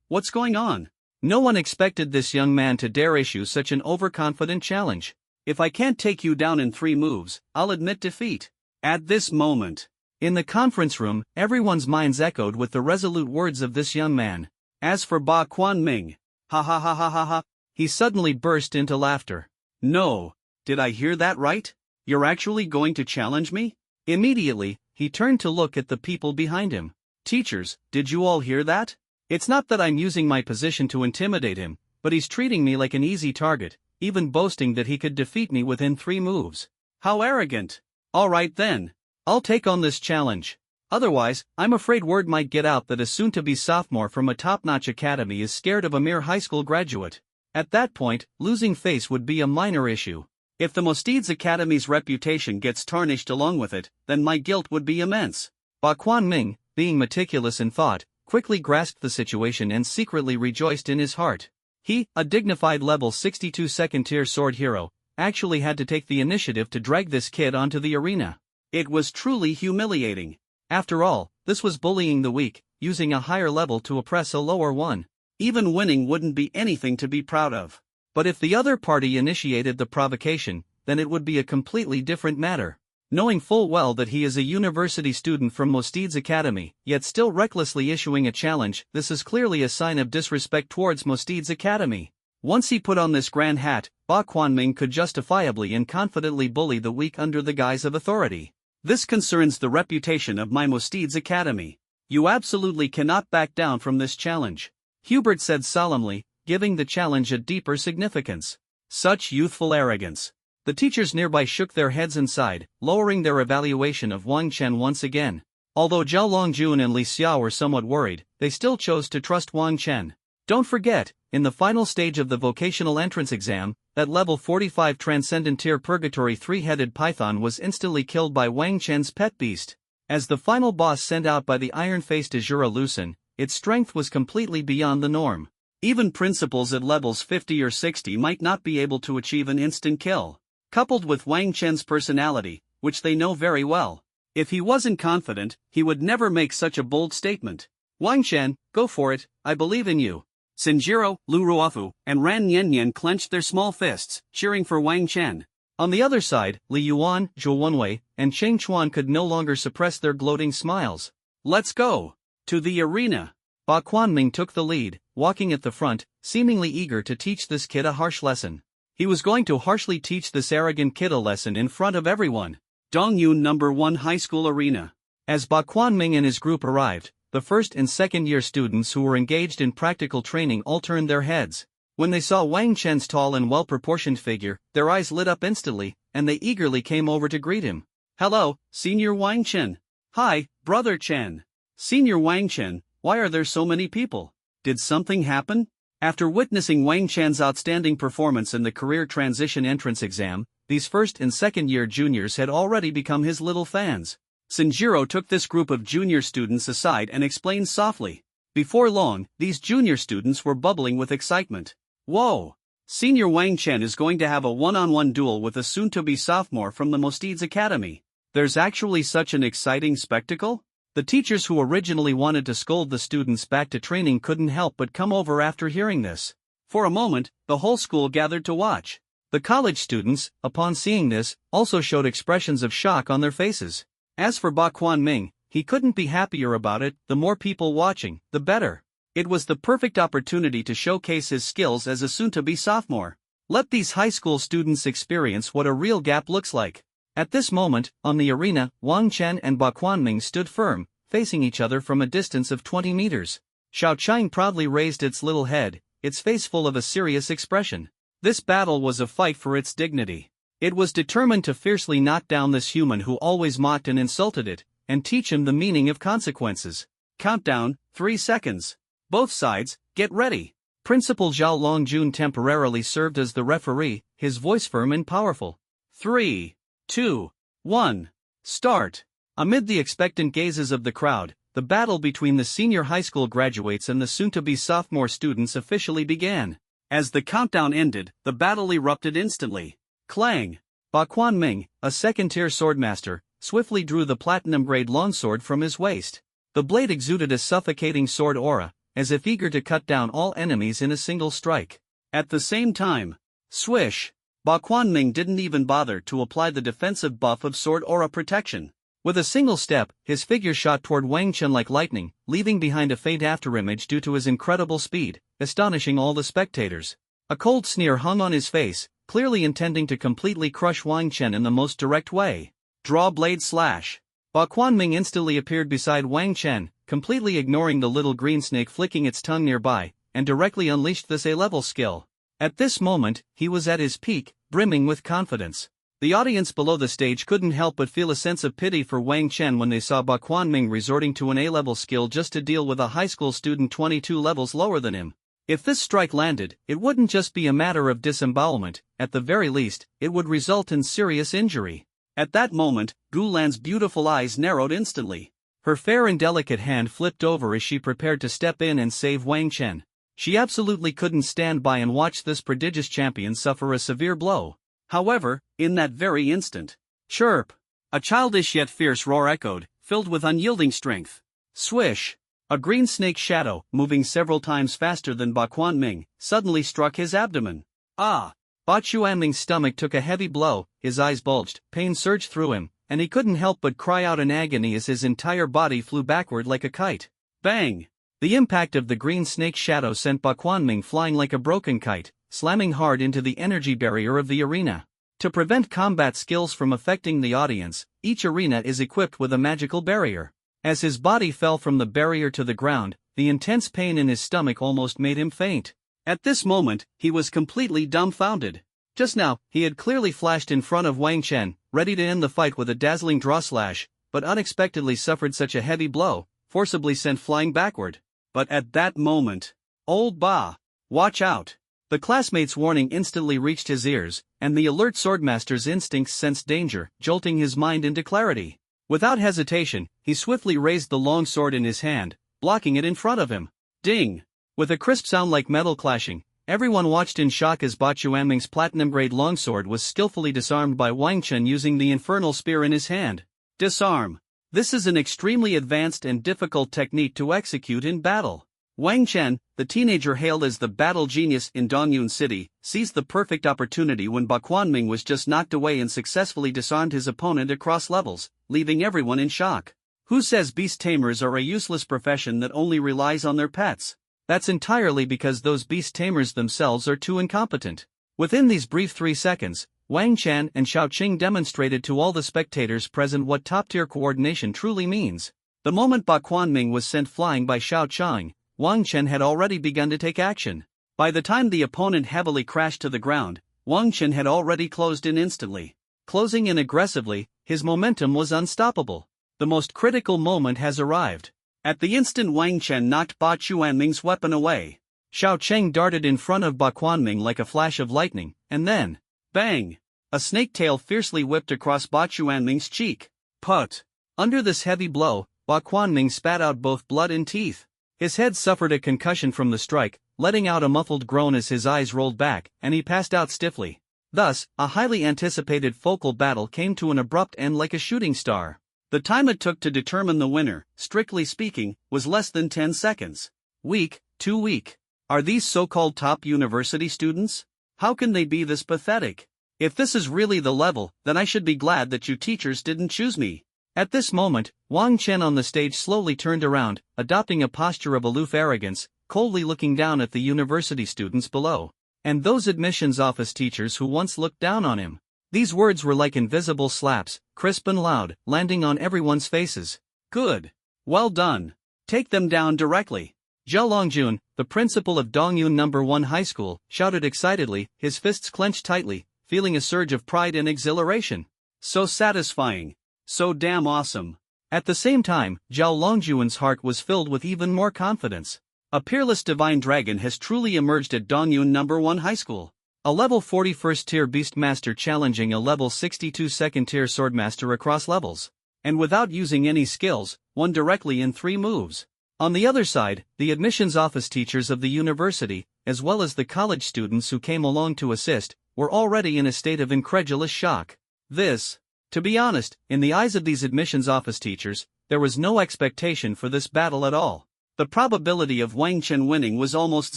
What's going on? No one expected this young man to dare issue such an overconfident challenge. If I can't take you down in 3 moves, I'll admit defeat. At this moment. In the conference room, everyone's minds echoed with the resolute words of this young man. As for Ba Quanming, ha ha ha ha ha ha, he suddenly burst into laughter. No, did I hear that right? You're actually going to challenge me? Immediately, he turned to look at the people behind him. Teachers, did you all hear that? It's not that I'm using my position to intimidate him, but he's treating me like an easy target, even boasting that he could defeat me within 3 moves. How arrogant! Alright then. I'll take on this challenge. Otherwise, I'm afraid word might get out that a soon-to-be sophomore from a top-notch academy is scared of a mere high school graduate. At that point, losing face would be a minor issue. If the Mostides Academy's reputation gets tarnished along with it, then my guilt would be immense. Ba Quanming, being meticulous in thought, quickly grasped the situation and secretly rejoiced in his heart. He, a dignified level 62 second-tier sword hero, actually had to take the initiative to drag this kid onto the arena. It was truly humiliating. After all, this was bullying the weak, using a higher level to oppress a lower one. Even winning wouldn't be anything to be proud of. But if the other party initiated the provocation, then it would be a completely different matter. Knowing full well that he is a university student from Mosteed's academy, yet still recklessly issuing a challenge, this is clearly a sign of disrespect towards Mosteed's academy. Once he put on this grand hat, Ba Quanming could justifiably and confidently bully the weak under the guise of authority. This concerns the reputation of my Mosteed's academy. You absolutely cannot back down from this challenge, Hubert said solemnly, giving the challenge a deeper significance. Such youthful arrogance. The teachers nearby shook their heads and sighed, lowering their evaluation of Wang Chen once again. Although Zhao Longjun and Li Xiao were somewhat worried, they still chose to trust Wang Chen. Don't forget, in the final stage of the vocational entrance exam, that level 45 Transcendent Tier Purgatory three-headed python was instantly killed by Wang Chen's pet beast. As the final boss sent out by the iron-faced Azura Lucen, its strength was completely beyond the norm. Even principals at levels 50 or 60 might not be able to achieve an instant kill. Coupled with Wang Chen's personality, which they know very well. If he wasn't confident, he would never make such a bold statement. Wang Chen, go for it, I believe in you. Sinjiro, Lu Ruofu, and Ran Niannian clenched their small fists, cheering for Wang Chen. On the other side, Li Yuan, Zhou Wenwei, and Cheng Chuan could no longer suppress their gloating smiles. Let's go! To the arena! Ba Quanming took the lead, walking at the front, seemingly eager to teach this kid a harsh lesson. He was going to harshly teach this arrogant kid a lesson in front of everyone. Dongyun No. 1 High School Arena. As Ba Quanming and his group arrived, the first and second year students who were engaged in practical training all turned their heads. When they saw Wang Chen's tall and well-proportioned figure, their eyes lit up instantly, and they eagerly came over to greet him. Hello, Senior Wang Chen. Hi, Brother Chen. Senior Wang Chen, why are there so many people? Did something happen? After witnessing Wang Chen's outstanding performance in the career transition entrance exam, these first and second year juniors had already become his little fans. Sinjiro took this group of junior students aside and explained softly. Before long, these junior students were bubbling with excitement. Whoa! Senior Wang Chen is going to have a one-on-one duel with a soon-to-be sophomore from the Mosteed's academy. There's actually such an exciting spectacle? The teachers who originally wanted to scold the students back to training couldn't help but come over after hearing this. For a moment, the whole school gathered to watch. The college students, upon seeing this, also showed expressions of shock on their faces. As for Ba Quanming, he couldn't be happier about it. The more people watching, the better. It was the perfect opportunity to showcase his skills as a soon-to-be sophomore. Let these high school students experience what a real gap looks like. At this moment, on the arena, Wang Chen and Ba Quanming stood firm, facing each other from a distance of 20 meters. Xiao Chang proudly raised its little head, its face full of a serious expression. This battle was a fight for its dignity. It was determined to fiercely knock down this human who always mocked and insulted it, and teach him the meaning of consequences. Countdown, 3 seconds. Both sides, get ready. Principal Zhao Longjun temporarily served as the referee, his voice firm and powerful. 3, 2, 1, start. Amid the expectant gazes of the crowd, the battle between the senior high school graduates and the soon-to-be sophomore students officially began. As the countdown ended, the battle erupted instantly. Clang! Ba Quanming, a second-tier swordmaster, swiftly drew the platinum-grade longsword from his waist. The blade exuded a suffocating sword aura, as if eager to cut down all enemies in a single strike. At the same time, swish! Ba Quanming didn't even bother to apply the defensive buff of sword aura protection. With a single step, his figure shot toward Wang Chen like lightning, leaving behind a faint afterimage due to his incredible speed, astonishing all the spectators. A cold sneer hung on his face, clearly intending to completely crush Wang Chen in the most direct way. Draw blade slash. Ba Quanming instantly appeared beside Wang Chen, completely ignoring the little green snake flicking its tongue nearby, and directly unleashed this A-level skill. At this moment, he was at his peak, brimming with confidence. The audience below the stage couldn't help but feel a sense of pity for Wang Chen when they saw Ba Quanming resorting to an A-level skill just to deal with a high school student 22 levels lower than him. If this strike landed, it wouldn't just be a matter of disembowelment, at the very least, it would result in serious injury. At that moment, Gu Lan's beautiful eyes narrowed instantly. Her fair and delicate hand flipped over as she prepared to step in and save Wang Chen. She absolutely couldn't stand by and watch this prodigious champion suffer a severe blow. However, in that very instant, chirp! A childish yet fierce roar echoed, filled with unyielding strength. Swish! A green snake shadow, moving several times faster than Ba Quanming, suddenly struck his abdomen. Ah! Ba Chuanming's stomach took a heavy blow, his eyes bulged, pain surged through him, and he couldn't help but cry out in agony as his entire body flew backward like a kite. Bang! The impact of the green snake shadow sent Ba Quanming flying like a broken kite, slamming hard into the energy barrier of the arena. To prevent combat skills from affecting the audience, each arena is equipped with a magical barrier. As his body fell from the barrier to the ground, the intense pain in his stomach almost made him faint. At this moment, he was completely dumbfounded. Just now, he had clearly flashed in front of Wang Chen, ready to end the fight with a dazzling draw slash, but unexpectedly suffered such a heavy blow, forcibly sent flying backward. But at that moment, "Old Ba! Watch out!" The classmate's warning instantly reached his ears, and the alert swordmaster's instincts sensed danger, jolting his mind into clarity. Without hesitation, he swiftly raised the long sword in his hand, blocking it in front of him. Ding! With a crisp sound like metal clashing, everyone watched in shock as Ba Chuanming's platinum-grade longsword was skillfully disarmed by Wang Chen using the infernal spear in his hand. Disarm. This is an extremely advanced and difficult technique to execute in battle. Wang Chen, the teenager hailed as the battle genius in Dongyun City, seized the perfect opportunity when Ba Quanming was just knocked away and successfully disarmed his opponent across levels, leaving everyone in shock. Who says beast tamers are a useless profession that only relies on their pets? That's entirely because those beast tamers themselves are too incompetent. Within these brief 3 seconds, Wang Chen and Xiao Qing demonstrated to all the spectators present what top-tier coordination truly means. The moment Ba Quanming was sent flying by Xiao Qing, Wang Chen had already begun to take action. By the time the opponent heavily crashed to the ground, Wang Chen had already closed in instantly. Closing in aggressively, his momentum was unstoppable. The most critical moment has arrived. At the instant Wang Chen knocked Ba Chuanming's weapon away, Xiao Qing darted in front of Ba Quanming like a flash of lightning, and then, bang! A snake tail fiercely whipped across Ba Chuanming's cheek. Put! Under this heavy blow, Ba Quanming spat out both blood and teeth. His head suffered a concussion from the strike, letting out a muffled groan as his eyes rolled back, and he passed out stiffly. Thus, a highly anticipated focal battle came to an abrupt end like a shooting star. The time it took to determine the winner, strictly speaking, was less than 10 seconds. Weak, too weak. Are these so-called top university students? How can they be this pathetic? If this is really the level, then I should be glad that you teachers didn't choose me. At this moment, Wang Chen on the stage slowly turned around, adopting a posture of aloof arrogance, coldly looking down at the university students below, and those admissions office teachers who once looked down on him. These words were like invisible slaps, crisp and loud, landing on everyone's faces. Good. Well done. Take them down directly. Zhao Longjun, the principal of Dongyun No. 1 High School, shouted excitedly, his fists clenched tightly, feeling a surge of pride and exhilaration. So satisfying. So damn awesome. At the same time, Zhao Longjun's heart was filled with even more confidence. A peerless divine dragon has truly emerged at Dongyun No. 1 High School. A level 40 first-tier Beastmaster challenging a level 62 second-tier Swordmaster across levels. And without using any skills, won directly in 3 moves. On the other side, the admissions office teachers of the university, as well as the college students who came along to assist, were already in a state of incredulous shock. To be honest, in the eyes of these admissions office teachers, there was no expectation for this battle at all. The probability of Wang Chen winning was almost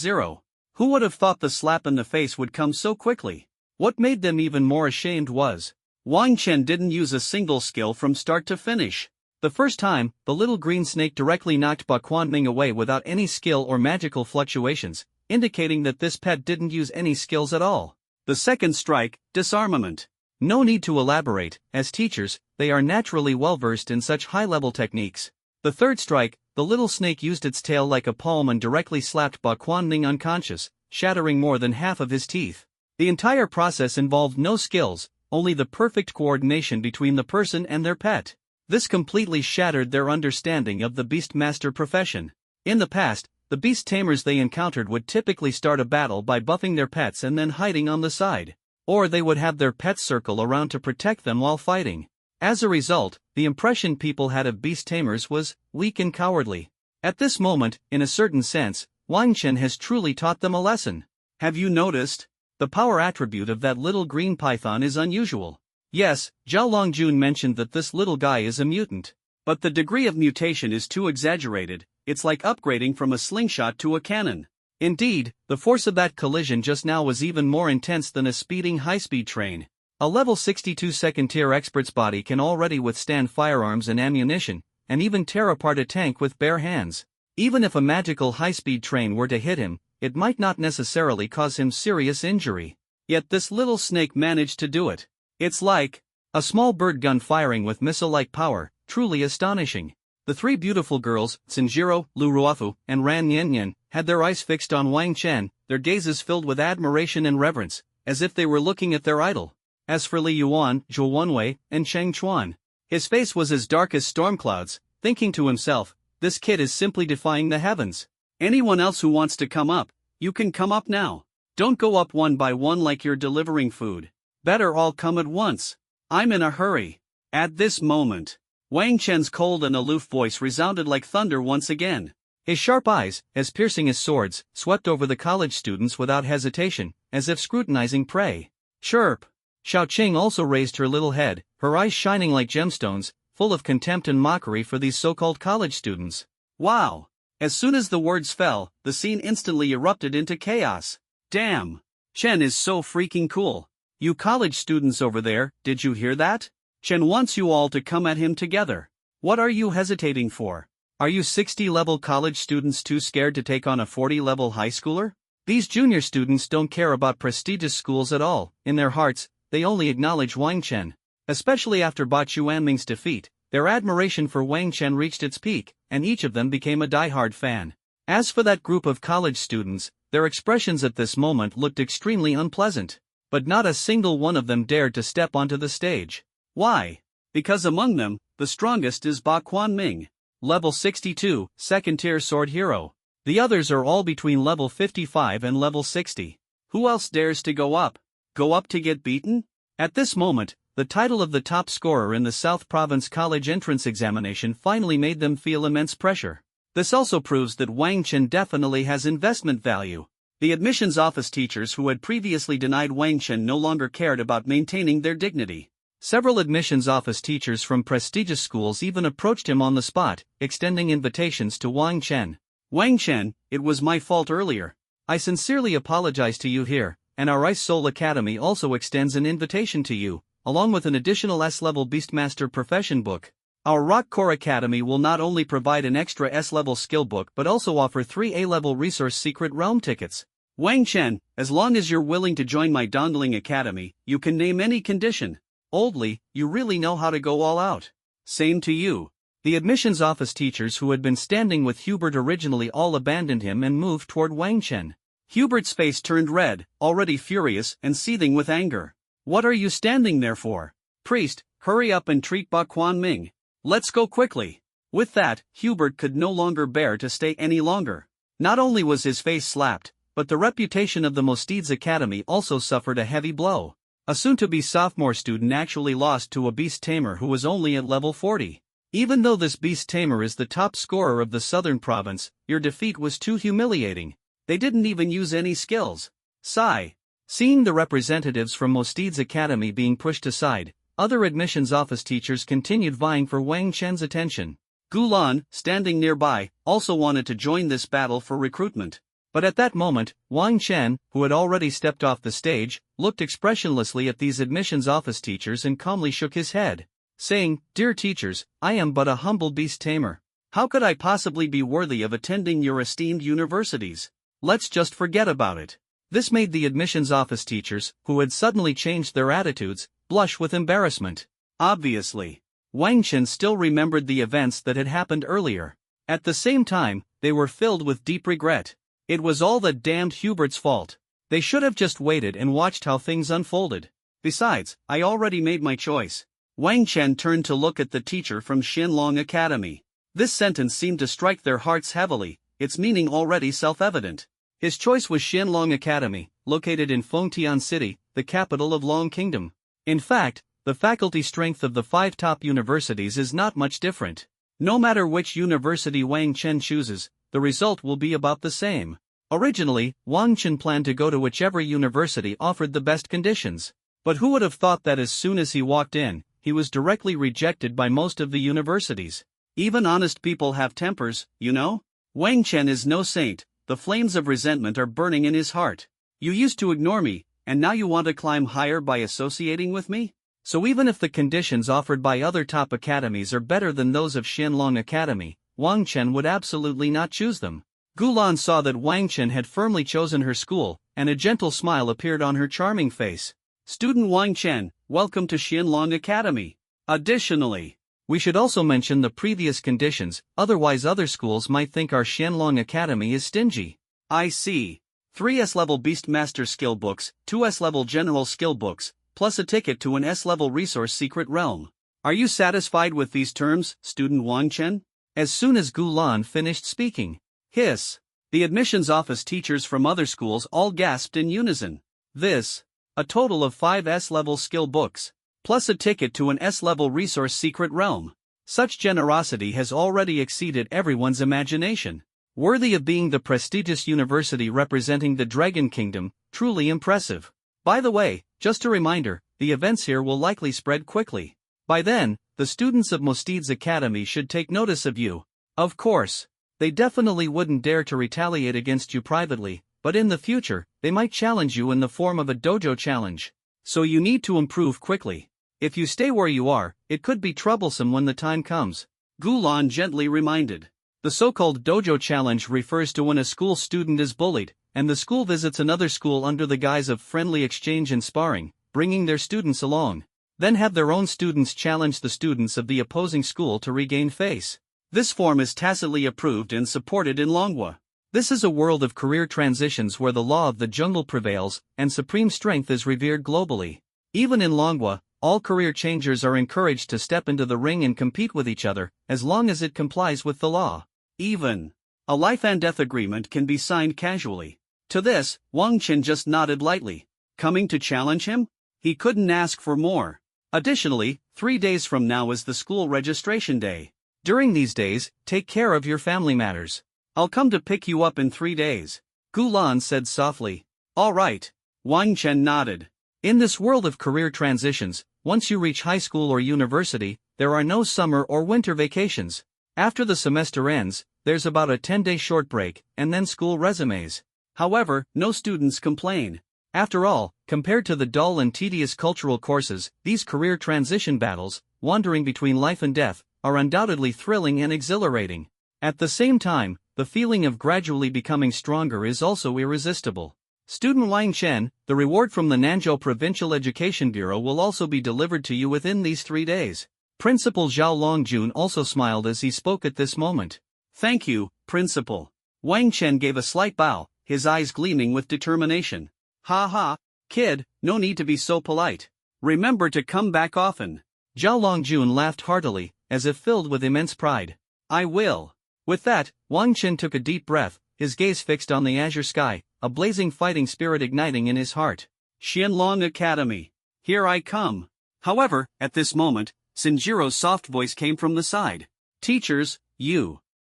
zero. Who would have thought the slap in the face would come so quickly? What made them even more ashamed was, Wang Chen didn't use a single skill from start to finish. The first time, the little green snake directly knocked Ba Quanming away without any skill or magical fluctuations, indicating that this pet didn't use any skills at all. The second strike, disarmament. No need to elaborate, as teachers, they are naturally well-versed in such high-level techniques. The third strike, the little snake used its tail like a palm and directly slapped Ba Quanming unconscious, shattering more than half of his teeth. The entire process involved no skills, only the perfect coordination between the person and their pet. This completely shattered their understanding of the Beastmaster profession. In the past, the beast tamers they encountered would typically start a battle by buffing their pets and then hiding on the side. Or they would have their pets circle around to protect them while fighting. As a result, the impression people had of beast tamers was weak and cowardly. At this moment, in a certain sense, Wang Chen has truly taught them a lesson. Have you noticed? The power attribute of that little green python is unusual. Yes, Zhao Longjun mentioned that this little guy is a mutant. But the degree of mutation is too exaggerated. It's like upgrading from a slingshot to a cannon. Indeed, the force of that collision just now was even more intense than a speeding high-speed train. A level 62 second-tier expert's body can already withstand firearms and ammunition, and even tear apart a tank with bare hands. Even if a magical high-speed train were to hit him, it might not necessarily cause him serious injury. Yet this little snake managed to do it. It's like a small bird gun firing with missile-like power, truly astonishing. The three beautiful girls, Tsunjiro, Lu Ruofu, and Ran Yanyan, had their eyes fixed on Wang Chen, their gazes filled with admiration and reverence, as if they were looking at their idol. As for Li Yuan, Zhou Wenwei, and Cheng Chuan, his face was as dark as storm clouds, thinking to himself, this kid is simply defying the heavens. Anyone else who wants to come up, you can come up now. Don't go up one by one like you're delivering food. Better all come at once. I'm in a hurry. At this moment, Wang Chen's cold and aloof voice resounded like thunder once again. His sharp eyes, as piercing as swords, swept over the college students without hesitation, as if scrutinizing prey. Chirp! Xiao Qing also raised her little head, her eyes shining like gemstones, full of contempt and mockery for these so-called college students. Wow! As soon as the words fell, the scene instantly erupted into chaos. Damn! Chen is so freaking cool. You college students over there, did you hear that? Chen wants you all to come at him together. What are you hesitating for? Are you 60-level college students too scared to take on a 40-level high schooler? These junior students don't care about prestigious schools at all. In their hearts, they only acknowledge Wang Chen. Especially after Ba Chuanming's defeat, their admiration for Wang Chen reached its peak, and each of them became a diehard fan. As for that group of college students, their expressions at this moment looked extremely unpleasant. But not a single one of them dared to step onto the stage. Why? Because among them, the strongest is Ba Quanming, level 62, second-tier sword hero. The others are all between level 55 and level 60. Who else dares to go up? Go up to get beaten? At this moment, the title of the top scorer in the South Province College entrance examination finally made them feel immense pressure. This also proves that Wang Chen definitely has investment value. The admissions office teachers who had previously denied Wang Chen no longer cared about maintaining their dignity. Several admissions office teachers from prestigious schools even approached him on the spot, extending invitations to Wang Chen. Wang Chen, it was my fault earlier. I sincerely apologize to you here, and our Ice Soul Academy also extends an invitation to you, along with an additional S-level Beastmaster profession book. Our Rock Core Academy will not only provide an extra S-level skill book but also offer 3 A-level resource secret realm tickets. Wang Chen, as long as you're willing to join my Dongling Academy, you can name any condition. Oldly, you really know how to go all out. Same to you. The admissions office teachers who had been standing with Hubert originally all abandoned him and moved toward Wang Chen. Hubert's face turned red, already furious and seething with anger. What are you standing there for? Priest, hurry up and treat Ba Quanming. Let's go quickly. With that, Hubert could no longer bear to stay any longer. Not only was his face slapped, but the reputation of the Mostides Academy also suffered a heavy blow. A soon-to-be sophomore student actually lost to a beast tamer who was only at level 40. Even though this beast tamer is the top scorer of the southern province, your defeat was too humiliating. They didn't even use any skills. Sigh. Seeing the representatives from Mostides Academy being pushed aside, other admissions office teachers continued vying for Wang Chen's attention. Gulan, standing nearby, also wanted to join this battle for recruitment. But at that moment, Wang Chen, who had already stepped off the stage, looked expressionlessly at these admissions office teachers and calmly shook his head, saying, "Dear teachers, I am but a humble beast tamer. How could I possibly be worthy of attending your esteemed universities? Let's just forget about it." This made the admissions office teachers, who had suddenly changed their attitudes, blush with embarrassment. Obviously, Wang Chen still remembered the events that had happened earlier. At the same time, they were filled with deep regret. It was all that damned Hubert's fault. They should have just waited and watched how things unfolded. Besides, I already made my choice. Wang Chen turned to look at the teacher from Shenlong Academy. This sentence seemed to strike their hearts heavily, its meaning already self-evident. His choice was Shenlong Academy, located in Fengtian City, the capital of Long Kingdom. In fact, the faculty strength of the 5 top universities is not much different. No matter which university Wang Chen chooses, the result will be about the same. Originally, Wang Chen planned to go to whichever university offered the best conditions. But who would have thought that as soon as he walked in, he was directly rejected by most of the universities. Even honest people have tempers, you know? Wang Chen is no saint. The flames of resentment are burning in his heart. You used to ignore me, and now you want to climb higher by associating with me? So even if the conditions offered by other top academies are better than those of Qianlong Academy, Wang Chen would absolutely not choose them. Gulan saw that Wang Chen had firmly chosen her school, and a gentle smile appeared on her charming face. Student Wang Chen, welcome to Qianlong Academy. Additionally, we should also mention the previous conditions, otherwise other schools might think our Qianlong Academy is stingy. I see. 3 S-level Beastmaster skill books, 2 S-level general skill books, plus a ticket to an S-level resource secret realm. Are you satisfied with these terms, student Wang Chen? As soon as Gulan finished speaking, hiss. The admissions office teachers from other schools all gasped in unison. This. A total of 5 S-level skill books, plus a ticket to an S-level resource secret realm. Such generosity has already exceeded everyone's imagination. Worthy of being the prestigious university representing the Dragon Kingdom, truly impressive. By the way, just a reminder, the events here will likely spread quickly. By then, the students of Mosteed's Academy should take notice of you. Of course, they definitely wouldn't dare to retaliate against you privately, but in the future, they might challenge you in the form of a dojo challenge. So you need to improve quickly. If you stay where you are, it could be troublesome when the time comes. Gulan gently reminded. The so-called dojo challenge refers to when a school student is bullied, and the school visits another school under the guise of friendly exchange and sparring, bringing their students along. Then have their own students challenge the students of the opposing school to regain face. This form is tacitly approved and supported in Longhua. This is a world of career transitions where the law of the jungle prevails, and supreme strength is revered globally. Even in Longhua, all career changers are encouraged to step into the ring and compete with each other, as long as it complies with the law. Even a life and death agreement can be signed casually. To this, Wang Chen just nodded lightly. Coming to challenge him? He couldn't ask for more. Additionally, 3 days from now is the school registration day. During these days, take care of your family matters. I'll come to pick you up in 3 days. Gulan said softly. All right. Wang Chen nodded. In this world of career transitions, once you reach high school or university, there are no summer or winter vacations. After the semester ends, there's about a 10-day short break, and then school resumes. However, no students complain. After all, compared to the dull and tedious cultural courses, these career transition battles, wandering between life and death, are undoubtedly thrilling and exhilarating. At the same time, the feeling of gradually becoming stronger is also irresistible. Student Wang Chen, the reward from the Nanzhou Provincial Education Bureau will also be delivered to you within these 3 days. Principal Zhao Longjun also smiled as he spoke at this moment. Thank you, Principal. Wang Chen gave a slight bow, his eyes gleaming with determination. Ha ha, kid, no need to be so polite. Remember to come back often. Zhao Longjun laughed heartily, as if filled with immense pride. I will. With that, Wang Chen took a deep breath, his gaze fixed on the azure sky, a blazing fighting spirit igniting in his heart. Qianlong Academy. Here I come. However, at this moment, Sinjiro's soft voice came from the side. Teachers,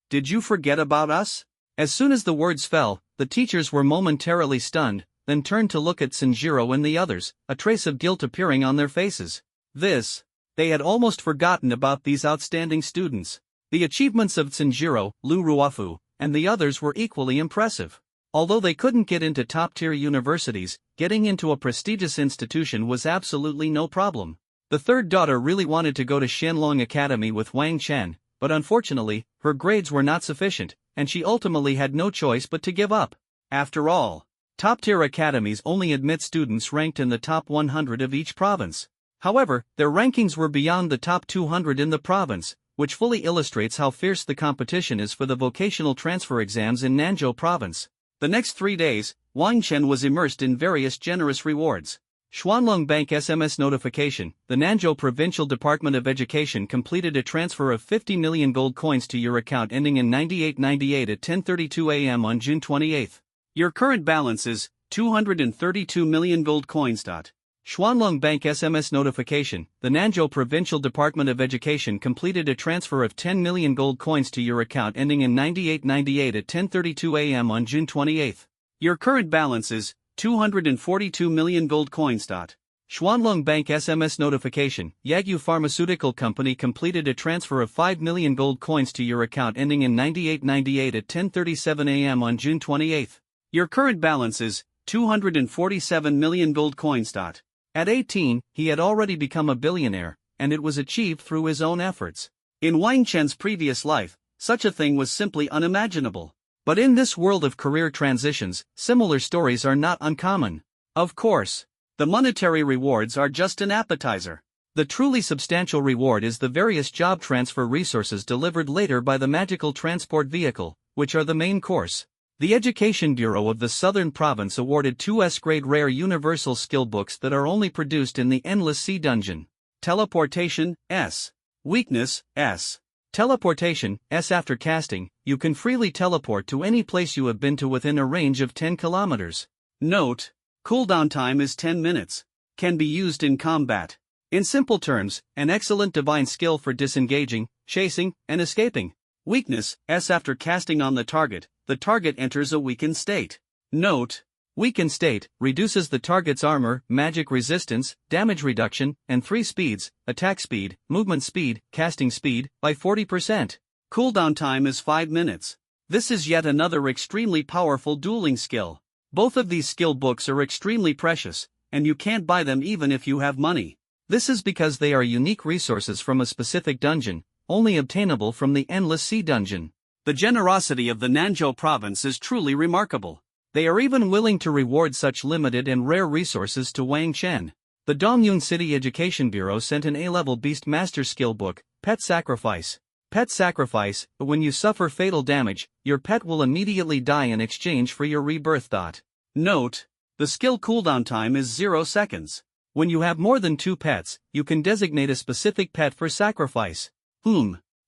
did you forget about us? As soon as the words fell, the teachers were momentarily stunned, then turned to look at Sinjiro and the others, a trace of guilt appearing on their faces. They had almost forgotten about these outstanding students. The achievements of Sinjiro, Lu Ruofu, and the others were equally impressive. Although they couldn't get into top-tier universities, getting into a prestigious institution was absolutely no problem. The third daughter really wanted to go to Qianlong Academy with Wang Chen, but unfortunately, her grades were not sufficient, and she ultimately had no choice but to give up. After all, top-tier academies only admit students ranked in the top 100 of each province. However, their rankings were beyond the top 200 in the province, which fully illustrates how fierce the competition is for the vocational transfer exams in Nanzhou province. The next 3 days, Wang Chen was immersed in various generous rewards. Xuanlong Bank SMS notification: the Nanzhou Provincial Department of Education completed a transfer of 50 million gold coins to your account ending in 9898 at 10:32 a.m. on June 28. Your current balance is 232 million gold coins. Xuanlong Bank SMS notification. The Nanzhou Provincial Department of Education completed a transfer of 10 million gold coins to your account ending in 9898 at 10:32 a.m. on June 28. Your current balance is 242 million gold coins. Xuanlong Bank SMS notification. Yagyu Pharmaceutical Company completed a transfer of 5 million gold coins to your account ending in 9898 at 10:37 a.m. on June 28. Your current balance is 247 million gold coins. At 18, he had already become a billionaire, and it was achieved through his own efforts. In Wang Chen's previous life, such a thing was simply unimaginable. But in this world of career transitions, similar stories are not uncommon. Of course, the monetary rewards are just an appetizer. The truly substantial reward is the various job transfer resources delivered later by the magical transport vehicle, which are the main course. The Education Bureau of the Southern Province awarded 2 S-grade rare universal skill books that are only produced in the Endless Sea Dungeon. Teleportation, S. Weakness, S. Teleportation, S. After casting, you can freely teleport to any place you have been to within a range of 10 kilometers. Note: cooldown time is 10 minutes. Can be used in combat. In simple terms, an excellent divine skill for disengaging, chasing, and escaping. Weakness, S. After casting on the target enters a weakened state. Note: weakened state reduces the target's armor, magic resistance, damage reduction, and 3 speeds, attack speed, movement speed, casting speed, by 40%. Cooldown time is 5 minutes. This is yet another extremely powerful dueling skill. Both of these skill books are extremely precious, and you can't buy them even if you have money. This is because they are unique resources from a specific dungeon, only obtainable from the Endless Sea Dungeon. The generosity of the Nanzhou province is truly remarkable. They are even willing to reward such limited and rare resources to Wang Chen. The Dongyun City Education Bureau sent an A-level Beast Master skill book, Pet Sacrifice. Pet Sacrifice: when you suffer fatal damage, your pet will immediately die in exchange for your rebirth. Note: the skill cooldown time is 0 seconds. When you have more than 2 pets, you can designate a specific pet for sacrifice.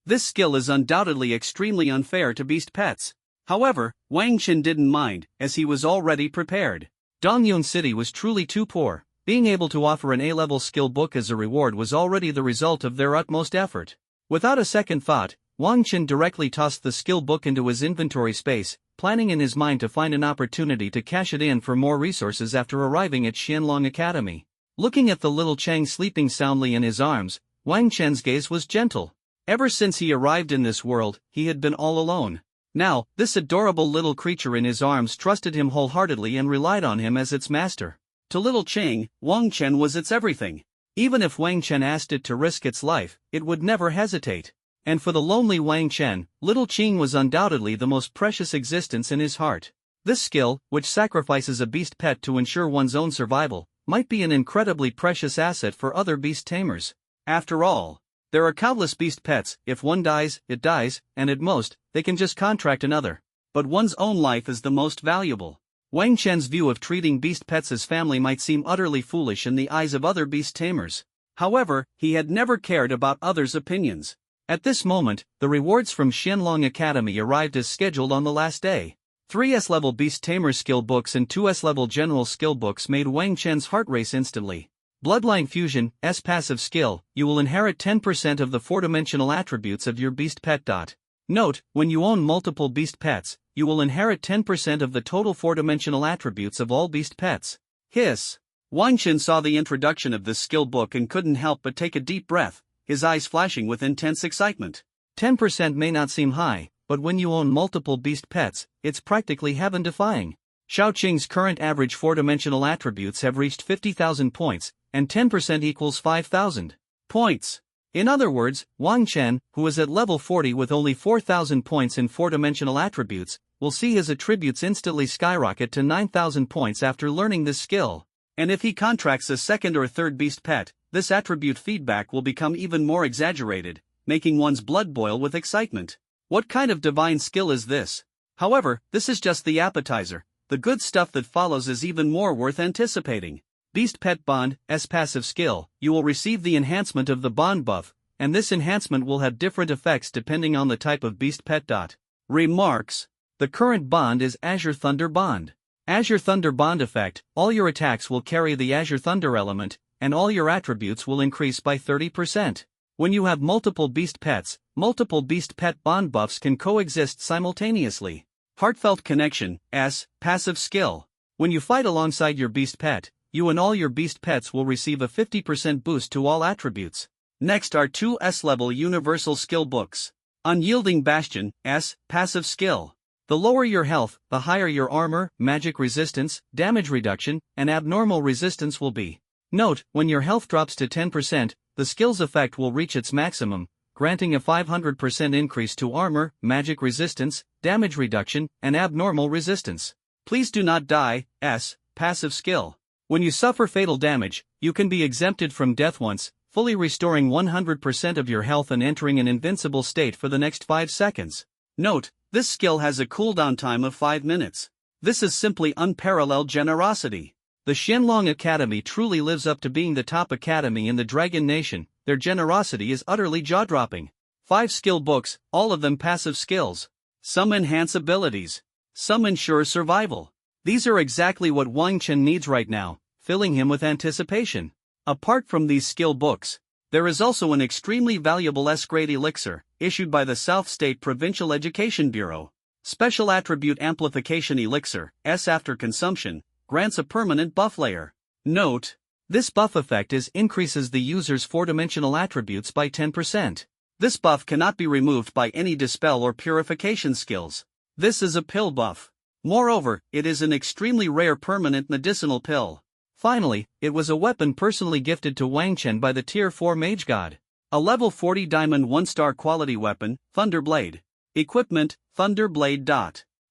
This skill is undoubtedly extremely unfair to beast pets. However, Wang Chen didn't mind, as he was already prepared. Dongyun City was truly too poor. Being able to offer an A-level skill book as a reward was already the result of their utmost effort. Without a second thought, Wang Chen directly tossed the skill book into his inventory space, planning in his mind to find an opportunity to cash it in for more resources after arriving at Xianlong Academy. Looking at the little Chang sleeping soundly in his arms, Wang Chen's gaze was gentle. Ever since he arrived in this world, he had been all alone. Now, this adorable little creature in his arms trusted him wholeheartedly and relied on him as its master. To little Chang, Wang Chen was its everything. Even if Wang Chen asked it to risk its life, it would never hesitate. And for the lonely Wang Chen, little Ching was undoubtedly the most precious existence in his heart. This skill, which sacrifices a beast pet to ensure one's own survival, might be an incredibly precious asset for other beast tamers. After all, there are countless beast pets. If one dies, it dies, and at most, they can just contract another. But one's own life is the most valuable. Wang Chen's view of treating beast pets as family might seem utterly foolish in the eyes of other beast tamers. However, he had never cared about others' opinions. At this moment, the rewards from Xianlong Academy arrived as scheduled on the last day. 3 S-level beast tamer skill books and 2 S-level general skill books made Wang Chen's heart race instantly. Bloodline Fusion, S passive skill: you will inherit 10% of the 4-dimensional attributes of your beast pet. Note: when you own multiple beast pets, you will inherit 10% of the total 4-dimensional attributes of all beast pets. Hiss! Wang Chen saw the introduction of this skill book and couldn't help but take a deep breath, his eyes flashing with intense excitement. 10% may not seem high, but when you own multiple beast pets, it's practically heaven-defying. Xiao Qing's current average 4-dimensional attributes have reached 50,000 points, and 10% equals 5,000 points. In other words, Wang Chen, who is at level 40 with only 4,000 points in 4-dimensional attributes, will see his attributes instantly skyrocket to 9,000 points after learning this skill. And if he contracts a second or third beast pet, this attribute feedback will become even more exaggerated, making one's blood boil with excitement. What kind of divine skill is this? However, this is just the appetizer. The good stuff that follows is even more worth anticipating. Beast Pet Bond, S passive skill: you will receive the enhancement of the bond buff, and this enhancement will have different effects depending on the type of beast pet. Remarks: the current bond is Azure Thunder Bond. Azure Thunder Bond Effect, all your attacks will carry the Azure Thunder element, and all your attributes will increase by 30%. When you have multiple beast pets, multiple beast pet bond buffs can coexist simultaneously. Heartfelt Connection, S, passive skill. When you fight alongside your beast pet, you and all your beast pets will receive a 50% boost to all attributes. Next are two S-level universal skill books. Unyielding Bastion, S, passive skill. The lower your health, the higher your armor, magic resistance, damage reduction, and abnormal resistance will be. Note, when your health drops to 10%, the skill's effect will reach its maximum, granting a 500% increase to armor, magic resistance, damage reduction, and abnormal resistance. Please do not die, S, passive skill. When you suffer fatal damage, you can be exempted from death once, fully restoring 100% of your health and entering an invincible state for the next 5 seconds. Note, this skill has a cooldown time of 5 minutes. This is simply unparalleled generosity. The Xianlong Academy truly lives up to being the top academy in the Dragon Nation. Their generosity is utterly jaw-dropping. 5 skill books, all of them passive skills. Some enhance abilities. Some ensure survival. These are exactly what Wang Chen needs right now, filling him with anticipation. Apart from these skill books, there is also an extremely valuable S-grade elixir, issued by the South State Provincial Education Bureau. Special Attribute Amplification Elixir, S after consumption, grants a permanent buff layer. Note, this buff effect increases the user's 4-dimensional attributes by 10%. This buff cannot be removed by any dispel or purification skills. This is a pill buff. Moreover, it is an extremely rare permanent medicinal pill. Finally, it was a weapon personally gifted to Wang Chen by the Tier 4 Mage God. A level 40 Diamond 1-star quality weapon, Thunder Blade. Equipment, Thunder Blade.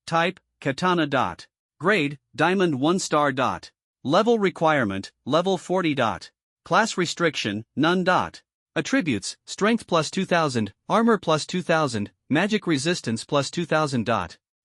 Type, Katana. Grade, Diamond 1-star. Level requirement, level 40. Class restriction, none. Attributes, Strength plus 2000, Armor plus 2000, Magic Resistance plus 2000.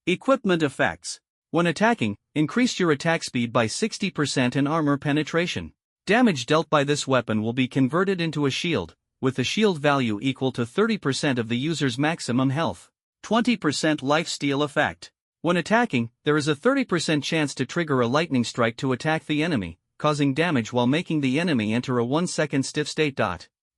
Equipment effects. When attacking, increase your attack speed by 60% and armor penetration. Damage dealt by this weapon will be converted into a shield, with the shield value equal to 30% of the user's maximum health. 20% lifesteal effect. When attacking, there is a 30% chance to trigger a lightning strike to attack the enemy, causing damage while making the enemy enter a 1-second stiff state.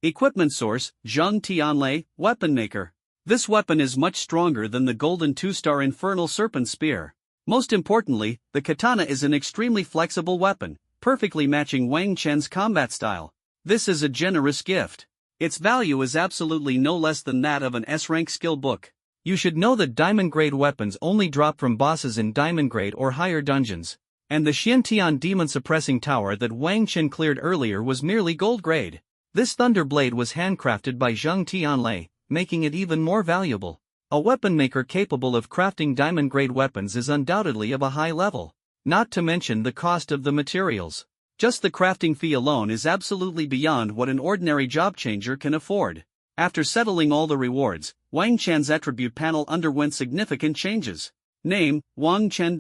Equipment source, Zheng Tianlei, Weapon Maker. This weapon is much stronger than the golden 2-star Infernal Serpent Spear. Most importantly, the katana is an extremely flexible weapon, perfectly matching Wang Chen's combat style. This is a generous gift. Its value is absolutely no less than that of an S-rank skill book. You should know that diamond-grade weapons only drop from bosses in diamond-grade or higher dungeons, and the Xiantian demon-suppressing tower that Wang Chen cleared earlier was merely gold-grade. This Thunder Blade was handcrafted by Zheng Tianlei, making it even more valuable. A weapon maker capable of crafting diamond-grade weapons is undoubtedly of a high level, not to mention the cost of the materials. Just the crafting fee alone is absolutely beyond what an ordinary job changer can afford. After settling all the rewards, Wang Chen's attribute panel underwent significant changes. Name, Wang Chen.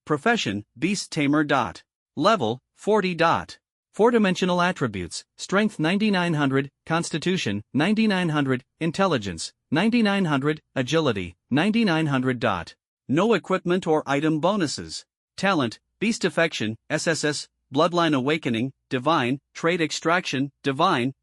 Profession, Beast Tamer. Level, 40. 4-dimensional attributes, Strength 9900, Constitution 9900, Intelligence 9900, Agility 9900. No equipment or item bonuses. Talent, Beast Affection, SSS, Bloodline Awakening, Divine, Trait Extraction, Divine.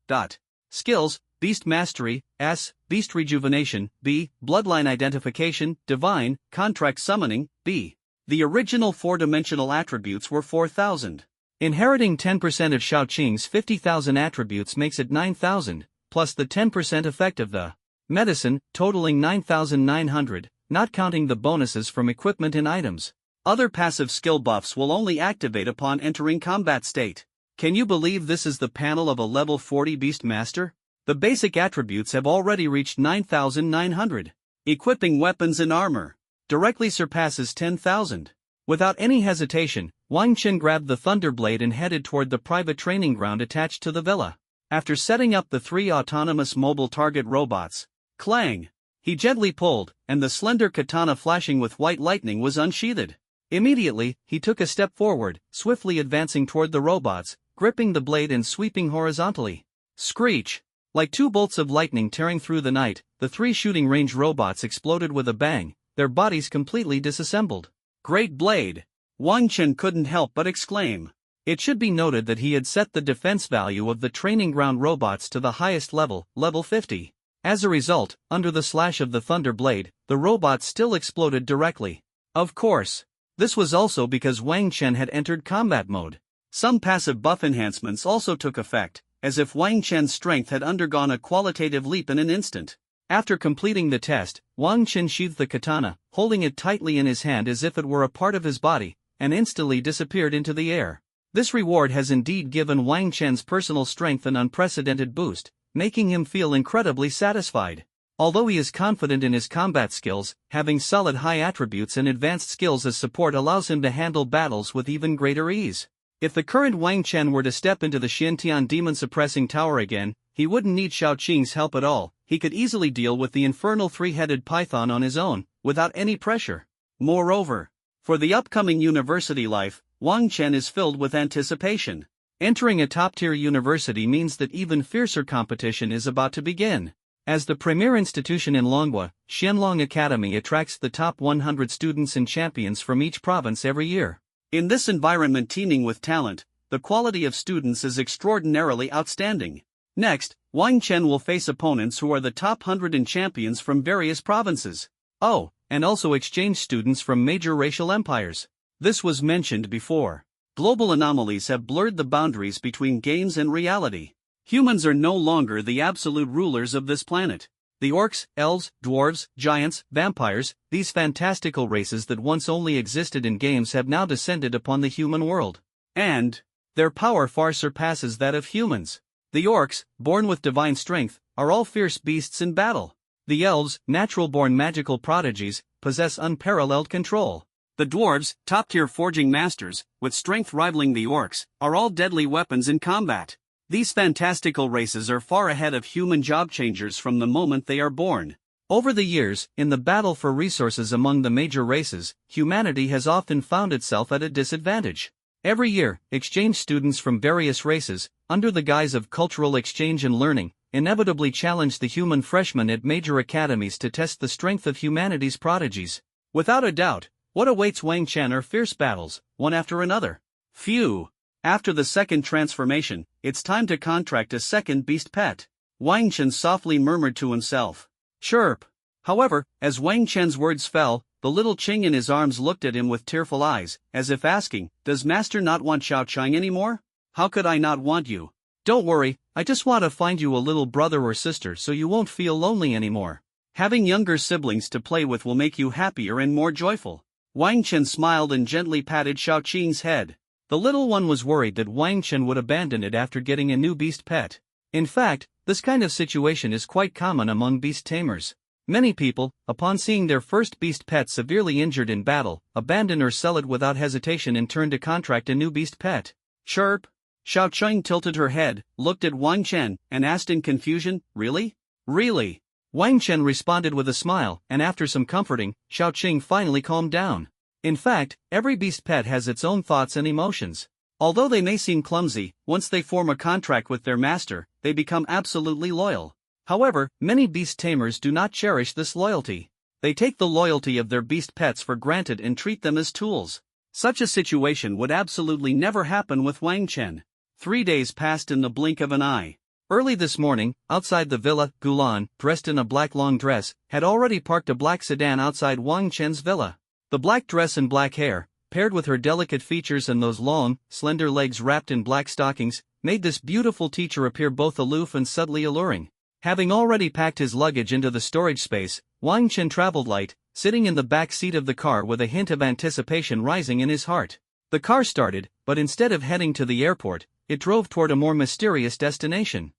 Skills, Beast Mastery, S, Beast Rejuvenation, B, Bloodline Identification, Divine, Contract Summoning, B. The original 4-dimensional attributes were 4000. Inheriting 10% of Shaoqing's 50,000 attributes makes it 9,000, plus the 10% effect of the medicine, totaling 9,900, not counting the bonuses from equipment and items. Other passive skill buffs will only activate upon entering combat state. Can you believe this is the panel of a level 40 Beast Master? The basic attributes have already reached 9,900. Equipping weapons and armor directly surpasses 10,000. Without any hesitation, Wang Chen grabbed the Thunder Blade and headed toward the private training ground attached to the villa. After setting up the 3 autonomous mobile target robots, clang! He gently pulled, and the slender katana flashing with white lightning was unsheathed. Immediately, he took a step forward, swiftly advancing toward the robots, gripping the blade and sweeping horizontally. Screech! Like 2 bolts of lightning tearing through the night, the 3 shooting range robots exploded with a bang, their bodies completely disassembled. Great blade! Wang Chen couldn't help but exclaim. It should be noted that he had set the defense value of the training ground robots to the highest level, level 50. As a result, under the slash of the Thunder Blade, the robots still exploded directly. Of course. This was also because Wang Chen had entered combat mode. Some passive buff enhancements also took effect, as if Wang Chen's strength had undergone a qualitative leap in an instant. After completing the test, Wang Chen sheathed the katana, holding it tightly in his hand as if it were a part of his body, and instantly disappeared into the air. This reward has indeed given Wang Chen's personal strength an unprecedented boost, making him feel incredibly satisfied. Although he is confident in his combat skills, having solid high attributes and advanced skills as support allows him to handle battles with even greater ease. If the current Wang Chen were to step into the Xintian demon-suppressing tower again, he wouldn't need Xiao Qing's help at all. He could easily deal with the infernal three-headed python on his own, without any pressure. Moreover, for the upcoming university life, Wang Chen is filled with anticipation. Entering a top-tier university means that even fiercer competition is about to begin. As the premier institution in Longhua, Xianlong Academy attracts the top 100 students and champions from each province every year. In this environment teeming with talent, the quality of students is extraordinarily outstanding. Next, Wang Chen will face opponents who are the top 100 and champions from various provinces. Oh, and also exchange students from major racial empires. This was mentioned before. Global anomalies have blurred the boundaries between games and reality. Humans are no longer the absolute rulers of this planet. The orcs, elves, dwarves, giants, vampires, these fantastical races that once only existed in games have now descended upon the human world. And their power far surpasses that of humans. The orcs, born with divine strength, are all fierce beasts in battle. The elves, natural-born magical prodigies, possess unparalleled control. The dwarves, top-tier forging masters, with strength rivaling the orcs, are all deadly weapons in combat. These fantastical races are far ahead of human job changers from the moment they are born. Over the years, in the battle for resources among the major races, humanity has often found itself at a disadvantage. Every year, exchange students from various races, under the guise of cultural exchange and learning, inevitably challenge the human freshmen at major academies to test the strength of humanity's prodigies. Without a doubt, what awaits Wang Chen are fierce battles, one after another. Phew! After the second transformation, it's time to contract a second beast pet. Wang Chen softly murmured to himself. Chirp! However, as Wang Chen's words fell, the little Qing in his arms looked at him with tearful eyes, as if asking, "Does Master not want Xiao Qing anymore? How could I not want you? Don't worry, I just want to find you a little brother or sister so you won't feel lonely anymore. Having younger siblings to play with will make you happier and more joyful." Wang Chen smiled and gently patted Xiao Qing's head. The little one was worried that Wang Chen would abandon it after getting a new beast pet. In fact, this kind of situation is quite common among beast tamers. Many people, upon seeing their first beast pet severely injured in battle, abandon or sell it without hesitation and turn to contract a new beast pet. Chirp! Xiao Qing tilted her head, looked at Wang Chen, and asked in confusion, "Really? Really?" Wang Chen responded with a smile, and after some comforting, Xiao Qing finally calmed down. In fact, every beast pet has its own thoughts and emotions. Although they may seem clumsy, once they form a contract with their master, they become absolutely loyal. However, many beast tamers do not cherish this loyalty. They take the loyalty of their beast pets for granted and treat them as tools. Such a situation would absolutely never happen with Wang Chen. 3 days passed in the blink of an eye. Early this morning, outside the villa, Gulan, dressed in a black long dress, had already parked a black sedan outside Wang Chen's villa. The black dress and black hair, paired with her delicate features and those long, slender legs wrapped in black stockings, made this beautiful teacher appear both aloof and subtly alluring. Having already packed his luggage into the storage space, Wang Chen traveled light, sitting in the back seat of the car with a hint of anticipation rising in his heart. The car started, but instead of heading to the airport, it drove toward a more mysterious destination.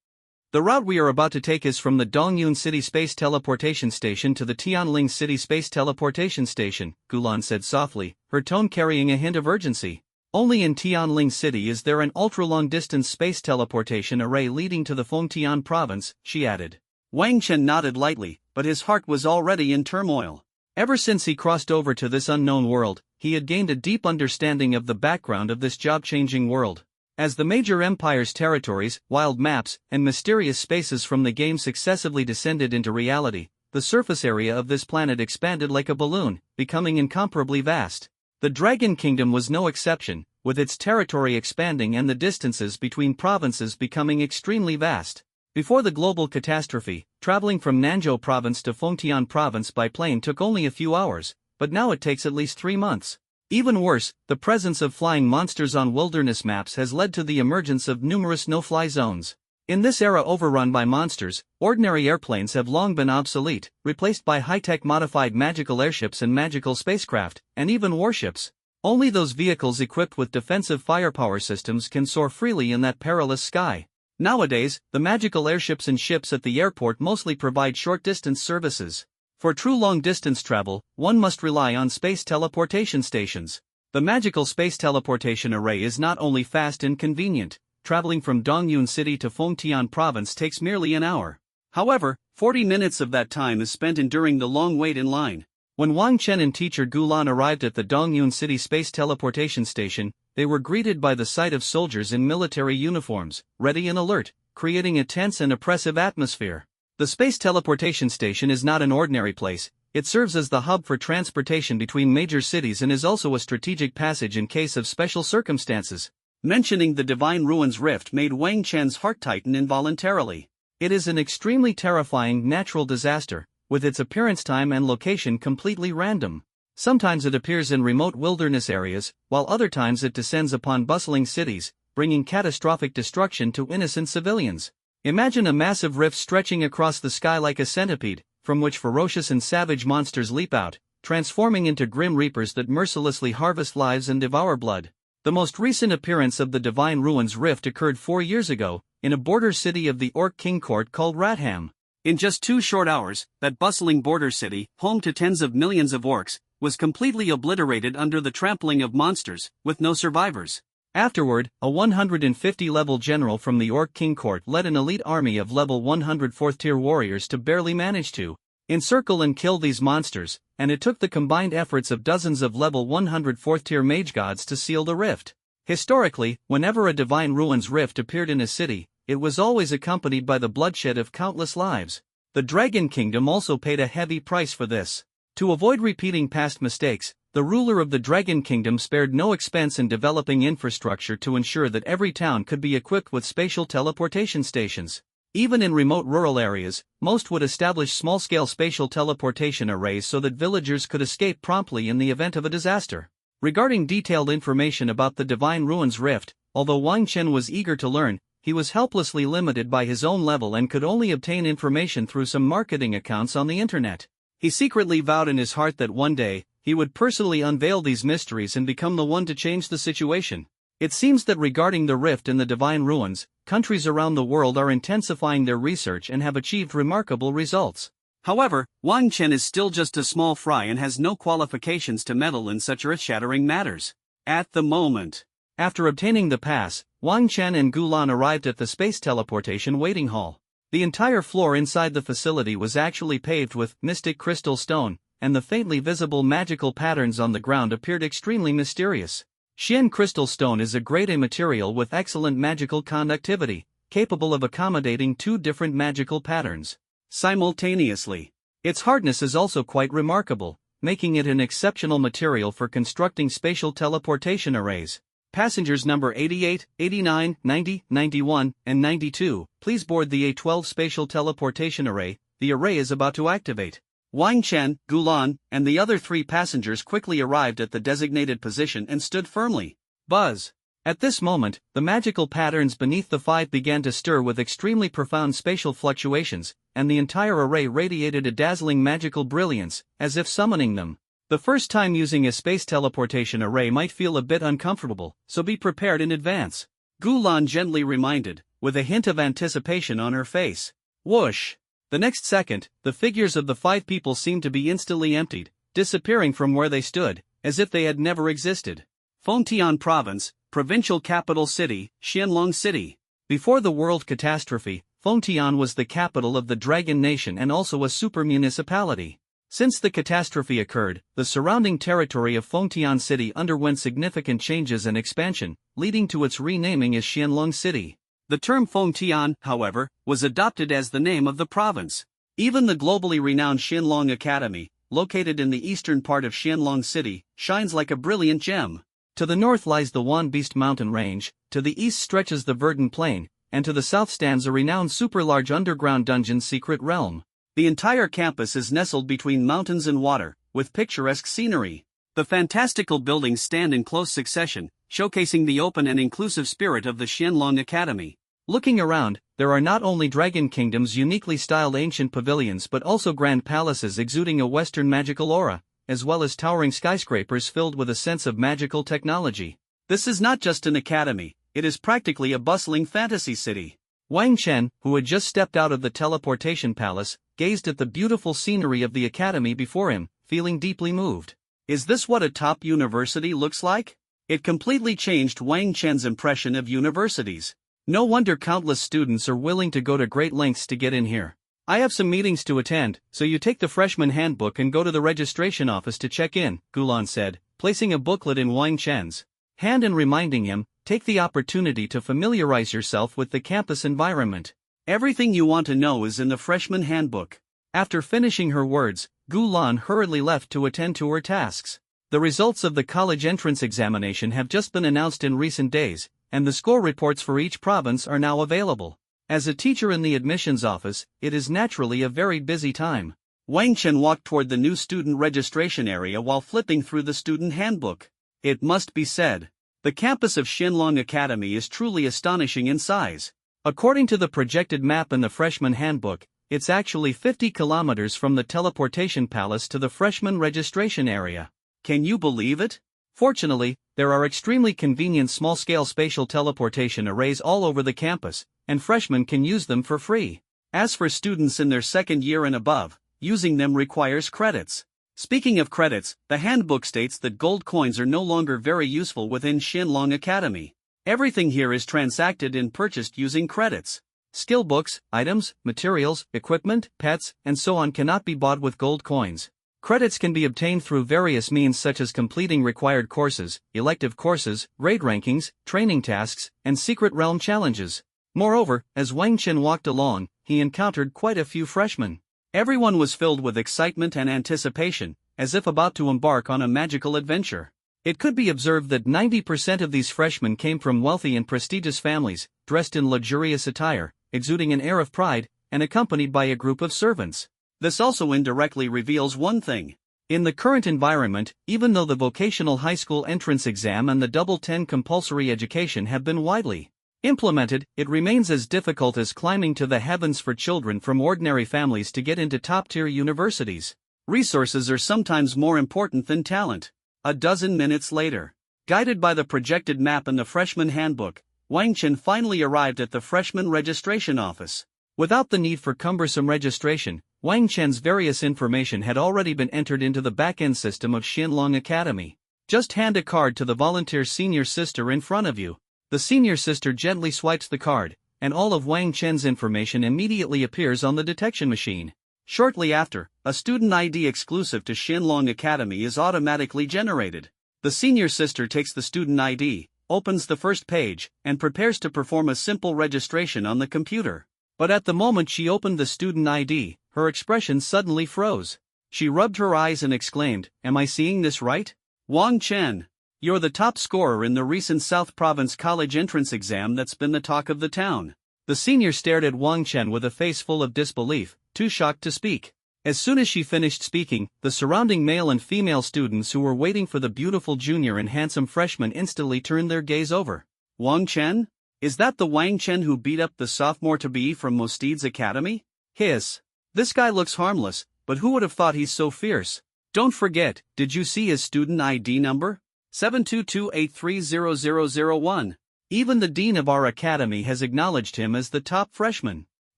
The route we are about to take is from the Dongyun City Space Teleportation Station to the Tianling City Space Teleportation Station, Gulan said softly, her tone carrying a hint of urgency. Only in Tianling City is there an ultra-long-distance space teleportation array leading to the Fengtian province, she added. Wang Chen nodded lightly, but his heart was already in turmoil. Ever since he crossed over to this unknown world, he had gained a deep understanding of the background of this job-changing world. As the major empire's territories, wild maps, and mysterious spaces from the game successively descended into reality, the surface area of this planet expanded like a balloon, becoming incomparably vast. The Dragon Kingdom was no exception, with its territory expanding and the distances between provinces becoming extremely vast. Before the global catastrophe, traveling from Nanzhou province to Fengtian province by plane took only a few hours, but now it takes at least 3 months. Even worse, the presence of flying monsters on wilderness maps has led to the emergence of numerous no-fly zones. In this era overrun by monsters, ordinary airplanes have long been obsolete, replaced by high-tech modified magical airships and magical spacecraft, and even warships. Only those vehicles equipped with defensive firepower systems can soar freely in that perilous sky. Nowadays, the magical airships and ships at the airport mostly provide short-distance services. For true long-distance travel, one must rely on space teleportation stations. The magical space teleportation array is not only fast and convenient. Traveling from Dongyun City to Fengtian province takes merely an hour. However, 40 minutes of that time is spent enduring the long wait in line. When Wang Chen and teacher Gulan arrived at the Dongyun City space teleportation station, they were greeted by the sight of soldiers in military uniforms, ready and alert, creating a tense and oppressive atmosphere. The space teleportation station is not an ordinary place. It serves as the hub for transportation between major cities and is also a strategic passage in case of special circumstances. Mentioning the Divine Ruins Rift made Wang Chen's heart tighten involuntarily. It is an extremely terrifying natural disaster, with its appearance time and location completely random. Sometimes it appears in remote wilderness areas, while other times it descends upon bustling cities, bringing catastrophic destruction to innocent civilians. Imagine a massive rift stretching across the sky like a centipede, from which ferocious and savage monsters leap out, transforming into grim reapers that mercilessly harvest lives and devour blood. The most recent appearance of the Divine Ruins Rift occurred 4 years ago, in a border city of the Orc King Court called Ratham. In just 2 short hours, that bustling border city, home to tens of millions of orcs, was completely obliterated under the trampling of monsters, with no survivors. Afterward, a 150-level general from the Orc King Court led an elite army of level 100 4th-tier warriors to barely manage to encircle and kill these monsters, and it took the combined efforts of dozens of level 100 4th-tier mage gods to seal the rift. Historically, whenever a Divine Ruins Rift appeared in a city, it was always accompanied by the bloodshed of countless lives. The Dragon Kingdom also paid a heavy price for this. To avoid repeating past mistakes, the ruler of the Dragon Kingdom spared no expense in developing infrastructure to ensure that every town could be equipped with spatial teleportation stations. Even in remote rural areas, most would establish small-scale spatial teleportation arrays so that villagers could escape promptly in the event of a disaster. Regarding detailed information about the Divine Ruins Rift, although Wang Chen was eager to learn, he was helplessly limited by his own level and could only obtain information through some marketing accounts on the internet. He secretly vowed in his heart that one day, he would personally unveil these mysteries and become the one to change the situation. It seems that regarding the rift in the Divine Ruins, countries around the world are intensifying their research and have achieved remarkable results. However, Wang Chen is still just a small fry and has no qualifications to meddle in such earth-shattering matters. At the moment. After obtaining the pass, Wang Chen and Gulan arrived at the space teleportation waiting hall. The entire floor inside the facility was actually paved with mystic crystal stone, and the faintly visible magical patterns on the ground appeared extremely mysterious. Xian crystal stone is a grade A material with excellent magical conductivity, capable of accommodating 2 different magical patterns simultaneously. Its hardness is also quite remarkable, making it an exceptional material for constructing spatial teleportation arrays. Passengers number 88, 89, 90, 91, and 92, please board the A12 spatial teleportation array. The array is about to activate. Wang Chen, Gulan, and the other 3 passengers quickly arrived at the designated position and stood firmly. Buzz. At this moment, the magical patterns beneath the 5 began to stir with extremely profound spatial fluctuations, and the entire array radiated a dazzling magical brilliance, as if summoning them. The first time using a space teleportation array might feel a bit uncomfortable, so be prepared in advance. Gulan gently reminded, with a hint of anticipation on her face. Whoosh! The next second, the figures of the 5 people seemed to be instantly emptied, disappearing from where they stood, as if they had never existed. Fengtian Province, provincial capital city, Xianlong City. Before the world catastrophe, Fengtian was the capital of the Dragon Nation and also a super municipality. Since the catastrophe occurred, the surrounding territory of Fengtian City underwent significant changes and expansion, leading to its renaming as Xianlong City. The term Fengtian, however, was adopted as the name of the province. Even the globally renowned Xianlong Academy, located in the eastern part of Qianlong City, shines like a brilliant gem. To the north lies the Wan Beast mountain range, to the east stretches the Verdant Plain, and to the south stands a renowned super-large underground dungeon secret realm. The entire campus is nestled between mountains and water, with picturesque scenery. The fantastical buildings stand in close succession, showcasing the open and inclusive spirit of the Qianlong Academy. Looking around, there are not only Dragon Kingdom's uniquely styled ancient pavilions but also grand palaces exuding a Western magical aura, as well as towering skyscrapers filled with a sense of magical technology. This is not just an academy, it is practically a bustling fantasy city. Wang Chen, who had just stepped out of the teleportation palace, gazed at the beautiful scenery of the academy before him, feeling deeply moved. Is this what a top university looks like? It completely changed Wang Chen's impression of universities. No wonder countless students are willing to go to great lengths to get in here. I have some meetings to attend, so you take the freshman handbook and go to the registration office to check in, Gulan said, placing a booklet in Wang Chen's hand and reminding him, take the opportunity to familiarize yourself with the campus environment. Everything you want to know is in the freshman handbook. After finishing her words, Gulan hurriedly left to attend to her tasks. The results of the college entrance examination have just been announced in recent days, and the score reports for each province are now available. As a teacher in the admissions office, it is naturally a very busy time. Wang Chen walked toward the new student registration area while flipping through the student handbook. It must be said, the campus of Qianlong Academy is truly astonishing in size. According to the projected map in the freshman handbook, it's actually 50 kilometers from the teleportation palace to the freshman registration area. Can you believe it? Fortunately, there are extremely convenient small-scale spatial teleportation arrays all over the campus, and freshmen can use them for free. As for students in their second year and above, using them requires credits. Speaking of credits, the handbook states that gold coins are no longer very useful within Qianlong Academy. Everything here is transacted and purchased using credits. Skill books, items, materials, equipment, pets, and so on cannot be bought with gold coins. Credits can be obtained through various means such as completing required courses, elective courses, grade rankings, training tasks, and secret realm challenges. Moreover, as Wang Chen walked along, he encountered quite a few freshmen. Everyone was filled with excitement and anticipation, as if about to embark on a magical adventure. It could be observed that 90% of these freshmen came from wealthy and prestigious families, dressed in luxurious attire, exuding an air of pride, and accompanied by a group of servants. This also indirectly reveals one thing. In the current environment, even though the vocational high school entrance exam and the double 10 compulsory education have been widely implemented, it remains as difficult as climbing to the heavens for children from ordinary families to get into top-tier universities. Resources are sometimes more important than talent. A dozen minutes later, guided by the projected map in the freshman handbook, Wang Chen finally arrived at the freshman registration office. Without the need for cumbersome registration, Wang Chen's various information had already been entered into the back-end system of Qianlong Academy. Just hand a card to the volunteer senior sister in front of you. The senior sister gently swipes the card, and all of Wang Chen's information immediately appears on the detection machine. Shortly after, a student ID exclusive to Qianlong Academy is automatically generated. The senior sister takes the student ID, opens the first page, and prepares to perform a simple registration on the computer. But at the moment she opened the student ID, her expression suddenly froze. She rubbed her eyes and exclaimed, "Am I seeing this right? Wang Chen, you're the top scorer in the recent South Province College entrance exam that's been the talk of the town." The senior stared at Wang Chen with a face full of disbelief, too shocked to speak. As soon as she finished speaking, the surrounding male and female students who were waiting for the beautiful junior and handsome freshman instantly turned their gaze over. Wang Chen? Is that the Wang Chen who beat up the sophomore-to-be from Mosteed's academy? Hiss. This guy looks harmless, but who would have thought he's so fierce? Don't forget, did you see his student ID number? 722830001. Even the dean of our academy has acknowledged him as the top freshman.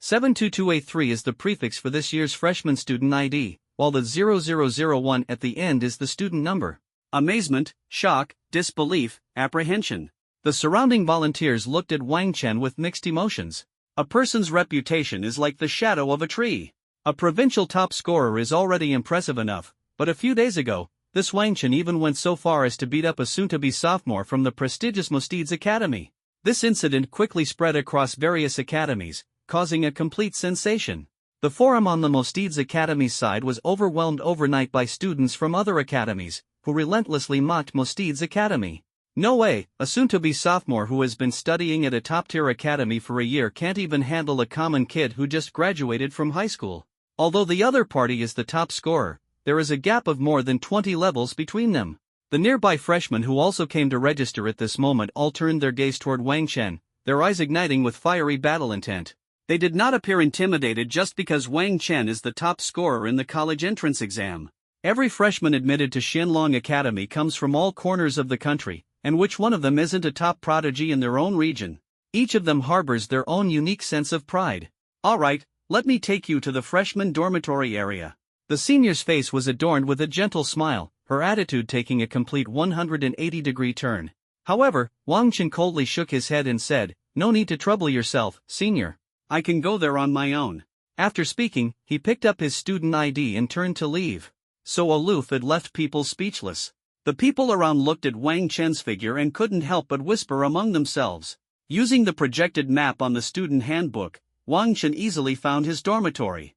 72283 is the prefix for this year's freshman student ID, while the 0001 at the end is the student number. Amazement, shock, disbelief, apprehension. The surrounding volunteers looked at Wang Chen with mixed emotions. A person's reputation is like the shadow of a tree. A provincial top scorer is already impressive enough, but a few days ago, this Wang Chen even went so far as to beat up a soon-to-be sophomore from the prestigious Mosteed's academy. This incident quickly spread across various academies, causing a complete sensation. The forum on the Mosteeds Academy's side was overwhelmed overnight by students from other academies, who relentlessly mocked Mosteeds Academy. No way, a soon-to-be sophomore who has been studying at a top-tier academy for a year can't even handle a common kid who just graduated from high school. Although the other party is the top scorer, there is a gap of more than 20 levels between them. The nearby freshmen who also came to register at this moment all turned their gaze toward Wang Chen, their eyes igniting with fiery battle intent. They did not appear intimidated just because Wang Chen is the top scorer in the college entrance exam. Every freshman admitted to Xianlong Academy comes from all corners of the country, and which one of them isn't a top prodigy in their own region? Each of them harbors their own unique sense of pride. Alright, let me take you to the freshman dormitory area. The senior's face was adorned with a gentle smile, her attitude taking a complete 180-degree turn. However, Wang Chen coldly shook his head and said, "No need to trouble yourself, senior. I can go there on my own." After speaking, he picked up his student ID and turned to leave. So aloof it left people speechless. The people around looked at Wang Chen's figure and couldn't help but whisper among themselves. Using the projected map on the student handbook, Wang Chen easily found his dormitory.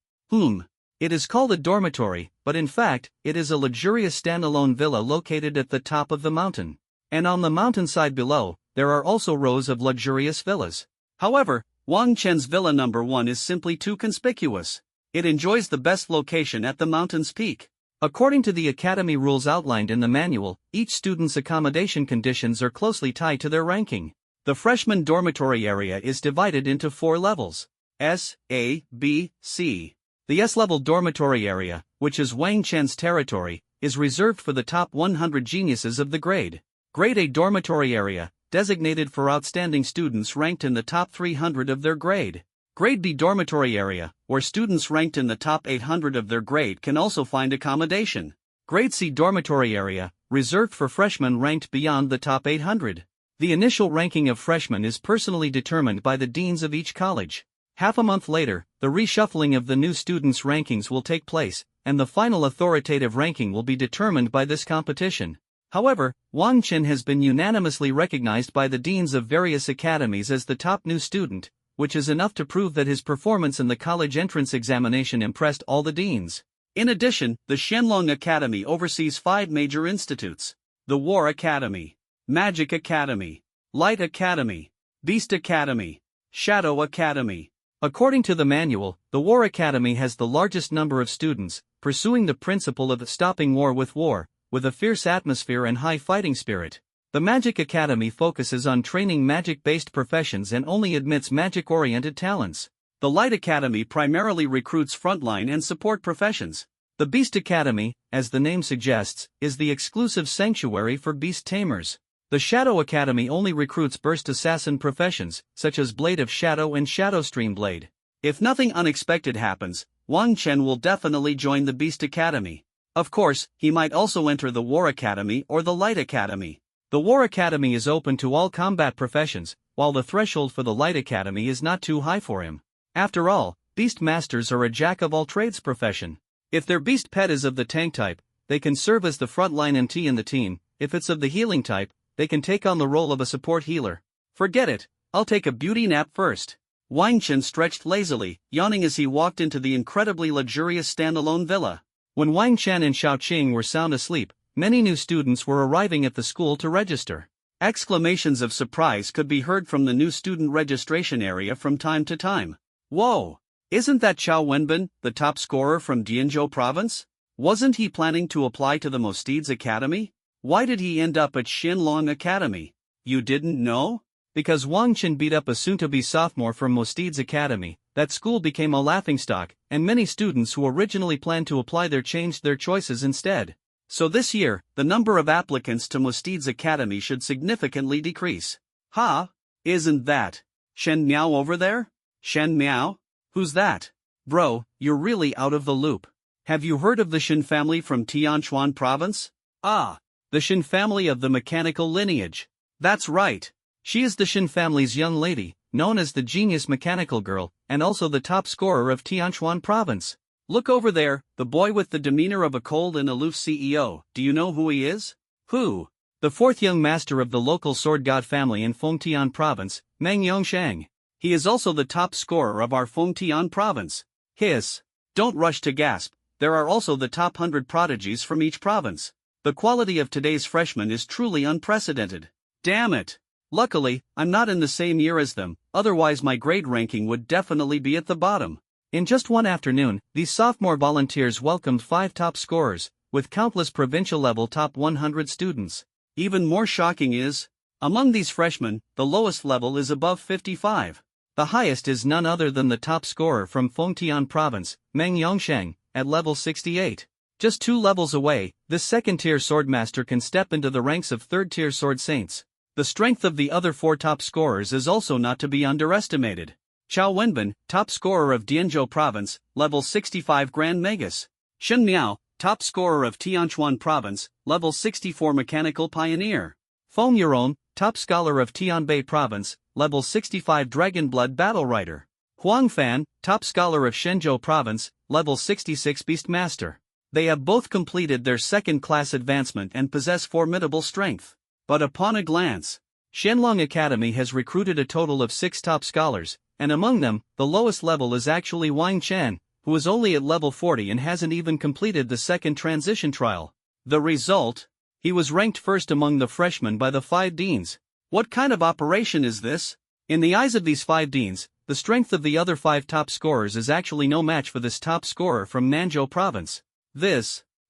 It is called a dormitory, but in fact, it is a luxurious standalone villa located at the top of the mountain. And on the mountainside below, there are also rows of luxurious villas. However, Wang Chen's villa number 1 is simply too conspicuous. It enjoys the best location at the mountain's peak. According to the academy rules outlined in the manual, each student's accommodation conditions are closely tied to their ranking. The freshman dormitory area is divided into 4 levels: S, A, B, C. The S-level dormitory area, which is Wang Chen's territory, is reserved for the top 100 geniuses of the grade. Grade A dormitory area, designated for outstanding students ranked in the top 300 of their grade. Grade B dormitory area, where students ranked in the top 800 of their grade can also find accommodation. Grade C dormitory area, reserved for freshmen ranked beyond the top 800. The initial ranking of freshmen is personally determined by the deans of each college. Half a month later, the reshuffling of the new students' rankings will take place, and the final authoritative ranking will be determined by this competition. However, Wang Chen has been unanimously recognized by the deans of various academies as the top new student, which is enough to prove that his performance in the college entrance examination impressed all the deans. In addition, the Xianlong Academy oversees 5 major institutes: the War Academy, Magic Academy, Light Academy, Beast Academy, Shadow Academy. According to the manual, the War Academy has the largest number of students, pursuing the principle of stopping war, with a fierce atmosphere and high fighting spirit. The Magic Academy focuses on training magic-based professions and only admits magic-oriented talents. The Light Academy primarily recruits frontline and support professions. The Beast Academy, as the name suggests, is the exclusive sanctuary for beast tamers. The Shadow Academy only recruits burst assassin professions, such as Blade of Shadow and Shadow Stream Blade. If nothing unexpected happens, Wang Chen will definitely join the Beast Academy. Of course, he might also enter the War Academy or the Light Academy. The War Academy is open to all combat professions, while the threshold for the Light Academy is not too high for him. After all, Beast Masters are a jack-of-all-trades profession. If their Beast pet is of the tank type, they can serve as the frontline MT in the team. If it's of the healing type, they can take on the role of a support healer. Forget it, I'll take a beauty nap first. Wang Chen stretched lazily, yawning as he walked into the incredibly luxurious standalone villa. When Wang Chen and Xiao Qing were sound asleep, many new students were arriving at the school to register. Exclamations of surprise could be heard from the new student registration area from time to time. Whoa! Isn't that Chao Wenbin, the top scorer from Dianzhou province? Wasn't he planning to apply to the Mosteeds Academy? Why did he end up at Xianlong Academy? You didn't know? Because Wang Chen beat up a soon-to-be sophomore from Mosteeds Academy, that school became a laughingstock, and many students who originally planned to apply there changed their choices instead. So this year, the number of applicants to Mosteeds Academy should significantly decrease. Ha! Isn't that Shen Miao over there? Shen Miao? Who's that? Bro, you're really out of the loop. Have you heard of the Shen family from Tianchuan province? Ah, the Shen family of the mechanical lineage. That's right. She is the Shen family's young lady, known as the genius mechanical girl, and also the top scorer of Tianchuan province. Look over there, the boy with the demeanor of a cold and aloof CEO. Do you know who he is? Who? The 4th young master of the local sword god family in Fengtian province, Meng Yongshang. He is also the top scorer of our Fengtian province. Hiss. Don't rush to gasp, there are also the top 100 prodigies from each province. The quality of today's freshmen is truly unprecedented. Damn it. Luckily, I'm not in the same year as them, otherwise my grade ranking would definitely be at the bottom. In just one afternoon, these sophomore volunteers welcomed 5 top scorers, with countless provincial-level top 100 students. Even more shocking is, among these freshmen, the lowest level is above 55. The highest is none other than the top scorer from Fengtian Province, Meng Yongsheng, at level 68. Just 2 levels away, this second-tier swordmaster can step into the ranks of third-tier sword saints. The strength of the other 4 top scorers is also not to be underestimated. Chao Wenbin, top scorer of Dianzhou Province, level 65 Grand Magus. Shen Miao, top scorer of Tianchuan Province, level 64 Mechanical Pioneer. Feng Yuron, top scholar of Tianbei Province, level 65 Dragonblood Battle Rider. Huang Fan, top scholar of Shenzhou Province, level 66 Beastmaster. They have both completed their second-class advancement and possess formidable strength. But upon a glance, Xianlong Academy has recruited a total of 6 top scholars, and among them, the lowest level is actually Wang Chen, who is only at level 40 and hasn't even completed the second transition trial. The result? He was ranked first among the freshmen by the 5 deans. What kind of operation is this? In the eyes of these 5 deans, the strength of the other 5 top scorers is actually no match for this top scorer from Nanzhou Province.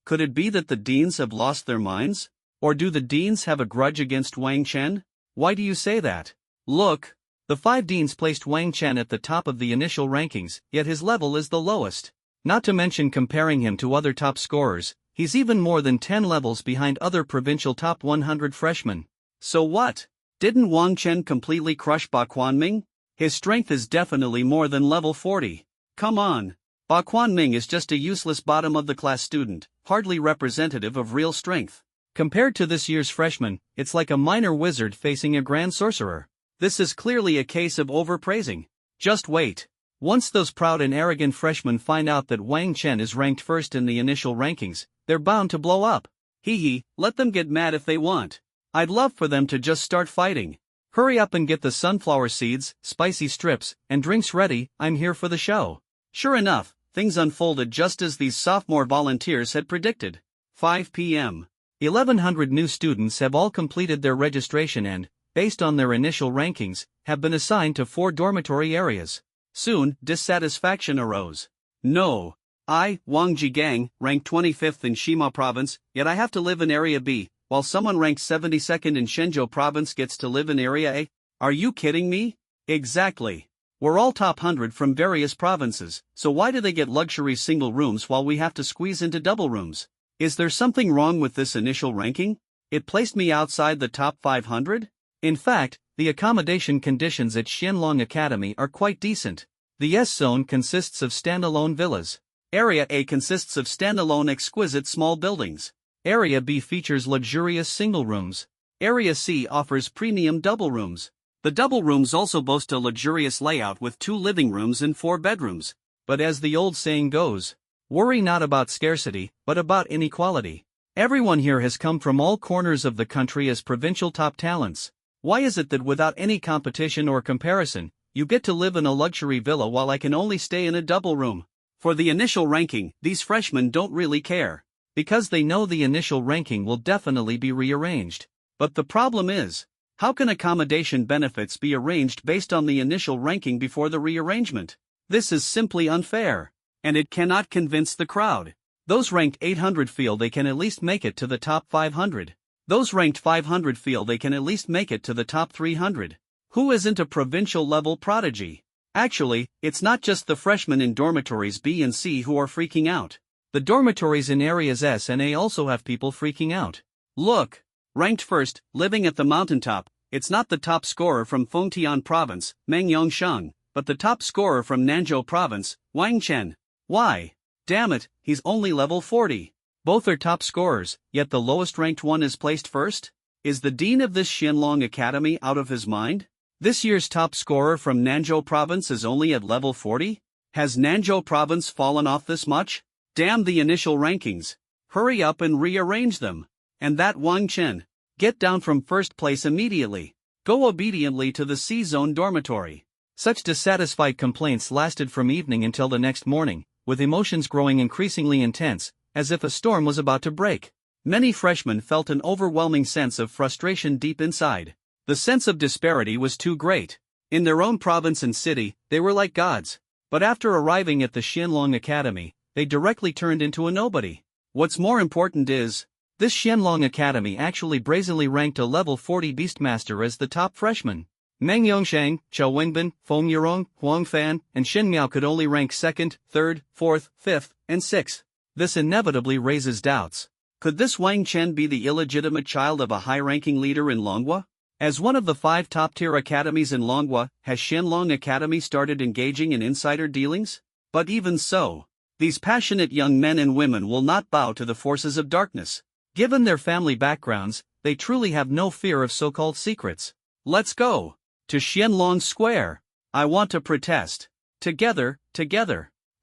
Could it be that the deans have lost their minds? Or do the deans have a grudge against Wang Chen? Why do you say that? Look, the 5 deans placed Wang Chen at the top of the initial rankings, yet his level is the lowest. Not to mention comparing him to other top scorers, he's even more than 10 levels behind other provincial top 100 freshmen. So what? Didn't Wang Chen completely crush Ba Quanming? His strength is definitely more than level 40. Come on. Ba Quanming is just a useless bottom-of-the-class student, hardly representative of real strength. Compared to this year's freshman, it's like a minor wizard facing a grand sorcerer. This is clearly a case of overpraising. Just wait. Once those proud and arrogant freshmen find out that Wang Chen is ranked first in the initial rankings, they're bound to blow up. Let them get mad if they want. I'd love for them to just start fighting. Hurry up and get the sunflower seeds, spicy strips, and drinks ready, I'm here for the show. Sure enough, things unfolded just as these sophomore volunteers had predicted. 5 p.m. 1,100 new students have all completed their registration and, based on their initial rankings, have been assigned to 4 dormitory areas. Soon, dissatisfaction arose. No. I, Wang Jigang, ranked 25th in Shima Province, yet I have to live in Area B, while someone ranked 72nd in Shenzhou Province gets to live in Area A? Are you kidding me? Exactly. We're all top 100 from various provinces, so why do they get luxury single rooms while we have to squeeze into double rooms? Is there something wrong with this initial ranking? It placed me outside the top 500? In fact, the accommodation conditions at Xianlong Academy are quite decent. The S-Zone consists of standalone villas. Area A consists of standalone exquisite small buildings. Area B features luxurious single rooms. Area C offers premium double rooms. The double rooms also boast a luxurious layout with 2 living rooms and 4 bedrooms. But as the old saying goes, worry not about scarcity, but about inequality. Everyone here has come from all corners of the country as provincial top talents. Why is it that without any competition or comparison, you get to live in a luxury villa while I can only stay in a double room? For the initial ranking, these freshmen don't really care. Because they know the initial ranking will definitely be rearranged. But the problem is, how can accommodation benefits be arranged based on the initial ranking before the rearrangement? This is simply unfair. And it cannot convince the crowd. Those ranked 800 feel they can at least make it to the top 500. Those ranked 500 feel they can at least make it to the top 300. Who isn't a provincial-level prodigy? Actually, it's not just the freshmen in dormitories B and C who are freaking out. The dormitories in areas S and A also have people freaking out. Look! Ranked first, living at the mountaintop, it's not the top scorer from Fengtian Province, Meng Yongsheng, but the top scorer from Nanzhou Province, Wang Chen. Why? Damn it, he's only level 40. Both are top scorers, yet the lowest ranked one is placed first? Is the dean of this Xianlong Academy out of his mind? This year's top scorer from Nanzhou Province is only at level 40? Has Nanzhou Province fallen off this much? Damn the initial rankings. Hurry up and rearrange them. And that Wang Chen. Get down from first place immediately. Go obediently to the C-Zone dormitory. Such dissatisfied complaints lasted from evening until the next morning, with emotions growing increasingly intense, as if a storm was about to break. Many freshmen felt an overwhelming sense of frustration deep inside. The sense of disparity was too great. In their own province and city, they were like gods. But after arriving at the Xianlong Academy, they directly turned into a nobody. What's more important is, this Xianlong Academy actually brazenly ranked a level 40 Beastmaster as the top freshman. Meng Yongshang, Chao Wengbin, Feng Yurong, Huang Fan, and Shen Miao could only rank 2nd, 3rd, 4th, 5th, and 6th. This inevitably raises doubts. Could this Wang Chen be the illegitimate child of a high-ranking leader in Longhua? As one of the 5 top-tier academies in Longhua, has Xianlong Academy started engaging in insider dealings? But even so, these passionate young men and women will not bow to the forces of darkness. Given their family backgrounds, they truly have no fear of so-called secrets. Let's go to Xianlong Square. I want to protest. Together.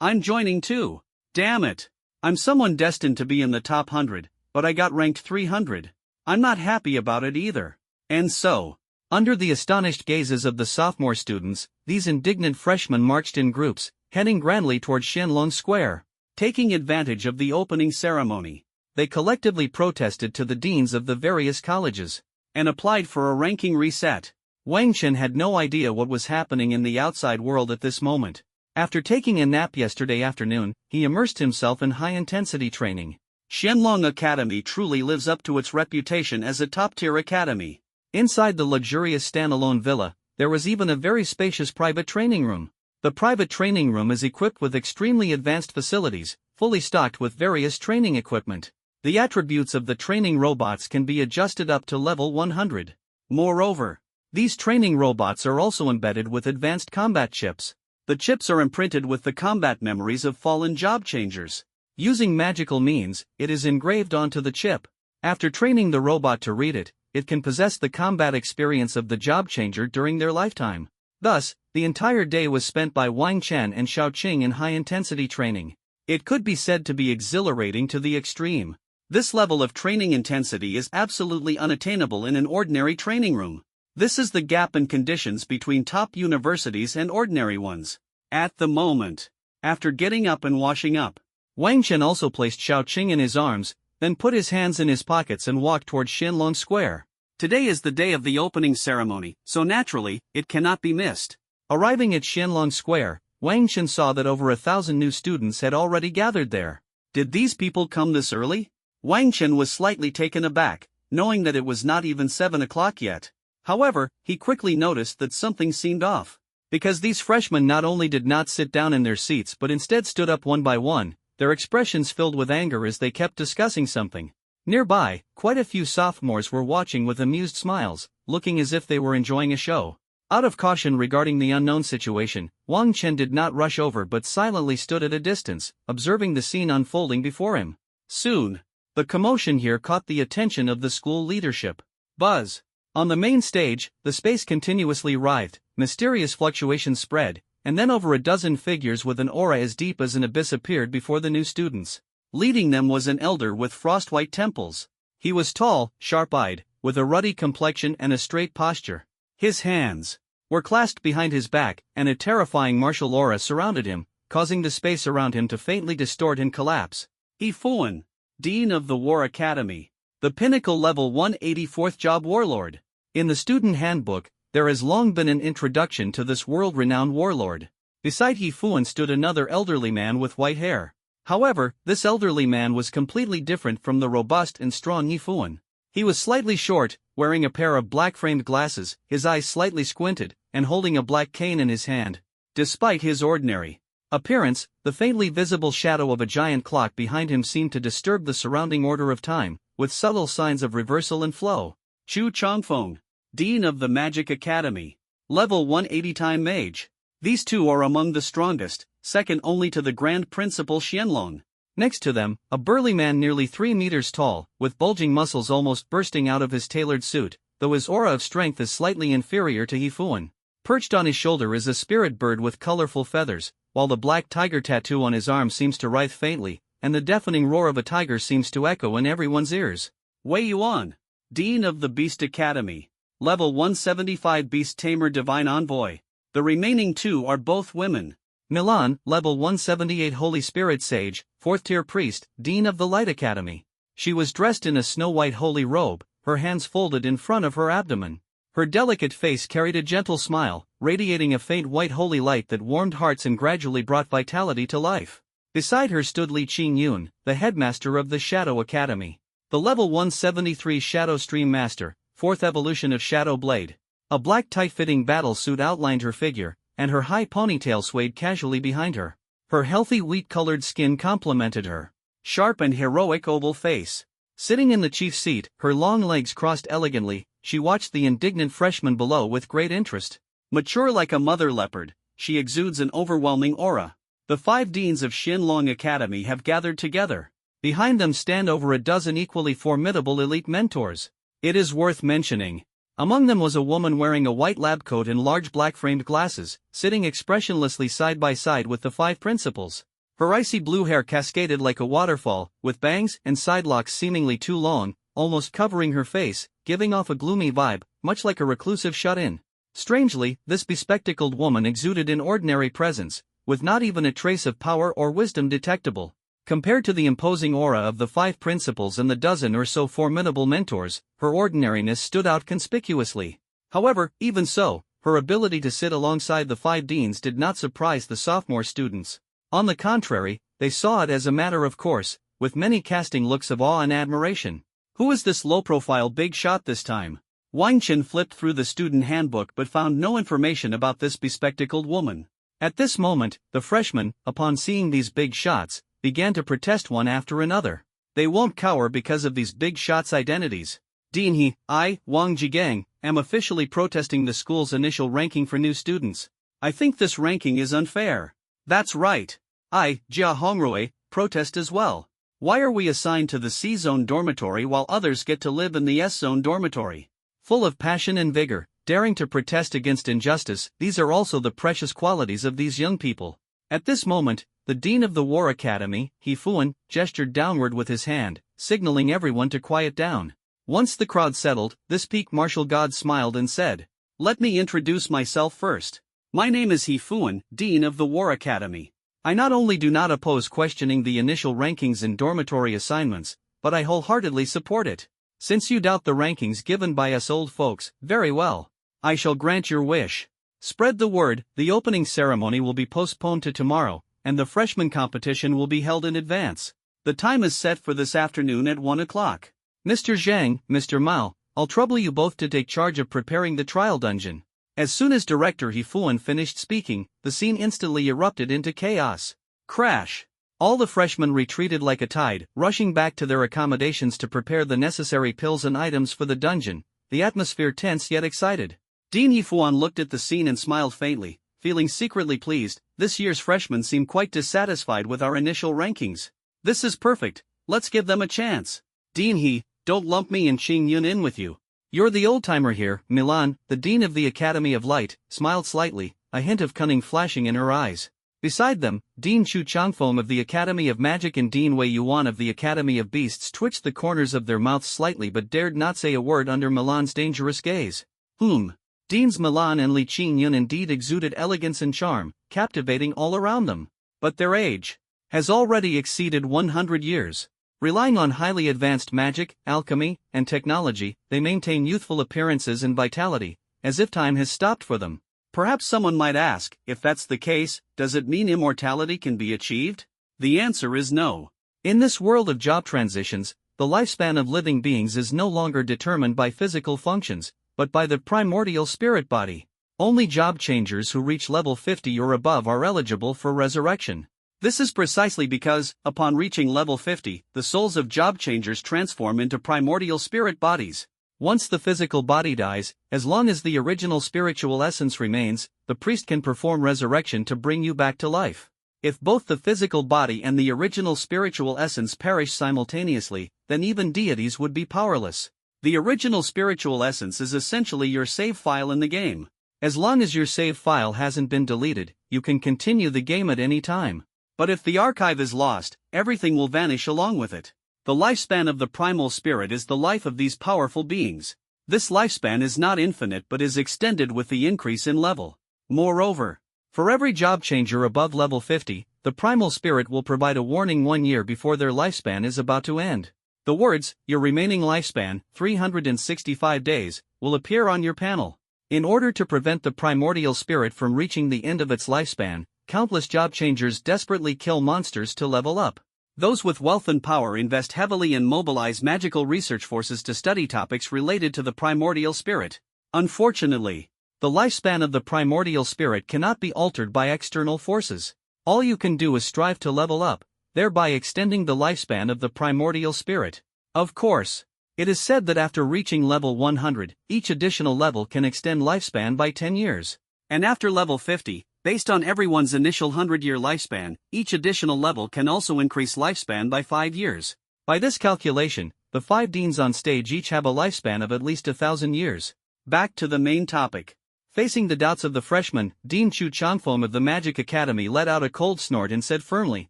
I'm joining too. Damn it. I'm someone destined to be in the top 100, but I got ranked 300. I'm not happy about it either. And so, under the astonished gazes of the sophomore students, these indignant freshmen marched in groups, heading grandly toward Xianlong Square. Taking advantage of the opening ceremony, they collectively protested to the deans of the various colleges, and applied for a ranking reset. Wang Chen had no idea what was happening in the outside world at this moment. After taking a nap yesterday afternoon, he immersed himself in high-intensity training. Xianlong Academy truly lives up to its reputation as a top-tier academy. Inside the luxurious standalone villa, there was even a very spacious private training room. The private training room is equipped with extremely advanced facilities, fully stocked with various training equipment. The attributes of the training robots can be adjusted up to level 100. Moreover, these training robots are also embedded with advanced combat chips. The chips are imprinted with the combat memories of fallen job changers. Using magical means, it is engraved onto the chip. After training the robot to read it, it can possess the combat experience of the job changer during their lifetime. Thus, the entire day was spent by Wang Chen and Xiao Qing in high-intensity training. It could be said to be exhilarating to the extreme. This level of training intensity is absolutely unattainable in an ordinary training room. This is the gap in conditions between top universities and ordinary ones. At the moment, after getting up and washing up, Wang Chen also placed Xiao Qing in his arms, then put his hands in his pockets and walked toward Xianlong Square. Today is the day of the opening ceremony, so naturally, it cannot be missed. Arriving at Xianlong Square, Wang Chen saw that over 1,000 new students had already gathered there. Did these people come this early? Wang Chen was slightly taken aback, knowing that it was not even 7 o'clock yet. However, he quickly noticed that something seemed off. Because these freshmen not only did not sit down in their seats but instead stood up one by one, their expressions filled with anger as they kept discussing something. Nearby, quite a few sophomores were watching with amused smiles, looking as if they were enjoying a show. Out of caution regarding the unknown situation, Wang Chen did not rush over but silently stood at a distance, observing the scene unfolding before him. Soon, the commotion here caught the attention of the school leadership. Buzz. On the main stage, the space continuously writhed, mysterious fluctuations spread, and then over a dozen figures with an aura as deep as an abyss appeared before the new students. Leading them was an elder with frost-white temples. He was tall, sharp-eyed, with a ruddy complexion and a straight posture. His hands were clasped behind his back, and a terrifying martial aura surrounded him, causing the space around him to faintly distort and collapse. He Fuan, Dean of the War Academy. The pinnacle level 184th job warlord. In the student handbook, there has long been an introduction to this world-renowned warlord. Beside He Fuan stood another elderly man with white hair. However, this elderly man was completely different from the robust and strong He Fuan. He was slightly short, wearing a pair of black-framed glasses, his eyes slightly squinted, and holding a black cane in his hand. Despite his ordinary appearance, the faintly visible shadow of a giant clock behind him seemed to disturb the surrounding order of time, with subtle signs of reversal and flow. Chu Chongfeng, Dean of the Magic Academy. Level 180 Time Mage. These two are among the strongest, second only to the Grand Principal Xianlong. Next to them, a burly man nearly 3 meters tall, with bulging muscles almost bursting out of his tailored suit, though his aura of strength is slightly inferior to He Fuan. Perched on his shoulder is a spirit bird with colorful feathers, while the black tiger tattoo on his arm seems to writhe faintly, and the deafening roar of a tiger seems to echo in everyone's ears. Wei Yuan, Dean of the Beast Academy. Level 175 Beast Tamer Divine Envoy. The remaining 2 are both women. Milan, Level 178 Holy Spirit Sage, 4th Tier Priest, Dean of the Light Academy. She was dressed in a snow-white holy robe, her hands folded in front of her abdomen. Her delicate face carried a gentle smile, radiating a faint white holy light that warmed hearts and gradually brought vitality to life. Beside her stood Li Qingyun, the headmaster of the Shadow Academy. The Level 173 Shadow Stream Master, 4th evolution of Shadow Blade. A black tight-fitting battle suit outlined her figure, and her high ponytail swayed casually behind her. Her healthy wheat-colored skin complemented her sharp and heroic oval face. Sitting in the chief seat, her long legs crossed elegantly, she watched the indignant freshman below with great interest. Mature like a mother leopard, she exudes an overwhelming aura. The 5 deans of Xinlong Academy have gathered together. Behind them stand over a dozen equally formidable elite mentors. It is worth mentioning. Among them was a woman wearing a white lab coat and large black-framed glasses, sitting expressionlessly side by side with the 5 principals. Her icy blue hair cascaded like a waterfall, with bangs and sidelocks seemingly too long, almost covering her face, giving off a gloomy vibe, much like a reclusive shut-in. Strangely, this bespectacled woman exuded an ordinary presence, with not even a trace of power or wisdom detectable. Compared to the imposing aura of the 5 principals and the dozen or so formidable mentors, her ordinariness stood out conspicuously. However, even so, her ability to sit alongside the 5 deans did not surprise the sophomore students. On the contrary, they saw it as a matter of course, with many casting looks of awe and admiration. Who is this low-profile big shot this time? Wang Chen flipped through the student handbook but found no information about this bespectacled woman. At this moment, the freshmen, upon seeing these big shots, began to protest one after another. They won't cower because of these big shots' identities. Dean He, I, Wang Jigang, am officially protesting the school's initial ranking for new students. I think this ranking is unfair. That's right. I, Jia Hongrui, protest as well. Why are we assigned to the C-Zone dormitory while others get to live in the S-Zone dormitory? Full of passion and vigor, daring to protest against injustice, these are also the precious qualities of these young people. At this moment, the Dean of the War Academy, He Fuan, gestured downward with his hand, signaling everyone to quiet down. Once the crowd settled, this peak martial god smiled and said, "Let me introduce myself first. My name is He Fuan, Dean of the War Academy. I not only do not oppose questioning the initial rankings in dormitory assignments, but I wholeheartedly support it. Since you doubt the rankings given by us old folks, very well. I shall grant your wish. Spread the word, the opening ceremony will be postponed to tomorrow, and the freshman competition will be held in advance. The time is set for this afternoon at 1 o'clock. Mr. Zhang, Mr. Mao, I'll trouble you both to take charge of preparing the trial dungeon." As soon as Director He Fuan finished speaking, the scene instantly erupted into chaos. Crash! All the freshmen retreated like a tide, rushing back to their accommodations to prepare the necessary pills and items for the dungeon, the atmosphere tense yet excited. Dean He Fuan looked at the scene and smiled faintly, feeling secretly pleased. This year's freshmen seem quite dissatisfied with our initial rankings. This is perfect, let's give them a chance. Dean He, don't lump me and Xing Yun in with you. You're the old-timer here. Milan, the Dean of the Academy of Light, smiled slightly, a hint of cunning flashing in her eyes. Beside them, Dean Chu Changfeng of the Academy of Magic and Dean Wei Yuan of the Academy of Beasts twitched the corners of their mouths slightly but dared not say a word under Milan's dangerous gaze. Deans Milan and Li Qingyun indeed exuded elegance and charm, captivating all around them. But their age has already exceeded 100 years. Relying on highly advanced magic, alchemy, and technology, they maintain youthful appearances and vitality, as if time has stopped for them. Perhaps someone might ask, if that's the case, does it mean immortality can be achieved? The answer is no. In this world of job transitions, the lifespan of living beings is no longer determined by physical functions, but by the primordial spirit body. Only job changers who reach level 50 or above are eligible for resurrection. This is precisely because, upon reaching level 50, the souls of job changers transform into primordial spirit bodies. Once the physical body dies, as long as the original spiritual essence remains, the priest can perform resurrection to bring you back to life. If both the physical body and the original spiritual essence perish simultaneously, then even deities would be powerless. The original spiritual essence is essentially your save file in the game. As long as your save file hasn't been deleted, you can continue the game at any time. But if the archive is lost, everything will vanish along with it. The lifespan of the primal spirit is the life of these powerful beings. This lifespan is not infinite but is extended with the increase in level. Moreover, for every job changer above level 50, the primal spirit will provide a warning 1 year before their lifespan is about to end. The words, "Your remaining lifespan, 365 days," will appear on your panel. In order to prevent the primordial spirit from reaching the end of its lifespan, countless job changers desperately kill monsters to level up. Those with wealth and power invest heavily and mobilize magical research forces to study topics related to the primordial spirit. Unfortunately, the lifespan of the primordial spirit cannot be altered by external forces. All you can do is strive to level up, thereby extending the lifespan of the primordial spirit. Of course, it is said that after reaching level 100, each additional level can extend lifespan by 10 years. And after level 50, based on everyone's initial 100-year lifespan, each additional level can also increase lifespan by 5 years. By this calculation, the 5 deans on stage each have a lifespan of at least 1,000 years. Back to the main topic. Facing the doubts of the freshmen, Dean Chu Changfeng of the Magic Academy let out a cold snort and said firmly,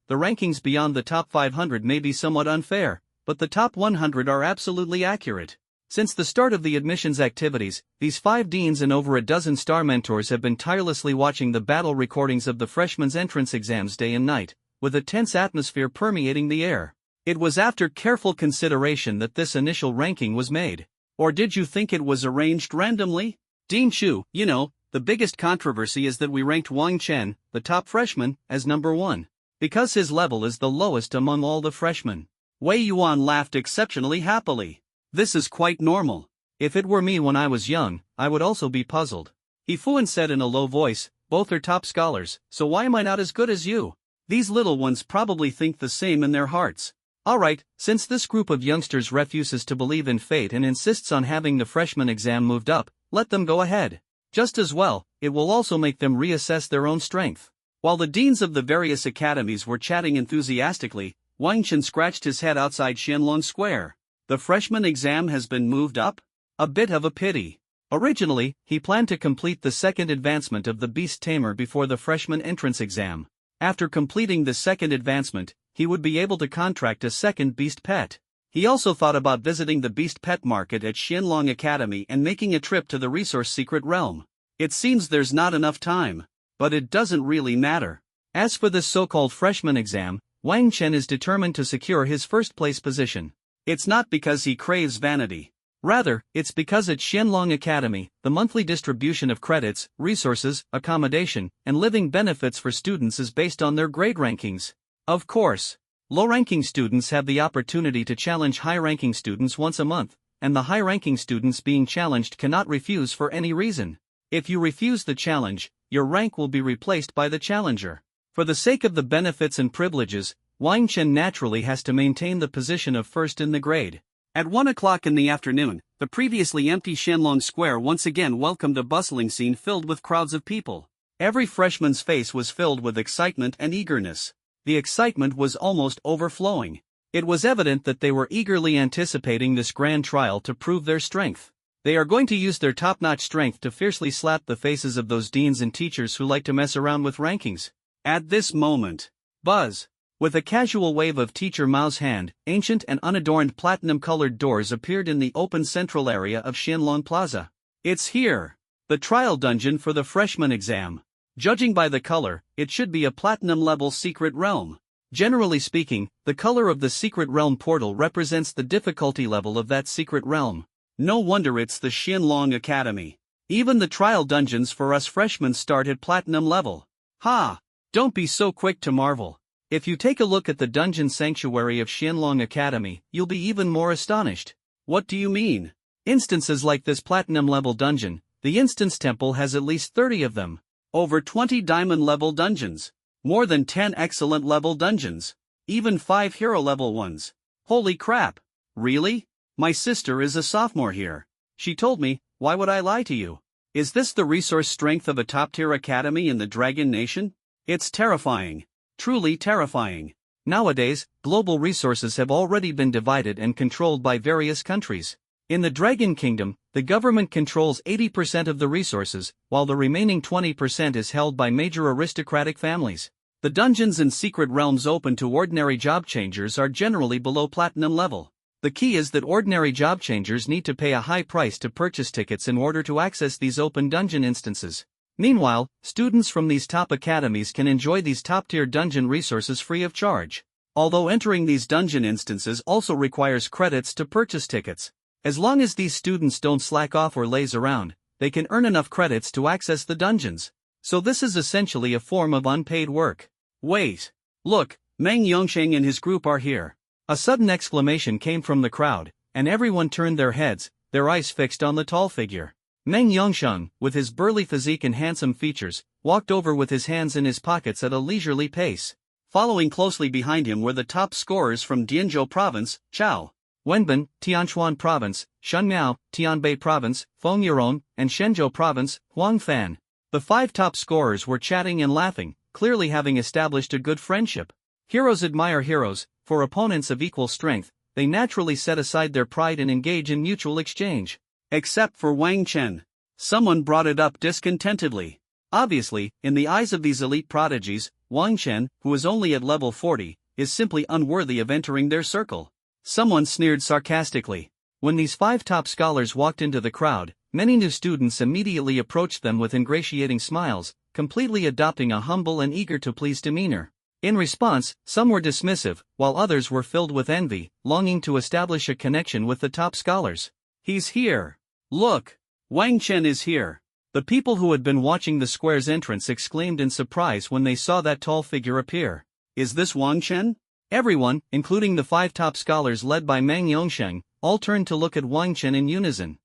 "The rankings beyond the top 500 may be somewhat unfair, but the top 100 are absolutely accurate." Since the start of the admissions activities, these 5 deans and over a dozen star mentors have been tirelessly watching the battle recordings of the freshmen entrance exams day and night, with a tense atmosphere permeating the air. It was after careful consideration that this initial ranking was made. Or did you think it was arranged randomly? Dean Chu, the biggest controversy is that we ranked Wang Chen, the top freshman, as number 1. Because his level is the lowest among all the freshmen. Wei Yuan laughed exceptionally happily. "This is quite normal. If it were me when I was young, I would also be puzzled." He Fuan said in a low voice, "Both are top scholars, so why am I not as good as you?" These little ones probably think the same in their hearts. Alright, since this group of youngsters refuses to believe in fate and insists on having the freshman exam moved up, let them go ahead. Just as well, it will also make them reassess their own strength. While the deans of the various academies were chatting enthusiastically, Wang Chen scratched his head outside Qianlong Square. The freshman exam has been moved up? A bit of a pity. Originally, he planned to complete the second advancement of the Beast Tamer before the freshman entrance exam. After completing the second advancement, he would be able to contract a second beast pet. He also thought about visiting the beast pet market at Qianlong Academy and making a trip to the resource secret realm. It seems there's not enough time. But it doesn't really matter. As for this so-called freshman exam, Wang Chen is determined to secure his first place position. It's not because he craves vanity. Rather, it's because at Qianlong Academy, the monthly distribution of credits, resources, accommodation, and living benefits for students is based on their grade rankings. Of course, low-ranking students have the opportunity to challenge high-ranking students once a month, and the high-ranking students being challenged cannot refuse for any reason. If you refuse the challenge, your rank will be replaced by the challenger. For the sake of the benefits and privileges, Wang Chen naturally has to maintain the position of first in the grade. At 1 o'clock in the afternoon, the previously empty Qianlong Square once again welcomed a bustling scene filled with crowds of people. Every freshman's face was filled with excitement and eagerness. The excitement was almost overflowing. It was evident that they were eagerly anticipating this grand trial to prove their strength. They are going to use their top-notch strength to fiercely slap the faces of those deans and teachers who like to mess around with rankings. At this moment, buzz! With a casual wave of Teacher Mao's hand, ancient and unadorned platinum-colored doors appeared in the open central area of Qianlong Plaza. It's here! The trial dungeon for the freshman exam. Judging by the color, it should be a platinum-level secret realm. Generally speaking, the color of the secret realm portal represents the difficulty level of that secret realm. No wonder it's the Qianlong Academy. Even the trial dungeons for us freshmen start at platinum level. Ha! Don't be so quick to marvel. If you take a look at the dungeon sanctuary of Qianlong Academy, you'll be even more astonished. What do you mean? Instances like this platinum level dungeon, the instance temple has at least 30 of them. Over 20 diamond level dungeons. More than 10 excellent level dungeons. Even 5 hero level ones. Holy crap! Really? My sister is a sophomore here. She told me, why would I lie to you? Is this the resource strength of a top-tier academy in the Dragon Nation? It's terrifying. Truly terrifying. Nowadays, global resources have already been divided and controlled by various countries. In the Dragon Kingdom, the government controls 80% of the resources, while the remaining 20% is held by major aristocratic families. The dungeons and secret realms open to ordinary job changers are generally below platinum level. The key is that ordinary job changers need to pay a high price to purchase tickets in order to access these open dungeon instances. Meanwhile, students from these top academies can enjoy these top-tier dungeon resources free of charge. Although entering these dungeon instances also requires credits to purchase tickets. As long as these students don't slack off or laze around, they can earn enough credits to access the dungeons. So this is essentially a form of unpaid work. Wait! Look, Meng Yongsheng and his group are here. A sudden exclamation came from the crowd, and everyone turned their heads, their eyes fixed on the tall figure. Meng Yongsheng, with his burly physique and handsome features, walked over with his hands in his pockets at a leisurely pace. Following closely behind him were the top scorers from Dianzhou Province, Chao Wenbin, Tianchuan Province, Shunmiao, Tianbei Province, Fengyiron, and Shenzhou Province, Huangfan. The 5 top scorers were chatting and laughing, clearly having established a good friendship. Heroes admire heroes. For opponents of equal strength, they naturally set aside their pride and engage in mutual exchange. Except for Wang Chen. Someone brought it up discontentedly. Obviously, in the eyes of these elite prodigies, Wang Chen, who is only at level 40, is simply unworthy of entering their circle. Someone sneered sarcastically. When these 5 top scholars walked into the crowd, many new students immediately approached them with ingratiating smiles, completely adopting a humble and eager-to-please demeanor. In response, some were dismissive, while others were filled with envy, longing to establish a connection with the top scholars. He's here! Look! Wang Chen is here! The people who had been watching the square's entrance exclaimed in surprise when they saw that tall figure appear. Is this Wang Chen? Everyone, including the 5 top scholars led by Meng Yongsheng, all turned to look at Wang Chen in unison.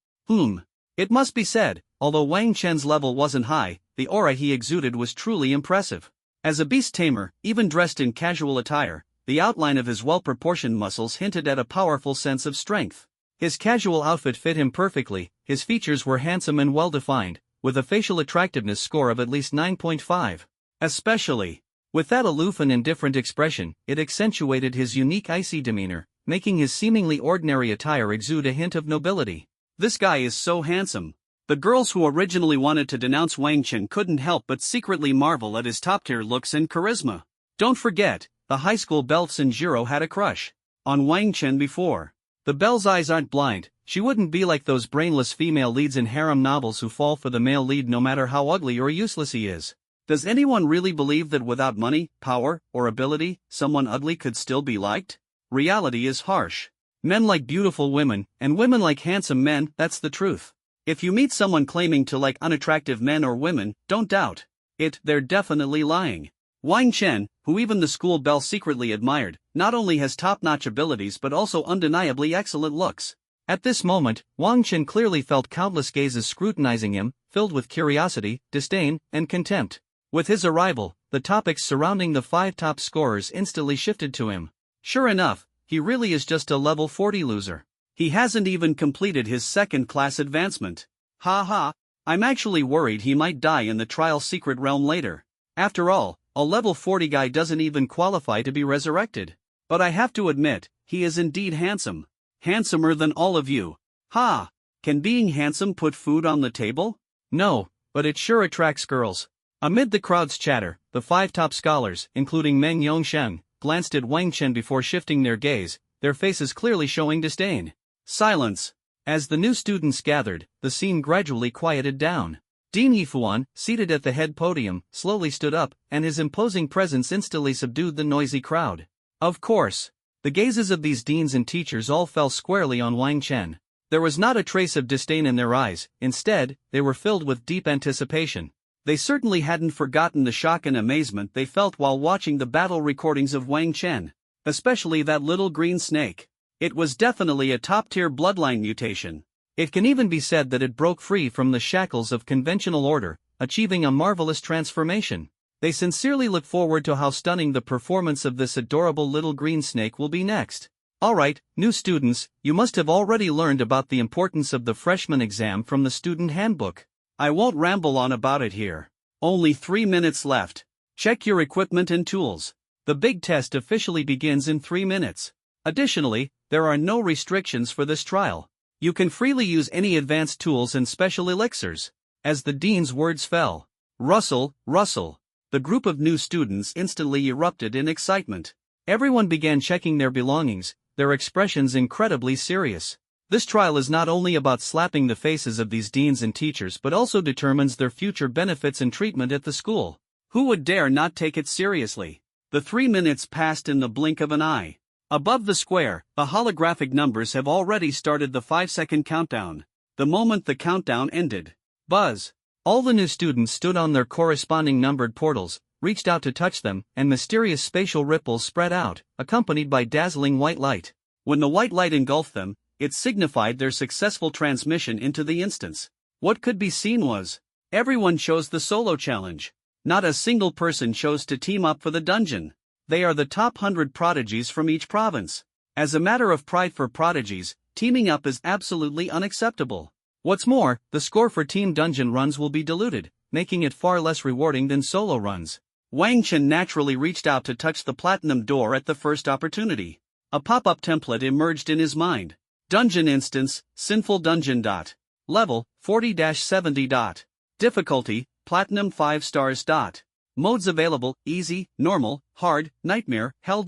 It must be said, although Wang Chen's level wasn't high, the aura he exuded was truly impressive. As a beast tamer, even dressed in casual attire, the outline of his well-proportioned muscles hinted at a powerful sense of strength. His casual outfit fit him perfectly, his features were handsome and well-defined, with a facial attractiveness score of at least 9.5. Especially, with that aloof and indifferent expression, it accentuated his unique icy demeanor, making his seemingly ordinary attire exude a hint of nobility. This guy is so handsome. The girls who originally wanted to denounce Wang Chen couldn't help but secretly marvel at his top-tier looks and charisma. Don't forget, the high school belle Sanjiro had a crush on Wang Chen before. The belle's eyes aren't blind, she wouldn't be like those brainless female leads in harem novels who fall for the male lead no matter how ugly or useless he is. Does anyone really believe that without money, power, or ability, someone ugly could still be liked? Reality is harsh. Men like beautiful women, and women like handsome men, that's the truth. If you meet someone claiming to like unattractive men or women, don't doubt it, they're definitely lying. Wang Chen, who even the school belle secretly admired, not only has top-notch abilities but also undeniably excellent looks. At this moment, Wang Chen clearly felt countless gazes scrutinizing him, filled with curiosity, disdain, and contempt. With his arrival, the topics surrounding the 5 top scorers instantly shifted to him. Sure enough, he really is just a level 40 loser. He hasn't even completed his second-class advancement. I'm actually worried he might die in the trial secret realm later. After all, a level 40 guy doesn't even qualify to be resurrected. But I have to admit, he is indeed handsome. Handsomer than all of you. Can being handsome put food on the table? No, but it sure attracts girls. Amid the crowd's chatter, the 5 top scholars, including Meng Yongsheng, glanced at Wang Chen before shifting their gaze, their faces clearly showing disdain. Silence. As the new students gathered, the scene gradually quieted down. Dean Yifuan, seated at the head podium, slowly stood up, and his imposing presence instantly subdued the noisy crowd. Of course, the gazes of these deans and teachers all fell squarely on Wang Chen. There was not a trace of disdain in their eyes, instead, they were filled with deep anticipation. They certainly hadn't forgotten the shock and amazement they felt while watching the battle recordings of Wang Chen, especially that little green snake. It was definitely a top-tier bloodline mutation. It can even be said that it broke free from the shackles of conventional order, achieving a marvelous transformation. They sincerely look forward to how stunning the performance of this adorable little green snake will be next. Alright, new students, you must have already learned about the importance of the freshman exam from the student handbook. I won't ramble on about it here. Only 3 minutes left. Check your equipment and tools. The big test officially begins in 3 minutes. Additionally, there are no restrictions for this trial. You can freely use any advanced tools and special elixirs. As the dean's words fell, Russell, the group of new students instantly erupted in excitement. Everyone began checking their belongings, their expressions incredibly serious. This trial is not only about slapping the faces of these deans and teachers but also determines their future benefits and treatment at the school. Who would dare not take it seriously? The 3 minutes passed in the blink of an eye. Above the square, the holographic numbers have already started the 5-second countdown. The moment the countdown ended, buzz! All the new students stood on their corresponding numbered portals, reached out to touch them, and mysterious spatial ripples spread out, accompanied by dazzling white light. When the white light engulfed them, it signified their successful transmission into the instance. What could be seen was, everyone chose the solo challenge. Not a single person chose to team up for the dungeon. They are the top 100 prodigies from each province. As a matter of pride for prodigies, teaming up is absolutely unacceptable. What's more, the score for team dungeon runs will be diluted, making it far less rewarding than solo runs. Wang Chen naturally reached out to touch the platinum door at the first opportunity. A pop-up template emerged in his mind. Dungeon instance, Sinful Dungeon. Level, 40-70. Difficulty, Platinum 5 stars. Modes available, Easy, Normal, Hard, Nightmare, Hell.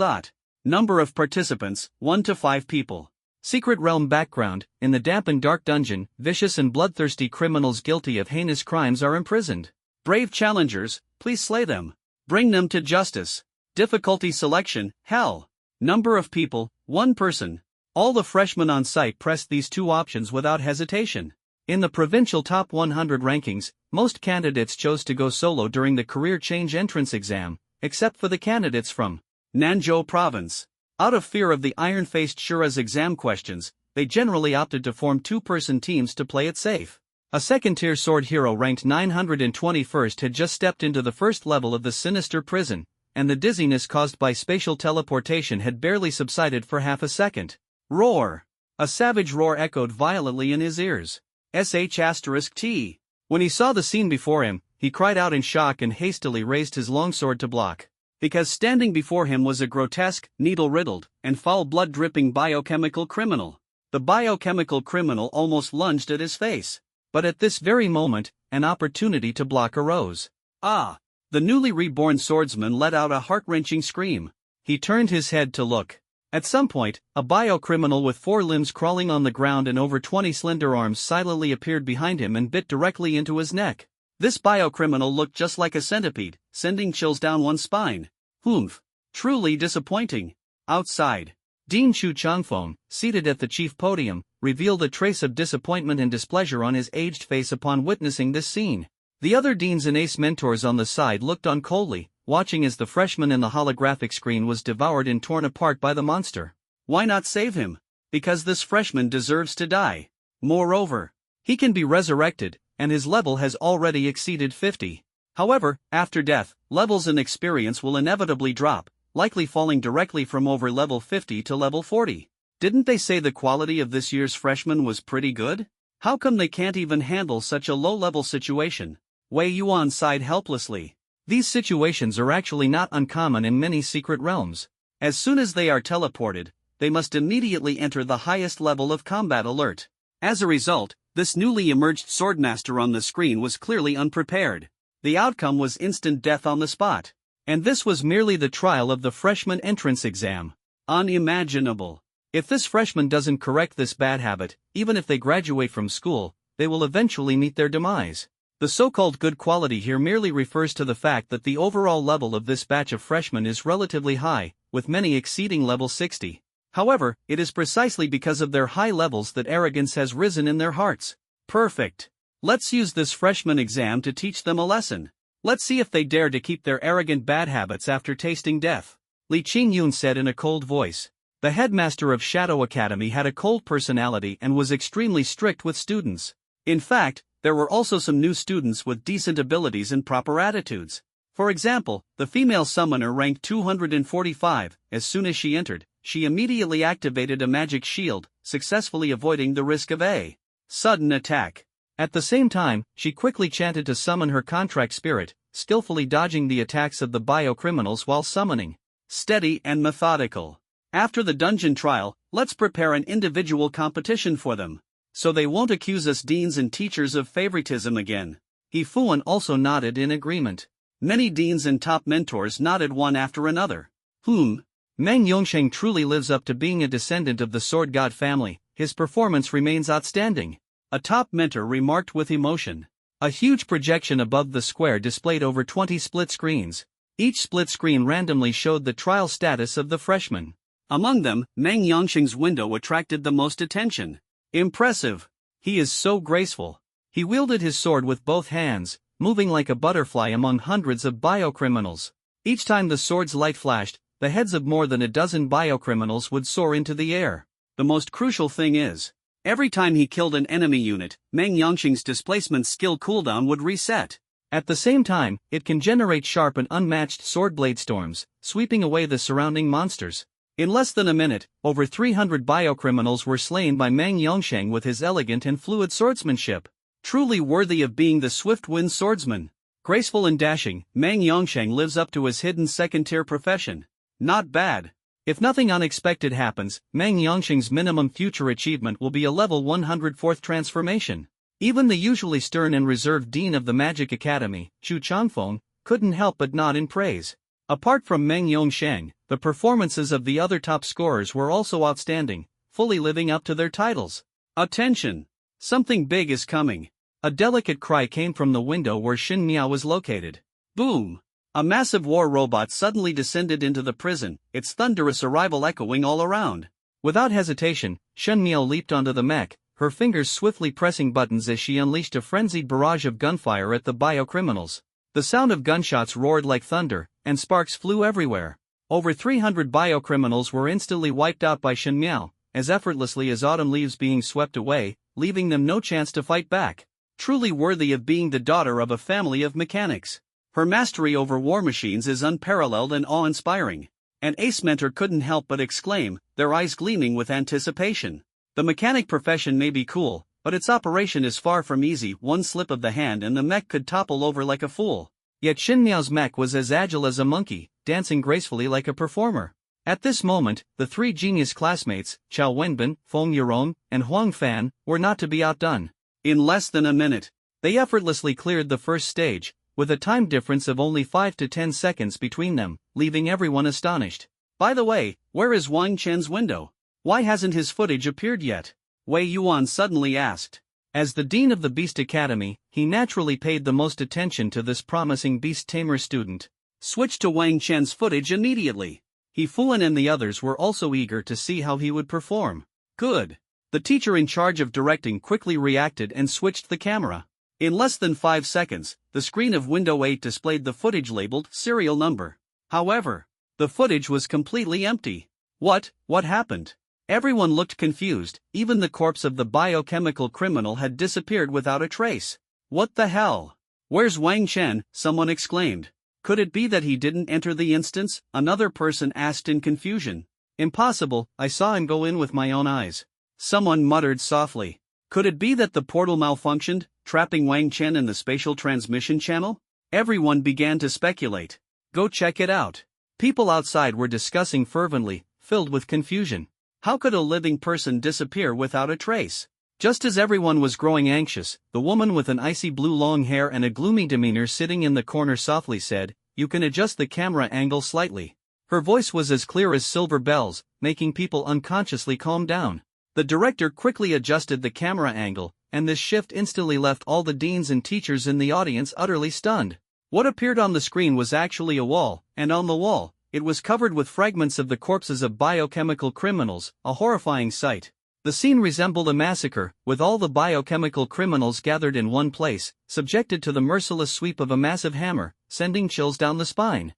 Number of participants, 1 to 5 people. Secret Realm background, in the damp and dark dungeon, vicious and bloodthirsty criminals guilty of heinous crimes are imprisoned. Brave challengers, please slay them. Bring them to justice. Difficulty selection, Hell. Number of people, 1 person. All the freshmen on site pressed these 2 options without hesitation. In the provincial top 100 rankings, most candidates chose to go solo during the career change entrance exam, except for the candidates from Nanzhou province. Out of fear of the iron-faced Shura's exam questions, they generally opted to form 2-person teams to play it safe. A second-tier sword hero ranked 921st had just stepped into the first level of the sinister prison, and the dizziness caused by spatial teleportation had barely subsided for half a second. Roar! A savage roar echoed violently in his ears. *T. When he saw the scene before him, he cried out in shock and hastily raised his longsword to block. Because standing before him was a grotesque, needle-riddled, and foul blood-dripping biochemical criminal. The biochemical criminal almost lunged at his face. But at this very moment, an opportunity to block arose. Ah! The newly reborn swordsman let out a heart-wrenching scream. He turned his head to look. At some point, a biocriminal with 4 limbs crawling on the ground and over 20 slender arms silently appeared behind him and bit directly into his neck. This biocriminal looked just like a centipede, sending chills down one's spine. Humph. Truly disappointing. Outside, Dean Chu Changfeng, seated at the chief podium, revealed a trace of disappointment and displeasure on his aged face upon witnessing this scene. The other deans and ace mentors on the side looked on coldly, watching as the freshman in the holographic screen was devoured and torn apart by the monster. Why not save him? Because this freshman deserves to die. Moreover, he can be resurrected, and his level has already exceeded 50. However, after death, levels and experience will inevitably drop, likely falling directly from over level 50 to level 40. Didn't they say the quality of this year's freshman was pretty good? How come they can't even handle such a low-level situation? Wei Yuan sighed helplessly. These situations are actually not uncommon in many secret realms. As soon as they are teleported, they must immediately enter the highest level of combat alert. As a result, this newly emerged swordmaster on the screen was clearly unprepared. The outcome was instant death on the spot. And this was merely the trial of the freshman entrance exam. Unimaginable. If this freshman doesn't correct this bad habit, even if they graduate from school, they will eventually meet their demise. The so-called good quality here merely refers to the fact that the overall level of this batch of freshmen is relatively high, with many exceeding level 60. However, it is precisely because of their high levels that arrogance has risen in their hearts. Perfect. Let's use this freshman exam to teach them a lesson. Let's see if they dare to keep their arrogant bad habits after tasting death. Li Qingyun said in a cold voice. The headmaster of Shadow Academy had a cold personality and was extremely strict with students. In fact, there were also some new students with decent abilities and proper attitudes. For example, the female summoner ranked 245. As soon as she entered, she immediately activated a magic shield, successfully avoiding the risk of a sudden attack. At the same time, she quickly chanted to summon her contract spirit, skillfully dodging the attacks of the biocriminals while summoning. Steady and methodical. After the dungeon trial, let's prepare an individual competition for them. So they won't accuse us deans and teachers of favoritism again. He Fuan also nodded in agreement. Many deans and top mentors nodded one after another. Meng Yongsheng truly lives up to being a descendant of the sword god family. his performance remains outstanding. A top mentor remarked with emotion. A huge projection above the square displayed over 20 split screens. Each split screen randomly showed the trial status of the freshman. Among them, Meng Yongxing's window attracted the most attention. Impressive. He is so graceful. He wielded his sword with both hands, moving like a butterfly among hundreds of biocriminals. Each time the sword's light flashed, the heads of more than a dozen biocriminals would soar into the air. The most crucial thing is, every time he killed an enemy unit, Meng Yongxing's displacement skill cooldown would reset. At the same time, it can generate sharp and unmatched sword blade storms, sweeping away the surrounding monsters. In less than a minute, over 300 biocriminals were slain by Meng Yongxing with his elegant and fluid swordsmanship. Truly worthy of being the swift-wind swordsman. Graceful and dashing, Meng Yongxing lives up to his hidden second-tier profession. Not bad. If nothing unexpected happens, Meng Yongxing's minimum future achievement will be a level 104th transformation. Even the usually stern and reserved dean of the Magic Academy, Chu Changfeng, couldn't help but nod in praise. Apart from Meng Yongxing, the performances of the other top scorers were also outstanding, fully living up to their titles. Attention! Something big is coming. A delicate cry came from the window where Xin Miao was located. Boom! A massive war robot suddenly descended into the prison, its thunderous arrival echoing all around. Without hesitation, Xin Miao leaped onto the mech, her fingers swiftly pressing buttons as she unleashed a frenzied barrage of gunfire at the biocriminals. The sound of gunshots roared like thunder, and sparks flew everywhere. Over 300 biocriminals were instantly wiped out by Xin Miao, as effortlessly as autumn leaves being swept away, leaving them no chance to fight back. Truly worthy of being the daughter of a family of mechanics. Her mastery over war machines is unparalleled and awe-inspiring. An ace mentor couldn't help but exclaim, their eyes gleaming with anticipation. The mechanic profession may be cool, but its operation is far from easy. One slip of the hand and the mech could topple over like a fool. Yet Xin Miao's mech was as agile as a monkey, dancing gracefully like a performer. At this moment, the three genius classmates, Chao Wenbin, Feng Yurong, and Huang Fan, were not to be outdone. In less than a minute, they effortlessly cleared the first stage, with a time difference of only 5 to 10 seconds between them, leaving everyone astonished. By the way, where is Wang Chen's window? Why hasn't his footage appeared yet? Wei Yuan suddenly asked. As the dean of the Beast Academy, he naturally paid the most attention to this promising beast tamer student. Switch to Wang Chen's footage immediately. He Fuan and the others were also eager to see how he would perform. Good. The teacher in charge of directing quickly reacted and switched the camera. In less than 5 seconds, the screen of Window 8 displayed the footage labeled serial number. However, the footage was completely empty. What happened? Everyone looked confused, even the corpse of the biochemical criminal had disappeared without a trace. What the hell? Where's Wang Chen? Someone exclaimed. Could it be that he didn't enter the instance? Another person asked in confusion. Impossible, I saw him go in with my own eyes. Someone muttered softly. Could it be that the portal malfunctioned, trapping Wang Chen in the spatial transmission channel? Everyone began to speculate. Go check it out. People outside were discussing fervently, filled with confusion. How could a living person disappear without a trace? Just as everyone was growing anxious, the woman with an icy blue long hair and a gloomy demeanor sitting in the corner softly said, "You can adjust the camera angle slightly." Her voice was as clear as silver bells, making people unconsciously calm down. The director quickly adjusted the camera angle, and this shift instantly left all the deans and teachers in the audience utterly stunned. What appeared on the screen was actually a wall, and on the wall, it was covered with fragments of the corpses of biochemical criminals, a horrifying sight. The scene resembled a massacre, with all the biochemical criminals gathered in one place, subjected to the merciless sweep of a massive hammer, sending chills down the spine.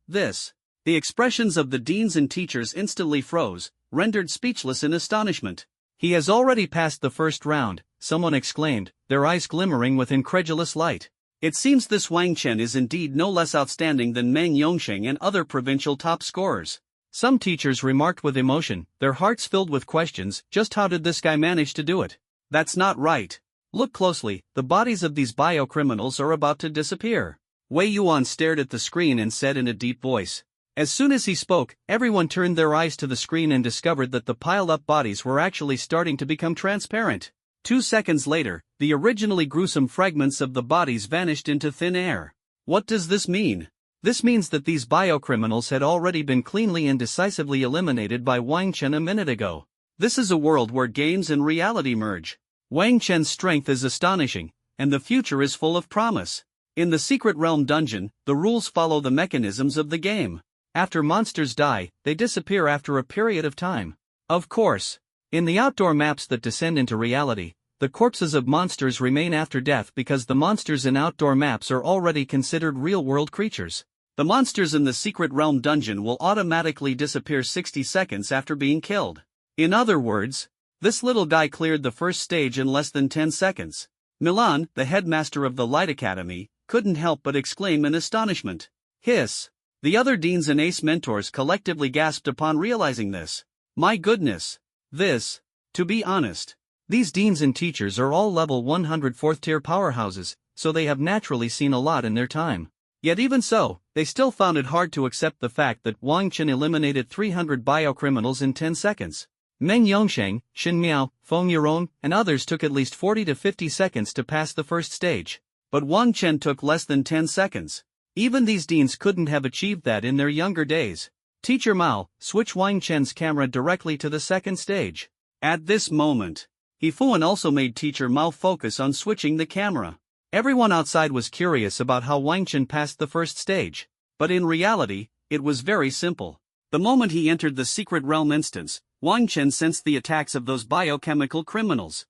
This. The expressions of the deans and teachers instantly froze, rendered speechless in astonishment. He has already passed the first round, someone exclaimed, their eyes glimmering with incredulous light. It seems this Wang Chen is indeed no less outstanding than Meng Yongxing and other provincial top scorers. Some teachers remarked with emotion, their hearts filled with questions, just how did this guy manage to do it? That's not right. Look closely, the bodies of these biocriminals are about to disappear. Wei Yuan stared at the screen and said in a deep voice. As soon as he spoke, everyone turned their eyes to the screen and discovered that the piled-up bodies were actually starting to become transparent. 2 seconds later, the originally gruesome fragments of the bodies vanished into thin air. What does this mean? This means that these biocriminals had already been cleanly and decisively eliminated by Wang Chen a minute ago. This is a world where games and reality merge. Wang Chen's strength is astonishing, and the future is full of promise. In the Secret Realm dungeon, the rules follow the mechanisms of the game. After monsters die, they disappear after a period of time. Of course, in the outdoor maps that descend into reality, the corpses of monsters remain after death because the monsters in outdoor maps are already considered real-world creatures. The monsters in the Secret Realm dungeon will automatically disappear 60 seconds after being killed. In other words, this little guy cleared the first stage in less than 10 seconds. Milan, the headmaster of the Light Academy, couldn't help but exclaim in astonishment. Hiss! The other deans and ace mentors collectively gasped upon realizing this. My goodness! To be honest, these deans and teachers are all level 100 4th-tier powerhouses, so they have naturally seen a lot in their time. Yet even so, they still found it hard to accept the fact that Wang Chen eliminated 300 biocriminals in 10 seconds. Meng Yongsheng, Xin Miao, Feng Yuron, and others took at least 40 to 50 seconds to pass the first stage. But Wang Chen took less than 10 seconds. Even these deans couldn't have achieved that in their younger days. Teacher Mao, switch Wang Chen's camera directly to the second stage. At this moment, He Fuan also made Teacher Mao focus on switching the camera. Everyone outside was curious about how Wang Chen passed the first stage. But in reality, it was very simple. The moment he entered the Secret Realm instance, Wang Chen sensed the attacks of those biochemical criminals.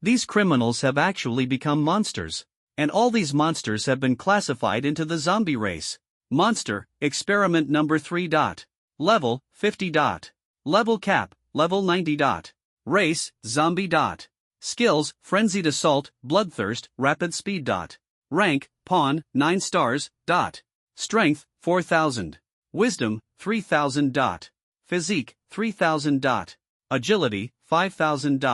These criminals have actually become monsters. And all these monsters have been classified into the zombie race. Monster, experiment number 3. Level, 50. Level cap, level 90. Race, zombie. Skills, frenzied assault, bloodthirst, rapid speed. Rank, pawn, 9 stars. Strength, 4000. Wisdom, 3000. Physique, 3000. Agility, 5000.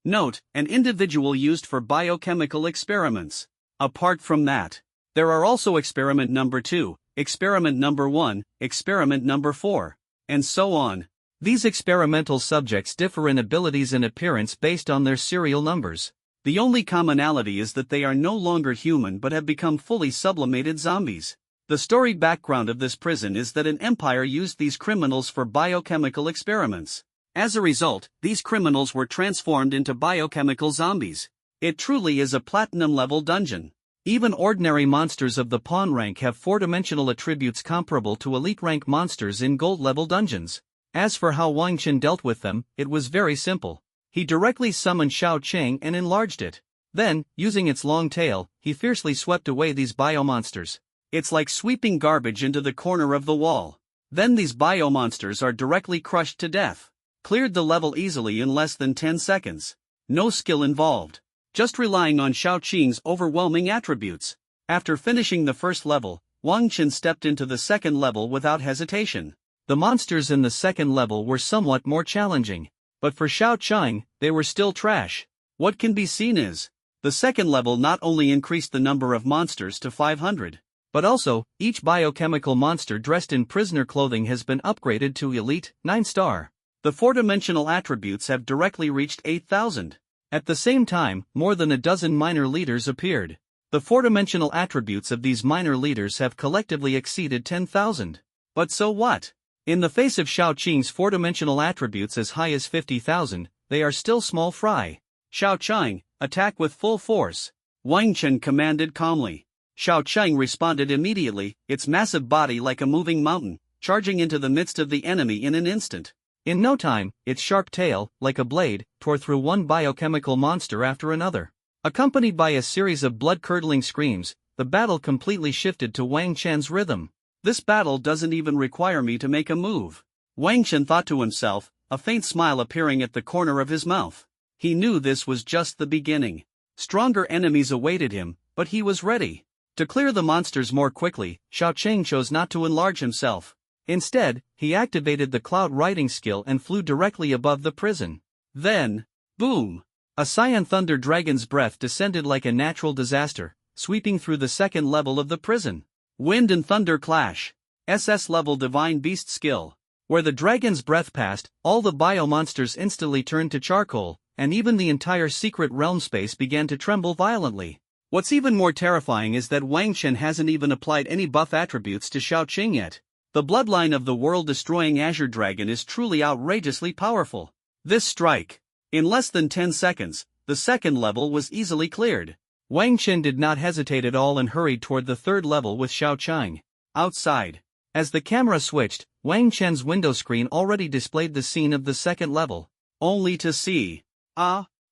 Note, an individual used for biochemical experiments. Apart from that, there are also experiment number 2, experiment number 1, experiment number 4, and so on. These experimental subjects differ in abilities and appearance based on their serial numbers. The only commonality is that they are no longer human but have become fully sublimated zombies. The storied background of this prison is that an empire used these criminals for biochemical experiments. As a result, these criminals were transformed into biochemical zombies. It truly is a platinum-level dungeon. Even ordinary monsters of the pawn rank have 4-dimensional attributes comparable to elite-rank monsters in gold-level dungeons. As for how Wang Chen dealt with them, it was very simple. He directly summoned Shao Cheng and enlarged it. Then, using its long tail, he fiercely swept away these biomonsters. It's like sweeping garbage into the corner of the wall. Then these biomonsters are directly crushed to death. Cleared the level easily in less than 10 seconds. No skill involved. Just relying on Shao Qing's overwhelming attributes. After finishing the first level, Wang Chen stepped into the second level without hesitation. The monsters in the second level were somewhat more challenging. But for Shao Cheng, they were still trash. What can be seen is, the second level not only increased the number of monsters to 500, but also, each biochemical monster dressed in prisoner clothing has been upgraded to Elite 9-star. The 4-dimensional attributes have directly reached 8,000. At the same time, more than a dozen minor leaders appeared. The 4-dimensional attributes of these minor leaders have collectively exceeded 10,000. But so what? In the face of Shao Qing's 4-dimensional attributes as high as 50,000, they are still small fry. Shao Cheng, attack with full force. Wang Chen commanded calmly. Shao Cheng responded immediately, its massive body like a moving mountain, charging into the midst of the enemy in an instant. In no time, its sharp tail, like a blade, tore through one biochemical monster after another. Accompanied by a series of blood-curdling screams, the battle completely shifted to Wang Chen's rhythm. This battle doesn't even require me to make a move. Wang Chen thought to himself, a faint smile appearing at the corner of his mouth. He knew this was just the beginning. Stronger enemies awaited him, but he was ready. To clear the monsters more quickly, Shao Cheng chose not to enlarge himself. Instead, he activated the cloud riding skill and flew directly above the prison. Then, boom! A Cyan Thunder Dragon's breath descended like a natural disaster, sweeping through the second level of the prison. Wind and Thunder Clash. SS level Divine Beast skill. Where the dragon's breath passed, all the biomonsters instantly turned to charcoal, and even the entire Secret Realm space began to tremble violently. What's even more terrifying is that Wang Chen hasn't even applied any buff attributes to Shao Qing yet. The bloodline of the world-destroying Azure Dragon is truly outrageously powerful. This strike. In less than 10 seconds, the second level was easily cleared. Wang Chen did not hesitate at all and hurried toward the third level with Xiao Chang. Outside. As the camera switched, Wang Chen's window screen already displayed the scene of the second level. Only to see.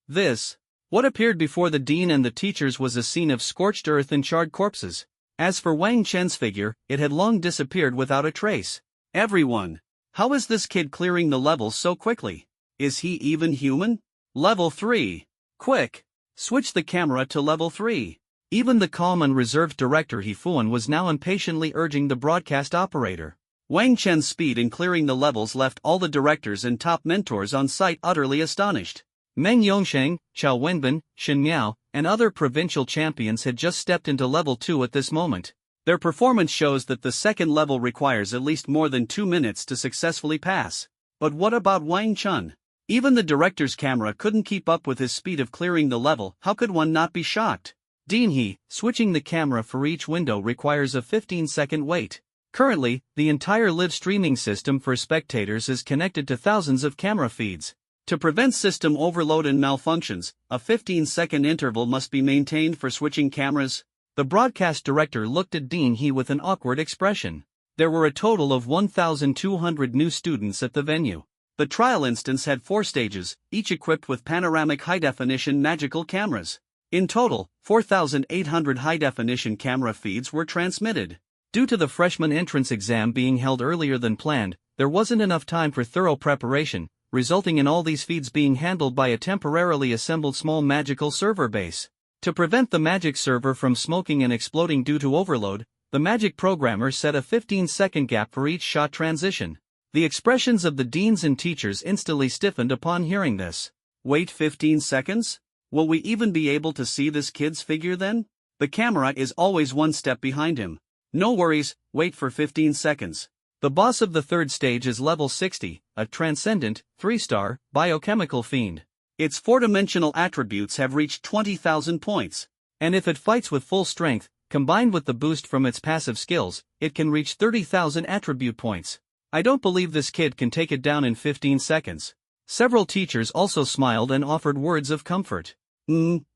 This. What appeared before the dean and the teachers was a scene of scorched earth and charred corpses. As for Wang Chen's figure, it had long disappeared without a trace. Everyone. How is this kid clearing the levels so quickly? Is he even human? Level 3. Quick. Switch the camera to level 3. Even the calm and reserved director He Fuan was now impatiently urging the broadcast operator. Wang Chen's speed in clearing the levels left all the directors and top mentors on site utterly astonished. Meng Yongsheng, Chao Wenbin, Shen Miao, and other provincial champions had just stepped into level 2 at this moment. Their performance shows that the second level requires at least more than 2 minutes to successfully pass. But what about Wang Chen? Even the director's camera couldn't keep up with his speed of clearing the level. How could one not be shocked? Dean He, switching the camera for each window requires a 15-second wait. Currently, the entire live streaming system for spectators is connected to thousands of camera feeds. To prevent system overload and malfunctions, a 15-second interval must be maintained for switching cameras. The broadcast director looked at Dean He with an awkward expression. There were a total of 1,200 new students at the venue. The trial instance had 4 stages, each equipped with panoramic high-definition magical cameras. In total, 4,800 high-definition camera feeds were transmitted. Due to the freshman entrance exam being held earlier than planned, there wasn't enough time for thorough preparation, resulting in all these feeds being handled by a temporarily assembled small magical server base. To prevent the magic server from smoking and exploding due to overload, the magic programmer set a 15-second gap for each shot transition. The expressions of the deans and teachers instantly stiffened upon hearing this. Wait 15 seconds? Will we even be able to see this kid's figure then? The camera is always one step behind him. No worries, wait for 15 seconds. The boss of the third stage is level 60, a transcendent, 3-star, biochemical fiend. Its 4-dimensional attributes have reached 20,000 points. And if it fights with full strength, combined with the boost from its passive skills, it can reach 30,000 attribute points. I don't believe this kid can take it down in 15 seconds. Several teachers also smiled and offered words of comfort.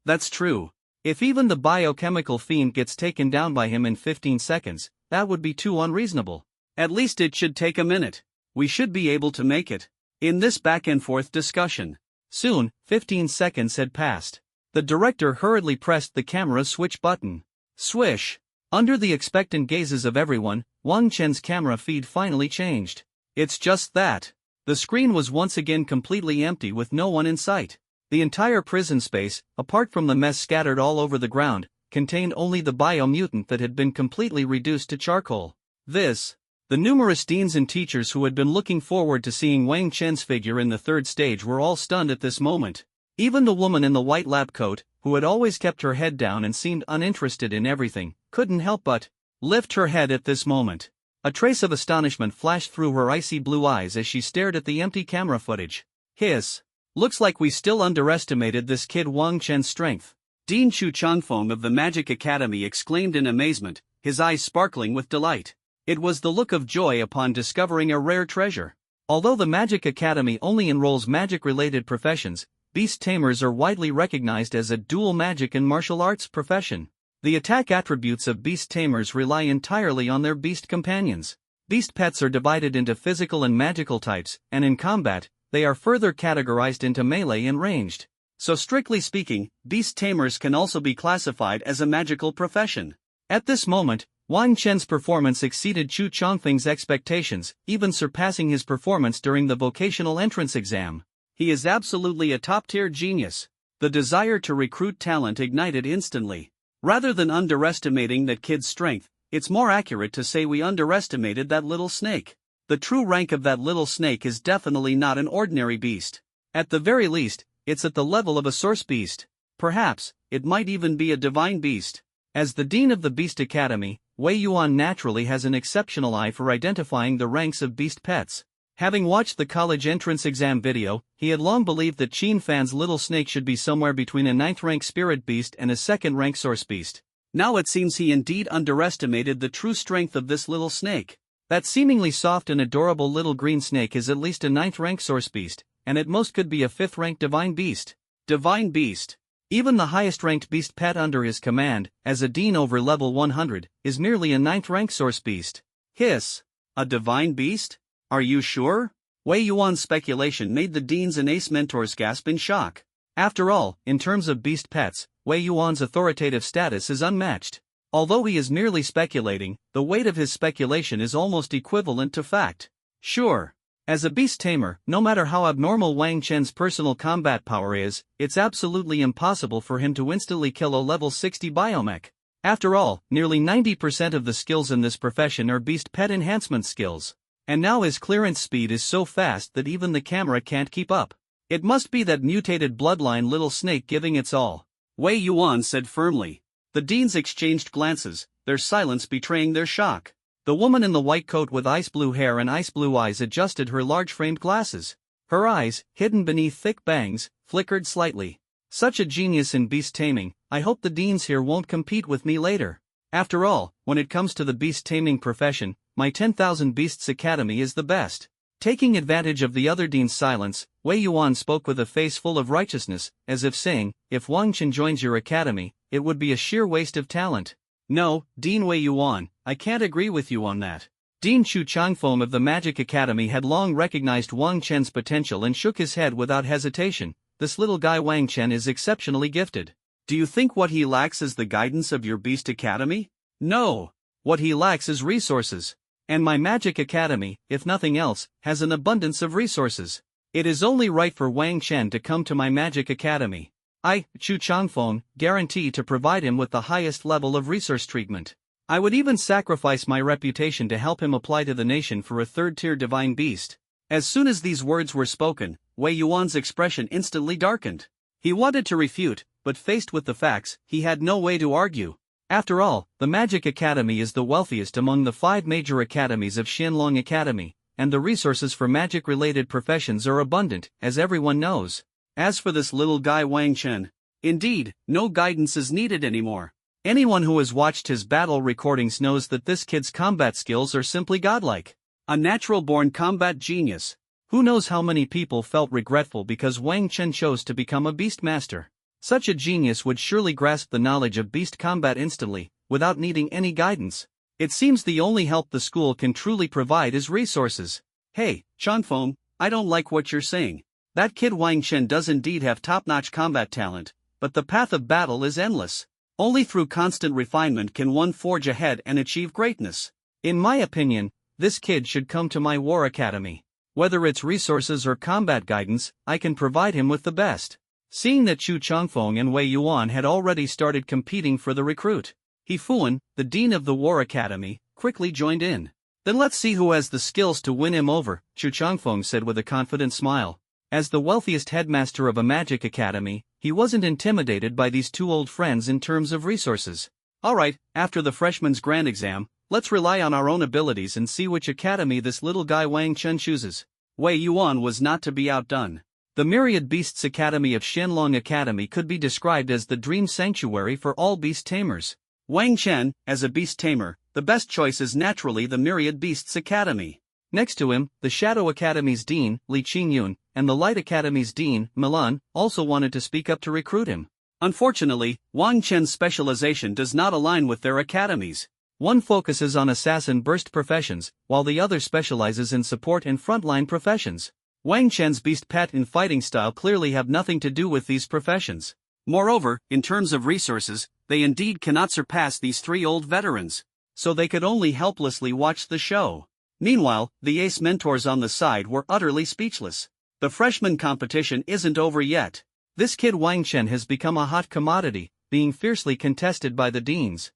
That's true. If even the biochemical fiend gets taken down by him in 15 seconds, that would be too unreasonable. At least it should take a minute. We should be able to make it. In this back and forth discussion. Soon, 15 seconds had passed. The director hurriedly pressed the camera switch button. Swish! Under the expectant gazes of everyone, Wang Chen's camera feed finally changed. It's just that. The screen was once again completely empty with no one in sight. The entire prison space, apart from the mess scattered all over the ground, contained only the biomutant that had been completely reduced to charcoal. The numerous deans and teachers who had been looking forward to seeing Wang Chen's figure in the third stage were all stunned at this moment. Even the woman in the white lab coat, who had always kept her head down and seemed uninterested in everything, couldn't help but lift her head at this moment. A trace of astonishment flashed through her icy blue eyes as she stared at the empty camera footage. Hiss. Looks like we still underestimated this kid Wang Chen's strength. Dean Chu Changfeng of the Magic Academy exclaimed in amazement, his eyes sparkling with delight. It was the look of joy upon discovering a rare treasure. Although the Magic Academy only enrolls magic-related professions, beast tamers are widely recognized as a dual magic and martial arts profession. The attack attributes of beast tamers rely entirely on their beast companions. Beast pets are divided into physical and magical types, and in combat, they are further categorized into melee and ranged. So strictly speaking, beast tamers can also be classified as a magical profession. At this moment, Wang Chen's performance exceeded Chu Changfeng's expectations, even surpassing his performance during the vocational entrance exam. He is absolutely a top-tier genius. The desire to recruit talent ignited instantly. Rather than underestimating that kid's strength, it's more accurate to say we underestimated that little snake. The true rank of that little snake is definitely not an ordinary beast. At the very least, it's at the level of a source beast. Perhaps, it might even be a divine beast. As the dean of the Beast Academy, Wei Yuan naturally has an exceptional eye for identifying the ranks of beast pets. Having watched the college entrance exam video, he had long believed that Qin Fan's little snake should be somewhere between a 9th-rank spirit beast and a 2nd-rank source beast. Now it seems he indeed underestimated the true strength of this little snake. That seemingly soft and adorable little green snake is at least a 9th-rank source beast, and at most could be a 5th-ranked divine beast. Divine beast. Even the highest-ranked beast pet under his command, as a dean over level 100, is merely a 9th-ranked source beast. Hiss. A divine beast? Are you sure? Wei Yuan's speculation made the deans and ace mentors gasp in shock. After all, in terms of beast pets, Wei Yuan's authoritative status is unmatched. Although he is merely speculating, the weight of his speculation is almost equivalent to fact. Sure. As a beast tamer, no matter how abnormal Wang Chen's personal combat power is, it's absolutely impossible for him to instantly kill a level 60 biomech. After all, nearly 90% of the skills in this profession are beast pet enhancement skills. And now his clearance speed is so fast that even the camera can't keep up. It must be that mutated bloodline little snake giving its all. Wei Yuan said firmly. The deans exchanged glances, their silence betraying their shock. The woman in the white coat with ice blue hair and ice blue eyes adjusted her large-framed glasses. Her eyes, hidden beneath thick bangs, flickered slightly. Such a genius in beast taming, I hope the deans here won't compete with me later. After all, when it comes to the beast taming profession, my 10,000 Beasts Academy is the best. Taking advantage of the other dean's silence, Wei Yuan spoke with a face full of righteousness, as if saying, if Wang Chen joins your academy, it would be a sheer waste of talent. No, Dean Wei Yuan, I can't agree with you on that. Dean Chu Changfeng of the Magic Academy had long recognized Wang Chen's potential and shook his head without hesitation. This little guy Wang Chen is exceptionally gifted. Do you think what he lacks is the guidance of your Beast Academy? No. What he lacks is resources. And my Magic Academy, if nothing else, has an abundance of resources. It is only right for Wang Chen to come to my Magic Academy. I, Chu Changfeng, guarantee to provide him with the highest level of resource treatment. I would even sacrifice my reputation to help him apply to the nation for a 3rd-tier divine beast. As soon as these words were spoken, Wei Yuan's expression instantly darkened. He wanted to refute, but faced with the facts, he had no way to argue. After all, the Magic Academy is the wealthiest among the 5 major academies of Xianlong Academy, and the resources for magic-related professions are abundant, as everyone knows. As for this little guy Wang Chen, indeed, no guidance is needed anymore. Anyone who has watched his battle recordings knows that this kid's combat skills are simply godlike. A natural-born combat genius. Who knows how many people felt regretful because Wang Chen chose to become a beast master. Such a genius would surely grasp the knowledge of beast combat instantly, without needing any guidance. It seems the only help the school can truly provide is resources. Hey, Changfeng, I don't like what you're saying. That kid Wang Chen does indeed have top-notch combat talent, but the path of battle is endless. Only through constant refinement can one forge ahead and achieve greatness. In my opinion, this kid should come to my War Academy. Whether it's resources or combat guidance, I can provide him with the best. Seeing that Chu Changfeng and Wei Yuan had already started competing for the recruit, He Fuan, the dean of the War Academy, quickly joined in. Then let's see who has the skills to win him over, Chu Changfeng said with a confident smile. As the wealthiest headmaster of a magic academy, he wasn't intimidated by these two old friends in terms of resources. Alright, after the freshman's grand exam, let's rely on our own abilities and see which academy this little guy Wang Chen chooses. Wei Yuan was not to be outdone. The Myriad Beasts Academy of Xianlong Academy could be described as the dream sanctuary for all beast tamers. Wang Chen, as a beast tamer, the best choice is naturally the Myriad Beasts Academy. Next to him, the Shadow Academy's dean, Li Qingyun, and the Light Academy's dean, Milan, also wanted to speak up to recruit him. Unfortunately, Wang Chen's specialization does not align with their academies. One focuses on assassin burst professions, while the other specializes in support and frontline professions. Wang Chen's beast pet and fighting style clearly have nothing to do with these professions. Moreover, in terms of resources, they indeed cannot surpass these three old veterans. So they could only helplessly watch the show. Meanwhile, the ace mentors on the side were utterly speechless. The freshman competition isn't over yet. This kid Wang Chen has become a hot commodity, being fiercely contested by the deans.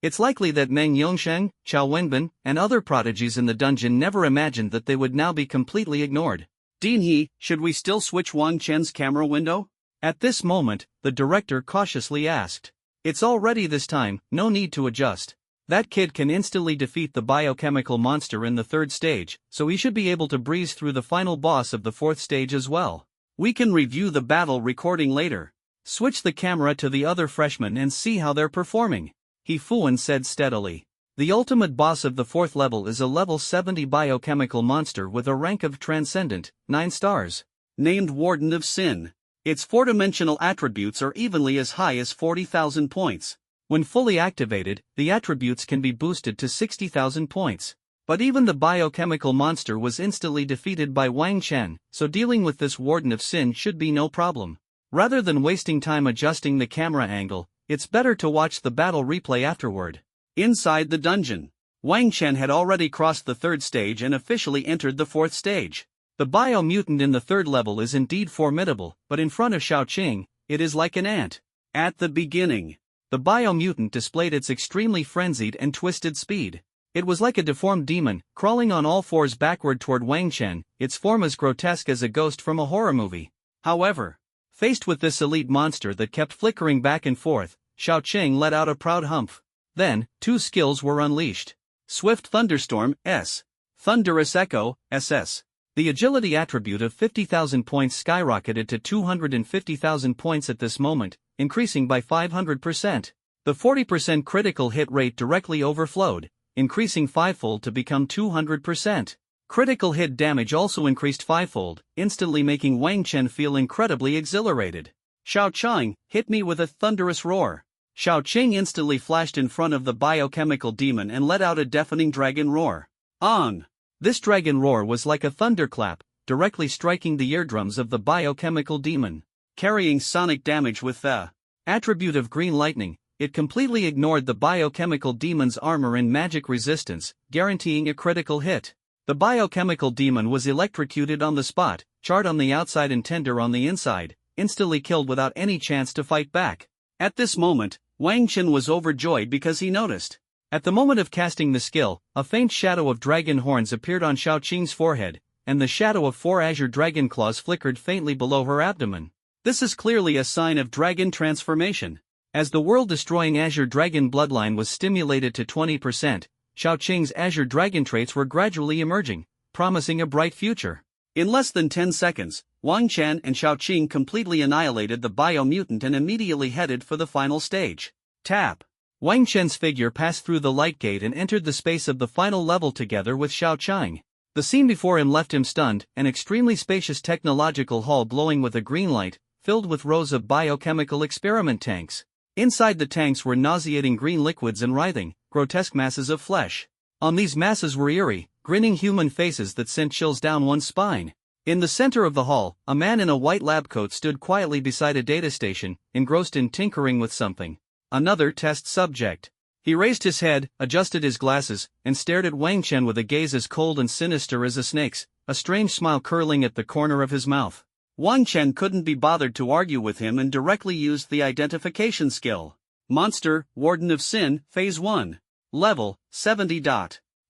It's likely that Meng Yongsheng, Chao Wenbin, and other prodigies in the dungeon never imagined that they would now be completely ignored. Dean He, should we still switch Wang Chen's camera window? At this moment, the director cautiously asked. It's all ready this time, no need to adjust. That kid can instantly defeat the biochemical monster in the third stage, so he should be able to breeze through the final boss of the fourth stage as well. We can review the battle recording later. Switch the camera to the other freshmen and see how they're performing. He Fuan said steadily. The ultimate boss of the 4th level is a level 70 biochemical monster with a rank of Transcendent, 9 stars. Named Warden of Sin. Its 4-dimensional attributes are evenly as high as 40,000 points. When fully activated, the attributes can be boosted to 60,000 points. But even the biochemical monster was instantly defeated by Wang Chen, so dealing with this Warden of Sin should be no problem. Rather than wasting time adjusting the camera angle, it's better to watch the battle replay afterward. Inside the dungeon, Wang Chen had already crossed the 3rd stage and officially entered the 4th stage. The biomutant in the 3rd level is indeed formidable, but in front of Xiaoqing, it is like an ant. At the beginning, the biomutant displayed its extremely frenzied and twisted speed. It was like a deformed demon, crawling on all fours backward toward Wang Chen, its form as grotesque as a ghost from a horror movie. However, faced with this elite monster that kept flickering back and forth, Xiaoqing let out a proud humph. Then, 2 skills were unleashed. Swift Thunderstorm, S. Thunderous Echo, SS. The agility attribute of 50,000 points skyrocketed to 250,000 points at this moment, increasing by 500%. The 40% critical hit rate directly overflowed, increasing 5-fold to become 200%. Critical hit damage also increased 5-fold, instantly making Wang Chen feel incredibly exhilarated. Xiaoqing hit me with a thunderous roar. Xiaoqing instantly flashed in front of the biochemical demon and let out a deafening dragon roar. On! This dragon roar was like a thunderclap, directly striking the eardrums of the biochemical demon. Carrying sonic damage with the attribute of green lightning, it completely ignored the biochemical demon's armor and magic resistance, guaranteeing a critical hit. The biochemical demon was electrocuted on the spot, charred on the outside and tender on the inside, instantly killed without any chance to fight back. At this moment, Wang Chen was overjoyed because he noticed. At the moment of casting the skill, a faint shadow of dragon horns appeared on Xiaoqing's forehead, and the shadow of 4 azure dragon claws flickered faintly below her abdomen. This is clearly a sign of dragon transformation. As the world-destroying azure dragon bloodline was stimulated to 20%, Xiaoqing's azure dragon traits were gradually emerging, promising a bright future. In less than 10 seconds, Wang Chen and Xiaoqing completely annihilated the biomutant and immediately headed for the final stage. Tap. Wang Chen's figure passed through the light gate and entered the space of the final level together with Xiaoqing. The scene before him left him stunned, an extremely spacious technological hall glowing with a green light, filled with rows of biochemical experiment tanks. Inside the tanks were nauseating green liquids and writhing, grotesque masses of flesh. On these masses were eerie, grinning human faces that sent chills down one's spine. In the center of the hall, a man in a white lab coat stood quietly beside a data station, engrossed in tinkering with something. Another test subject. He raised his head, adjusted his glasses, and stared at Wang Chen with a gaze as cold and sinister as a snake's, a strange smile curling at the corner of his mouth. Wang Chen couldn't be bothered to argue with him and directly used the identification skill. Monster, Warden of Sin, Phase 1. Level, 70.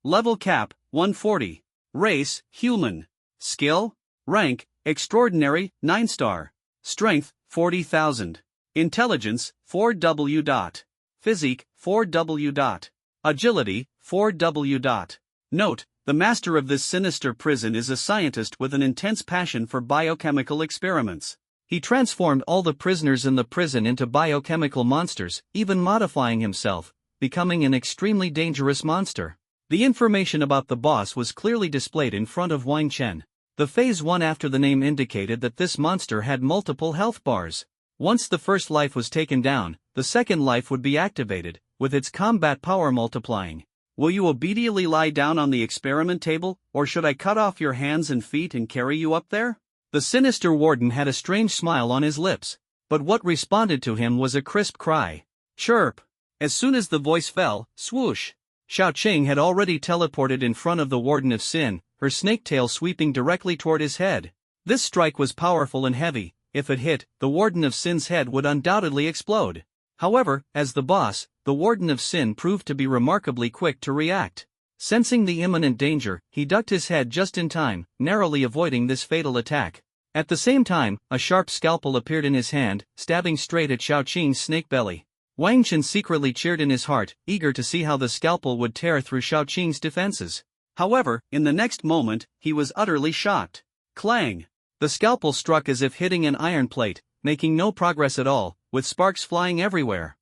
Level cap, 140. Race, Human. Skill, Rank, Extraordinary, 9-star. Strength, 40,000. Intelligence, 4W. Physique, 4W. Agility, 4W. Note, the master of this sinister prison is a scientist with an intense passion for biochemical experiments. He transformed all the prisoners in the prison into biochemical monsters, even modifying himself, becoming an extremely dangerous monster. The information about the boss was clearly displayed in front of Wang Chen. The Phase 1 after the name indicated that this monster had multiple health bars. Once the first life was taken down, the second life would be activated, with its combat power multiplying. Will you obediently lie down on the experiment table, or should I cut off your hands and feet and carry you up there? The sinister warden had a strange smile on his lips, but what responded to him was a crisp cry. Chirp! As soon as the voice fell, swoosh! Xiaoqing had already teleported in front of the Warden of Sin, her snake tail sweeping directly toward his head. This strike was powerful and heavy. If it hit, the Warden of Sin's head would undoubtedly explode. However, as the boss, the Warden of Sin proved to be remarkably quick to react. Sensing the imminent danger, he ducked his head just in time, narrowly avoiding this fatal attack. At the same time, a sharp scalpel appeared in his hand, stabbing straight at Xiaoqing's snake belly. Wang Chen secretly cheered in his heart, eager to see how the scalpel would tear through Xiaoqing's defenses. However, in the next moment, he was utterly shocked. Clang! The scalpel struck as if hitting an iron plate, making no progress at all, with sparks flying everywhere.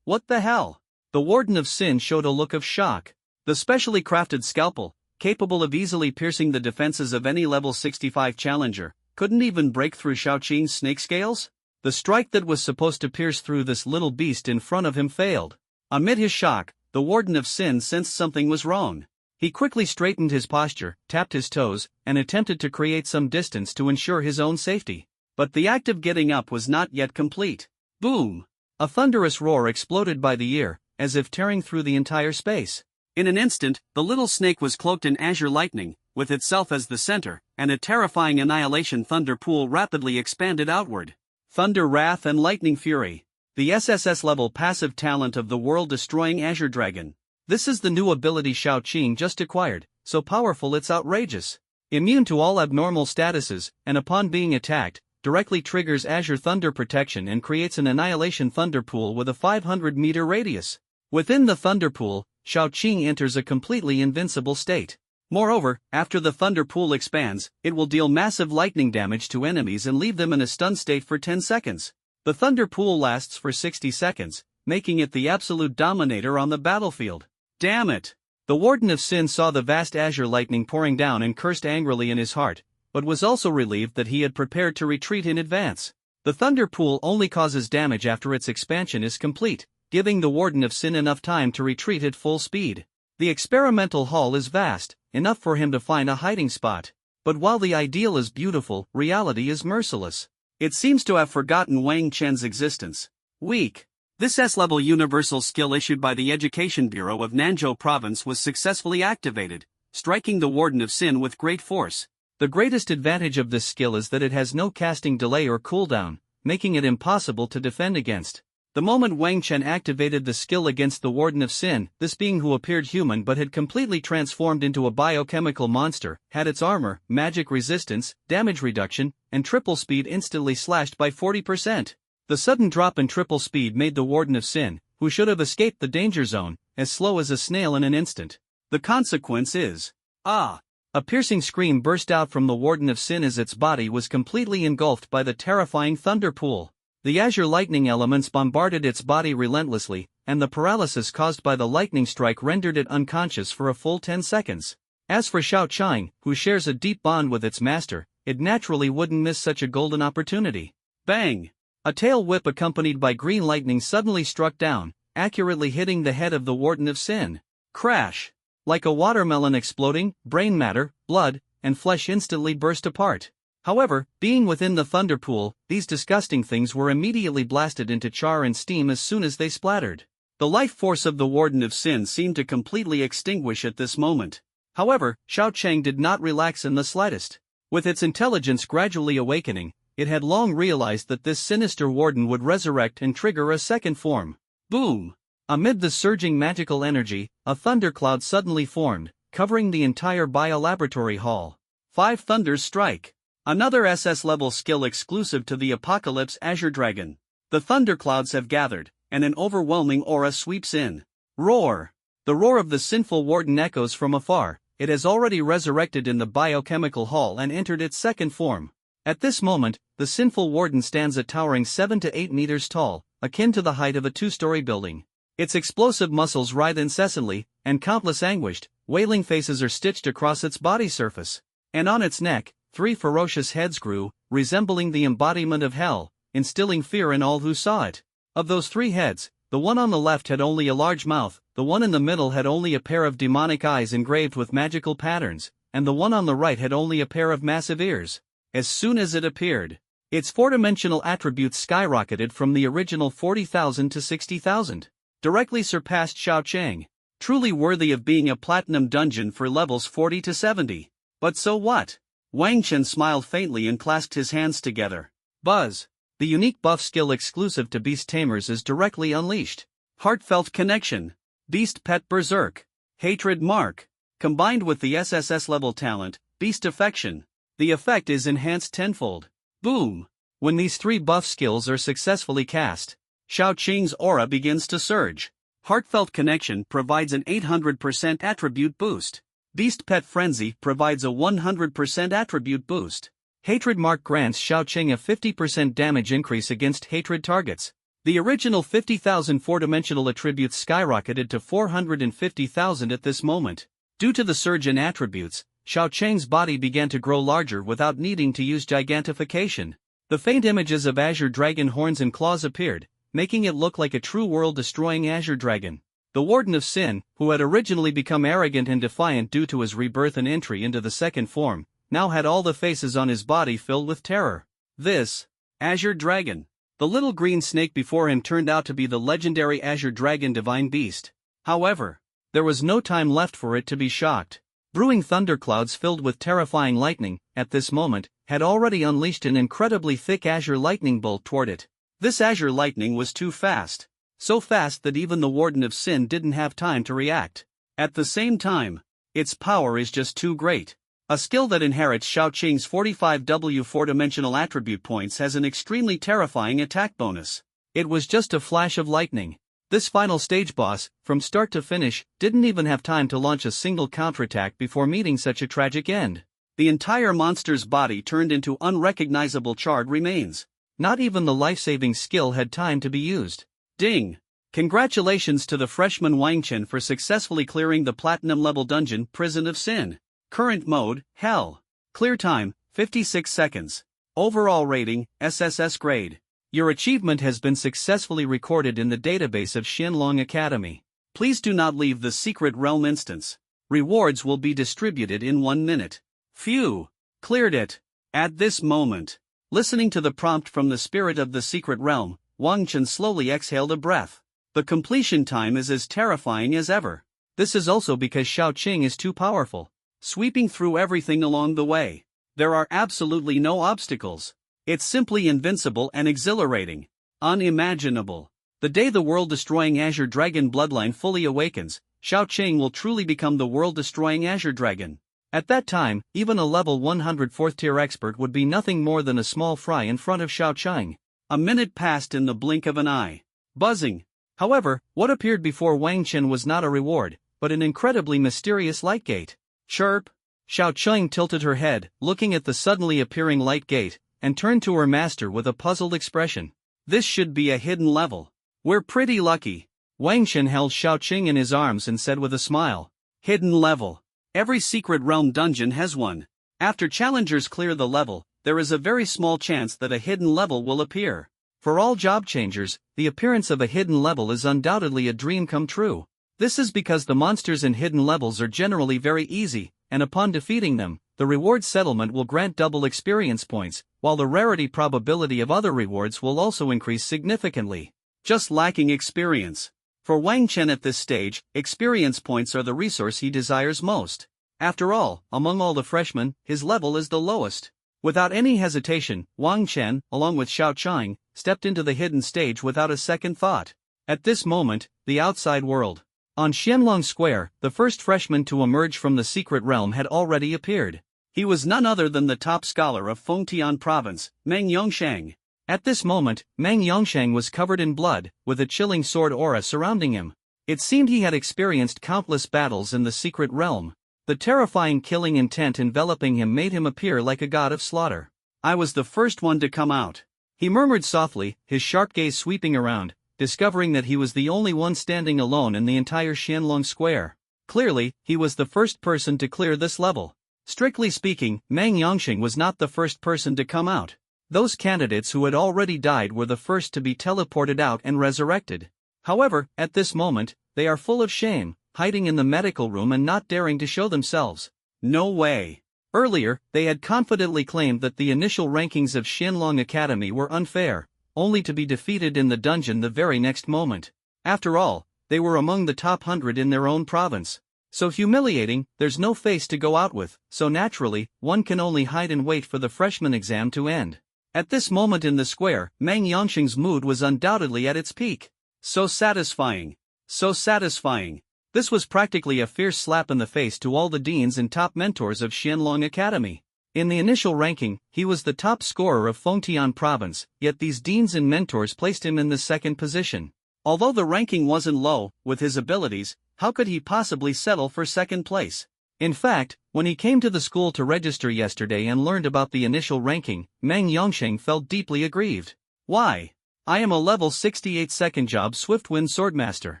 What the hell? The Warden of Sin showed a look of shock. The specially crafted scalpel, capable of easily piercing the defenses of any level 65 challenger, couldn't even break through Shaoqing's snake scales? The strike that was supposed to pierce through this little beast in front of him failed. Amid his shock, the Warden of Sin sensed something was wrong. He quickly straightened his posture, tapped his toes, and attempted to create some distance to ensure his own safety. But the act of getting up was not yet complete. Boom! A thunderous roar exploded by the ear, as if tearing through the entire space. In an instant, the little snake was cloaked in azure lightning, with itself as the center, and a terrifying annihilation thunder pool rapidly expanded outward. Thunder Wrath and Lightning Fury. The SSS level passive talent of the world-destroying Azure Dragon. This is the new ability Shaoqing just acquired, so powerful it's outrageous. Immune to all abnormal statuses, and upon being attacked, directly triggers Azure Thunder Protection and creates an Annihilation Thunder Pool with a 500-meter radius. Within the Thunder Pool, Shaoqing enters a completely invincible state. Moreover, after the Thunder Pool expands, it will deal massive lightning damage to enemies and leave them in a stun state for 10 seconds. The Thunder Pool lasts for 60 seconds, making it the absolute dominator on the battlefield. Damn it! The Warden of Sin saw the vast azure lightning pouring down and cursed angrily in his heart, but was also relieved that he had prepared to retreat in advance. The Thunder Pool only causes damage after its expansion is complete, giving the Warden of Sin enough time to retreat at full speed. The experimental hall is vast, enough for him to find a hiding spot. But while the ideal is beautiful, reality is merciless. It seems to have forgotten Wang Chen's existence. Weak. This S-level universal skill issued by the Education Bureau of Nanzhou Province was successfully activated, striking the Warden of Sin with great force. The greatest advantage of this skill is that it has no casting delay or cooldown, making it impossible to defend against. The moment Wang Chen activated the skill against the Warden of Sin, this being who appeared human but had completely transformed into a biochemical monster, had its armor, magic resistance, damage reduction, and triple speed instantly slashed by 40%. The sudden drop in triple speed made the Warden of Sin, who should have escaped the danger zone, as slow as a snail in an instant. The consequence is, ah! A piercing scream burst out from the Warden of Sin as its body was completely engulfed by the terrifying thunder pool. The azure lightning elements bombarded its body relentlessly, and the paralysis caused by the lightning strike rendered it unconscious for a full 10 seconds. As for Shaoqing, who shares a deep bond with its master, it naturally wouldn't miss such a golden opportunity. Bang! A tail whip accompanied by green lightning suddenly struck down, accurately hitting the head of the Warden of Sin. Crash! Like a watermelon exploding, brain matter, blood, and flesh instantly burst apart. However, being within the thunder pool, these disgusting things were immediately blasted into char and steam as soon as they splattered. The life force of the Warden of Sin seemed to completely extinguish at this moment. However, Shaoqing did not relax in the slightest. With its intelligence gradually awakening, it had long realized that this sinister warden would resurrect and trigger a second form. Boom! Amid the surging magical energy, a thundercloud suddenly formed, covering the entire biolaboratory hall. 5 thunders strike. Another SS-level skill exclusive to the Apocalypse Azure Dragon. The thunderclouds have gathered, and an overwhelming aura sweeps in. Roar! The roar of the sinful warden echoes from afar. It has already resurrected in the biochemical hall and entered its second form. At this moment, the sinful warden stands a towering 7 to 8 meters tall, akin to the height of a 2-story building. Its explosive muscles writhe incessantly, and countless anguished, wailing faces are stitched across its body surface. And on its neck, 3 ferocious heads grew, resembling the embodiment of hell, instilling fear in all who saw it. Of those 3 heads, the one on the left had only a large mouth, the one in the middle had only a pair of demonic eyes engraved with magical patterns, and the one on the right had only a pair of massive ears. As soon as it appeared, its 4-dimensional attributes skyrocketed from the original 40,000 to 60,000. Directly surpassed Shaoqing. Truly worthy of being a platinum dungeon for levels 40 to 70. But so what? Wang Chen smiled faintly and clasped his hands together. Buzz. The unique buff skill exclusive to beast tamers is directly unleashed. Heartfelt Connection. Beast Pet Berserk. Hatred Mark. Combined with the SSS level talent, Beast Affection. The effect is enhanced tenfold. Boom! When these 3 buff skills are successfully cast, Shaoqing's aura begins to surge. Heartfelt Connection provides an 800% attribute boost. Beast Pet Frenzy provides a 100% attribute boost. Hatred Mark grants Shaoqing a 50% damage increase against hatred targets. The original 50,000 four-dimensional attributes skyrocketed to 450,000 at this moment. Due to the surge in attributes, Xiao Cheng's body began to grow larger without needing to use gigantification. The faint images of azure dragon horns and claws appeared, making it look like a true world-destroying azure dragon. The Warden of Sin, who had originally become arrogant and defiant due to his rebirth and entry into the second form, now had all the faces on his body filled with terror. This azure dragon. The little green snake before him turned out to be the legendary azure dragon divine beast. However, there was no time left for it to be shocked. Brewing thunderclouds filled with terrifying lightning, at this moment, had already unleashed an incredibly thick azure lightning bolt toward it. This azure lightning was too fast. So fast that even the Warden of Sin didn't have time to react. At the same time, its power is just too great. A skill that inherits Xiao Qing's 45W four-dimensional attribute points has an extremely terrifying attack bonus. It was just a flash of lightning. This final stage boss, from start to finish, didn't even have time to launch a single counterattack before meeting such a tragic end. The entire monster's body turned into unrecognizable charred remains. Not even the life-saving skill had time to be used. Ding! Congratulations to the freshman Wang Chen for successfully clearing the platinum-level dungeon, Prison of Sin. Current mode, Hell. Clear time, 56 seconds. Overall rating, SSS grade. Your achievement has been successfully recorded in the database of Xianlong Academy. Please do not leave the Secret Realm instance. Rewards will be distributed in 1 minute. Phew! Cleared it. At this moment, listening to the prompt from the spirit of the Secret Realm, Wang Chen slowly exhaled a breath. The completion time is as terrifying as ever. This is also because Xiao Qing is too powerful, sweeping through everything along the way. There are absolutely no obstacles. It's simply invincible and exhilarating. Unimaginable. The day the world-destroying Azure Dragon bloodline fully awakens, Xiao Qing will truly become the world-destroying Azure Dragon. At that time, even a level 100 4th-tier expert would be nothing more than a small fry in front of Xiao Qing. A minute passed in the blink of an eye. Buzzing. However, what appeared before Wang Chen was not a reward, but an incredibly mysterious light gate. Chirp! Xiao Qing tilted her head, looking at the suddenly appearing light gate, and turned to her master with a puzzled expression. This should be a hidden level. We're pretty lucky. Wang Chen held Xiao Qing in his arms and said with a smile. Hidden level. Every Secret Realm dungeon has one. After challengers clear the level, there is a very small chance that a hidden level will appear. For all job changers, the appearance of a hidden level is undoubtedly a dream come true. This is because the monsters in hidden levels are generally very easy, and upon defeating them, the reward settlement will grant double experience points, while the rarity probability of other rewards will also increase significantly. Just lacking experience. For Wang Chen at this stage, experience points are the resource he desires most. After all, among all the freshmen, his level is the lowest. Without any hesitation, Wang Chen, along with Xiao Qing, stepped into the hidden stage without a second thought. At this moment, the outside world. On Xianlong Square, the first freshman to emerge from the Secret Realm had already appeared. He was none other than the top scholar of Fengtian Province, Meng Yongsheng. At this moment, Meng Yongsheng was covered in blood, with a chilling sword aura surrounding him. It seemed he had experienced countless battles in the Secret Realm. The terrifying killing intent enveloping him made him appear like a god of slaughter. I was the first one to come out. He murmured softly, his sharp gaze sweeping around, discovering that he was the only one standing alone in the entire Xianlong Square. Clearly, he was the first person to clear this level. Strictly speaking, Meng Yongsheng was not the first person to come out. Those candidates who had already died were the first to be teleported out and resurrected. However, at this moment, they are full of shame, hiding in the medical room and not daring to show themselves. No way. Earlier, they had confidently claimed that the initial rankings of Xianlong Academy were unfair, only to be defeated in the dungeon the very next moment. After all, they were among the top 100 in their own province. So humiliating, there's no face to go out with, so naturally, one can only hide and wait for the freshman exam to end. At this moment in the square, Meng Yongsheng's mood was undoubtedly at its peak. So satisfying. So satisfying. This was practically a fierce slap in the face to all the deans and top mentors of Xianlong Academy. In the initial ranking, he was the top scorer of Fengtian Province, yet these deans and mentors placed him in the second position. Although the ranking wasn't low, with his abilities, how could he possibly settle for second place? In fact, when he came to the school to register yesterday and learned about the initial ranking, Meng Yongsheng felt deeply aggrieved. Why? I am a level 68 second job Swiftwind Swordmaster.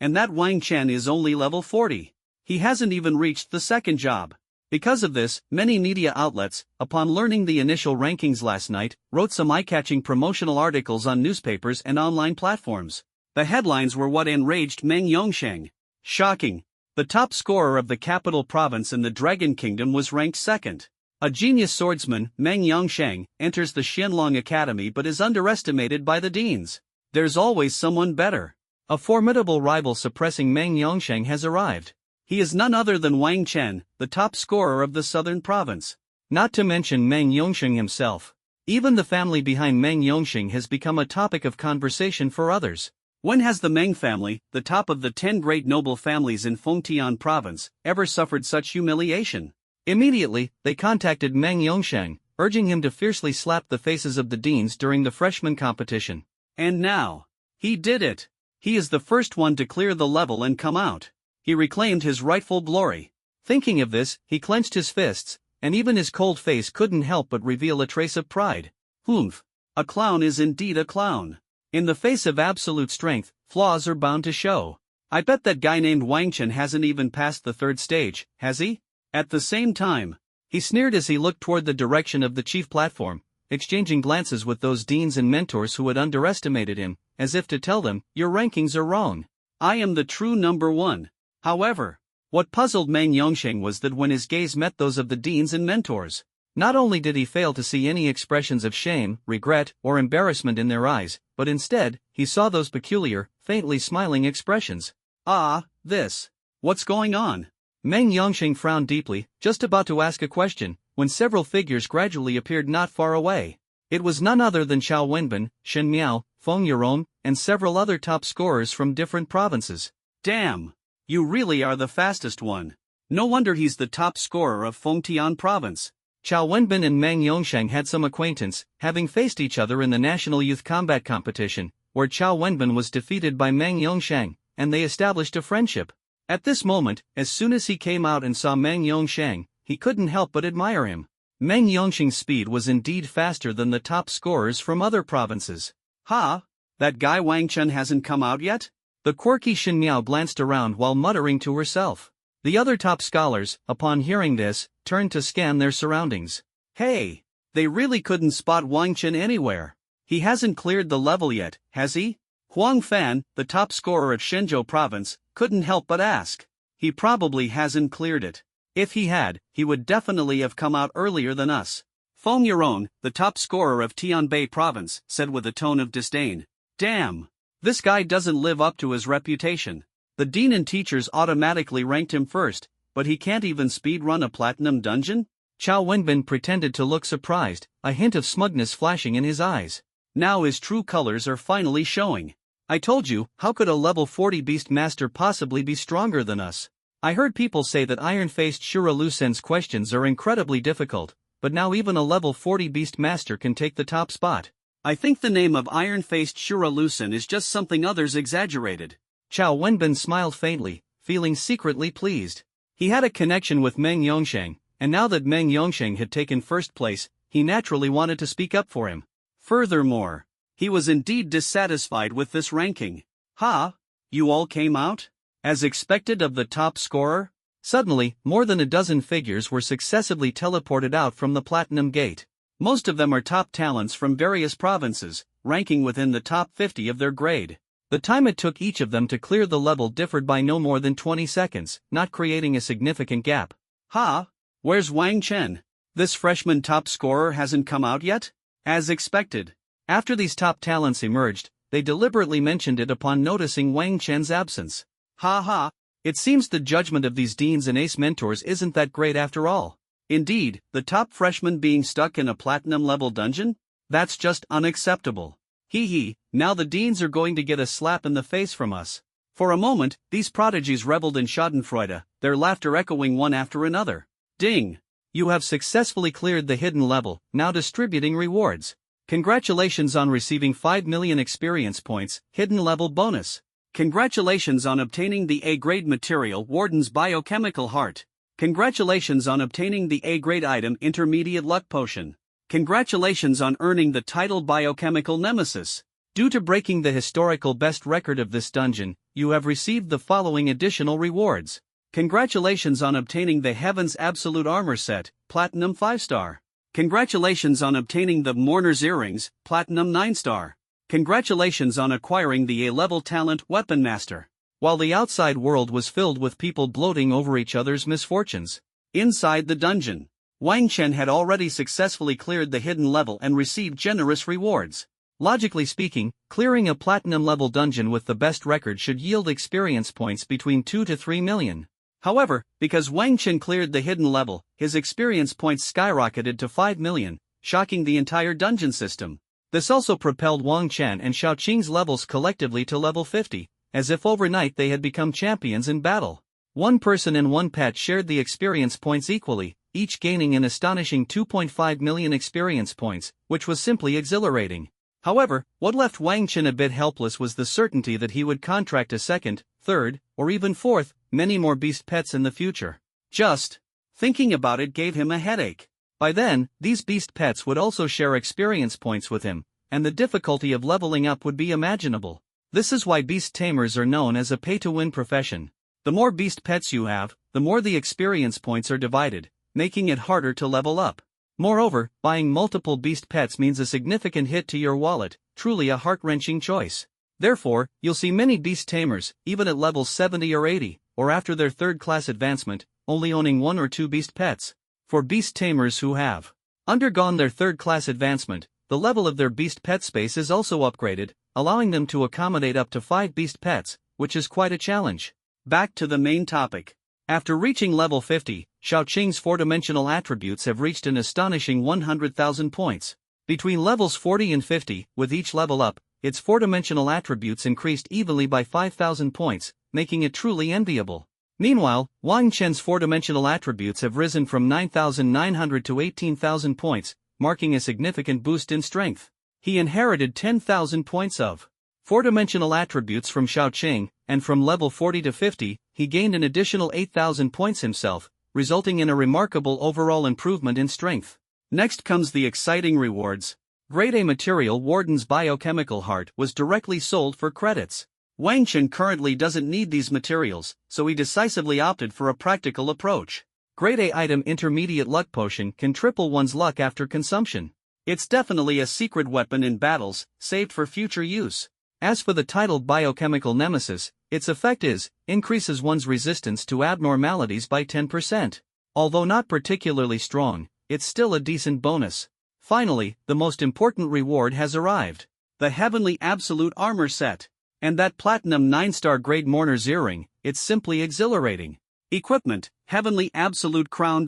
And that Wang Chen is only level 40. He hasn't even reached the second job. Because of this, many media outlets, upon learning the initial rankings last night, wrote some eye-catching promotional articles on newspapers and online platforms. The headlines were what enraged Meng Yongsheng. Shocking. The top scorer of the capital province in the Dragon Kingdom was ranked second. A genius swordsman, Meng Yongsheng, enters the Xianlong Academy but is underestimated by the deans. There's always someone better. A formidable rival suppressing Meng Yongsheng has arrived. He is none other than Wang Chen, the top scorer of the southern province. Not to mention Meng Yongsheng himself. Even the family behind Meng Yongsheng has become a topic of conversation for others. When has the Meng family, the top of the 10 great noble families in Fengtian province, ever suffered such humiliation? Immediately, they contacted Meng Yongsheng, urging him to fiercely slap the faces of the deans during the freshman competition. And now, he did it. He is the first one to clear the level and come out. He reclaimed his rightful glory. Thinking of this, he clenched his fists, and even his cold face couldn't help but reveal a trace of pride. Humph. A clown is indeed a clown. In the face of absolute strength, flaws are bound to show. I bet that guy named Wang Chen hasn't even passed the third stage, has he? At the same time, he sneered as he looked toward the direction of the chief platform, exchanging glances with those deans and mentors who had underestimated him, as if to tell them, your rankings are wrong. I am the true number one. However, what puzzled Meng Yongsheng was that when his gaze met those of the deans and mentors, not only did he fail to see any expressions of shame, regret, or embarrassment in their eyes, but instead, he saw those peculiar, faintly smiling expressions. What's going on? Meng Yongsheng frowned deeply, just about to ask a question, when several figures gradually appeared not far away. It was none other than Xiao Wenbin, Shen Miao, Feng Yuron, and several other top scorers from different provinces. Damn! You really are the fastest one. No wonder he's the top scorer of Fengtian province. Xiao Wenbin and Meng Yongsheng had some acquaintance, having faced each other in the National Youth Combat Competition, where Xiao Wenbin was defeated by Meng Yongsheng, and they established a friendship. At this moment, as soon as he came out and saw Meng Yongsheng, he couldn't help but admire him. Meng Yongsheng's speed was indeed faster than the top scorers from other provinces. Ha! That guy Wang Chen hasn't come out yet? The quirky Shen Miao glanced around while muttering to herself. The other top scholars, upon hearing this, turned to scan their surroundings. Hey! They really couldn't spot Wang Chen anywhere. He hasn't cleared the level yet, has he? Huang Fan, the top scorer of Shenzhou province, couldn't help but ask. He probably hasn't cleared it. If he had, he would definitely have come out earlier than us. Feng Yuron, the top scorer of Tianbei province, said with a tone of disdain. Damn! This guy doesn't live up to his reputation. The dean and teachers automatically ranked him first, but he can't even speedrun a platinum dungeon? Xiao Wenbin pretended to look surprised, a hint of smugness flashing in his eyes. Now his true colors are finally showing. I told you, how could a level 40 beast master possibly be stronger than us? I heard people say that iron-faced Shura Lucen's questions are incredibly difficult, but now even a level 40 beast master can take the top spot. I think the name of iron-faced Shura Lucen is just something others exaggerated. Xiao Wenbin smiled faintly, feeling secretly pleased. He had a connection with Meng Yongsheng, and now that Meng Yongsheng had taken first place, he naturally wanted to speak up for him. Furthermore, he was indeed dissatisfied with this ranking. Ha! You all came out? As expected of the top scorer? Suddenly, more than a dozen figures were successively teleported out from the Platinum Gate. Most of them are top talents from various provinces, ranking within the top 50 of their grade. The time it took each of them to clear the level differed by no more than 20 seconds, not creating a significant gap. Ha! Where's Wang Chen? This freshman top scorer hasn't come out yet? As expected. After these top talents emerged, they deliberately mentioned it upon noticing Wang Chen's absence. Ha ha! It seems the judgment of these deans and ace mentors isn't that great after all. Indeed, the top freshman being stuck in a platinum-level dungeon? That's just unacceptable. Hee hee, now the deans are going to get a slap in the face from us. For a moment, these prodigies reveled in schadenfreude, their laughter echoing one after another. Ding! You have successfully cleared the hidden level, now distributing rewards. Congratulations on receiving 5 million experience points, hidden level bonus. Congratulations on obtaining the A-grade material Warden's Biochemical Heart. Congratulations on obtaining the A-grade item Intermediate Luck Potion. Congratulations on earning the title Biochemical Nemesis. Due to breaking the historical best record of this dungeon, you have received the following additional rewards. Congratulations on obtaining the Heaven's Absolute Armor Set, Platinum 5-star. Congratulations on obtaining the Mourner's Earrings, Platinum 9-star. Congratulations on acquiring the A-level talent Weapon Master. While the outside world was filled with people gloating over each other's misfortunes, inside the dungeon, Wang Chen had already successfully cleared the hidden level and received generous rewards. Logically speaking, clearing a platinum-level dungeon with the best record should yield experience points between 2 to 3 million. However, because Wang Chen cleared the hidden level, his experience points skyrocketed to 5 million, shocking the entire dungeon system. This also propelled Wang Chen and Xiaoqing's levels collectively to level 50, as if overnight they had become champions in battle. One person and one pet shared the experience points equally, each gaining an astonishing 2.5 million experience points, which was simply exhilarating. However, what left Wang Chen a bit helpless was the certainty that he would contract a second, third, or even fourth, many more beast pets in the future. Just thinking about it gave him a headache. By then, these beast pets would also share experience points with him, and the difficulty of leveling up would be imaginable. This is why beast tamers are known as a pay-to-win profession. The more beast pets you have, the more the experience points are divided, making it harder to level up. Moreover, buying multiple beast pets means a significant hit to your wallet, truly a heart-wrenching choice. Therefore, you'll see many beast tamers, even at levels 70 or 80, or after their third-class advancement, only owning 1 or 2 beast pets. For beast tamers who have undergone their third-class advancement, the level of their beast pet space is also upgraded, allowing them to accommodate up to 5 beast pets, which is quite a challenge. Back to the main topic. After reaching level 50, Xiaoqing's 4-dimensional attributes have reached an astonishing 100,000 points. Between levels 40 and 50, with each level up, its 4-dimensional attributes increased evenly by 5,000 points, making it truly enviable. Meanwhile, Wang Chen's 4-dimensional attributes have risen from 9,900 to 18,000 points, marking a significant boost in strength. He inherited 10,000 points of 4-dimensional attributes from Xiaoqing, and from level 40 to 50, he gained an additional 8,000 points himself, resulting in a remarkable overall improvement in strength. Next comes the exciting rewards. Grade A material Warden's Biochemical Heart was directly sold for credits. Wang Chen currently doesn't need these materials, so he decisively opted for a practical approach. Grade A item Intermediate Luck Potion can triple one's luck after consumption. It's definitely a secret weapon in battles, saved for future use. As for the titled Biochemical Nemesis, its effect increases one's resistance to abnormalities by 10%. Although not particularly strong, it's still a decent bonus. Finally, the most important reward has arrived. The Heavenly Absolute Armor Set. And that Platinum 9-star grade Mourner's Earring, it's simply exhilarating. Equipment, Heavenly Absolute Crown.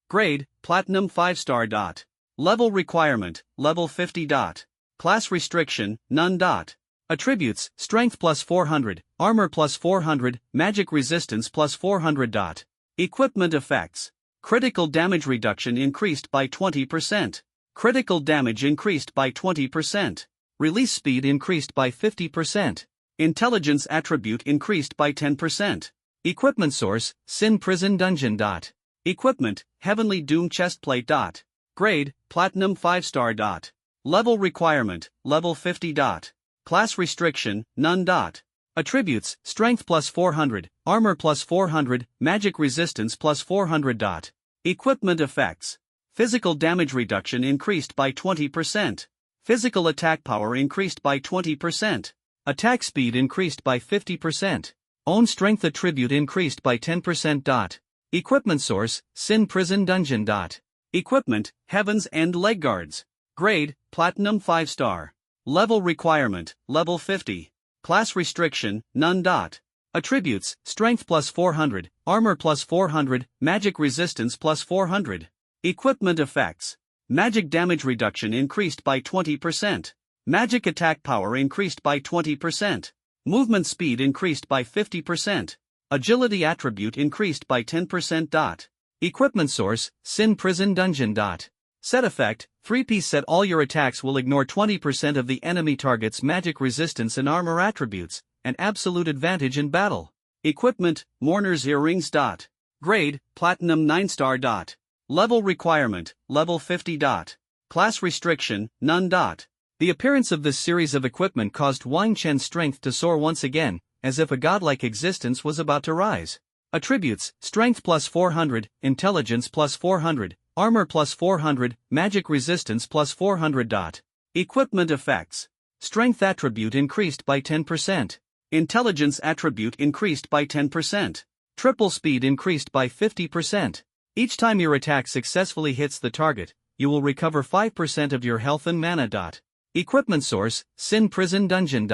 Grade, Platinum 5-star. Level requirement, level 50. Class restriction, none. Attributes, Strength plus 400, Armor plus 400, Magic Resistance plus 400. Equipment effects. Critical damage reduction increased by 20%. Critical damage increased by 20%. Release speed increased by 50%. Intelligence attribute increased by 10%. Equipment source, Sin Prison Dungeon. Equipment, Heavenly Doom Chestplate. Grade, Platinum 5-star. Level requirement, level 50. Class restriction, none. Attributes, Strength plus 400, Armor plus 400, Magic Resistance plus 400. Equipment effects. Physical damage reduction increased by 20%. Physical attack power increased by 20%. Attack speed increased by 50%. Own strength attribute increased by 10%. Equipment source, Sin Prison Dungeon. Equipment, Heavens End Leg Guards. Grade, Platinum 5-star. Level requirement, level 50. Class restriction, none. Attributes, Strength plus 400, Armor plus 400, Magic Resistance plus 400. Equipment effects. Magic damage reduction increased by 20%. Magic attack power increased by 20%. Movement speed increased by 50%. Agility attribute increased by 10%. Equipment source, Sin Prison Dungeon. Set effect, 3-piece set. All your attacks will ignore 20% of the enemy target's magic resistance and armor attributes, an absolute advantage in battle. Equipment, Mourner's Earrings. Grade, Platinum 9-star. Level requirement, level 50. Class restriction, none. The appearance of this series of equipment caused Wang Chen's strength to soar once again, as if a godlike existence was about to rise. Attributes: Strength plus 400, Intelligence plus 400, Armor plus 400, Magic Resistance plus 400. Equipment effects: Strength attribute increased by 10%. Intelligence attribute increased by 10%. Triple speed increased by 50%. Each time your attack successfully hits the target, you will recover 5% of your health and mana. Equipment source: Sin Prison Dungeon.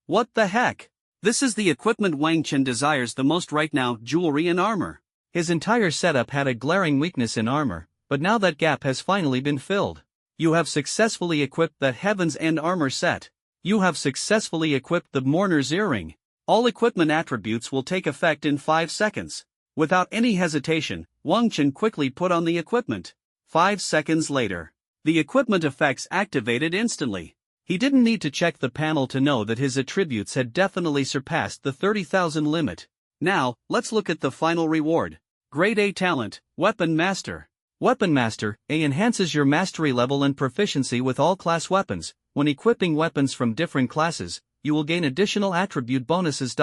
What the heck? This is the equipment Wang Chen desires the most right now: jewelry and armor. His entire setup had a glaring weakness in armor, but now that gap has finally been filled. You have successfully equipped the Heaven's End armor set. You have successfully equipped the Mourner's Earring. All equipment attributes will take effect in 5 seconds. Without any hesitation, Wang Chen quickly put on the equipment. 5 seconds later, the equipment effects activated instantly. He didn't need to check the panel to know that his attributes had definitely surpassed the 30,000 limit. Now, let's look at the final reward. Grade A talent, Weapon Master. Weapon Master A enhances your mastery level and proficiency with all class weapons. When equipping weapons from different classes, you will gain additional attribute bonuses.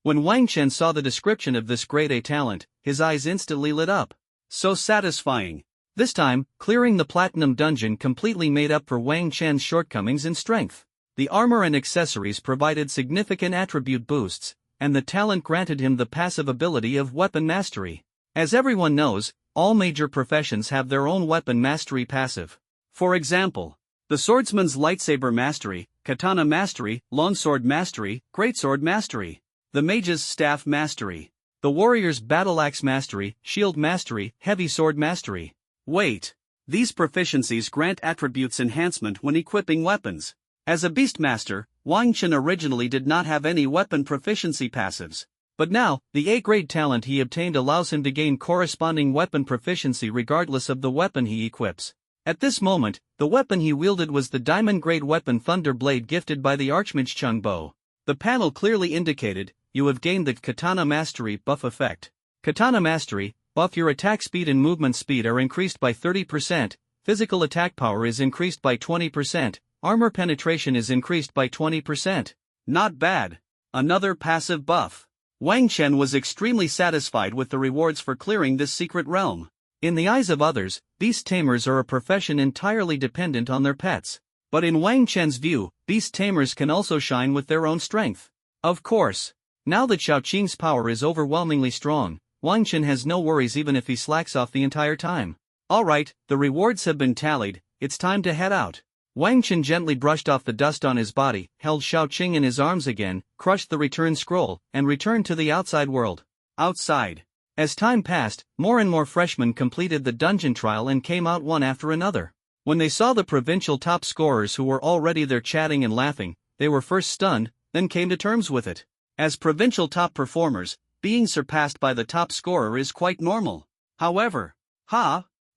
When Wang Chen saw the description of this grade A talent, his eyes instantly lit up. So satisfying. This time, clearing the Platinum Dungeon completely made up for Wang Chen's shortcomings in strength. The armor and accessories provided significant attribute boosts, and the talent granted him the passive ability of Weapon Mastery. As everyone knows, all major professions have their own Weapon Mastery passive. For example, the Swordsman's Lightsaber Mastery, Katana Mastery, Longsword Mastery, Greatsword Mastery. The Mage's Staff Mastery. The Warrior's Battle Axe Mastery, Shield Mastery, Heavy Sword Mastery. Wait. These proficiencies grant attributes enhancement when equipping weapons. As a Beastmaster, Wang Chen originally did not have any weapon proficiency passives. But now, the A-grade talent he obtained allows him to gain corresponding weapon proficiency regardless of the weapon he equips. At this moment, the weapon he wielded was the diamond-grade weapon Thunder Blade gifted by the Archmage Chung Bo. The panel clearly indicated, you have gained the Katana Mastery buff effect. Katana Mastery buff: your attack speed and movement speed are increased by 30%, physical attack power is increased by 20%, armor penetration is increased by 20%. Not bad. Another passive buff. Wang Chen was extremely satisfied with the rewards for clearing this secret realm. In the eyes of others, beast tamers are a profession entirely dependent on their pets. But in Wang Chen's view, beast tamers can also shine with their own strength. Of course. Now that Xiaoqing's power is overwhelmingly strong, Wang Chen has no worries even if he slacks off the entire time. Alright, the rewards have been tallied, it's time to head out. Wang Chen gently brushed off the dust on his body, held Xiaoqing in his arms again, crushed the return scroll, and returned to the outside world. Outside. As time passed, more and more freshmen completed the dungeon trial and came out one after another. When they saw the provincial top scorers who were already there chatting and laughing, they were first stunned, then came to terms with it. As provincial top performers, being surpassed by the top scorer is quite normal. However,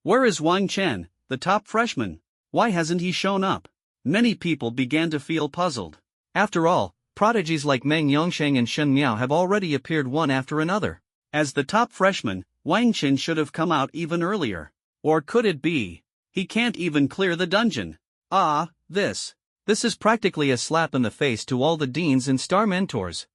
where is Wang Chen, the top freshman? Why hasn't he shown up? Many people began to feel puzzled. After all, prodigies like Meng Yongsheng and Shen Miao have already appeared one after another. As the top freshman, Wang Chen should have come out even earlier. Or could it be he can't even clear the dungeon? This is practically a slap in the face to all the deans and star mentors.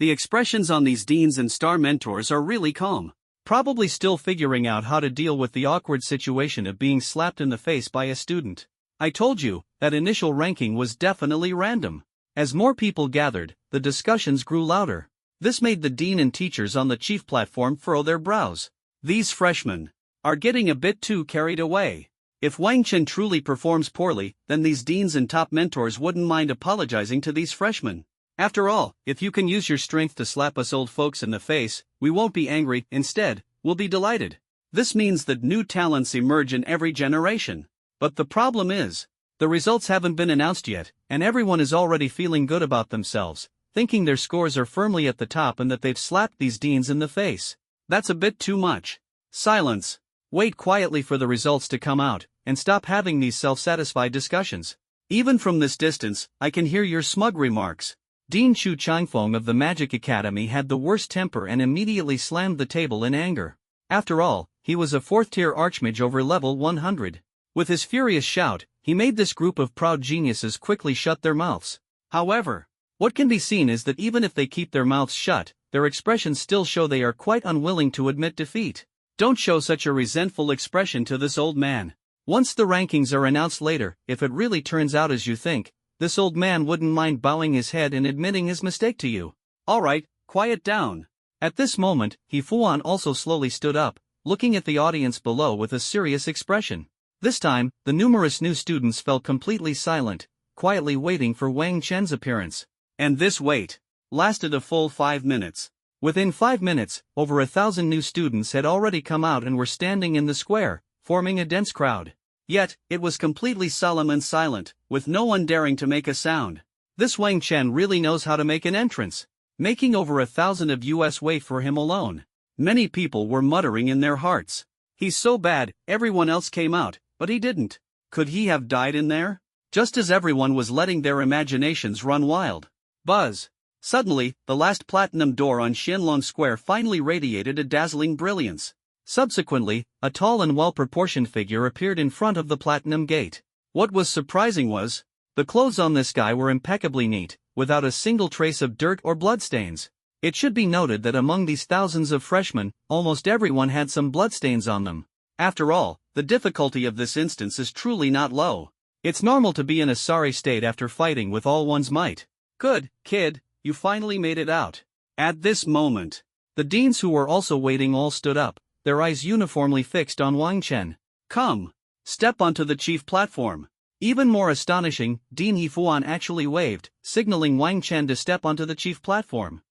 The expressions on these deans and star mentors are really calm. Probably still figuring out how to deal with the awkward situation of being slapped in the face by a student. I told you, that initial ranking was definitely random. As more people gathered, the discussions grew louder. This made the dean and teachers on the chief platform furrow their brows. These freshmen are getting a bit too carried away. If Wang Chen truly performs poorly, then these deans and top mentors wouldn't mind apologizing to these freshmen. After all, if you can use your strength to slap us old folks in the face, we won't be angry, instead, we'll be delighted. This means that new talents emerge in every generation. But the problem is, the results haven't been announced yet, and everyone is already feeling good about themselves, thinking their scores are firmly at the top and that they've slapped these deans in the face. That's a bit too much. Silence. Wait quietly for the results to come out, and stop having these self-satisfied discussions. Even from this distance, I can hear your smug remarks. Dean Chu Changfeng of the Magic Academy had the worst temper and immediately slammed the table in anger. After all, he was a 4th-tier archmage over level 100. With his furious shout, he made this group of proud geniuses quickly shut their mouths. However, what can be seen is that even if they keep their mouths shut, their expressions still show they are quite unwilling to admit defeat. Don't show such a resentful expression to this old man. Once the rankings are announced later, if it really turns out as you think, this old man wouldn't mind bowing his head and admitting his mistake to you. Alright, quiet down. At this moment, He-Fuan also slowly stood up, looking at the audience below with a serious expression. This time, the numerous new students fell completely silent, quietly waiting for Wang Chen's appearance. And this wait lasted a full 5 minutes. Within 5 minutes, over 1,000 new students had already come out and were standing in the square, forming a dense crowd. Yet, it was completely solemn and silent, with no one daring to make a sound. This Wang Chen really knows how to make an entrance, making over 1,000 of us wait for him alone. Many people were muttering in their hearts. He's so bad, everyone else came out, but he didn't. Could he have died in there? Just as everyone was letting their imaginations run wild. Buzz. Suddenly, the last platinum door on Xianlong Square finally radiated a dazzling brilliance. Subsequently, a tall and well-proportioned figure appeared in front of the platinum gate. What was surprising was, the clothes on this guy were impeccably neat, without a single trace of dirt or bloodstains. It should be noted that among these thousands of freshmen, almost everyone had some bloodstains on them. After all, the difficulty of this instance is truly not low. It's normal to be in a sorry state after fighting with all one's might. Good, kid, you finally made it out. At this moment, the deans who were also waiting all stood up, their eyes uniformly fixed on Wang Chen. Come, step onto the chief platform. Even more astonishing, Dean He-Fuan actually waved, signaling Wang Chen to step onto the chief platform.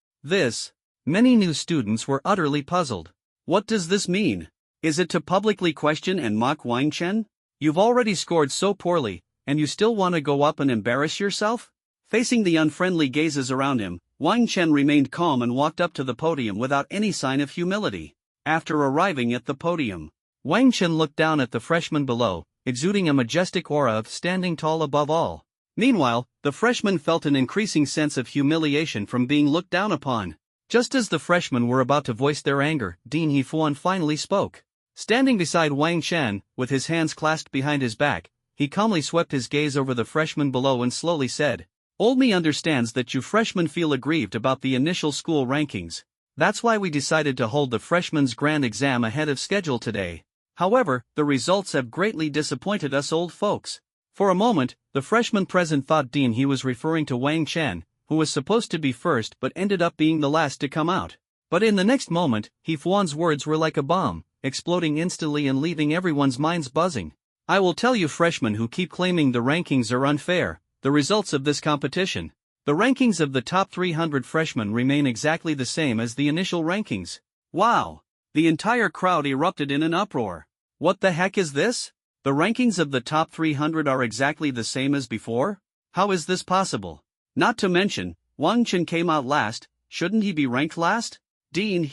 Many new students were utterly puzzled. What does this mean? Is it to publicly question and mock Wang Chen? You've already scored so poorly, and you still want to go up and embarrass yourself? Facing the unfriendly gazes around him, Wang Chen remained calm and walked up to the podium without any sign of humility. After arriving at the podium, Wang Chen looked down at the freshmen below, exuding a majestic aura of standing tall above all. Meanwhile, the freshmen felt an increasing sense of humiliation from being looked down upon. Just as the freshmen were about to voice their anger, Dean He-Fuan finally spoke. Standing beside Wang Chen, with his hands clasped behind his back, he calmly swept his gaze over the freshmen below and slowly said, "Old me understands that you freshmen feel aggrieved about the initial school rankings. That's why we decided to hold the freshmen's grand exam ahead of schedule today. However, the results have greatly disappointed us old folks." For a moment, the freshman present thought Dean he was referring to Wang Chen, who was supposed to be first but ended up being the last to come out. But in the next moment, He-Fuan's words were like a bomb, exploding instantly and leaving everyone's minds buzzing. "I will tell you freshmen who keep claiming the rankings are unfair, the results of this competition. The rankings of the top 300 freshmen remain exactly the same as the initial rankings." Wow! The entire crowd erupted in an uproar. What the heck is this? The rankings of the top 300 are exactly the same as before? How is this possible? Not to mention, Wang Chen came out last, shouldn't he be ranked last? Dean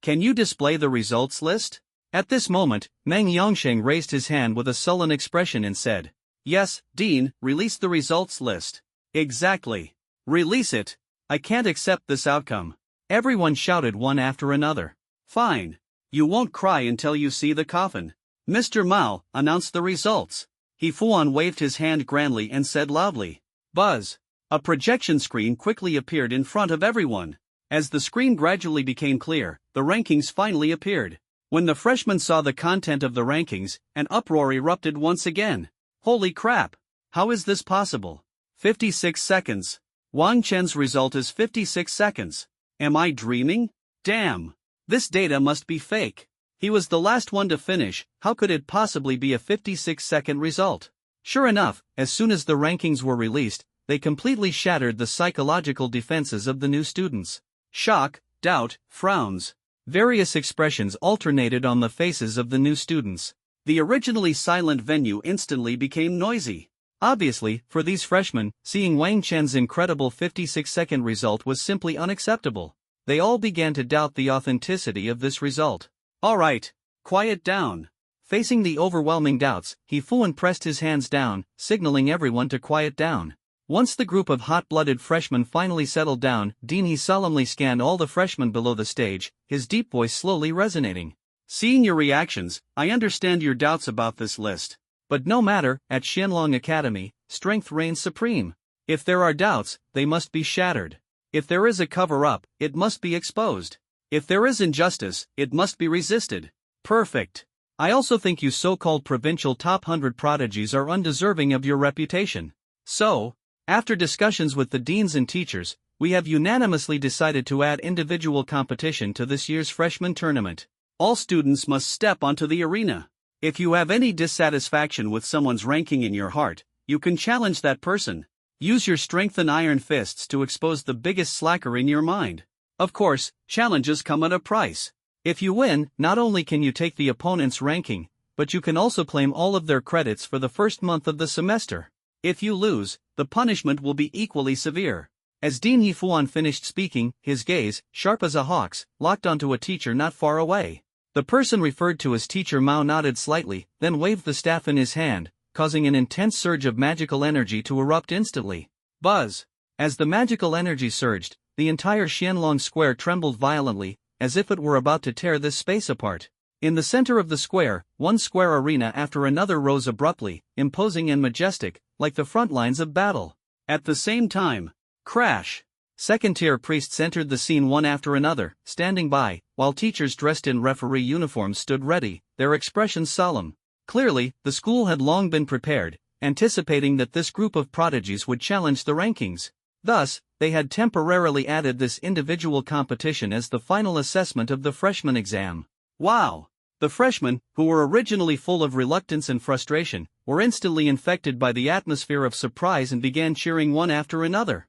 can you display the results list? At this moment, Meng Yongsheng raised his hand with a sullen expression and said, "Yes, Dean, release the results list." "Exactly. Release it. I can't accept this outcome." Everyone shouted one after another. "Fine. You won't cry until you see the coffin. Mr. Mao, announce the results." He-Fuan waved his hand grandly and said loudly. Buzz. A projection screen quickly appeared in front of everyone. As the screen gradually became clear, the rankings finally appeared. When the freshmen saw the content of the rankings, an uproar erupted once again. Holy crap! How is this possible? 56 seconds. Wang Chen's result is 56 seconds. Am I dreaming? Damn! This data must be fake. He was the last one to finish, how could it possibly be a 56-second result? Sure enough, as soon as the rankings were released, they completely shattered the psychological defenses of the new students. Shock, doubt, frowns. Various expressions alternated on the faces of the new students. The originally silent venue instantly became noisy. Obviously, for these freshmen, seeing Wang Chen's incredible 56-second result was simply unacceptable. They all began to doubt the authenticity of this result. "Alright, quiet down." Facing the overwhelming doubts, He-Fuan pressed his hands down, signaling everyone to quiet down. Once the group of hot-blooded freshmen finally settled down, Dean he solemnly scanned all the freshmen below the stage, his deep voice slowly resonating. "Seeing your reactions, I understand your doubts about this list. But no matter, at Qianlong Academy, strength reigns supreme. If there are doubts, they must be shattered. If there is a cover-up, it must be exposed. If there is injustice, it must be resisted. Perfect. I also think you so-called provincial top 100 prodigies are undeserving of your reputation. So, after discussions with the deans and teachers, we have unanimously decided to add individual competition to this year's freshman tournament. All students must step onto the arena. If you have any dissatisfaction with someone's ranking in your heart, you can challenge that person. Use your strength and iron fists to expose the biggest slacker in your mind. Of course, challenges come at a price. If you win, not only can you take the opponent's ranking, but you can also claim all of their credits for the first month of the semester. If you lose, the punishment will be equally severe. As Dean Hefuan finished speaking, his gaze, sharp as a hawk's, locked onto a teacher not far away. The person referred to as Teacher Mao nodded slightly, then waved the staff in his hand, causing an intense surge of magical energy to erupt instantly. Buzz! As the magical energy surged, the entire Qianlong Square trembled violently, as if it were about to tear this space apart. In the center of the square, one square arena after another rose abruptly, imposing and majestic, like the front lines of battle. At the same time, crash! Second-tier priests entered the scene one after another, standing by, while teachers dressed in referee uniforms stood ready, their expressions solemn. Clearly, the school had long been prepared, anticipating that this group of prodigies would challenge the rankings. Thus, they had temporarily added this individual competition as the final assessment of the freshman exam. Wow! The freshmen, who were originally full of reluctance and frustration, were instantly infected by the atmosphere of surprise and began cheering one after another.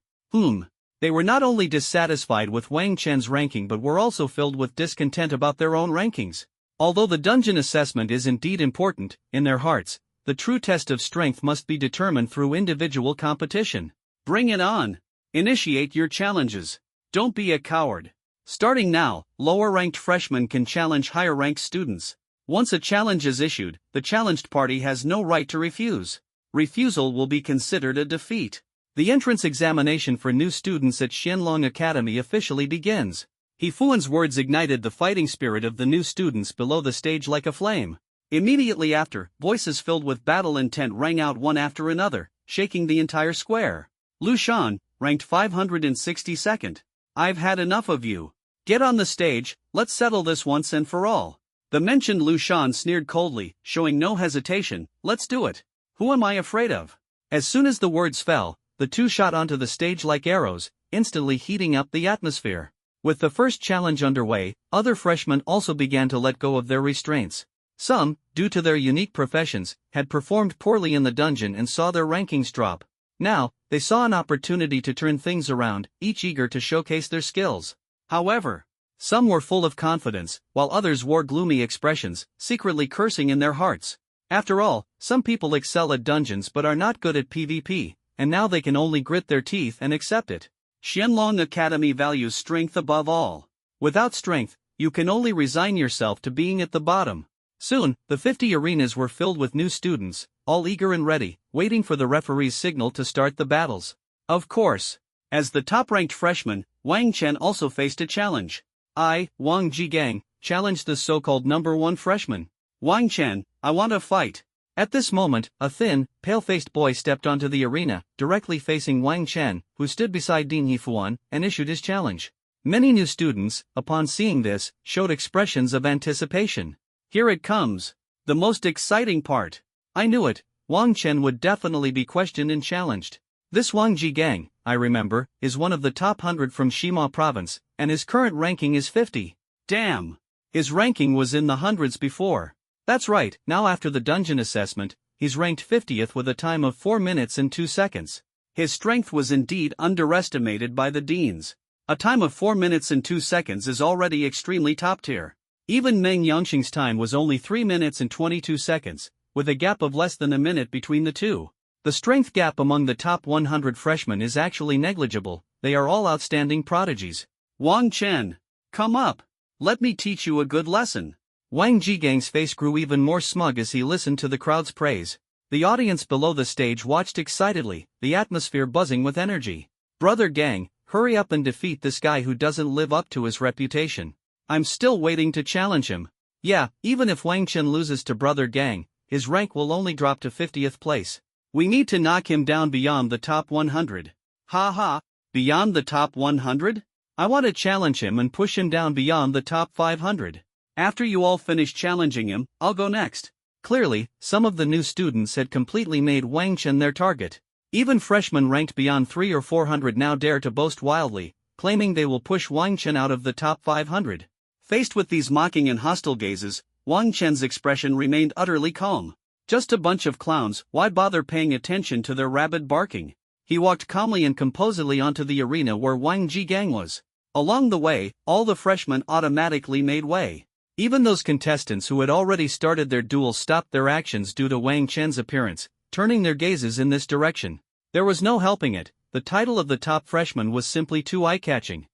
They were not only dissatisfied with Wang Chen's ranking but were also filled with discontent about their own rankings. Although the dungeon assessment is indeed important, in their hearts, the true test of strength must be determined through individual competition. Bring it on! Initiate your challenges. Don't be a coward. Starting now, lower-ranked freshmen can challenge higher-ranked students. Once a challenge is issued, the challenged party has no right to refuse. Refusal will be considered a defeat. The entrance examination for new students at Qianlong Academy officially begins. Hefuan's words ignited the fighting spirit of the new students below the stage like a flame. Immediately after, voices filled with battle intent rang out one after another, shaking the entire square. Lu Shan, ranked 562nd. I've had enough of you. Get on the stage, let's settle this once and for all. The mentioned Lu Shan sneered coldly, showing no hesitation. Let's do it. Who am I afraid of? As soon as the words fell, the two shot onto the stage like arrows, instantly heating up the atmosphere. With the first challenge underway, other freshmen also began to let go of their restraints. Some, due to their unique professions, had performed poorly in the dungeon and saw their rankings drop. Now, they saw an opportunity to turn things around, each eager to showcase their skills. However, some were full of confidence, while others wore gloomy expressions, secretly cursing in their hearts. After all, some people excel at dungeons but are not good at PvP, and now they can only grit their teeth and accept it. Qianlong Academy values strength above all. Without strength, you can only resign yourself to being at the bottom. Soon, the 50 arenas were filled with new students, all eager and ready, waiting for the referee's signal to start the battles. Of course, as the top-ranked freshman, Wang Chen also faced a challenge. Wang Jigang, challenged the so-called number 1 freshman. Wang Chen, I want to fight. At this moment, a thin, pale-faced boy stepped onto the arena, directly facing Wang Chen, who stood beside Dean Hefuan, and issued his challenge. Many new students, upon seeing this, showed expressions of anticipation. Here it comes. The most exciting part. I knew it, Wang Chen would definitely be questioned and challenged. This Wang Jigang, I remember, is one of the top 100 from Shima province, and his current ranking is 50. Damn! His ranking was in the hundreds before. That's right, now after the dungeon assessment, he's ranked 50th with a time of 4 minutes and 2 seconds. His strength was indeed underestimated by the deans. A time of 4 minutes and 2 seconds is already extremely top tier. Even Meng Yangqing's time was only 3 minutes and 22 seconds, with a gap of less than a minute between the two. The strength gap among the top 100 freshmen is actually negligible, they are all outstanding prodigies. Wang Chen, come up. Let me teach you a good lesson. Wang Jigang's face grew even more smug as he listened to the crowd's praise. The audience below the stage watched excitedly, the atmosphere buzzing with energy. Brother Gang, hurry up and defeat this guy who doesn't live up to his reputation. I'm still waiting to challenge him. Yeah, even if Wang Chen loses to Brother Gang, his rank will only drop to 50th place. We need to knock him down beyond the top 100. Ha ha, beyond the top 100? I want to challenge him and push him down beyond the top 500. After you all finish challenging him, I'll go next. Clearly, some of the new students had completely made Wang Chen their target. Even freshmen ranked beyond 300 or 400 now dare to boast wildly, claiming they will push Wang Chen out of the top 500. Faced with these mocking and hostile gazes, Wang Chen's expression remained utterly calm. Just a bunch of clowns, why bother paying attention to their rabid barking? He walked calmly and composedly onto the arena where Wang Jigang was. Along the way, all the freshmen automatically made way. Even those contestants who had already started their duel stopped their actions due to Wang Chen's appearance, turning their gazes in this direction. There was no helping it, the title of the top freshman was simply too eye-catching.